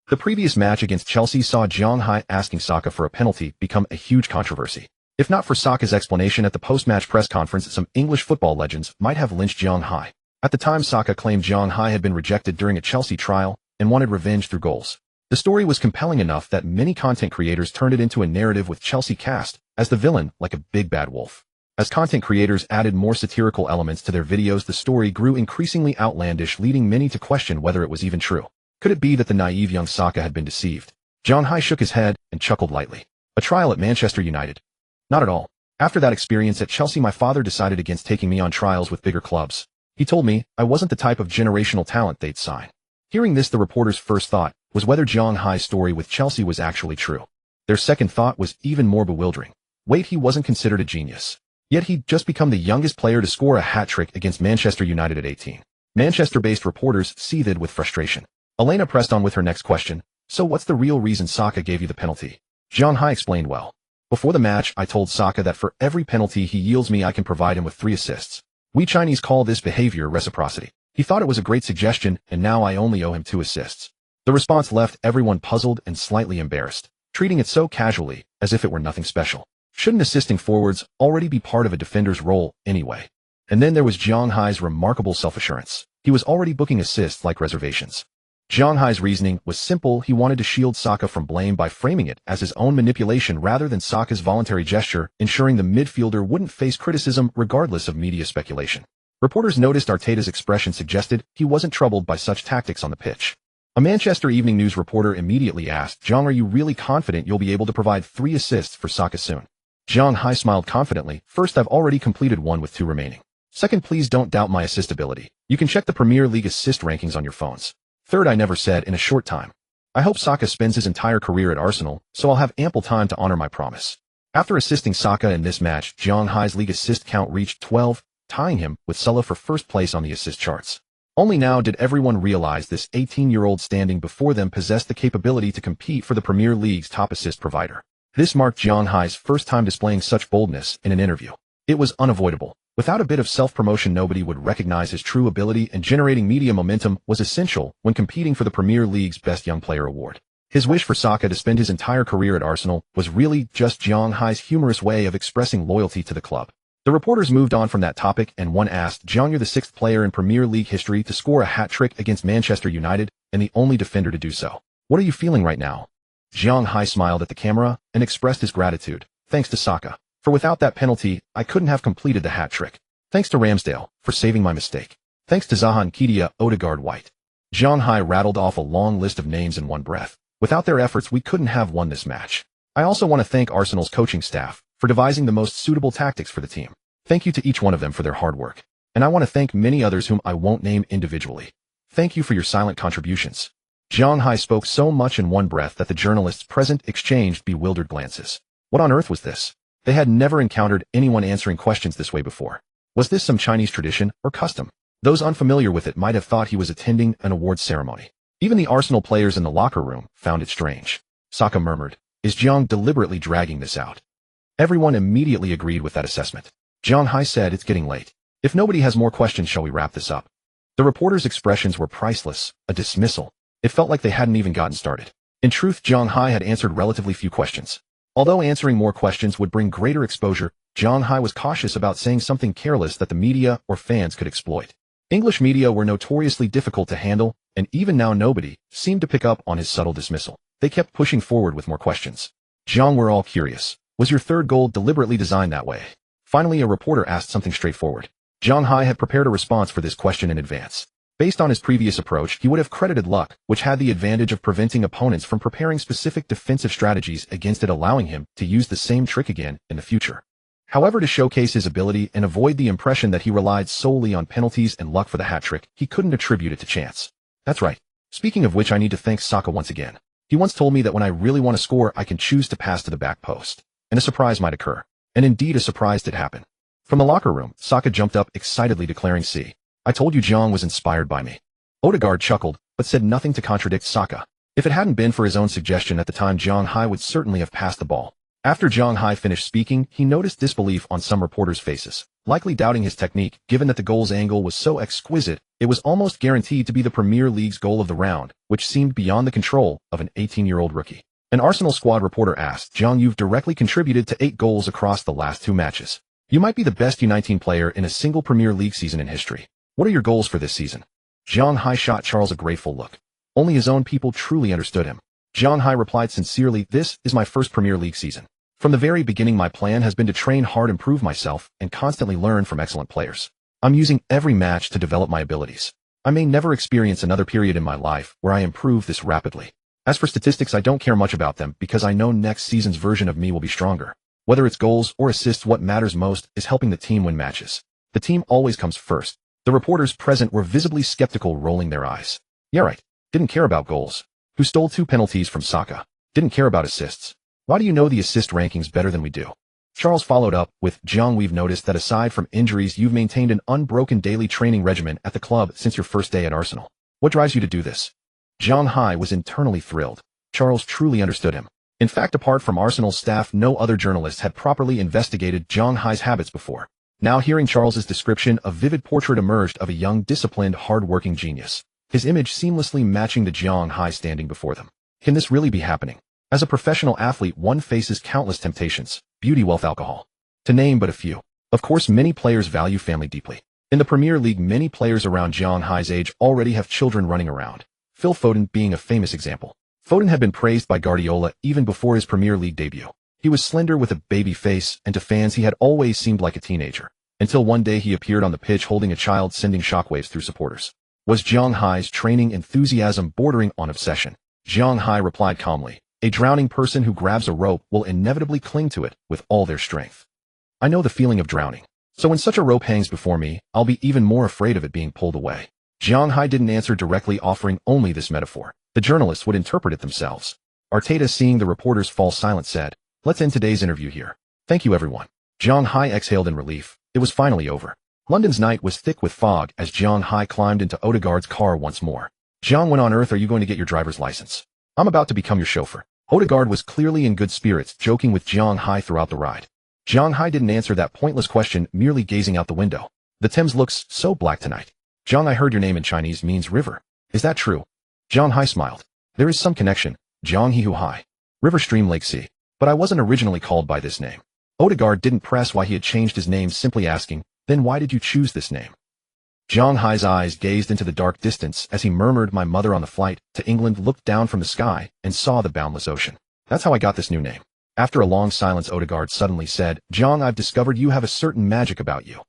The previous match against Chelsea saw Zhang Hai asking Saka for a penalty become a huge controversy. If not for Saka's explanation at the post-match press conference, some English football legends might have lynched Zhang Hai. At the time, Saka claimed Zhang Hai had been rejected during a Chelsea trial and wanted revenge through goals. The story was compelling enough that many content creators turned it into a narrative with Chelsea cast as the villain like a big bad wolf. As content creators added more satirical elements to their videos, the story grew increasingly outlandish, leading many to question whether it was even true. Could it be that the naive young Saka had been deceived? Zhang Hai shook his head and chuckled lightly. A trial at Manchester United? Not at all. After that experience at Chelsea, my father decided against taking me on trials with bigger clubs. He told me I wasn't the type of generational talent they'd sign. Hearing this, the reporter's first thought was whether Zhang Hai's story with Chelsea was actually true. Their second thought was even more bewildering. Wait, he wasn't considered a genius. Yet he'd just become the youngest player to score a hat-trick against Manchester United at 18. Manchester-based reporters seethed with frustration. Elena pressed on with her next question. So what's the real reason Saka gave you the penalty? Zhang Hai explained well. Before the match, I told Saka that for every penalty he yields me, I can provide him with 3 assists. We Chinese call this behavior reciprocity. He thought it was a great suggestion, and now I only owe him 2 assists. The response left everyone puzzled and slightly embarrassed, treating it so casually, as if it were nothing special. Shouldn't assisting forwards already be part of a defender's role anyway? And then there was Zhang Hai's remarkable self-assurance. He was already booking assists like reservations. Zhang Hai's reasoning was simple. He wanted to shield Saka from blame by framing it as his own manipulation rather than Saka's voluntary gesture, ensuring the midfielder wouldn't face criticism regardless of media speculation. Reporters noticed Arteta's expression suggested he wasn't troubled by such tactics on the pitch. A Manchester Evening News reporter immediately asked, "Zhang, are you really confident you'll be able to provide 3 assists for Saka soon?" Zhang Hai smiled confidently. "First, I've already completed 1 with 2 remaining. Second, please don't doubt my assist ability. You can check the Premier League assist rankings on your phones. Third, I never said in a short time. I hope Saka spends his entire career at Arsenal, so I'll have ample time to honor my promise." After assisting Saka in this match, Zhang Hai's league assist count reached 12, tying him with Salah for first place on the assist charts. Only now did everyone realize this 18-year-old standing before them possessed the capability to compete for the Premier League's top assist provider. This marked Zhang Hai's first time displaying such boldness in an interview. It was unavoidable. Without a bit of self-promotion, nobody would recognize his true ability, and generating media momentum was essential when competing for the Premier League's Best Young Player award. His wish for Saka to spend his entire career at Arsenal was really just Zhang Hai's humorous way of expressing loyalty to the club. The reporters moved on from that topic, and one asked, "Zhang, you're the 6th player in Premier League history to score a hat-trick against Manchester United, and the only defender to do so. What are you feeling right now?" Zhang Hai smiled at the camera and expressed his gratitude. "Thanks to Saka. For without that penalty, I couldn't have completed the hat-trick. Thanks to Ramsdale for saving my mistake. Thanks to Zaha, Nketiah, Odegaard, White." Zhang Hai rattled off a long list of names in one breath. "Without their efforts, we couldn't have won this match. I also want to thank Arsenal's coaching staff for devising the most suitable tactics for the team. Thank you to each one of them for their hard work. And I want to thank many others whom I won't name individually. Thank you for your silent contributions." Zhang Hai spoke so much in one breath that the journalists present exchanged bewildered glances. What on earth was this? They had never encountered anyone answering questions this way before. Was this some Chinese tradition or custom? Those unfamiliar with it might have thought he was attending an awards ceremony. Even the Arsenal players in the locker room found it strange. Saka murmured, "Is Zhang deliberately dragging this out?" Everyone immediately agreed with that assessment. Zhang Hai said, "It's getting late. If nobody has more questions, shall we wrap this up?" The reporters' expressions were priceless, a dismissal. It felt like they hadn't even gotten started. In truth, Zhang Hai had answered relatively few questions. Although answering more questions would bring greater exposure, Zhang Hai was cautious about saying something careless that the media or fans could exploit. English media were notoriously difficult to handle, and even now nobody seemed to pick up on his subtle dismissal. They kept pushing forward with more questions. "Zhang, we're all curious. Was your third goal deliberately designed that way?" Finally, a reporter asked something straightforward. Zhang Hai had prepared a response for this question in advance. Based on his previous approach, he would have credited luck, which had the advantage of preventing opponents from preparing specific defensive strategies against it, allowing him to use the same trick again in the future. However, to showcase his ability and avoid the impression that he relied solely on penalties and luck for the hat-trick, he couldn't attribute it to chance. "That's right. Speaking of which, I need to thank Saka once again. He once told me that when I really want to score, I can choose to pass to the back post, and a surprise might occur." And indeed, a surprise did happen. From the locker room, Saka jumped up excitedly, declaring, "See, I told you Zhang was inspired by me." Odegaard chuckled, but said nothing to contradict Saka. If it hadn't been for his own suggestion at the time, Zhang Hai would certainly have passed the ball. After Zhang Hai finished speaking, he noticed disbelief on some reporters' faces, likely doubting his technique, given that the goal's angle was so exquisite, it was almost guaranteed to be the Premier League's goal of the round, which seemed beyond the control of an 18-year-old rookie. An Arsenal squad reporter asked, Zhang, you've directly contributed to 8 goals across the last 2 matches. You might be the best U19 player in a single Premier League season in history. What are your goals for this season? Zhang Hai shot Charles a grateful look. Only his own people truly understood him. Zhang Hai replied sincerely, this is my first Premier League season. From the very beginning, my plan has been to train hard, improve myself, and constantly learn from excellent players. I'm using every match to develop my abilities. I may never experience another period in my life where I improve this rapidly. As for statistics, I don't care much about them because I know next season's version of me will be stronger. Whether it's goals or assists, what matters most is helping the team win matches. The team always comes first. The reporters present were visibly skeptical, rolling their eyes. Yeah, right. Didn't care about goals. Who stole 2 penalties from Saka? Didn't care about assists. Why do you know the assist rankings better than we do? Charles followed up with, Zhang, we've noticed that aside from injuries, you've maintained an unbroken daily training regimen at the club since your first day at Arsenal. What drives you to do this? Zhang Hai was internally thrilled. Charles truly understood him. In fact, apart from Arsenal's staff, no other journalist had properly investigated Zhang Hai's habits before. Now hearing Charles's description, a vivid portrait emerged of a young, disciplined, hard-working genius. His image seamlessly matching the Zhang Hai standing before them. Can this really be happening? As a professional athlete, one faces countless temptations, beauty, wealth, alcohol. To name but a few. Of course, many players value family deeply. In the Premier League, many players around Zhang Hai's age already have children running around. Phil Foden being a famous example. Foden had been praised by Guardiola even before his Premier League debut. He was slender with a baby face, and to fans he had always seemed like a teenager. Until one day he appeared on the pitch holding a child, sending shockwaves through supporters. Was Zhang Hai's training enthusiasm bordering on obsession? Zhang Hai replied calmly, a drowning person who grabs a rope will inevitably cling to it with all their strength. I know the feeling of drowning. So when such a rope hangs before me, I'll be even more afraid of it being pulled away. Zhang Hai didn't answer directly, offering only this metaphor. The journalists would interpret it themselves. Arteta, seeing the reporters fall silent, said, let's end today's interview here. Thank you, everyone. Zhang Hai exhaled in relief. It was finally over. London's night was thick with fog as Zhang Hai climbed into Odegaard's car once more. Zhang, when on earth are you going to get your driver's license? I'm about to become your chauffeur. Odegaard was clearly in good spirits, joking with Zhang Hai throughout the ride. Zhang Hai didn't answer that pointless question, merely gazing out the window. The Thames looks so black tonight. Zhang, I heard your name in Chinese means river. Is that true? Zhang Hai smiled. There is some connection. Zhang He Hu Hai. River, stream, lake, sea. But I wasn't originally called by this name. Odegaard didn't press why he had changed his name, simply asking, then why did you choose this name? Zhang Hai's eyes gazed into the dark distance as he murmured, my mother on the flight to England looked down from the sky and saw the boundless ocean. That's how I got this new name. After a long silence, Odegaard suddenly said, Zhang, I've discovered you have a certain magic about you.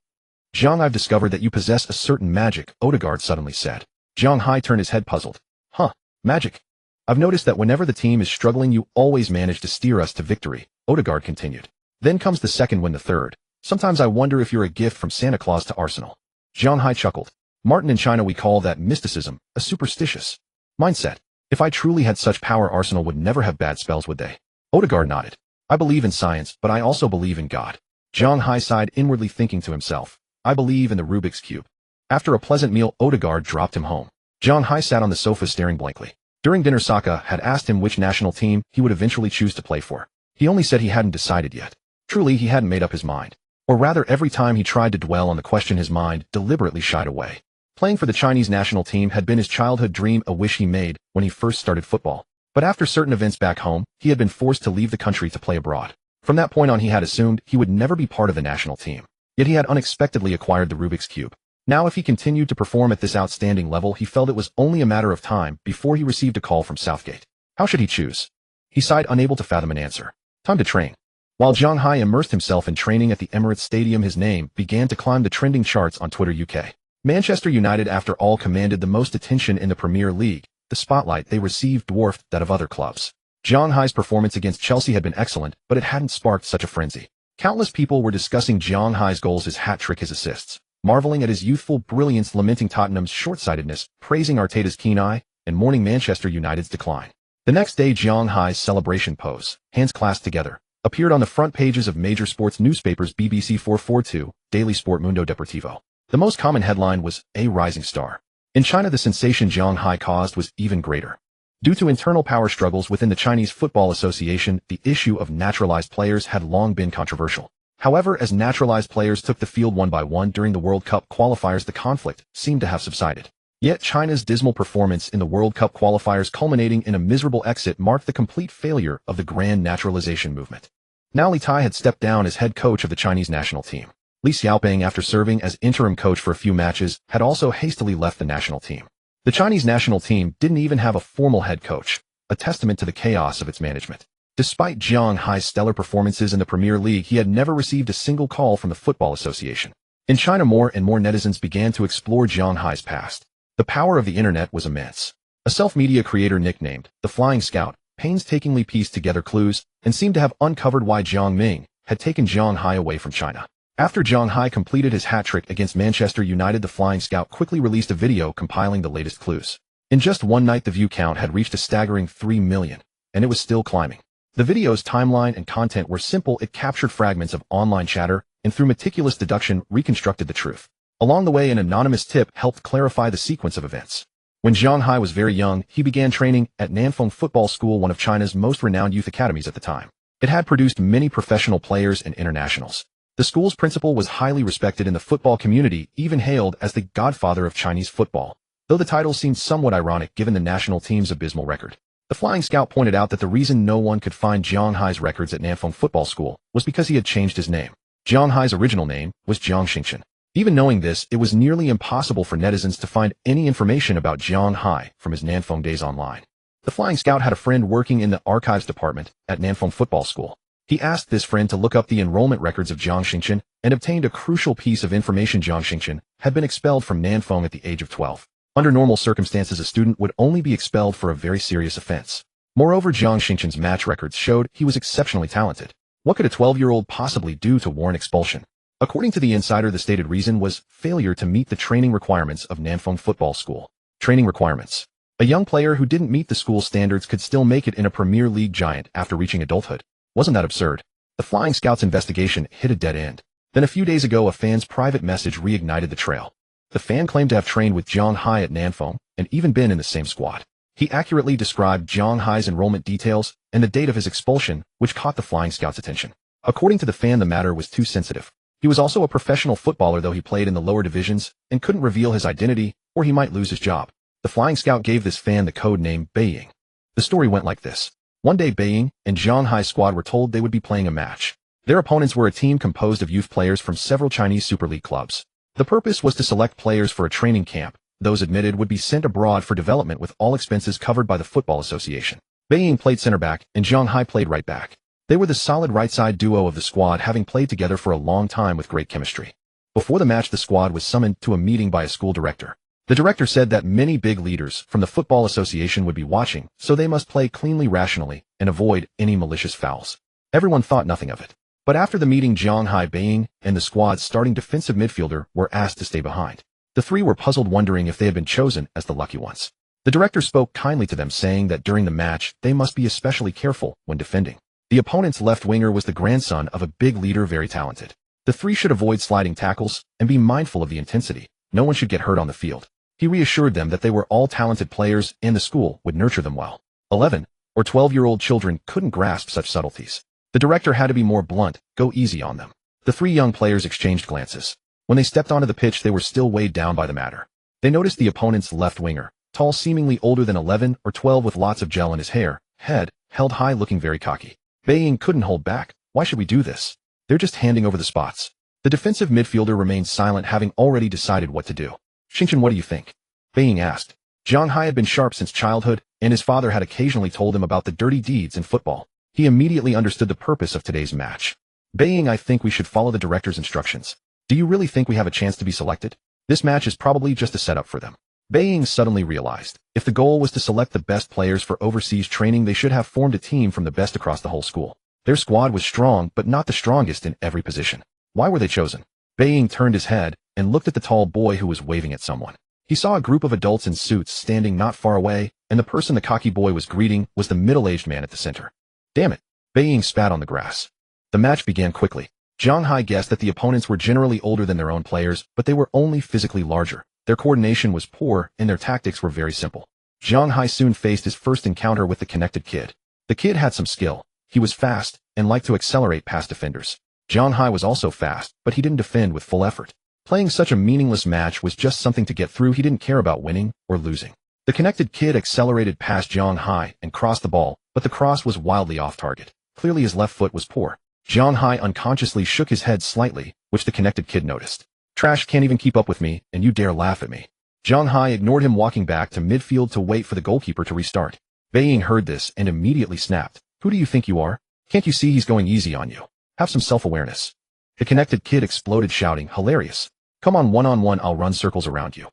Zhang, I've discovered that you possess a certain magic, Odegaard suddenly said. Zhang Hai turned his head, puzzled. Huh, magic. I've noticed that whenever the team is struggling, you always manage to steer us to victory, Odegaard continued. Then comes the second win, the third. Sometimes I wonder if you're a gift from Santa Claus to Arsenal. Zhang Hai chuckled. Martin, in China we call that mysticism, a superstitious mindset. If I truly had such power, Arsenal would never have bad spells, would they? Odegaard nodded. I believe in science, but I also believe in God. Zhang Hai sighed, inwardly thinking to himself, I believe in the Rubik's Cube. After a pleasant meal, Odegaard dropped him home. Zhang Hai sat on the sofa staring blankly. During dinner, Saka had asked him which national team he would eventually choose to play for. He only said he hadn't decided yet. Truly, he hadn't made up his mind. Or rather, every time he tried to dwell on the question, his mind deliberately shied away. Playing for the Chinese national team had been his childhood dream, a wish he made when he first started football. But after certain events back home, he had been forced to leave the country to play abroad. From that point on, he had assumed he would never be part of the national team. Yet he had unexpectedly acquired the Rubik's Cube. Now, if he continued to perform at this outstanding level, he felt it was only a matter of time before he received a call from Southgate. How should he choose? He sighed, unable to fathom an answer. Time to train. While Zhang Hai immersed himself in training at the Emirates Stadium, his name began to climb the trending charts on Twitter UK. Manchester United, after all, commanded the most attention in the Premier League. The spotlight they received dwarfed that of other clubs. Zhang Hai's performance against Chelsea had been excellent, but it hadn't sparked such a frenzy. Countless people were discussing Zhang Hai's goals, his hat-trick, his assists, marveling at his youthful brilliance, lamenting Tottenham's short-sightedness, praising Arteta's keen eye, and mourning Manchester United's decline. The next day, Zhang Hai's celebration pose, hands clasped together, appeared on the front pages of major sports newspapers: BBC 442, Daily Sport, Mundo Deportivo. The most common headline was, A Rising Star. In China, the sensation Zhang Hai caused was even greater. Due to internal power struggles within the Chinese Football Association, the issue of naturalized players had long been controversial. However, as naturalized players took the field one by one during the World Cup qualifiers, the conflict seemed to have subsided. Yet China's dismal performance in the World Cup qualifiers, culminating in a miserable exit, marked the complete failure of the grand naturalization movement. Now Li Tai had stepped down as head coach of the Chinese national team. Li Xiaoping, after serving as interim coach for a few matches, had also hastily left the national team. The Chinese national team didn't even have a formal head coach, a testament to the chaos of its management. Despite Zhang Hai's stellar performances in the Premier League, he had never received a single call from the Football Association. In China, more and more netizens began to explore Zhang Hai's past. The power of the internet was immense. A self-media creator nicknamed the Flying Scout painstakingly pieced together clues and seemed to have uncovered why Jiang Ming had taken Zhang Hai away from China. After Zhang Hai completed his hat-trick against Manchester United, the Flying Scout quickly released a video compiling the latest clues. In just one night, the view count had reached a staggering 3 million, and it was still climbing. The video's timeline and content were simple. It captured fragments of online chatter and through meticulous deduction reconstructed the truth. Along the way, an anonymous tip helped clarify the sequence of events. When Zhang Hai was very young, he began training at Nanfeng Football School, one of China's most renowned youth academies at the time. It had produced many professional players and internationals. The school's principal was highly respected in the football community, even hailed as the godfather of Chinese football, though the title seemed somewhat ironic given the national team's abysmal record. The Flying Scout pointed out that the reason no one could find Zhang Hai's records at Nanfeng Football School was because he had changed his name. Zhang Hai's original name was Jiang Xingchen. Even knowing this, it was nearly impossible for netizens to find any information about Zhang Hai from his Nanfeng days online. The Flying Scout had a friend working in the archives department at Nanfeng Football School. He asked this friend to look up the enrollment records of Jiang Xingchen and obtained a crucial piece of information. Jiang Xingchen had been expelled from Nanfeng at the age of 12. Under normal circumstances, a student would only be expelled for a very serious offense. Moreover, Jiang Xingchen's match records showed he was exceptionally talented. What could a 12-year-old possibly do to warrant expulsion? According to the insider, the stated reason was failure to meet the training requirements of Nanfeng Football School. Training requirements. A young player who didn't meet the school standards could still make it in a Premier League giant after reaching adulthood. Wasn't that absurd? The Flying Scout's investigation hit a dead end. Then a few days ago, a fan's private message reignited the trail. The fan claimed to have trained with Zhang Hai at Nanfeng and even been in the same squad. He accurately described Zhang Hai's enrollment details and the date of his expulsion, which caught the Flying Scout's attention. According to the fan, the matter was too sensitive. He was also a professional footballer, though he played in the lower divisions and couldn't reveal his identity or he might lose his job. The Flying Scout gave this fan the code name Beiying. The story went like this. One day, Beiying and Zhang Hai's squad were told they would be playing a match. Their opponents were a team composed of youth players from several Chinese Super League clubs. The purpose was to select players for a training camp. Those admitted would be sent abroad for development with all expenses covered by the Football Association. Beiying played center back and Zhang Hai played right back. They were the solid right-side duo of the squad, having played together for a long time with great chemistry. Before the match, the squad was summoned to a meeting by a school director. The director said that many big leaders from the Football Association would be watching, so they must play cleanly, rationally, and avoid any malicious fouls. Everyone thought nothing of it. But after the meeting, Zhang Hai, Beiying, and the squad's starting defensive midfielder were asked to stay behind. The three were puzzled, wondering if they had been chosen as the lucky ones. The director spoke kindly to them, saying that during the match, they must be especially careful when defending. The opponent's left winger was the grandson of a big leader, very talented. The three should avoid sliding tackles and be mindful of the intensity. No one should get hurt on the field. He reassured them that they were all talented players and the school would nurture them well. 11 or 12-year-old children couldn't grasp such subtleties. The director had to be more blunt, go easy on them. The three young players exchanged glances. When they stepped onto the pitch, they were still weighed down by the matter. They noticed the opponent's left winger, tall, seemingly older than 11 or 12 with lots of gel in his hair, head held high, looking very cocky. Beiying couldn't hold back. Why should we do this? They're just handing over the spots. The defensive midfielder remained silent, having already decided what to do. Xingchen, what do you think? Beiying asked. Zhang Hai had been sharp since childhood, and his father had occasionally told him about the dirty deeds in football. He immediately understood the purpose of today's match. Beiying, I think we should follow the director's instructions. Do you really think we have a chance to be selected? This match is probably just a setup for them. Beiying suddenly realized, if the goal was to select the best players for overseas training, they should have formed a team from the best across the whole school. Their squad was strong, but not the strongest in every position. Why were they chosen? Beiying turned his head and looked at the tall boy who was waving at someone. He saw a group of adults in suits standing not far away, and the person the cocky boy was greeting was the middle-aged man at the center. Damn it! Beiying spat on the grass. The match began quickly. Zhang Hai guessed that the opponents were generally older than their own players, but they were only physically larger. Their coordination was poor, and their tactics were very simple. Zhang Hai soon faced his first encounter with the connected kid. The kid had some skill. He was fast, and liked to accelerate past defenders. Zhang Hai was also fast, but he didn't defend with full effort. Playing such a meaningless match was just something to get through. He didn't care about winning or losing. The connected kid accelerated past Zhang Hai and crossed the ball, but the cross was wildly off target. Clearly his left foot was poor. Zhang Hai unconsciously shook his head slightly, which the connected kid noticed. Trash can't even keep up with me, and you dare laugh at me. Zhang Hai ignored him, walking back to midfield to wait for the goalkeeper to restart. Beiying heard this and immediately snapped. Who do you think you are? Can't you see he's going easy on you? Have some self-awareness. The connected kid exploded, shouting, hilarious. Come on, one-on-one, I'll run circles around you.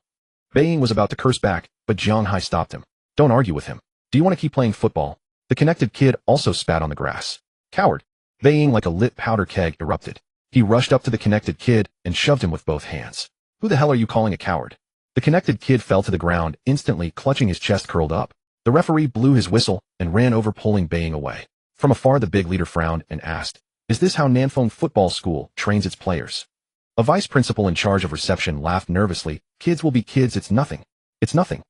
Beiying was about to curse back, but Zhang Hai stopped him. Don't argue with him. Do you want to keep playing football? The connected kid also spat on the grass. Coward. Beiying, like a lit powder keg, erupted. He rushed up to the connected kid and shoved him with both hands. Who the hell are you calling a coward? The connected kid fell to the ground, instantly clutching his chest curled up. The referee blew his whistle and ran over, pulling Beiying away. From afar, the big leader frowned and asked, is this how Nanfeng Football School trains its players? A vice principal in charge of reception laughed nervously. Kids will be kids, it's nothing. It's nothing.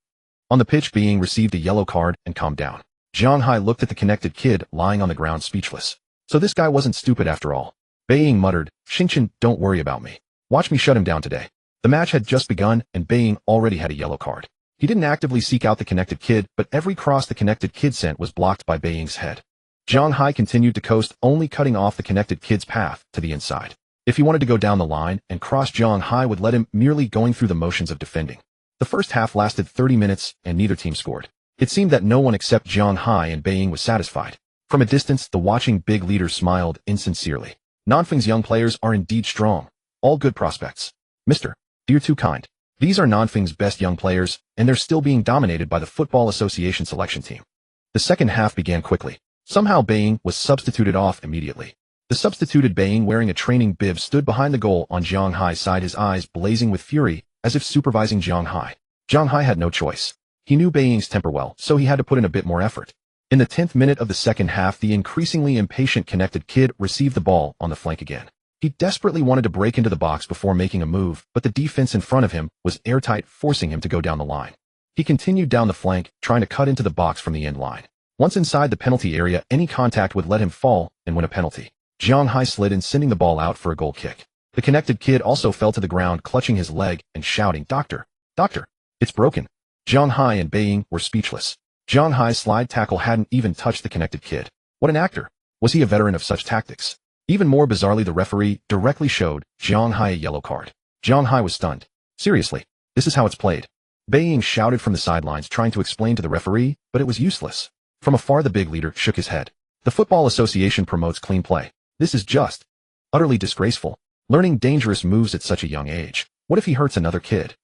On the pitch, Beiying received a yellow card and calmed down. Zhang Hai looked at the connected kid lying on the ground, speechless. So this guy wasn't stupid after all. Beiying muttered, Xingqian, don't worry about me. Watch me shut him down today. The match had just begun, and Beiying already had a yellow card. He didn't actively seek out the connected kid, but every cross the connected kid sent was blocked by Beiying's head. Zhang Hai continued to coast, only cutting off the connected kid's path to the inside. If he wanted to go down the line and cross, Zhang Hai would let him, merely going through the motions of defending. The first half lasted 30 minutes, and neither team scored. It seemed that no one except Zhang Hai and Beiying was satisfied. From a distance, the watching big leader smiled insincerely. Nanfeng's young players are indeed strong. All good prospects. Mister, you're too kind. These are Nanfeng's best young players, and they're still being dominated by the Football Association selection team. The second half began quickly. Somehow Beiying was substituted off immediately. The substituted Beiying, wearing a training bib, stood behind the goal on Zhang Hai's side, his eyes blazing with fury, as if supervising Zhang Hai. Zhang Hai had no choice. He knew Beiying's temper well, so he had to put in a bit more effort. In the 10th minute of the second half, the increasingly impatient connected kid received the ball on the flank again. He desperately wanted to break into the box before making a move, but the defense in front of him was airtight, forcing him to go down the line. He continued down the flank, trying to cut into the box from the end line. Once inside the penalty area, any contact would let him fall and win a penalty. Zhang Hai slid in, sending the ball out for a goal kick. The connected kid also fell to the ground, clutching his leg and shouting, Doctor! Doctor! It's broken! Zhang Hai and Beiying were speechless. Zhang Hai's slide tackle hadn't even touched the connected kid. What an actor! Was he a veteran of such tactics? Even more bizarrely, the referee directly showed Zhang Hai a yellow card. Zhang Hai was stunned. Seriously, this is how it's played. Beiying shouted from the sidelines, trying to explain to the referee, but it was useless. From afar, the big leader shook his head. The Football Association promotes clean play. This is just utterly disgraceful. Learning dangerous moves at such a young age. What if he hurts another kid?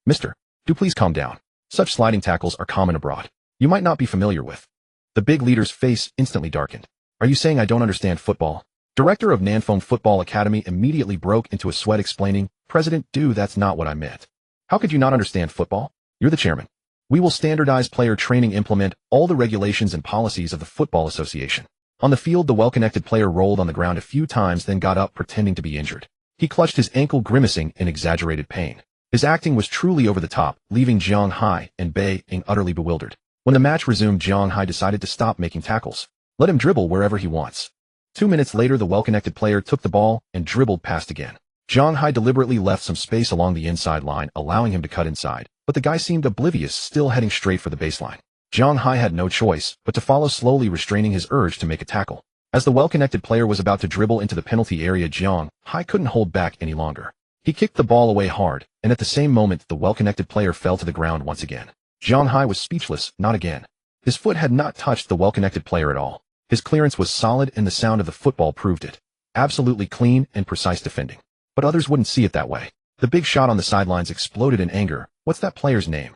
Mister, do please calm down. Such sliding tackles are common abroad. You might not be familiar with. The big leader's face instantly darkened. Are you saying I don't understand football? Director of Nanfeng Football Academy immediately broke into a sweat, explaining, President Du, that's not what I meant. How could you not understand football? You're the chairman. We will standardize player training, implement all the regulations and policies of the Football Association. On the field, the well-connected player rolled on the ground a few times, then got up, pretending to be injured. He clutched his ankle, grimacing in exaggerated pain. His acting was truly over the top, leaving Zhang Hai and Beiying utterly bewildered. When the match resumed, Zhang Hai decided to stop making tackles. Let him dribble wherever he wants. 2 minutes later, the well-connected player took the ball and dribbled past again. Zhang Hai deliberately left some space along the inside line, allowing him to cut inside, but the guy seemed oblivious, still heading straight for the baseline. Zhang Hai had no choice but to follow, slowly restraining his urge to make a tackle. As the well-connected player was about to dribble into the penalty area, Zhang Hai couldn't hold back any longer. He kicked the ball away hard, and at the same moment, the well-connected player fell to the ground once again. Zhang Hai was speechless. Not again. His foot had not touched the well-connected player at all. His clearance was solid, and the sound of the football proved it. Absolutely clean and precise defending. But others wouldn't see it that way. The big shot on the sidelines exploded in anger. What's that player's name?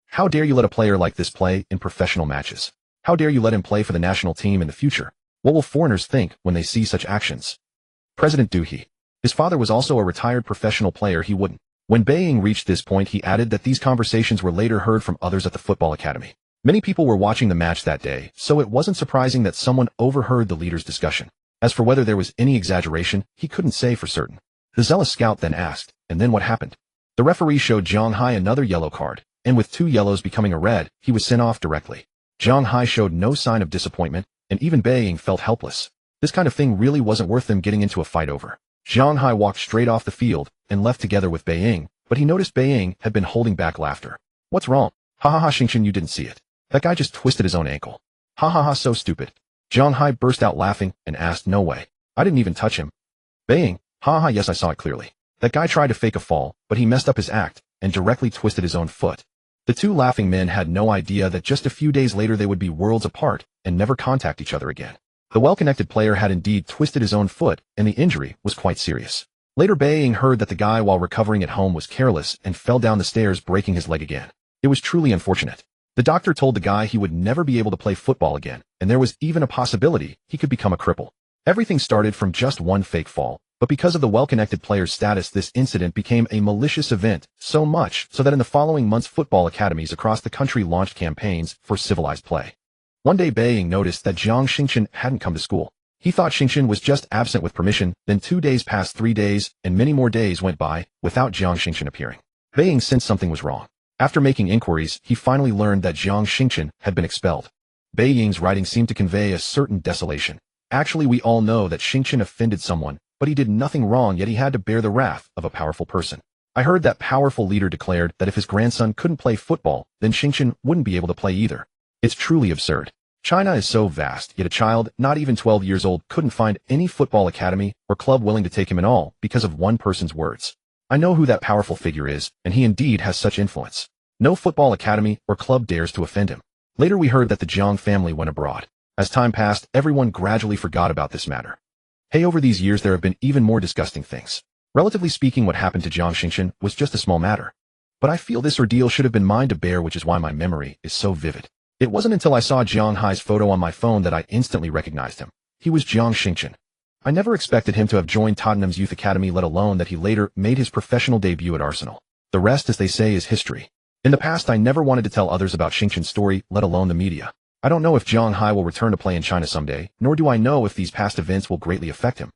How dare you let a player like this play in professional matches? How dare you let him play for the national team in the future? What will foreigners think when they see such actions? President Du. His father was also a retired professional player. He wouldn't. When Beiying reached this point, he added that these conversations were later heard from others at the football academy. Many people were watching the match that day, so it wasn't surprising that someone overheard the leader's discussion. As for whether there was any exaggeration, he couldn't say for certain. The zealous scout then asked, and then what happened? The referee showed Zhang Hai another yellow card, and with 2 yellows becoming a red, he was sent off directly. Zhang Hai showed no sign of disappointment, and even Beiying felt helpless. This kind of thing really wasn't worth them getting into a fight over. Zhang Hai walked straight off the field and left together with Beiying, but he noticed Beiying had been holding back laughter. What's wrong? Ha ha ha, Xingqian, you didn't see it. That guy just twisted his own ankle. Ha ha ha, so stupid. Zhang Hai burst out laughing and asked, no way. I didn't even touch him. Beiying, ha ha, yes, I saw it clearly. That guy tried to fake a fall, but he messed up his act and directly twisted his own foot. The 2 laughing men had no idea that just a few days later they would be worlds apart and never contact each other again. The well-connected player had indeed twisted his own foot, and the injury was quite serious. Later, Beiying heard that the guy, while recovering at home, was careless and fell down the stairs, breaking his leg again. It was truly unfortunate. The doctor told the guy he would never be able to play football again, and there was even a possibility he could become a cripple. Everything started from just one fake fall, but because of the well-connected player's status, this incident became a malicious event, so much so that in the following months football academies across the country launched campaigns for civilized play. One day Beiying noticed that Jiang Xingqian hadn't come to school. He thought Xingqian was just absent with permission, then 2 days passed, 3 days, and many more days went by without Jiang Xingqian appearing. Beiying sensed something was wrong. After making inquiries, he finally learned that Jiang Xingqian had been expelled. Beiying's writing seemed to convey a certain desolation. Actually, we all know that Xingqian offended someone, but he did nothing wrong, yet he had to bear the wrath of a powerful person. I heard that powerful leader declared that if his grandson couldn't play football, then Xingqian wouldn't be able to play either. It's truly absurd. China is so vast, yet a child, not even 12 years old, couldn't find any football academy or club willing to take him in all because of one person's words. I know who that powerful figure is, and he indeed has such influence. No football academy or club dares to offend him. Later we heard that the Jiang family went abroad. As time passed, everyone gradually forgot about this matter. Hey, over these years there have been even more disgusting things. Relatively speaking, what happened to Jiang Xingqian was just a small matter. But I feel this ordeal should have been mine to bear, which is why my memory is so vivid. It wasn't until I saw Jiang Hai's photo on my phone that I instantly recognized him. He was Jiang Xingqian. I never expected him to have joined Tottenham's youth academy, let alone that he later made his professional debut at Arsenal. The rest, as they say, is history. In the past, I never wanted to tell others about Xingqian's story, let alone the media. I don't know if Jiang Hai will return to play in China someday, nor do I know if these past events will greatly affect him.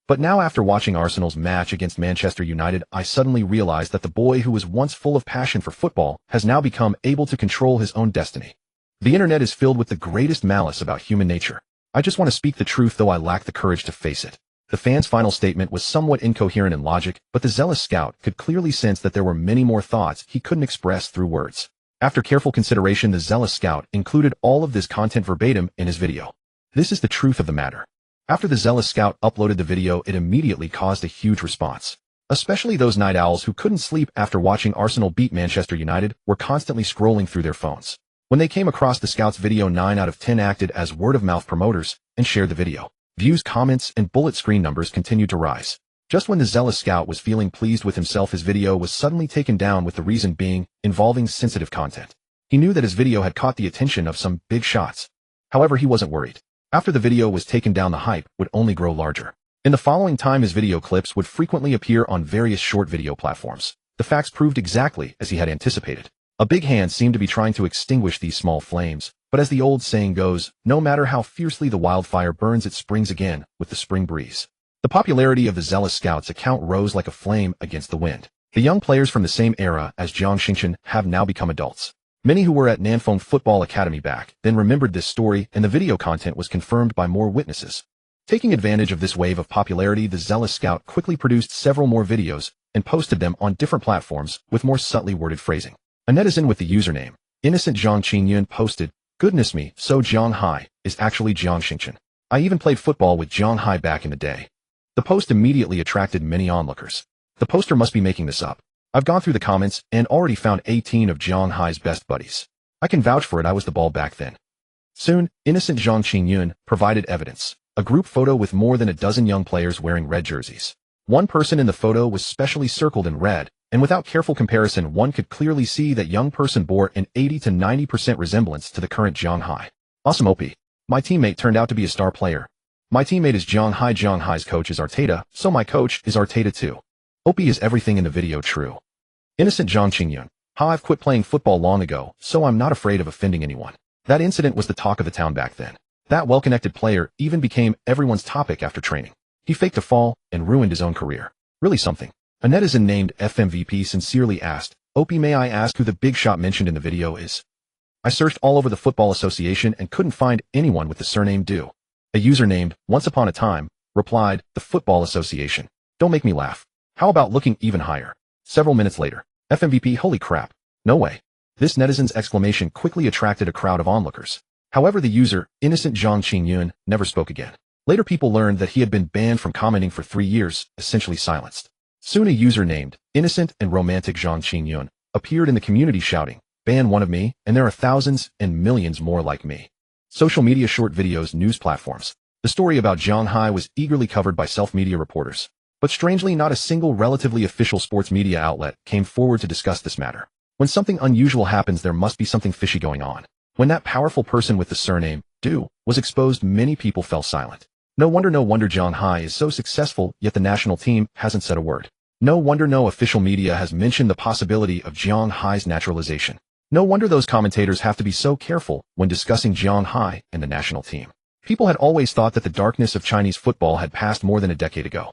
But now, after watching Arsenal's match against Manchester United, I suddenly realized that the boy who was once full of passion for football has now become able to control his own destiny. The internet is filled with the greatest malice about human nature. I just want to speak the truth, though I lack the courage to face it. The fan's final statement was somewhat incoherent in logic, but the zealous scout could clearly sense that there were many more thoughts he couldn't express through words. After careful consideration, the zealous scout included all of this content verbatim in his video. This is the truth of the matter. After the zealous scout uploaded the video, it immediately caused a huge response. Especially those night owls who couldn't sleep after watching Arsenal beat Manchester United were constantly scrolling through their phones. When they came across the scout's video, 9 out of 10 acted as word-of-mouth promoters and shared the video. Views, comments, and bullet screen numbers continued to rise. Just when the zealous scout was feeling pleased with himself, his video was suddenly taken down, with the reason being involving sensitive content. He knew that his video had caught the attention of some big shots. However, he wasn't worried. After the video was taken down, the hype would only grow larger. In the following time, his video clips would frequently appear on various short video platforms. The facts proved exactly as he had anticipated. A big hand seemed to be trying to extinguish these small flames, but as the old saying goes, no matter how fiercely the wildfire burns, it springs again with the spring breeze. The popularity of the zealous scout's account rose like a flame against the wind. The young players from the same era as Jiang Xingqian have now become adults. Many who were at Nanfeng Football Academy back then remembered this story, and the video content was confirmed by more witnesses. Taking advantage of this wave of popularity, the zealous scout quickly produced several more videos and posted them on different platforms with more subtly worded phrasing. A netizen with the username Innocent Zhang Qingyun posted, "Goodness me, so Jiang Hai is actually Jiang Xingqian. I even played football with Jiang Hai back in the day." The post immediately attracted many onlookers. The poster must be making this up. I've gone through the comments and already found 18 of Jiang Hai's best buddies. I can vouch for it, I was the ball back then. Soon, Innocent Zhang Qingyun provided evidence. A group photo with more than a dozen young players wearing red jerseys. One person in the photo was specially circled in red, and without careful comparison, one could clearly see that young person bore an 80 to 90% resemblance to the current Jiang Hai. Awesome OP. My teammate turned out to be a star player. My teammate is Jiang Hai. Jiang Hai's coach is Arteta, so my coach is Arteta too. OP is everything in the video true. Innocent Zhang Qingyun. Ha, I've quit playing football long ago, so I'm not afraid of offending anyone. That incident was the talk of the town back then. That well-connected player even became everyone's topic after training. He faked a fall and ruined his own career. Really something. A netizen named FMVP sincerely asked, "Opie, may I ask who the big shot mentioned in the video is?" I searched all over the Football Association and couldn't find anyone with the surname Do. A user named Once Upon a Time replied, "The Football Association. Don't make me laugh. How about looking even higher?" Several minutes later, FMVP, holy crap. No way. This netizen's exclamation quickly attracted a crowd of onlookers. However, the user, Innocent Zhang Qingyun, never spoke again. Later people learned that he had been banned from commenting for 3 years, essentially silenced. Soon a user named Innocent and Romantic Zhang Qingyun appeared in the community shouting, "Ban one of me, and there are thousands and millions more like me." Social media short videos news platforms. The story about Zhang Hai was eagerly covered by self-media reporters. But strangely, not a single relatively official sports media outlet came forward to discuss this matter. When something unusual happens, there must be something fishy going on. When that powerful person with the surname, Do, was exposed, many people fell silent. No wonder Zhang Hai is so successful, yet the national team hasn't said a word. No wonder no official media has mentioned the possibility of Zhang Hai's naturalization. No wonder those commentators have to be so careful when discussing Zhang Hai and the national team. People had always thought that the darkness of Chinese football had passed more than a decade ago.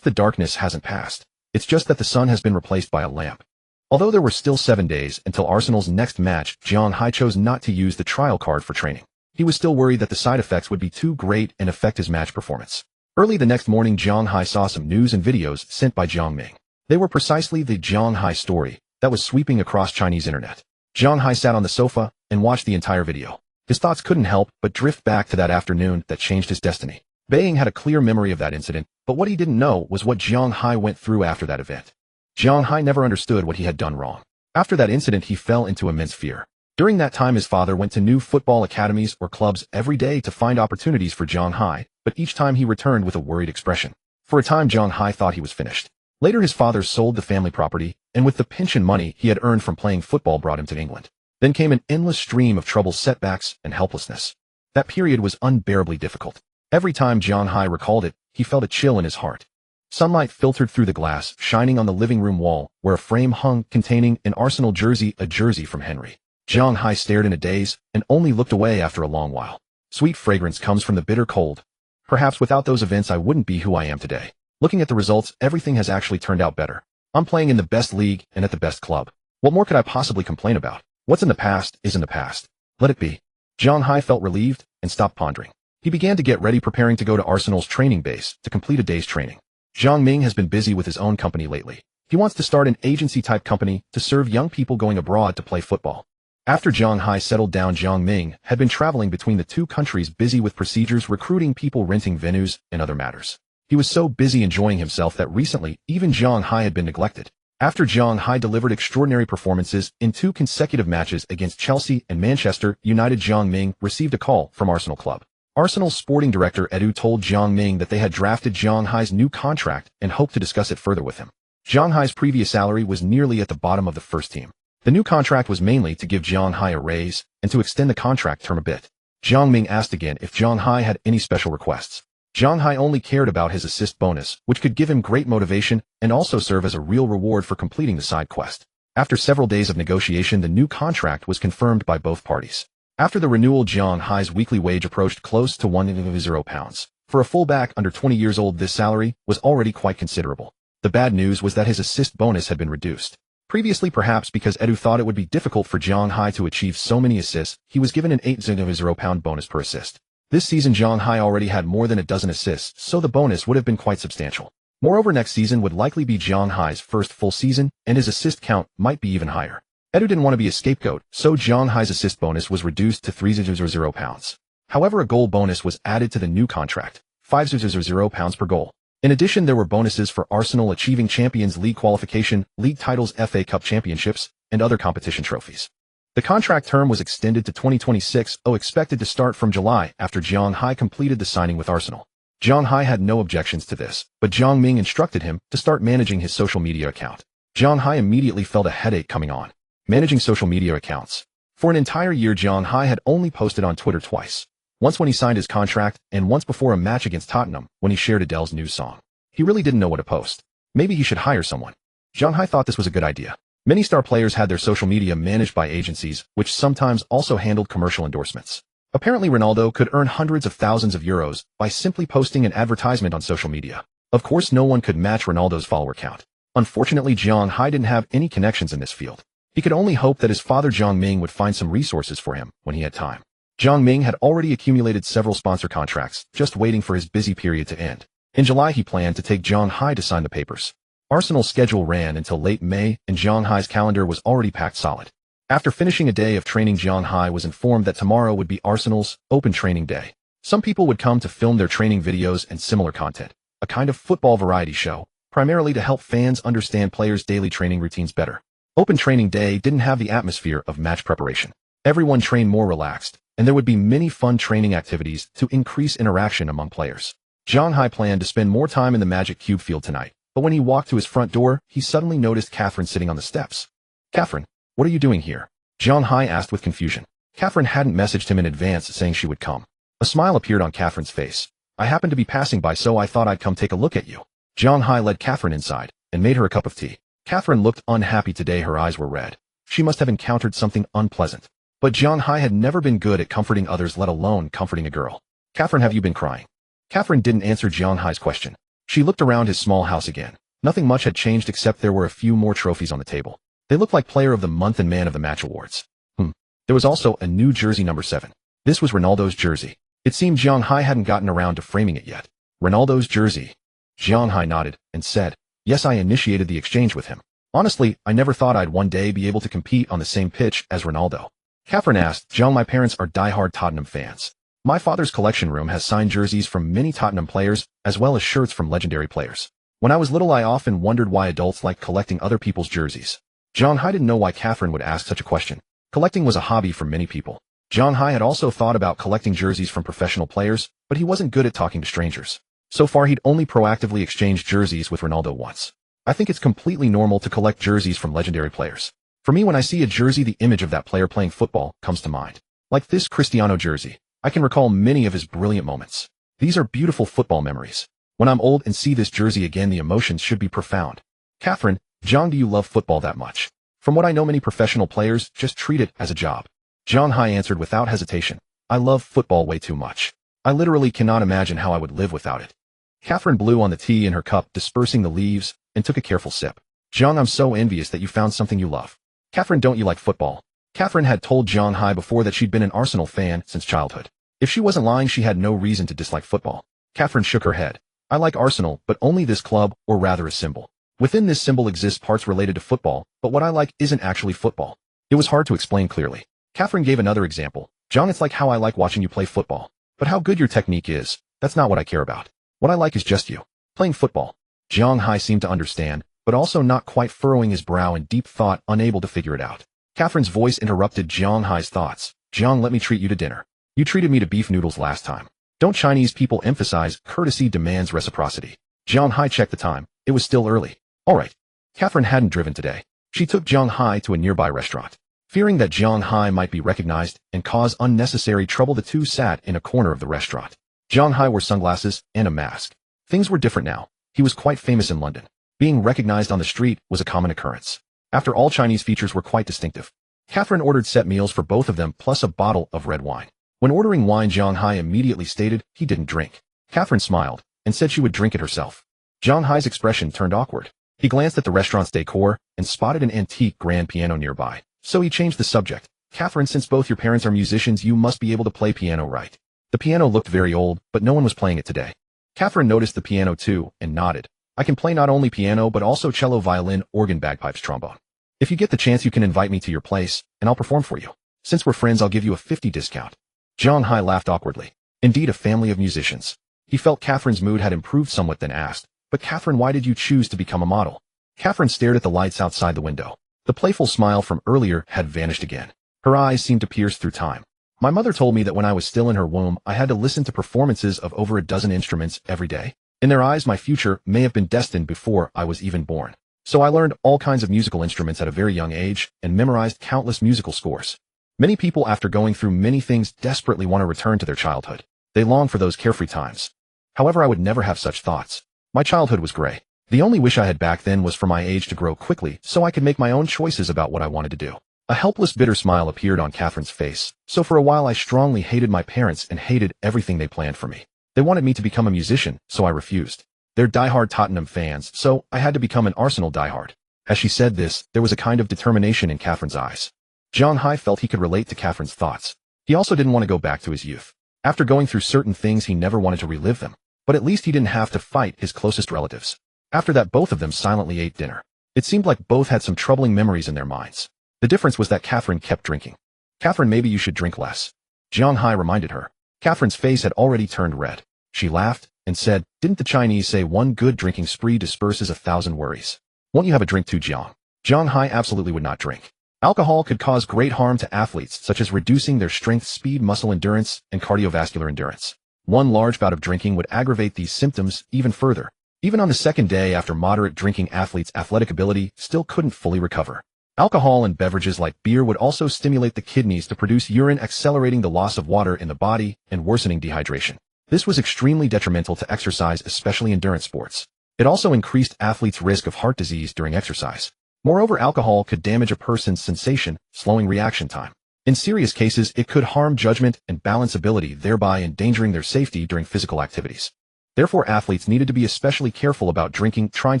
The darkness hasn't passed. It's just that the sun has been replaced by a lamp. Although there were still 7 days until Arsenal's next match, Zhang Hai chose not to use the trial card for training. He was still worried that the side effects would be too great and affect his match performance. Early the next morning, Zhang Hai saw some news and videos sent by Jiang Ming. They were precisely the Zhang Hai story that was sweeping across Chinese internet. Zhang Hai sat on the sofa and watched the entire video. His thoughts couldn't help but drift back to that afternoon that changed his destiny. Beijing had a clear memory of that incident, but what he didn't know was what Zhang Hai went through after that event. Zhang Hai never understood what he had done wrong. After that incident, he fell into immense fear. During that time, his father went to new football academies or clubs every day to find opportunities for Zhang Hai, but each time he returned with a worried expression. For a time, Zhang Hai thought he was finished. Later, his father sold the family property, and with the pension money he had earned from playing football brought him to England. Then came an endless stream of troubles, setbacks, and helplessness. That period was unbearably difficult. Every time Zhang Hai recalled it, he felt a chill in his heart. Sunlight filtered through the glass, shining on the living room wall, where a frame hung containing an Arsenal jersey, a jersey from Henry. Zhang Hai stared in a daze, and only looked away after a long while. Sweet fragrance comes from the bitter cold. Perhaps without those events I wouldn't be who I am today. Looking at the results, everything has actually turned out better. I'm playing in the best league and at the best club. What more could I possibly complain about? What's in the past is in the past. Let it be. Zhang Hai felt relieved and stopped pondering. He began to get ready, preparing to go to Arsenal's training base to complete a day's training. Jiang Ming has been busy with his own company lately. He wants to start an agency-type company to serve young people going abroad to play football. After Zhang Hai settled down, Jiang Ming had been traveling between the two countries, busy with procedures, recruiting people, renting venues, and other matters. He was so busy enjoying himself that recently, even Zhang Hai had been neglected. After Zhang Hai delivered extraordinary performances in 2 consecutive matches against Chelsea and Manchester United, Jiang Ming received a call from Arsenal Club. Arsenal's sporting director Edu told Jiang Ming that they had drafted Zhang Hai's new contract and hoped to discuss it further with him. Zhang Hai's previous salary was nearly at the bottom of the first team. The new contract was mainly to give Zhang Hai a raise and to extend the contract term a bit. Jiang Ming asked again if Zhang Hai had any special requests. Zhang Hai only cared about his assist bonus, which could give him great motivation and also serve as a real reward for completing the side quest. After several days of negotiation, the new contract was confirmed by both parties. After the renewal, Zhang Hai's weekly wage approached close to £1,000. For a fullback under 20 years old, this salary was already quite considerable. The bad news was that his assist bonus had been reduced. Previously, perhaps because Edu thought it would be difficult for Zhang Hai to achieve so many assists, he was given an £8,000 bonus per assist. This season, Zhang Hai already had more than a dozen assists, so the bonus would have been quite substantial. Moreover, next season would likely be Zhang Hai's first full season, and his assist count might be even higher. Edu didn't want to be a scapegoat, so Zhang Hai's assist bonus was reduced to £3,000. However, a goal bonus was added to the new contract, £5,000 per goal. In addition, there were bonuses for Arsenal achieving Champions League qualification, league titles, FA Cup championships, and other competition trophies. The contract term was extended to 2026, expected to start from July after Zhang Hai completed the signing with Arsenal. Zhang Hai had no objections to this, but Jiang Ming instructed him to start managing his social media account. Zhang Hai immediately felt a headache coming on. Managing social media accounts. For an entire year, Zhang Hai had only posted on Twitter twice. Once when he signed his contract, and once before a match against Tottenham when he shared Adele's new song. He really didn't know what to post. Maybe he should hire someone. Zhang Hai thought this was a good idea. Many star players had their social media managed by agencies, which sometimes also handled commercial endorsements. Apparently Ronaldo could earn hundreds of thousands of euros by simply posting an advertisement on social media. Of course no one could match Ronaldo's follower count. Unfortunately Jiang Hai didn't have any connections in this field. He could only hope that his father Jiang Ming would find some resources for him when he had time. Jiang Ming had already accumulated several sponsor contracts, just waiting for his busy period to end. In July he planned to take Jiang Hai to sign the papers. Arsenal's schedule ran until late May and Jiang Hai's calendar was already packed solid. After finishing a day of training, Jiang Hai was informed that tomorrow would be Arsenal's open training day. Some people would come to film their training videos and similar content, a kind of football variety show, primarily to help fans understand players' daily training routines better. Open training day didn't have the atmosphere of match preparation. Everyone trained more relaxed, and there would be many fun training activities to increase interaction among players. Jiang Hai planned to spend more time in the Magic Cube field tonight, but when he walked to his front door, he suddenly noticed Catherine sitting on the steps. "Catherine, what are you doing here?" Jiang Hai asked with confusion. Catherine hadn't messaged him in advance saying she would come. A smile appeared on Catherine's face. "I happened to be passing by, so I thought I'd come take a look at you." Jiang Hai led Catherine inside and made her a cup of tea. Catherine looked unhappy today. Her eyes were red. She must have encountered something unpleasant. But Jiang Hai had never been good at comforting others, let alone comforting a girl. "Catherine, have you been crying?" Catherine didn't answer Jiang Hai's question. She looked around his small house again. Nothing much had changed except there were a few more trophies on the table. They looked like Player of the Month and Man of the Match awards. There was also a new jersey, number 7. This was Ronaldo's jersey. It seemed Jiang Hai hadn't gotten around to framing it yet. "Ronaldo's jersey?" Jiang Hai nodded and said, "Yes, I initiated the exchange with him. Honestly, I never thought I'd one day be able to compete on the same pitch as Ronaldo." Catherine asked, "Jiang, my parents are die-hard Tottenham fans. My father's collection room has signed jerseys from many Tottenham players, as well as shirts from legendary players. When I was little, I often wondered why adults like collecting other people's jerseys." Jiang Hai didn't know why Catherine would ask such a question. Collecting was a hobby for many people. Jiang Hai had also thought about collecting jerseys from professional players, but he wasn't good at talking to strangers. So far he'd only proactively exchanged jerseys with Ronaldo once. "I think it's completely normal to collect jerseys from legendary players. For me, when I see a jersey, the image of that player playing football comes to mind. Like this Cristiano jersey. I can recall many of his brilliant moments. These are beautiful football memories. When I'm old and see this jersey again, the emotions should be profound." "Catherine, Jiang, do you love football that much?" "From what I know, many professional players just treat it as a job." Jiang Hai answered without hesitation. "I love football way too much. I literally cannot imagine how I would live without it." Catherine blew on the tea in her cup, dispersing the leaves, and took a careful sip. "Jiang, I'm so envious that you found something you love." "Catherine, don't you like football?" Catherine had told Jiang Hai before that she'd been an Arsenal fan since childhood. If she wasn't lying, she had no reason to dislike football. Catherine shook her head. "I like Arsenal, but only this club, or rather a symbol. Within this symbol exist parts related to football, but what I like isn't actually football." It was hard to explain clearly. Catherine gave another example. "Jiang, it's like how I like watching you play football. But how good your technique is, that's not what I care about. What I like is just you. Playing football." Jiang Hai seemed to understand, but also not quite, furrowing his brow in deep thought, unable to figure it out. Catherine's voice interrupted Jiang Hai's thoughts. "Jiang, let me treat you to dinner. You treated me to beef noodles last time. Don't Chinese people emphasize courtesy demands reciprocity?" Jiang Hai checked the time. It was still early. "All right." Catherine hadn't driven today. She took Jiang Hai to a nearby restaurant. Fearing that Jiang Hai might be recognized and cause unnecessary trouble, the two sat in a corner of the restaurant. Jiang Hai wore sunglasses and a mask. Things were different now. He was quite famous in London. Being recognized on the street was a common occurrence. After all, Chinese features were quite distinctive. Catherine ordered set meals for both of them, plus a bottle of red wine. When ordering wine, Jiang Hai immediately stated he didn't drink. Catherine smiled and said she would drink it herself. Jiang Hai's expression turned awkward. He glanced at the restaurant's decor and spotted an antique grand piano nearby. So he changed the subject. "Catherine, since both your parents are musicians, you must be able to play piano, right?" The piano looked very old, but no one was playing it today. Catherine noticed the piano too and nodded. "I can play not only piano but also cello, violin, organ, bagpipes, trombone. If you get the chance, you can invite me to your place, and I'll perform for you. Since we're friends, I'll give you a 50 discount." Jiang Hai laughed awkwardly. Indeed, a family of musicians. He felt Catherine's mood had improved somewhat, then asked, "But Catherine, why did you choose to become a model?" Catherine stared at the lights outside the window. The playful smile from earlier had vanished again. Her eyes seemed to pierce through time. "My mother told me that when I was still in her womb, I had to listen to performances of over a dozen instruments every day. In their eyes, my future may have been destined before I was even born. So I learned all kinds of musical instruments at a very young age and memorized countless musical scores. Many people, after going through many things, desperately want to return to their childhood. They long for those carefree times. However, I would never have such thoughts. My childhood was gray. The only wish I had back then was for my age to grow quickly so I could make my own choices about what I wanted to do. A helpless bitter smile appeared on Catherine's face. So for a while I strongly hated my parents and hated everything they planned for me. They wanted me to become a musician, so I refused. They're diehard Tottenham fans, so I had to become an Arsenal diehard. As she said this, there was a kind of determination in Catherine's eyes. Zhang Hai felt he could relate to Catherine's thoughts. He also didn't want to go back to his youth. After going through certain things, he never wanted to relive them. But at least he didn't have to fight his closest relatives. After that, both of them silently ate dinner. It seemed like both had some troubling memories in their minds. The difference was that Catherine kept drinking. Catherine, maybe you should drink less. Zhang Hai reminded her. Catherine's face had already turned red. She laughed and said, didn't the Chinese say one good drinking spree disperses 1,000 worries? Won't you have a drink too, Jiang? Zhang Hai absolutely would not drink. Alcohol could cause great harm to athletes, such as reducing their strength, speed, muscle endurance, and cardiovascular endurance. One large bout of drinking would aggravate these symptoms even further. Even on the second day after moderate drinking, athletes' athletic ability still couldn't fully recover. Alcohol and beverages like beer would also stimulate the kidneys to produce urine, accelerating the loss of water in the body and worsening dehydration. This was extremely detrimental to exercise, especially endurance sports. It also increased athletes' risk of heart disease during exercise. Moreover, alcohol could damage a person's sensation, slowing reaction time. In serious cases, it could harm judgment and balance ability, thereby endangering their safety during physical activities. Therefore, athletes needed to be especially careful about drinking, trying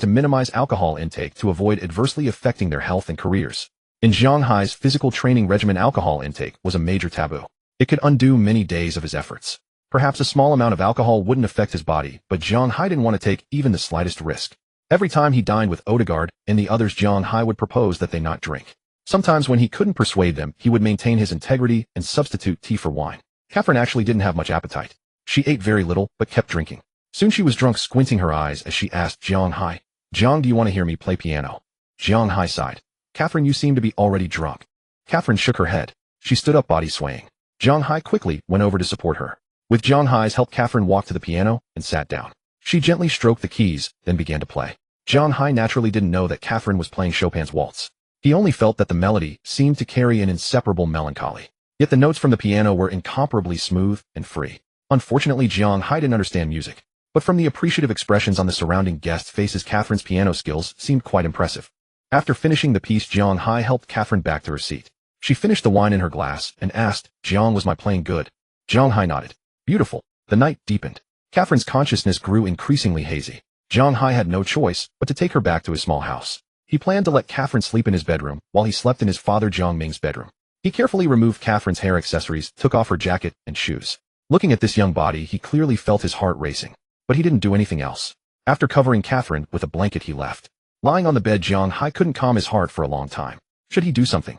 to minimize alcohol intake to avoid adversely affecting their health and careers. In Zhang Hai's physical training regimen, alcohol intake was a major taboo. It could undo many days of his efforts. Perhaps a small amount of alcohol wouldn't affect his body, but Zhang Hai didn't want to take even the slightest risk. Every time he dined with Odegaard and the others, Zhang Hai would propose that they not drink. Sometimes when he couldn't persuade them, he would maintain his integrity and substitute tea for wine. Catherine actually didn't have much appetite. She ate very little, but kept drinking. Soon she was drunk, squinting her eyes as she asked Zhang Hai, Zhang, do you want to hear me play piano? Zhang Hai sighed. Catherine, you seem to be already drunk. Catherine shook her head. She stood up, body swaying. Zhang Hai quickly went over to support her. With Zhang Hai's help, Catherine walked to the piano and sat down. She gently stroked the keys, then began to play. Zhang Hai naturally didn't know that Catherine was playing Chopin's waltz. He only felt that the melody seemed to carry an inseparable melancholy. Yet the notes from the piano were incomparably smooth and free. Unfortunately, Zhang Hai didn't understand music. But from the appreciative expressions on the surrounding guests' faces, Catherine's piano skills seemed quite impressive. After finishing the piece, Zhang Hai helped Catherine back to her seat. She finished the wine in her glass and asked, Zhang, was my playing good? Zhang Hai nodded. Beautiful. The night deepened. Catherine's consciousness grew increasingly hazy. Zhang Hai had no choice but to take her back to his small house. He planned to let Catherine sleep in his bedroom while he slept in his father Zhang Ming's bedroom. He carefully removed Catherine's hair accessories, took off her jacket and shoes. Looking at this young body, he clearly felt his heart racing. But he didn't do anything else. After covering Catherine with a blanket, he left. Lying on the bed, Zhang Hai couldn't calm his heart for a long time. Should he do something?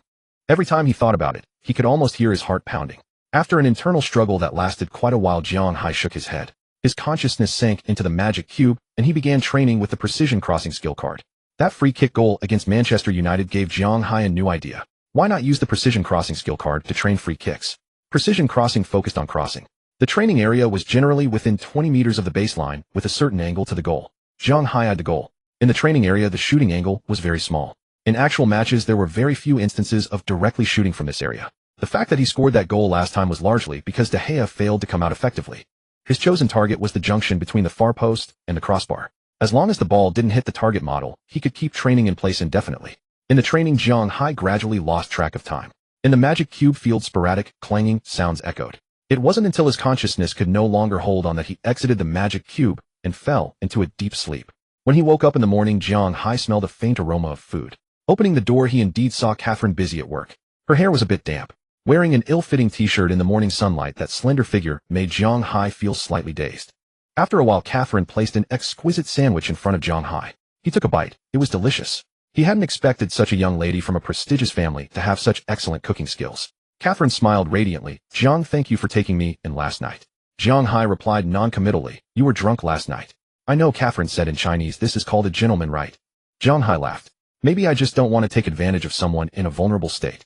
Every time he thought about it, he could almost hear his heart pounding. After an internal struggle that lasted quite a while, Zhang Hai shook his head. His consciousness sank into the magic cube, and he began training with the precision crossing skill card. That free kick goal against Manchester United gave Zhang Hai a new idea. Why not use the precision crossing skill card to train free kicks? Precision crossing focused on crossing. The training area was generally within 20 meters of the baseline, with a certain angle to the goal. Zhang Hai had the goal. In the training area, the shooting angle was very small. In actual matches, there were very few instances of directly shooting from this area. The fact that he scored that goal last time was largely because De Gea failed to come out effectively. His chosen target was the junction between the far post and the crossbar. As long as the ball didn't hit the target model, he could keep training in place indefinitely. In the training, Zhang Hai gradually lost track of time. In the magic cube field, sporadic, clanging sounds echoed. It wasn't until his consciousness could no longer hold on that he exited the magic cube and fell into a deep sleep. When he woke up in the morning, Zhang Hai smelled a faint aroma of food. Opening the door, he indeed saw Catherine busy at work. Her hair was a bit damp. Wearing an ill-fitting t-shirt in the morning sunlight, that slender figure made Zhang Hai feel slightly dazed. After a while, Catherine placed an exquisite sandwich in front of Zhang Hai. He took a bite. It was delicious. He hadn't expected such a young lady from a prestigious family to have such excellent cooking skills. Catherine smiled radiantly. Zhang, thank you for taking me in last night. Zhang Hai replied non-committally, you were drunk last night. I know, Catherine said in Chinese, this is called a gentleman, right? Zhang Hai laughed. Maybe I just don't want to take advantage of someone in a vulnerable state.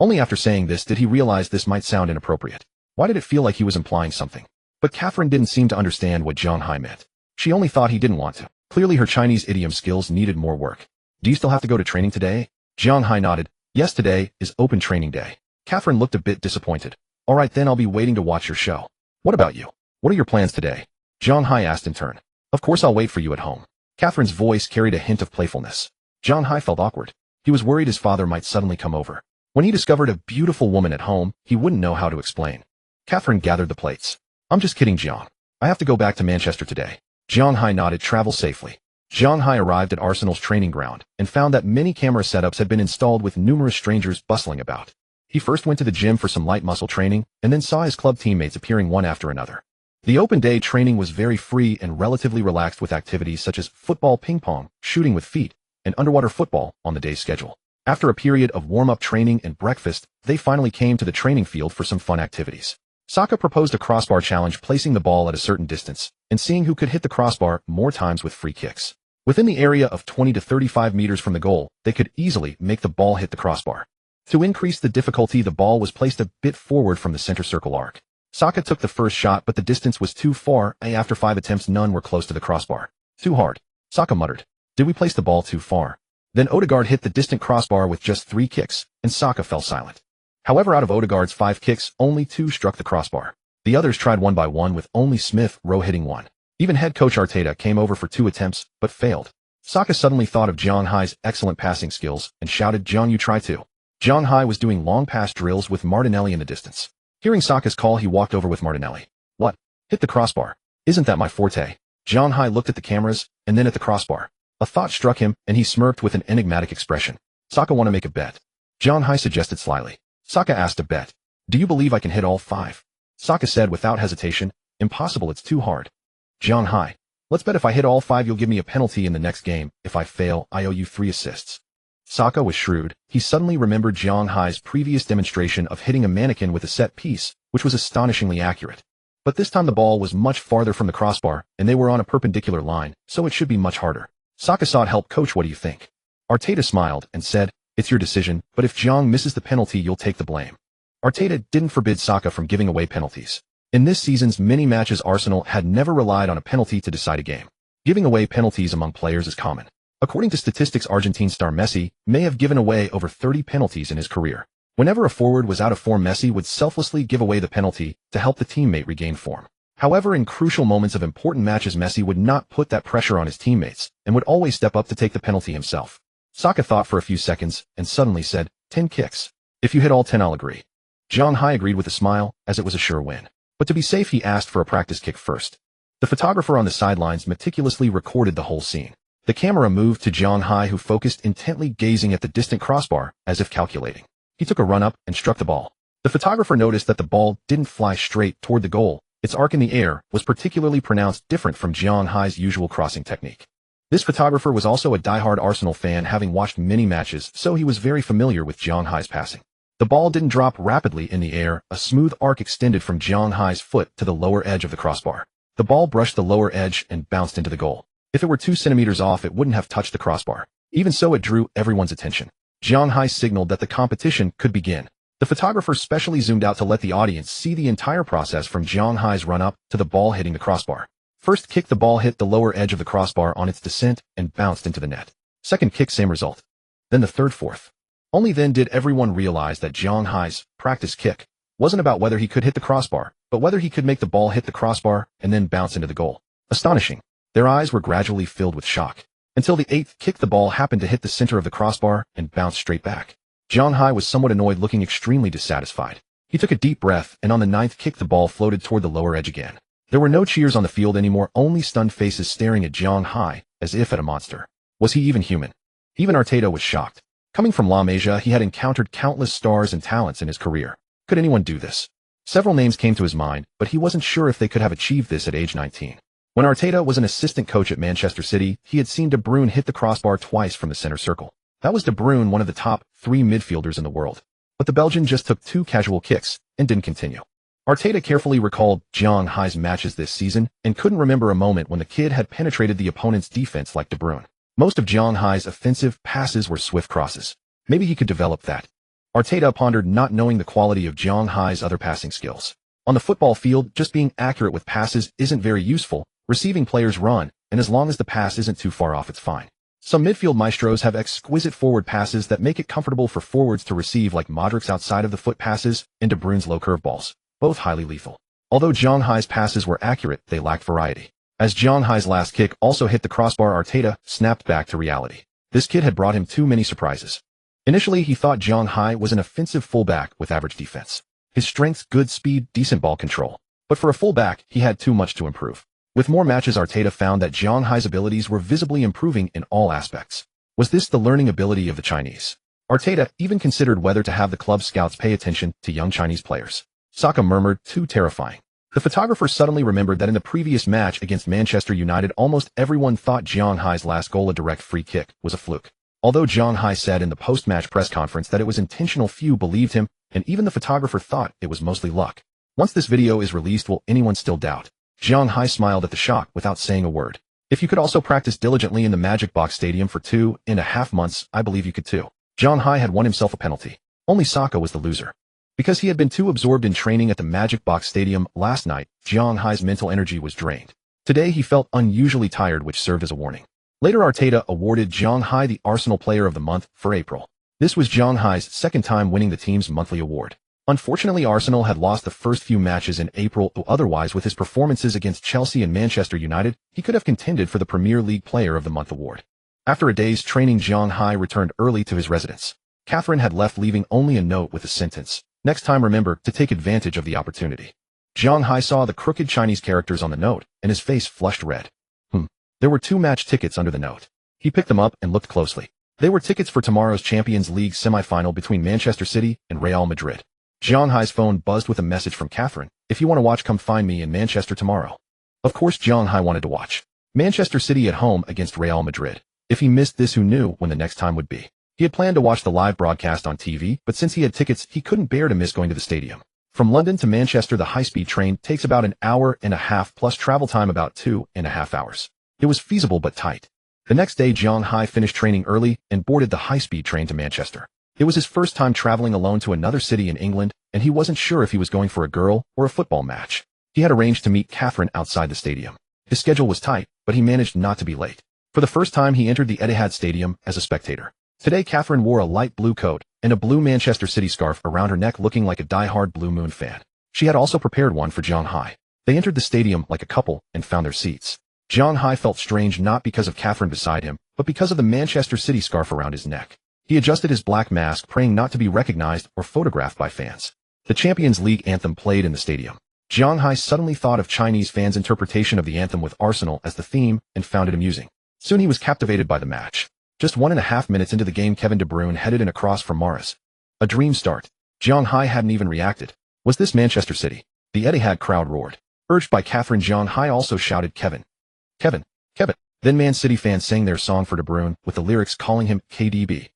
Only after saying this did he realize this might sound inappropriate. Why did it feel like he was implying something? But Catherine didn't seem to understand what Zhang Hai meant. She only thought he didn't want to. Clearly her Chinese idiom skills needed more work. Do you still have to go to training today? Zhang Hai nodded. Yes, today is open training day. Catherine looked a bit disappointed. All right, then I'll be waiting to watch your show. What about you? What are your plans today? Zhang Hai asked in turn. Of course I'll wait for you at home. Catherine's voice carried a hint of playfulness. Zhang Hai felt awkward. He was worried his father might suddenly come over. When he discovered a beautiful woman at home, he wouldn't know how to explain. Catherine gathered the plates. I'm just kidding, Jiang. I have to go back to Manchester today. Jiang Hai nodded. Travel safely. Jiang Hai arrived at Arsenal's training ground and found that many camera setups had been installed with numerous strangers bustling about. He first went to the gym for some light muscle training and then saw his club teammates appearing one after another. The open day training was very free and relatively relaxed with activities such as football, ping pong, shooting with feet, and underwater football on the day's schedule. After a period of warm-up training and breakfast, they finally came to the training field for some fun activities. Saka proposed a crossbar challenge, placing the ball at a certain distance and seeing who could hit the crossbar more times with free kicks. Within the area of 20 to 35 meters from the goal, they could easily make the ball hit the crossbar. To increase the difficulty, the ball was placed a bit forward from the center circle arc. Saka took the first shot, but the distance was too far, and after 5 attempts, none were close to the crossbar. Too hard. Saka muttered. Did we place the ball too far? Then Odegaard hit the distant crossbar with just 3 kicks, and Saka fell silent. However, out of Odegaard's 5 kicks, only 2 struck the crossbar. The others tried one by one, with only Smith Rowe hitting 1. Even head coach Arteta came over for 2 attempts, but failed. Saka suddenly thought of Jiang Hai's excellent passing skills and shouted, Jiang, you try too. Jiang Hai was doing long pass drills with Martinelli in the distance. Hearing Saka's call, he walked over with Martinelli. What? Hit the crossbar. Isn't that my forte? Jiang Hai looked at the cameras and then at the crossbar. A thought struck him, and he smirked with an enigmatic expression. Saka, want to make a bet? Jiang Hai suggested slyly. Saka asked a bet. Do you believe I can hit all 5? Saka said without hesitation. Impossible, it's too hard. Jiang Hai. Let's bet if I hit all 5 you'll give me a penalty in the next game. If I fail, I owe you 3 assists. Saka was shrewd. He suddenly remembered Jiang Hai's previous demonstration of hitting a mannequin with a set piece, which was astonishingly accurate. But this time the ball was much farther from the crossbar, and they were on a perpendicular line, so it should be much harder. Saka sought help. Coach, what do you think? Arteta smiled and said, it's your decision, but if Jiang misses the penalty, you'll take the blame. Arteta didn't forbid Saka from giving away penalties. In this season's many matches, Arsenal had never relied on a penalty to decide a game. Giving away penalties among players is common. According to statistics, Argentine star Messi may have given away over 30 penalties in his career. Whenever a forward was out of form, Messi would selflessly give away the penalty to help the teammate regain form. However, in crucial moments of important matches, Messi would not put that pressure on his teammates and would always step up to take the penalty himself. Saka thought for a few seconds and suddenly said, 10 kicks. If you hit all 10, I'll agree. Jiang Hai agreed with a smile, as it was a sure win. But to be safe, he asked for a practice kick first. The photographer on the sidelines meticulously recorded the whole scene. The camera moved to Jiang Hai, who focused intently, gazing at the distant crossbar, as if calculating. He took a run up and struck the ball. The photographer noticed that the ball didn't fly straight toward the goal. Its arc in the air was particularly pronounced, different from Jiang Hai's usual crossing technique. This photographer was also a diehard Arsenal fan, having watched many matches, so he was very familiar with Jiang Hai's passing. The ball didn't drop rapidly in the air. A smooth arc extended from Jiang Hai's foot to the lower edge of the crossbar. The ball brushed the lower edge and bounced into the goal. If it were 2 centimeters off, it wouldn't have touched the crossbar. Even so, it drew everyone's attention. Jiang Hai signaled that the competition could begin. The photographer specially zoomed out to let the audience see the entire process from Jiang Hai's run-up to the ball hitting the crossbar. First kick, the ball hit the lower edge of the crossbar on its descent and bounced into the net. Second kick, same result. Then the third, fourth. Only then did everyone realize that Jiang Hai's practice kick wasn't about whether he could hit the crossbar, but whether he could make the ball hit the crossbar and then bounce into the goal. Astonishing. Their eyes were gradually filled with shock. Until the 8th kick, the ball happened to hit the center of the crossbar and bounced straight back. Jiang Hai was somewhat annoyed, looking extremely dissatisfied. He took a deep breath, and on the 9th kick, the ball floated toward the lower edge again. There were no cheers on the field anymore, only stunned faces staring at Jiang Hai, as if at a monster. Was he even human? Even Arteta was shocked. Coming from La Masia, he had encountered countless stars and talents in his career. Could anyone do this? Several names came to his mind, but he wasn't sure if they could have achieved this at age 19. When Arteta was an assistant coach at Manchester City, he had seen De Bruyne hit the crossbar twice from the center circle. That was De Bruyne, one of the top 3 midfielders in the world. But the Belgian just took 2 casual kicks and didn't continue. Arteta carefully recalled Jiang Hai's matches this season and couldn't remember a moment when the kid had penetrated the opponent's defense like De Bruyne. Most of Jiang Hai's offensive passes were swift crosses. Maybe he could develop that. Arteta pondered, not knowing the quality of Jiang Hai's other passing skills. On the football field, just being accurate with passes isn't very useful. Receiving players run, and as long as the pass isn't too far off, it's fine. Some midfield maestros have exquisite forward passes that make it comfortable for forwards to receive, like Modric's outside of the foot passes and De Bruyne's low curve balls, both highly lethal. Although Jiang Hai's passes were accurate, they lacked variety. As Jiang Hai's last kick also hit the crossbar, Arteta snapped back to reality. This kid had brought him too many surprises. Initially, he thought Zhang Hai was an offensive fullback with average defense. His strengths, good speed, decent ball control. But for a fullback, he had too much to improve. With more matches, Arteta found that Zhang Hai's abilities were visibly improving in all aspects. Was this the learning ability of the Chinese? Arteta even considered whether to have the club scouts pay attention to young Chinese players. Saka murmured, too terrifying. The photographer suddenly remembered that in the previous match against Manchester United, almost everyone thought Zhang Hai's last goal, a direct free kick, was a fluke. Although Zhang Hai said in the post-match press conference that it was intentional, few believed him, and even the photographer thought it was mostly luck. Once this video is released, will anyone still doubt? Zhang Hai smiled at the shock without saying a word. If you could also practice diligently in the Magic Box Stadium for 2.5 months, I believe you could too. Zhang Hai had won himself a penalty. Only Saka was the loser. Because he had been too absorbed in training at the Magic Box Stadium last night, Zhang Hai's mental energy was drained. Today he felt unusually tired, which served as a warning. Later, Arteta awarded Zhang Hai the Arsenal Player of the Month for April. This was Zhang Hai's second time winning the team's monthly award. Unfortunately, Arsenal had lost the first few matches in April, though otherwise with his performances against Chelsea and Manchester United, he could have contended for the Premier League Player of the Month award. After a day's training, Zhang Hai returned early to his residence. Catherine had left, leaving only a note with the sentence, "Next time remember to take advantage of the opportunity." Zhang Hai saw the crooked Chinese characters on the note, and his face flushed red. There were 2 match tickets under the note. He picked them up and looked closely. They were tickets for tomorrow's Champions League semi-final between Manchester City and Real Madrid. Zhang Hai's phone buzzed with a message from Catherine. "If you want to watch, come find me in Manchester tomorrow." Of course, Zhang Hai wanted to watch Manchester City at home against Real Madrid. If he missed this, who knew when the next time would be? He had planned to watch the live broadcast on TV, but since he had tickets, he couldn't bear to miss going to the stadium. From London to Manchester, the high-speed train takes about an hour and a half plus travel time about 2.5 hours. It was feasible but tight. The next day, Zhang Hai finished training early and boarded the high-speed train to Manchester. It was his first time traveling alone to another city in England, and he wasn't sure if he was going for a girl or a football match. He had arranged to meet Catherine outside the stadium. His schedule was tight, but he managed not to be late. For the first time, he entered the Etihad Stadium as a spectator. Today, Catherine wore a light blue coat and a blue Manchester City scarf around her neck, looking like a die-hard Blue Moon fan. She had also prepared one for Zhang Hai. They entered the stadium like a couple and found their seats. Zhang Hai felt strange not because of Catherine beside him, but because of the Manchester City scarf around his neck. He adjusted his black mask, praying not to be recognized or photographed by fans. The Champions League anthem played in the stadium. Zhang Hai suddenly thought of Chinese fans' interpretation of the anthem with Arsenal as the theme and found it amusing. Soon he was captivated by the match. Just 1.5 minutes into the game, Kevin De Bruyne headed in a cross from Mahrez. A dream start. Zhang Hai hadn't even reacted. Was this Manchester City? The Etihad crowd roared. Urged by Catherine, Zhang Hai also shouted, "Kevin! Kevin! Kevin!" Then Man City fans sang their song for De Bruyne, with the lyrics calling him KDB.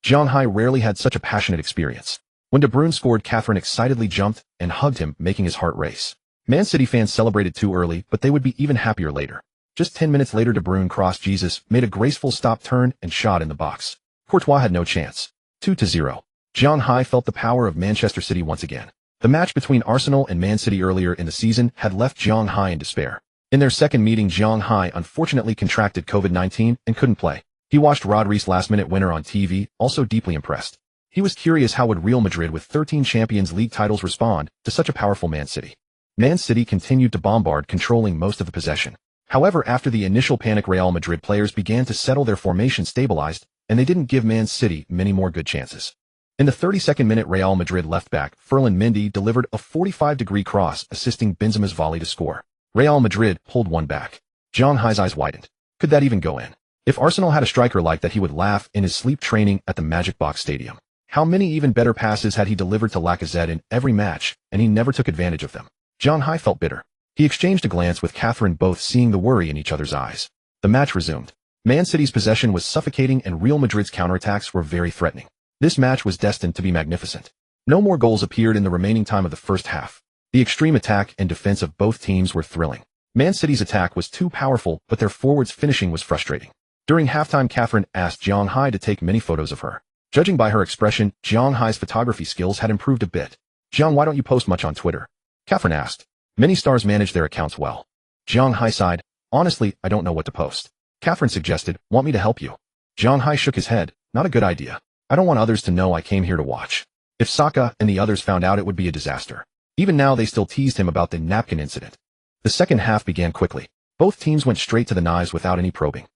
Zhang Hai rarely had such a passionate experience. When De Bruyne scored, Catherine excitedly jumped and hugged him, making his heart race. Man City fans celebrated too early, but they would be even happier later. Just 10 minutes later, De Bruyne crossed Jesus, made a graceful stop turn, and shot in the box. Courtois had no chance. 2-0. Zhang Hai felt the power of Manchester City once again. The match between Arsenal and Man City earlier in the season had left Zhang Hai in despair. In their second meeting, Zhang Hai unfortunately contracted COVID-19 and couldn't play. He watched Rodri's last-minute winner on TV, also deeply impressed. He was curious how would Real Madrid with 13 Champions League titles respond to such a powerful Man City. Man City continued to bombard, controlling most of the possession. However, after the initial panic, Real Madrid players began to settle, their formation stabilized, and they didn't give Man City many more good chances. In the 32nd minute, Real Madrid left-back Ferland Mendy delivered a 45-degree cross, assisting Benzema's volley to score. Real Madrid pulled one back. Zhang Hai's eyes widened. Could that even go in? If Arsenal had a striker like that, he would laugh in his sleep training at the Magic Box Stadium. How many even better passes had he delivered to Lacazette in every match, and he never took advantage of them? Zhang Hai felt bitter. He exchanged a glance with Catherine, both seeing the worry in each other's eyes. The match resumed. Man City's possession was suffocating and Real Madrid's counterattacks were very threatening. This match was destined to be magnificent. No more goals appeared in the remaining time of the first half. The extreme attack and defense of both teams were thrilling. Man City's attack was too powerful, but their forwards' finishing was frustrating. During halftime, Catherine asked Zhang Hai to take many photos of her. Judging by her expression, Zhang Hai's photography skills had improved a bit. "Zhang, why don't you post much on Twitter?" Catherine asked. "Many stars manage their accounts well." Zhang Hai sighed. "Honestly, I don't know what to post." Catherine suggested, "Want me to help you?" Zhang Hai shook his head. "Not a good idea. I don't want others to know I came here to watch. If Saka and the others found out, it would be a disaster." Even now, they still teased him about the napkin incident. The second half began quickly. Both teams went straight to the knives without any probing.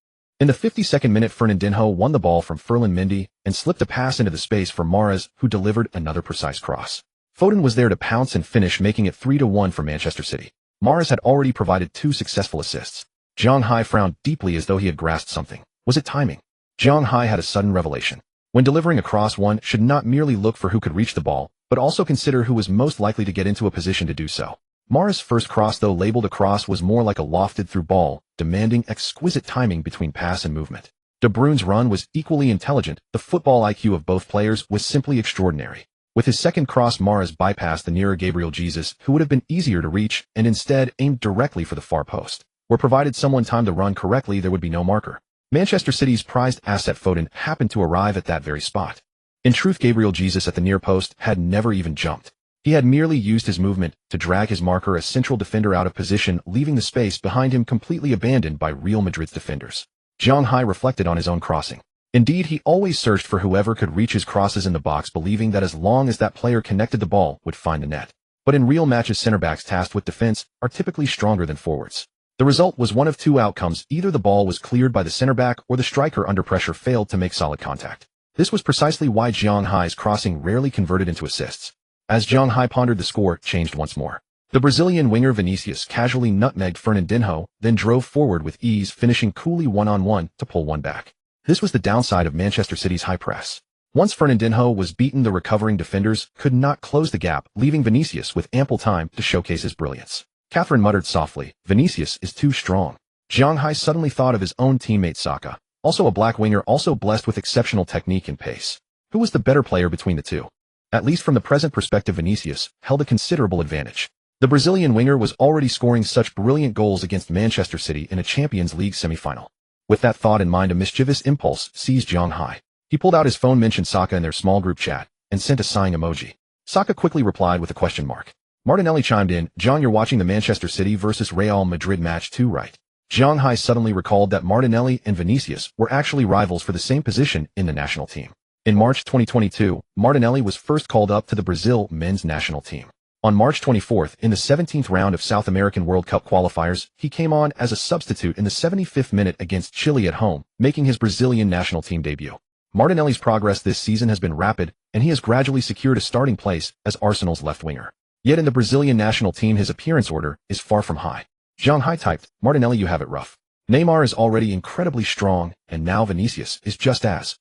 In the 52nd minute, Fernandinho won the ball from Ferland Mendy and slipped a pass into the space for Mahrez, who delivered another precise cross. Foden was there to pounce and finish, making it 3-1 for Manchester City. Mahrez had already provided 2 successful assists. Zhang Hai frowned deeply as though he had grasped something. Was it timing? Zhang Hai had a sudden revelation. When delivering a cross, one should not merely look for who could reach the ball, but also consider who was most likely to get into a position to do so. Mahrez's first cross, though labeled a cross, was more like a lofted through ball, demanding exquisite timing between pass and movement. De Bruyne's run was equally intelligent. The football IQ of both players was simply extraordinary. With his second cross, Mahrez bypassed the nearer Gabriel Jesus, who would have been easier to reach, and instead aimed directly for the far post, where provided someone timed the run correctly, there would be no marker. Manchester City's prized asset Foden happened to arrive at that very spot. In truth, Gabriel Jesus at the near post had never even jumped. He had merely used his movement to drag his marker, a central defender, out of position, leaving the space behind him completely abandoned by Real Madrid's defenders. Zhang Hai reflected on his own crossing. Indeed, he always searched for whoever could reach his crosses in the box, believing that as long as that player connected the ball would find the net. But in real matches, center-backs tasked with defense are typically stronger than forwards. The result was one of 2 outcomes: either the ball was cleared by the center-back or the striker under pressure failed to make solid contact. This was precisely why Zhang Hai's crossing rarely converted into assists. As Zhang Hai pondered, the score changed once more. The Brazilian winger Vinicius casually nutmegged Fernandinho, then drove forward with ease, finishing coolly one-on-one to pull one back. This was the downside of Manchester City's high press. Once Fernandinho was beaten, the recovering defenders could not close the gap, leaving Vinicius with ample time to showcase his brilliance. Catherine muttered softly, "Vinicius is too strong." Zhang Hai suddenly thought of his own teammate Saka, also a black winger, also blessed with exceptional technique and pace. Who was the better player between the two? At least from the present perspective, Vinicius held a considerable advantage. The Brazilian winger was already scoring such brilliant goals against Manchester City in a Champions League semi-final. With that thought in mind, a mischievous impulse seized Zhang Hai. He pulled out his phone, mentioned Saka in their small group chat, and sent a sighing emoji. Saka quickly replied with a question mark. Martinelli chimed in, "John, you're watching the Manchester City versus Real Madrid match too, right?" Zhang Hai suddenly recalled that Martinelli and Vinicius were actually rivals for the same position in the national team. In March 2022, Martinelli was first called up to the Brazil men's national team. On March 24th, in the 17th round of South American World Cup qualifiers, he came on as a substitute in the 75th minute against Chile at home, making his Brazilian national team debut. Martinelli's progress this season has been rapid, and he has gradually secured a starting place as Arsenal's left winger. Yet in the Brazilian national team, his appearance order is far from high. Zhang Hai typed, "Martinelli, you have it rough. Neymar is already incredibly strong, and now Vinicius is just as.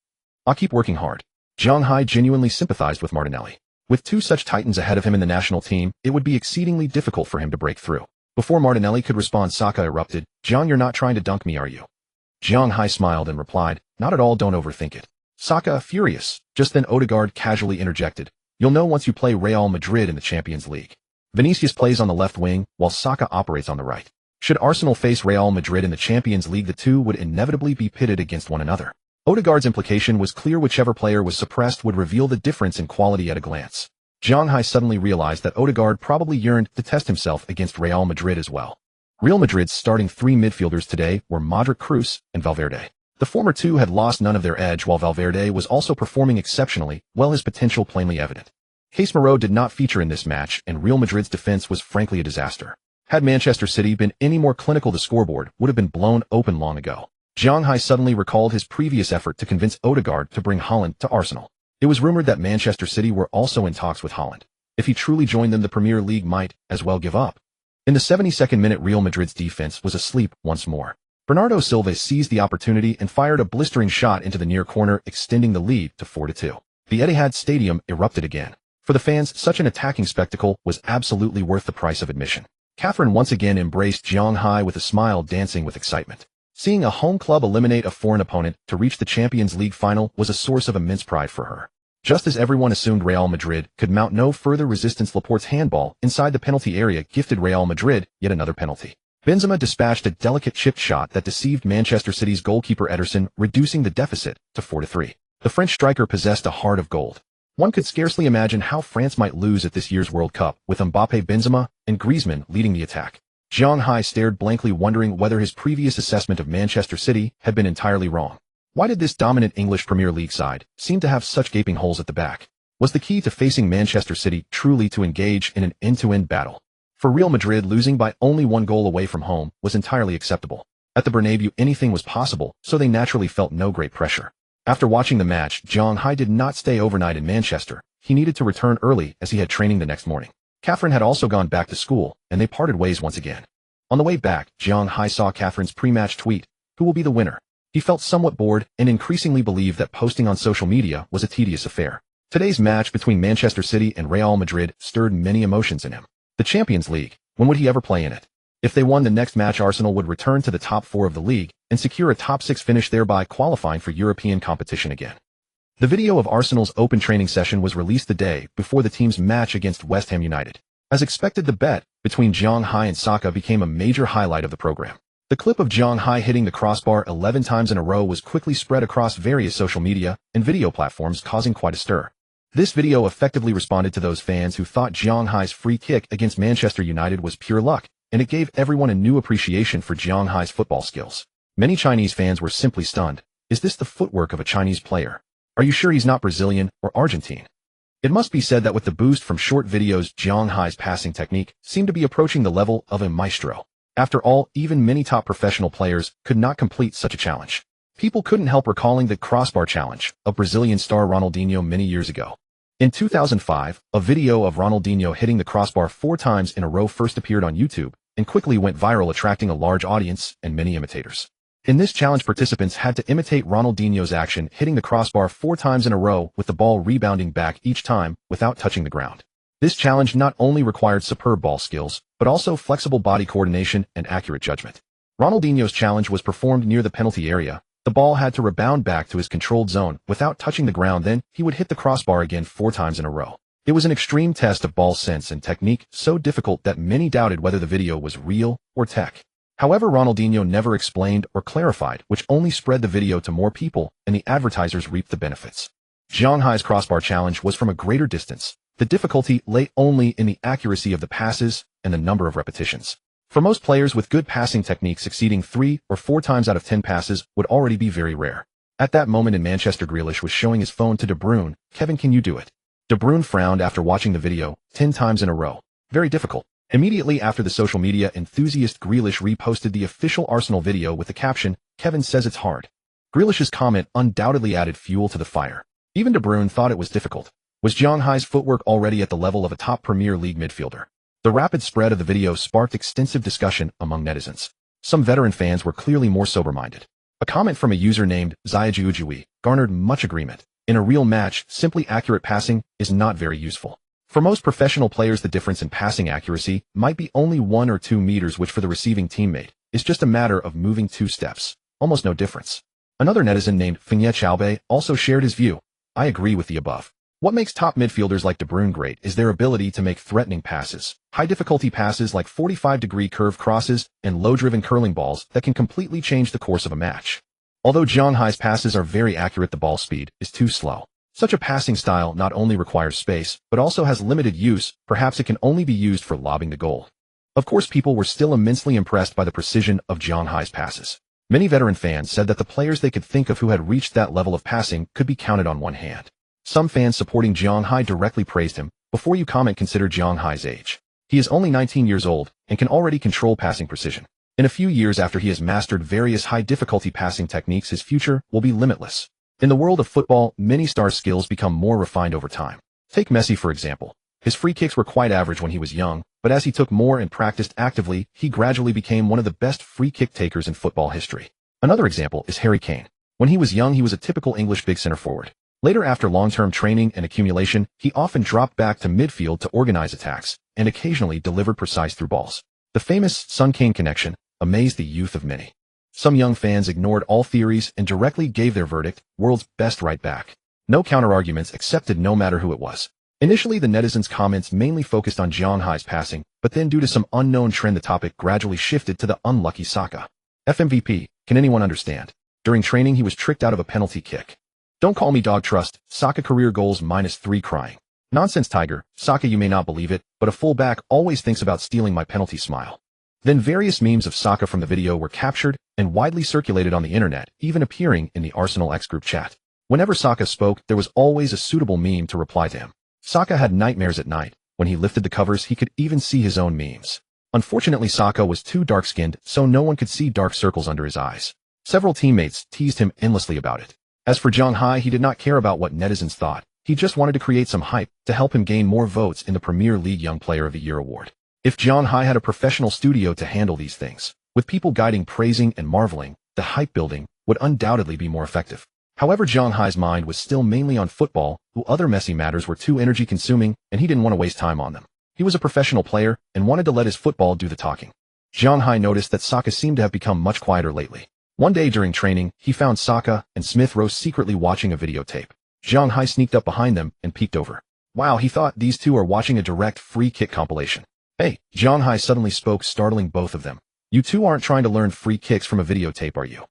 I'll keep working hard." Zhang Hai genuinely sympathized with Martinelli. With 2 such titans ahead of him in the national team, it would be exceedingly difficult for him to break through. Before Martinelli could respond, Saka erupted, "Zhang, you're not trying to dunk me, are you?" Zhang Hai smiled and replied, "Not at all, don't overthink it." Saka, furious. Just then Odegaard casually interjected, "You'll know once you play Real Madrid in the Champions League." Vinicius plays on the left wing, while Saka operates on the right. Should Arsenal face Real Madrid in the Champions League, the two would inevitably be pitted against one another. Odegaard's implication was clear: whichever player was suppressed would reveal the difference in quality at a glance. Zhang Hai suddenly realized that Odegaard probably yearned to test himself against Real Madrid as well. Real Madrid's starting 3 midfielders today were Modric, Kroos, and Valverde. The former 2 had lost none of their edge, while Valverde was also performing exceptionally well, his potential plainly evident. Casemiro did not feature in this match, and Real Madrid's defense was frankly a disaster. Had Manchester City been any more clinical, the scoreboard would have been blown open long ago. Zhang Hai suddenly recalled his previous effort to convince Odegaard to bring Haaland to Arsenal. It was rumored that Manchester City were also in talks with Haaland. If he truly joined them, the Premier League might as well give up. In the 72nd minute, Real Madrid's defense was asleep once more. Bernardo Silva seized the opportunity and fired a blistering shot into the near corner, extending the lead to 4-2. The Etihad Stadium erupted again. For the fans, such an attacking spectacle was absolutely worth the price of admission. Catherine once again embraced Zhang Hai with a smile, dancing with excitement. Seeing a home club eliminate a foreign opponent to reach the Champions League final was a source of immense pride for her. Just as everyone assumed Real Madrid could mount no further resistance, Laporte's handball inside the penalty area gifted Real Madrid yet another penalty. Benzema dispatched a delicate chipped shot that deceived Manchester City's goalkeeper Ederson, reducing the deficit to 4-3. The French striker possessed a heart of gold. One could scarcely imagine how France might lose at this year's World Cup, with Mbappé, Benzema, and Griezmann leading the attack. Zhang Hai stared blankly, wondering whether his previous assessment of Manchester City had been entirely wrong. Why did this dominant English Premier League side seem to have such gaping holes at the back? Was the key to facing Manchester City truly to engage in an end-to-end battle? For Real Madrid, losing by only 1 goal away from home was entirely acceptable. At the Bernabeu anything was possible, so they naturally felt no great pressure. After watching the match, Zhang Hai did not stay overnight in Manchester. He needed to return early as he had training the next morning. Catherine had also gone back to school, and they parted ways once again. On the way back, Zhang Hai saw Catherine's pre-match tweet, "Who will be the winner?" He felt somewhat bored and increasingly believed that posting on social media was a tedious affair. Today's match between Manchester City and Real Madrid stirred many emotions in him. The Champions League, when would he ever play in it? If they won the next match, Arsenal would return to the top 4 of the league and secure a top 6 finish, thereby qualifying for European competition again. The video of Arsenal's open training session was released the day before the team's match against West Ham United. As expected, the bet between Zhang Hai and Saka became a major highlight of the program. The clip of Zhang Hai hitting the crossbar 11 times in a row was quickly spread across various social media and video platforms, causing quite a stir. This video effectively responded to those fans who thought Zhang Hai's free kick against Manchester United was pure luck, and it gave everyone a new appreciation for Zhang Hai's football skills. Many Chinese fans were simply stunned. Is this the footwork of a Chinese player? Are you sure he's not Brazilian or Argentine? It must be said that with the boost from short videos, Zhang Hai's passing technique seemed to be approaching the level of a maestro. After all, even many top professional players could not complete such a challenge. People couldn't help recalling the crossbar challenge of Brazilian star Ronaldinho many years ago. In 2005, a video of Ronaldinho hitting the crossbar 4 times in a row first appeared on YouTube and quickly went viral, attracting a large audience and many imitators. In this challenge, participants had to imitate Ronaldinho's action, hitting the crossbar 4 times in a row with the ball rebounding back each time without touching the ground. This challenge not only required superb ball skills, but also flexible body coordination and accurate judgment. Ronaldinho's challenge was performed near the penalty area. The ball had to rebound back to his controlled zone without touching the ground, then he would hit the crossbar again 4 times in a row. It was an extreme test of ball sense and technique, so difficult that many doubted whether the video was real or tech. However, Ronaldinho never explained or clarified, which only spread the video to more people, and the advertisers reaped the benefits. Zhang Hai's crossbar challenge was from a greater distance. The difficulty lay only in the accuracy of the passes and the number of repetitions. For most players with good passing technique, succeeding 3 or 4 times out of 10 passes would already be very rare. At that moment in Manchester, Grealish was showing his phone to De Bruyne. "Kevin, can you do it?" De Bruyne frowned after watching the video 10 times in a row. Very difficult. Immediately after, the social media enthusiast Grealish reposted the official Arsenal video with the caption, "Kevin says it's hard." Grealish's comment undoubtedly added fuel to the fire. Even De Bruyne thought it was difficult. Was Zhang Hai's footwork already at the level of a top Premier League midfielder? The rapid spread of the video sparked extensive discussion among netizens. Some veteran fans were clearly more sober-minded. A comment from a user named Ziajuujui garnered much agreement. In a real match, simply accurate passing is not very useful. For most professional players, the difference in passing accuracy might be only 1 or 2 meters, which for the receiving teammate is just a matter of moving 2 steps. Almost no difference. Another netizen named Fengye Chaobei also shared his view. "I agree with the above. What makes top midfielders like De Bruyne great is their ability to make threatening passes, high-difficulty passes like 45-degree curve crosses and low-driven curling balls that can completely change the course of a match. Although Zhang Hai's passes are very accurate, the ball speed is too slow. Such a passing style not only requires space, but also has limited use. Perhaps it can only be used for lobbing the goal." Of course, people were still immensely impressed by the precision of Zhang Hai's passes. Many veteran fans said that the players they could think of who had reached that level of passing could be counted on one hand. Some fans supporting Zhang Hai directly praised him. "Before you comment, consider Zhang Hai's age. He is only 19 years old and can already control passing precision. In a few years, after he has mastered various high-difficulty passing techniques, his future will be limitless." In the world of football, many stars' skills become more refined over time. Take Messi, for example. His free kicks were quite average when he was young, but as he took more and practiced actively, he gradually became one of the best free kick takers in football history. Another example is Harry Kane. When he was young, he was a typical English big center forward. Later, after long-term training and accumulation, he often dropped back to midfield to organize attacks, and occasionally delivered precise through balls. The famous Son-Kane connection amazed the youth of many. Some young fans ignored all theories and directly gave their verdict, "World's best right back." No counter-arguments accepted, no matter who it was. Initially, the netizens' comments mainly focused on Zhang Hai's passing, but then due to some unknown trend, the topic gradually shifted to the unlucky Saka. FMVP, can anyone understand? During training, he was tricked out of a penalty kick. Don't call me dog, trust. Saka career goals -3 crying. Nonsense, Tiger. Saka, you may not believe it, but a full-back always thinks about stealing my penalty smile. Then various memes of Saka from the video were captured and widely circulated on the internet, even appearing in the Arsenal X group chat. Whenever Saka spoke, there was always a suitable meme to reply to him. Saka had nightmares at night. When he lifted the covers, he could even see his own memes. Unfortunately, Saka was too dark-skinned, so no one could see dark circles under his eyes. Several teammates teased him endlessly about it. As for Zhang Hai, he did not care about what netizens thought. He just wanted to create some hype to help him gain more votes in the Premier League Young Player of the Year award. If Zhang Hai had a professional studio to handle these things, with people guiding, praising, and marveling, the hype building would undoubtedly be more effective. However, Zhang Hai's mind was still mainly on football, while other Messi matters were too energy-consuming, and he didn't want to waste time on them. He was a professional player and wanted to let his football do the talking. Zhang Hai noticed that Saka seemed to have become much quieter lately. One day during training, he found Saka and Smith Rowe secretly watching a videotape. Zhang Hai sneaked up behind them and peeked over. Wow, he thought these two are watching a direct free kick compilation. Hey, Zhang Hai suddenly spoke, startling both of them. You two aren't trying to learn free kicks from a videotape, are you?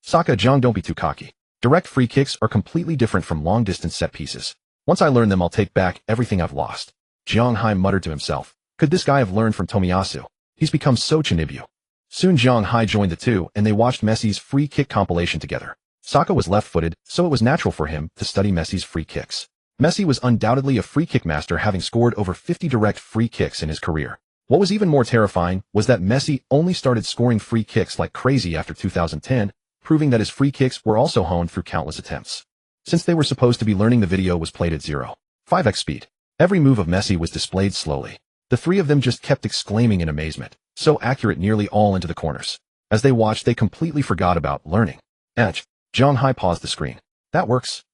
Saka, Zhang, don't be too cocky. Direct free kicks are completely different from long-distance set pieces. Once I learn them, I'll take back everything I've lost. Zhang Hai muttered to himself. Could this guy have learned from Tomiyasu? He's become so Chinibyo. Soon Zhang Hai joined the two, and they watched Messi's free kick compilation together. Saka was left-footed, so it was natural for him to study Messi's free kicks. Messi was undoubtedly a free kick master, having scored over 50 direct free kicks in his career. What was even more terrifying was that Messi only started scoring free kicks like crazy after 2010, proving that his free kicks were also honed through countless attempts. Since they were supposed to be learning, the video was played at 0.5x speed. Every move of Messi was displayed slowly. The three of them just kept exclaiming in amazement, so accurate, nearly all into the corners. As they watched, they completely forgot about learning. Zhang Hai paused the screen. That works.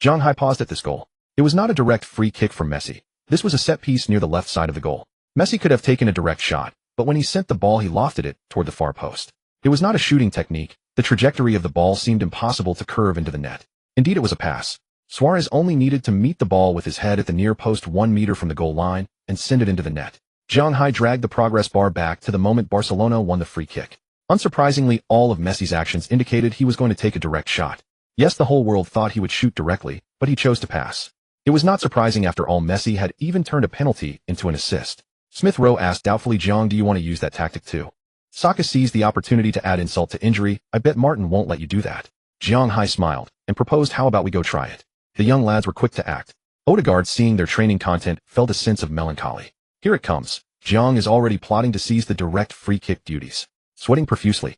Zhang Hai paused at this goal. It was not a direct free kick from Messi. This was a set piece near the left side of the goal. Messi could have taken a direct shot, but when he sent the ball, he lofted it toward the far post. It was not a shooting technique. The trajectory of the ball seemed impossible to curve into the net. Indeed, it was a pass. Suarez only needed to meet the ball with his head at the near post 1 meter from the goal line and send it into the net. Zhang Hai dragged the progress bar back to the moment Barcelona won the free kick. Unsurprisingly, all of Messi's actions indicated he was going to take a direct shot. Yes, the whole world thought he would shoot directly, but he chose to pass. It was not surprising after all. Messi had even turned a penalty into an assist. Smith Rowe asked doubtfully, Zhang, do you want to use that tactic too? Saka seized the opportunity to add insult to injury. I bet Martin won't let you do that. Zhang Hai smiled and proposed, how about we go try it? The young lads were quick to act. Odegaard, seeing their training content, felt a sense of melancholy. Here it comes. Zhang is already plotting to seize the direct free kick duties. Sweating profusely.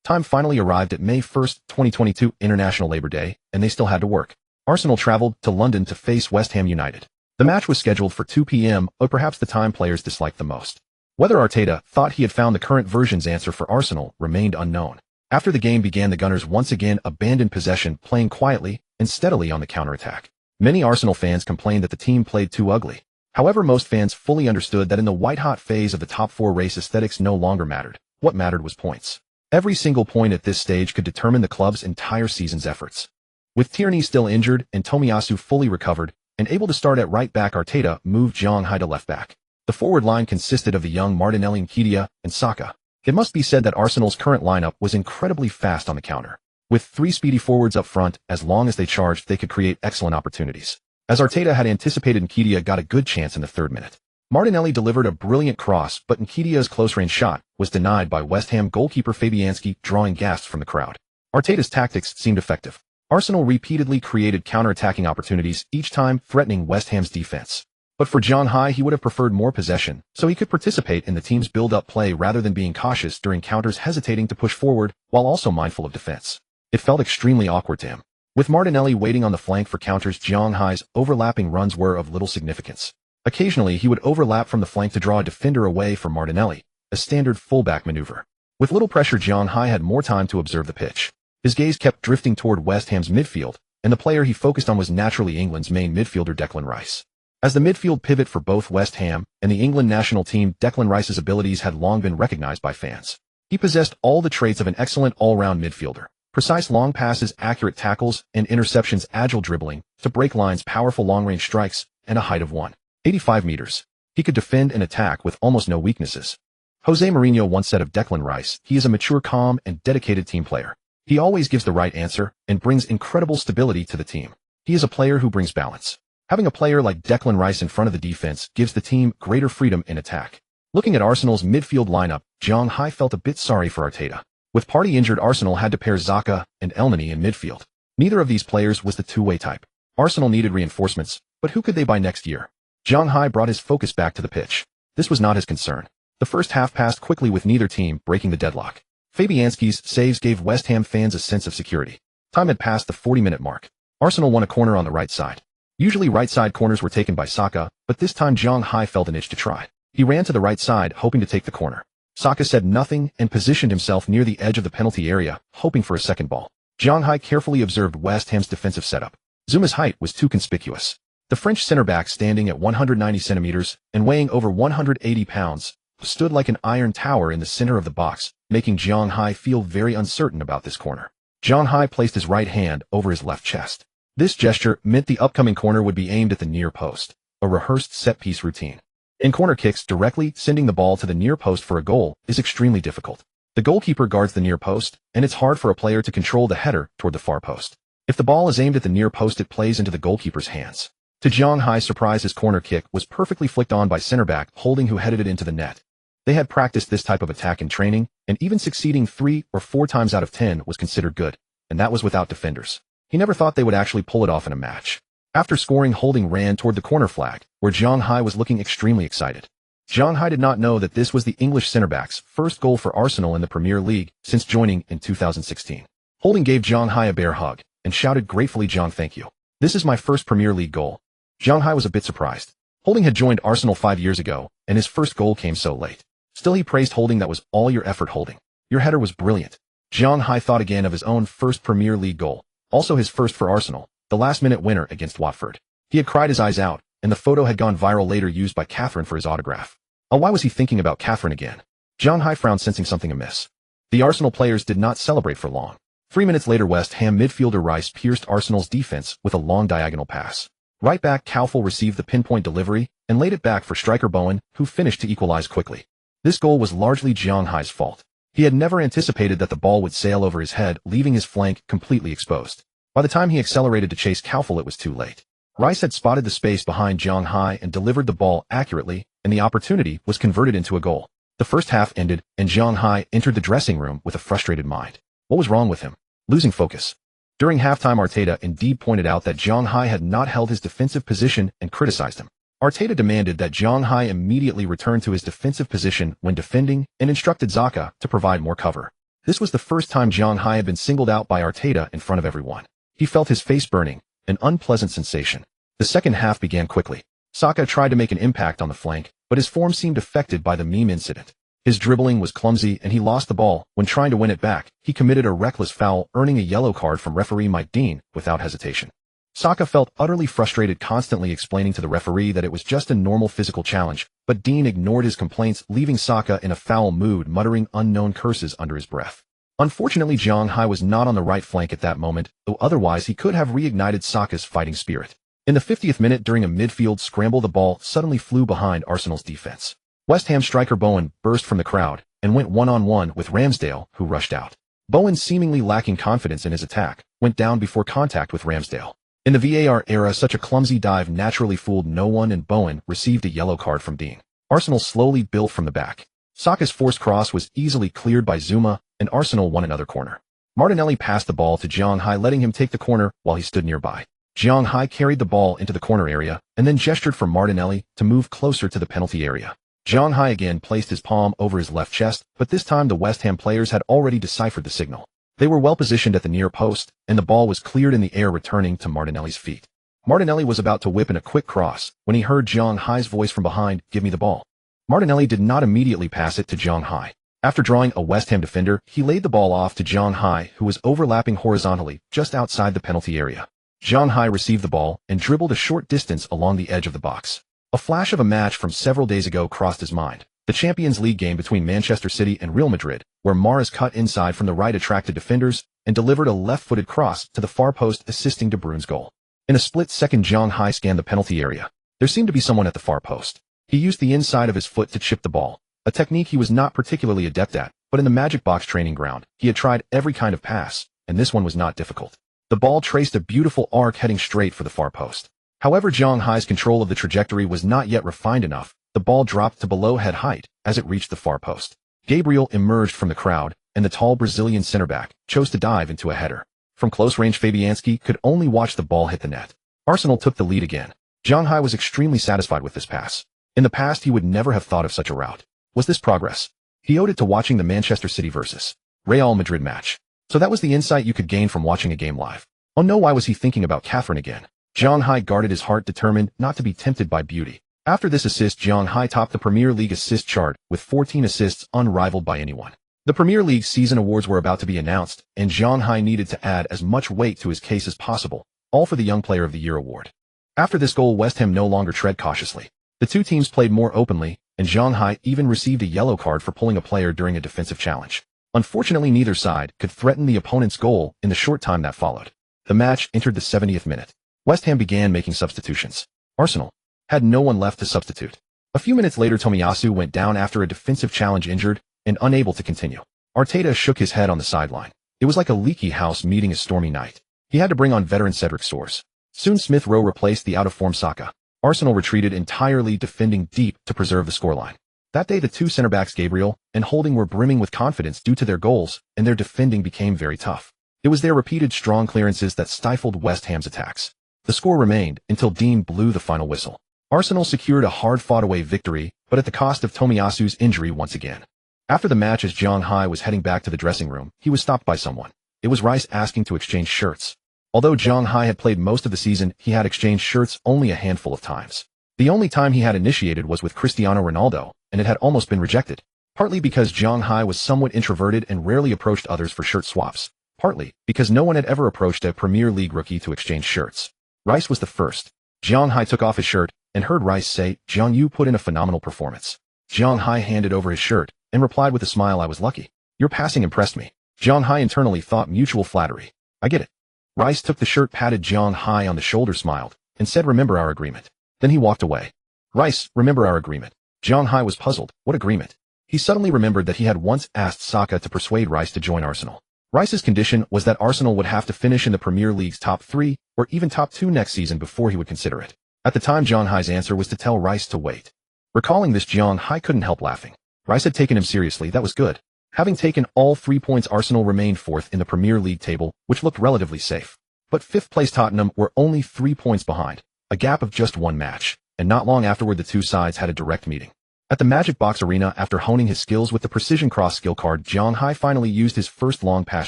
Time finally arrived at May 1st, 2022, International Labor Day, and they still had to work. Arsenal traveled to London to face West Ham United. The match was scheduled for 2 p.m., or perhaps the time players disliked the most. Whether Arteta thought he had found the current version's answer for Arsenal remained unknown. After the game began, the Gunners once again abandoned possession, playing quietly and steadily on the counter-attack. Many Arsenal fans complained that the team played too ugly. However, most fans fully understood that in the white-hot phase of the top four race, aesthetics no longer mattered. What mattered was points. Every single point at this stage could determine the club's entire season's efforts. With Tierney still injured and Tomiyasu fully recovered and able to start at right back, Arteta moved Zhang Hai to left back. The forward line consisted of the young Martinelli, Nketiah, and Saka. It must be said that Arsenal's current lineup was incredibly fast on the counter. With three speedy forwards up front, as long as they charged, they could create excellent opportunities. As Arteta had anticipated, Nketiah got a good chance in the 3rd minute. Martinelli delivered a brilliant cross, but Nketiah's close-range shot was denied by West Ham goalkeeper Fabianski, drawing gasps from the crowd. Arteta's tactics seemed effective. Arsenal repeatedly created counter-attacking opportunities, each time threatening West Ham's defense. But for Zhang Hai, he would have preferred more possession, so he could participate in the team's build-up play rather than being cautious during counters, hesitating to push forward while also mindful of defense. It felt extremely awkward to him. With Martinelli waiting on the flank for counters, Zhang Hai's overlapping runs were of little significance. Occasionally, he would overlap from the flank to draw a defender away from Martinelli, a standard fullback maneuver. With little pressure, Zhang Hai had more time to observe the pitch. His gaze kept drifting toward West Ham's midfield, and the player he focused on was naturally England's main midfielder, Declan Rice. As the midfield pivot for both West Ham and the England national team, Declan Rice's abilities had long been recognized by fans. He possessed all the traits of an excellent all-round midfielder. Precise long passes, accurate tackles and interceptions, agile dribbling to break lines, powerful long-range strikes, and a height of 185 meters. He could defend and attack with almost no weaknesses. Jose Mourinho once said of Declan Rice, he is a mature, calm, and dedicated team player. He always gives the right answer and brings incredible stability to the team. He is a player who brings balance. Having a player like Declan Rice in front of the defense gives the team greater freedom in attack. Looking at Arsenal's midfield lineup, Zhang Hai felt a bit sorry for Arteta. With Partey injured, Arsenal had to pair Xhaka and Elneny in midfield. Neither of these players was the two-way type. Arsenal needed reinforcements, but who could they buy next year? Zhang Hai brought his focus back to the pitch. This was not his concern. The first half passed quickly with neither team breaking the deadlock. Fabianski's saves gave West Ham fans a sense of security. Time had passed the 40-minute mark. Arsenal won a corner on the right side. Usually right side corners were taken by Saka, but this time Zhang Hai felt an itch to try. He ran to the right side, hoping to take the corner. Saka said nothing and positioned himself near the edge of the penalty area, hoping for a second ball. Zhang Hai carefully observed West Ham's defensive setup. Zuma's height was too conspicuous. The French center-back, standing at 190 centimeters and weighing over 180 pounds, stood like an iron tower in the center of the box, making Zhang Hai feel very uncertain about this corner. Zhang Hai placed his right hand over his left chest. This gesture meant the upcoming corner would be aimed at the near post, a rehearsed set-piece routine. In corner kicks, directly sending the ball to the near post for a goal is extremely difficult. The goalkeeper guards the near post, and it's hard for a player to control the header toward the far post. If the ball is aimed at the near post, it plays into the goalkeeper's hands. To Zhang Hai's surprise, his corner kick was perfectly flicked on by center-back Holding, who headed it into the net. They had practiced this type of attack in training, and even succeeding 3 or 4 times out of 10 was considered good, and that was without defenders. He never thought they would actually pull it off in a match. After scoring, Holding ran toward the corner flag, where Zhang Hai was looking extremely excited. Zhang Hai did not know that this was the English centre-back's first goal for Arsenal in the Premier League since joining in 2016. Holding gave Zhang Hai a bear hug and shouted gratefully, "John, thank you. This is my first Premier League goal." Zhang Hai was a bit surprised. Holding had joined Arsenal 5 years ago, and his first goal came so late. Still, he praised Holding. "That was all your effort, Holding. Your header was brilliant." Zhang Hai thought again of his own first Premier League goal, also his first for Arsenal, the last-minute winner against Watford. He had cried his eyes out, and the photo had gone viral, later used by Catherine for his autograph. Oh, why was he thinking about Catherine again? Zhang Hai frowned, sensing something amiss. The Arsenal players did not celebrate for long. 3 minutes later, West Ham midfielder Rice pierced Arsenal's defense with a long diagonal pass. Right back Kaufel received the pinpoint delivery and laid it back for striker Bowen, who finished to equalize quickly. This goal was largely Zhang Hai's fault. He had never anticipated that the ball would sail over his head, leaving his flank completely exposed. By the time he accelerated to chase Kaufel, it was too late. Rice had spotted the space behind Zhang Hai and delivered the ball accurately, and the opportunity was converted into a goal. The first half ended, and Zhang Hai entered the dressing room with a frustrated mind. What was wrong with him? Losing focus. During halftime, Arteta indeed pointed out that Zhang Hai had not held his defensive position and criticized him. Arteta demanded that Zhang Hai immediately return to his defensive position when defending and instructed Xhaka to provide more cover. This was the first time Zhang Hai had been singled out by Arteta in front of everyone. He felt his face burning, an unpleasant sensation. The second half began quickly. Saka tried to make an impact on the flank, but his form seemed affected by the meme incident. His dribbling was clumsy and he lost the ball. When trying to win it back, he committed a reckless foul, earning a yellow card from referee Mike Dean without hesitation. Saka felt utterly frustrated, constantly explaining to the referee that it was just a normal physical challenge, but Dean ignored his complaints, leaving Saka in a foul mood, muttering unknown curses under his breath. Unfortunately, Zhang Hai was not on the right flank at that moment, though otherwise he could have reignited Saka's fighting spirit. In the 50th minute, during a midfield scramble, the ball suddenly flew behind Arsenal's defense. West Ham striker Bowen burst from the crowd and went one-on-one with Ramsdale, who rushed out. Bowen, seemingly lacking confidence in his attack, went down before contact with Ramsdale. In the VAR era, such a clumsy dive naturally fooled no one, and Bowen received a yellow card from Dean. Arsenal slowly built from the back. Saka's forced cross was easily cleared by Zuma, and Arsenal won another corner. Martinelli passed the ball to Zhang Hai, letting him take the corner while he stood nearby. Zhang Hai carried the ball into the corner area and then gestured for Martinelli to move closer to the penalty area. Zhang Hai again placed his palm over his left chest, but this time the West Ham players had already deciphered the signal. They were well positioned at the near post, and the ball was cleared in the air, returning to Martinelli's feet. Martinelli was about to whip in a quick cross when he heard Zhang Hai's voice from behind, "Give me the ball." Martinelli did not immediately pass it to Zhang Hai. After drawing a West Ham defender, he laid the ball off to Zhang Hai, who was overlapping horizontally just outside the penalty area. Zhang Hai received the ball and dribbled a short distance along the edge of the box. A flash of a match from several days ago crossed his mind. The Champions League game between Manchester City and Real Madrid, where Mahrez cut inside from the right, attracted defenders, and delivered a left-footed cross to the far post, assisting De Bruyne's goal. In a split second, Zhang Hai scanned the penalty area. There seemed to be someone at the far post. He used the inside of his foot to chip the ball, a technique he was not particularly adept at, but in the Magic Box training ground, he had tried every kind of pass, and this one was not difficult. The ball traced a beautiful arc heading straight for the far post. However, Zhang Hai's control of the trajectory was not yet refined enough. The ball dropped to below head height as it reached the far post. Gabriel emerged from the crowd, and the tall Brazilian center-back chose to dive into a header. From close range, Fabianski could only watch the ball hit the net. Arsenal took the lead again. Zhang Hai was extremely satisfied with this pass. In the past, he would never have thought of such a route. Was this progress? He owed it to watching the Manchester City vs. Real Madrid match. So that was the insight you could gain from watching a game live. Oh no, why was he thinking about Catherine again? Zhang Hai guarded his heart, determined not to be tempted by beauty. After this assist, Zhang Hai topped the Premier League assist chart with 14 assists, unrivaled by anyone. The Premier League season awards were about to be announced, and Zhang Hai needed to add as much weight to his case as possible, all for the Young Player of the Year award. After this goal, West Ham no longer tread cautiously. The two teams played more openly, and Zhang Hai even received a yellow card for pulling a player during a defensive challenge. Unfortunately, neither side could threaten the opponent's goal in the short time that followed. The match entered the 70th minute. West Ham began making substitutions. Arsenal had no one left to substitute. A few minutes later, Tomiyasu went down after a defensive challenge, injured and unable to continue. Arteta shook his head on the sideline. It was like a leaky house meeting a stormy night. He had to bring on veteran Cedric Soares. Soon Smith Rowe replaced the out-of-form Saka. Arsenal retreated entirely, defending deep to preserve the scoreline. That day, the two centre-backs Gabriel and Holding were brimming with confidence due to their goals, and their defending became very tough. It was their repeated strong clearances that stifled West Ham's attacks. The score remained until Dean blew the final whistle. Arsenal secured a hard-fought-away victory, but at the cost of Tomiyasu's injury once again. After the match, as Zhang Hai was heading back to the dressing room, he was stopped by someone. It was Rice asking to exchange shirts. Although Zhang Hai had played most of the season, he had exchanged shirts only a handful of times. The only time he had initiated was with Cristiano Ronaldo, and it had almost been rejected. Partly because Zhang Hai was somewhat introverted and rarely approached others for shirt swaps. Partly because no one had ever approached a Premier League rookie to exchange shirts. Rice was the first. Zhang Hai took off his shirt and heard Rice say, "Zhang, you put in a phenomenal performance." Zhang Hai handed over his shirt and replied with a smile, "I was lucky. Your passing impressed me." Zhang Hai internally thought mutual flattery. "I get it." Rice took the shirt, patted Zhang Hai on the shoulder, smiled, and said, "Remember our agreement." Then he walked away. Rice, remember our agreement. Zhang Hai was puzzled. What agreement? He suddenly remembered that he had once asked Saka to persuade Rice to join Arsenal. Rice's condition was that Arsenal would have to finish in the Premier League's top 3 or even top 2 next season before he would consider it. At the time, Zhang Hai's answer was to tell Rice to wait. Recalling this, Zhang Hai couldn't help laughing. Rice had taken him seriously, that was good. Having taken all 3 points, Arsenal remained 4th in the Premier League table, which looked relatively safe. But 5th place Tottenham were only 3 points behind, a gap of just 1 match, and not long afterward the two sides had a direct meeting. At the Magic Box Arena, after honing his skills with the precision cross skill card, Zhang Hai finally used his first long pass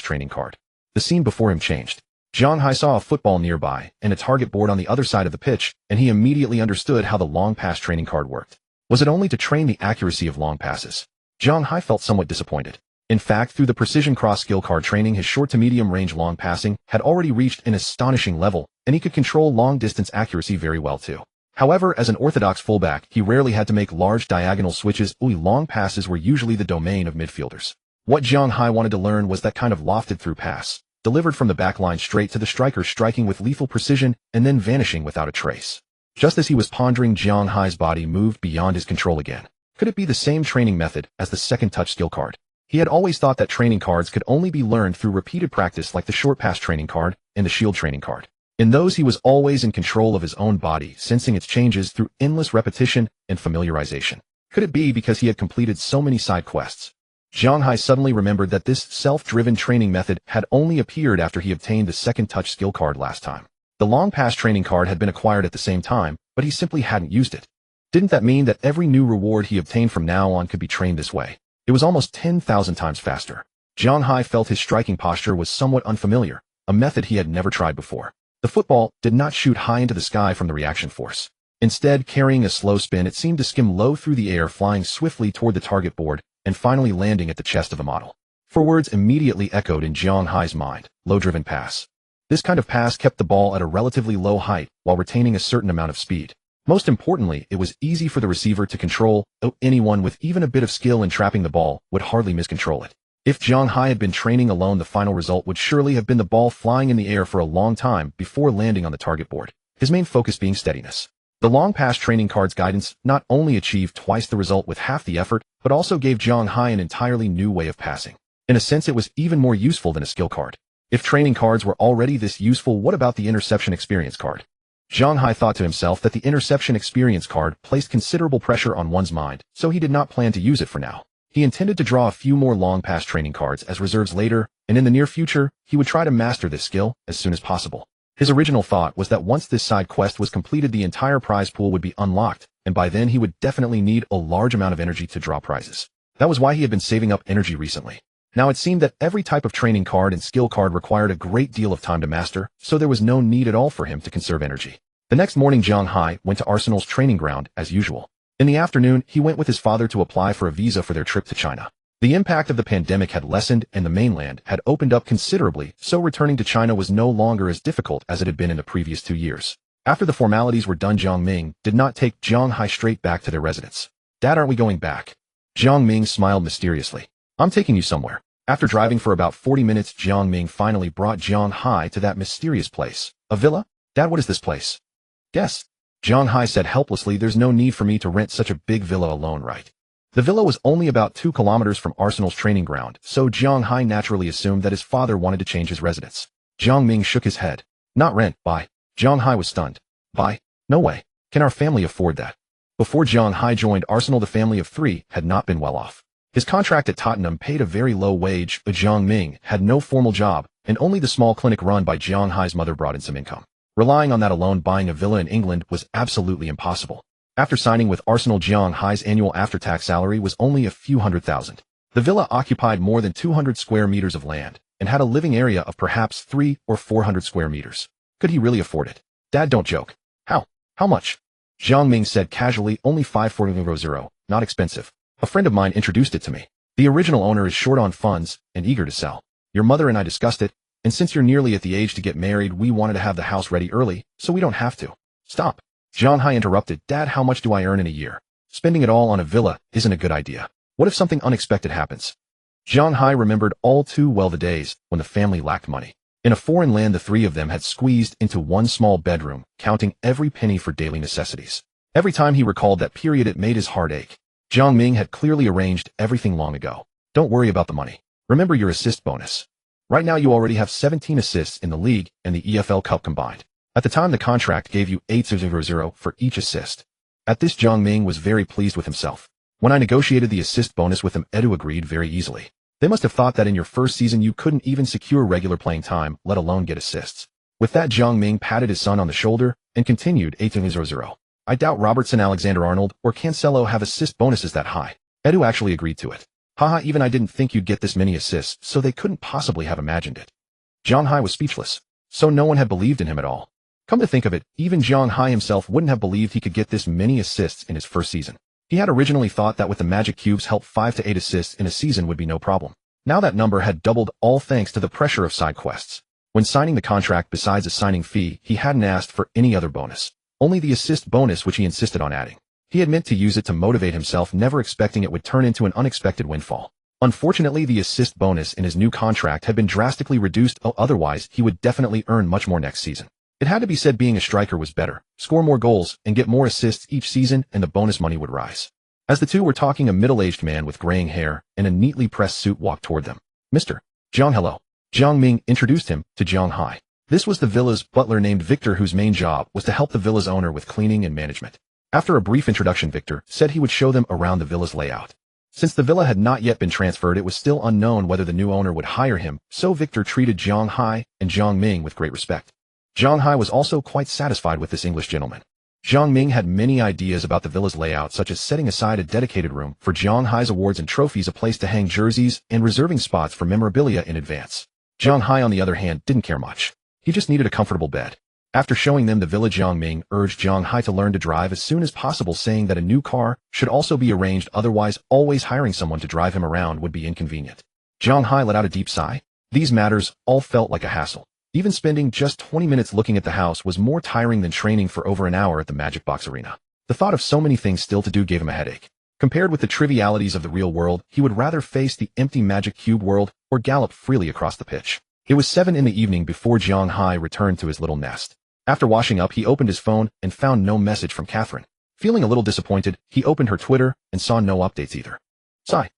training card. The scene before him changed. Zhang Hai saw a football nearby and a target board on the other side of the pitch, and he immediately understood how the long pass training card worked. Was it only to train the accuracy of long passes? Zhang Hai felt somewhat disappointed. In fact, through the precision cross skill card training, his short to medium range long passing had already reached an astonishing level, and he could control long distance accuracy very well too. However, as an orthodox fullback, he rarely had to make large diagonal switches. Long passes were usually the domain of midfielders. What Zhang Hai wanted to learn was that kind of lofted through pass, delivered from the back line straight to the striker, striking with lethal precision and then vanishing without a trace. Just as he was pondering, Zhang Hai's body moved beyond his control again. Could it be the same training method as the second touch skill card? He had always thought that training cards could only be learned through repeated practice, like the short pass training card and the shield training card. In those, he was always in control of his own body, sensing its changes through endless repetition and familiarization. Could it be because he had completed so many side quests? Zhang Hai suddenly remembered that this self-driven training method had only appeared after he obtained the second touch skill card last time. The long pass training card had been acquired at the same time, but he simply hadn't used it. Didn't that mean that every new reward he obtained from now on could be trained this way? It was almost 10,000 times faster. Zhang Hai felt his striking posture was somewhat unfamiliar, a method he had never tried before. The football did not shoot high into the sky from the reaction force. Instead, carrying a slow spin, it seemed to skim low through the air, flying swiftly toward the target board and finally landing at the chest of the model. 4 words immediately echoed in Zhang Hai's mind: low-driven pass. This kind of pass kept the ball at a relatively low height while retaining a certain amount of speed. Most importantly, it was easy for the receiver to control. Anyone with even a bit of skill in trapping the ball would hardly miscontrol it. If Zhang Hai had been training alone, the final result would surely have been the ball flying in the air for a long time before landing on the target board, his main focus being steadiness. The long pass training card's guidance not only achieved twice the result with half the effort, but also gave Zhang Hai an entirely new way of passing. In a sense, it was even more useful than a skill card. If training cards were already this useful, what about the interception experience card? Zhang Hai thought to himself that the interception experience card placed considerable pressure on one's mind, so he did not plan to use it for now. He intended to draw a few more long pass training cards as reserves later, and in the near future, he would try to master this skill as soon as possible. His original thought was that once this side quest was completed, the entire prize pool would be unlocked, and by then he would definitely need a large amount of energy to draw prizes. That was why he had been saving up energy recently. Now it seemed that every type of training card and skill card required a great deal of time to master, so there was no need at all for him to conserve energy. The next morning Zhang Hai went to Arsenal's training ground as usual. In the afternoon, he went with his father to apply for a visa for their trip to China. The impact of the pandemic had lessened and the mainland had opened up considerably, so returning to China was no longer as difficult as it had been in the previous 2 years. After the formalities were done, Jiang Ming did not take Zhang Hai straight back to their residence. "Dad, aren't we going back?" Jiang Ming smiled mysteriously. "I'm taking you somewhere." After driving for about 40 minutes, Jiang Ming finally brought Zhang Hai to that mysterious place. "A villa? Dad, what is this place?" "Guess." Zhang Hai said helplessly, "There's no need for me to rent such a big villa alone, right?" The villa was only about 2 kilometers from Arsenal's training ground, so Zhang Hai naturally assumed that his father wanted to change his residence. Jiang Ming shook his head. "Not rent, buy." Zhang Hai was stunned. "Buy? No way. Can our family afford that?" Before Zhang Hai joined Arsenal, the family of 3 had not been well off. His contract at Tottenham paid a very low wage, but Jiang Ming had no formal job, and only the small clinic run by Jiang Hai's mother brought in some income. Relying on that alone, buying a villa in England was absolutely impossible. After signing with Arsenal, Jiang Hai's annual after-tax salary was only a few $100,000. The villa occupied more than 200 square meters of land, and had a living area of perhaps 300 or 400 square meters. Could he really afford it? "Dad, don't joke." How much?" Jiang Ming said casually, "Only 540, not expensive. A friend of mine introduced it to me. The original owner is short on funds and eager to sell. Your mother and I discussed it, and since you're nearly at the age to get married, we wanted to have the house ready early, so we don't have to." "Stop." Zhang Hai interrupted. "Dad, how much do I earn in a year? Spending it all on a villa isn't a good idea. What if something unexpected happens?" Zhang Hai remembered all too well the days when the family lacked money. In a foreign land, the 3 of them had squeezed into one small bedroom, counting every penny for daily necessities. Every time he recalled that period, it made his heart ache. Jiang Ming had clearly arranged everything long ago. "Don't worry about the money. Remember your assist bonus. Right now you already have 17 assists in the league and the EFL Cup combined. At the time, the contract gave you 800 for each assist." At this, Jiang Ming was very pleased with himself. "When I negotiated the assist bonus with him, Edu agreed very easily. They must have thought that in your first season you couldn't even secure regular playing time, let alone get assists." With that, Jiang Ming patted his son on the shoulder and continued, 800. "I doubt Robertson, Alexander-Arnold, or Cancelo have assist bonuses that high." Edu actually agreed to it. "Haha, even I didn't think you'd get this many assists, so they couldn't possibly have imagined it." Zhang Hai was speechless. So no one had believed in him at all. Come to think of it, even Zhang Hai himself wouldn't have believed he could get this many assists in his first season. He had originally thought that with the magic cubes help 5 to 8 assists in a season would be no problem. Now that number had doubled, all thanks to the pressure of side quests. When signing the contract, besides a signing fee, he hadn't asked for any other bonus. Only the assist bonus, which he insisted on adding. He had meant to use it to motivate himself, never expecting it would turn into an unexpected windfall. Unfortunately, the assist bonus in his new contract had been drastically reduced, otherwise he would definitely earn much more next season. It had to be said, being a striker was better. Score more goals and get more assists each season, and the bonus money would rise. As the two were talking, a middle-aged man with graying hair and a neatly pressed suit walked toward them. "Mr. Zhang, hello." Jiang Ming introduced him to Zhang Hai. This was the villa's butler named Victor, whose main job was to help the villa's owner with cleaning and management. After a brief introduction, Victor said he would show them around the villa's layout. Since the villa had not yet been transferred, it was still unknown whether the new owner would hire him, so Victor treated Zhang Hai and Jiang Ming with great respect. Zhang Hai was also quite satisfied with this English gentleman. Jiang Ming had many ideas about the villa's layout, such as setting aside a dedicated room for Jiang Hai's awards and trophies, a place to hang jerseys, and reserving spots for memorabilia in advance. Jiang Hai, on the other hand, didn't care much. He just needed a comfortable bed. After showing them the villa, Jiang Ming urged Jiang Hai to learn to drive as soon as possible, saying that a new car should also be arranged, otherwise always hiring someone to drive him around would be inconvenient. Jiang Hai let out a deep sigh. These matters all felt like a hassle. Even spending just 20 minutes looking at the house was more tiring than training for over an hour at the Magic Box Arena. The thought of so many things still to do gave him a headache. Compared with the trivialities of the real world, he would rather face the empty Magic Cube world or gallop freely across the pitch. It was 7 in the evening before Jiang Hai returned to his little nest. After washing up, he opened his phone and found no message from Catherine. Feeling a little disappointed, he opened her Twitter and saw no updates either. Sigh.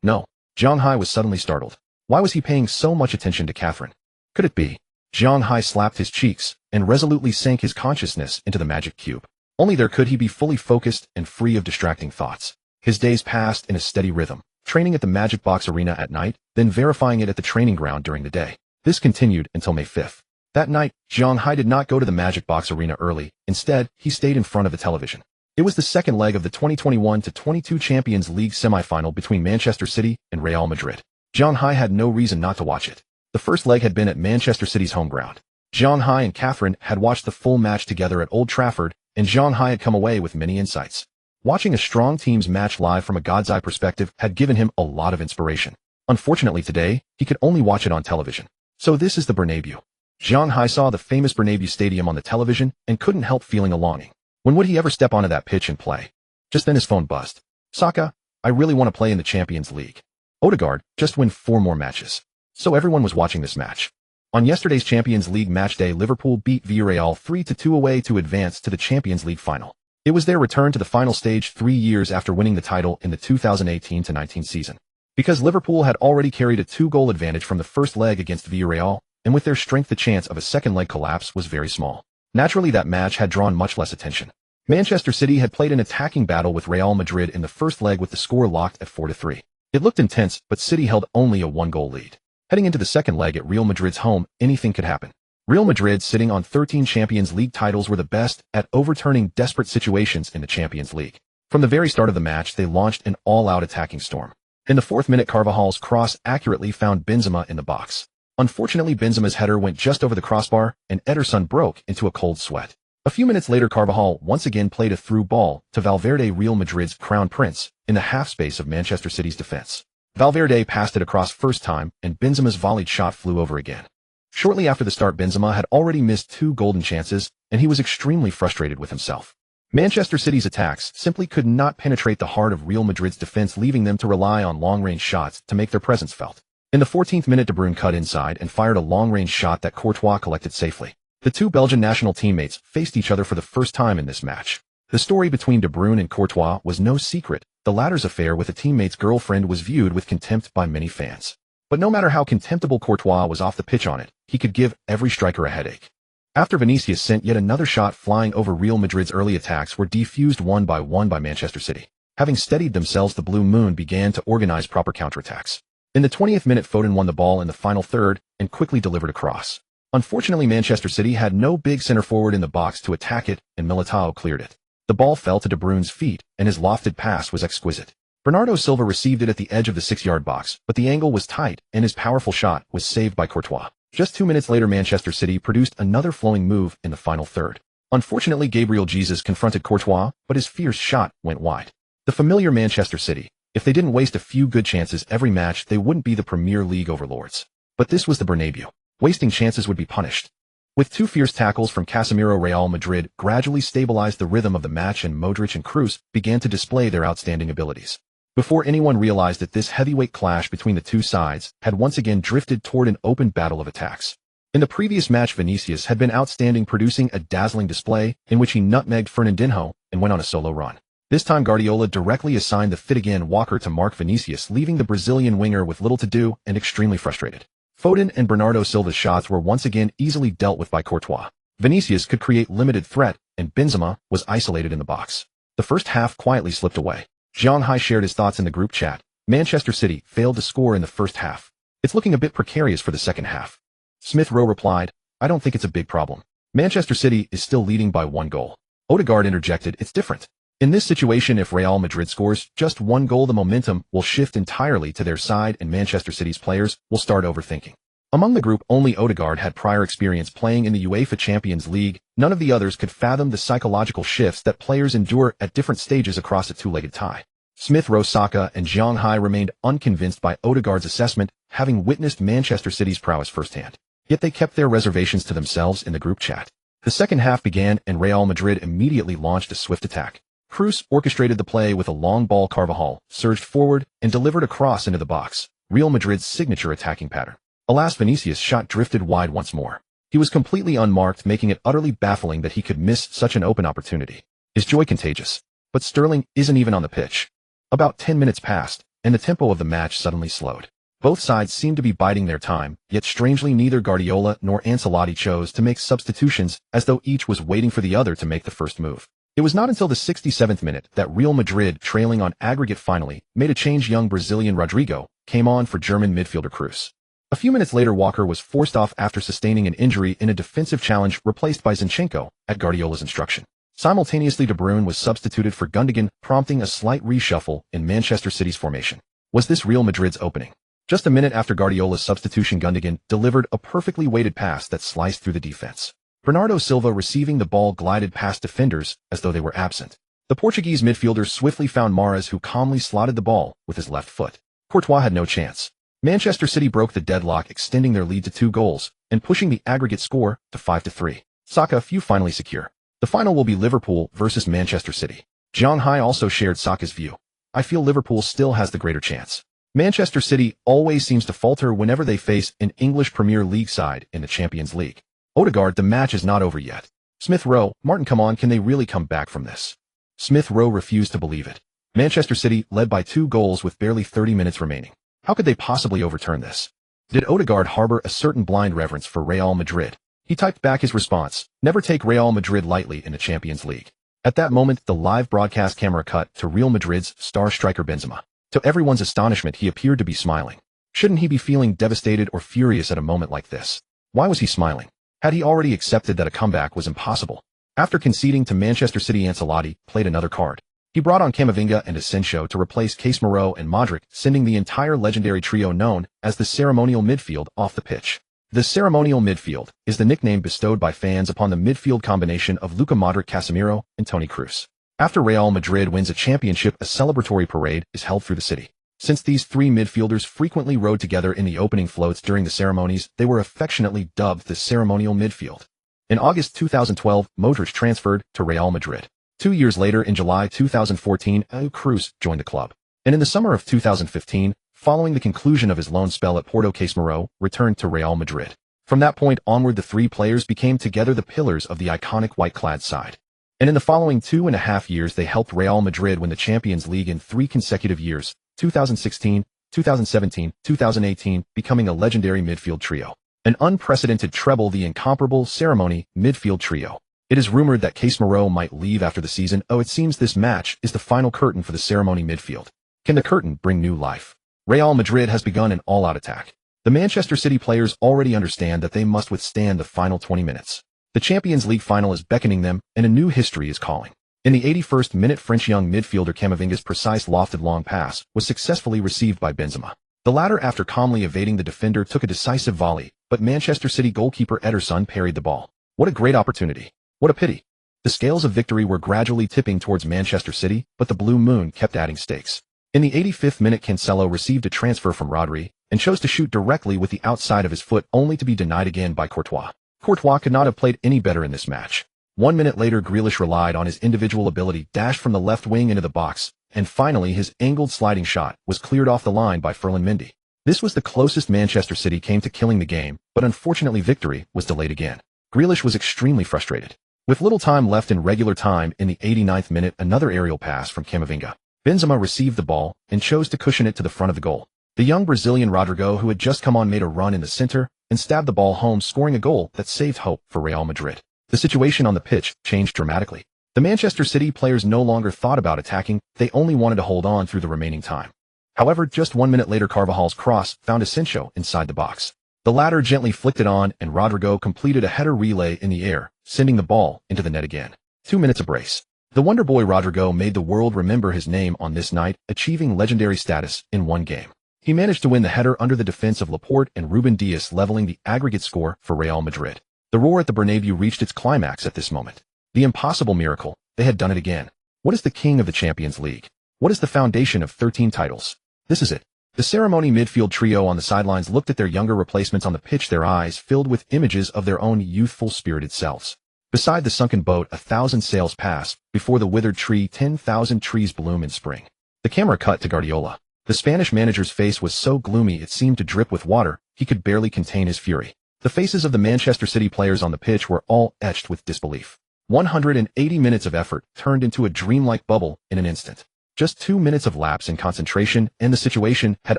No. Jiang Hai was suddenly startled. Why was he paying so much attention to Catherine? Could it be? Jiang Hai slapped his cheeks and resolutely sank his consciousness into the magic cube. Only there could he be fully focused and free of distracting thoughts. His days passed in a steady rhythm, training at the Magic Box Arena at night, then verifying it at the training ground during the day. This continued until May 5th. That night, Jiang Hai did not go to the Magic Box Arena early. Instead, he stayed in front of the television. It was the second leg of the 2021-22 Champions League semi-final between Manchester City and Real Madrid. Zhang Hai had no reason not to watch it. The first leg had been at Manchester City's home ground. Zhang Hai and Catherine had watched the full match together at Old Trafford, and Zhang Hai had come away with many insights. Watching a strong team's match live from a god's eye perspective had given him a lot of inspiration. Unfortunately today, he could only watch it on television. So this is the Bernabeu. Zhang Hai saw the famous Bernabeu Stadium on the television and couldn't help feeling a longing. When would he ever step onto that pitch and play? Just then his phone buzzed. Saka, I really want to play in the Champions League. Odegaard, just win 4 more matches. So everyone was watching this match. On yesterday's Champions League match day, Liverpool beat Villarreal 3-2 away to advance to the Champions League final. It was their return to the final stage 3 years after winning the title in the 2018-19 season. Because Liverpool had already carried a 2-goal advantage from the first leg against Villarreal, and with their strength the chance of a second leg collapse was very small. Naturally that match had drawn much less attention. Manchester City had played an attacking battle with Real Madrid in the first leg with the score locked at 4-3. It looked intense, but City held only a 1-goal lead. Heading into the second leg at Real Madrid's home, anything could happen. Real Madrid, sitting on 13 Champions League titles, were the best at overturning desperate situations in the Champions League. From the very start of the match, they launched an all-out attacking storm. In the 4th minute, Carvajal's cross accurately found Benzema in the box. Unfortunately, Benzema's header went just over the crossbar, and Ederson broke into a cold sweat. A few minutes later, Carvajal once again played a through ball to Valverde, Real Madrid's crown prince, in the half space of Manchester City's defense. Valverde passed it across first time, and Benzema's volleyed shot flew over again. Shortly after the start, Benzema had already missed 2 golden chances, and he was extremely frustrated with himself. Manchester City's attacks simply could not penetrate the heart of Real Madrid's defense, leaving them to rely on long-range shots to make their presence felt. In the 14th minute, De Bruyne cut inside and fired a long-range shot that Courtois collected safely. The 2 Belgian national teammates faced each other for the first time in this match. The story between De Bruyne and Courtois was no secret. The latter's affair with a teammate's girlfriend was viewed with contempt by many fans. But no matter how contemptible Courtois was off the pitch on it, he could give every striker a headache. After Vinicius sent yet another shot flying over, Real Madrid's early attacks were defused one by Manchester City. Having steadied themselves, the Blue Moon began to organize proper counterattacks. In the 20th minute, Foden won the ball in the final third and quickly delivered a cross. Unfortunately, Manchester City had no big center forward in the box to attack it, and Militao cleared it. The ball fell to De Bruyne's feet, and his lofted pass was exquisite. Bernardo Silva received it at the edge of the 6-yard box, but the angle was tight, and his powerful shot was saved by Courtois. Just 2 minutes later, Manchester City produced another flowing move in the final third. Unfortunately, Gabriel Jesus confronted Courtois, but his fierce shot went wide. The familiar Manchester City. If they didn't waste a few good chances every match, they wouldn't be the Premier League overlords. But this was the Bernabeu. Wasting chances would be punished. With 2 fierce tackles from Casemiro, Real Madrid gradually stabilized the rhythm of the match, and Modric and Kroos began to display their outstanding abilities. Before anyone realized it, this heavyweight clash between the 2 sides had once again drifted toward an open battle of attacks. In the previous match, Vinicius had been outstanding, producing a dazzling display in which he nutmegged Fernandinho and went on a solo run. This time, Guardiola directly assigned the fit-again Walker to mark Vinicius, leaving the Brazilian winger with little to do and extremely frustrated. Foden and Bernardo Silva's shots were once again easily dealt with by Courtois. Vinicius could create limited threat, and Benzema was isolated in the box. The first half quietly slipped away. Zhang Hai shared his thoughts in the group chat. Manchester City failed to score in the first half. It's looking a bit precarious for the second half. Smith Rowe replied, I don't think it's a big problem. Manchester City is still leading by 1 goal. Odegaard interjected, it's different. In this situation, if Real Madrid scores just 1 goal, the momentum will shift entirely to their side, and Manchester City's players will start overthinking. Among the group, only Odegaard had prior experience playing in the UEFA Champions League. None of the others could fathom the psychological shifts that players endure at different stages across a 2-legged tie. Smith Rowe, Saka, and Zhang Hai remained unconvinced by Odegaard's assessment, having witnessed Manchester City's prowess firsthand. Yet they kept their reservations to themselves in the group chat. The second half began, and Real Madrid immediately launched a swift attack. Kroos orchestrated the play with a long ball. Carvajal surged forward and delivered a cross into the box, Real Madrid's signature attacking pattern. Alas, Vinicius' shot drifted wide once more. He was completely unmarked, making it utterly baffling that he could miss such an open opportunity. Is joy contagious? But Sterling isn't even on the pitch. About 10 minutes passed, and the tempo of the match suddenly slowed. Both sides seemed to be biding their time, yet strangely neither Guardiola nor Ancelotti chose to make substitutions, as though each was waiting for the other to make the first move. It was not until the 67th minute that Real Madrid, trailing on aggregate, finally made a change. Young Brazilian Rodrigo came on for German midfielder Kroos. A few minutes later, Walker was forced off after sustaining an injury in a defensive challenge, replaced by Zinchenko at Guardiola's instruction. Simultaneously, De Bruyne was substituted for Gundogan, prompting a slight reshuffle in Manchester City's formation. Was this Real Madrid's opening? Just a minute after Guardiola's substitution, Gundogan delivered a perfectly weighted pass that sliced through the defense. Bernardo Silva, receiving the ball, glided past defenders as though they were absent. The Portuguese midfielder swiftly found Mahrez, who calmly slotted the ball with his left foot. Courtois had no chance. Manchester City broke the deadlock, extending their lead to 2 goals and pushing the aggregate score to 5-3. Saka, few finally secure. The final will be Liverpool versus Manchester City. Zhang Hai also shared Saka's view. I feel Liverpool still has the greater chance. Manchester City always seems to falter whenever they face an English Premier League side in the Champions League. Odegaard, the match is not over yet. Smith Rowe, Martin, come on, can they really come back from this? Smith Rowe refused to believe it. Manchester City led by 2 goals with barely 30 minutes remaining. How could they possibly overturn this? Did Odegaard harbor a certain blind reverence for Real Madrid? He typed back his response, never take Real Madrid lightly in the Champions League. At that moment, the live broadcast camera cut to Real Madrid's star striker Benzema. To everyone's astonishment, he appeared to be smiling. Shouldn't he be feeling devastated or furious at a moment like this? Why was he smiling? Had he already accepted that a comeback was impossible? After conceding to Manchester City, Ancelotti played another card. He brought on Camavinga and Asensio to replace Casemiro and Modric, sending the entire legendary trio known as the ceremonial midfield off the pitch. The ceremonial midfield is the nickname bestowed by fans upon the midfield combination of Luka Modric, Casemiro, and Toni Kroos. After Real Madrid wins a championship, a celebratory parade is held through the city. Since these 3 midfielders frequently rode together in the opening floats during the ceremonies, they were affectionately dubbed the ceremonial midfield. In August 2012, Modric transferred to Real Madrid. 2 years later, in July 2014, Kroos joined the club. And in the summer of 2015, following the conclusion of his loan spell at Porto, Casemiro returned to Real Madrid. From that point onward, the 3 players became together the pillars of the iconic white-clad side. And in the following 2.5 years, they helped Real Madrid win the Champions League in 3 consecutive years, 2016, 2017, 2018, becoming a legendary midfield trio. An unprecedented treble, the incomparable ceremony midfield trio. It is rumored that Casemiro might leave after the season. It seems this match is the final curtain for the ceremony midfield. Can the curtain bring new life? Real Madrid has begun an all-out attack. The Manchester City players already understand that they must withstand the final 20 minutes. The Champions League final is beckoning them, and a new history is calling. In the 81st minute, French young midfielder Camavinga's precise lofted long pass was successfully received by Benzema. The latter, after calmly evading the defender, took a decisive volley, but Manchester City goalkeeper Ederson parried the ball. What a great opportunity. What a pity. The scales of victory were gradually tipping towards Manchester City, but the Blue Moon kept adding stakes. In the 85th minute, Cancelo received a transfer from Rodri and chose to shoot directly with the outside of his foot, only to be denied again by Courtois. Courtois could not have played any better in this match. 1 minute later, Grealish relied on his individual ability, dashed from the left wing into the box, and finally his angled sliding shot was cleared off the line by Ferland Mendy. This was the closest Manchester City came to killing the game, but unfortunately victory was delayed again. Grealish was extremely frustrated. With little time left in regular time, in the 89th minute, another aerial pass from Camavinga. Benzema received the ball and chose to cushion it to the front of the goal. The young Brazilian Rodrigo, who had just come on, made a run in the center and stabbed the ball home, scoring a goal that saved hope for Real Madrid. The situation on the pitch changed dramatically. The Manchester City players no longer thought about attacking, they only wanted to hold on through the remaining time. However, just 1 minute later, Carvajal's cross found Asensio inside the box. The latter gently flicked it on, and Rodrigo completed a header relay in the air, sending the ball into the net again. 2 minutes of brace. The Wonder Boy Rodrigo made the world remember his name on this night, achieving legendary status in one game. He managed to win the header under the defense of Laporte and Ruben Dias, leveling the aggregate score for Real Madrid. The roar at the Bernabeu reached its climax at this moment. The impossible miracle, they had done it again. What is the king of the Champions League? What is the foundation of 13 titles? This is it. The ceremony midfield trio on the sidelines looked at their younger replacements on the pitch, their eyes filled with images of their own youthful, spirited selves. Beside the sunken boat, 1,000 sails pass. Before the withered tree, 10,000 trees bloom in spring. The camera cut to Guardiola. The Spanish manager's face was so gloomy it seemed to drip with water. He could barely contain his fury. The faces of the Manchester City players on the pitch were all etched with disbelief. 180 minutes of effort turned into a dreamlike bubble in an instant. Just 2 minutes of lapse in concentration, and the situation had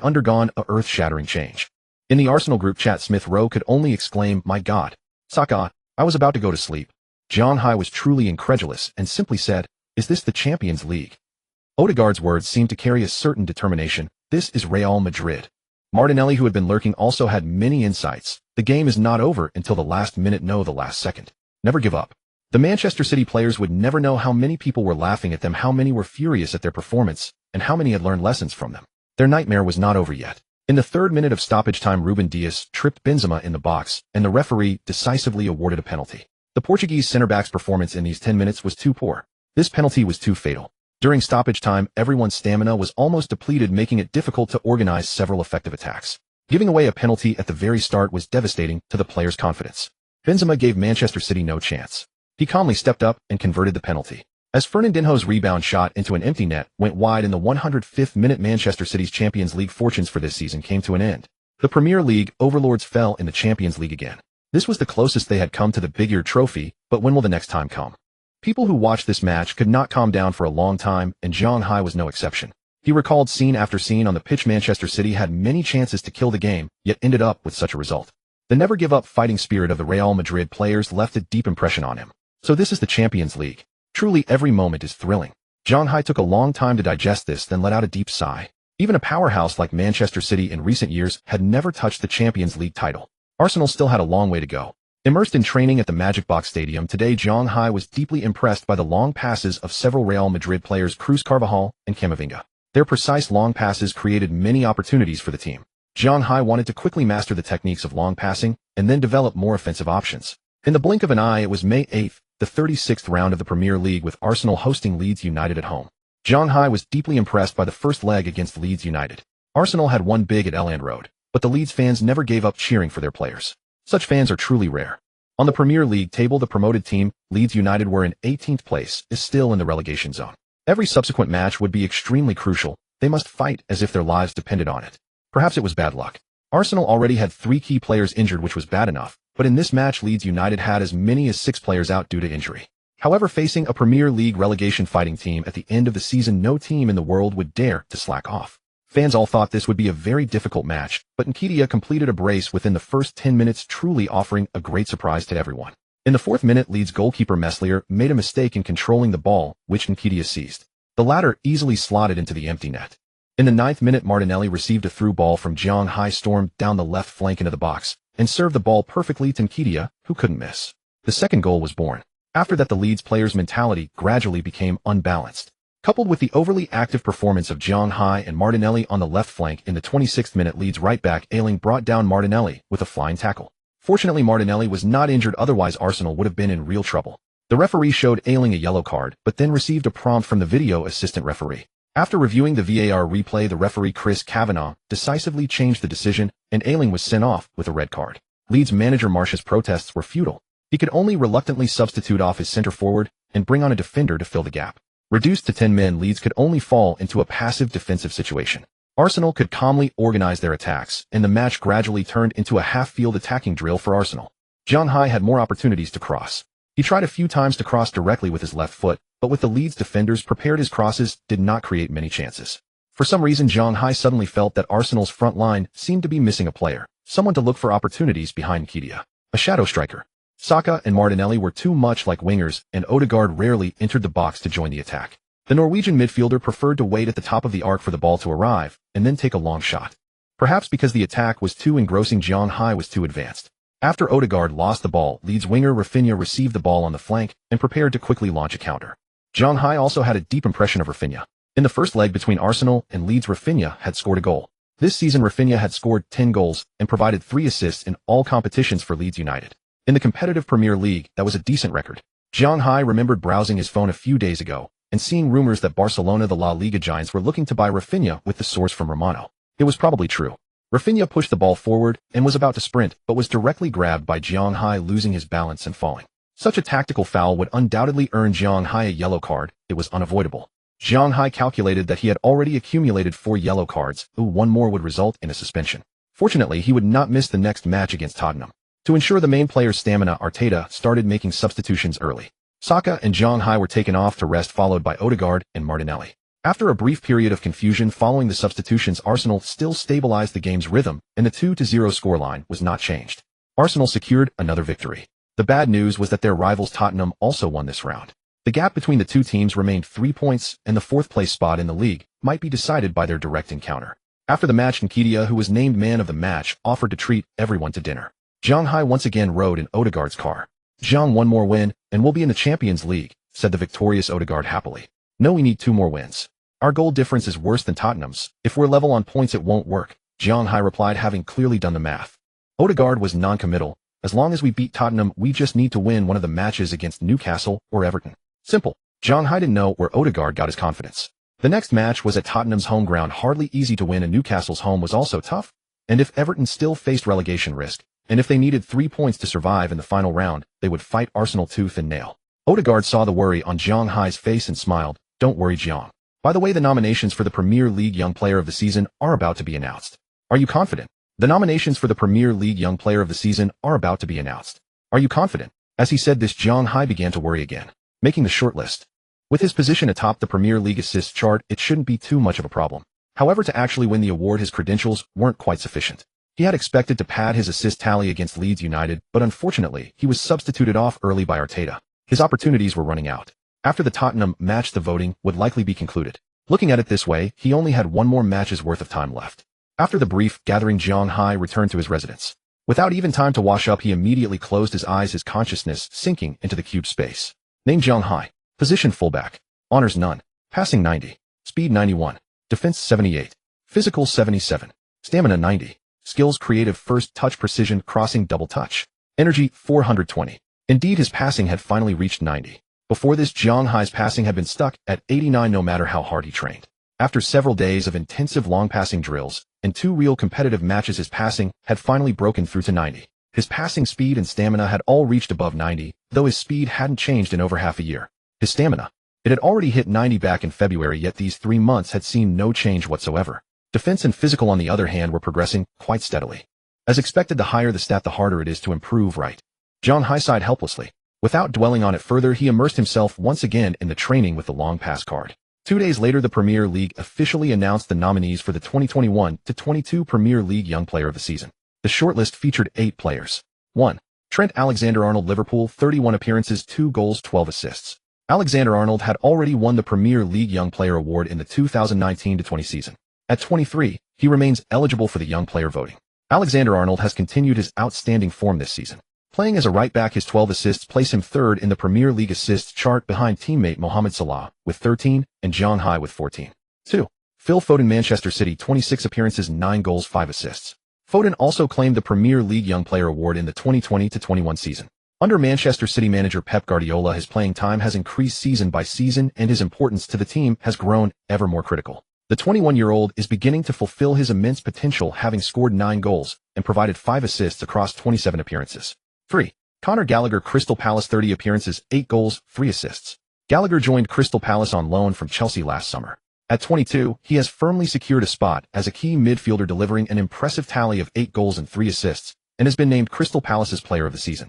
undergone a earth-shattering change. In the Arsenal group chat, Smith Rowe could only exclaim, "My God, Saka, I was about to go to sleep." Zhang Hai was truly incredulous and simply said, "Is this the Champions League?" Odegaard's words seemed to carry a certain determination. This is Real Madrid. Martinelli, who had been lurking, also had many insights. The game is not over until the last minute, no, the last second. Never give up. The Manchester City players would never know how many people were laughing at them, how many were furious at their performance, and how many had learned lessons from them. Their nightmare was not over yet. In the 3rd minute of stoppage time, Ruben Dias tripped Benzema in the box, and the referee decisively awarded a penalty. The Portuguese centre-back's performance in these 10 minutes was too poor. This penalty was too fatal. During stoppage time, everyone's stamina was almost depleted, making it difficult to organize several effective attacks. Giving away a penalty at the very start was devastating to the players' confidence. Benzema gave Manchester City no chance. He calmly stepped up and converted the penalty. As Fernandinho's rebound shot into an empty net went wide in the 105th minute, Manchester City's Champions League fortunes for this season came to an end. The Premier League overlords fell in the Champions League again. This was the closest they had come to the Big Ear Trophy, but when will the next time come? People who watched this match could not calm down for a long time, and Zhang Hai was no exception. He recalled scene after scene on the pitch. Manchester City had many chances to kill the game, yet ended up with such a result. The never-give-up fighting spirit of the Real Madrid players left a deep impression on him. So this is the Champions League. Truly every moment is thrilling. Zhang Hai took a long time to digest this, then let out a deep sigh. Even a powerhouse like Manchester City in recent years had never touched the Champions League title. Arsenal still had a long way to go. Immersed in training at the Magic Box Stadium today, Zhang Hai was deeply impressed by the long passes of several Real Madrid players, Cruz Carvajal and Camavinga. Their precise long passes created many opportunities for the team. Zhang Hai wanted to quickly master the techniques of long passing and then develop more offensive options. In the blink of an eye, it was May 8th, the 36th round of the Premier League, with Arsenal hosting Leeds United at home. Zhang Hai was deeply impressed by the first leg against Leeds United. Arsenal had won big at Elland Road, but the Leeds fans never gave up cheering for their players. Such fans are truly rare. On the Premier League table, the promoted team, Leeds United, were in 18th place, is still in the relegation zone. Every subsequent match would be extremely crucial. They must fight as if their lives depended on it. Perhaps it was bad luck. Arsenal already had 3 key players injured, which was bad enough. But in this match, Leeds United had as many as 6 players out due to injury. However, facing a Premier League relegation fighting team at the end of the season, no team in the world would dare to slack off. Fans all thought this would be a very difficult match, but Nketiah completed a brace within the first 10 minutes, truly offering a great surprise to everyone. In the 4th minute, Leeds goalkeeper Meslier made a mistake in controlling the ball, which Nketiah seized. The latter easily slotted into the empty net. In the 9th minute, Martinelli received a through ball from Zhang Hai, stormed down the left flank into the box, and served the ball perfectly to Nketiah, who couldn't miss. The second goal was born. After that, the Leeds players' mentality gradually became unbalanced. Coupled with the overly active performance of Zhang Hai and Martinelli on the left flank, in the 26th minute, Leeds right-back Ayling brought down Martinelli with a flying tackle. Fortunately, Martinelli was not injured, otherwise Arsenal would have been in real trouble. The referee showed Ayling a yellow card, but then received a prompt from the video assistant referee. After reviewing the VAR replay, the referee Chris Kavanagh decisively changed the decision, and Ayling was sent off with a red card. Leeds manager Marsh's protests were futile. He could only reluctantly substitute off his center forward and bring on a defender to fill the gap. Reduced to 10 men, Leeds could only fall into a passive defensive situation. Arsenal could calmly organize their attacks, and the match gradually turned into a half-field attacking drill for Arsenal. Zhang Hai had more opportunities to cross. He tried a few times to cross directly with his left foot, but with the Leeds defenders prepared, his crosses did not create many chances. For some reason, Zhang Hai suddenly felt that Arsenal's front line seemed to be missing a player, someone to look for opportunities behind Nketiah, a shadow striker. Saka and Martinelli were too much like wingers, and Odegaard rarely entered the box to join the attack. The Norwegian midfielder preferred to wait at the top of the arc for the ball to arrive, and then take a long shot. Perhaps because the attack was too engrossing, Zhang Hai was too advanced. After Odegaard lost the ball, Leeds winger Rafinha received the ball on the flank and prepared to quickly launch a counter. Zhang Hai also had a deep impression of Rafinha. In the first leg between Arsenal and Leeds, Rafinha had scored a goal. This season, Rafinha had scored 10 goals and provided 3 assists in all competitions for Leeds United. In the competitive Premier League, that was a decent record. Zhang Hai remembered browsing his phone a few days ago and seeing rumors that Barcelona, the La Liga giants, were looking to buy Rafinha, with the source from Romano. It was probably true. Rafinha pushed the ball forward and was about to sprint, but was directly grabbed by Zhang Hai, losing his balance and falling. Such a tactical foul would undoubtedly earn Zhang Hai a yellow card. It was unavoidable. Zhang Hai calculated that he had already accumulated 4 yellow cards, one more would result in a suspension. Fortunately, he would not miss the next match against Tottenham. To ensure the main player's stamina, Arteta started making substitutions early. Saka and Zhang Hai were taken off to rest, followed by Odegaard and Martinelli. After a brief period of confusion following the substitutions, Arsenal still stabilized the game's rhythm, and the 2-0 scoreline was not changed. Arsenal secured another victory. The bad news was that their rivals Tottenham also won this round. The gap between the two teams remained 3 points, and the 4th-place spot in the league might be decided by their direct encounter. After the match, Nketiah, who was named man of the match, offered to treat everyone to dinner. Zhang Hai once again rode in Odegaard's car. Zhang, one more win, and we'll be in the Champions League, said the victorious Odegaard happily. No, we need 2 more wins. Our goal difference is worse than Tottenham's. If we're level on points it won't work, Zhang Hai replied, having clearly done the math. Odegaard was non-committal. As long as we beat Tottenham, we just need to win one of the matches against Newcastle or Everton. Simple. Zhang Hai didn't know where Odegaard got his confidence. The next match was at Tottenham's home ground, hardly easy to win, and Newcastle's home was also tough. And if Everton still faced relegation risk, and if they needed 3 points to survive in the final round, they would fight Arsenal tooth and nail. Odegaard saw the worry on Zhang Hai's face and smiled. Don't worry, Zhang. By the way, the nominations for the Premier League Young Player of the Season are about to be announced. Are you confident? The nominations for the Premier League Young Player of the Season are about to be announced. Are you confident? As he said this, Zhang Hai began to worry again, making the shortlist. With his position atop the Premier League assists chart, it shouldn't be too much of a problem. However, to actually win the award, his credentials weren't quite sufficient. He had expected to pad his assist tally against Leeds United, but unfortunately, he was substituted off early by Arteta. His opportunities were running out. After the Tottenham match, the voting would likely be concluded. Looking at it this way, he only had 1 more match's worth of time left. After the brief gathering, Zhang Hai returned to his residence. Without even time to wash up, he immediately closed his eyes, his consciousness sinking into the cube space. Name: Zhang Hai. Position: fullback. Honors: none. Passing: 90. Speed: 91. Defense: 78. Physical: 77. Stamina: 90. Skills: creative, first touch, precision, crossing, double touch. Energy: 420. Indeed, his passing had finally reached 90. Before this, Zhang Hai's passing had been stuck at 89 no matter how hard he trained. After several days of intensive long passing drills and 2 real competitive matches, his passing had finally broken through to 90. His passing speed and stamina had all reached above 90, though his speed hadn't changed in over half a year. His stamina, it had already hit 90 back in February, yet these 3 months had seen no change whatsoever. Defense and physical, on the other hand, were progressing quite steadily. As expected, the higher the stat, the harder it is to improve, right? Zhang Hai sighed helplessly. Without dwelling on it further, he immersed himself once again in the training with the long pass card. 2 days later, the Premier League officially announced the nominees for the 2021-22 Premier League Young Player of the Season. The shortlist featured 8 players. 1. Trent Alexander-Arnold, Liverpool, 31 appearances, 2 goals, 12 assists. Alexander-Arnold had already won the Premier League Young Player award in the 2019-20 season. At 23, he remains eligible for the Young Player voting. Alexander-Arnold has continued his outstanding form this season. Playing as a right-back, his 12 assists place him 3rd in the Premier League assists chart behind teammate Mohamed Salah with 13 and Zhang Hai with 14. 2. Phil Foden, Manchester City, 26 appearances, 9 goals, 5 assists. Foden also claimed the Premier League Young Player award in the 2020-21 season. Under Manchester City manager Pep Guardiola, his playing time has increased season by season and his importance to the team has grown ever more critical. The 21-year-old is beginning to fulfill his immense potential, having scored 9 goals and provided 5 assists across 27 appearances. 3. Conor Gallagher, Crystal Palace, 30 appearances, 8 goals, 3 assists. Gallagher joined Crystal Palace on loan from Chelsea last summer. At 22, he has firmly secured a spot as a key midfielder, delivering an impressive tally of 8 goals and 3 assists, and has been named Crystal Palace's Player of the Season.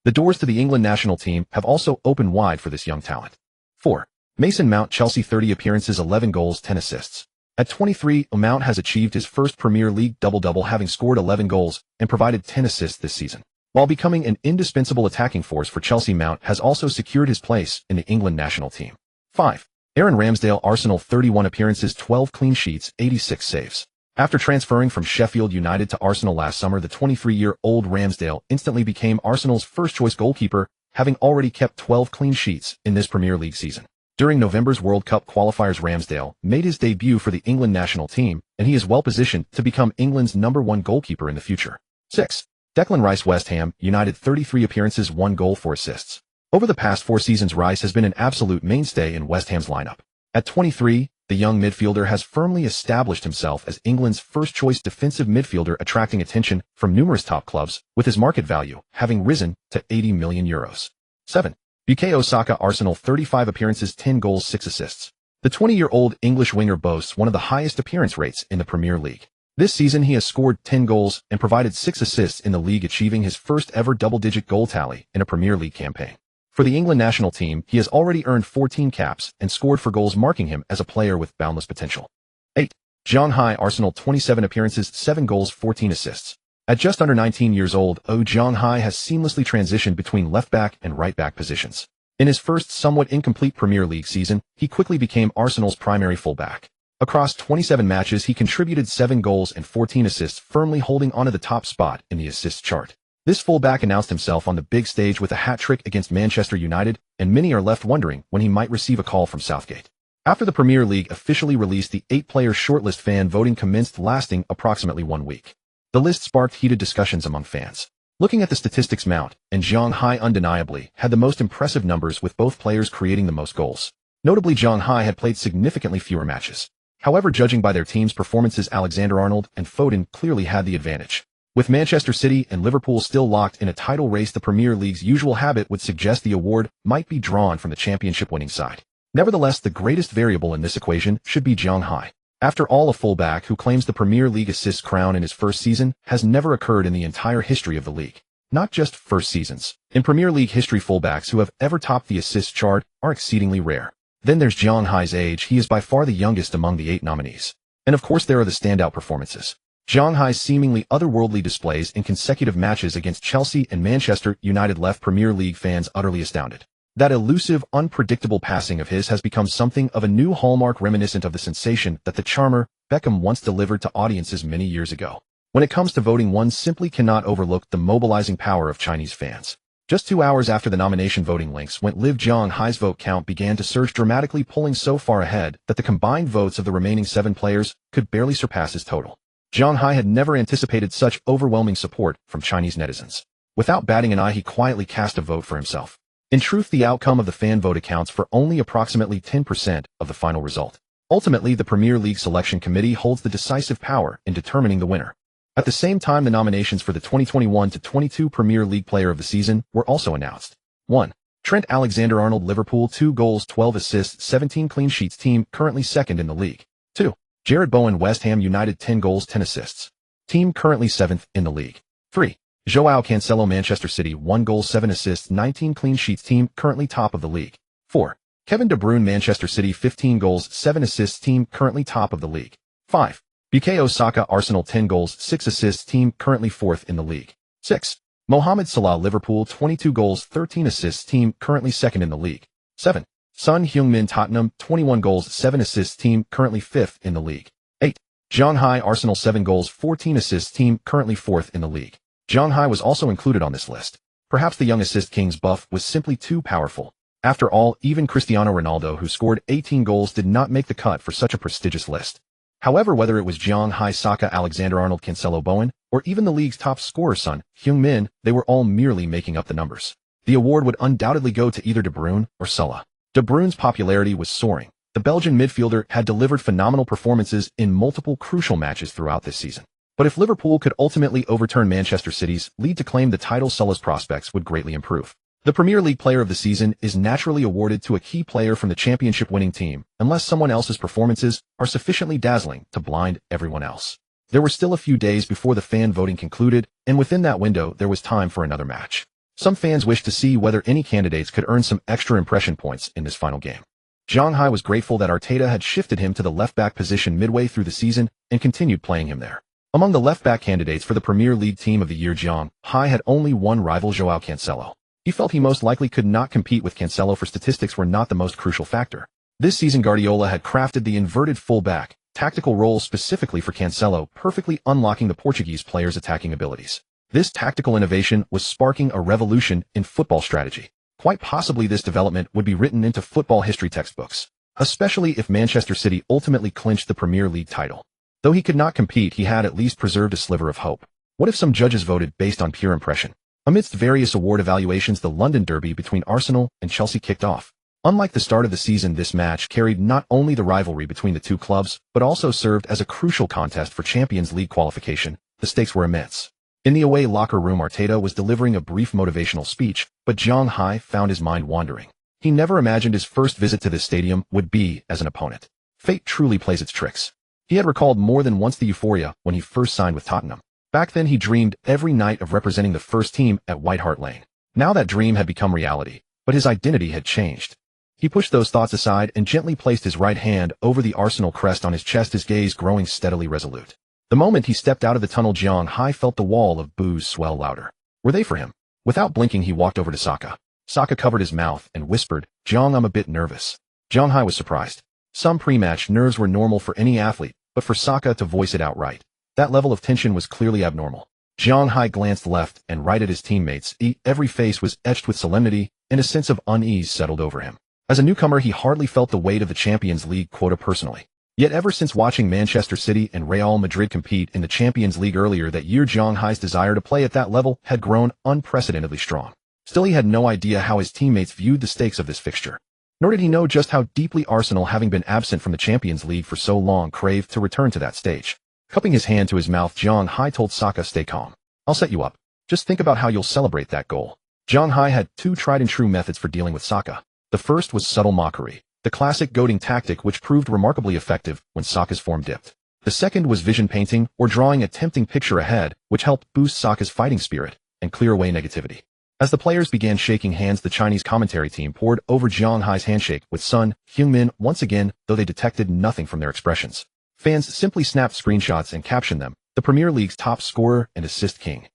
The doors to the England national team have also opened wide for this young talent. 4. Mason Mount, Chelsea, 30 appearances, 11 goals, 10 assists. At 23, Mount has achieved his first Premier League double-double, having scored 11 goals and provided 10 assists this season. While becoming an indispensable attacking force for Chelsea, Mount has also secured his place in the England national team. 5. Aaron Ramsdale, Arsenal, 31 appearances, 12 clean sheets, 86 saves. After transferring from Sheffield United to Arsenal last summer, the 23-year-old Ramsdale instantly became Arsenal's first-choice goalkeeper, having already kept 12 clean sheets in this Premier League season. During November's World Cup qualifiers, Ramsdale made his debut for the England national team, and he is well positioned to become England's #1 goalkeeper in the future. 6. Declan Rice, West Ham United, 33 appearances, 1 goal, 4 assists. Over the past 4 seasons, Rice has been an absolute mainstay in West Ham's lineup. At 23, the young midfielder has firmly established himself as England's first-choice defensive midfielder, attracting attention from numerous top clubs, with his market value having risen to €80 million. 7. Bukayo Saka, Arsenal, 35 appearances, 10 goals, 6 assists. The 20-year-old English winger boasts one of the highest appearance rates in the Premier League. This season, he has scored 10 goals and provided 6 assists in the league, achieving his first-ever double-digit goal tally in a Premier League campaign. For the England national team, he has already earned 14 caps and scored for goals, marking him as a player with boundless potential. 8. Zhang Hai, Arsenal, 27 appearances, 7 goals, 14 assists. At just under 19 years old, Zhang Hai has seamlessly transitioned between left-back and right-back positions. In his first somewhat incomplete Premier League season, he quickly became Arsenal's primary fullback. Across 27 matches, he contributed 7 goals and 14 assists, firmly holding onto the top spot in the assist chart. This fullback announced himself on the big stage with a hat-trick against Manchester United, and many are left wondering when he might receive a call from Southgate. After the Premier League officially released the 8-player shortlist, fan voting commenced, lasting approximately 1 week. The list sparked heated discussions among fans. Looking at the statistics, Mount and Zhang Hai undeniably had the most impressive numbers, with both players creating the most goals. Notably, Zhang Hai had played significantly fewer matches. However, judging by their team's performances, Alexander-Arnold and Foden clearly had the advantage. With Manchester City and Liverpool still locked in a title race, the Premier League's usual habit would suggest the award might be drawn from the championship-winning side. Nevertheless, the greatest variable in this equation should be Zhang Hai. After all, a fullback who claims the Premier League assist crown in his first season has never occurred in the entire history of the league. Not just first seasons. In Premier League history, fullbacks who have ever topped the assist chart are exceedingly rare. Then there's Zhang Hai's age. He is by far the youngest among the 8 nominees. And of course, there are the standout performances. Zhang Hai's seemingly otherworldly displays in consecutive matches against Chelsea and Manchester United left Premier League fans utterly astounded. That elusive, unpredictable passing of his has become something of a new hallmark, reminiscent of the sensation that the charmer Beckham once delivered to audiences many years ago. When it comes to voting, one simply cannot overlook the mobilizing power of Chinese fans. Just 2 hours after the nomination, voting links went live. Zhang Hai's vote count began to surge dramatically, pulling so far ahead that the combined votes of the remaining 7 players could barely surpass his total. Zhang Hai had never anticipated such overwhelming support from Chinese netizens. Without batting an eye, he quietly cast a vote for himself. In truth, the outcome of the fan vote accounts for only approximately 10% of the final result. Ultimately, the Premier League Selection Committee holds the decisive power in determining the winner. At the same time, the nominations for the 2021-22 Premier League Player of the Season were also announced. 1. Trent Alexander-Arnold, Liverpool, 2 goals, 12 assists, 17 clean sheets, team currently second in the league. 2. Jarrod Bowen, West Ham United, 10 goals, 10 assists. Team currently 7th in the league. 3. Joao Cancelo, Manchester City, 1 goal, 7 assists, 19 clean sheets, team currently top of the league. 4. Kevin De Bruyne, Manchester City, 15 goals, 7 assists, team currently top of the league. 5. Bukayo Saka, Arsenal, 10 goals, 6 assists, team currently 4th in the league. 6. Mohamed Salah, Liverpool, 22 goals, 13 assists, team currently 2nd in the league. 7. Son Heung-min, Tottenham, 21 goals, 7 assists, team currently 5th in the league. 8. Zhang Hai, Arsenal, 7 goals, 14 assists, team currently 4th in the league. Zhang Hai was also included on this list. Perhaps the young assist king's buff was simply too powerful. After all, even Cristiano Ronaldo, who scored 18 goals, did not make the cut for such a prestigious list. However, whether it was Zhang Hai, Saka, Alexander-Arnold, Cancelo, Bowen, or even the league's top scorer Son Heung-min, they were all merely making up the numbers. The award would undoubtedly go to either De Bruyne or Salah. De Bruyne's popularity was soaring. The Belgian midfielder had delivered phenomenal performances in multiple crucial matches throughout this season. But if Liverpool could ultimately overturn Manchester City's lead to claim the title, Salah's prospects would greatly improve. The Premier League Player of the Season is naturally awarded to a key player from the championship-winning team, unless someone else's performances are sufficiently dazzling to blind everyone else. There were still a few days before the fan voting concluded, and within that window there was time for another match. Some fans wished to see whether any candidates could earn some extra impression points in this final game. Zhang Hai was grateful that Arteta had shifted him to the left-back position midway through the season and continued playing him there. Among the left-back candidates for the Premier League Team of the Year, Zhang Hai had only one rival, Joao Cancelo. He felt he most likely could not compete with Cancelo, for statistics were not the most crucial factor. This season, Guardiola had crafted the inverted full-back tactical role specifically for Cancelo, perfectly unlocking the Portuguese player's attacking abilities. This tactical innovation was sparking a revolution in football strategy. Quite possibly this development would be written into football history textbooks, especially if Manchester City ultimately clinched the Premier League title. Though he could not compete, he had at least preserved a sliver of hope. What if some judges voted based on pure impression? Amidst various award evaluations, the London derby between Arsenal and Chelsea kicked off. Unlike the start of the season, this match carried not only the rivalry between the two clubs, but also served as a crucial contest for Champions League qualification. The stakes were immense. In the away locker room, Arteta was delivering a brief motivational speech, but Zhang Hai found his mind wandering. He never imagined his first visit to this stadium would be as an opponent. Fate truly plays its tricks. He had recalled more than once the euphoria when he first signed with Tottenham. Back then he dreamed every night of representing the first team at White Hart Lane. Now that dream had become reality, but his identity had changed. He pushed those thoughts aside and gently placed his right hand over the Arsenal crest on his chest, his gaze growing steadily resolute. The moment he stepped out of the tunnel, Zhang Hai felt the wall of boos swell louder. Were they for him? Without blinking, he walked over to Saka. Saka covered his mouth and whispered, "Zhang, I'm a bit nervous." Zhang Hai was surprised. Some pre-match nerves were normal for any athlete, but for Saka to voice it outright, that level of tension was clearly abnormal. Zhang Hai glanced left and right at his teammates. Every face was etched with solemnity, and a sense of unease settled over him. As a newcomer, he hardly felt the weight of the Champions League quota personally. Yet ever since watching Manchester City and Real Madrid compete in the Champions League earlier that year, Zhang Hai's desire to play at that level had grown unprecedentedly strong. Still, he had no idea how his teammates viewed the stakes of this fixture. Nor did he know just how deeply Arsenal, having been absent from the Champions League for so long, craved to return to that stage. Cupping his hand to his mouth, Zhang Hai told Saka, "Stay calm. I'll set you up. Just think about how you'll celebrate that goal." Zhang Hai had two tried-and-true methods for dealing with Saka. The first was subtle mockery, the classic goading tactic which proved remarkably effective when Saka's form dipped. The second was vision painting, or drawing a tempting picture ahead, which helped boost Saka's fighting spirit and clear away negativity. As the players began shaking hands, the Chinese commentary team poured over Zhang Hai's handshake with Son Heung-min once again, though they detected nothing from their expressions. Fans simply snapped screenshots and captioned them, "The Premier League's top scorer and assist king."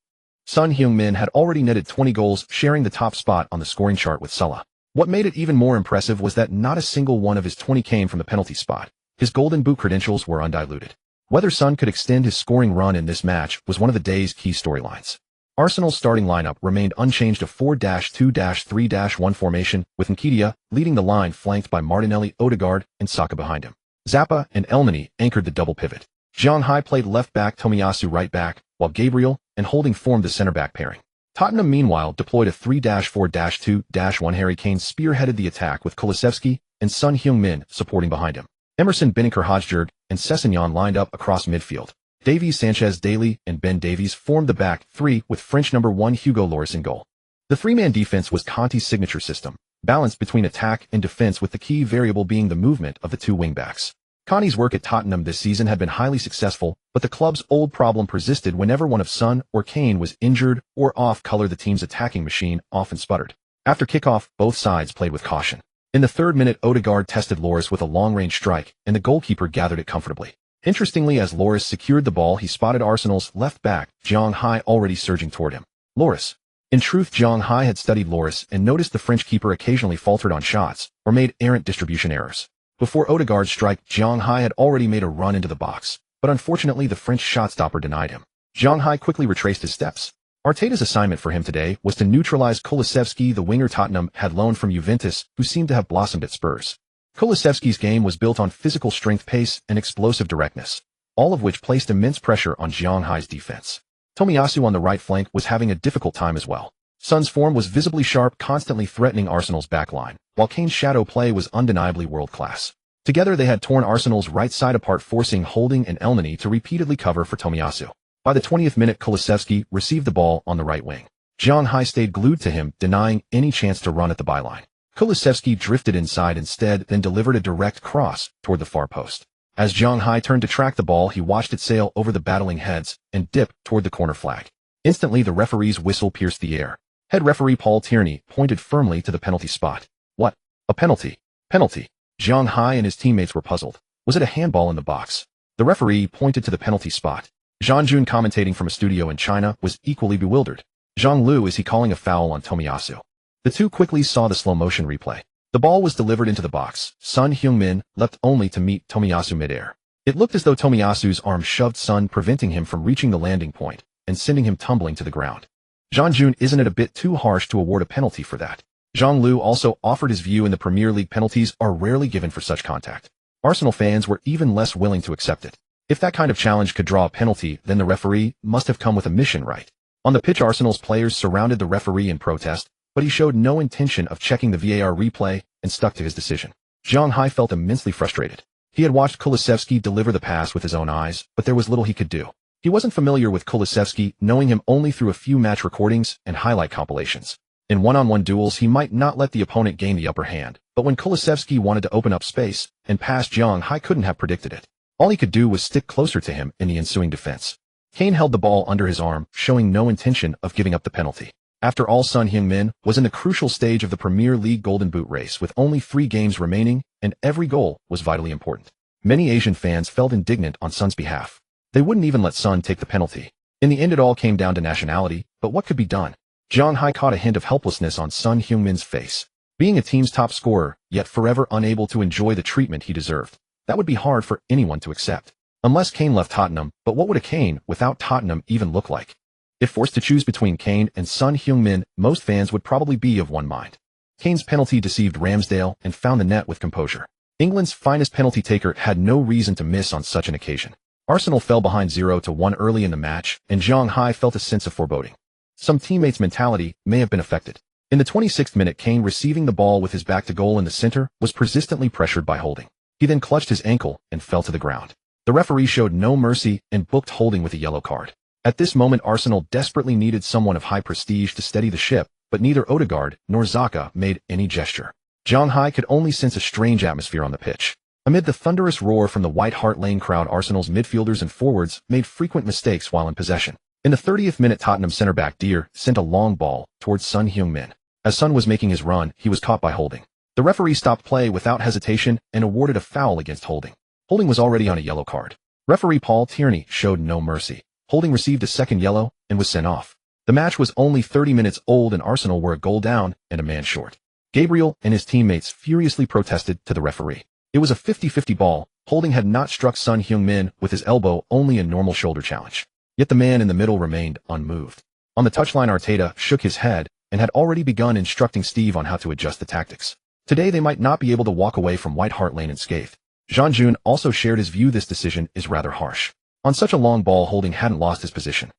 Son Heung-min had already netted 20 goals, sharing the top spot on the scoring chart with Salah. What made it even more impressive was that not a single one of his 20 came from the penalty spot. His Golden Boot credentials were undiluted. Whether Son could extend his scoring run in this match was one of the day's key storylines. Arsenal's starting lineup remained unchanged, a 4-2-3-1 formation, with Nketiah leading the line, flanked by Martinelli, Odegaard, and Saka behind him. Zappa and Elneny anchored the double pivot. Zhang Hai played left back, Tomiyasu right back, while Gabriel and Holding formed the center back pairing. Tottenham, meanwhile, deployed a 3-4-2-1. Harry Kane spearheaded the attack with Kulusevski and Son Heung-min supporting behind him. Emerson, Benacer-Hojbjerg, and Sessegnon lined up across midfield. Davies, Sanchez, Daly, and Ben Davies formed the back three with French number 1 Hugo Lloris in goal. The three-man defense was Conte's signature system, balanced between attack and defense, with the key variable being the movement of the two wingbacks. Conte's work at Tottenham this season had been highly successful, but the club's old problem persisted whenever one of Son or Kane was injured or off-color. The team's attacking machine often sputtered. After kickoff, both sides played with caution. In the third minute, Odegaard tested Lloris with a long-range strike, and the goalkeeper gathered it comfortably. Interestingly, as Lloris secured the ball, he spotted Arsenal's left back, Zhang Hai, already surging toward him. Lloris. In truth, Zhang Hai had studied Lloris and noticed the French keeper occasionally faltered on shots or made errant distribution errors. Before Odegaard's strike, Zhang Hai had already made a run into the box, but unfortunately the French shot-stopper denied him. Zhang Hai quickly retraced his steps. Arteta's assignment for him today was to neutralize Kulusevski, the winger Tottenham had loaned from Juventus, who seemed to have blossomed at Spurs. Kulusevski's game was built on physical strength, pace, and explosive directness, all of which placed immense pressure on Zhang Hai's defense. Tomiyasu on the right flank was having a difficult time as well. Son's form was visibly sharp, constantly threatening Arsenal's backline, while Kane's shadow play was undeniably world-class. Together they had torn Arsenal's right side apart, forcing Holding and Elneny to repeatedly cover for Tomiyasu. By the 20th minute, Kulusevski received the ball on the right wing. Zhang Hai stayed glued to him, denying any chance to run at the byline. Kulusevski drifted inside instead, then delivered a direct cross toward the far post. As Zhang Hai turned to track the ball, he watched it sail over the battling heads and dip toward the corner flag. Instantly, the referee's whistle pierced the air. Head referee Paul Tierney pointed firmly to the penalty spot. What? A penalty? Penalty. Zhang Hai and his teammates were puzzled. Was it a handball in the box? The referee pointed to the penalty spot. Zhang Jun, commentating from a studio in China, was equally bewildered. Zhang Lu, is he calling a foul on Tomiyasu? The two quickly saw the slow-motion replay. The ball was delivered into the box. Son Heung-min leapt only to meet Tomiyasu midair. It looked as though Tomiyasu's arm shoved Son, preventing him from reaching the landing point and sending him tumbling to the ground. Zhang Jun, isn't it a bit too harsh to award a penalty for that? Zhang Lu also offered his view. In the Premier League, penalties are rarely given for such contact. Arsenal fans were even less willing to accept it. If that kind of challenge could draw a penalty, then the referee must have come with a mission, right? On the pitch, Arsenal's players surrounded the referee in protest, but he showed no intention of checking the VAR replay and stuck to his decision. Zhang Hai felt immensely frustrated. He had watched Kulusevski deliver the pass with his own eyes, but there was little he could do. He wasn't familiar with Kulusevski, knowing him only through a few match recordings and highlight compilations. In one-on-one duels, he might not let the opponent gain the upper hand, but when Kulusevski wanted to open up space and pass, Zhang Hai couldn't have predicted it. All he could do was stick closer to him in the ensuing defense. Kane held the ball under his arm, showing no intention of giving up the penalty. After all, Son Heung-min was in the crucial stage of the Premier League Golden Boot race, with only 3 games remaining, and every goal was vitally important. Many Asian fans felt indignant on Son's behalf. They wouldn't even let Son take the penalty. In the end, it all came down to nationality, but what could be done? Zhang Hai caught a hint of helplessness on Son Heung-min's face. Being a team's top scorer, yet forever unable to enjoy the treatment he deserved. That would be hard for anyone to accept. Unless Kane left Tottenham, but what would a Kane without Tottenham even look like? If forced to choose between Kane and Son Heung-min, most fans would probably be of one mind. Kane's penalty deceived Ramsdale and found the net with composure. England's finest penalty taker had no reason to miss on such an occasion. Arsenal fell behind 0-1 early in the match, and Zhang Hai felt a sense of foreboding. Some teammates' mentality may have been affected. In the 26th minute, Kane, receiving the ball with his back to goal in the center, was persistently pressured by Holding. He then clutched his ankle and fell to the ground. The referee showed no mercy and booked Holding with a yellow card. At this moment, Arsenal desperately needed someone of high prestige to steady the ship, but neither Odegaard nor Xhaka made any gesture. Zhang Hai could only sense a strange atmosphere on the pitch. Amid the thunderous roar from the White Hart Lane crowd, Arsenal's midfielders and forwards made frequent mistakes while in possession. In the 30th minute, Tottenham centre-back Deer sent a long ball towards Son Heung-min. As Son was making his run, he was caught by Holding. The referee stopped play without hesitation and awarded a foul against Holding. Holding was already on a yellow card. Referee Paul Tierney showed no mercy. Holding received a second yellow and was sent off. The match was only 30 minutes old and Arsenal were a goal down and a man short. Gabriel and his teammates furiously protested to the referee. It was a 50-50 ball. Holding had not struck Son Heung-min with his elbow, only a normal shoulder challenge. Yet the man in the middle remained unmoved. On the touchline, Arteta shook his head and had already begun instructing Steve on how to adjust the tactics. Today they might not be able to walk away from White Hart Lane unscathed. Jean Jun also shared his view. This decision is rather harsh. On such a long ball, Holding hadn't lost his position.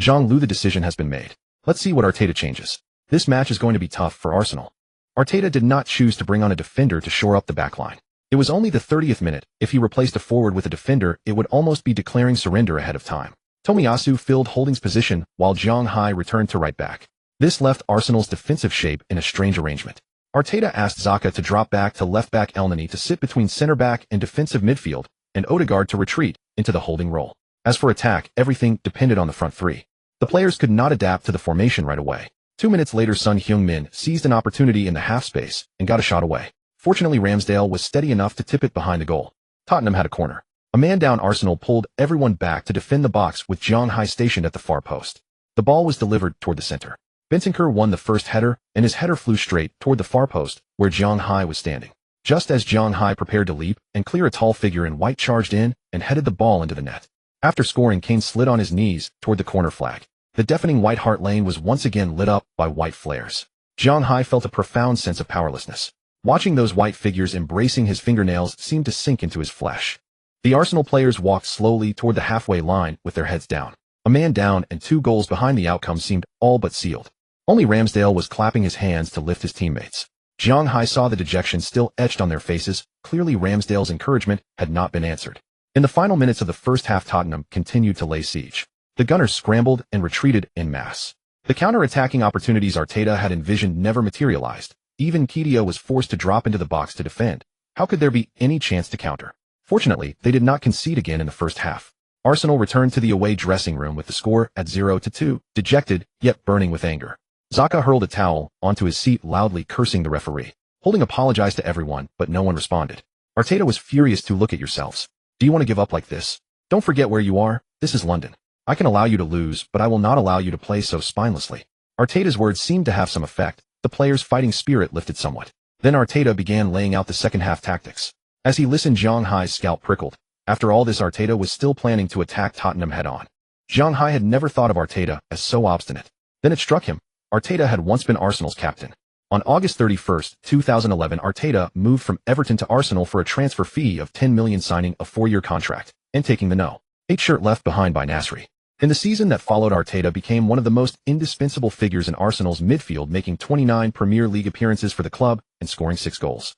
Zhang Lu, the decision has been made. Let's see what Arteta changes. This match is going to be tough for Arsenal. Arteta did not choose to bring on a defender to shore up the backline. It was only the 30th minute. If he replaced a forward with a defender, it would almost be declaring surrender ahead of time. Tomiyasu filled Holding's position while Zhang Hai returned to right back. This left Arsenal's defensive shape in a strange arrangement. Arteta asked Xhaka to drop back to left back, Elneny to sit between center back and defensive midfield, and Odegaard to retreat into the holding role. As for attack, everything depended on the front three. The players could not adapt to the formation right away. 2 minutes later, Son Heung-min seized an opportunity in the half space and got a shot away. Fortunately, Ramsdale was steady enough to tip it behind the goal. Tottenham had a corner. A man down, Arsenal pulled everyone back to defend the box with Zhang Hai stationed at the far post. The ball was delivered toward the center. Bentancur won the first header, and his header flew straight toward the far post, where Zhang Hai was standing. Just as Zhang Hai prepared to leap and clear, a tall figure in white charged in and headed the ball into the net. After scoring, Kane slid on his knees toward the corner flag. The deafening White Hart Lane was once again lit up by white flares. Zhang Hai felt a profound sense of powerlessness. Watching those white figures embracing his fingernails seemed to sink into his flesh. The Arsenal players walked slowly toward the halfway line with their heads down. A man down and 2 goals behind, the outcome seemed all but sealed. Only Ramsdale was clapping his hands to lift his teammates. Zhang Hai saw the dejection still etched on their faces. Clearly Ramsdale's encouragement had not been answered. In the final minutes of the first half, Tottenham continued to lay siege. The Gunners scrambled and retreated en masse. The counter-attacking opportunities Arteta had envisioned never materialized. Even Kedia was forced to drop into the box to defend. How could there be any chance to counter? Fortunately, they did not concede again in the first half. Arsenal returned to the away dressing room with the score at 0-2, dejected, yet burning with anger. Xhaka hurled a towel onto his seat, loudly cursing the referee. Holding apologized to everyone, but no one responded. Arteta was furious. To look at yourselves. Do you want to give up like this? Don't forget where you are. This is London. I can allow you to lose, but I will not allow you to play so spinelessly. Arteta's words seemed to have some effect. The players' fighting spirit lifted somewhat. Then Arteta began laying out the second half tactics. As he listened, Zhang Hai's scalp prickled. After all this, Arteta was still planning to attack Tottenham head-on. Zhang Hai had never thought of Arteta as so obstinate. Then it struck him. Arteta had once been Arsenal's captain. On August 31, 2011, Arteta moved from Everton to Arsenal for a transfer fee of $10 million, signing a 4-year contract and taking the No. 8 shirt left behind by Nasri. In the season that followed, Arteta became one of the most indispensable figures in Arsenal's midfield, making 29 Premier League appearances for the club and scoring 6 goals.